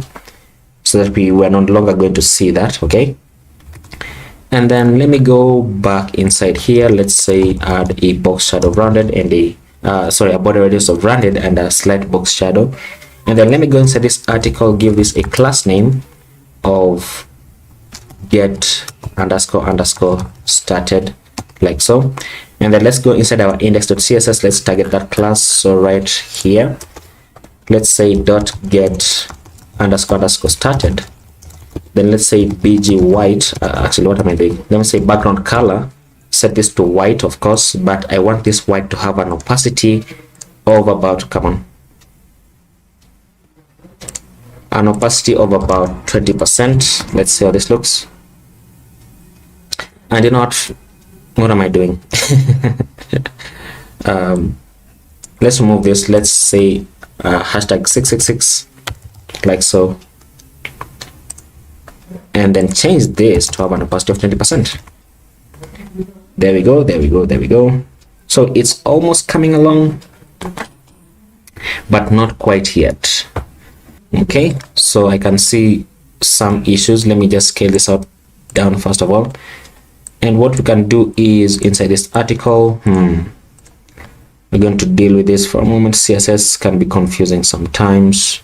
so that we are no longer going to see that. Okay, and then let me go back inside here. Let's say add a box shadow rounded and a border radius of rounded and a slight box shadow, and then let me go inside this article, give this a class name of get __ started, like so. And then let's go inside our index.css. let's target that class. So right here, let's say dot get __ started. Then let's say bg white. Actually, what am I doing? Let me say background color, set this to white, of course, but I want this white to have an opacity of about, an opacity of about 20%. Let's see how this looks. And you know what am I doing? Let's remove this. Let's say hashtag 666, like so, and then change this to have an opacity of 20%. There we go, there we go, there we go. So it's almost coming along, but not quite yet. Okay, so I can see some issues. Let me just scale this up down first of all. And what we can do is inside this article, we're going to deal with this for a moment. CSS can be confusing sometimes.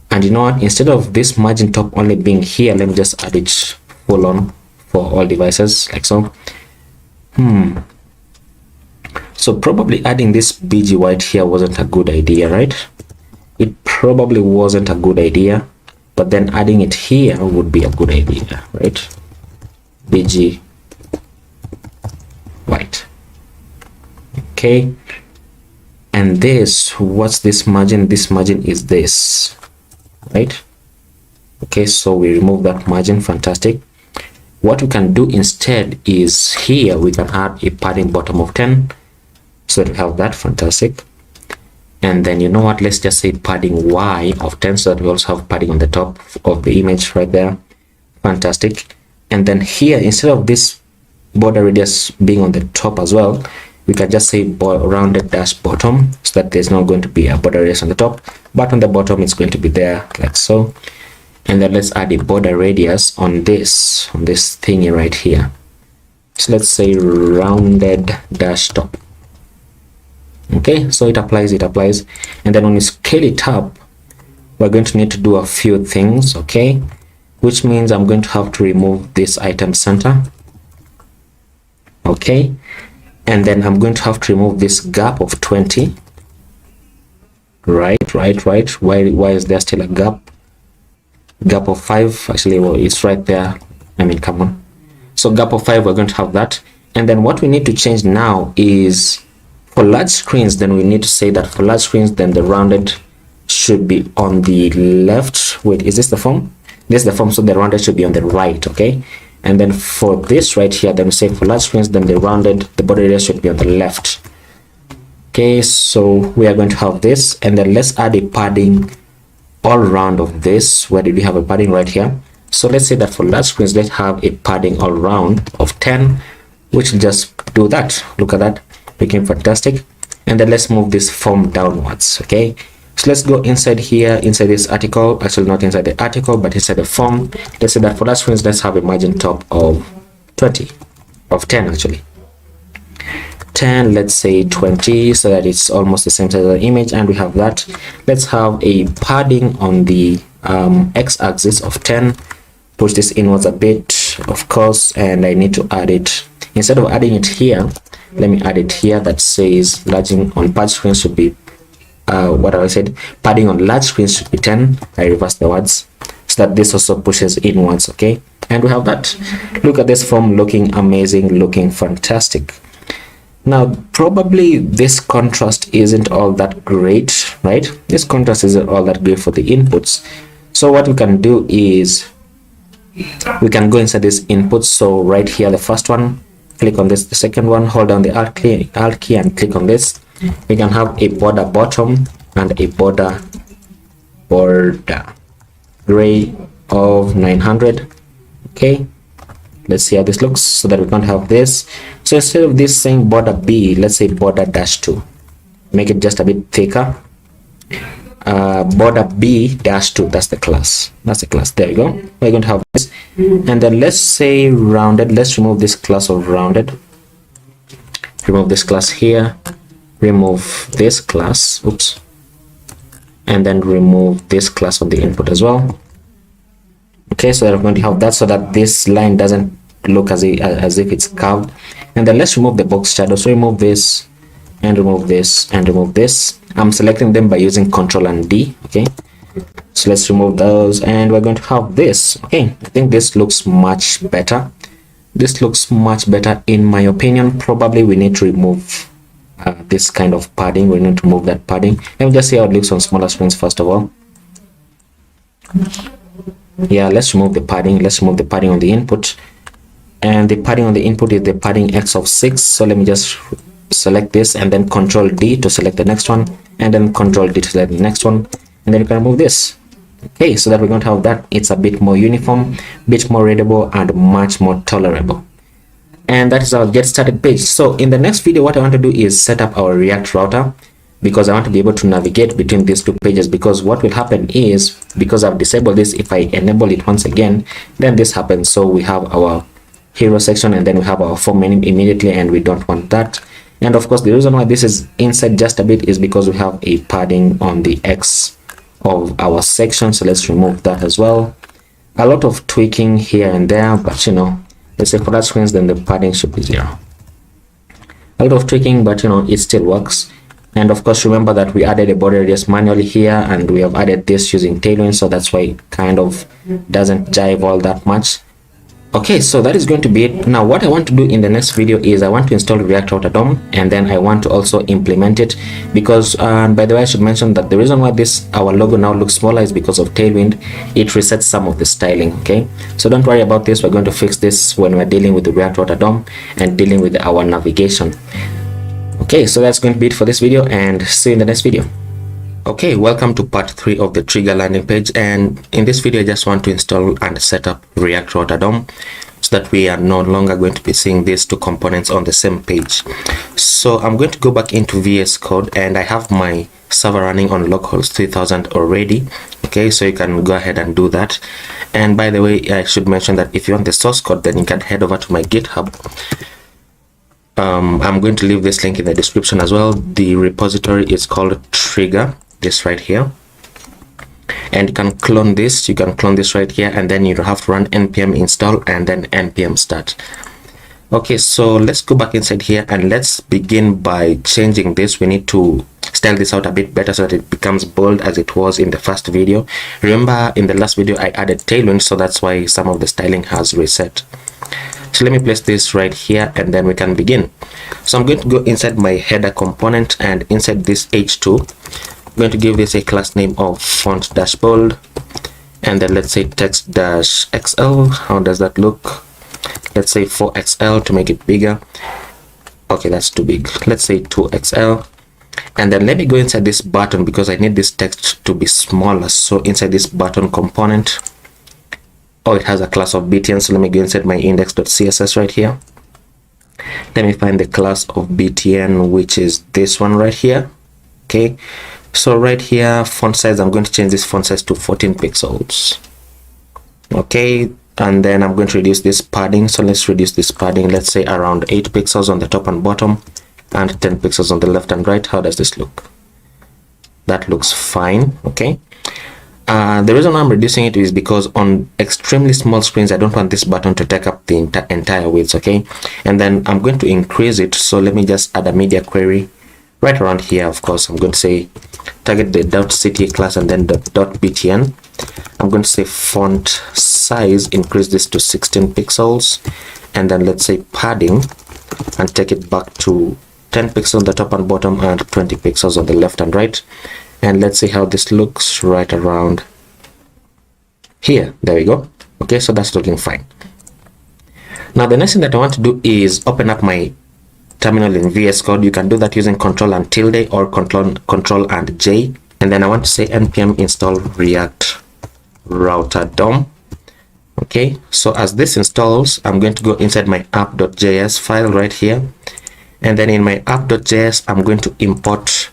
And you know what? Instead of this margin top only being here, let me just add it full on for all devices, like so. So probably adding this bg white here wasn't a good idea, right? It probably wasn't a good idea, but then adding it here would be a good idea, right? Bg white. Okay, and this, what's this margin? This margin is this, right? Okay, so we remove that margin. Fantastic. What we can do instead is here we can add a padding bottom of 10, so that we have that. Fantastic. And then you know what, let's just say padding y of 10, so that we also have padding on the top of the image right there. Fantastic. And then here, instead of this border radius being on the top as well, we can just say rounded dash bottom, so that there's not going to be a border radius on the top, but on the bottom it's going to be there, like so. And then let's add a border radius on this thingy right here. So let's say rounded dash top. Okay, so it applies, and then when we scale it up, we're going to need to do a few things. Okay, which means I'm going to have to remove this item center. Okay, and then I'm going to have to remove this gap of 20. Right. Why is there still a gap of 5? Actually, well, it's right there. I mean, come on. So gap of 5, we're going to have that. And then what we need to change now is for large screens, then we need to say that for large screens, then the rounded should be on the left. Wait, is this the form? This is the form, so the rounded should be on the right. Okay, and then for this right here, then we say for large screens, then the rounded, the border area should be on the left. Okay, so we are going to have this, and then let's add a padding all round of this. Where did we have a padding? Right here. So let's say that for large screens, let's have a padding all round of 10, which will just do that. Look at that, became fantastic. And then let's move this form downwards. Okay, so let's go inside here, inside this article. Actually, not inside the article, but inside the form. Let's say that for large screens, let's have a margin top of 10 actually. 10, let's say 20, so that it's almost the same size as the image, and we have that. Let's have a padding on the x-axis of 10. Push this inwards a bit, of course, and I need to add it. Instead of adding it here, let me add it here. That says larging on pad screen should be what I said, padding on large screens should be 10. I reverse the words so that this also pushes inwards. Okay, and we have that. Look at this form, looking amazing, looking fantastic. Now probably this contrast isn't all that great, right? This contrast isn't all that great for the inputs. So what we can do is we can go inside this input. So right here, the first one, click on this, the second one, hold down the alt key and click on this. We can have a border bottom and a border gray of 900. Okay, let's see how this looks, so that we can't have this. So instead of this saying border B, let's say border -2. Make it just a bit thicker. Border B-2, that's the class. There you go. We're going to have this, and then let's say rounded. Let's remove this class of rounded. Remove this class here. Remove this class. Oops. And then remove this class of the input as well. Okay, so I'm going to have that, so that this line doesn't look as if it's curved. And then let's remove the box shadow. So remove this and remove this and remove this. I'm selecting them by using Ctrl and D. Okay, so let's remove those, and we're going to have this. Okay, I think this looks much better. This looks much better in my opinion. Probably we need to remove this kind of padding. We need to remove that padding. Let me just see how it looks on smaller screens first of all. Yeah, let's remove the padding. Let's remove the padding on the input, and the padding on the input is the padding x of 6. So let me just select this and then Ctrl D to select the next one, and then Ctrl D to select the next one, and then you can remove this. Okay, so that we're going to have that. It's a bit more uniform, bit more readable, and much more tolerable. And that is our get started page. So in the next video, what I want to do is set up our React router, because I want to be able to navigate between these two pages. Because what will happen is, because I've disabled this, if I enable it once again, then this happens. So we have our hero section, and then we have our form menu immediately, and we don't want that. And of course, the reason why this is inside just a bit is because we have a padding on the X of our section. So let's remove that as well. A lot of tweaking here and there, but you know, let's say for that screens, then the padding should be 0. A lot of tweaking, but you know, it still works. And of course, remember that we added a border radius manually here, and we have added this using Tailwind, so that's why it kind of doesn't jive all that much. Okay, so that is going to be it. Now what I want to do in the next video is I want to install React Router DOM, and then I want to also implement it, because by the way, I should mention that the reason why our logo now looks smaller is because of Tailwind. It resets some of the styling. Okay, so don't worry about this. We're going to fix this when we're dealing with the React Router DOM and dealing with our navigation. Okay, so that's going to be it for this video, and see you in the next video. Okay, welcome to part 3 of the trigger landing page, and in this video I just want to install and set up React Router DOM so that we are no longer going to be seeing these two components on the same page. So I'm going to go back into VS Code, and I have my server running on localhost 3000 already. Okay, so you can go ahead and do that. And by the way, I should mention that if you want the source code, then you can head over to my GitHub. I'm going to leave this link in the description as well. The repository is called Trigger, this right here, and you can clone this. You can clone this right here, and then you have to run npm install and then npm start. Okay, so let's go back inside here, and let's begin by changing this. We need to style this out a bit better so that it becomes bold as it was in the first video. Remember, in the last video I added Tailwind, so that's why some of the styling has reset. So let me place this right here, and then we can begin. So I'm going to go inside my header component, and inside this h2 I'm going to give this a class name of font-bold, and then let's say text-xl. How does that look? Let's say 4xl to make it bigger. Okay, that's too big. Let's say 2xl. And then let me go inside this button, because I need this text to be smaller. So inside this button component, it has a class of btn. So let me go inside my index.css right here. Let me find the class of btn, which is this one right here. Okay, so right here, font size, I'm going to change this font size to 14 pixels. Okay, and then I'm going to reduce this padding. So let's reduce this padding, let's say around 8 pixels on the top and bottom, and 10 pixels on the left and right. How does this look? That looks fine. Okay. The reason I'm reducing it is because on extremely small screens, I don't want this button to take up the entire width. Okay. And then I'm going to increase it. So let me just add a media query right around here. Of course, I'm going to say target the .cta class and then the .btn. I'm going to say font size, increase this to 16 pixels, and then let's say padding, and take it back to 10 pixels on the top and bottom and 20 pixels on the left and right. And let's see how this looks right around here. There we go. Okay, so that's looking fine. Now the next thing that I want to do is open up my terminal in VS Code. You can do that using Control and tilde or Control and J. And then I want to say npm install React Router DOM. Okay, so as this installs, I'm going to go inside my app.js file right here, and then in my app.js I'm going to import,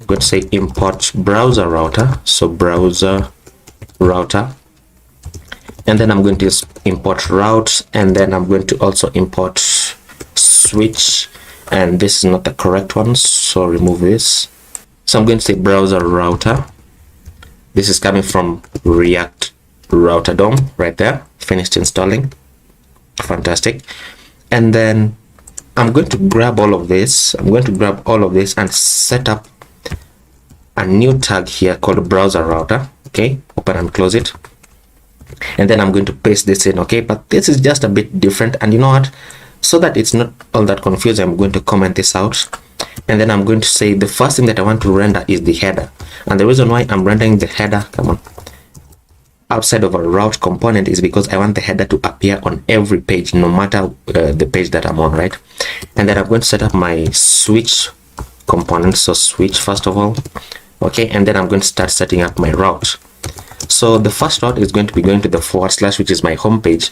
I'm going to say import browser router, so browser router, and then I'm going to import route, and then I'm going to also import switch, and this is not the correct one, so remove this. So I'm going to say browser router. This is coming from React Router DOM right there. Finished installing. Fantastic. And then I'm going to grab all of this. I'm going to grab all of this and set up a new tag here called browser router. Okay, open and close it. And then I'm going to paste this in. Okay, but this is just a bit different. And you know what? So that it's not all that confusing, I'm going to comment this out. And then I'm going to say the first thing that I want to render is the header. And the reason why I'm rendering the header, come on, outside of a route component is because I want the header to appear on every page, no matter the page that I'm on, right? And then I'm going to set up my switch component. So switch first of all. Okay, and then I'm going to start setting up my route. So the first route is going to be going to the /, which is my home page.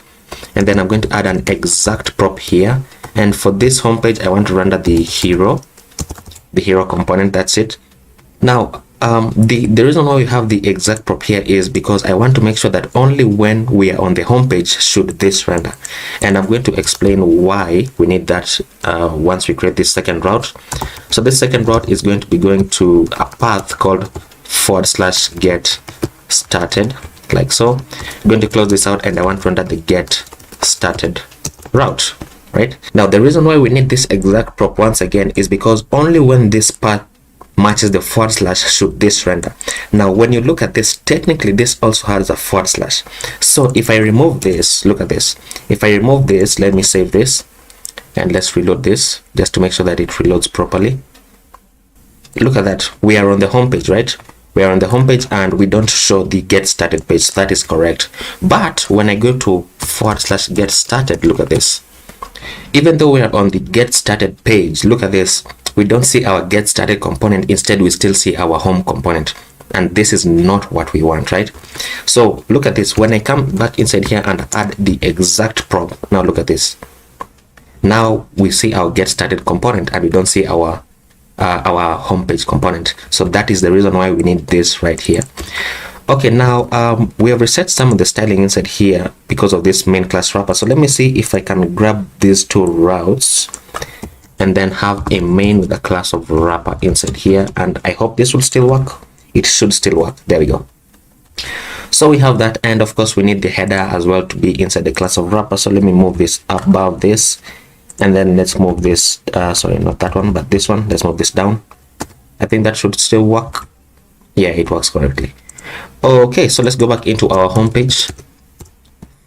And then I'm going to add an exact prop here. And for this home page, I want to render the hero component. That's it. Now, the reason why we have the exact prop here is because I want to make sure that only when we are on the home page should this render. And I'm going to explain why we need that once we create this second route. So this second route is going to be going to a path called /get started, like so. I'm going to close this out, and I want to render the get started route. Right now, the reason why we need this exact prop once again is because only when this part matches the / should this render. Now when you look at this, technically this also has a /. So if I remove this, look at this, if I remove this, let me save this and let's reload this just to make sure that it reloads properly. Look at that, we are on the home page, right? We are on the home page and we don't show the get started page. That is correct. But when I go to / get started, look at this. Even though we are on the get started page, look at this, we don't see our get started component. Instead, we still see our home component, and this is not what we want, right? So look at this. When I come back inside here and add the exact prop, now look at this. Now we see our get started component and we don't see our home page component. So that is the reason why we need this right here. Okay, now we have reset some of the styling inside here because of this main class wrapper. So let me see if I can grab these two routes and then have a main with a class of wrapper inside here, and I hope this will still work. It should still work. There we go. So we have that, and of course we need the header as well to be inside the class of wrapper. So let me move this above this, and then let's move this sorry, not that one but this one. Let's move this down. I think that should still work. Yeah, it works correctly. Okay, so let's go back into our home page.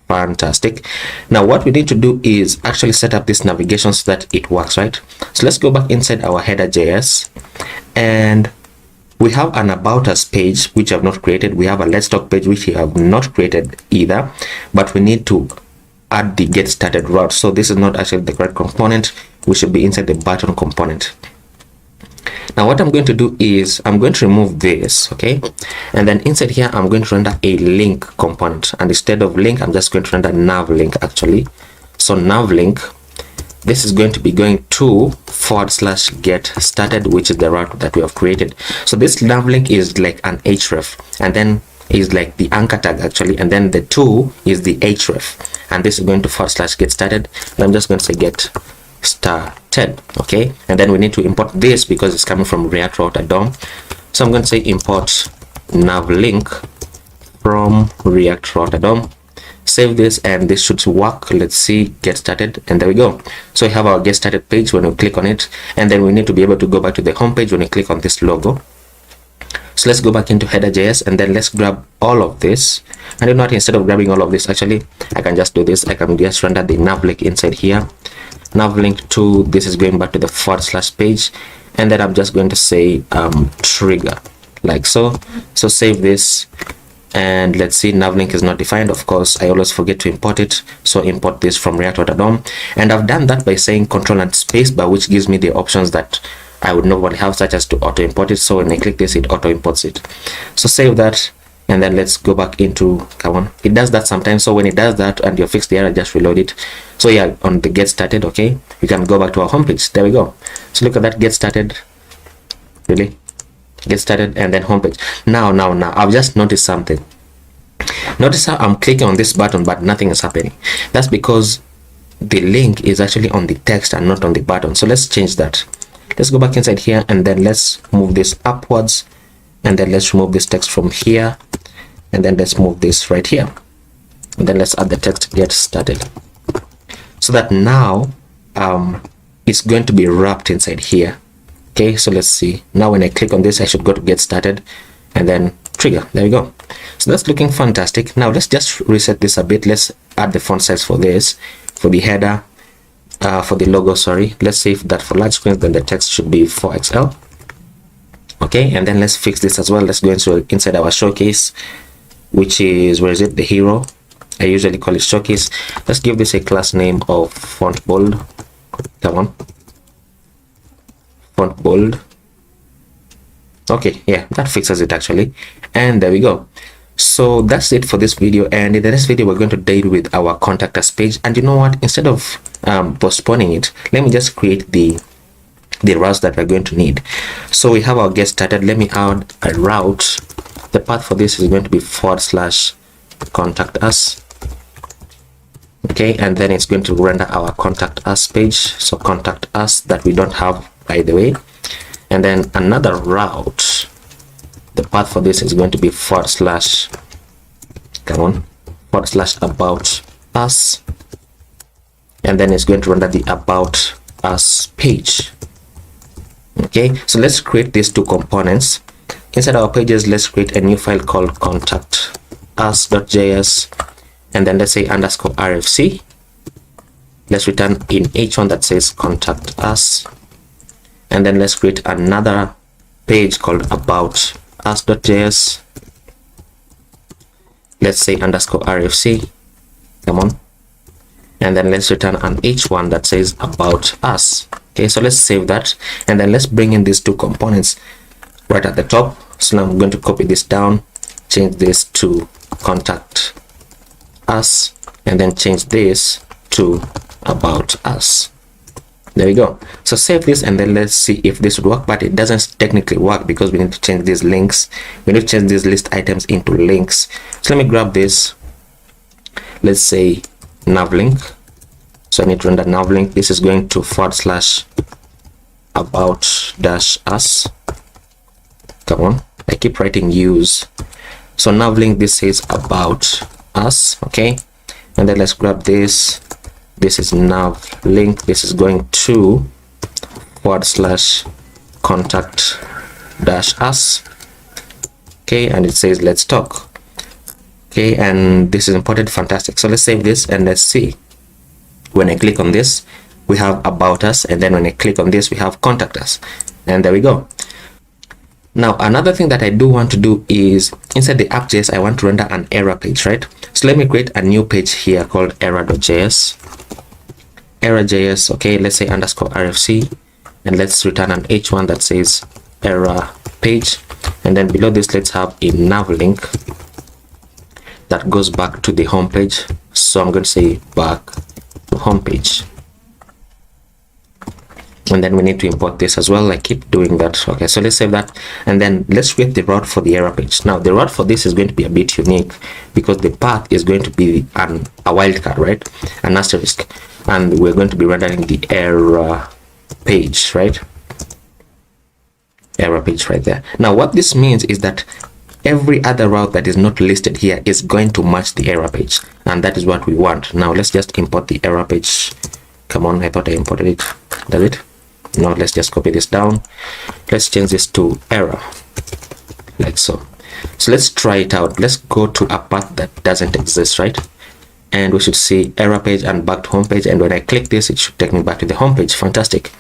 Fantastic. Now what we need to do is actually set up this navigation so that it works, right? So let's go back inside our header.js, and we have an about us page which I have not created. We have a let's talk page which we have not created either, but we need to add the get started route. So this is not actually the correct component. We should be inside the button component. Now what I'm going to do is I'm going to remove this, okay, and then inside here I'm going to render a link component, and instead of link I'm just going to render nav link actually. So nav link, this is going to be going to / get started, which is the route that we have created. So this nav link is like an href, and then is like the anchor tag actually, and then the 2 is the href, and this is going to / get started. And I'm just going to say get started. Okay, and then we need to import this because it's coming from React Router DOM. So I'm going to say import nav link from React Router DOM. Save this, and this should work. Let's see, get started, and there we go. So we have our get started page when we click on it, and then we need to be able to go back to the home page when we click on this logo. So let's go back into header.js, and then let's grab all of this. And you know what, instead of grabbing all of this, actually I can just do this. I can just render the nav link inside here. Nav link to this is going back to the / page, and then I'm just going to say trigger, like so. So save this, and let's see, nav link is not defined. Of course, I always forget to import it, so import this from React Router DOM. And I've done that by saying Control and space bar, which gives me the options that I would normally have, such as to auto import it. So when I click this, it auto imports it. So save that, and then let's go back into, come on, it does that sometimes. So when it does that and you fix the error, just reload it. So yeah, on the get started, okay, we can go back to our homepage. There we go. So look at that, get started, really get started, and then homepage. Now I've just noticed something. Notice how I'm clicking on this button but nothing is happening. That's because the link is actually on the text and not on the button. So let's change that. Let's go back inside here, and then let's move this upwards, and then let's remove this text from here, and then let's move this right here, and then let's add the text get started, so that now it's going to be wrapped inside here. Okay, so let's see. Now when I click on this, I should go to get started and then trigger. There we go. So that's looking fantastic. Now let's just reset this a bit. Let's add the font size for this, for the header, for the logo, sorry. Let's save that for large screens, then the text should be 4XL. Okay, and then let's fix this as well. Let's go inside our showcase, which is, where is it, the hero. I usually call it showcase. Let's give this a class name of font bold. Come on, font bold. Okay, yeah, that fixes it actually, and there we go. So that's it for this video, and in the next video we're going to deal with our contact us page. And you know what, instead of postponing it, let me just create the routes that we're going to need. So we have our get started. Let me add a route. The path for this is going to be / contact us. Okay, and then it's going to render our contact us page, so contact us, that we don't have, by the way. And then another route, the path for this is going to be / come on, / about us, and then it's going to render the about us page. Okay, so let's create these two components. Inside our pages, let's create a new file called contact us.js, and then let's say _rfc. Let's return in h1 that says contact us, and then let's create another page called about us.js. Let's say _rfc, come on, and then let's return an h1 that says about us. Okay, so let's save that, and then let's bring in these two components right at the top. So now I'm going to copy this down, change this to contact us, and then change this to about us. There we go. So save this, and then let's see if this would work. But it doesn't technically work because we need to change these links. We need to change these list items into links. So let me grab this. Let's say nav link. So I need to render nav link. This is going to / about -us. Come on, I keep writing use. So nav link, this says about us. Okay, and then let's grab this. This is nav link. This is going to / contact -us. Okay, and it says let's talk. Okay, and this is imported. Fantastic. So let's save this, and let's see. When I click on this, we have about us, and then when I click on this, we have contact us, and there we go. Now another thing that I do want to do is, inside the app.js, I want to render an error page, right? So let me create a new page here called error.js. Error.js. Okay, let's say _rfc, and let's return an h1 that says error page, and then below this let's have a nav link that goes back to the home page. So I'm going to say back to home page, and then we need to import this as well. I keep doing that. Okay, so let's save that, and then let's create the route for the error page. Now the route for this is going to be a bit unique because the path is going to be a wildcard, right? An asterisk. and we're going to be rendering the error page, right? Error page right there. Now what this means is that every other route that is not listed here is going to match the error page, and that is what we want. Now let's just import the error page. Come on, I thought I imported it. Does it? No, let's just copy this down. Let's change this to error, like so. So let's try it out. Let's go to a path that doesn't exist, right? And we should see error page and back to home page, and when I click this, it should take me back to the home page. Fantastic.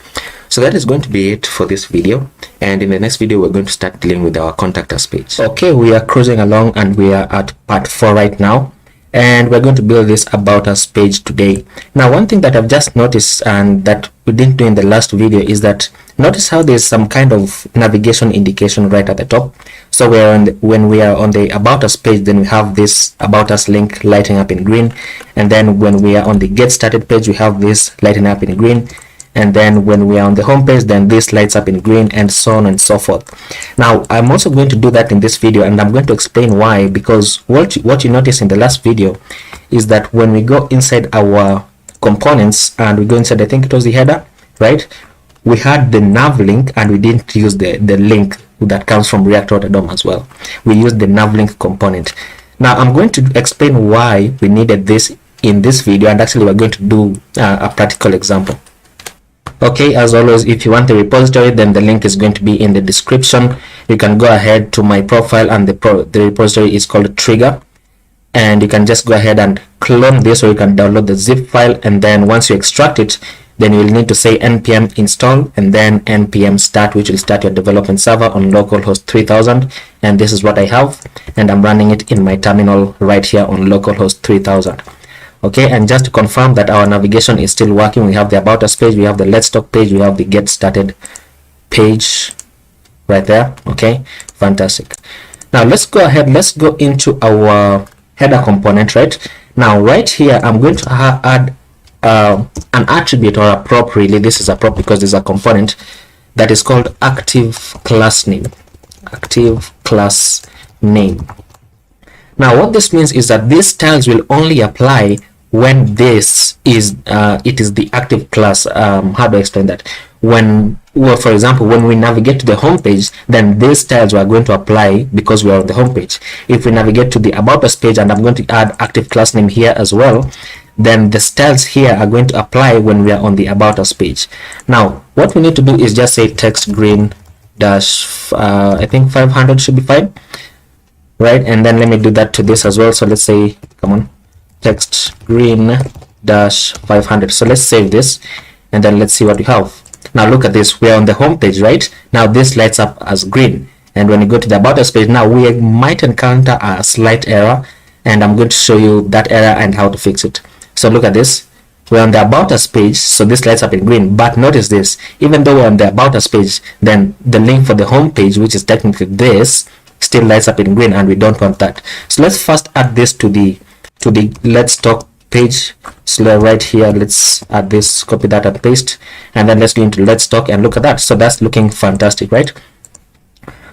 So that is going to be it for this video, and in the next video we're going to start dealing with our contact us page. Okay, we are cruising along and we are at part 4 right now, and we're going to build this about us page today. Now one thing that I've just noticed and that we didn't do in the last video is that notice how there's some kind of navigation indication right at the top. So we're on when we are on the about us page, then we have this about us link lighting up in green, and then when we are on the get started page, we have this lighting up in green, and then when we are on the home page, then this lights up in green, and so on and so forth. Now I'm also going to do that in this video, and I'm going to explain why, because what you noticed in the last video is that when we go inside our components and we go inside, I think it was the header, right? We had the nav link and we didn't use the link that comes from React.DOM as well. We used the nav link component. Now I'm going to explain why we needed this in this video, and actually we're going to do a practical example. Okay, as always, if you want the repository, then the link is going to be in the description. You can go ahead to my profile, and the repository is called Trigger, and you can just go ahead and clone this, or you can download the zip file, and then once you extract it, then you will need to say npm install and then npm start, which will start your development server on localhost 3000, and this is what I have, and I'm running it in my terminal right here on localhost 3000. Okay, and just to confirm that our navigation is still working, we have the about us page, we have the let's talk page, we have the get started page right there. Okay, fantastic. Now let's go ahead, let's go into our header component. Right now, right here, I'm going to add an attribute or a prop. Really, this is a prop because this is a component that is called active class name. Active class name. Now what this means is that these styles will only apply when this is it is the active class. How do I explain that? When, well, for example, when we navigate to the home page, then these styles are going to apply because we are on the home page. If we navigate to the about us page, and I'm going to add active class name here as well, then the styles here are going to apply when we are on the about us page. Now what we need to do is just say text green dash I think 500 should be fine, right? And then let me do that to this as well. So let's say, come on, text green dash 500. So let's save this, and then let's see what we have. Now look at this, we're on the home page, right? Now this lights up as green, and when you go to the about us page, now we might encounter a slight error, and I'm going to show you that error and how to fix it. So look at this, we're on the about us page, so this lights up in green, but notice this, even though we're on the about us page, then the link for the home page, which is technically this, still lights up in green, and we don't want that. So let's first add this to the let's talk page. So right here, let's add this, copy that and paste, and then let's go into let's talk, and look at that. So that's looking fantastic, right?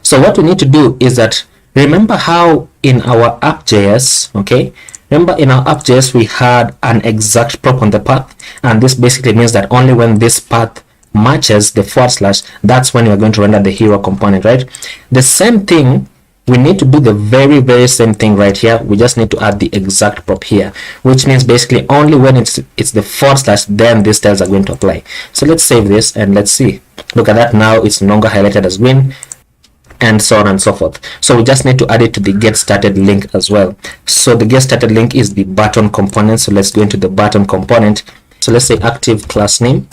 So what we need to do is that, remember how in our app.js, okay, remember in our app.js we had an exact prop on the path, and this basically means that only when this path matches the /, that's when you're going to render the hero component, right? The same thing, we need to do the very same thing right here. We just need to add the exact prop here, which means basically only when it's the /, then these styles are going to apply. So let's save this and let's see. Look at that, now it's no longer highlighted as green, and so on and so forth. So we just need to add it to the get started link as well. So the get started link is the button component. So let's go into the button component. So let's say active class name,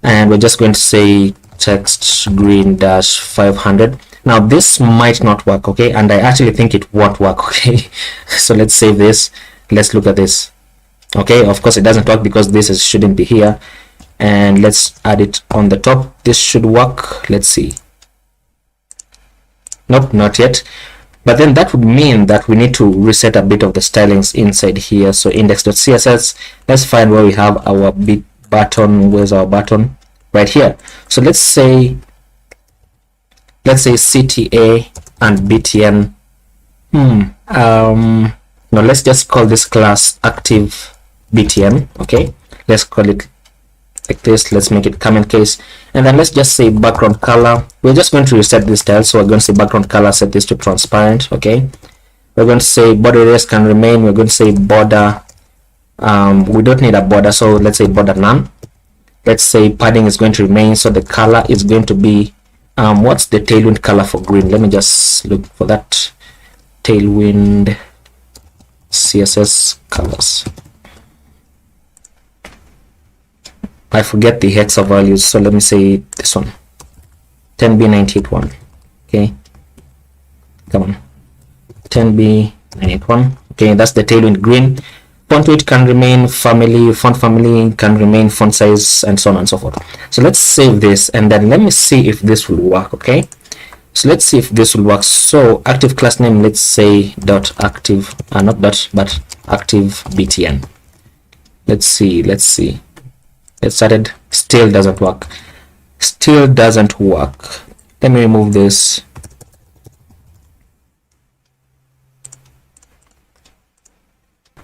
and we're just going to say text green dash 500. Now this might not work, okay, and I actually think it won't work, okay. So let's save this, let's look at this. Okay, of course it doesn't work because this shouldn't be here, and let's add it on the top. This should work. Let's see. Nope, not yet. But then that would mean that we need to reset a bit of the stylings inside here. So index.css, let's find where we have our button. Where's our button? Right here. So let's say CTA and BTN. No, let's just call this class active BTN. Okay, let's call it like this. Let's make it comment case, and then let's just say background color. We're just going to reset this style, so we're going to say background color, set this to transparent. Okay, we're going to say border radius can remain. We're going to say border, we don't need a border, so let's say border none. Let's say padding is going to remain, so the color is going to be what's the tailwind color for green? Let me just look for that. Tailwind CSS colors. I forget the hexa values, so let me say this one, 10B981. Okay, come on, 10B981. Okay, that's the tailwind green. Font weight can remain, font family can remain, font size, and so on and so forth. So let's save this, and then let me see if this will work. Okay, so let's see if this will work. So active class name, let's say dot active, not dot, but active btn. Let's see. It started, still doesn't work. Let me remove this.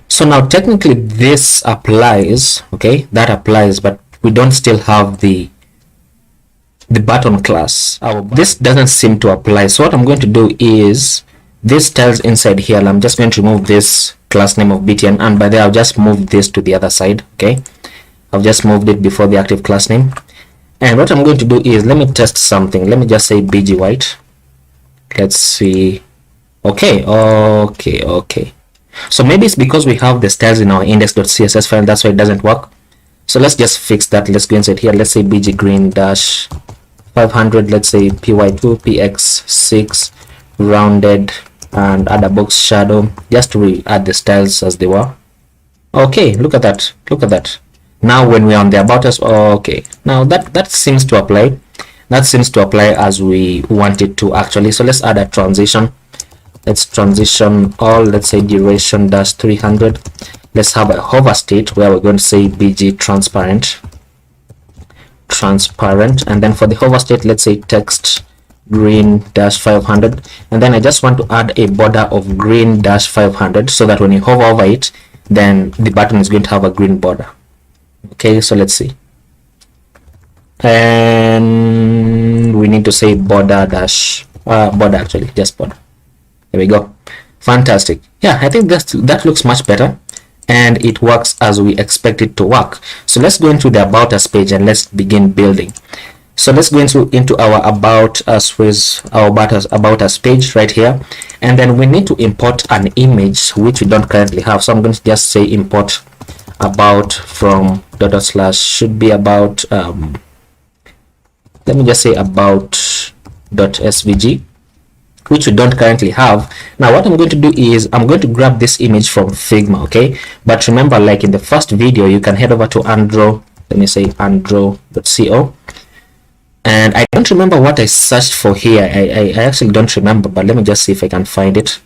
So now technically this applies. Okay, that applies, but we don't still have the button class. This doesn't seem to apply. So what I'm going to do is this styles inside here, and I'm just going to remove this class name of btn, and by there I'll just move this to the other side. Okay, I've just moved it before the active class name. And what I'm going to do is, let me test something. Let me just say bg white. Let's see. Okay. So maybe it's because we have the styles in our index.css file, that's why it doesn't work. So let's just fix that. Let's go inside here. Let's say bg green dash 500. Let's say py2 px6 rounded, and add a box shadow just to re-add the styles as they were. Okay, look at that. Now when we're on the about us, okay, now that seems to apply. That seems to apply as we want it to actually. So let's add a transition. Let's transition all. Let's say duration dash 300. Let's have a hover state where we're going to say bg transparent, and then for the hover state, let's say text green dash 500, and then I just want to add a border of green dash 500, so that when you hover over it, then the button is going to have a green border. Okay, so let's see, and we need to say border dash border, actually just border. There we go. Fantastic. Yeah, I think that looks much better, and it works as we expect it to work. So let's go into the about us page and let's begin building. So let's go into our about us about us page right here, and then we need to import an image which we don't currently have. So I'm going to just say import about from / should be about let me just say about.svg, which we don't currently have. Now what I'm going to do is I'm going to grab this image from Figma. Okay, but remember, like in the first video, you can head over to Andro. Let me say andro.co, and I don't remember what I searched for here. I actually don't remember, but let me just see if I can find it.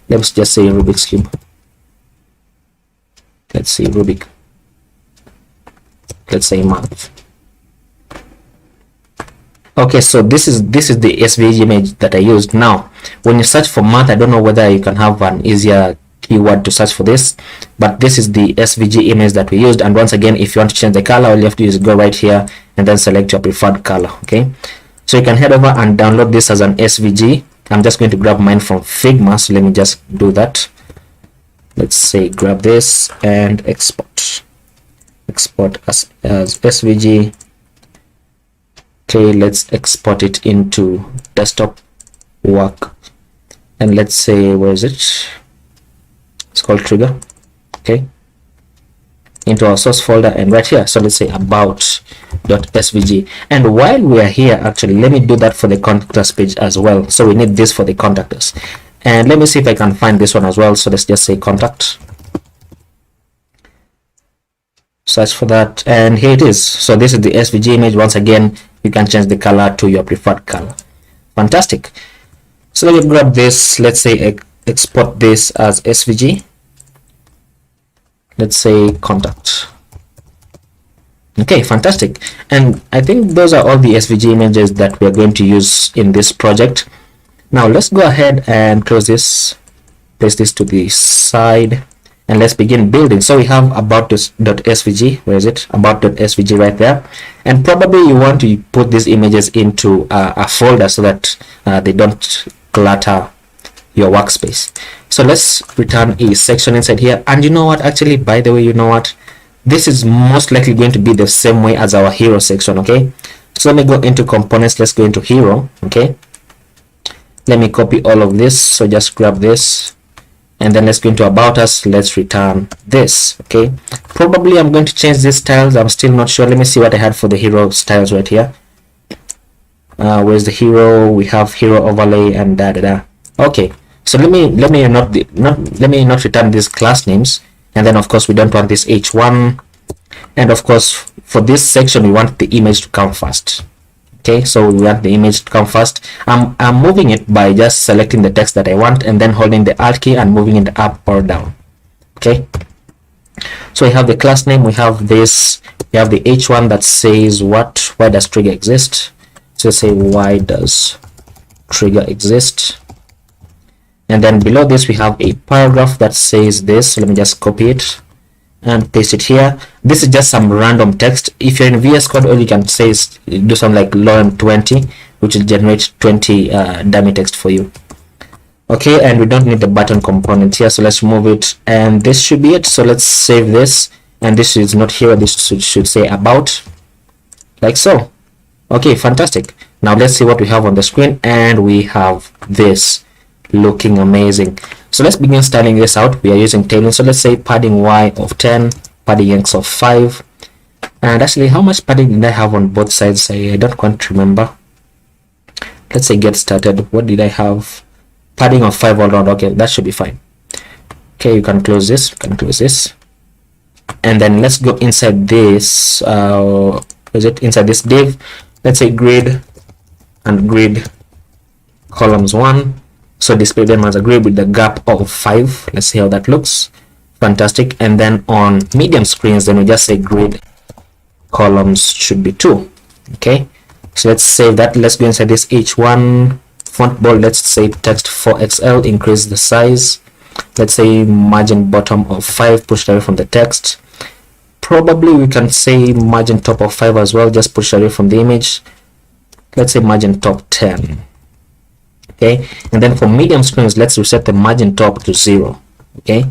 Let's just say Rubik's cube. Let's see Rubik. Let's say math. Okay, so this is the SVG image that I used. Now when you search for math, I don't know whether you can have an easier keyword to search for this, but this is the SVG image that we used. And once again, if you want to change the color, all you have to do is go right here and then select your preferred color. Okay, so you can head over and download this as an SVG. I'm just going to grab mine from Figma, so let me just do that. Let's say grab this and export as SVG. Okay, let's export it into desktop work, and let's say, where is it? It's called trigger. Okay, into our source folder, and right here, so let's say about.svg. and while we are here, actually, let me do that for the contact us page as well. So we need this for the contact us, and let me see if I can find this one as well. So let's just say contact, search for that, and here it is. So this is the SVG image. Once again, you can change the color to your preferred color. Fantastic. So let me grab this. Let's say export this as SVG. Let's say contact. Okay, fantastic. And I think those are all the SVG images that we're going to use in this project. Now let's go ahead and close this, place this to the side, and let's begin building. So we have about.svg. Where is it? About.svg right there. And probably you want to put these images into a folder so that they don't clutter your workspace. So let's return a section inside here. And you know what, actually, by the way, you know what, this is most likely going to be the same way as our hero section. Okay, so let me go into components. Let's go into hero. Okay, let me copy all of this. So just grab this, and then let's go into about us. Let's return this. Okay, probably I'm going to change these styles. I'm still not sure. Let me see what I had for the hero styles right here. Where's the hero? We have hero overlay and okay, so let me not return these class names. And then of course we don't want this h1, and of course for this section we want the image to come first. Okay, so we want the image to come first. I'm moving it by just selecting the text that I want and then holding the alt key and moving it up or down. Okay, so we have the class name, we have this, we have the h1 that says what, why does trigger exist. So say why does trigger exist, and then below this we have a paragraph that says this. So let me just copy it and paste it here. This is just some random text. If you're in VS Code, all you can say is do something like lorem20, which will generate 20 dummy text for you. Okay, and we don't need the button component here, so let's remove it, and this should be it. So let's save this, and this is not here, this should say about, like so. Okay, fantastic. Now let's see what we have on the screen, and we have this looking amazing. So let's begin styling this out. We are using tailoring, so let's say padding y of 10, padding x of 5, and actually how much padding did I have on both sides? I don't quite remember. Let's say get started. What did I have? Padding of 5 all around. Okay, that should be fine. Okay, you can close this, and then let's go inside this is it inside this div. Let's say grid and grid columns 1, so display them as a grid with the gap of 5. Let's see how that looks. Fantastic. And then on medium screens, then we just say grid columns should be 2. Okay, so let's save that. Let's go inside this h1 font bold. Let's say text 4XL, increase the size. Let's say margin bottom of 5, push away from the text. Probably we can say margin top of 5 as well, just push away from the image. Let's say margin top 10. Okay, and then for medium screens, let's reset the margin top to 0. Okay,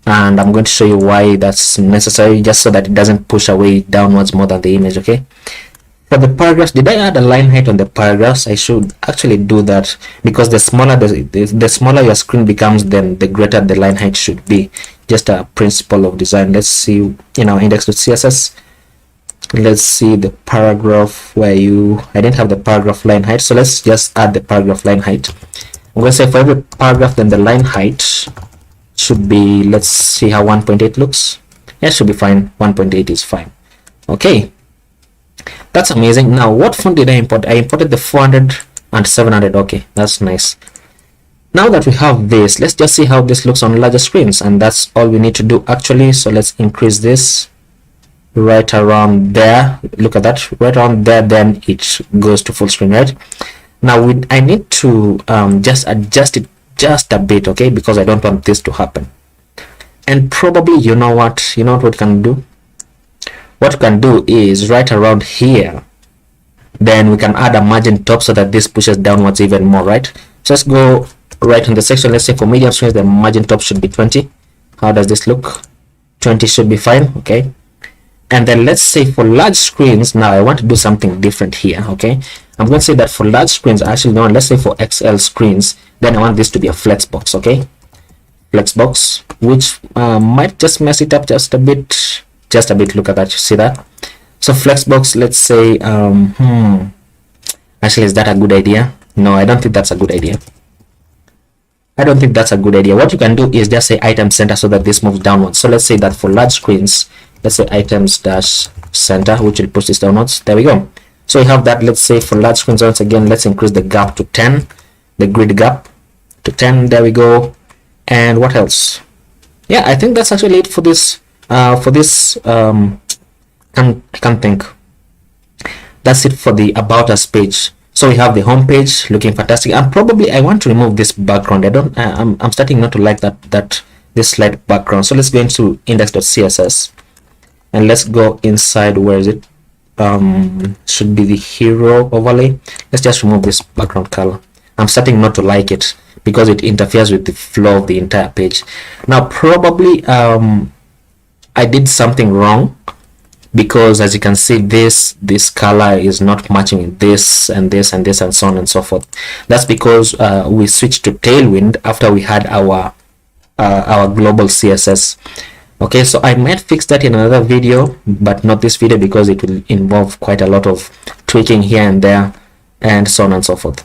and I'm going to show you why that's necessary, just so that it doesn't push away downwards more than the image. Okay, for the paragraphs, did I add a line height on the paragraphs? I should actually do that, because the smaller the smaller your screen becomes, then the greater the line height should be. Just a principle of design. Let's see in our index.css. Let's see the paragraph where I didn't have the paragraph line height, so let's just add the paragraph line height. I'm going to say for every paragraph, then the line height should be, let's see how 1.8 looks. Yeah, should be fine. 1.8 is fine. Okay, that's amazing. Now what font did I import? I imported the 400 and 700. Okay, that's nice. Now that we have this, let's just see how this looks on larger screens, and that's all we need to do actually. So let's increase this right around there. Look at that, right around there, then it goes to full screen. Right now I need to just adjust it just a bit, okay, because I don't want this to happen. And probably you know what we can do? What we can do is right around here, then we can add a margin top so that this pushes downwards even more. Right, so let's go right in the section. Let's say for medium screens, the margin top should be 20. How does this look? 20 should be fine. Okay, and then let's say for large screens, now I want to do something different here. Okay, I'm going to say that for large screens, actually no, let's say for XL screens, then I want this to be a flex box. Okay, flex box, which might just mess it up just a bit. Look at that, you see that? So flex box, let's say actually, is that a good idea? No, I don't think that's a good idea. What you can do is just say item center so that this moves downwards. So let's say that for large screens, let's say items dash center, which will push this downwards. There we go. So we have that. Let's say for large screens, once again, let's increase the gap to 10, the grid gap to 10. There we go. And what else? Yeah, I think that's actually it for this. I can't think. That's it for the about us page. So we have the home page looking fantastic, and probably I want to remove this background. I'm starting not to like that this slight background. So let's go into index.css and let's go inside. Where is it? Should be the hero overlay. Let's just remove this background color. I'm starting not to like it because it interferes with the flow of the entire page. Now probably I did something wrong, because as you can see, this color is not matching with this and this and this and so on and so forth. That's because we switched to Tailwind after we had our global CSS. Okay, so I might fix that in another video, but not this video because it will involve quite a lot of tweaking here and there and so on and so forth.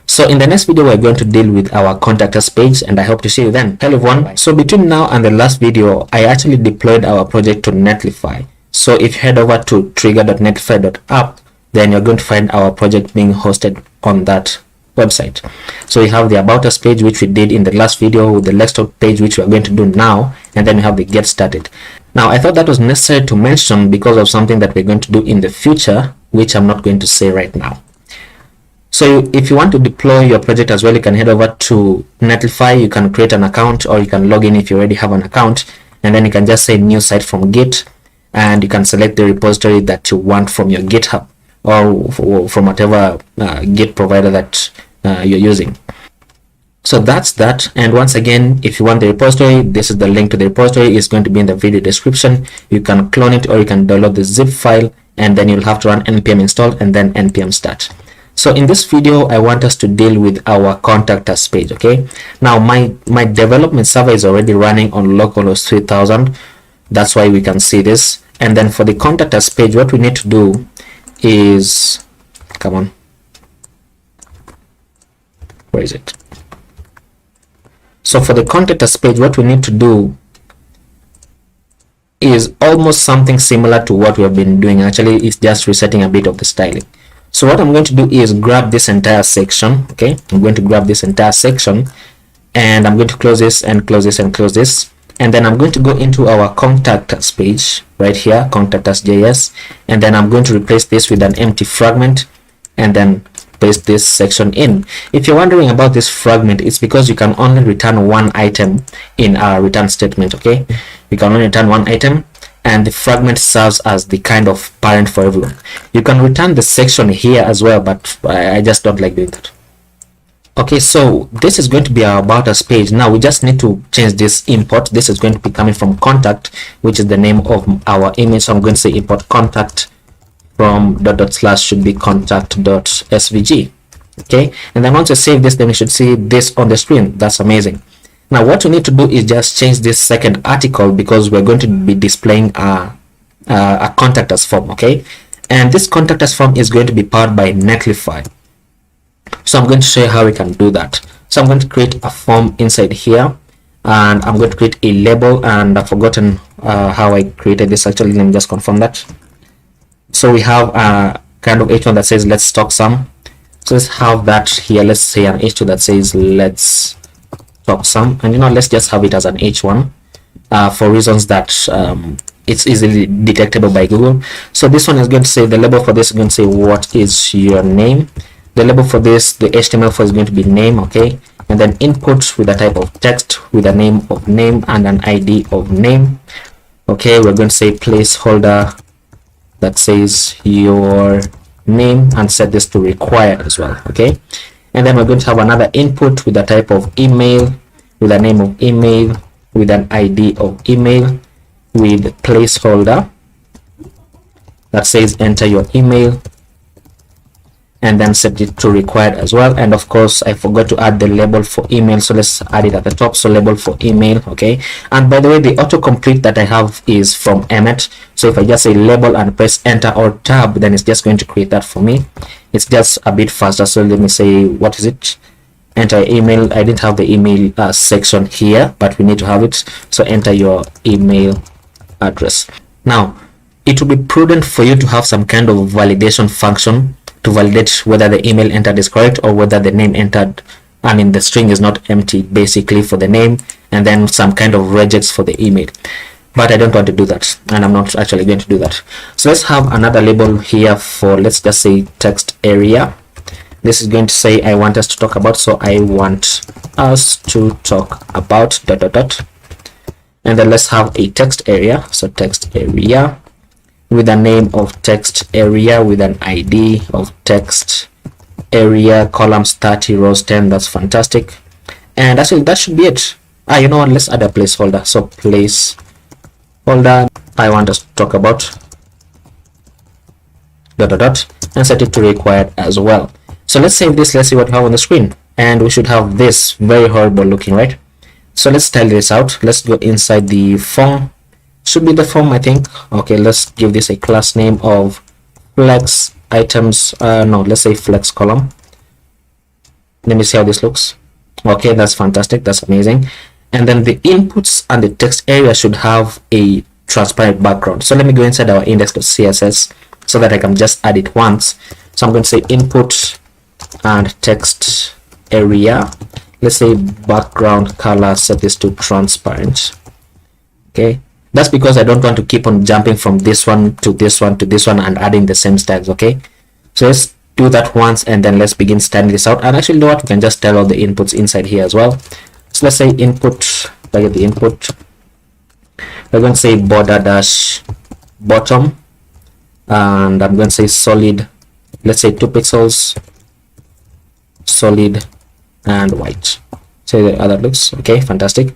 So in the next video, we're going to deal with our contact us page, and I hope to see you then. Hello everyone. So between now and the last video, I actually deployed our project to Netlify. So if you head over to trigger.netlify.app, then you're going to find our project being hosted on that website. So we have the about us page, which we did in the last video, with the let's talk page, which we are going to do now, and then we have the get started. Now I thought that was necessary to mention because of something that we're going to do in the future, which I'm not going to say right now. So if you want to deploy your project as well, you can head over to Netlify. You can create an account, or you can log in if you already have an account, and then you can just say new site from Git, and you can select the repository that you want from your GitHub or from whatever Git provider that you're using. So that's that. And once again, if you want the repository, this is the link to the repository. It's going to be in the video description. You can clone it, or you can download the zip file, and then you'll have to run npm install and then npm start. So in this video, I want us to deal with our contact us page. Okay, now my development server is already running on localhost 3000. That's why we can see this. And then for the contact us page, what we need to do is, come on, where is it? So for the contact us page, what we need to do is almost something similar to what we have been doing. Actually, it's just resetting a bit of the styling. So what I'm going to do is grab this entire section. Okay, I'm going to grab this entire section, and I'm going to close this and close this and close this. And then I'm going to go into our contact us page right here, contact us.js, and then I'm going to replace this with an empty fragment and then paste this section in. If you're wondering about this fragment, it's because you can only return one item in our return statement. Okay, you can only return one item, and the fragment serves as the kind of parent for everyone. You can return the section here as well, but I just don't like doing that. Okay, so this is going to be our about us page. Now we just need to change this import. This is going to be coming from contact, which is the name of our image. So I'm going to say import contact from // should be contact.svg. Okay, and then once you save this, then you should see this on the screen. That's amazing. Now what we need to do is just change this second article, because we're going to be displaying a contact us form. Okay, and this contact us form is going to be powered by Netlify. So I'm going to show you how we can do that. So I'm going to create a form inside here, and I'm going to create a label, and I've forgotten how I created this. Actually, let me just confirm that. So we have a kind of h1 that says let's talk some. So let's have that here. Let's say an h2 that says let's talk some, and let's just have it as an h1 for reasons that it's easily detectable by Google. So this one is going to say, the label for this is going to say what is your name. The label for this, the HTML for is going to be name. Okay, and then input with a type of text with a name of name and an ID of name. Okay, we're going to say placeholder that says your name, and set this to required as well. Okay, and then we're going to have another input with a type of email, with a name of email, with an ID of email, with placeholder that says enter your email, and then set it to required as well. And of course, I forgot to add the label for email, so let's add it at the top. So label for email. Okay, and by the way, the autocomplete that I have is from Emmet. So if I just say label and press enter or tab, then it's just going to create that for me. It's just a bit faster. So let me say, what is it? Enter email. I didn't have the email section here, but we need to have it. So enter your email address. Now it will be prudent for you to have some kind of validation function to validate whether the email entered is correct, or whether the name entered, I mean the string is not empty, basically, for the name, and then some kind of regex for the email. But I don't want to do that, and I'm not actually going to do that. So let's have another label here for, let's just say text area. This is going to say I want us to talk about, so I want us to talk about ... and then let's have a text area. So text area with a name of text area with an ID of text area, columns 30, rows 10. That's fantastic. And actually that should be it. You know what, let's add a placeholder. So placeholder, I want us to talk about dot dot dot, and set it to required as well. So let's save this. Let's see what we have on the screen, and we should have this very horrible looking, right? So let's style this out. Let's go inside the form. Should be the form, I think. Okay, let's give this a class name of flex items. No, let's say flex column. Let me see how this looks. Okay, that's fantastic. That's amazing. And then the inputs and the text area should have a transparent background. So let me go inside our index.css so that I can just add it once. So I'm going to say input and text area. Let's say background color, set this to transparent. Okay, that's because I don't want to keep on jumping from this one to this one to this one and adding the same styles. Okay, so let's do that once, and then let's begin styling this out. And actually, you know what, we can just tell all the inputs inside here as well. So let's say input, target the input. We're going to say border dash bottom, and I'm going to say solid, let's say 2 pixels, solid and white. So the other looks okay, fantastic.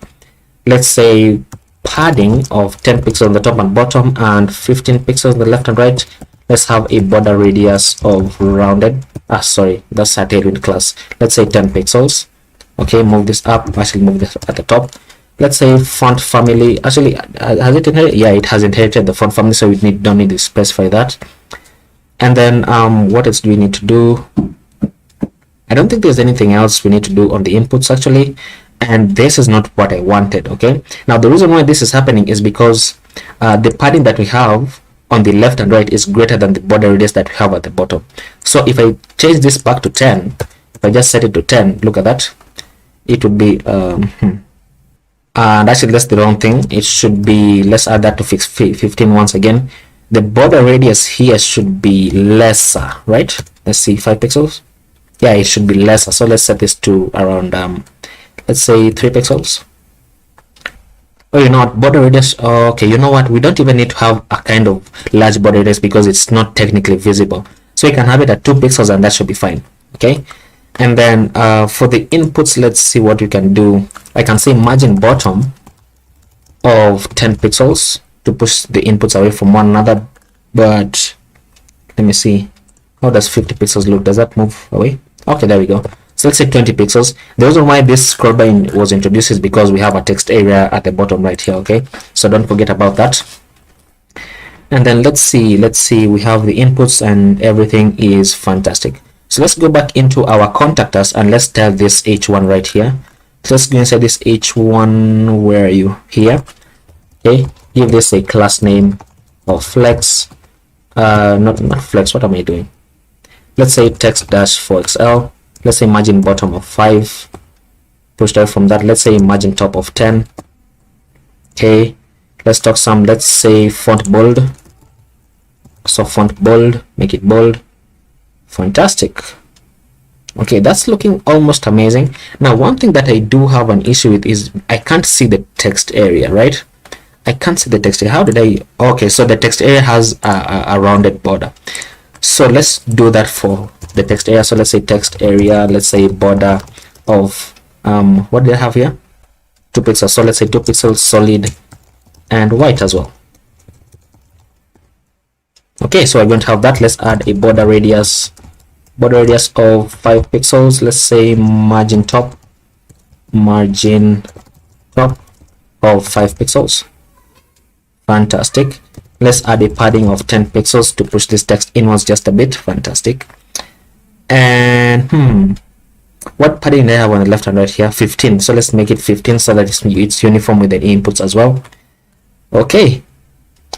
Let's say padding of 10 pixels on the top and bottom and 15 pixels on the left and right. Let's have a border radius of rounded, sorry, that's a tailwind class. Let's say 10 pixels. Okay, move this up. Actually, move this at the top. Let's say font family. Actually, has it inherited? Yeah, it has inherited the font family, so we don't need to specify that. And then what else do we need to do? I don't think there's anything else we need to do on the inputs actually, and this is not what I wanted. Okay, now the reason why this is happening is because the padding that we have on the left and right is greater than the border radius that we have at the bottom. So if I change this back to 10, if I just set it to 10, look at that, it would be and actually that's the wrong thing. It should be, let's add that to 15 once again. The border radius here should be lesser, right? Let's see, 5 pixels. Yeah, it should be lesser. So let's set this to around let's say 3 pixels. Oh, you know what, border radius, okay, you know what, we don't even need to have a kind of large border radius because it's not technically visible. So you can have it at 2 pixels and that should be fine. Okay, and then for the inputs, let's see what we can do. I can say margin bottom of 10 pixels to push the inputs away from one another, but let me see, how does 50 pixels look? Does that move away? Okay, there we go. So let's say 20 pixels. The reason why this scroll bar was introduced is because we have a text area at the bottom right here. Okay, so don't forget about that. And then let's see, we have the inputs and everything is fantastic. So let's go back into our contact us and let's tell this h1 right here. So let's go inside this h1. Where are you? Here. Okay, give this a class name of flex, not flex, what am I doing? Let's say text dash 4xl. Let's say margin bottom of 5, pushed out from that. Let's say margin top of 10. Okay, let's talk some, let's say font bold. So font bold, make it bold. Fantastic. Okay, that's looking almost amazing. Now one thing that I do have an issue with is I can't see the text area, right? I can't see the text area. How did I? Okay, so the text area has a rounded border. So let's do that for the text area. So let's say text area, let's say border of what do I have here? 2 pixels. So let's say 2 pixels, solid and white as well. Okay, so we're going to have that. Let's add a border radius of 5 pixels. Let's say margin top of 5 pixels. Fantastic. Let's add a padding of 10 pixels to push this text inwards just a bit. Fantastic. And what padding do I have on the left and right here? 15. So let's make it 15 so that it's uniform with the inputs as well. Okay,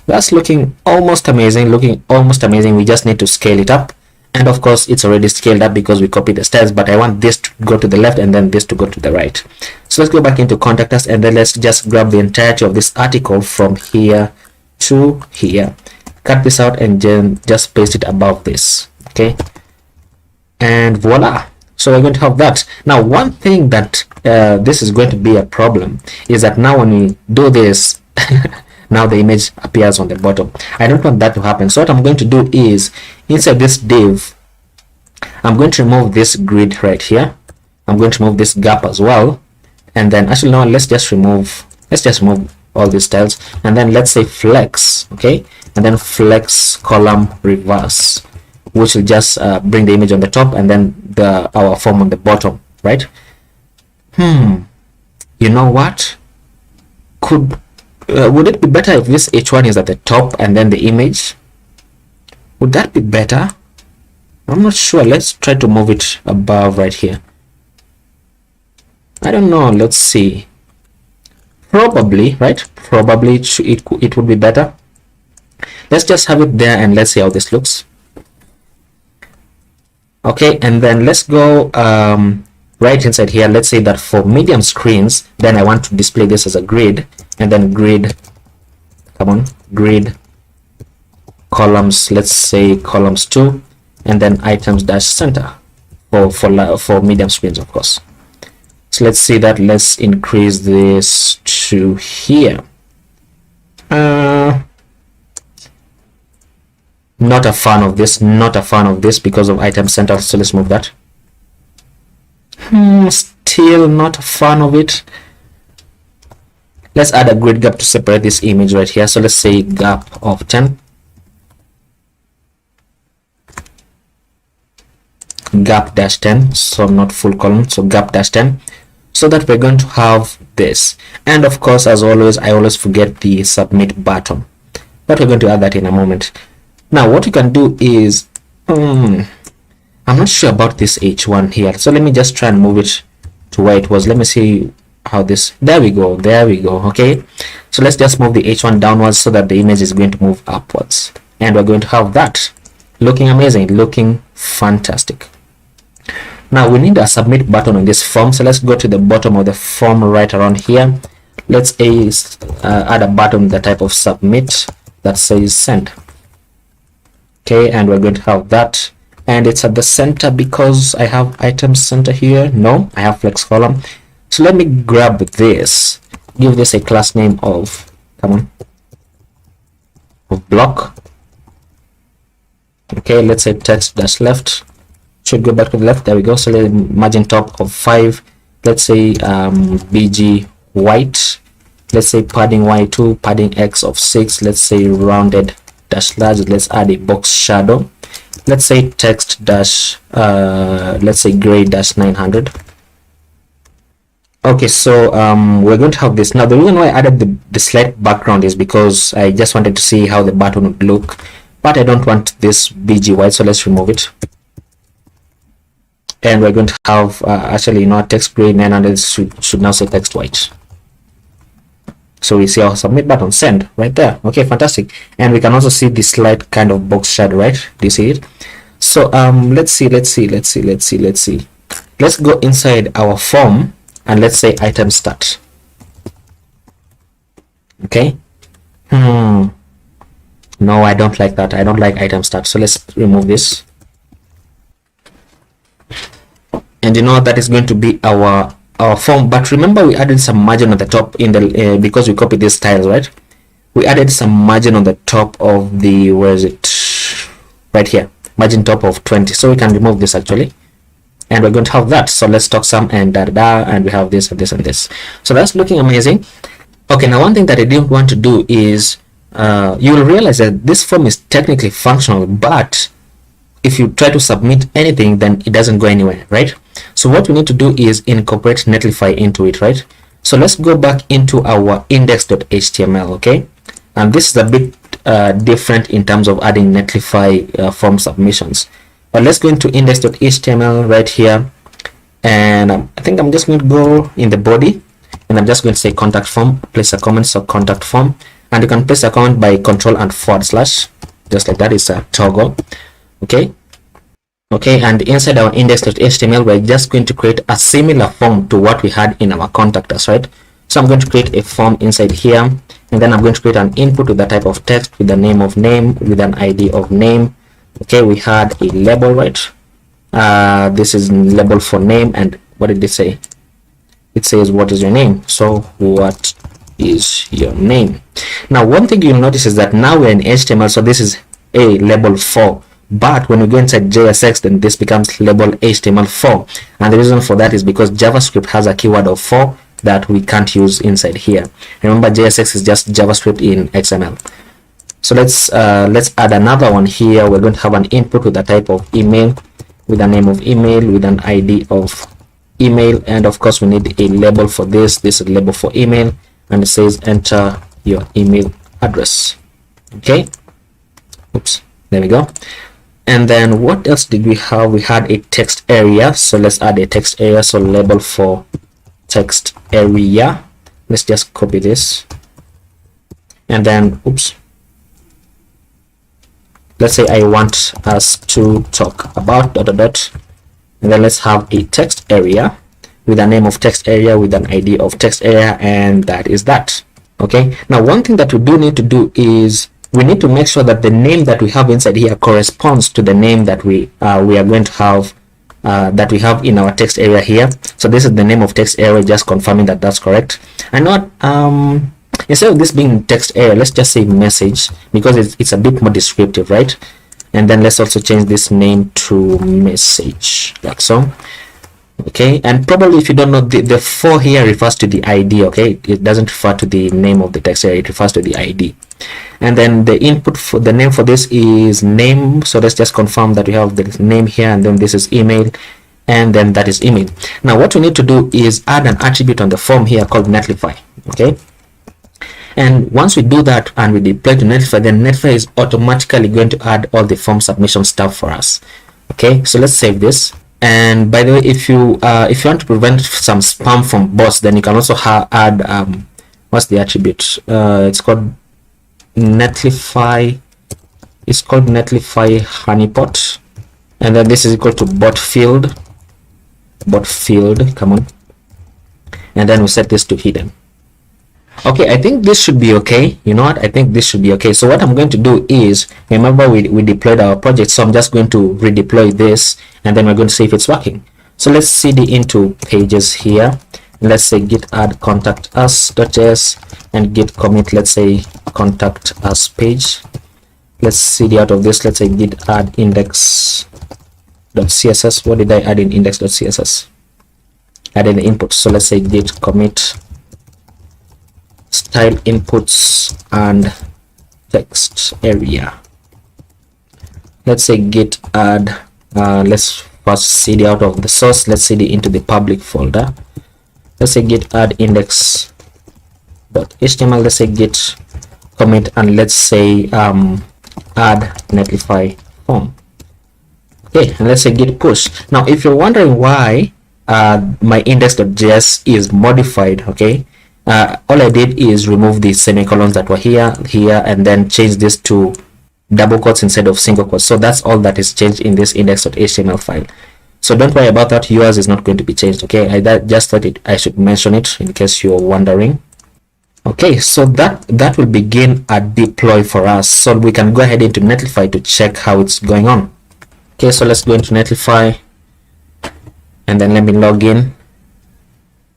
that's looking almost amazing. We just need to scale it up, and of course it's already scaled up because we copied the styles, but I want this to go to the left and then this to go to the right. So let's go back into contact us and then let's just grab the entirety of this article from here to here, cut this out and then just paste it above this. Okay, and voila. So we're going to have that. Now one thing that this is going to be a problem is that now when we do this now the image appears on the bottom. I don't want that to happen. So what I'm going to do is inside this div, I'm going to remove this grid right here. I'm going to remove this gap as well. And then actually no, let's just remove all these styles, and then let's say flex, okay, and then flex column reverse, which will just bring the image on the top and then our form on the bottom, right? You know what, would it be better if this h1 is at the top and then the image? Would that be better? I'm not sure. Let's try to move it above right here. I don't know. Let's see. Probably, right? Probably it would be better. Let's just have it there and let's see how this looks. Okay, and then let's go right inside here. Let's say that for medium screens, then I want to display this as a grid, and then grid, come on, grid columns, let's say columns 2, and then items dash center for medium screens, of course. So let's see that. Let's increase this to here. Not a fan of this, because of item center. So let's move that. Still not a fan of it. Let's add a grid gap to separate this image right here. So let's say gap of 10. Gap dash 10, so not full column, so gap dash 10, so that we're going to have this. And of course, as always, I always forget the submit button, but we're going to add that in a moment. Now what you can do is I'm not sure about this h1 here, so let me just try and move it to where it was. Let me see how this, there we go. Okay, so let's just move the h1 downwards so that the image is going to move upwards, and we're going to have that looking amazing, looking fantastic. Now we need a submit button on this form, so let's go to the bottom of the form right around here. Let's add a button with the type of submit that says send. Okay, and we're going to have that, and it's at the center because I have item center here. No, I have flex column. So let me grab this, give this a class name of, come on, of block. Okay, let's say text dash left, should go back to the left. There we go. So let's margin top of 5. Let's say bg white. Let's say padding y2, padding x of 6. Let's say rounded dash large. Let's add a box shadow. Let's say text dash let's say gray dash 900. Okay, so we're going to have this. Now the reason why I added the slight background is because I just wanted to see how the button would look, but I don't want this bg white, so let's remove it. And we're going to have actually not text gray 900 should now say text white. So we see our submit button, send, right there. Okay, fantastic. And we can also see this slight kind of box shadow, right? Do you see it? So let's see. Let's go inside our form and let's say item start. Okay. No, I don't like that. I don't like item start. So let's remove this. And you know that is going to be our form. But remember, we added some margin on the top in the because we copied these styles, right? We added some margin on the top of the, where is it, right here, margin top of 20. So we can remove this actually, and we're going to have that. So let's talk some and and we have this and this and this. So that's looking amazing. Okay, now one thing that I didn't want to do is you will realize that this form is technically functional, but if you try to submit anything, then it doesn't go anywhere, right? So what we need to do is incorporate Netlify into it, right? So let's go back into our index.html, okay? And this is a bit different in terms of adding Netlify form submissions. But let's go into index.html right here, and I think I'm just going to go in the body, and I'm just going to say contact form, place a comment, so contact form, and you can place a comment by control and /, just like that. Is a toggle. Okay, and inside our index.html, we're just going to create a similar form to what we had in our contact us, right? So I'm going to create a form inside here, and then I'm going to create an input with the type of text, with the name of name, with an ID of name. Okay, we had a label, right? This is label for name, and what did they say? it says what is your name. So what is your name? Now one thing you'll notice is that now we're in HTML, so this is a label 4, but when we go inside JSX, then this becomes label HTML4, and the reason for that is because JavaScript has a keyword of 4 that we can't use inside here. Remember, JSX is just JavaScript in XML. So let's add another one here. We're going to have an input with a type of email, with a name of email, with an ID of email, and of course we need a label for this. This is a label for email, and it says enter your email address. Okay, oops, there we go. And then what else did we have? We had a text area, so let's add a text area. So label for text area, let's just copy this, and then oops, let's say I want us to talk about ... and then let's have a text area with a name of text area, with an ID of text area, and that is that. Okay, now one thing that we do need to do is we need to make sure that the name that we have inside here corresponds to the name that we are going to have that we have in our text area here. So this is the name of text area, just confirming that that's correct. And not instead of this being text area, let's just say message, because it's a bit more descriptive, right? And then let's also change this name to message, like so. Okay, and probably if you don't know, the 4 here refers to the ID. Okay, it doesn't refer to the name of the text area, it refers to the ID. And then the input for the name for this is name, so let's just confirm that we have the name here, and then this is email, and then that is email. Now what we need to do is add an attribute on the form here called Netlify. Okay, and once we do that and we deploy to Netlify, then Netlify is automatically going to add all the form submission stuff for us. Okay, so let's save this. And by the way, if you want to prevent some spam from bots, then you can also add what's the attribute? It's called Netlify. It's called Netlify honeypot, and then this is equal to bot field. Come on, and then we set this to hidden. Okay, I think this should be okay. You know what? I think this should be okay. So what I'm going to do is, remember we deployed our project, so I'm just going to redeploy this, and then we're going to see if it's working. So let's cd into pages here, and let's say git add contact us.js, and git commit, let's say contact us page. Let's cd out of this, let's say git add index.css. What did I add in index.css? Added the input, so let's say git commit style inputs and text area. Let's say git add let's first cd out of the source, let's cd into the public folder. Let's say git add index.html, let's say git commit, and let's say add Netlify form. Okay, and let's say git push. Now if you're wondering why my index.js is modified, okay, all I did is remove the semicolons that were here, and then change this to double quotes instead of single quotes. So that's all that is changed in this index.html file. So don't worry about that, yours is not going to be changed. Okay, I just thought I should mention it in case you're wondering. Okay, so that will begin a deploy for us, so we can go ahead into Netlify to check how it's going on. Okay, so let's go into Netlify, and then let me log in,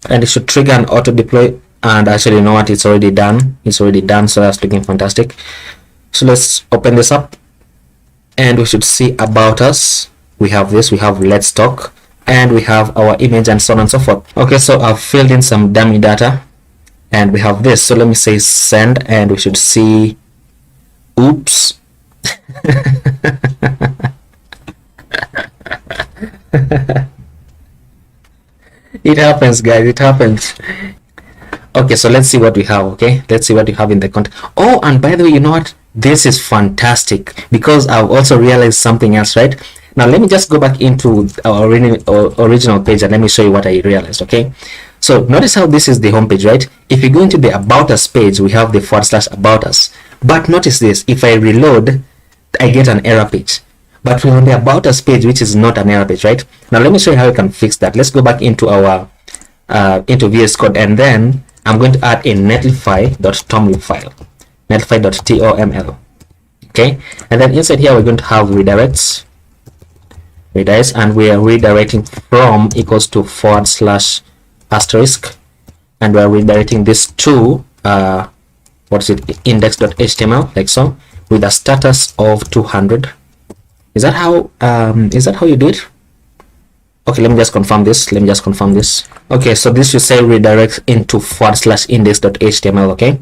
and it should trigger an auto deploy. And actually, you know what, it's already done, so that's looking fantastic. So let's open this up, and we should see about us. We have this, we have let's talk, and we have our image, and so on and so forth. Okay, so I've filled in some dummy data, and we have this. So let me say send, and we should see, oops. It happens, guys, it happens. Okay, so let's see what we have. Okay, let's see what we have in the content. Oh, and by the way, you know what, this is fantastic, because I've also realized something else. Right now, let me just go back into our original page, and let me show you what I realized. Okay, so notice how this is the home page, right? If you go into the about us page, we have the / about us, but notice this, if I reload, I get an error page. But we're on the about us page, which is not an error page, right? Now let me show you how you can fix that. Let's go back into our into VS Code, and then I'm going to add a netlify.toml file, netlify.toml. Okay, and then inside here we're going to have redirects, and we are redirecting from equals to / asterisk, and we're redirecting this to index.html, like so, with a status of 200. Is that how you do it? Okay, let me just confirm this. Okay, so this should say redirect into /index.html. Okay,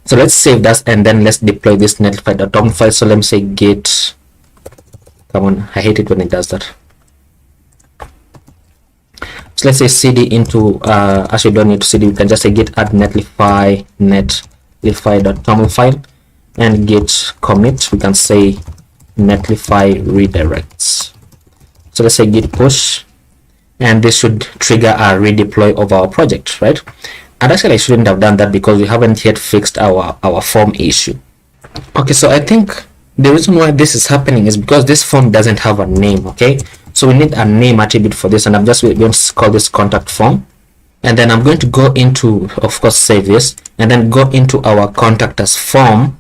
so let's save that, and then let's deploy this netlify.tom file. So let me say git, come on, I hate it when it does that. So let's say cd into actually don't need to cd, we can just say git add netlify.toml file, and git commit, we can say netlify redirects. So let's say git push, and this should trigger a redeploy of our project, right? And actually I shouldn't have done that because we haven't yet fixed our form issue. Okay, so I think the reason why this is happening is because this form doesn't have a name. Okay, so we need a name attribute for this, and I'm just going to call this contact form, and then I'm going to go into, of course, save this, and then go into our contact as form.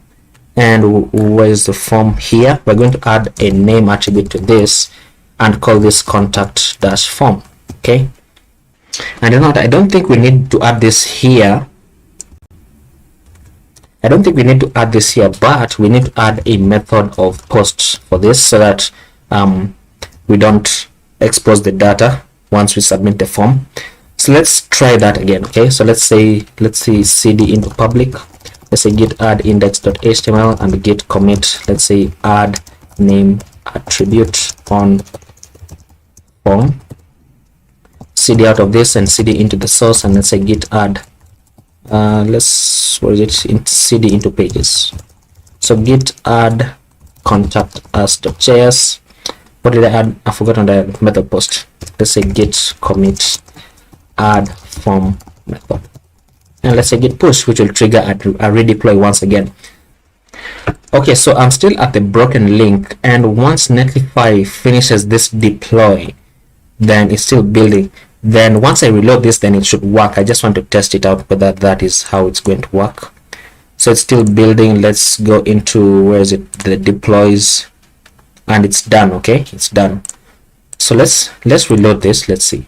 And where is the form? Here we're going to add a name attribute to this and call this contact dash form. Okay, and you know what, I don't think we need to add this here. But we need to add a method of post for this, so that we don't expose the data once we submit the form. So let's try that again. Okay, so let's say cd into public, let's say git add index.html, and git commit, let's say add name attribute on form, cd out of this and cd into the source, and let's say git add cd into pages. So git add contact us.js. What did I add? I forgot on the method post. Let's say git commit add form method, and let's say git push, which will trigger a redeploy once again. Okay, so I'm still at the broken link, and once Netlify finishes this deploy, then it's still building. Then once I reload this, then it should work. I just want to test it out whether that is how it's going to work. So it's still building. Let's go into, where is it, the deploys, and it's done. Okay, it's done. So let's reload this. Let's see,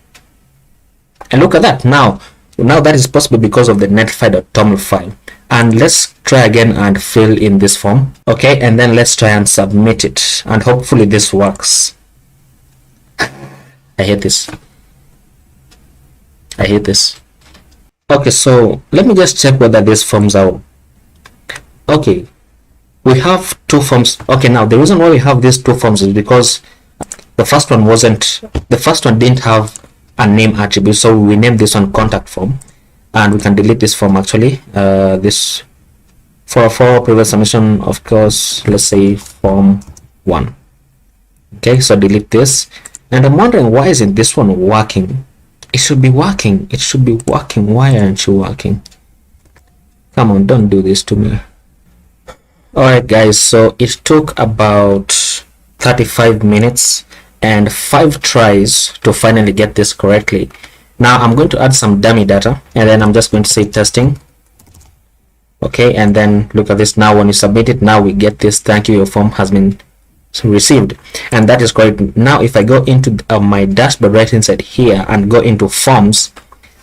and look at that. Now that is possible because of the netlify.toml file. And let's try again and fill in this form. Okay, and then let's try and submit it, and hopefully this works. I hate this. Okay, so let me just check whether these forms are okay. We have two forms. Okay, now the reason why we have these two forms is because the first one didn't have a name attribute, so we named this one contact form, and we can delete this form actually. This for previous submission, of course, let's say form 1. Okay, so delete this, and I'm wondering, why isn't this one working? It should be working. Why aren't you working? Come on, don't do this to me. Alright guys, so it took about 35 minutes and 5 tries to finally get this correctly. Now I'm going to add some dummy data, and then I'm just going to say testing. Okay, and then look at this. Now when you submit it, now we get this, thank you, your form has been received, and that is correct. Now if I go into my dashboard right inside here and go into forms,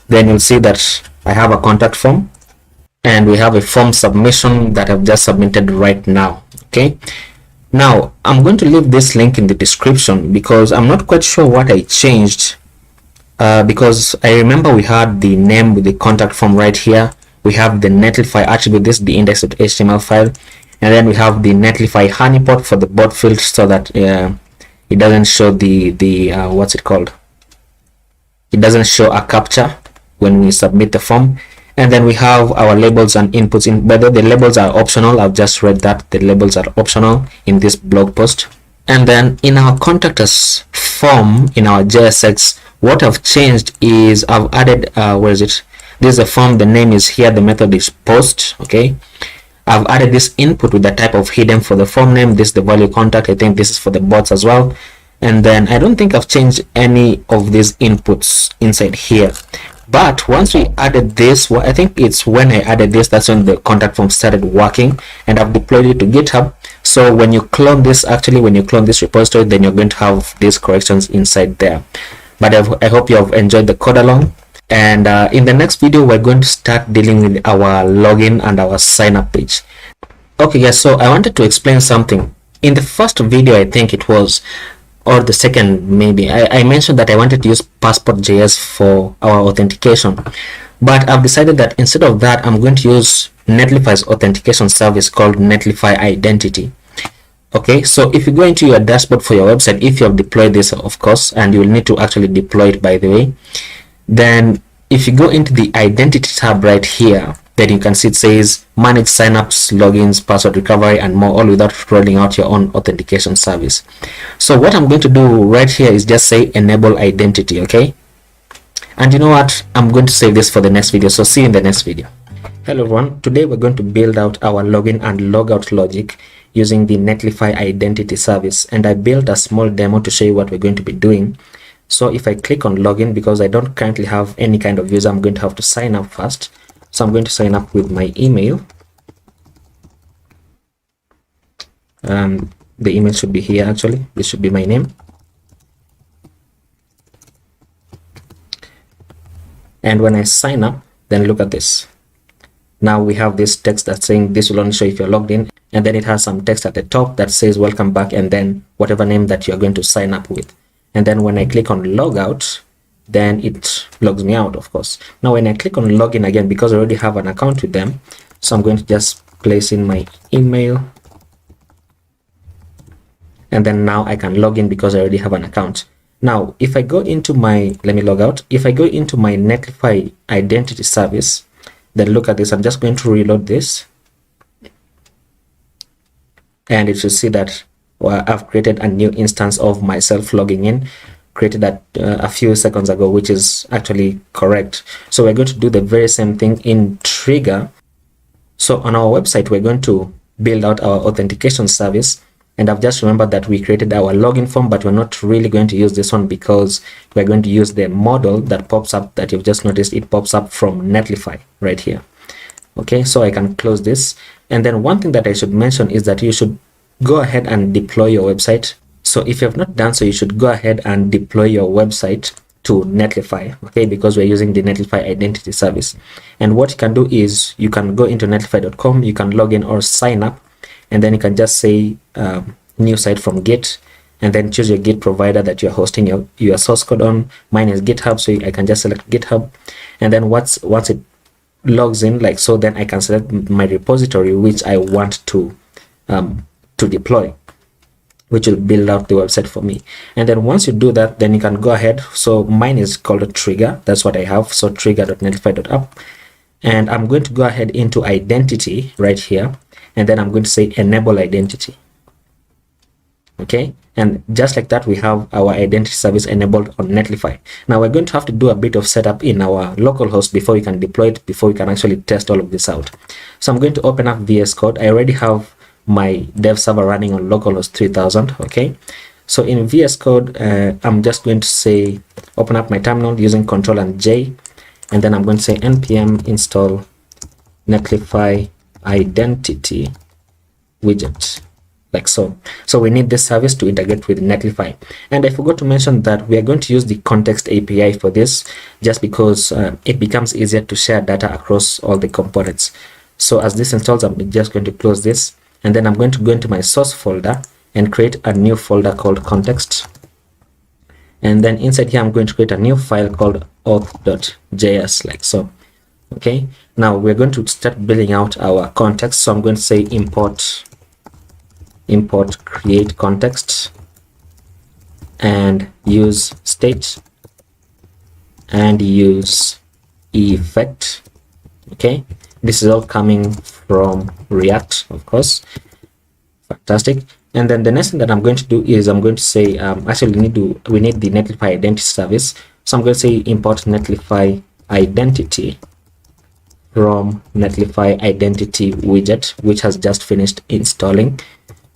then you'll see that I have a contact form, and we have a form submission that I've just submitted right now. Okay, now I'm going to leave this link in the description because I'm not quite sure what I changed, because I remember we had the name with the contact form right here, we have the Netlify attribute, this the index.html file, and then we have the Netlify honeypot for the bot field, so that it doesn't show the what's it called, it doesn't show a captcha when we submit the form. And then we have our labels and inputs. In whether the labels are optional, I've just read that the labels are optional in this blog post. And then in our contact us form in our JSX, what I've changed is I've added where is it, this is a form, the name is here, the method is post. Okay, I've added this input with the type of hidden for the form name, this the value contact, I think this is for the bots as well. And then I don't think I've changed any of these inputs inside here. But once we added this, well, I think it's when I added this, that's when the contact form started working, and I've deployed it to GitHub. So when you clone this, actually when you clone this repository, then you're going to have these corrections inside there. But I hope you have enjoyed the code along. And in the next video, we're going to start dealing with our login and our sign up page. Okay guys, so I wanted to explain something. In the first video, I think it was, or the second maybe, I mentioned that I wanted to use Passport.js for our authentication, but I've decided that instead of that, I'm going to use Netlify's authentication service called Netlify Identity. Okay, so if you go into your dashboard for your website, if you have deployed this, of course, and you will need to actually deploy it, by the way, then if you go into the identity tab right here, then you can see it says manage signups, logins, password recovery, and more, all without rolling out your own authentication service. So what I'm going to do right here is just say enable identity. Okay, and you know what, I'm going to save this for the next video, so see you in the next video. Hello everyone, today we're going to build out our login and logout logic using the Netlify identity service, and I built a small demo to show you what we're going to be doing. So if I click on login, because I don't currently have any kind of user, I'm going to have to sign up first. So I'm going to sign up with my email. The email should be here. Actually, this should be my name. And when I sign up, then look at this. Now we have this text that's saying this will only show if you're logged in, and then it has some text at the top that says welcome back, and then whatever name that you're going to sign up with. And then when I click on logout, then it logs me out, of course. Now when I click on login again, because I already have an account with them, so I'm going to just place in my email, and then now I can log in because I already have an account. Now if I go into my, let me log out. If I go into my Netlify identity service, then look at this. I'm just going to reload this, and it should see that I've created a new instance of myself logging in, created that a few seconds ago, which is actually correct. So we're going to do the very same thing in Trigger. So on our website, we're going to build out our authentication service, and I've just remembered that we created our login form, but we're not really going to use this one because we're going to use the model that pops up, that you've just noticed. It pops up from Netlify right here. Okay, so I can close this. And then one thing that I should mention is that you should go ahead and deploy your website. So if you have not done so, you should go ahead and deploy your website to Netlify, okay, because we're using the Netlify identity service. And what you can do is you can go into netlify.com, you can log in or sign up, and then you can just say new site from Git, and then choose your Git provider that you're hosting your source code on. Mine is GitHub, so I can just select GitHub, and then once it logs in like so, then I can select my repository which I want to deploy, which will build out the website for me. And then once you do that, then you can go ahead. So mine is called a Trigger, that's what I have. So trigger.netlify.app, and I'm going to go ahead into identity right here, and then I'm going to say enable identity. Okay, and just like that, we have our identity service enabled on Netlify. Now we're going to have to do a bit of setup in our localhost before we can deploy it, before we can actually test all of this out. So I'm going to open up VS Code. I already have my dev server running on localhost 3000. Okay, so in VS Code, I'm just going to say open up my terminal using Control and J, and then I'm going to say npm install Netlify identity widget, like so. So we need this service to integrate with Netlify. And I forgot to mention that we are going to use the context API for this, just because it becomes easier to share data across all the components. So as this installs, I'm just going to close this, and then I'm going to go into my source folder and create a new folder called context. And then inside here, I'm going to create a new file called auth.js, like so. Okay, now we're going to start building out our context. So I'm going to say import create context, and use state, and use effect. Okay, this is all coming from React, of course. Fantastic. And then the next thing that I'm going to do is I'm going to say actually we need the Netlify identity service. So I'm going to say import Netlify identity from Netlify identity widget, which has just finished installing.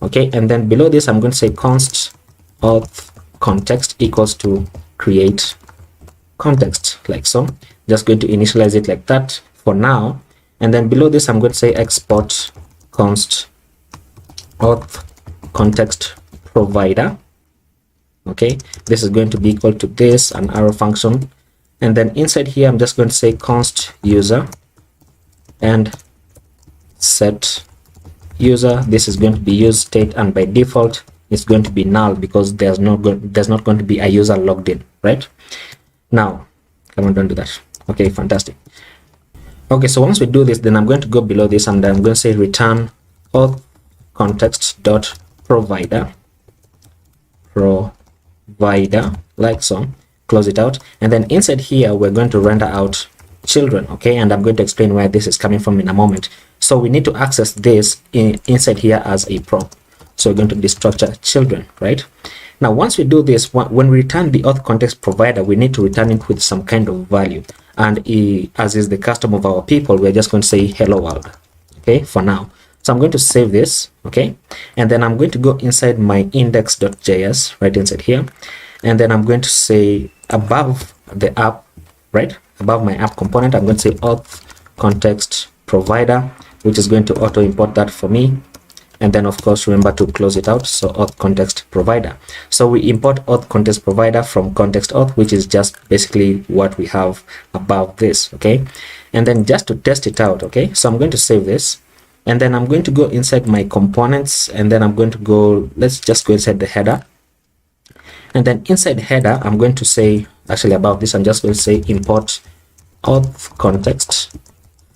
Okay, and then below this, I'm going to say const auth context equals to create context, like so. Just going to initialize it like that for now. And then below this, I'm going to say export const auth context provider. Okay, this is going to be equal to this, an arrow function, And then inside here, I'm just going to say const user and set user. This is going to be use state, and by default it's going to be null because there's not going to be a user logged in, right? Now, come on, don't do that. Okay, fantastic. Okay, so once we do this, then I'm going to go below this and I'm going to say return auth context dot provider, like so. Close it out, and then inside here we're going to render out children. Okay, and I'm going to explain where this is coming from in a moment. So we need to access this inside here as a prop. So we're going to destructure children, right? Now once we do this, when we return the auth context provider, we need to return it with some kind of value, and as is the custom of our people, we're just going to say hello world. Okay, for now. So I'm going to save this. Okay, and then I'm going to go inside my index.js right inside here, and then I'm going to say above the app, right above my app component, I'm going to say auth context provider, which is going to auto import that for me. And then of course remember to close it out. So auth context provider, so we import auth context provider from context auth, which is just basically what we have above this. Okay, and then just to test it out, okay, so I'm going to save this, and then I'm going to go inside my components, and then I'm going to go, let's just go inside the header. And then inside header, I'm going to say, actually about this, I'm just going to say import auth context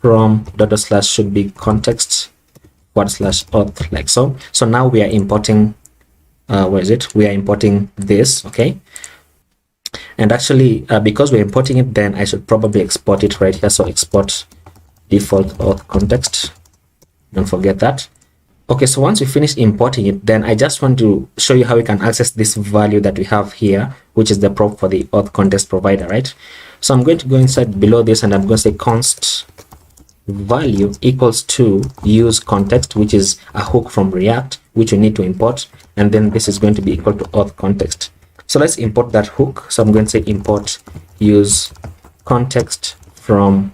from / should be context / auth, like so. So now we are importing, where is it? We are importing this, okay? And actually, because we're importing it, then I should probably export it right here. So export default auth context. Don't forget that. Okay, so once we finish importing it, then I just want to show you how we can access this value that we have here, which is the prop for the auth context provider, right? So I'm going to go inside below this, and I'm going to say const value equals to use context, which is a hook from React, which we need to import, and then this is going to be equal to auth context. So let's import that hook. So I'm going to say import use context from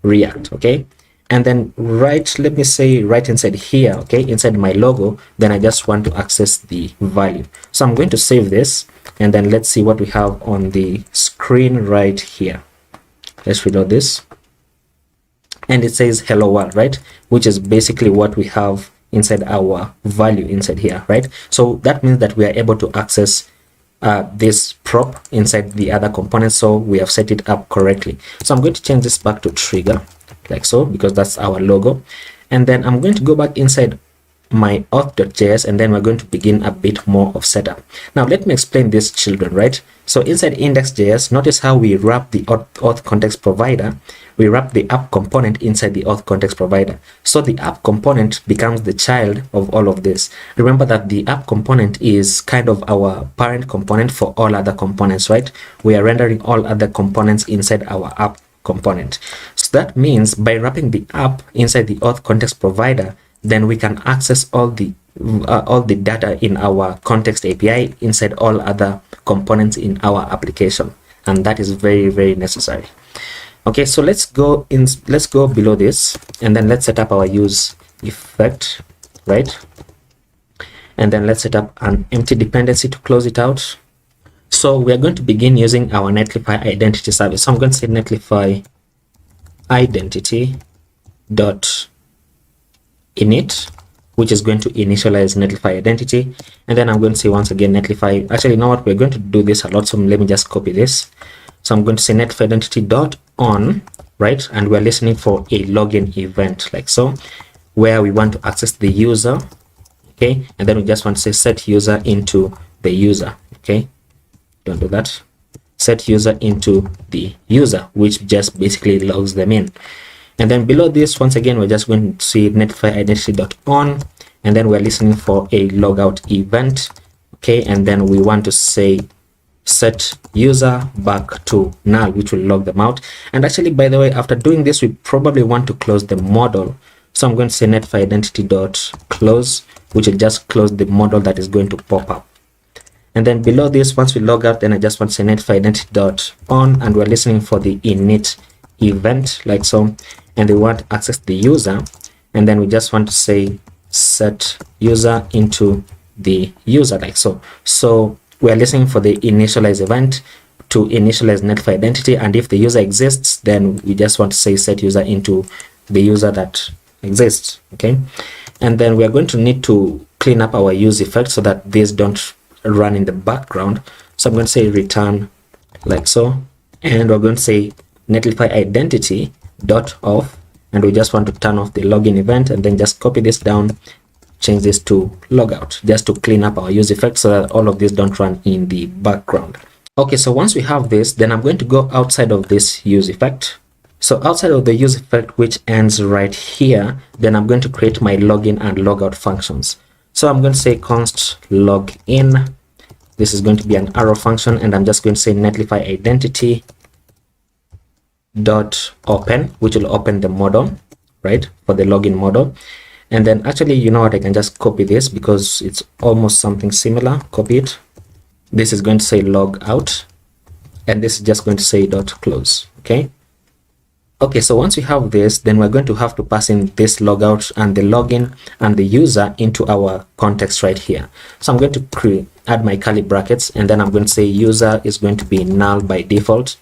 React. Okay, and then let me say right inside here, okay, inside my logo, then I just want to access the value. So I'm going to save this, and then let's see what we have on the screen right here. Let's reload this, and it says hello world, right, which is basically what we have inside our value inside here, right? So that means that we are able to access this prop inside the other components, so we have set it up correctly. So I'm going to change this back to trigger, like so, because that's our logo. And then I'm going to go back inside my auth.js, and then we're going to begin a bit more of setup. Now let me explain this, children, right? So inside index.js, notice how we wrap the auth context provider. We wrap the app component inside the auth context provider. So the app component becomes the child of all of this. Remember that the app component is kind of our parent component for all other components, right? We are rendering all other components inside our app component. So that means by wrapping the app inside the auth context provider, then we can access all the data in our context API inside all other components in our application, and that is very, very necessary. Okay, so let's go below this, and then let's set up our use effect, right? And then let's set up an empty dependency to close it out. So we are going to begin using our Netlify identity service. So I'm going to say Netlify identity dot init, which is going to initialize Netlify identity. And then I'm going to say once again Netlify, actually, you know what, we're going to do this a lot, so let me just copy this. So I'm going to say Netlify identity dot on, right? And we're listening for a login event, like so, where we want to access the user. Okay, and then we just want to say set user into the user. Okay, don't do that. Set user into the user, which just basically logs them in. And then below this, once again, we're just going to see Netlify identity.on, and then we're listening for a logout event. Okay, and then we want to say set user back to null, which will log them out. And actually, by the way, after doing this, we probably want to close the model. So I'm going to say Netlify identity.close, which will just close the model that is going to pop up. And then below this, once we log out, then I just want to say Netlify identity.on, and we're listening for the init event, like so, and we want to access the user, and then we just want to say set user into the user, like so. So we are listening for the initialize event, to initialize Netlify identity, and if the user exists, then we just want to say set user into the user that exists. Okay, and then we are going to need to clean up our use effect so that these don't run in the background. So I'm going to say return like so, and we're going to say Netlify identity dot off, and we just want to turn off the login event, and then just copy this down, change this to logout, just to clean up our use effect so that all of these don't run in the background. Okay, so once we have this, then I'm going to go outside of this use effect. So outside of the use effect, which ends right here, then I'm going to create my login and logout functions. So I'm going to say const login. This is going to be an arrow function, and I'm just going to say Netlify identity dot open, which will open the model, right, for the login model. And then actually, you know what, I can just copy this because it's almost something similar. Copy it. This is going to say log out, and this is just going to say dot close. Okay, so once we have this, then we're going to have to pass in this logout and the login and the user into our context right here. So I'm going to add my curly brackets, and then I'm going to say user is going to be null by default,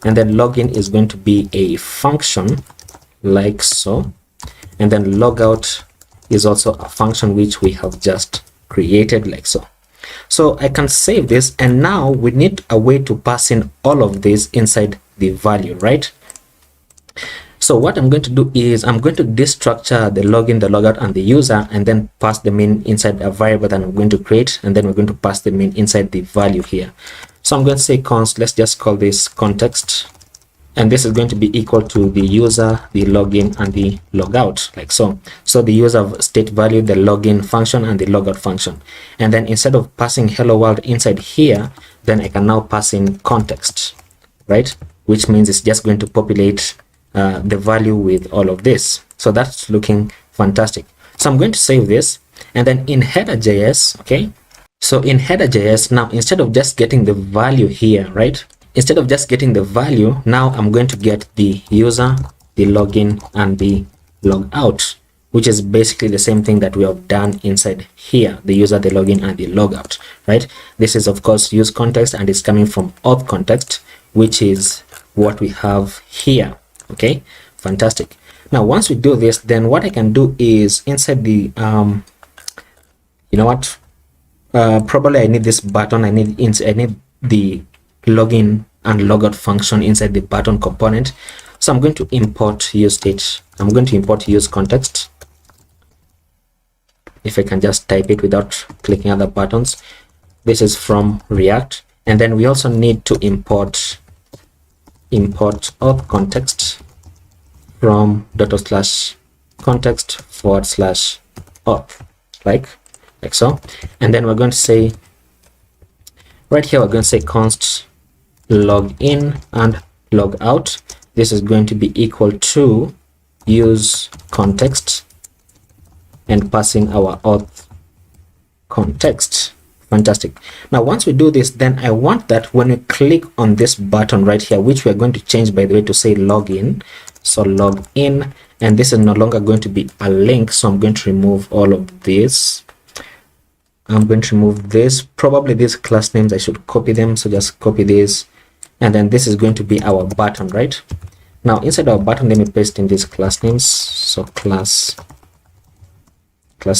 and then login is going to be a function like so, and then logout is also a function which we have just created like so. So I can save this, and now we need a way to pass in all of this inside the value, right? So what I'm going to do is I'm going to destructure the login, the logout, and the user, and then pass them in inside a variable that I'm going to create, and then we're going to pass them in inside the value here. So I'm going to say const, let's just call this context, and this is going to be equal to the user, the login, and the logout like so. So the user state value, the login function, and the logout function. And then instead of passing hello world inside here, then I can now pass in context, right? Which means it's just going to populate the value with all of this. So that's looking fantastic. So I'm going to save this, and then in header.js, okay, so in header.js, now instead of just getting the value here, right, instead of just getting the value, now I'm going to get the user, the login, and the logout, which is basically the same thing that we have done inside here, the user, the login, and the logout, right? This is of course use context, and it's coming from auth context, which is what we have here. Okay, fantastic. Now once we do this, then what I can do is inside the you know what, probably I need this button, I need the login and logout function inside the button component. So I'm going to import use state. I'm going to import use context. If I can just type it without clicking other buttons. This is from React, and then we also need to import auth context from ./context/auth, like so. And then we're going to say right here, we're going to say const login and logout. This is going to be equal to use context and passing our auth context. Fantastic. Now once we do this, then I want that when we click on this button right here, which we're going to change by the way to say login, so log in, and this is no longer going to be a link, so I'm going to remove all of this. I'm going to remove this, probably these class names I should copy them, so just copy this, and then this is going to be our button, right? Now inside our button, let me paste in these class names, so class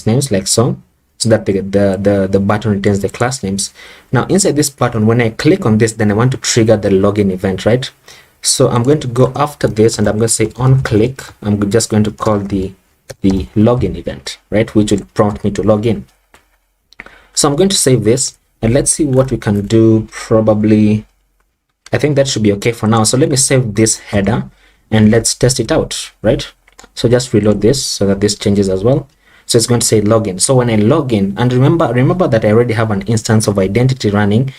names like so that the button retains the class names. Now inside this button, when I click on this, then I want to trigger the login event, right? So I'm going to go after this, and I'm going to say on click, I'm just going to call the login event, right, which will prompt me to log in. So I'm going to save this, and let's see what we can do. Probably I think that should be okay for now. So let me save this header, and let's test it out, right? So just reload this so that this changes as well. So it's going to say login. So when I log in, and remember that I already have an instance of identity running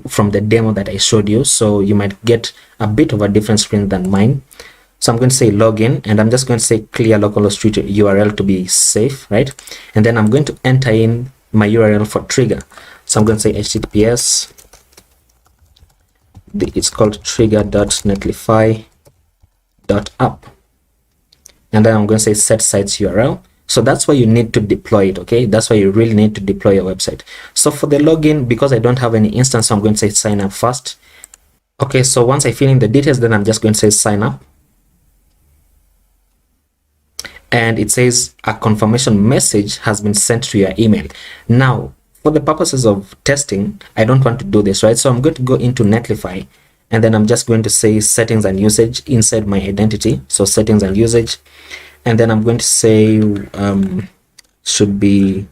from the demo that I showed you, so you might get a bit of a different screen than mine. So I'm going to say login, and I'm just going to say clear localhost URL to be safe, right? And then I'm going to enter in my URL for trigger. So I'm going to say https, it's called trigger.netlify.app, and then I'm going to say set sites URL. So that's why you need to deploy it, okay? That's why you really need to deploy your website. So for the login, because I don't have any instance, so I'm going to say sign up first. Okay, so once I fill in the details, then I'm just going to say sign up. And it says a confirmation message has been sent to your email. Now, for the purposes of testing, I don't want to do this, right? So I'm going to go into Netlify, and then I'm just going to say settings and usage inside my identity. So settings and usage, and then I'm going to say should be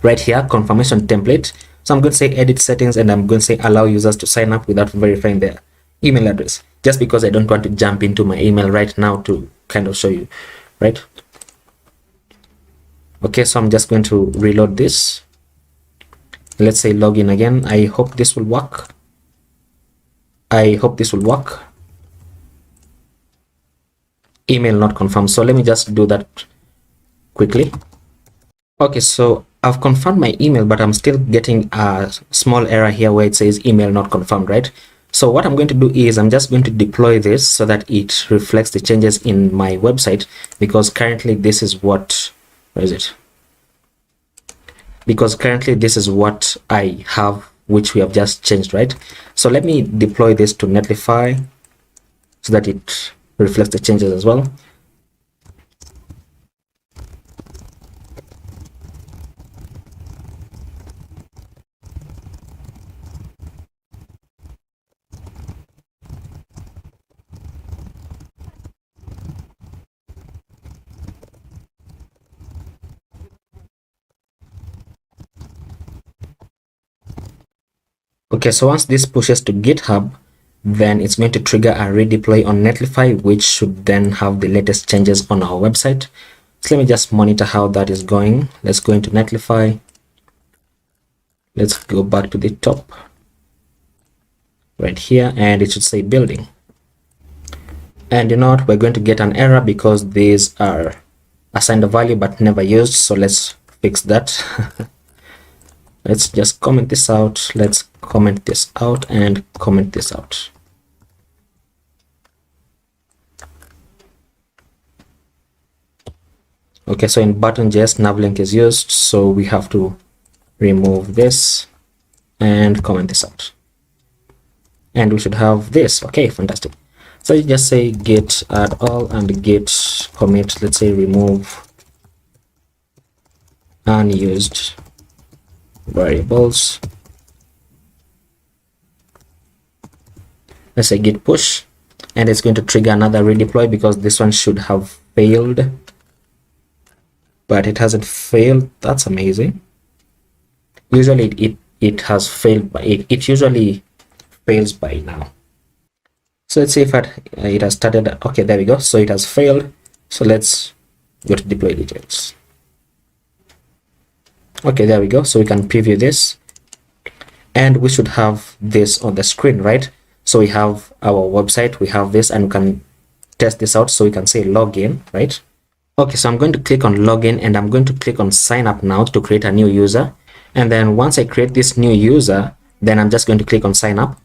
right here, confirmation template. So I'm going to say edit settings, and I'm going to say allow users to sign up without verifying their email address, just because I don't want to jump into my email right now to kind of show you, right? Okay, so I'm just going to reload this. Let's say login again. I hope this will work. Email not confirmed. So let me just do that quickly. Okay, so I've confirmed my email, but I'm still getting a small error here where it says email not confirmed, right? So what I'm going to do is I'm just going to deploy this so that it reflects the changes in my website, because currently this is what, where is it? Because currently this is what I have, which we have just changed, right? So let me deploy this to Netlify so that it reflects the changes as well. Okay, so once this pushes to GitHub, then it's going to trigger a redeploy on Netlify, which should then have the latest changes on our website. So let me just monitor how that is going. Let's go into Netlify. Let's go back to the top right here, and it should say building. And you know what, we're going to get an error because these are assigned a value but never used. So let's fix that. Let's just comment this out. Let's comment this out and comment this out. Okay, so in button.js, navlink is used, so we have to remove this and comment this out. And we should have this. Okay, fantastic. So you just say git add all and git commit, let's say remove unused variables. Let's say git push, and it's going to trigger another redeploy because this one should have failed, but it hasn't failed. That's amazing. Usually it has failed, but it usually fails by now. So let's see if it has started. Okay, there we go. So it has failed. So let's go to deploy details. Okay, there we go. So we can preview this, and we should have this on the screen, right? So we have our website, we have this, and we can test this out. So we can say login, right? Okay, so I'm going to click on login, and I'm going to click on sign up now to create a new user. And then once I create this new user, then I'm just going to click on sign up.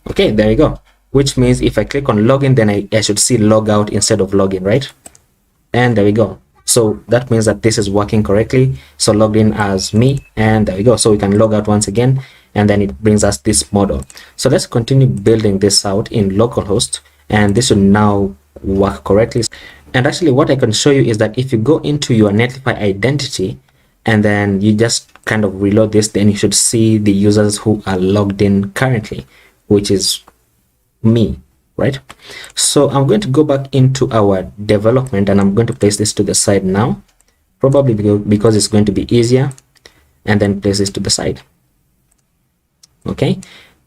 Okay, there you go. Which means if I click on login, then I should see log out instead of login, right? And there we go. So that means that this is working correctly. So logged in as me, and there we go. So we can log out once again, and then it brings us this model. So let's continue building this out in localhost, and this should now work correctly. And actually what I can show you is that if you go into your Netlify identity and then you just kind of reload this, then you should see the users who are logged in currently, which is me, right? So I'm going to go back into our development, and I'm going to place this to the side now, probably because it's going to be easier, and then place this to the side. Okay,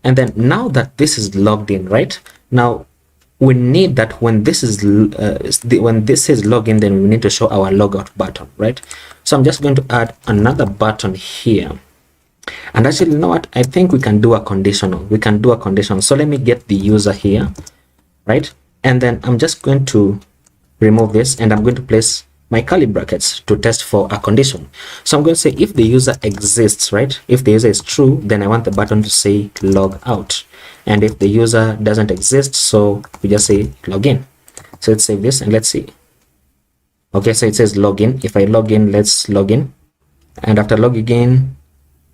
and then now that this is logged in, right, now we need that when this is when this is login, then we need to show our logout button, right? So I'm just going to add another button here. And actually, you know what, I think we can do a conditional. So let me get the user here, right? And then I'm just going to remove this, and I'm going to place my curly brackets to test for a condition. So I'm going to say if the user exists, right? If the user is true, then I want the button to say log out. And if the user doesn't exist, so we just say login. So let's save this and let's see. Okay, so it says login. If I log in, let's log in. And after logging in,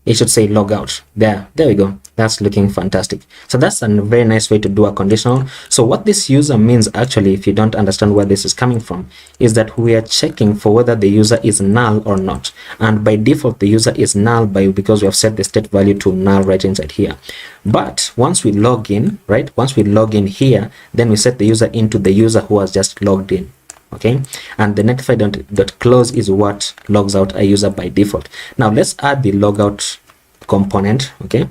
it should say log out. There we go. That's looking fantastic. So that's a very nice way to do a conditional. So what this user means, actually, if you don't understand where this is coming from, is that we are checking for whether the user is null or not. And by default, the user is null because we have set the state value to null right inside here. But once we log in, right, once we log in here, then we set the user into the user who has just logged in. Okay, and the notify.close is what logs out a user by default. Now let's add the logout component. Okay,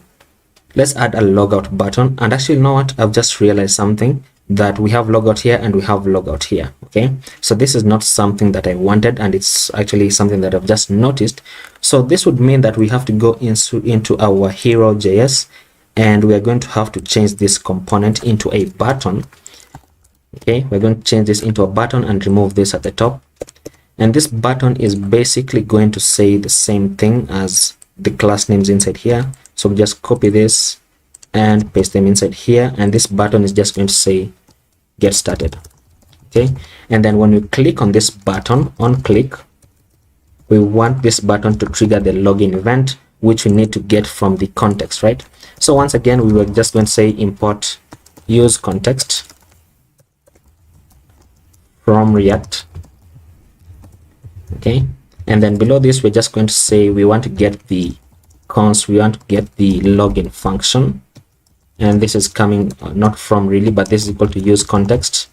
let's add a logout button. And actually, you know what, I've just realized something, that we have logout here and we have logout here. Okay, so this is not something that I wanted, and it's actually something that I've just noticed. So this would mean that we have to go into our hero.js, and we are going to have to change this component into a button. Okay, we're going to change this into a button and remove this at the top. And this button is basically going to say the same thing as the class names inside here. So we just copy this and paste them inside here. And this button is just going to say get started. Okay, and then when we click on this button, on click, we want this button to trigger the login event, which we need to get from the context, right? So once again, we were just going to say import use context from React. Okay, and then below this, we're just going to say we want to get the login function, and this is coming not from really, but this is equal to use context.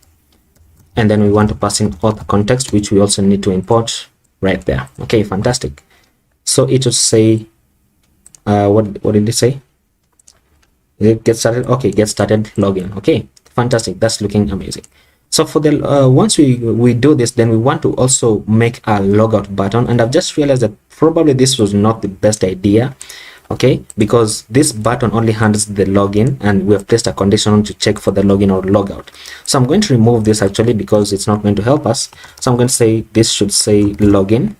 And then we want to pass in auth context, which we also need to import right there. Okay, fantastic. So it would say what did it say? Get started. Okay, get started login. Okay, fantastic. That's looking amazing. So for the once we do this, then we want to also make a logout button. And I've just realized that probably this was not the best idea. Okay, because this button only handles the login, and we have placed a condition to check for the login or logout. So I'm going to remove this actually, because it's not going to help us. So I'm going to say this should say login,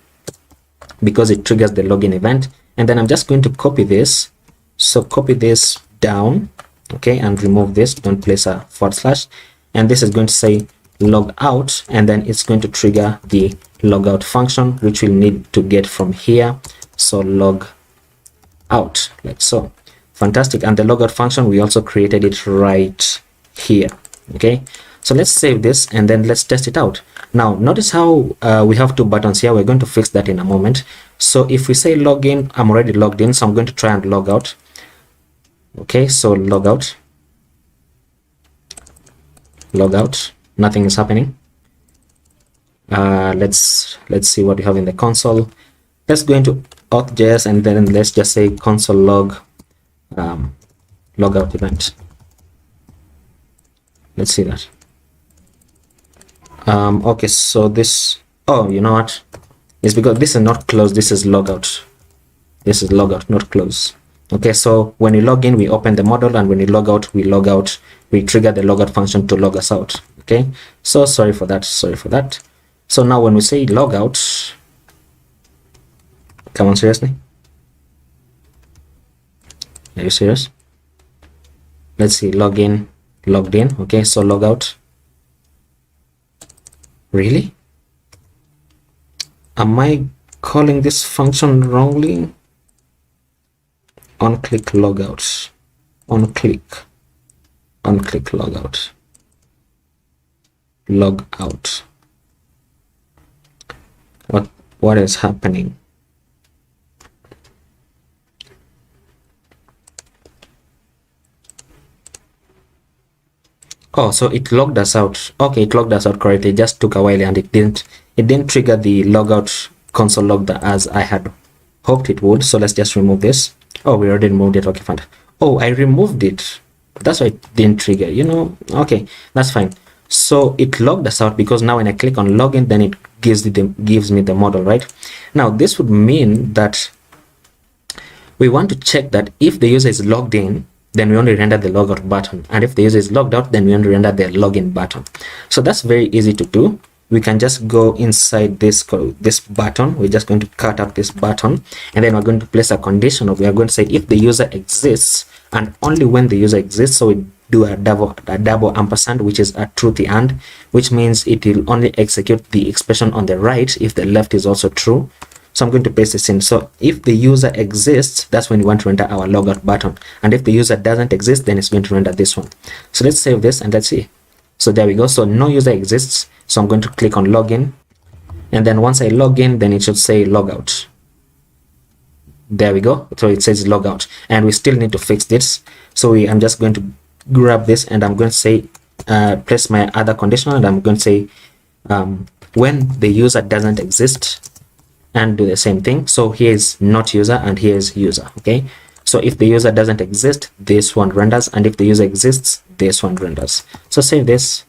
because it triggers the login event. And then I'm just going to copy this. So copy this down, okay, and remove this. Don't place a /, and this is going to say log out, and then it's going to trigger the logout function, which we'll need to get from here. So log out, like so. Fantastic. And the logout function, we also created it right here. Okay, so let's save this and then let's test it out. Now notice how we have two buttons here. We're going to fix that in a moment. So if we say login, I'm already logged in, so I'm going to try and log out. Okay, so log out, nothing is happening. Let's see what we have in the console. Let's go into auth.js, and then let's just say console log logout event. Let's see that. Okay, so this, oh, you know what, it's because this is not close, this is logout. This is logout, not close. Okay, so when you log in, we open the model, and when you log out, we trigger the logout function to log us out. Okay, so sorry for that. So now when we say logout, come on, seriously, are you serious? Let's see, login, logged in. Okay, so logout. Really? Am I calling this function wrongly? On click logout, on click logout, log out. What is happening? Oh, so it logged us out. Okay, it logged us out correctly. It just took a while, and it didn't trigger the logout console log as I had hoped it would. So let's just remove this. Oh, we already removed it. Okay, fine. Oh, I removed it. That's why it didn't trigger, you know. Okay, that's fine. So it logged us out because now when I click on login, then it gives me the model, right? Now this would mean that we want to check that if the user is logged in, then we only render the logout button, and if the user is logged out, then we only render the login button. So that's very easy to do. We can just go inside this button. We're just going to cut out this button, and then we're going to place a condition of, we are going to say if the user exists, and only when the user exists. So we do a double ampersand, which is a truthy and, which means it will only execute the expression on the right if the left is also true. So I'm going to paste this in. So if the user exists, that's when we want to render our logout button. And if the user doesn't exist, then it's going to render this one. So let's save this and let's see. So there we go. So no user exists. So I'm going to click on login. And then once I log in, then it should say logout. There we go. So it says logout. And we still need to fix this. So I'm just going to grab this and I'm going to say, place my other conditional, and I'm going to say when the user doesn't exist, and do the same thing. So here is not user and here is user. Okay. So if the user doesn't exist, this one renders, and if the user exists, this one renders. So save this,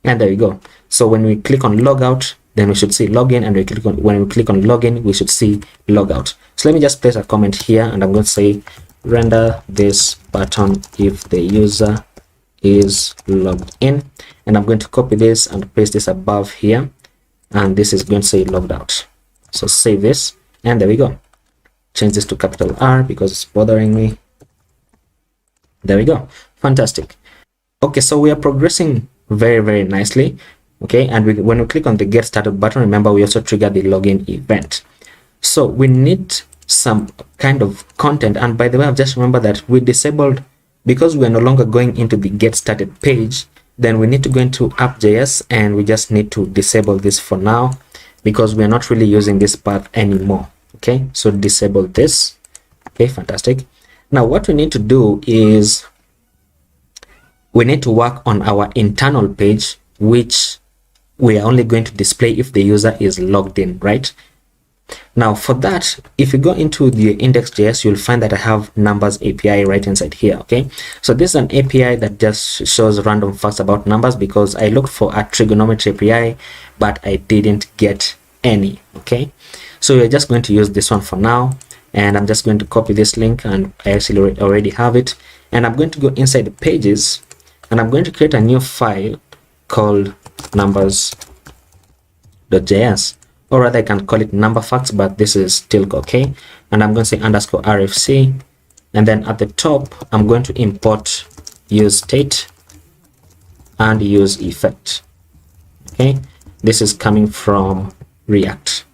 and there we go. So when we click on logout, then we should see login, and when we click on login, we should see logout. So let me just place a comment here, and I'm going to say render this button if the user is logged in, and I'm going to copy this and paste this above here, and this is going to say logged out. So save this, and there we go. Change this to capital R because it's bothering me. There we go. Fantastic. Okay, so we are progressing very nicely. Okay, and when we click on the get started button, remember we also trigger the login event. So we need some kind of content, and by the way, I've just remembered that we disabled, because we're no longer going into the get started page, then we need to go into app.js, and we just need to disable this for now because we're not really using this path anymore. Okay, so disable this. Okay, fantastic. Now what we need to do is we need to work on our internal page, which we are only going to display if the user is logged in, right? Now for that, if you go into the index.js, you'll find that I have numbers API right inside here. Okay, so this is an API that just shows random facts about numbers, because I looked for a trigonometry API but I didn't get any. Okay, so we're just going to use this one for now, and I'm just going to copy this link, and I actually already have it, and I'm going to go inside the pages, and I'm going to create a new file called numbers.js, or rather I can call it number facts, but this is still okay. And I'm going to say underscore RFC, and then at the top I'm going to import use state and use effect. Okay, this is coming from React.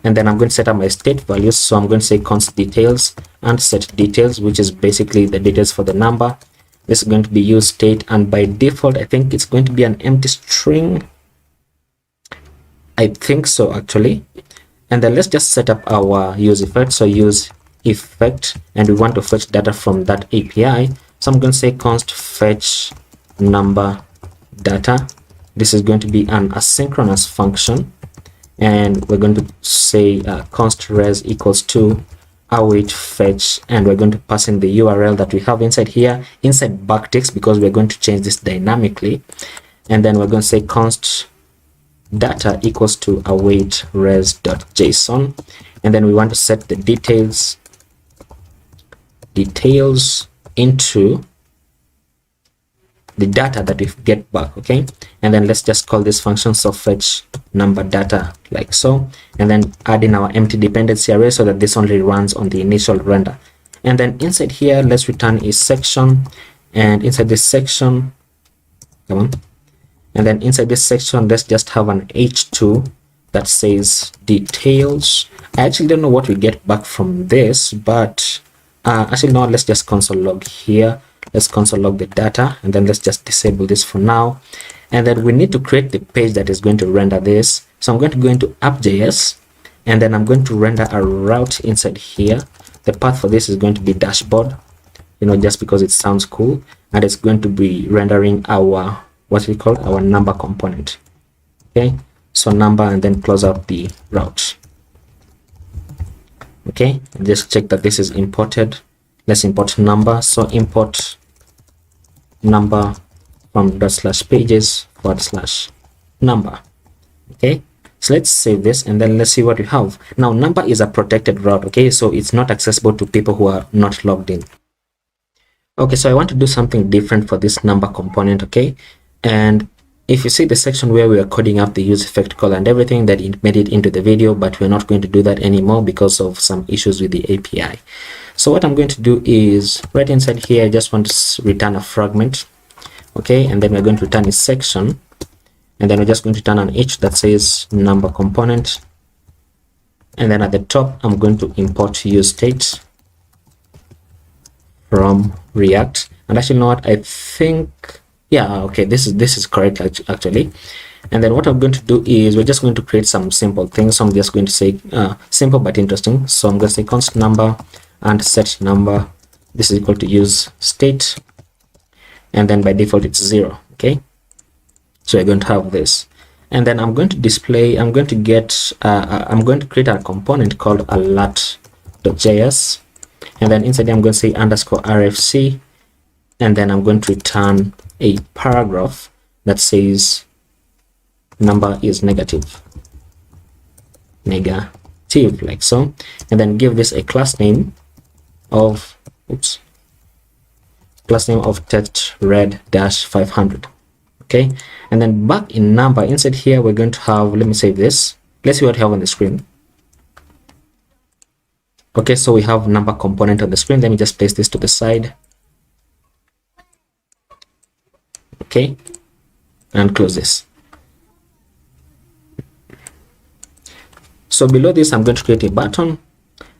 And then I'm going to set up my state values. So I'm going to say const details and set details, which is basically the details for the number. This is going to be use state, and by default I think it's going to be an empty string. I think so actually. And then let's just set up our use effect. So use effect, and we want to fetch data from that API. So I'm going to say const fetch number data. This is going to be an asynchronous function, and we're going to say const res equals to await fetch, and we're going to pass in the URL that we have inside here, inside backticks, because we're going to change this dynamically. And then we're going to say const data equals to await res.json, and then we want to set the details into the data that we get back. Okay, and then let's just call this function so fetch number data like so, and then add in our empty dependency array so that this only runs on the initial render. And then inside here, let's return a section, and inside this section, come on, and then inside this section, let's just have an h2 that says details. I actually don't know what we get back from this, but actually no, let's just console log here. Let's console log the data, and then let's just disable this for now. And then we need to create the page that is going to render this. So I'm going to go into app.js, and then I'm going to render a route inside here. The path for this is going to be dashboard, you know, just because it sounds cool, and it's going to be rendering our, what we call our number component. Okay, so number, and then close out the route. Okay, and just check that this is imported. Let's import number. So import number from /pages/number. Okay, so let's save this, and then let's see what we have. Now number is a protected route. Okay, so it's not accessible to people who are not logged in. Okay, so I want to do something different for this number component. Okay, and if you see the section where we are coding up the use effect call and everything, that it made it into the video, but we're not going to do that anymore because of some issues with the API. So what I'm going to do is right inside here, I just want to return a fragment. Okay, and then we're going to return a section, and then we're just going to turn on each that says number component, and then at the top I'm going to import useState from React. And actually, you know what, I think, yeah, okay, this is correct actually. And then what I'm going to do is we're just going to create some simple things. So I'm just going to say simple but interesting. So I'm going to say const number and set number. This is equal to useState, and then by default it's 0. Okay, so we're going to have this, and then I'm going to display, I'm going to create a component called alert.js, and then inside I'm going to say underscore RFC, and then I'm going to return a paragraph that says number is negative, like so, and then give this a class name of test red-500. Okay, and then back in number, inside here we're going to have, let me save this, let's see what we have on the screen. Okay, so we have number component on the screen. Let me just place this to the side. Okay, and close this. So below this I'm going to create a button,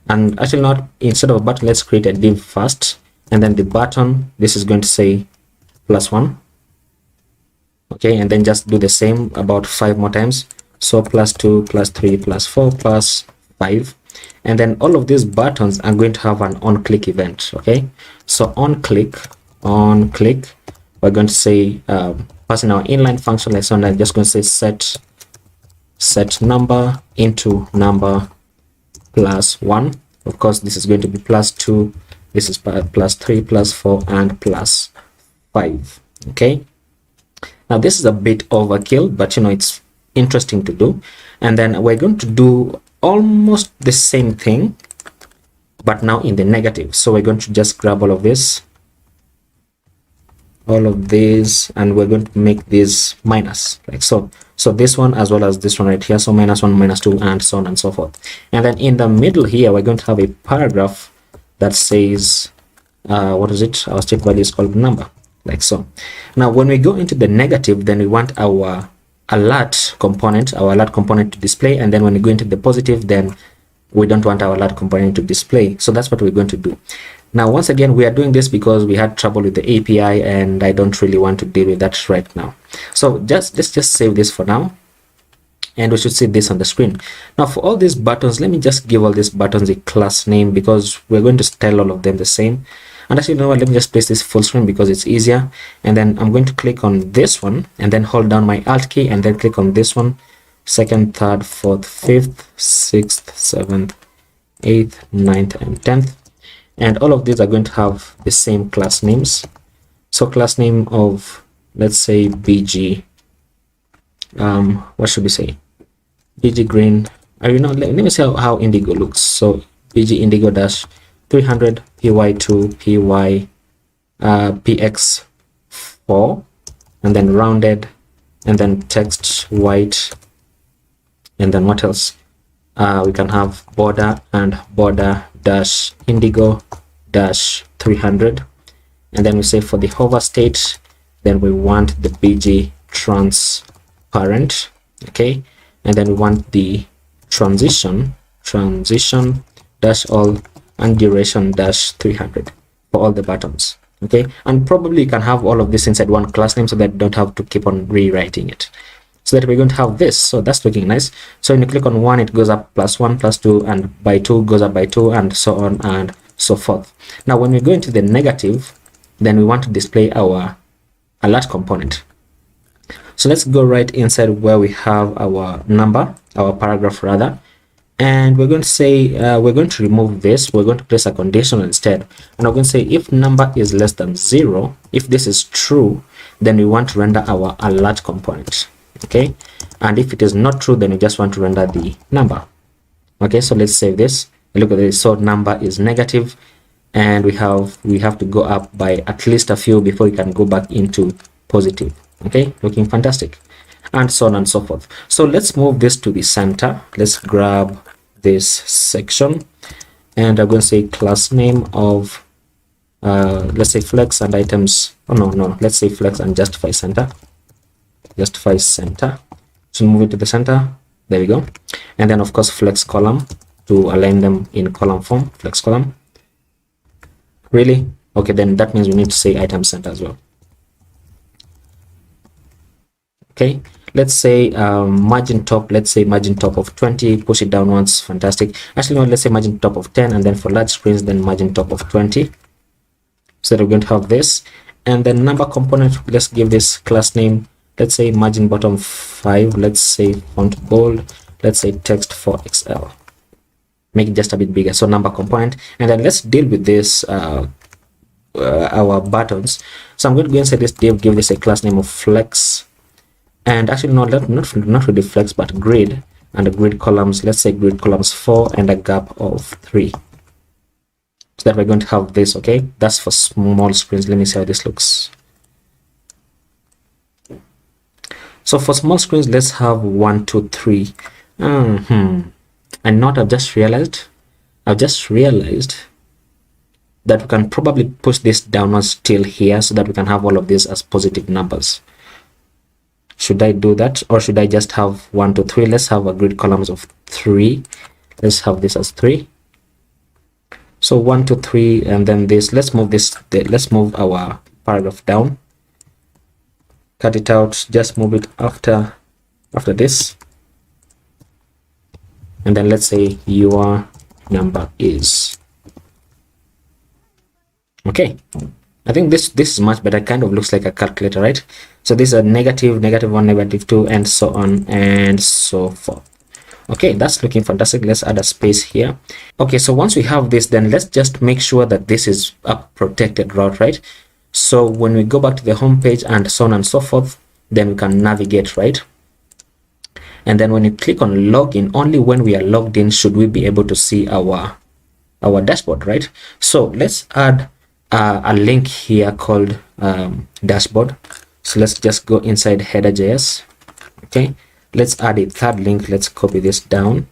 and actually not, instead of a button, let's create a div first, and then the button, this is going to say +1. Okay, and then just do the same about 5 more times. So +2, +3, +4, +5, and then all of these buttons are going to have an on-click event. Okay, so on click, we're going to say passing our inline function like so, and I'm just going to say set number into number +1. Of course, this is going to be +2, this is +3, +4, and +5. Okay, now this is a bit overkill, but you know, it's interesting to do. And then we're going to do almost the same thing, but now in the negative. So we're going to just grab all of this, and we're going to make this minus, like so. So this one as well as this one right here, so -1, -2, and so on and so forth. And then in the middle here, we're going to have a paragraph that says what is it, our state value is called number, like so. Now when we go into the negative, then we want our alert component to display, and then when we go into the positive, then we don't want our alert component to display. So that's what we're going to do. Now once again, we are doing this because we had trouble with the API, and I don't really want to deal with that right now. So let's just save this for now, and we should see this on the screen. Now for all these buttons, let me just give all these buttons a class name, because we're going to style all of them the same. And actually, you know what, let me just place this full screen because it's easier. And then I'm going to click on this one, and then hold down my Alt key, and then click on this one, 2nd, 3rd, 4th, 5th, 6th, 7th, 8th, 9th, and 10th. And all of these are going to have the same class names. So class name of, let's say, BG, what should we say, BG green, or you know, let me see how indigo looks. So BG indigo dash 300 py2 py px4, and then rounded, and then text white, and then what else, we can have border and border dash indigo dash 300, and then we say for the hover state, then we want the BG transparent. Okay, and then we want the transition dash all and duration dash 300 for all the buttons. Okay, and probably you can have all of this inside one class name so that you don't have to keep on rewriting it. So that we're going to have this. So that's looking nice. So when you click on 1, it goes up +1, +2, and by 2 goes up by 2, and so on and so forth. Now when we go into the negative, then we want to display our alert component. So let's go right inside where we have our number, our paragraph rather, and we're going to say we're going to remove this. We're going to place a condition instead, and we're going to say if number is less than 0, if this is true, then we want to render our alert component. Okay, and if it is not true, then we just want to render the number. Okay, so let's save this. Look at this. So number is negative, and we have to go up by at least a few before we can go back into positive. Okay, looking fantastic, and so on and so forth. So let's move this to the center. Let's grab this section, and I'm going to say class name of let's say flex and items. Oh no, let's say flex and justify center. justify center. So move it to the center. There we go. And then of course flex column to align them in column form. Flex column. Really? Okay, then that means we need to say item center as well. Okay, let's say margin top, let's say margin top of 20, push it downwards. Fantastic. Actually, no, let's say margin top of 10, and then for large screens, then margin top of 20. So we're going to have this, and then number component, let's give this class name, let's say margin bottom 5, let's say font bold, let's say text 4XL. Make it just a bit bigger. So number component, and then let's deal with this our buttons. So I'm going to go inside this div, give this a class name of flex. And actually not really flex, but grid, and the grid columns, let's say grid columns 4 and a gap of 3, so that we're going to have this. Okay, that's for small screens. Let me see how this looks. So for small screens, let's have 1, 2, 3. And not I've just realized that we can probably push this downwards till here, so that we can have all of these as positive numbers. Should I do that, or should I just have 1, 2, 3? Let's have a grid columns of 3. Let's have this as 3. So 1, 2, 3, and then this. Let's move this. Let's move our paragraph down. Cut it out. Just move it after this, and then let's say your number is. Okay. I think this is much better. Kind of looks like a calculator, right? So these are negative, -1, -2, and so on and so forth. Okay, that's looking fantastic. Let's add a space here. Okay, so once we have this, then let's just make sure that this is a protected route, right? So when we go back to the home page and so on and so forth, then we can navigate, right? And then when you click on login, only when we are logged in should we be able to see our dashboard, right? So let's add a link here called dashboard. So let's just go inside header.js. Okay, let's add a third link. Let's copy this down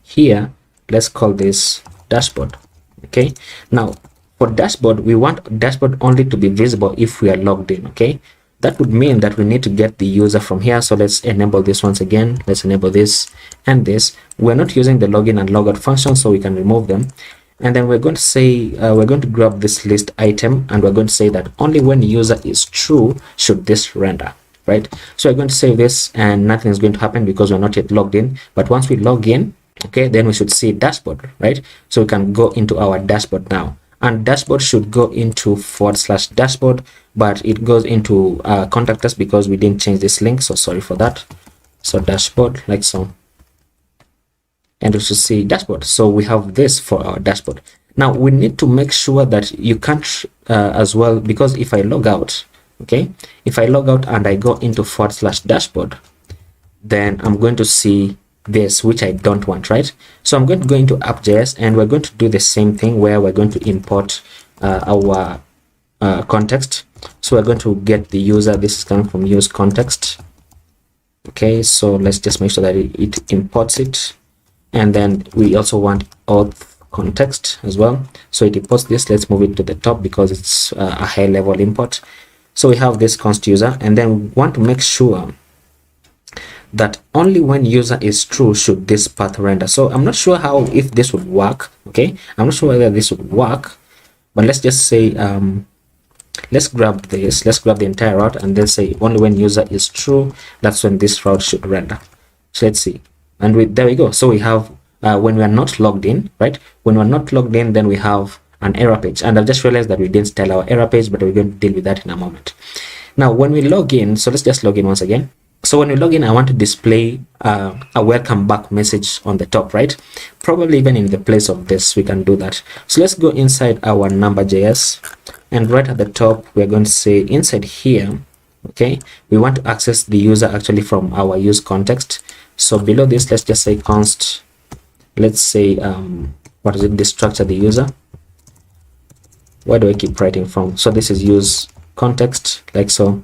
here. Let's call this dashboard. Okay, now for dashboard, we want dashboard only to be visible if we are logged in. Okay, that would mean that we need to get the user from here. So let's enable this once again. Let's enable this and this. We're not using the login and logout function, so we can remove them. And then we're going to say we're going to grab this list item, and we're going to say that only when user is true should this render, right? So we're going to save this, and nothing is going to happen because we're not yet logged in. But once we log in, okay, then we should see dashboard, right? So we can go into our dashboard now, and dashboard should go into /dashboard, but it goes into contact us because we didn't change this link, so sorry for that. So dashboard, like so, and we should see dashboard. So we have this for our dashboard. Now we need to make sure that you can't as well, because if I log out, okay, if I log out and I go into /dashboard, then I'm going to see this, which I don't want, right? So I'm going to go into app.js, and we're going to do the same thing where we're going to import our context. So we're going to get the user. This is coming from use context. Okay, so let's just make sure that it imports it. And then we also want auth context as well, so it imports this. Let's move it to the top because it's a high level import. So we have this const user, and then we want to make sure that only when user is true should this path render. So I'm not sure if this would work. Okay, I'm not sure whether this would work, but let's just say let's grab this, let's grab the entire route, and then say only when user is true, that's when this route should render. So let's see. And there we go. So we have when we are not logged in, right? When we're not logged in, then we have an error page. And I've just realized that we didn't tell our error page, but we're going to deal with that in a moment. Now, when we log in, so let's just log in once again. So when we log in, I want to display a welcome back message on the top, right? Probably even in the place of this, we can do that. So let's go inside our number.js, and right at the top, we're going to say inside here, okay, we want to access the user actually from our use context. So below this, let's just say const, let's say what is it, destructure the user. Where do I keep writing from? So this is use context, like so,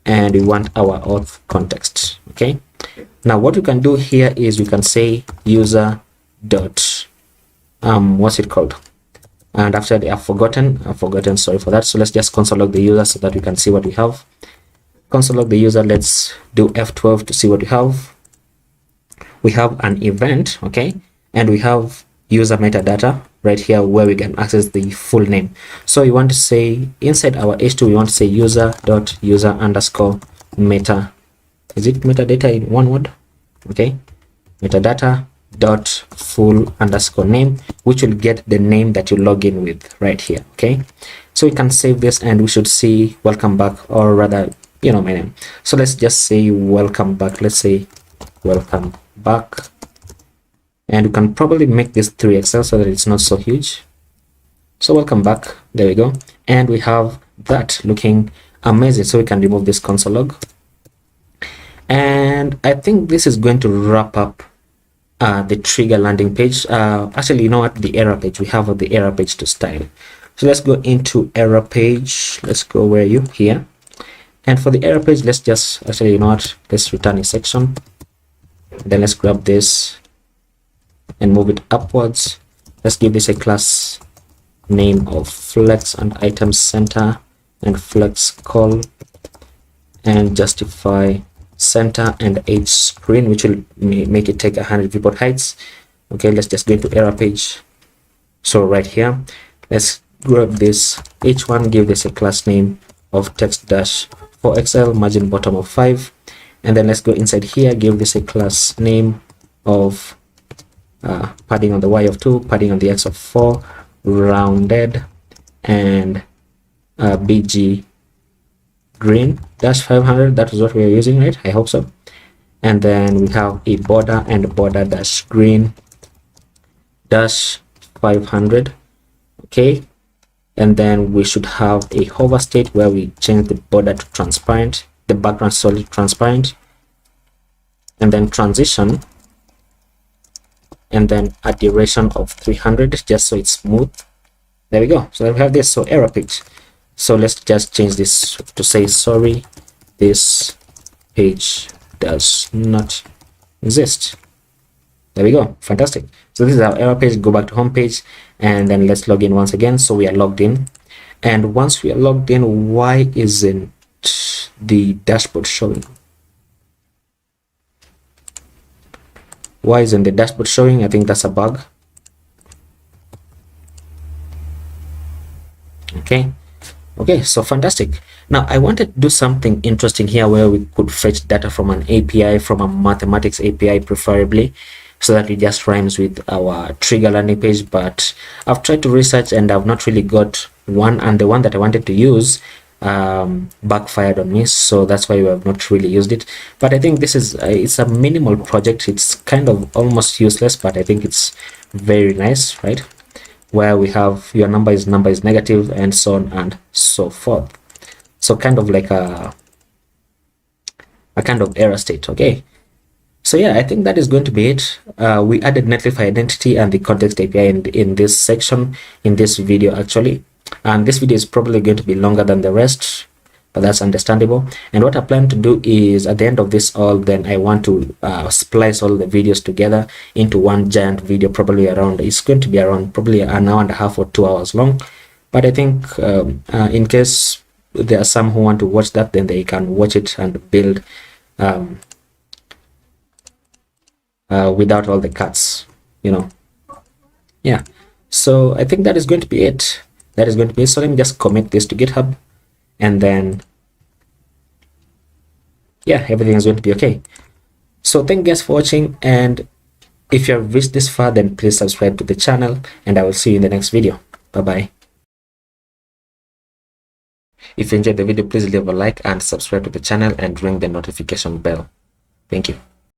and we want our auth context. Okay, now what we can do here is we can say user dot what's it called, and after I've forgotten, sorry for that. So let's just console log the user so that we can see what we have. console log the user. Let's do F12 to see what we have. We have an event, okay, and we have user metadata right here where we can access the full name. So you want to say inside our h2, we want to say user.user underscore meta. Is it metadata in one word? Okay, metadata dot full underscore name, which will get the name that you log in with right here. Okay, so we can save this and we should see welcome back, or rather, you know, my name. So let's just say welcome back. Let's say welcome back, and we can probably make this 3XL so that it's not so huge. So welcome back, there we go, and we have that looking amazing. So we can remove this console log, and I think this is going to wrap up the trigger landing page. Actually, you know what, the error page, we have the error page to style. So let's go into error page. Let's go, where are you? Here. And for the error page, let's just, actually, you know what, let's return a section. Then let's grab this and move it upwards. Let's give this a class name of flex and item center and flex call, and justify center and h screen, which will make it take 100 viewport heights. Okay, let's just go into error page. So right here, let's grab this h1, give this a class name of text dash 4xl, margin bottom of 5, and then let's go inside here, give this a class name of padding on the y of 2, padding on the x of 4, rounded, and bg green dash 500. That is what we are using, right? I hope so. And then we have a border and border dash green dash 500. Okay, and then we should have a hover state where we change the border to transparent, the background solid transparent, and then transition, and then a duration of 300 just so it's smooth. There we go. So we have this. So error page. So let's just change this to say, sorry, this page does not exist. There we go. Fantastic. So this is our error page. Go back to home page, and then let's log in once again. So we are logged in, and once we are logged in, why isn't the dashboard showing? Why isn't the dashboard showing? I think that's a bug. Okay, so fantastic. Now I wanted to do something interesting here where we could fetch data from an API, from a mathematics API preferably, so that it just rhymes with our trigger landing page. But I've tried to research and I've not really got one, and the one that I wanted to use backfired on me, so that's why we have not really used it. But I think this is it's a minimal project. It's kind of almost useless, but I think it's very nice, right? Where we have your number is negative, and so on and so forth. So kind of like a kind of error state. Okay, so yeah, I think that is going to be it. We added Netlify identity and the context API in this section, in this video actually, and this video is probably going to be longer than the rest, but that's understandable. And what I plan to do is, at the end of this all, then I want to splice all the videos together into one giant video, probably around, it's going to be around probably an hour and a half or 2 hours long. But I think in case there are some who want to watch that, then they can watch it and build without all the cuts, you know. Yeah, so I think that is going to be it. So let me just commit this to GitHub, and then yeah, everything is going to be okay. So thank you guys for watching, and if you have reached this far, then please subscribe to the channel, and I will see you in the next video. Bye bye. If you enjoyed the video, please leave a like and subscribe to the channel and ring the notification bell. Thank you.